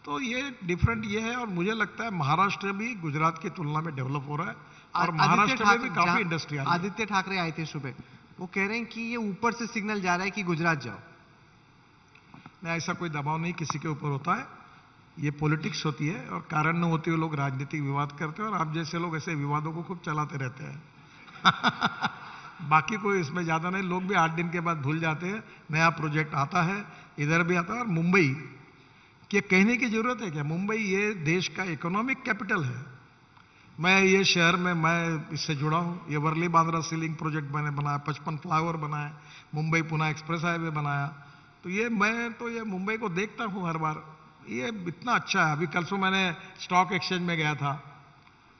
तो ये डिफरेंट ये है। और मुझे लगता है महाराष्ट्र भी गुजरात की तुलना में डेवलप हो रहा है, और महाराष्ट्र में भी काफी इंडस्ट्री आई है। आदित्य ठाकरे आए थे सुबह, वो कह रहे हैं कि ये ऊपर से सिग्नल जा रहा है कि गुजरात जाओ। नहीं, ऐसा कोई दबाव नहीं किसी के ऊपर होता है। ये पॉलिटिक्स होती है और कारण न होते हुए लोग राजनीतिक विवाद करते हैं और आप जैसे लोग ऐसे विवादों को खूब चलाते रहते हैं। बाकी कोई इसमें ज्यादा नहीं, लोग भी 8 दिन के बाद भूल जाते हैं। नया प्रोजेक्ट आता है, इधर भी आता है। और मुंबई के कहने की जरूरत है क्या? मुंबई ये देश का इकोनॉमिक कैपिटल है। मैं ये शहर में मैं इससे जुड़ा हूँ। ये वर्ली बांद्रा सीलिंग प्रोजेक्ट मैंने बनाया, 55 फ्लाईओवर बनाया, मुंबई पुणे एक्सप्रेस हाईवे बनाया। तो ये मैं तो ये मुंबई को देखता हूँ हर बार, ये इतना अच्छा है। अभी कल से मैंने स्टॉक एक्सचेंज में गया था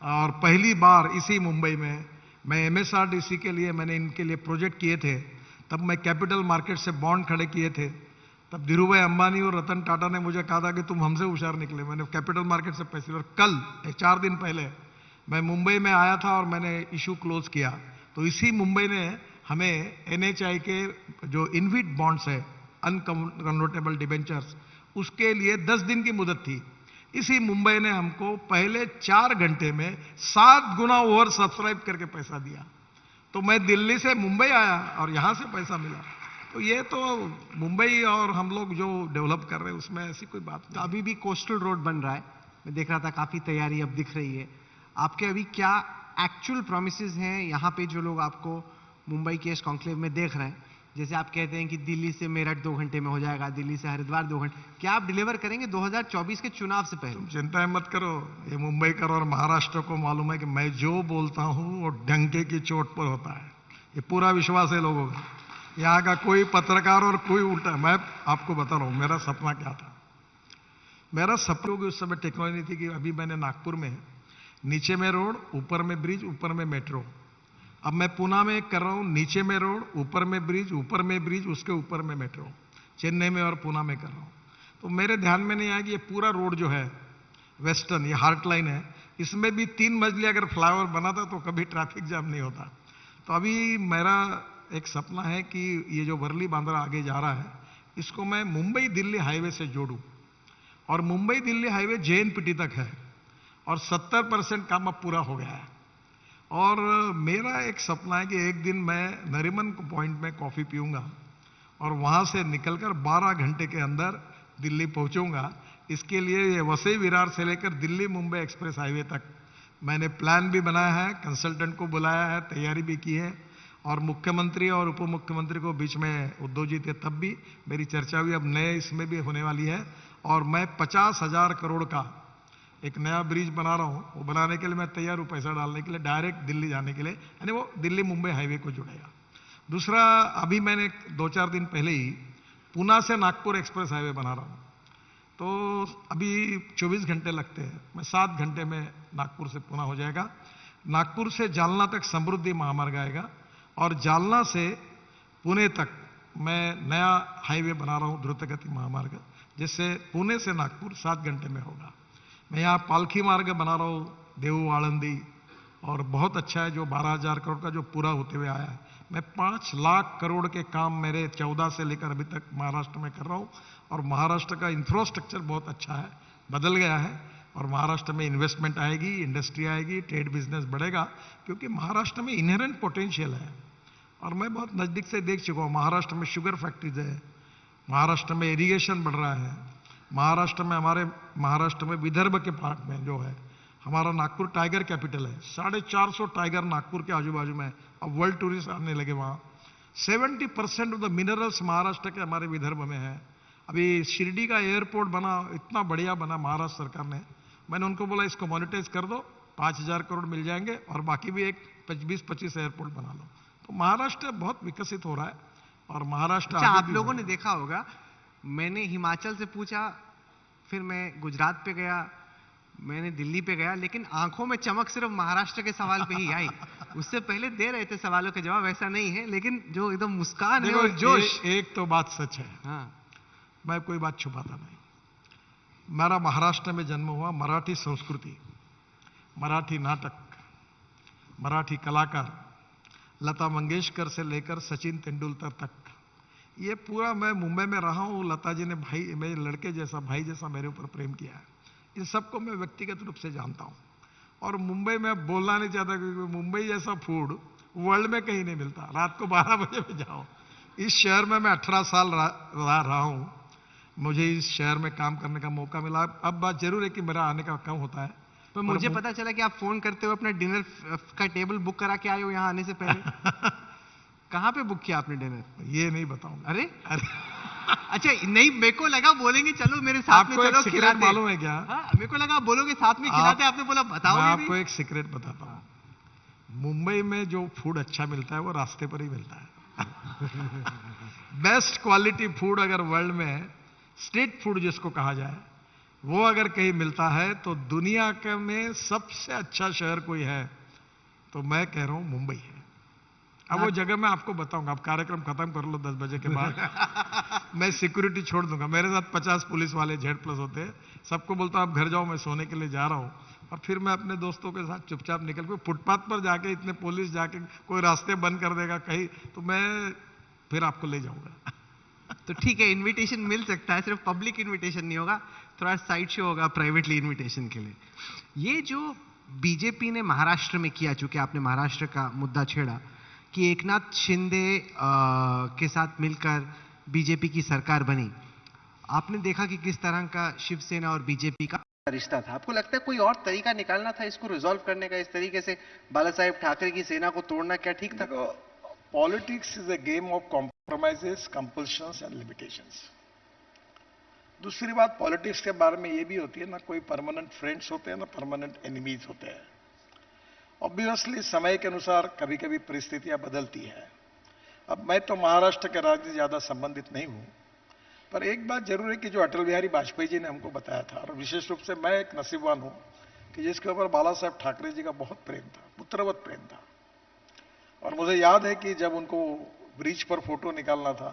और पहली बार इसी मुंबई में मैं MSRDC के लिए मैंने इनके लिए प्रोजेक्ट किए थे। तब मैं कैपिटल मार्केट से बॉन्ड खड़े किए थे। तब धीरूभाई अंबानी और रतन टाटा ने मुझे कहा था कि तुम हमसे होशियार निकले। मैंने कैपिटल मार्केट से पैसे, और कल 4 दिन पहले मैं मुंबई में आया था और मैंने इशू क्लोज किया। तो इसी मुंबई ने हमें NHI के जो इनविट बॉन्ड्स है, अनकन्वर्टेबल डिबेंचर्स, उसके लिए 10 दिन की मुदत थी। इसी मुंबई ने हमको पहले 4 घंटे में 7 गुना ओवर सब्सक्राइब करके पैसा दिया। तो मैं दिल्ली से मुंबई आया और यहां से पैसा मिला। तो ये तो मुंबई और हम लोग जो डेवलप कर रहे हैं उसमें ऐसी कोई बात नहीं। अभी भी कोस्टल रोड बन रहा है, मैं देख रहा था, काफी तैयारी अब दिख रही है। आपके अभी क्या एक्चुअल प्रॉमिसेस हैं यहाँ पे जो लोग आपको मुंबई के इस कॉन्क्लेव में देख रहे हैं? जैसे आप कहते हैं कि दिल्ली से मेरठ 2 घंटे में हो जाएगा, दिल्ली से हरिद्वार 2 घंटे, क्या आप डिलीवर करेंगे 2024 के चुनाव से पहले? तुम चिंता मत करो, ये मुंबई करो और महाराष्ट्र को मालूम है कि मैं जो बोलता हूं वो डंके की चोट पर होता है। ये पूरा विश्वास है लोगों का। यहाँ का कोई पत्रकार और कोई उल्टा, मैं आपको बता रहा हूँ मेरा सपना क्या था। मेरा सपना उस समय टेक्नोलॉजी थी कि अभी मैंने नागपुर में नीचे में रोड, ऊपर में ब्रिज, ऊपर में मेट्रो। अब मैं पुणे में कर रहा हूं, नीचे में रोड, ऊपर में ब्रिज, ऊपर में ब्रिज, उसके ऊपर में मेट्रो। चेन्नई में और पुणे में कर रहा हूं। तो मेरे ध्यान में नहीं आया कि ये पूरा रोड जो है वेस्टर्न, ये हार्ट लाइन है, इसमें भी 3 मंजिले अगर फ्लाईओवर बना था तो कभी ट्रैफिक जाम नहीं होता। तो अभी मेरा एक सपना है कि ये जो वर्ली बांद्रा आगे जा रहा है, इसको मैं मुंबई दिल्ली हाईवे से जोड़ूं। और मुंबई दिल्ली हाईवे JNPT तक है और 70% काम अब पूरा हो गया है। और मेरा एक सपना है कि एक दिन मैं नरीमन पॉइंट में कॉफी पीऊंगा और वहां से निकलकर 12 घंटे के अंदर दिल्ली पहुंचूंगा। इसके लिए ये वसई विरार से लेकर दिल्ली मुंबई एक्सप्रेस हाईवे तक मैंने प्लान भी बनाया है, कंसल्टेंट को बुलाया है, तैयारी भी की है। और मुख्यमंत्री और उप मुख्यमंत्री को बीच में उद्धव जी थे, तब भी मेरी चर्चा हुई, अब नए इसमें भी होने वाली है। और मैं 50,000 करोड़ का एक नया ब्रिज बना रहा हूं। वो बनाने के लिए मैं तैयार हूं, पैसा डालने के लिए, डायरेक्ट दिल्ली जाने के लिए, यानी वो दिल्ली मुंबई हाईवे को जुड़ेगा। दूसरा, अभी मैंने 2-4 दिन पहले ही पुणे से नागपुर एक्सप्रेस हाईवे बना रहा हूं। तो अभी 24 घंटे लगते हैं, मैं 7 घंटे में नागपुर से पुणे हो जाएगा। नागपुर से जालना तक समृद्धि महामार्ग आएगा और जालना से पुणे तक मैं नया हाईवे बना रहा हूं, द्रुत गति महामार्ग, जिससे पुणे से नागपुर 7 घंटे में होगा। मैं यहाँ पालखी मार्ग बना रहा हूँ, देहू आळंदी, और बहुत अच्छा है जो 12,000 करोड़ का जो पूरा होते हुए आया है। मैं 5 लाख करोड़ के काम मेरे 14 से लेकर अभी तक महाराष्ट्र में कर रहा हूँ। और महाराष्ट्र का इंफ्रास्ट्रक्चर बहुत अच्छा है, बदल गया है। और महाराष्ट्र में इन्वेस्टमेंट आएगी, इंडस्ट्री आएगी, ट्रेड बिजनेस बढ़ेगा, क्योंकि महाराष्ट्र में इनहेरेंट पोटेंशियल है। और मैं बहुत नज़दीक से देख चुका हूँ, महाराष्ट्र में शुगर फैक्ट्रीज है, महाराष्ट्र में इरीगेशन बढ़ रहा है, महाराष्ट्र में, हमारे महाराष्ट्र में विदर्भ के पार्ट में जो है, हमारा नागपुर टाइगर कैपिटल है, 450 टाइगर नागपुर के आजू बाजू में। अब वर्ल्ड टूरिस्ट आने लगे वहाँ। 70% ऑफ द मिनरल्स महाराष्ट्र के हमारे विदर्भ में है। अभी शिरडी का एयरपोर्ट बना, इतना बढ़िया बना महाराष्ट्र सरकार ने। मैंने उनको बोला इसको मोनेटाइज कर दो, 5,000 करोड़ मिल जाएंगे और बाकी भी एक 20-25 एयरपोर्ट बना लो। तो महाराष्ट्र बहुत विकसित हो रहा है। और महाराष्ट्र आप लोगों ने देखा होगा, मैंने हिमाचल से पूछा, फिर मैं गुजरात पे गया, मैंने दिल्ली पे गया, लेकिन आंखों में चमक सिर्फ महाराष्ट्र के सवाल पे ही आई। उससे पहले दे रहे थे सवालों के जवाब, ऐसा नहीं है, लेकिन जो एकदम मुस्कान है और जोश। एक तो बात सच है, हाँ, मैं कोई बात छुपाता नहीं। मेरा महाराष्ट्र में जन्म हुआ। मराठी संस्कृति, मराठी नाटक, मराठी कलाकार, लता मंगेशकर से लेकर सचिन तेंदुलकर तक, ये पूरा मैं मुंबई में रहा हूँ। लता जी ने भाई, मेरे लड़के जैसा, भाई जैसा मेरे ऊपर प्रेम किया है। इन सबको मैं व्यक्तिगत रूप से जानता हूँ। और मुंबई में बोलना नहीं चाहता, क्योंकि मुंबई जैसा फूड वर्ल्ड में कहीं नहीं मिलता। रात को 12 बजे में जाओ। इस शहर में मैं 18 साल रहा हूँ। मुझे इस शहर में काम करने का मौका मिला। अब बात जरूर है कि मेरा आने का कम होता है, तो मुझे पता चला कि आप फोन करते हुए अपना डिनर का टेबल बुक करा के आए हो यहाँ आने से पहले। कहाँ पे बुक किया आपने डिनर? ये नहीं बताऊंगा। अरे अच्छा, नहीं, मेरे को लगा बोलेंगे चलो मेरे साथ में चलो खिलाते। मालूम है क्या? हाँ, मेरे को लगा बोलोगे साथ में खिलाते, आपने बोला बताओ। मैं आपको एक सीक्रेट बताता हूँ, मुंबई में जो फूड अच्छा मिलता है वो रास्ते पर ही मिलता है। बेस्ट क्वालिटी फूड अगर वर्ल्ड में, स्ट्रीट फूड जिसको कहा जाए, वो अगर कहीं मिलता है तो दुनिया के में सबसे अच्छा शहर कोई है तो मैं कह रहा हूं मुंबई है। अब वो जगह मैं आपको बताऊंगा, आप कार्यक्रम खत्म कर लो 10 बजे के बाद। मैं सिक्योरिटी छोड़ दूंगा, मेरे साथ 50 पुलिस वाले Z+ होते हैं, सबको बोलता हूं आप घर जाओ, मैं सोने के लिए जा रहा हूं, और फिर मैं अपने दोस्तों के साथ चुपचाप निकल के फुटपाथ पर जाके, इतने पुलिस जाके कोई रास्ते बंद कर देगा कहीं तो मैं फिर आपको ले जाऊंगा। तो ठीक है, इनविटेशन मिल सकता है, सिर्फ पब्लिक इनविटेशन नहीं होगा, थोड़ा साइड शो होगा प्राइवेटली इनविटेशन के लिए। ये जो बीजेपी ने महाराष्ट्र में किया, चूंकि आपने महाराष्ट्र का मुद्दा छेड़ा कि एकनाथ शिंदे के साथ मिलकर बीजेपी की सरकार बनी, आपने देखा कि किस तरह का शिवसेना और बीजेपी का रिश्ता था। आपको लगता है कोई और तरीका निकालना था इसको रिजॉल्व करने का? इस तरीके से बाला साहेब ठाकरे की सेना को तोड़ना क्या ठीक था? Politics is a game of compromises, compulsions and limitations. दूसरी बात, पॉलिटिक्स के बारे में ये भी होती है ना कोई परमानेंट फ्रेंड्स होते हैं ना परमानेंट एनिमीज होते हैं। ऑब्वियसली समय के अनुसार कभी कभी परिस्थितियां बदलती है। अब मैं तो महाराष्ट्र के राजनीति से ज्यादा संबंधित नहीं हूं, पर एक बात जरूर है कि जो अटल बिहारी वाजपेयी जी ने हमको बताया था, और विशेष रूप से मैं एक नसीबवान हूं कि जिसके ऊपर बाला साहेब ठाकरे जी का बहुत प्रेम था, पुत्रवत प्रेम था। और मुझे याद है कि जब उनको ब्रिज पर फोटो निकालना था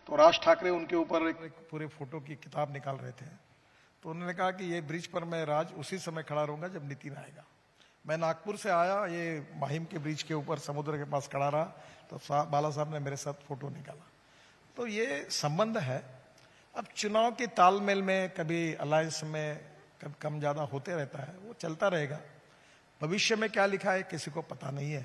तो राज ठाकरे उनके ऊपर एक पूरे फोटो की किताब निकाल रहे थे, तो उन्होंने कहा कि ये ब्रिज पर मैं राज उसी समय खड़ा रहूंगा जब नितिन आएगा। मैं नागपुर से आया, ये माहिम के ब्रिज के ऊपर समुद्र के पास खड़ा रहा, तो बाला साहब ने मेरे साथ फोटो निकाला। तो ये संबंध है। अब चुनाव के तालमेल में कभी अलायंस में कभी कम ज्यादा होते रहता है, वो चलता रहेगा। भविष्य में क्या लिखा है किसी को पता नहीं है,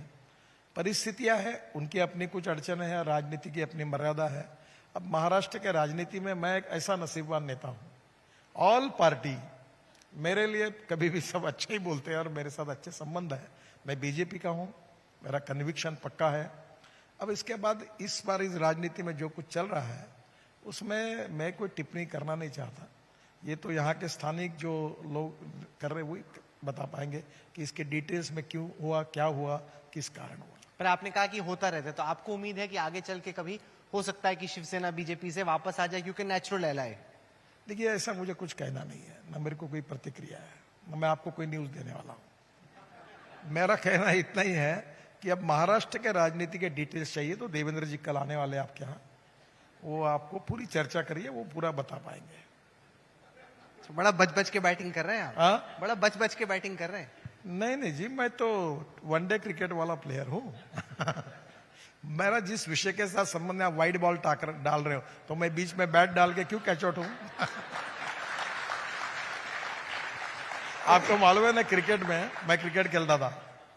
परिस्थितियां हैं, उनकी अपनी कुछ अड़चन है, राजनीति की अपनी मर्यादा है। अब महाराष्ट्र के राजनीति में मैं एक ऐसा नसीबवान नेता हूं, ऑल पार्टी मेरे लिए कभी भी सब अच्छे ही बोलते हैं और मेरे साथ अच्छे संबंध है। मैं बीजेपी का हूं, मेरा कन्विक्शन पक्का है। अब इसके बाद इस बार इस राजनीति में जो कुछ चल रहा है उसमें मैं कोई टिप्पणी करना नहीं चाहता। ये तो यहाँ के स्थानिक जो लोग कर रहे वही बता पाएंगे कि इसके डिटेल्स में क्यों हुआ, क्या हुआ, किस कारण हुआ। पर आपने कहा कि होता रहता है, तो आपको उम्मीद है कि आगे चल के कभी हो सकता है कि शिवसेना बीजेपी से वापस आ जाए, क्योंकि नेचुरल एलाय? देखिए, ऐसा मुझे कुछ कहना नहीं है, ना मेरे को कोई प्रतिक्रिया है, ना मैं आपको कोई न्यूज देने वाला हूं। मेरा कहना इतना ही है कि अब महाराष्ट्र के राजनीति के डिटेल्स चाहिए तो देवेंद्र जी कल आने वाले आपके यहाँ, वो आपको पूरी चर्चा करिए, वो पूरा बता पाएंगे। तो बड़ा बच के बैटिंग कर रहे हैं आप? हाँ? बड़ा बच के बैटिंग कर रहे हैं? नहीं जी, मैं तो वनडे क्रिकेट वाला प्लेयर हूं। मेरा जिस विषय के साथ संबंध है, आप वाइड बॉल डाल रहे हो तो मैं बीच में बैट डाल के क्यों कैच आउट हूं? आपको मालूम है ना, क्रिकेट में मैं क्रिकेट खेलता था।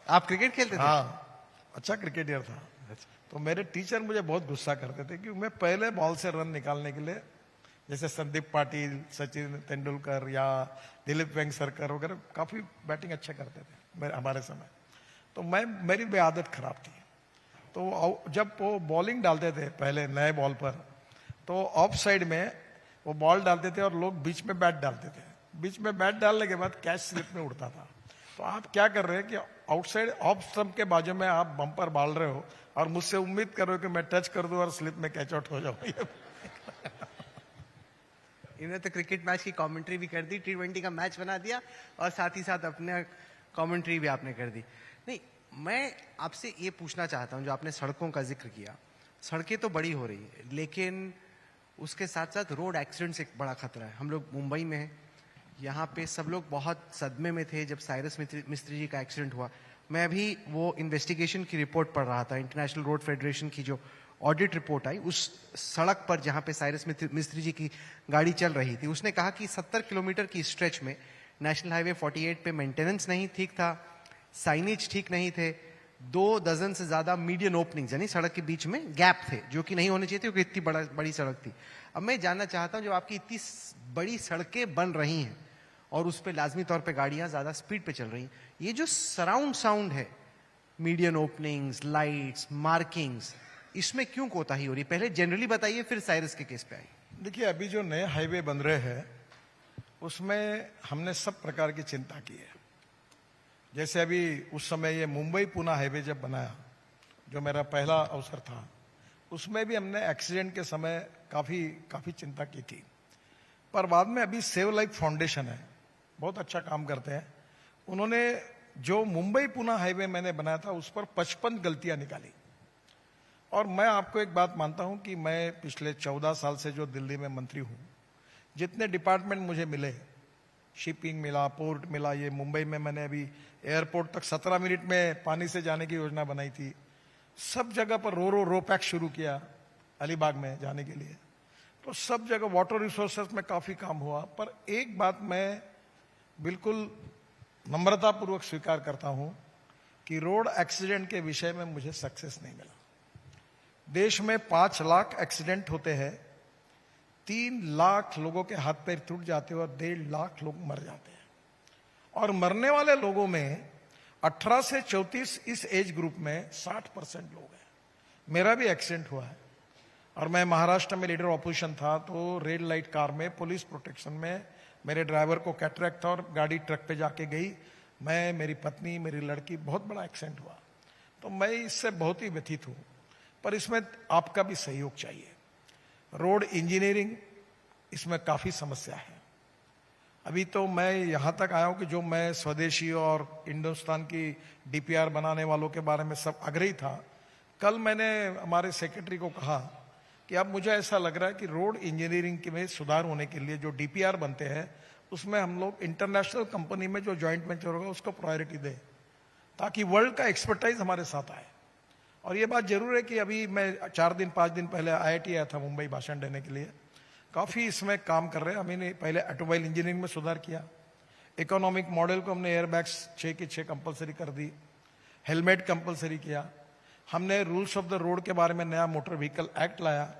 आप क्रिकेट खेलते थे? हाँ, अच्छा क्रिकेटर था। तो मेरे टीचर मुझे बहुत गुस्सा करते थे क्योंकि मैं पहले बॉल से रन निकालने के लिए, जैसे संदीप पाटिल, सचिन तेंदुलकर या दिलीप वेंगसरकर वगैरह काफी बैटिंग अच्छा करते थे हमारे समय। तो मेरी भी आदत खराब थी। तो जब वो बॉलिंग डालते थे पहले नए बॉल पर, तो ऑफ साइड में वो बॉल डालते थे और लोग बीच में बैट डालते थे। बीच में बैट डालने के बाद कैच स्लिप में उड़ता था। तो आप क्या कर रहे हैं कि आउटसाइड ऑफ स्टंप के बाजू में आप बम्पर डाल रहे हो और मुझसे उम्मीद कर रहे हो कि मैं टच कर दूं और स्लिप में कैच आउट हो जाऊं। इन्होंने तो क्रिकेट मैच की कमेंट्री भी कर दी, T20 का मैच बना दिया और साथ ही साथ अपने कमेंट्री भी आपने कर दी। नहीं, मैं आपसे ये पूछना चाहता हूं, जो आपने सड़कों का जिक्र किया, सड़कें तो बड़ी हो रही है लेकिन उसके साथ साथ रोड एक्सीडेंट्स एक बड़ा खतरा है। हम लोग मुंबई में हैं, यहाँ पे सब लोग बहुत सदमे में थे जब साइरस मिस्त्री जी का एक्सीडेंट हुआ। मैं अभी वो इन्वेस्टिगेशन की रिपोर्ट पढ़ रहा था, इंटरनेशनल रोड फेडरेशन की जो ऑडिट रिपोर्ट आई, उस सड़क पर जहाँ पे साइरस मिस्त्री जी की गाड़ी चल रही थी, उसने कहा कि 70 किलोमीटर की स्ट्रेच में नेशनल हाईवे 48 पे मेंटेनेंस नहीं ठीक था, साइनेज ठीक नहीं थे, 2 डजन से ज्यादा मीडियन ओपनिंग्स यानी सड़क के बीच में गैप थे, जो कि नहीं होने चाहिए थे क्योंकि इतनी बड़ी सड़क थी। अब मैं जानना चाहता हूं, जो आपकी इतनी बड़ी सड़कें बन रही हैं और उस पर लाजमी तौर पे गाड़ियां ज्यादा स्पीड पे चल रही हैं, ये जो सराउंड साउंड है, मीडियन ओपनिंग्स, लाइट्स, मार्किंग्स, इसमें क्यों कोताही हो रही? पहले जनरली बताइए, फिर साइरस के केस पे आइए। देखिए, अभी जो नए हाईवे बन रहे हैं उसमें हमने सब प्रकार की चिंता की है। जैसे अभी उस समय ये मुंबई पुणे हाईवे जब बनाया, जो मेरा पहला अवसर था, उसमें भी हमने एक्सीडेंट के समय काफी चिंता की थी। पर बाद में अभी सेव लाइफ फाउंडेशन है, बहुत अच्छा काम करते हैं। उन्होंने जो मुंबई पुणे हाईवे मैंने बनाया था उस पर 55 गलतियां निकाली। और मैं आपको एक बात मानता हूं कि मैं पिछले 14 साल से जो दिल्ली में मंत्री हूं, जितने डिपार्टमेंट मुझे मिले, शिपिंग मिला, पोर्ट मिला, ये मुंबई में मैंने अभी एयरपोर्ट तक 17 मिनट में पानी से जाने की योजना बनाई थी। सब जगह पर रो पैक शुरू किया अलीबाग में जाने के लिए। तो सब जगह वाटर रिसोर्सेस में काफी काम हुआ। पर एक बात मैं बिल्कुल नम्रतापूर्वक स्वीकार करता हूं कि रोड एक्सीडेंट के विषय में मुझे सक्सेस नहीं मिला। देश में 5 लाख एक्सीडेंट होते हैं, 3 लाख लोगों के हाथ पैर टूट जाते हैं और 1.5 लाख लोग मर जाते हैं। और मरने वाले लोगों में 18 से 34 इस एज ग्रुप में 60% लोग हैं। मेरा भी एक्सीडेंट हुआ है और मैं महाराष्ट्र में लीडर ऑपोजिशन था, तो रेड लाइट कार में पुलिस प्रोटेक्शन में मेरे ड्राइवर को कैटरेक्ट था और गाड़ी ट्रक पे जाके गई। मैं, मेरी पत्नी, मेरी लड़की, बहुत बड़ा एक्सीडेंट हुआ। तो मैं इससे बहुत ही व्यथित हूं। पर इसमें आपका भी सहयोग चाहिए। रोड इंजीनियरिंग, इसमें काफी समस्या है। अभी तो मैं यहां तक आया हूं कि जो मैं स्वदेशी और हिंदुस्तान की डीपीआर बनाने वालों के बारे में सब आग्रही था, कल मैंने हमारे सेक्रेटरी को कहा कि अब मुझे ऐसा लग रहा है कि रोड इंजीनियरिंग में सुधार होने के लिए जो डीपीआर बनते हैं उसमें हम लोग इंटरनेशनल कंपनी में जो जॉइंट वेंचर होगा उसको प्रायोरिटी दें, ताकि वर्ल्ड का एक्सपर्टाइज हमारे साथ आए। और ये बात जरूर है कि अभी मैं 4-5 दिन पहले IIT आया था मुंबई भाषण देने के लिए। काफी इसमें काम कर रहे हैं। हमने पहले ऑटोमोबाइल इंजीनियरिंग में सुधार किया, इकोनॉमिक मॉडल को हमने एयरबैग्स 6 के 6 कंपलसरी कर दी, हेलमेट कंपलसरी किया, हमने रूल्स ऑफ द रोड के बारे में नया मोटर व्हीकल एक्ट लाया,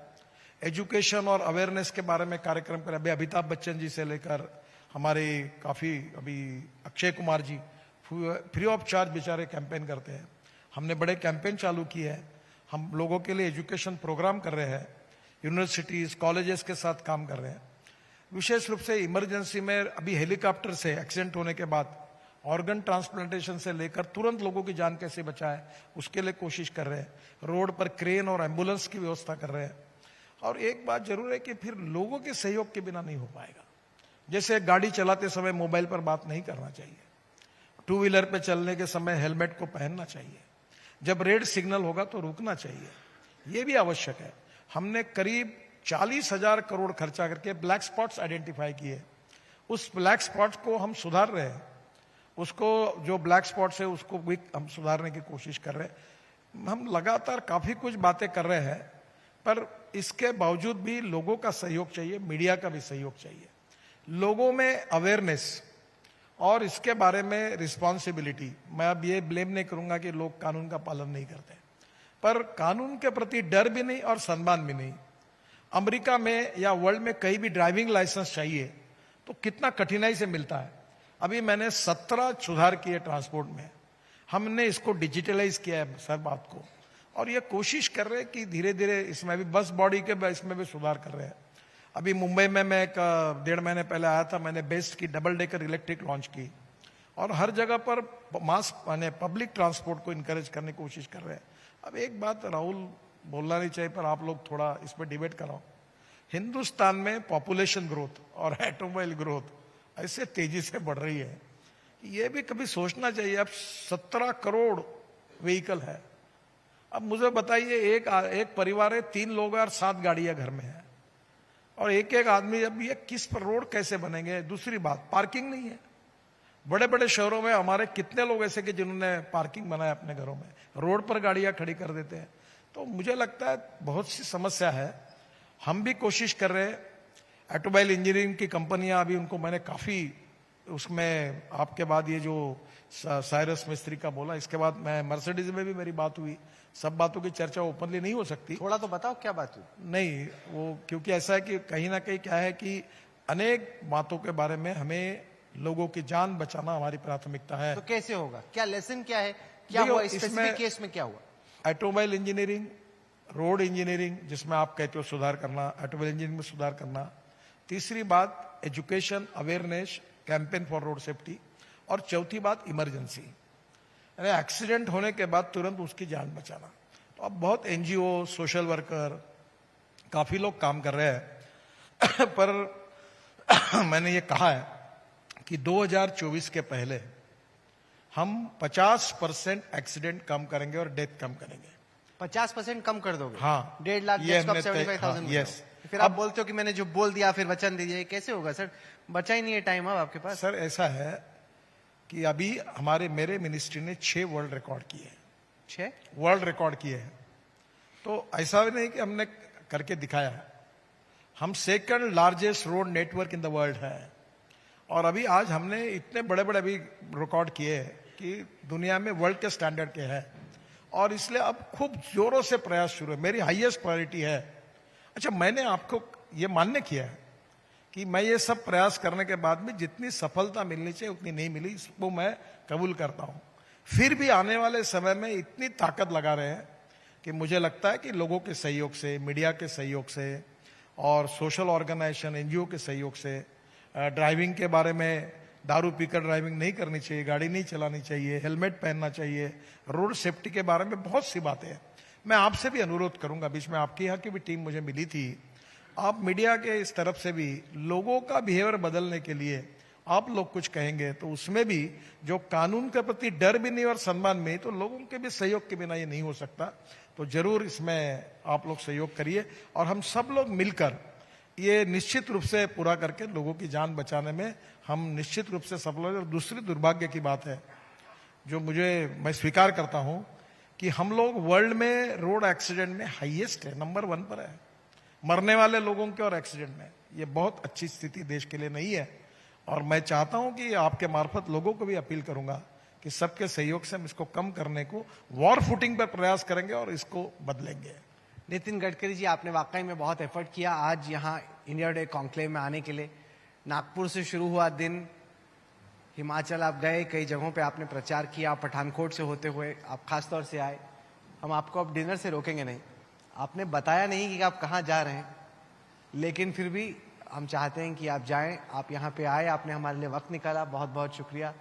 एजुकेशन और अवेयरनेस के बारे में कार्यक्रम कर। अभी अमिताभ बच्चन जी से लेकर हमारे काफी अभी Akshay Kumar ji free of charge बेचारे कैंपेन करते हैं। हमने बड़े कैंपेन चालू किए हैं। हम लोगों के लिए एजुकेशन प्रोग्राम कर रहे हैं, यूनिवर्सिटीज, कॉलेजेस के साथ काम कर रहे हैं। विशेष रूप से इमरजेंसी में अभी हेलीकॉप्टर से एक्सीडेंट होने के बाद ऑर्गन ट्रांसप्लांटेशन से लेकर तुरंत लोगों की जान कैसे बचाए, उसके लिए कोशिश कर रहे हैं। रोड पर क्रेन और एम्बुलेंस की व्यवस्था कर रहे हैं। और एक बात जरूर है कि फिर लोगों के सहयोग के बिना नहीं हो पाएगा। जैसे गाड़ी चलाते समय मोबाइल पर बात नहीं करना चाहिए, 2 व्हीलर पे चलने के समय हेलमेट को पहनना चाहिए, जब रेड सिग्नल होगा तो रुकना चाहिए, यह भी आवश्यक है। हमने करीब 40,000 करोड़ खर्चा करके ब्लैक स्पॉट्स आइडेंटिफाई किए। उस ब्लैक स्पॉट्स को हम सुधार रहे हैं। उसको जो ब्लैक स्पॉट्स है उसको भी हम सुधारने की कोशिश कर रहे हैं। हम लगातार काफी कुछ बातें कर रहे हैं, पर इसके बावजूद भी लोगों का सहयोग चाहिए, मीडिया का भी सहयोग चाहिए। लोगों में अवेयरनेस और इसके बारे में रिस्पॉन्सिबिलिटी। मैं अब ये ब्लेम नहीं करूंगा कि लोग कानून का पालन नहीं करते, पर कानून के प्रति डर भी नहीं और सम्मान भी नहीं। अमेरिका में या वर्ल्ड में कहीं भी ड्राइविंग लाइसेंस चाहिए तो कितना कठिनाई से मिलता है। अभी मैंने 17 सुधार किए ट्रांसपोर्ट में। हमने इसको डिजिटलाइज किया है सर बात को, और ये कोशिश कर रहे हैं कि धीरे धीरे इसमें भी बस बॉडी के इसमें भी सुधार कर रहे हैं। अभी मुंबई में मैं 1.5 महीने पहले आया था, मैंने बेस्ट की डबल डेकर इलेक्ट्रिक लॉन्च की, और हर जगह पर मास माने पब्लिक ट्रांसपोर्ट को इनकरेज करने की कोशिश कर रहे हैं। अब एक बात राहुल बोलना नहीं चाहिए, पर आप लोग थोड़ा इस पर डिबेट कराओ। हिंदुस्तान में पॉपुलेशन ग्रोथ और ऑटोमोबाइल ग्रोथ ऐसे तेजी से बढ़ रही है, ये भी कभी सोचना चाहिए। अब 17 करोड़ व्हीकल है। अब मुझे बताइए, एक परिवार है, 3 लोग और 7 गाड़ियां घर में है, और एक एक आदमी, अब ये किस पर रोड कैसे बनेंगे। दूसरी बात, पार्किंग नहीं है। बड़े बड़े शहरों में हमारे कितने लोग ऐसे कि जिन्होंने पार्किंग बनाया अपने घरों में, रोड पर गाड़ियां खड़ी कर देते हैं। तो मुझे लगता है बहुत सी समस्या है। हम भी कोशिश कर रहे हैं। ऑटोमोबाइल इंजीनियरिंग की कंपनियां, अभी उनको मैंने काफी उसमें आपके बाद ये जो साइरस मिस्त्री का बोला, इसके बाद मैं मर्सिडीज में भी मेरी बात हुई। सब बातों की चर्चा ओपनली नहीं हो सकती। थोड़ा तो बताओ क्या बात हुई। नहीं, वो क्योंकि ऐसा है कि कहीं ना कहीं क्या है कि अनेक बातों के बारे में हमें लोगों की जान बचाना हमारी प्राथमिकता है। तो कैसे होगा, क्या लेसन क्या है, क्या हुआ स्पेसिफिक केस में, क्या हुआ? ऑटोमोबाइल इंजीनियरिंग, रोड इंजीनियरिंग जिसमें आप कहते हो सुधार करना, ऑटोमोबाइल इंजीनियरिंग में सुधार करना। तीसरी बात education awareness campaign for road safety, और चौथी बात इमरजेंसी, यानी एक्सीडेंट होने के बाद तुरंत उसकी जान बचाना। तो अब बहुत एनजीओ, सोशल वर्कर, काफी लोग काम कर रहे हैं पर मैंने ये कहा है कि 2024 के पहले हम 50% एक्सीडेंट कम करेंगे और डेथ कम करेंगे। 50% कम कर दोगे? हाँ, 1.5 लाख डेथ को 75,000। यस। फिर आप बोलते हो कि मैंने जो बोल दिया फिर वचन दे दिया, कैसे होगा सर? बचा ही नहीं है टाइम अब आपके पास। सर ऐसा है कि अभी मेरे मिनिस्ट्री ने 6 वर्ल्ड रिकॉर्ड किए हैं। 6 वर्ल्ड रिकॉर्ड किए हैं। तो ऐसा भी नहीं कि हमने करके दिखाया है, हम second largest road network in the world है। और अभी आज हमने इतने बड़े बड़े अभी रिकॉर्ड किए हैं कि दुनिया में वर्ल्ड के स्टैंडर्ड के हैं। और इसलिए अब खूब जोरों से प्रयास शुरू है। मेरी हाईएस्ट प्रायोरिटी है। अच्छा, मैंने आपको ये मान्य किया है कि मैं ये सब प्रयास करने के बाद में जितनी सफलता मिलनी चाहिए उतनी नहीं मिली, इसको मैं कबूल करता हूं। फिर भी आने वाले समय में इतनी ताकत लगा रहे हैं कि मुझे लगता है कि लोगों के सहयोग से, मीडिया के सहयोग से और सोशल ऑर्गेनाइजेशन, एनजीओ के सहयोग से ड्राइविंग के बारे में, दारू पीकर ड्राइविंग नहीं करनी चाहिए, गाड़ी नहीं चलानी चाहिए, हेलमेट पहनना चाहिए, रोड सेफ्टी के बारे में बहुत सी बातें हैं। मैं आपसे भी अनुरोध करूंगा, बीच में आपकी यहाँ की भी टीम मुझे मिली थी, आप मीडिया के इस तरफ से भी लोगों का बिहेवियर बदलने के लिए आप लोग कुछ कहेंगे तो उसमें भी जो कानून के प्रति डर भी नहीं और सम्मान में, तो लोगों के भी सहयोग के बिना ये नहीं हो सकता। तो जरूर इसमें आप लोग सहयोग करिए और हम सब लोग मिलकर ये निश्चित रूप से पूरा करके लोगों की जान बचाने में हम निश्चित रूप से सफल होंगे। और दूसरी दुर्भाग्य की बात है जो मैं स्वीकार करता हूं कि हम लोग वर्ल्ड में रोड एक्सीडेंट में हाईएस्ट है, नंबर 1 पर है, मरने वाले लोगों के और एक्सीडेंट में। ये बहुत अच्छी स्थिति देश के लिए नहीं है। और मैं चाहता हूं कि आपके मार्फत लोगों को भी अपील करूंगा कि सबके सहयोग से हम इसको कम करने को वॉर फुटिंग पर प्रयास करेंगे और इसको बदलेंगे। नितिन गडकरी जी, आपने वाकई में बहुत एफर्ट किया आज यहाँ इंडिया टुडे कॉन्क्लेव में आने के लिए। नागपुर से शुरू हुआ दिन, हिमाचल आप गए, कई जगहों पे आपने प्रचार किया, पठानकोट से होते हुए आप खास तौर से आए। हम आपको अब डिनर से रोकेंगे नहीं, आपने बताया नहीं कि आप कहाँ जा रहे हैं, लेकिन फिर भी हम चाहते हैं कि आप जाएं। आप यहाँ पे आए, आपने हमारे लिए वक्त निकाला, बहुत बहुत शुक्रिया।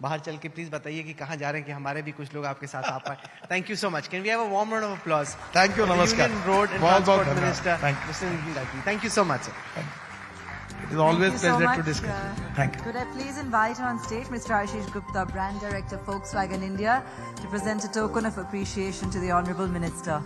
बाहर चल के प्लीज बताइए कि कहाँ जा रहे हैं कि हमारे भी कुछ लोग आपके साथ आ पाए। Thank you so much. Can we have a warm round of applause? Thank you, नमस्कार। Union road and transport minister mister Nitin Gadkari, thank you so much sir. It is always pleasure to discuss. Thank you. Could I please invite on stage Mr. Ashish Gupta, Brand Director, Volkswagen India, to present a token of appreciation to the Honourable Minister.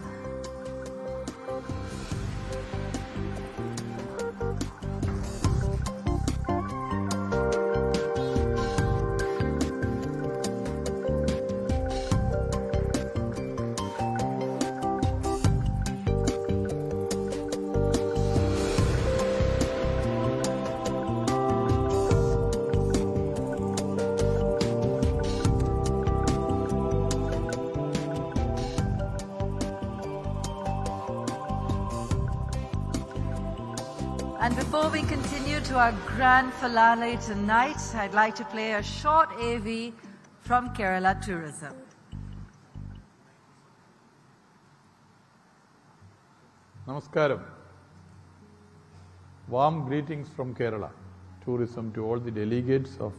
And before we continue to our grand finale tonight, I'd like to play a short AV from Kerala Tourism. Namaskaram. Warm greetings from Kerala Tourism to all the delegates of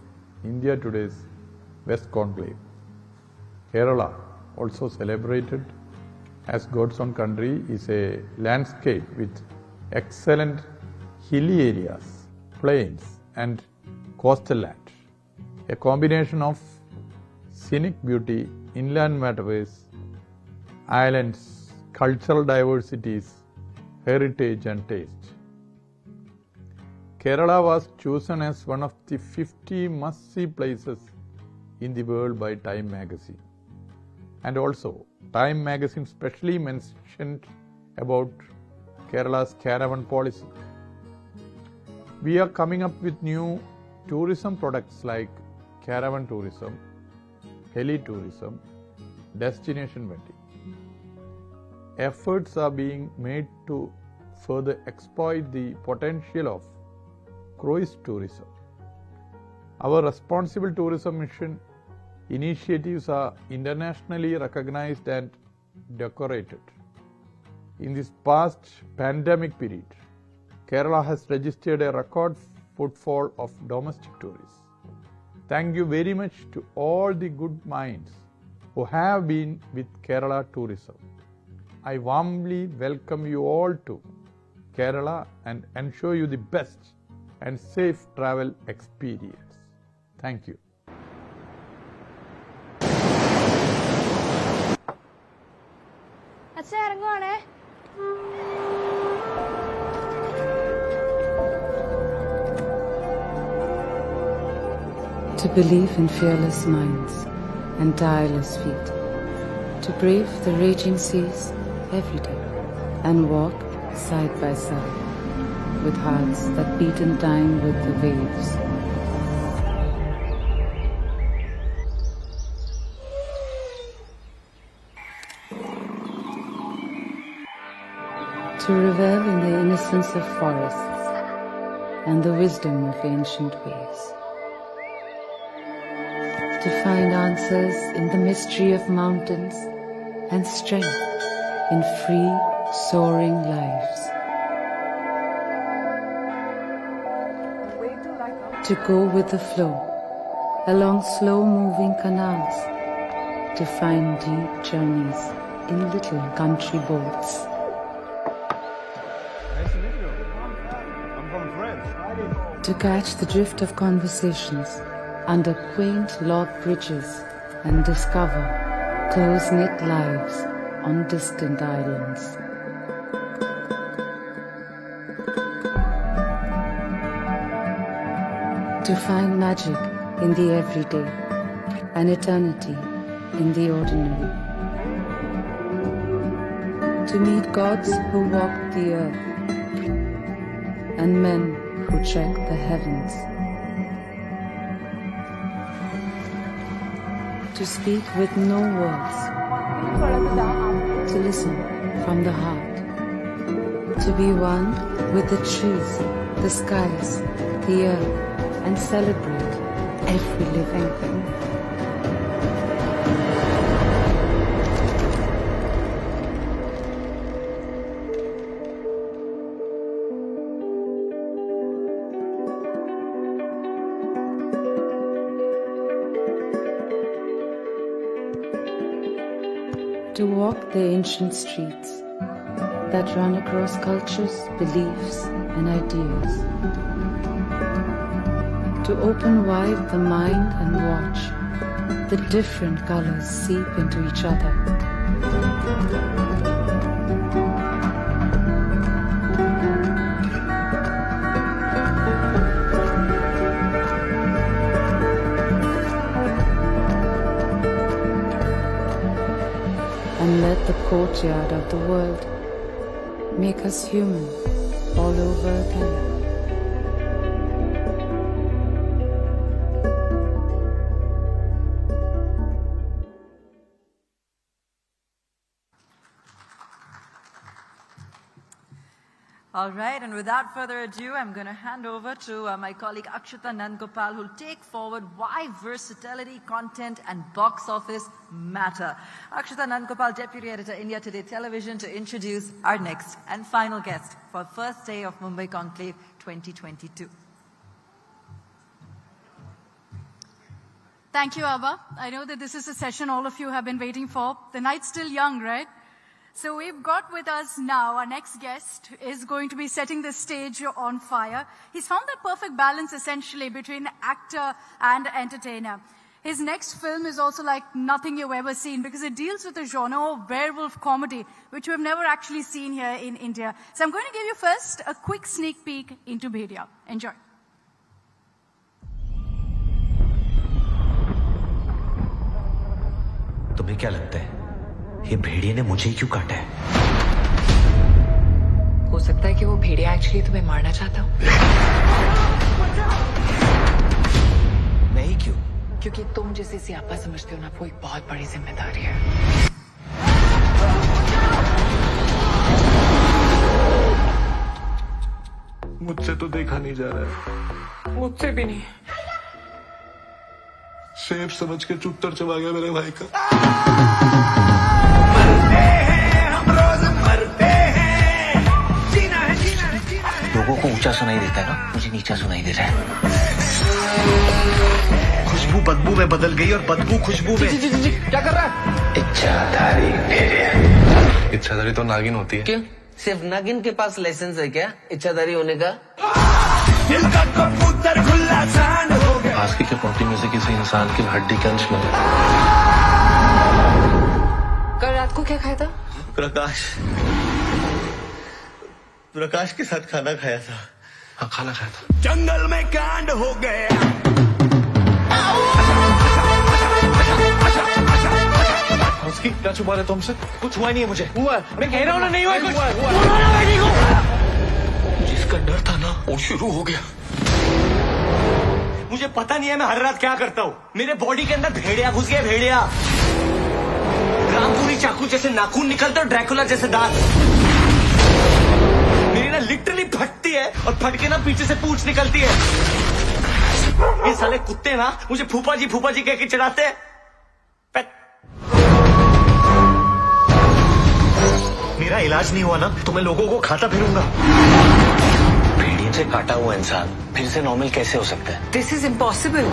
India Today's West Conclave. Kerala, also celebrated as God's own country, is a landscape with excellent hilly areas, plains and coastal land. A combination of scenic beauty, inland waterways, islands, cultural diversities, heritage and taste. Kerala was chosen as one of the 50 must-see places in the world by Time magazine. And also, Time magazine specially mentioned about Kerala's caravan policy. We are coming up with new tourism products like caravan tourism, heli tourism, destination wedding. Efforts are being made to further exploit the potential of cruise tourism. Our responsible tourism mission initiatives are internationally recognized and decorated. In this past pandemic period, Kerala has registered a record footfall of domestic tourists. Thank you very much to all the good minds who have been with Kerala tourism. I warmly welcome you all to Kerala and ensure you the best and safe travel experience. Thank you. To believe in fearless minds and tireless feet, to brave the raging seas every day and walk side by side with hearts that beat in time with the waves. To revel in the innocence of forests and the wisdom of ancient ways. To find answers in the mystery of mountains and strength in free, soaring lives. To go with the flow along slow-moving canals, to find deep journeys in little country boats. To catch the drift of conversations under quaint log bridges and discover close-knit lives on distant islands. To find magic in the everyday and eternity in the ordinary. To meet gods who walk the earth and men who trek the heavens. To speak with no words, to listen from the heart, to be one with the trees, the skies, the earth, and celebrate every living thing. To walk the ancient streets that run across cultures, beliefs, and ideas. To open wide the mind and watch the different colors seep into each other. And let the courtyard of the world make us human all over again. All right, and without further ado, I'm going to hand over to my colleague Akshita Nandgopal, who'll take forward why versatility, content, and box office matter. Akshita Nandgopal, Deputy Editor, India Today Television, to introduce our next and final guest for first day of Mumbai Conclave 2022. Thank you, Abba. I know that this is a session all of you have been waiting for. The night's still young, right? So we've got with us now, our next guest is going to be setting the stage on fire. He's found that perfect balance essentially between actor and entertainer. His next film is also like nothing you've ever seen because it deals with the genre of werewolf comedy, which we've never actually seen here in India. So I'm going to give you first a quick sneak peek into Bhedia. Enjoy. तुम्हें क्या लगता है ये भेड़िए ने मुझे ही क्यों काटा है? हो सकता है कि वो भेड़िया एक्चुअली तुम्हें मारना चाहता हो। क्योंकि तुम जिसे सियापा समझते हो ना, वो एक बहुत बड़ी जिम्मेदारी है। मुझसे तो देखा नहीं जा रहा है। मुझसे भी नहीं। सेब समझ के चुत्तर चबा गया मेरे भाई का। लोगों को ऊंचा सुनाई देता है ना, मुझे नीचा सुनाई दे रहा है। खुशबू बदबू में बदल गई और बदबू खुशबू में। क्या कर रहा है? इच्छाधारी भेड़िया। इच्छाधारी तो नागिन होती है। क्यों? सिर्फ नागिन के पास लाइसेंस है क्या इच्छाधारी होने का? आस्की के पोटी में से किसी इंसान की हड्डी का अंश मिला। कल रात को क्या खाया था? प्रकाश के साथ खाना खाया था। हाँ, खाना खाया था। जंगल में कांड हो गया। आस्की, क्या छुपा रहे तुमसे? कुछ हुआ नहीं है मुझे। हुआ? मैं कह रहा हूँ ना, नहीं हुआ कुछ। जिसका डर था ना, वो शुरू हो गया। मुझे पता नहीं है मैं हर रात क्या करता हूँ। मेरे बॉडी के अंदर भेड़िया घुस गया, भेड़िया। रामपुरी चाकू जैसे नाखून निकलते और ड्रैकुला जैसे दांत। मेरी ना लिटरली फटती है और फट के ना पीछे से पूंछ निकलती है। ये साले कुत्ते ना मुझे फूफा जी कह के चढ़ाते हैं। मेरा इलाज नहीं हुआ ना तो मैं लोगों को खाता फिरूंगा। भेड़िए से काटा हुआ इंसान फिर से नॉर्मल कैसे हो सकता है? This is impossible.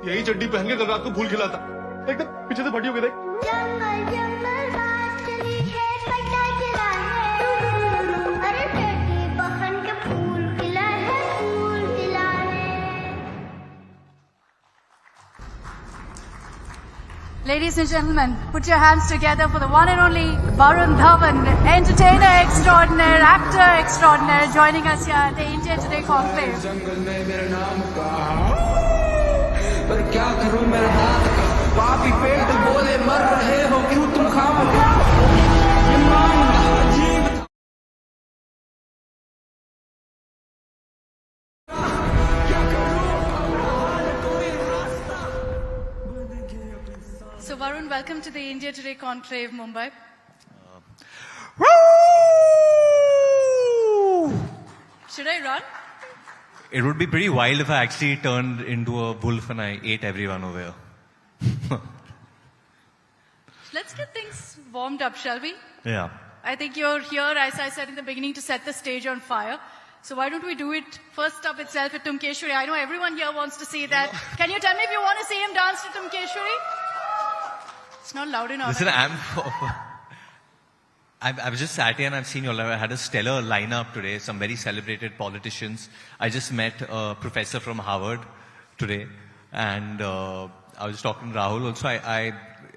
यही चड्डी पहन के कल रात को फूल खिलाता। एकदम पीछे से फटी हो गई देख। Ladies and gentlemen, put your hands together for the one and only Varun Dhawan, entertainer extraordinaire, actor extraordinaire, joining us here at the India Today Conclave. पर क्या करूं मेरे दांत का, पापी पेट बोले मर रहे हो क्यों तुम खाओ। So Varun, welcome to the India Today Conclave Mumbai. Should I run? It would be pretty wild if I actually turned into a wolf and I ate everyone over here. Let's get things warmed up, shall we? Yeah. I think you're here, as I said in the beginning, to set the stage on fire. So why don't we do it first up itself with Tumkeshwari? I know everyone here wants to see that. Can you tell me if you want to see him dance to Tumkeshwari? It's not loud enough. Listen, I've just sat here and I've seen you all. I had a stellar lineup today, some very celebrated politicians. I just met a professor from Harvard today, and I was talking to Rahul also. Are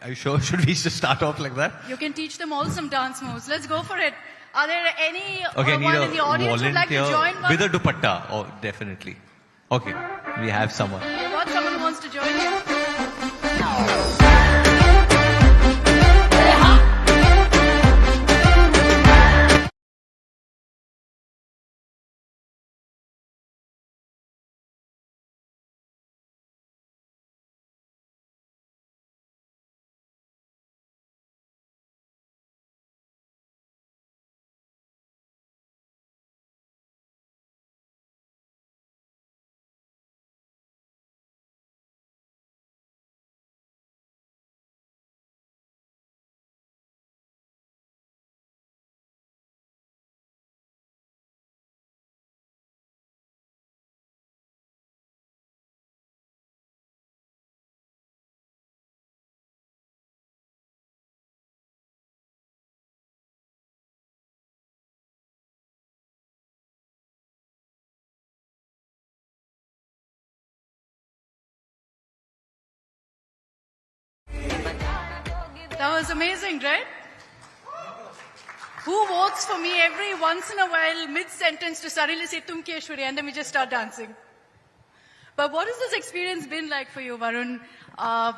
you sure? Should we just start off like that? You can teach them all some dance moves. Let's go for it. Are there any Okay, I need one a in the audience who'd like to volunteer join? with a dupatta. Oh, definitely. Okay, we have someone. What, someone who wants to join you? That was amazing, right? Who walks for me every once in a while, mid-sentence, to suddenly say, Tum Keshwari, and then we just start dancing. But what has this experience been like for you, Varun?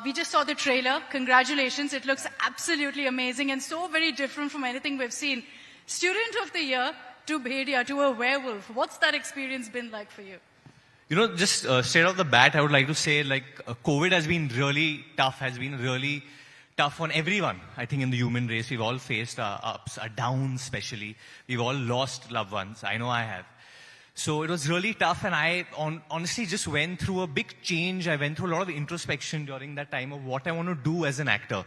We just saw the trailer. Congratulations. It looks absolutely amazing and so very different from anything we've seen. Student of the Year to Bhedia, to a werewolf. What's that experience been like for you? You know, just straight off the bat, I would like to say, like, COVID has been really tough, tough on everyone, I think, in the human race. We've all faced our ups, our downs especially. We've all lost loved ones. I know I have. So it was really tough, and I honestly just went through a big change. I went through a lot of introspection during that time of what I want to do as an actor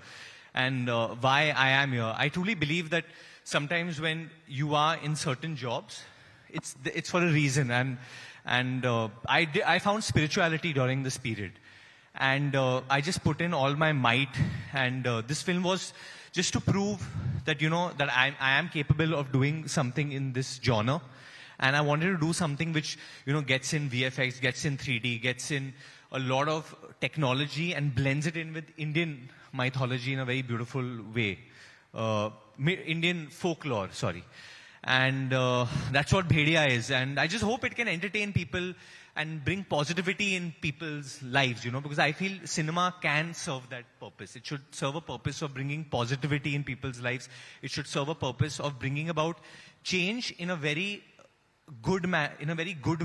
and why I am here. I truly believe that sometimes when you are in certain jobs, it's for a reason. And I found spirituality during this period. And I just put in all my might. And this film was just to prove that, you know, that I am capable of doing something in this genre. And I wanted to do something which, you know, gets in VFX, gets in 3D, gets in a lot of technology and blends it in with Indian mythology in a very beautiful way. Indian folklore, sorry. And that's what Bhedia is. And I just hope it can entertain people and bring positivity in people's lives, you know, because I feel cinema can serve that purpose. It should serve a purpose of bringing positivity in people's lives. It should serve a purpose of bringing about change in a very good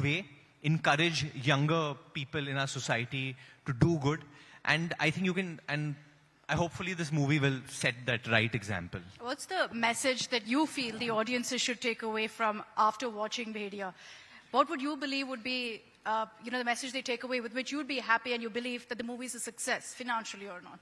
way, encourage younger people in our society to do good. And I think you can, and hopefully this movie will set that right example. What's the message that you feel the audiences should take away from after watching Bhedia? What would you believe would be, the message they take away with which you'd be happy and you believe that the movie is a success, financially or not?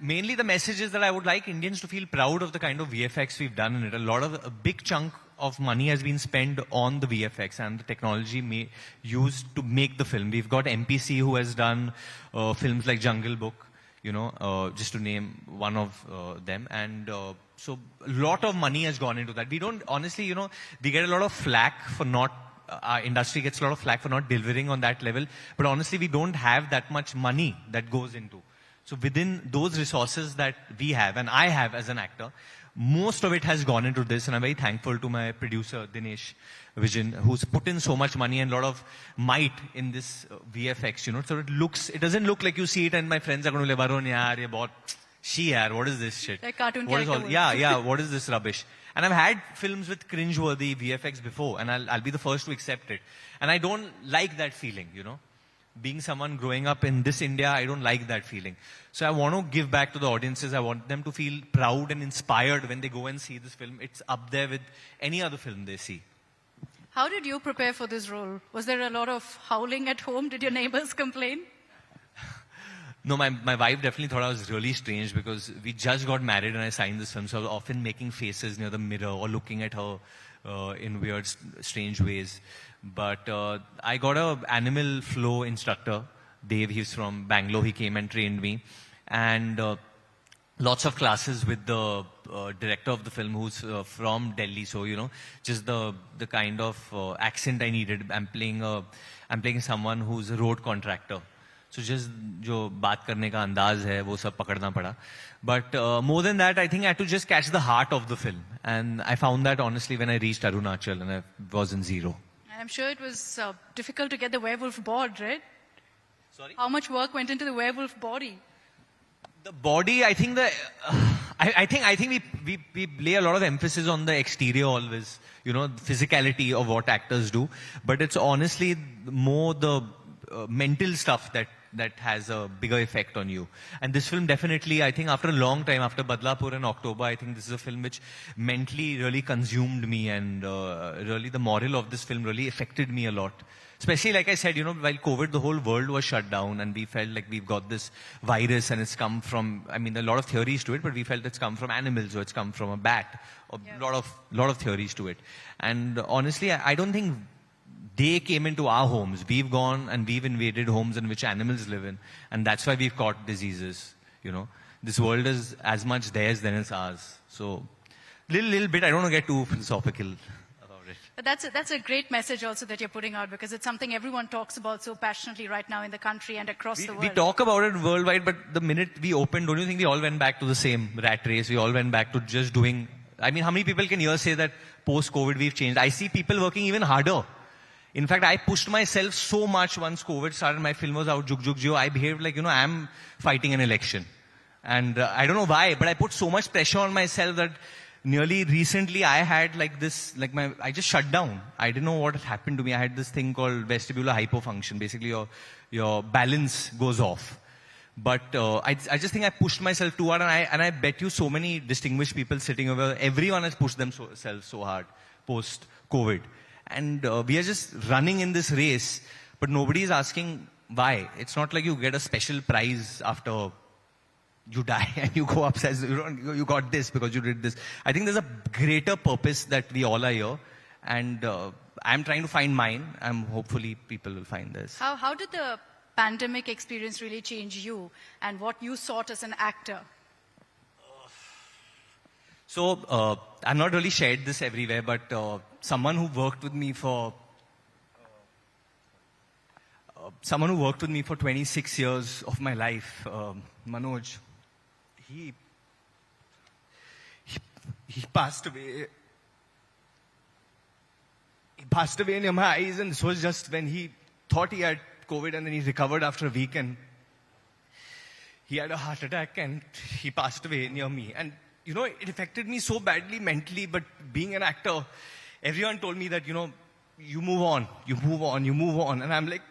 Mainly the message is that I would like Indians to feel proud of the kind of VFX we've done in it. A big chunk of money has been spent on the VFX and the technology used to make the film. We've got MPC who has done films like Jungle Book, you know, just to name one of them. And so a lot of money has gone into that. We don't, honestly, you know, we get a lot of flack for not, our industry gets a lot of flack for not delivering on that level. But honestly, we don't have that much money that goes into. So within those resources that we have, and I have as an actor, most of it has gone into this, and I'm very thankful to my producer, Dinesh Vision, who's put in so much money and a lot of might in this VFX, you know. So it doesn't look like you see it and my friends are going to say, Varun, yaar, ye bahut, yaar, what is this shit? Like cartoon what character. Yeah, what is this rubbish? And I've had films with cringe-worthy VFX before, and I'll be the first to accept it. And I don't like that feeling, you know. Being someone growing up in this India, I don't like that feeling. So I want to give back to the audiences. I want them to feel proud and inspired when they go and see this film. It's up there with any other film they see. How did you prepare for this role? Was there a lot of howling at home? Did your neighbors complain? No, my wife definitely thought I was really strange because we just got married and I signed this film. So I was often making faces near the mirror or looking at her in weird, strange ways. But I got an animal flow instructor, Dave. He's from Bangalore. He came and trained me. And lots of classes with the director of the film who's from Delhi. So, you know, just the kind of accent I needed. I'm playing someone who's a road contractor. So just जो बात करने का अंदाज है वो सब पकड़ना पड़ा. But more than that, I think I had to just catch the heart of the film. And I found that honestly when I reached Arunachal and I was in zero. I'm sure it was difficult to get the werewolf board, right? Sorry? How much work went into the werewolf body? The body, I think I think we lay a lot of emphasis on the exterior always, you know, physicality of what actors do. But it's honestly more the mental stuff that has a bigger effect on you. And this film definitely, I think after a long time, after Badlapur and October, I think this is a film which mentally really consumed me and really the moral of this film really affected me a lot. Especially like I said, you know, while COVID, the whole world was shut down and we felt like we've got this virus and it's come from, I mean, there are a lot of theories to it, but we felt it's come from animals or it's come from a bat, or lot of theories to it. And honestly, I don't think they came into our homes. We've gone and we've invaded homes in which animals live in. And that's why we've caught diseases, you know. This world is as much theirs than it's ours. So, little bit, I don't want to get too philosophical about it. But that's a great message also that you're putting out, because it's something everyone talks about so passionately right now in the country and across the world. We talk about it worldwide, but the minute we opened, don't you think we all went back to the same rat race? We all went back to just doing... I mean, how many people can here say that post-COVID we've changed? I see people working even harder. In fact, I pushed myself so much once COVID started. My film was out, Jug Jug Jio. I behaved like, I'm fighting an election. And I don't know why, but I put so much pressure on myself that nearly recently I had I just shut down. I didn't know what had happened to me. I had this thing called vestibular hypofunction. Basically, your balance goes off. But I just think I pushed myself too hard, and I bet you so many distinguished people sitting over, everyone has pushed themselves so hard post-COVID. And we are just running in this race, but nobody is asking why. It's not like you get a special prize after you die and you go upstairs, you got this because you did this. I think there's a greater purpose that we all are here, and I'm trying to find mine, and hopefully people will find this. How did the pandemic experience really change you and what you sought as an actor? So, I've not really shared this everywhere, but someone who worked with me for 26 years of my life, Manoj, he passed away. He passed away near my eyes, and this was just when he thought he had COVID, and then he recovered after a week, and he had a heart attack, and he passed away near me. And it affected me so badly mentally, but being an actor, everyone told me that, you move on, you move on, you move on. And I'm like,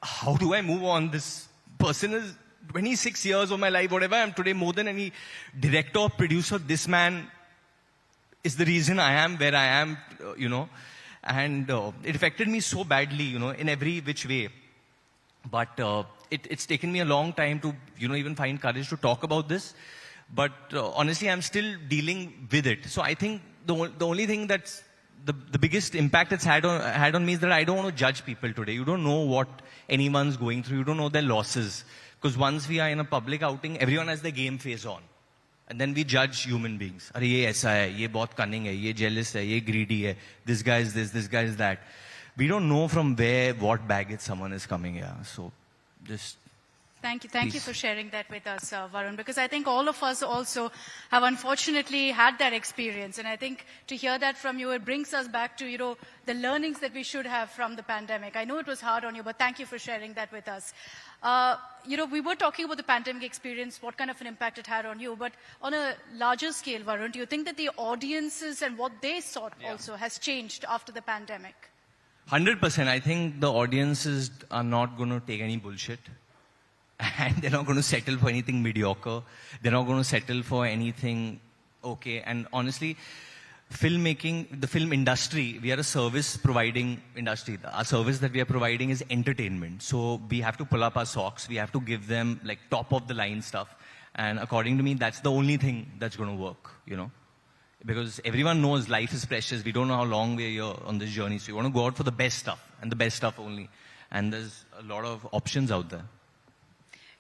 how do I move on? This person is 26 years of my life, whatever I am today, more than any director, producer, this man is the reason I am where I am, And it affected me so badly, in every which way. But it's taken me a long time to, even find courage to talk about this. But honestly, I'm still dealing with it. So I think the only thing that's the biggest impact it's had on me is that I don't want to judge people today. You don't know what anyone's going through. You don't know their losses. Because once we are in a public outing, everyone has their game face on. And then we judge human beings. Arey, ye aisa hai, ye bahut cunning hai, ye jealous hai, ye greedy hai, this guy is this guy is that. We don't know from what baggage someone is coming here. So just... Thank you for sharing that with us, Varun, because I think all of us also have unfortunately had that experience. And I think to hear that from you, it brings us back to, the learnings that we should have from the pandemic. I know it was hard on you, but thank you for sharing that with us. We were talking about the pandemic experience, what kind of an impact it had on you, but on a larger scale, Varun, do you think that the audiences and what they sought also has changed after the pandemic? 100%. I think the audiences are not going to take any bullshit. And they're not going to settle for anything mediocre. They're not going to settle for anything okay. And honestly, filmmaking, the film industry, we are a service providing industry. Our service that we are providing is entertainment. So we have to pull up our socks. We have to give them like top of the line stuff. And according to me, that's the only thing that's going to work, Because everyone knows life is precious. We don't know how long we're here on this journey. So you want to go out for the best stuff and the best stuff only. And there's a lot of options out there.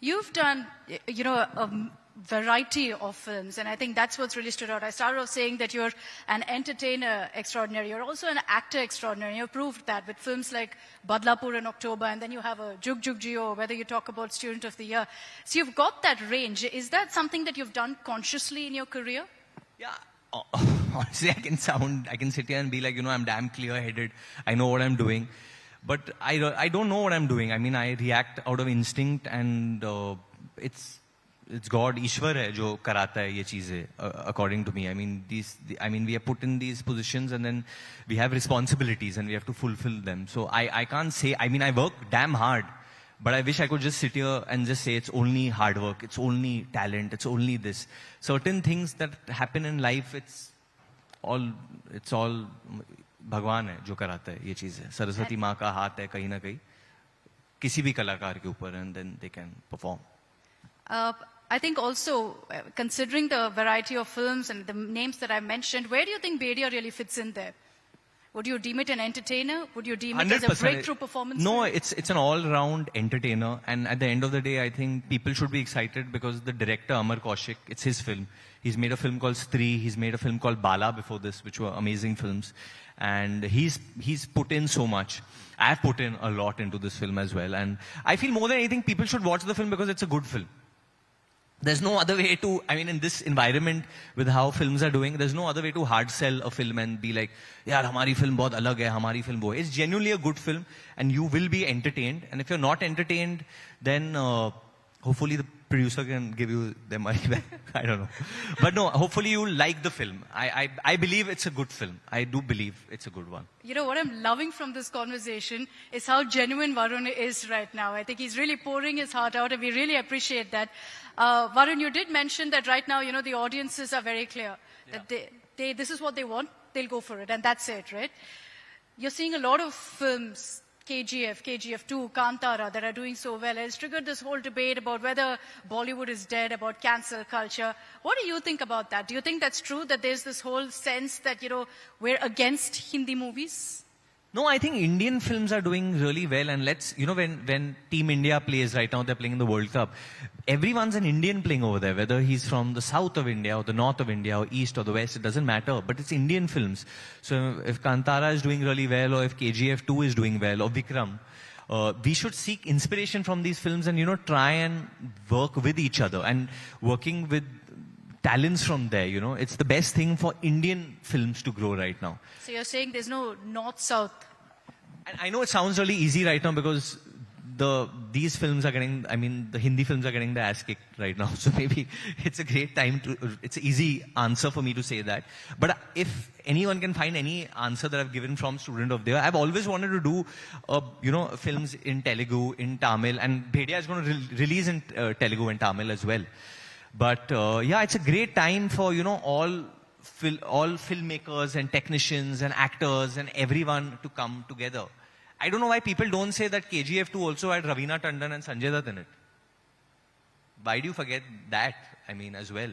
You've done, a variety of films, and I think that's what's really stood out. I started off saying that you're an entertainer extraordinary. You're also an actor extraordinary. You've proved that with films like Badlapur in October, and then you have a Jug Jug Jio, whether you talk about Student of the Year. So you've got that range. Is that something that you've done consciously in your career? Yeah. Honestly, I can sit here and be like, I'm damn clear-headed. I know what I'm doing. But I don't know what I'm doing. I mean, I react out of instinct, and it's God, Ishwar hai jo karata hai ye cheeze, according to me. I mean, we are put in these positions, and then we have responsibilities, and we have to fulfill them. So I can't say. I mean, I work damn hard, but I wish I could just sit here and just say it's only hard work, it's only talent, it's only this. Certain things that happen in life, it's all भगवान है जो कराता है ये चीज है. सरस्वती माँ का हाथ है कहीं ना कहीं किसी भी कलाकार के ऊपर, and then they can perform. I think also, considering the variety of films and the names that I mentioned, where do you think Bedia really fits in there? Would you deem it an entertainer? Would you deem it as a breakthrough performance? No, it's an all-round entertainer. And at the end of the day, I think people should be excited because the director, Amar Kaushik, it's his film. He's made a film called Stree. He's made a film called Bala before this, which were amazing films. And he's put in so much. I've put in a lot into this film as well. And I feel more than anything, people should watch the film because it's a good film. There's no other way to, I mean, in this environment with how films are doing, there's no other way to hard sell a film and be like, yaar, hamari film bahut alag hai, hamari film wo hai. It's genuinely a good film and you will be entertained. And if you're not entertained, then hopefully the producer can give you their money back. I don't know. But no, hopefully you like the film. I believe it's a good film. I do believe it's a good one. You know, what I'm loving from this conversation is how genuine Varun is right now. I think he's really pouring his heart out and we really appreciate that. Varun, you did mention that right now, you know, the audiences are very clear. That this is what they want, they'll go for it. And that's it, right? You're seeing a lot of films, KGF, KGF2, Kantara, that are doing so well. It's triggered this whole debate about whether Bollywood is dead, about cancel culture. What do you think about that? Do you think that's true, that there's this whole sense that, you know, we're against Hindi movies? No, I think Indian films are doing really well. And let's, you know, when Team India plays right now, they're playing in the World Cup. Everyone's an Indian playing over there, whether he's from the south of India or the north of India or east or the west, it doesn't matter. But it's Indian films. So if Kantara is doing really well or if KGF2 is doing well or Vikram, we should seek inspiration from these films and, you know, try and work with each other and working with talents from there, you know. It's the best thing for Indian films to grow right now. So you're saying there's no north-south? And I know it sounds really easy right now because these films are getting, I mean, the Hindi films are getting the ass kicked right now. So maybe it's a great time it's an easy answer for me to say that. But if anyone can find any answer that I've given from Student of the Year, I've always wanted to do, you know, films in Telugu, in Tamil, and Bhedia is going to release in Telugu and Tamil as well. But yeah, it's a great time for, you know, all filmmakers and technicians and actors and everyone to come together. I don't know why people don't say that KGF2 also had Raveena Tandon and Sanjay Dutt in it. Why do you forget that, I mean, as well?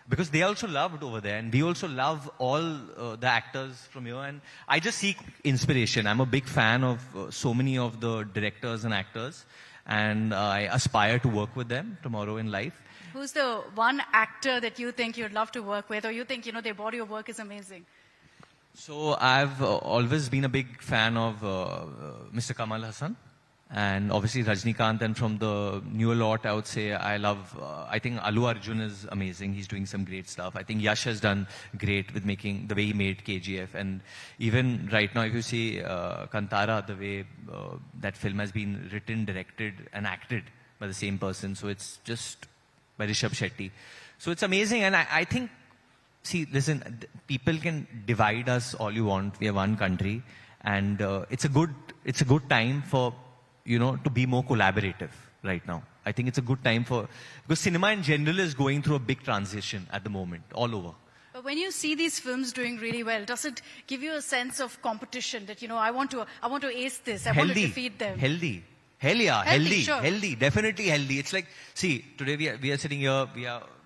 Because they also loved over there and we also love all the actors from here. And I just seek inspiration. I'm a big fan of so many of the directors and actors. And I aspire to work with them tomorrow in life. Who's the one actor that you think you'd love to work with or you think, you know, their body of work is amazing? So I've always been a big fan of Mr. Kamal Hassan and obviously Rajnikant, and from the newer lot I would say I love, I think Allu Arjun is amazing. He's doing some great stuff. I think Yash has done great with making the way he made KGF, and even right now if you see Kantara, the way that film has been written, directed and acted by the same person. So it's just by Rishabh Shetty. So it's amazing, and I think, see, listen, people can divide us all you want. We are one country, and it's a good time for, you know, to be more collaborative right now. I think it's a good time because cinema in general is going through a big transition at the moment, all over. But when you see these films doing really well, does it give you a sense of competition that, you know, I want to ace this, I want to defeat them? Healthy. Hell yeah, healthy, sure. Healthy, definitely healthy. It's like, see, today we are sitting here,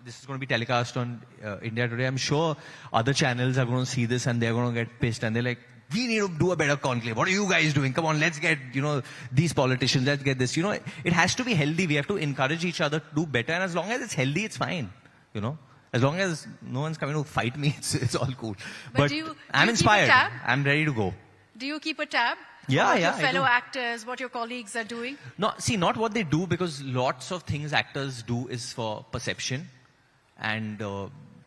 this is going to be telecast on India Today. I'm sure other channels are going to see this and they're going to get pissed and they're like, we need to do a better conclave. What are you guys doing? Come on, let's get, you know, these politicians, let's get this. You know, it has to be healthy. We have to encourage each other to do better. And as long as it's healthy, it's fine. You know, as long as no one's coming to fight me, it's all cool. But I'm inspired. I'm ready to go. Do you keep a tab? Yeah, your fellow actors, what your colleagues are doing? No, see, not what they do, because lots of things actors do is for perception. And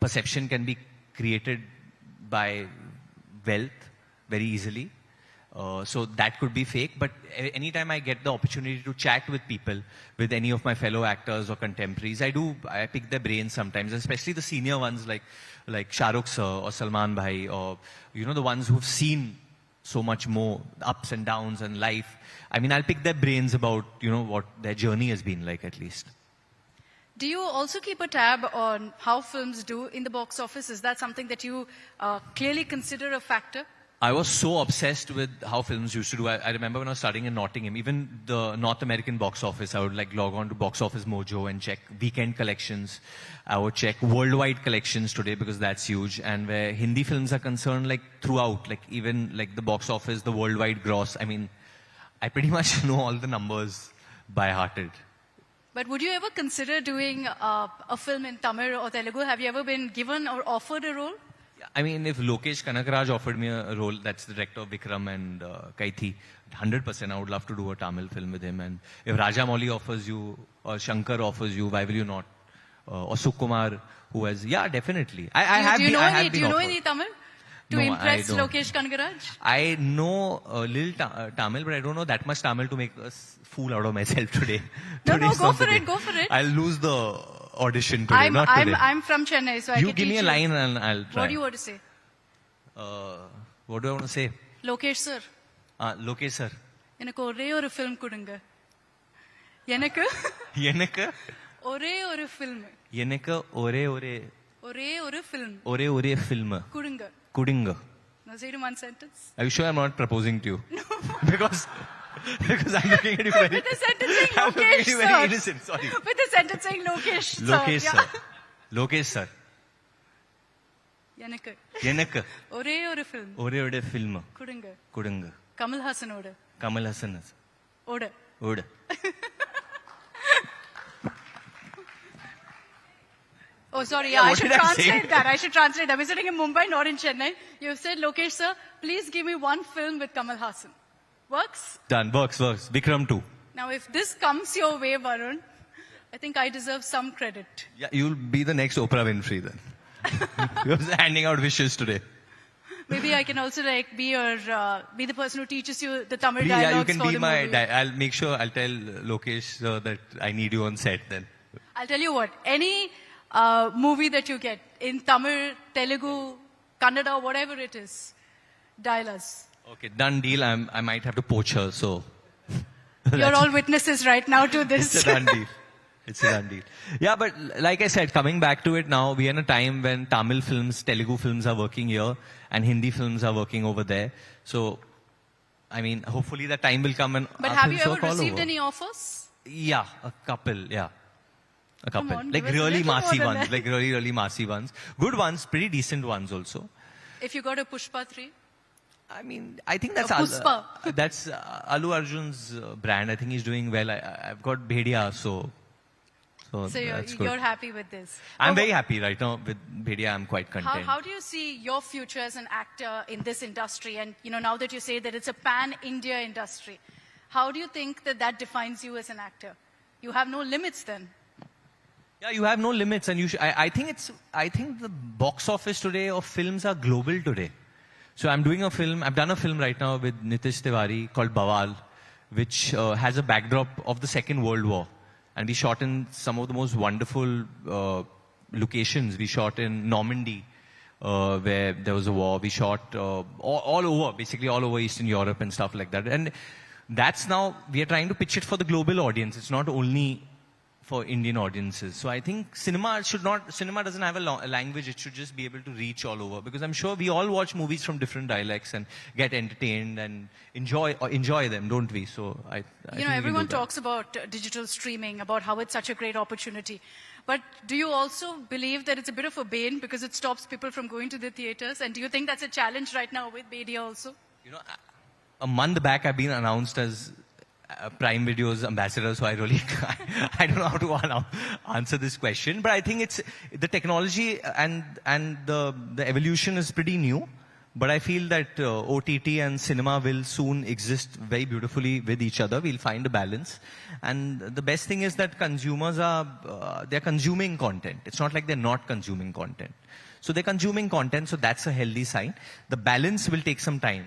perception can be created by wealth very easily. So that could be fake. But anytime I get the opportunity to chat with people, with any of my fellow actors or contemporaries, I pick their brains sometimes, especially the senior ones like Shah Rukh sir or Salman bhai, or, you know, the ones who've seen so much more ups and downs in life. I mean, I'll pick their brains about, you know, what their journey has been like, at least. Do you also keep a tab on how films do in the box office? Is that something that you clearly consider a factor? I was so obsessed with how films used to do. I remember when I was studying in Nottingham, even the North American box office, I would like log on to Box Office Mojo and check weekend collections. I would check worldwide collections today because that's huge. And where Hindi films are concerned, like throughout, like even like the box office, the worldwide gross. I mean, I pretty much know all the numbers by hearted. But would you ever consider doing a film in Tamil or Telugu? Have you ever been given or offered a role? I mean, if Lokesh Kanakaraj offered me a role, that's the director of Vikram and Kaithi, 100% I would love to do a Tamil film with him. And if Rajamouli offers you, or Shankar offers you, why will you not? Or Sukumar, who has, yeah, definitely. Do you know any Tamil? To impress Lokesh Kanakaraj? I know a little Tamil, but I don't know that much Tamil to make a fool out of myself today. No, go for it. I'll lose the audition today, not today. I'm from Chennai, so I can teach you. You give me a line and I'll try. What do you want to say? What do I want to say? Lokesh sir. Lokesh sir. எனக்கு ஒரே ஒரு film கொடுங்க. எனக்கு ஒரே ஒரு film. எனக்கு ஒரே ஒரு film. Kudinga. Now say it in one sentence. Are you sure I'm not proposing to you? No. because I'm looking at you very... With the sentence saying Lokesh sir. Very innocent, sorry. With the sentence saying Lokesh sir. Lokesh sir. எனக்கு ஒரே ஒரு film. Kudinga. Kamal Hassan ஓட. Oh, sorry. Yeah, I should translate that. We're sitting in Mumbai, not in Chennai. You've said, Lokesh sir, please give me one film with Kamal Hassan. Works? Done. Works. Vikram 2. Now, if this comes your way, Varun, I think I deserve some credit. Yeah, you'll be the next Oprah Winfrey then. You're handing out wishes today. Maybe I can also be the person who teaches you the Tamil dialogues. Yeah, you can for be the my. movie. I'll make sure. I'll tell Lokesh that I need you on set then. I'll tell you what. Any movie that you get in Tamil, Telugu, Kannada, whatever it is, dial us. Okay, done deal. I might have to poach her, so. You're all witnesses right now to this. It's a done deal. Yeah, but like I said, coming back to it now, we are in a time when Tamil films, Telugu films are working here and Hindi films are working over there. So, I mean, hopefully that time will come and. But have you ever received any offers? Yeah, a couple, yeah. A couple. On, like really massive ones. Like really massive ones. Good ones, pretty decent ones also. If you got a Pushpa 3? I mean, I think that's that's Allu Arjun's brand. I think he's doing well. I've got Bhedia, so you're happy with this? I'm very happy right now with Bhedia. I'm quite content. How do you see your future as an actor in this industry? And now that you say that it's a pan-India industry, how do you think that defines you as an actor? You have no limits then. Yeah, you have no limits, and I think the box office today of films are global today. So I'm doing a film. I've done a film right now with Nitish Tiwari called Bawal, which has a backdrop of the Second World War, and we shot in some of the most wonderful locations. We shot in Normandy, where there was a war. We shot all over, basically all over Eastern Europe and stuff like that. And that's now we are trying to pitch it for the global audience. It's not only for Indian audiences. So I think cinema doesn't have a language. It should just be able to reach all over, because I'm sure we all watch movies from different dialects and get entertained and enjoy them, don't we? So I think everyone talks about digital streaming, about how it's such a great opportunity. But do you also believe that it's a bit of a bane because it stops people from going to the theaters? And do you think that's a challenge right now with media also? A month back I've been announced as Prime Video's ambassador, so I don't know how to answer this question. But I think it's the technology and the evolution is pretty new. But I feel that OTT and cinema will soon exist very beautifully with each other. We'll find a balance. And the best thing is that consumers they're consuming content. It's not like they're not consuming content. So they're consuming content, so that's a healthy sign. The balance will take some time,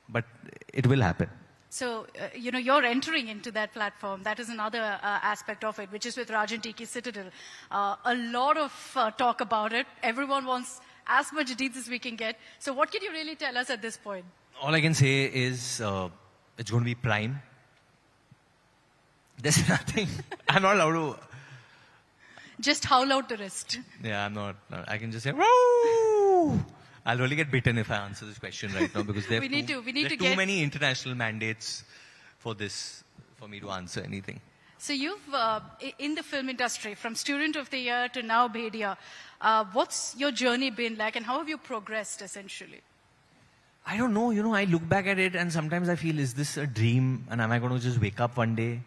but it will happen. So, you're entering into that platform. That is another aspect of it, which is with Rajan Tiki Citadel. A lot of talk about it. Everyone wants as much deeds as we can get. So what can you really tell us at this point? All I can say is it's going to be Prime. There's nothing. I'm not allowed to. Just howl out the rest. Yeah, I'm not. I can just say, woo! I'll really get bitten if I answer this question right now because there are too many international mandates for this, for me to answer anything. So you've, in the film industry, from Student of the Year to now Bhedia, what's your journey been like and how have you progressed essentially? I don't know, I look back at it and sometimes I feel, is this a dream and am I going to just wake up one day?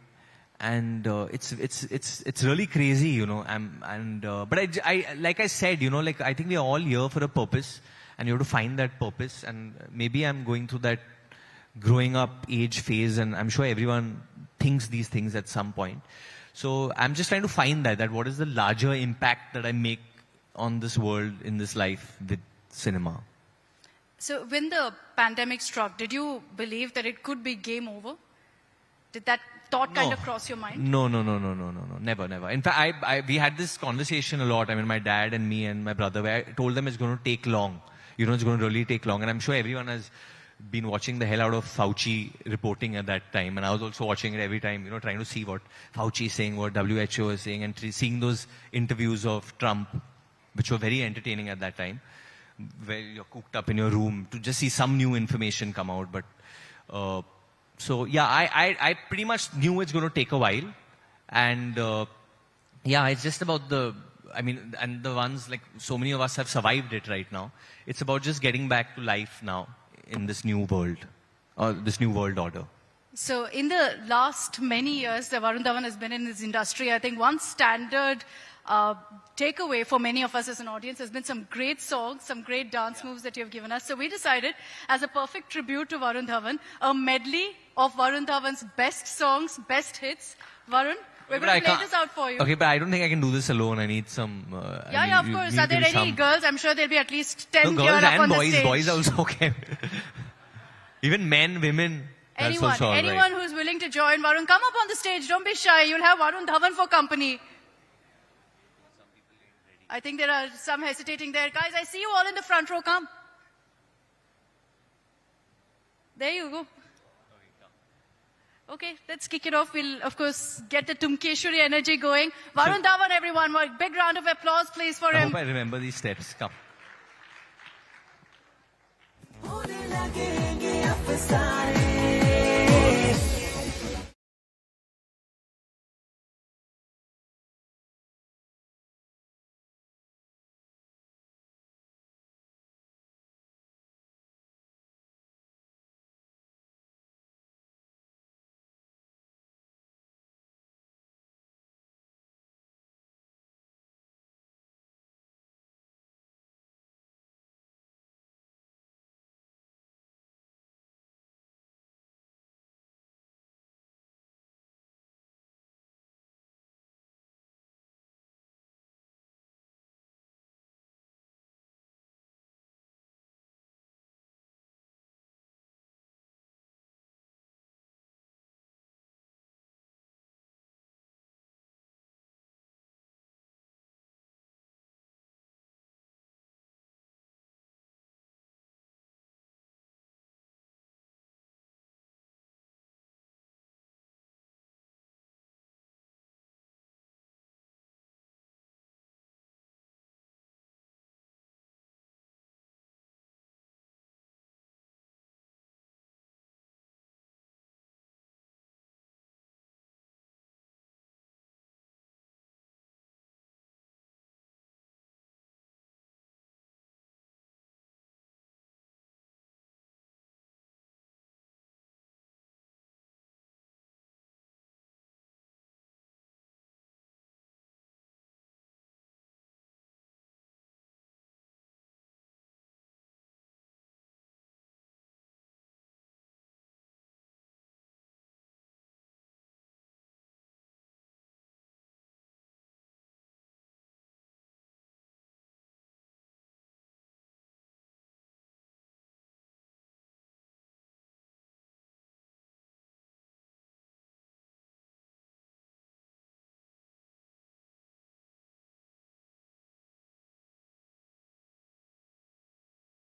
And it's really crazy, but I like I said, like I think we're all here for a purpose and you have to find that purpose, and maybe I'm going through that growing up age phase and I'm sure everyone thinks these things at some point. So I'm just trying to find that what is the larger impact that I make on this world, in this life with cinema. So when the pandemic struck, did you believe that it could be game over? Did that thought kind of cross your mind? No, never. In fact, we had this conversation a lot. I mean, my dad and me and my brother, where I told them it's going to take long. It's going to really take long. And I'm sure everyone has been watching the hell out of Fauci reporting at that time. And I was also watching it every time, trying to see what Fauci is saying, what WHO is saying, and seeing those interviews of Trump, which were very entertaining at that time, where you're cooped up in your room to just see some new information come out. But so, yeah, I pretty much knew it's going to take a while. And yeah, it's just about and the ones, like so many of us have survived it right now. It's about just getting back to life now in this new world, or this new world order. So in the last many years that Varun Dhawan has been in this industry, I think one standard takeaway for many of us as an audience has been some great songs, some great dance moves that you have given us. So we decided, as a perfect tribute to Varun Dhawan, a medley of Varun Dhawan's best songs, best hits. Varun, we're going to play this out for you. Okay, but I don't think I can do this alone. I need some... of course. Are there any girls? I'm sure there'll be at least 10 girls here up and on boys. the stage. Boys also okay. Even men, women. Anyone who's willing to join Varun, come up on the stage. Don't be shy. You'll have Varun Dhawan for company. I think there are some hesitating there. Guys, I see you all in the front row. Come. There you go. Okay, let's kick it off. We'll, of course, get the Tumkeshwari energy going. Varun Dhawan, everyone. A big round of applause, please, for him. I hope I remember these steps. Come.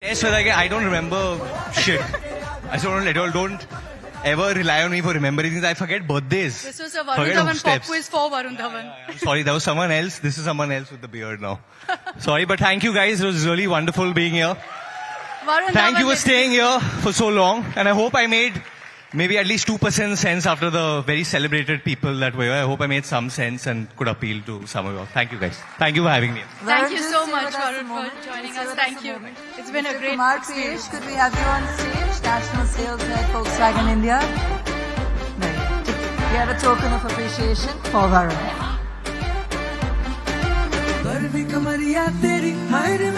Yes, I don't remember shit. I don't ever rely on me for remembering things. I forget birthdays. This was a Varun Dhawan pop quiz for Varun Dhawan. I'm sorry, that was someone else. This is someone else with the beard now. Sorry, but thank you guys. It was really wonderful being here. Varun, Thank you for staying here for so long. And I hope I made maybe at least 2% sense after the very celebrated people that were here. I hope I made some sense and could appeal to some of you all. Thank you guys. Thank you for having me. Thank you so much, Varun, for joining us. Thank you. It's been a great experience. Could we have you on stage? National Sales Head, Volkswagen India. We have a token of appreciation for Varun. कमरिया तेरी हाय रे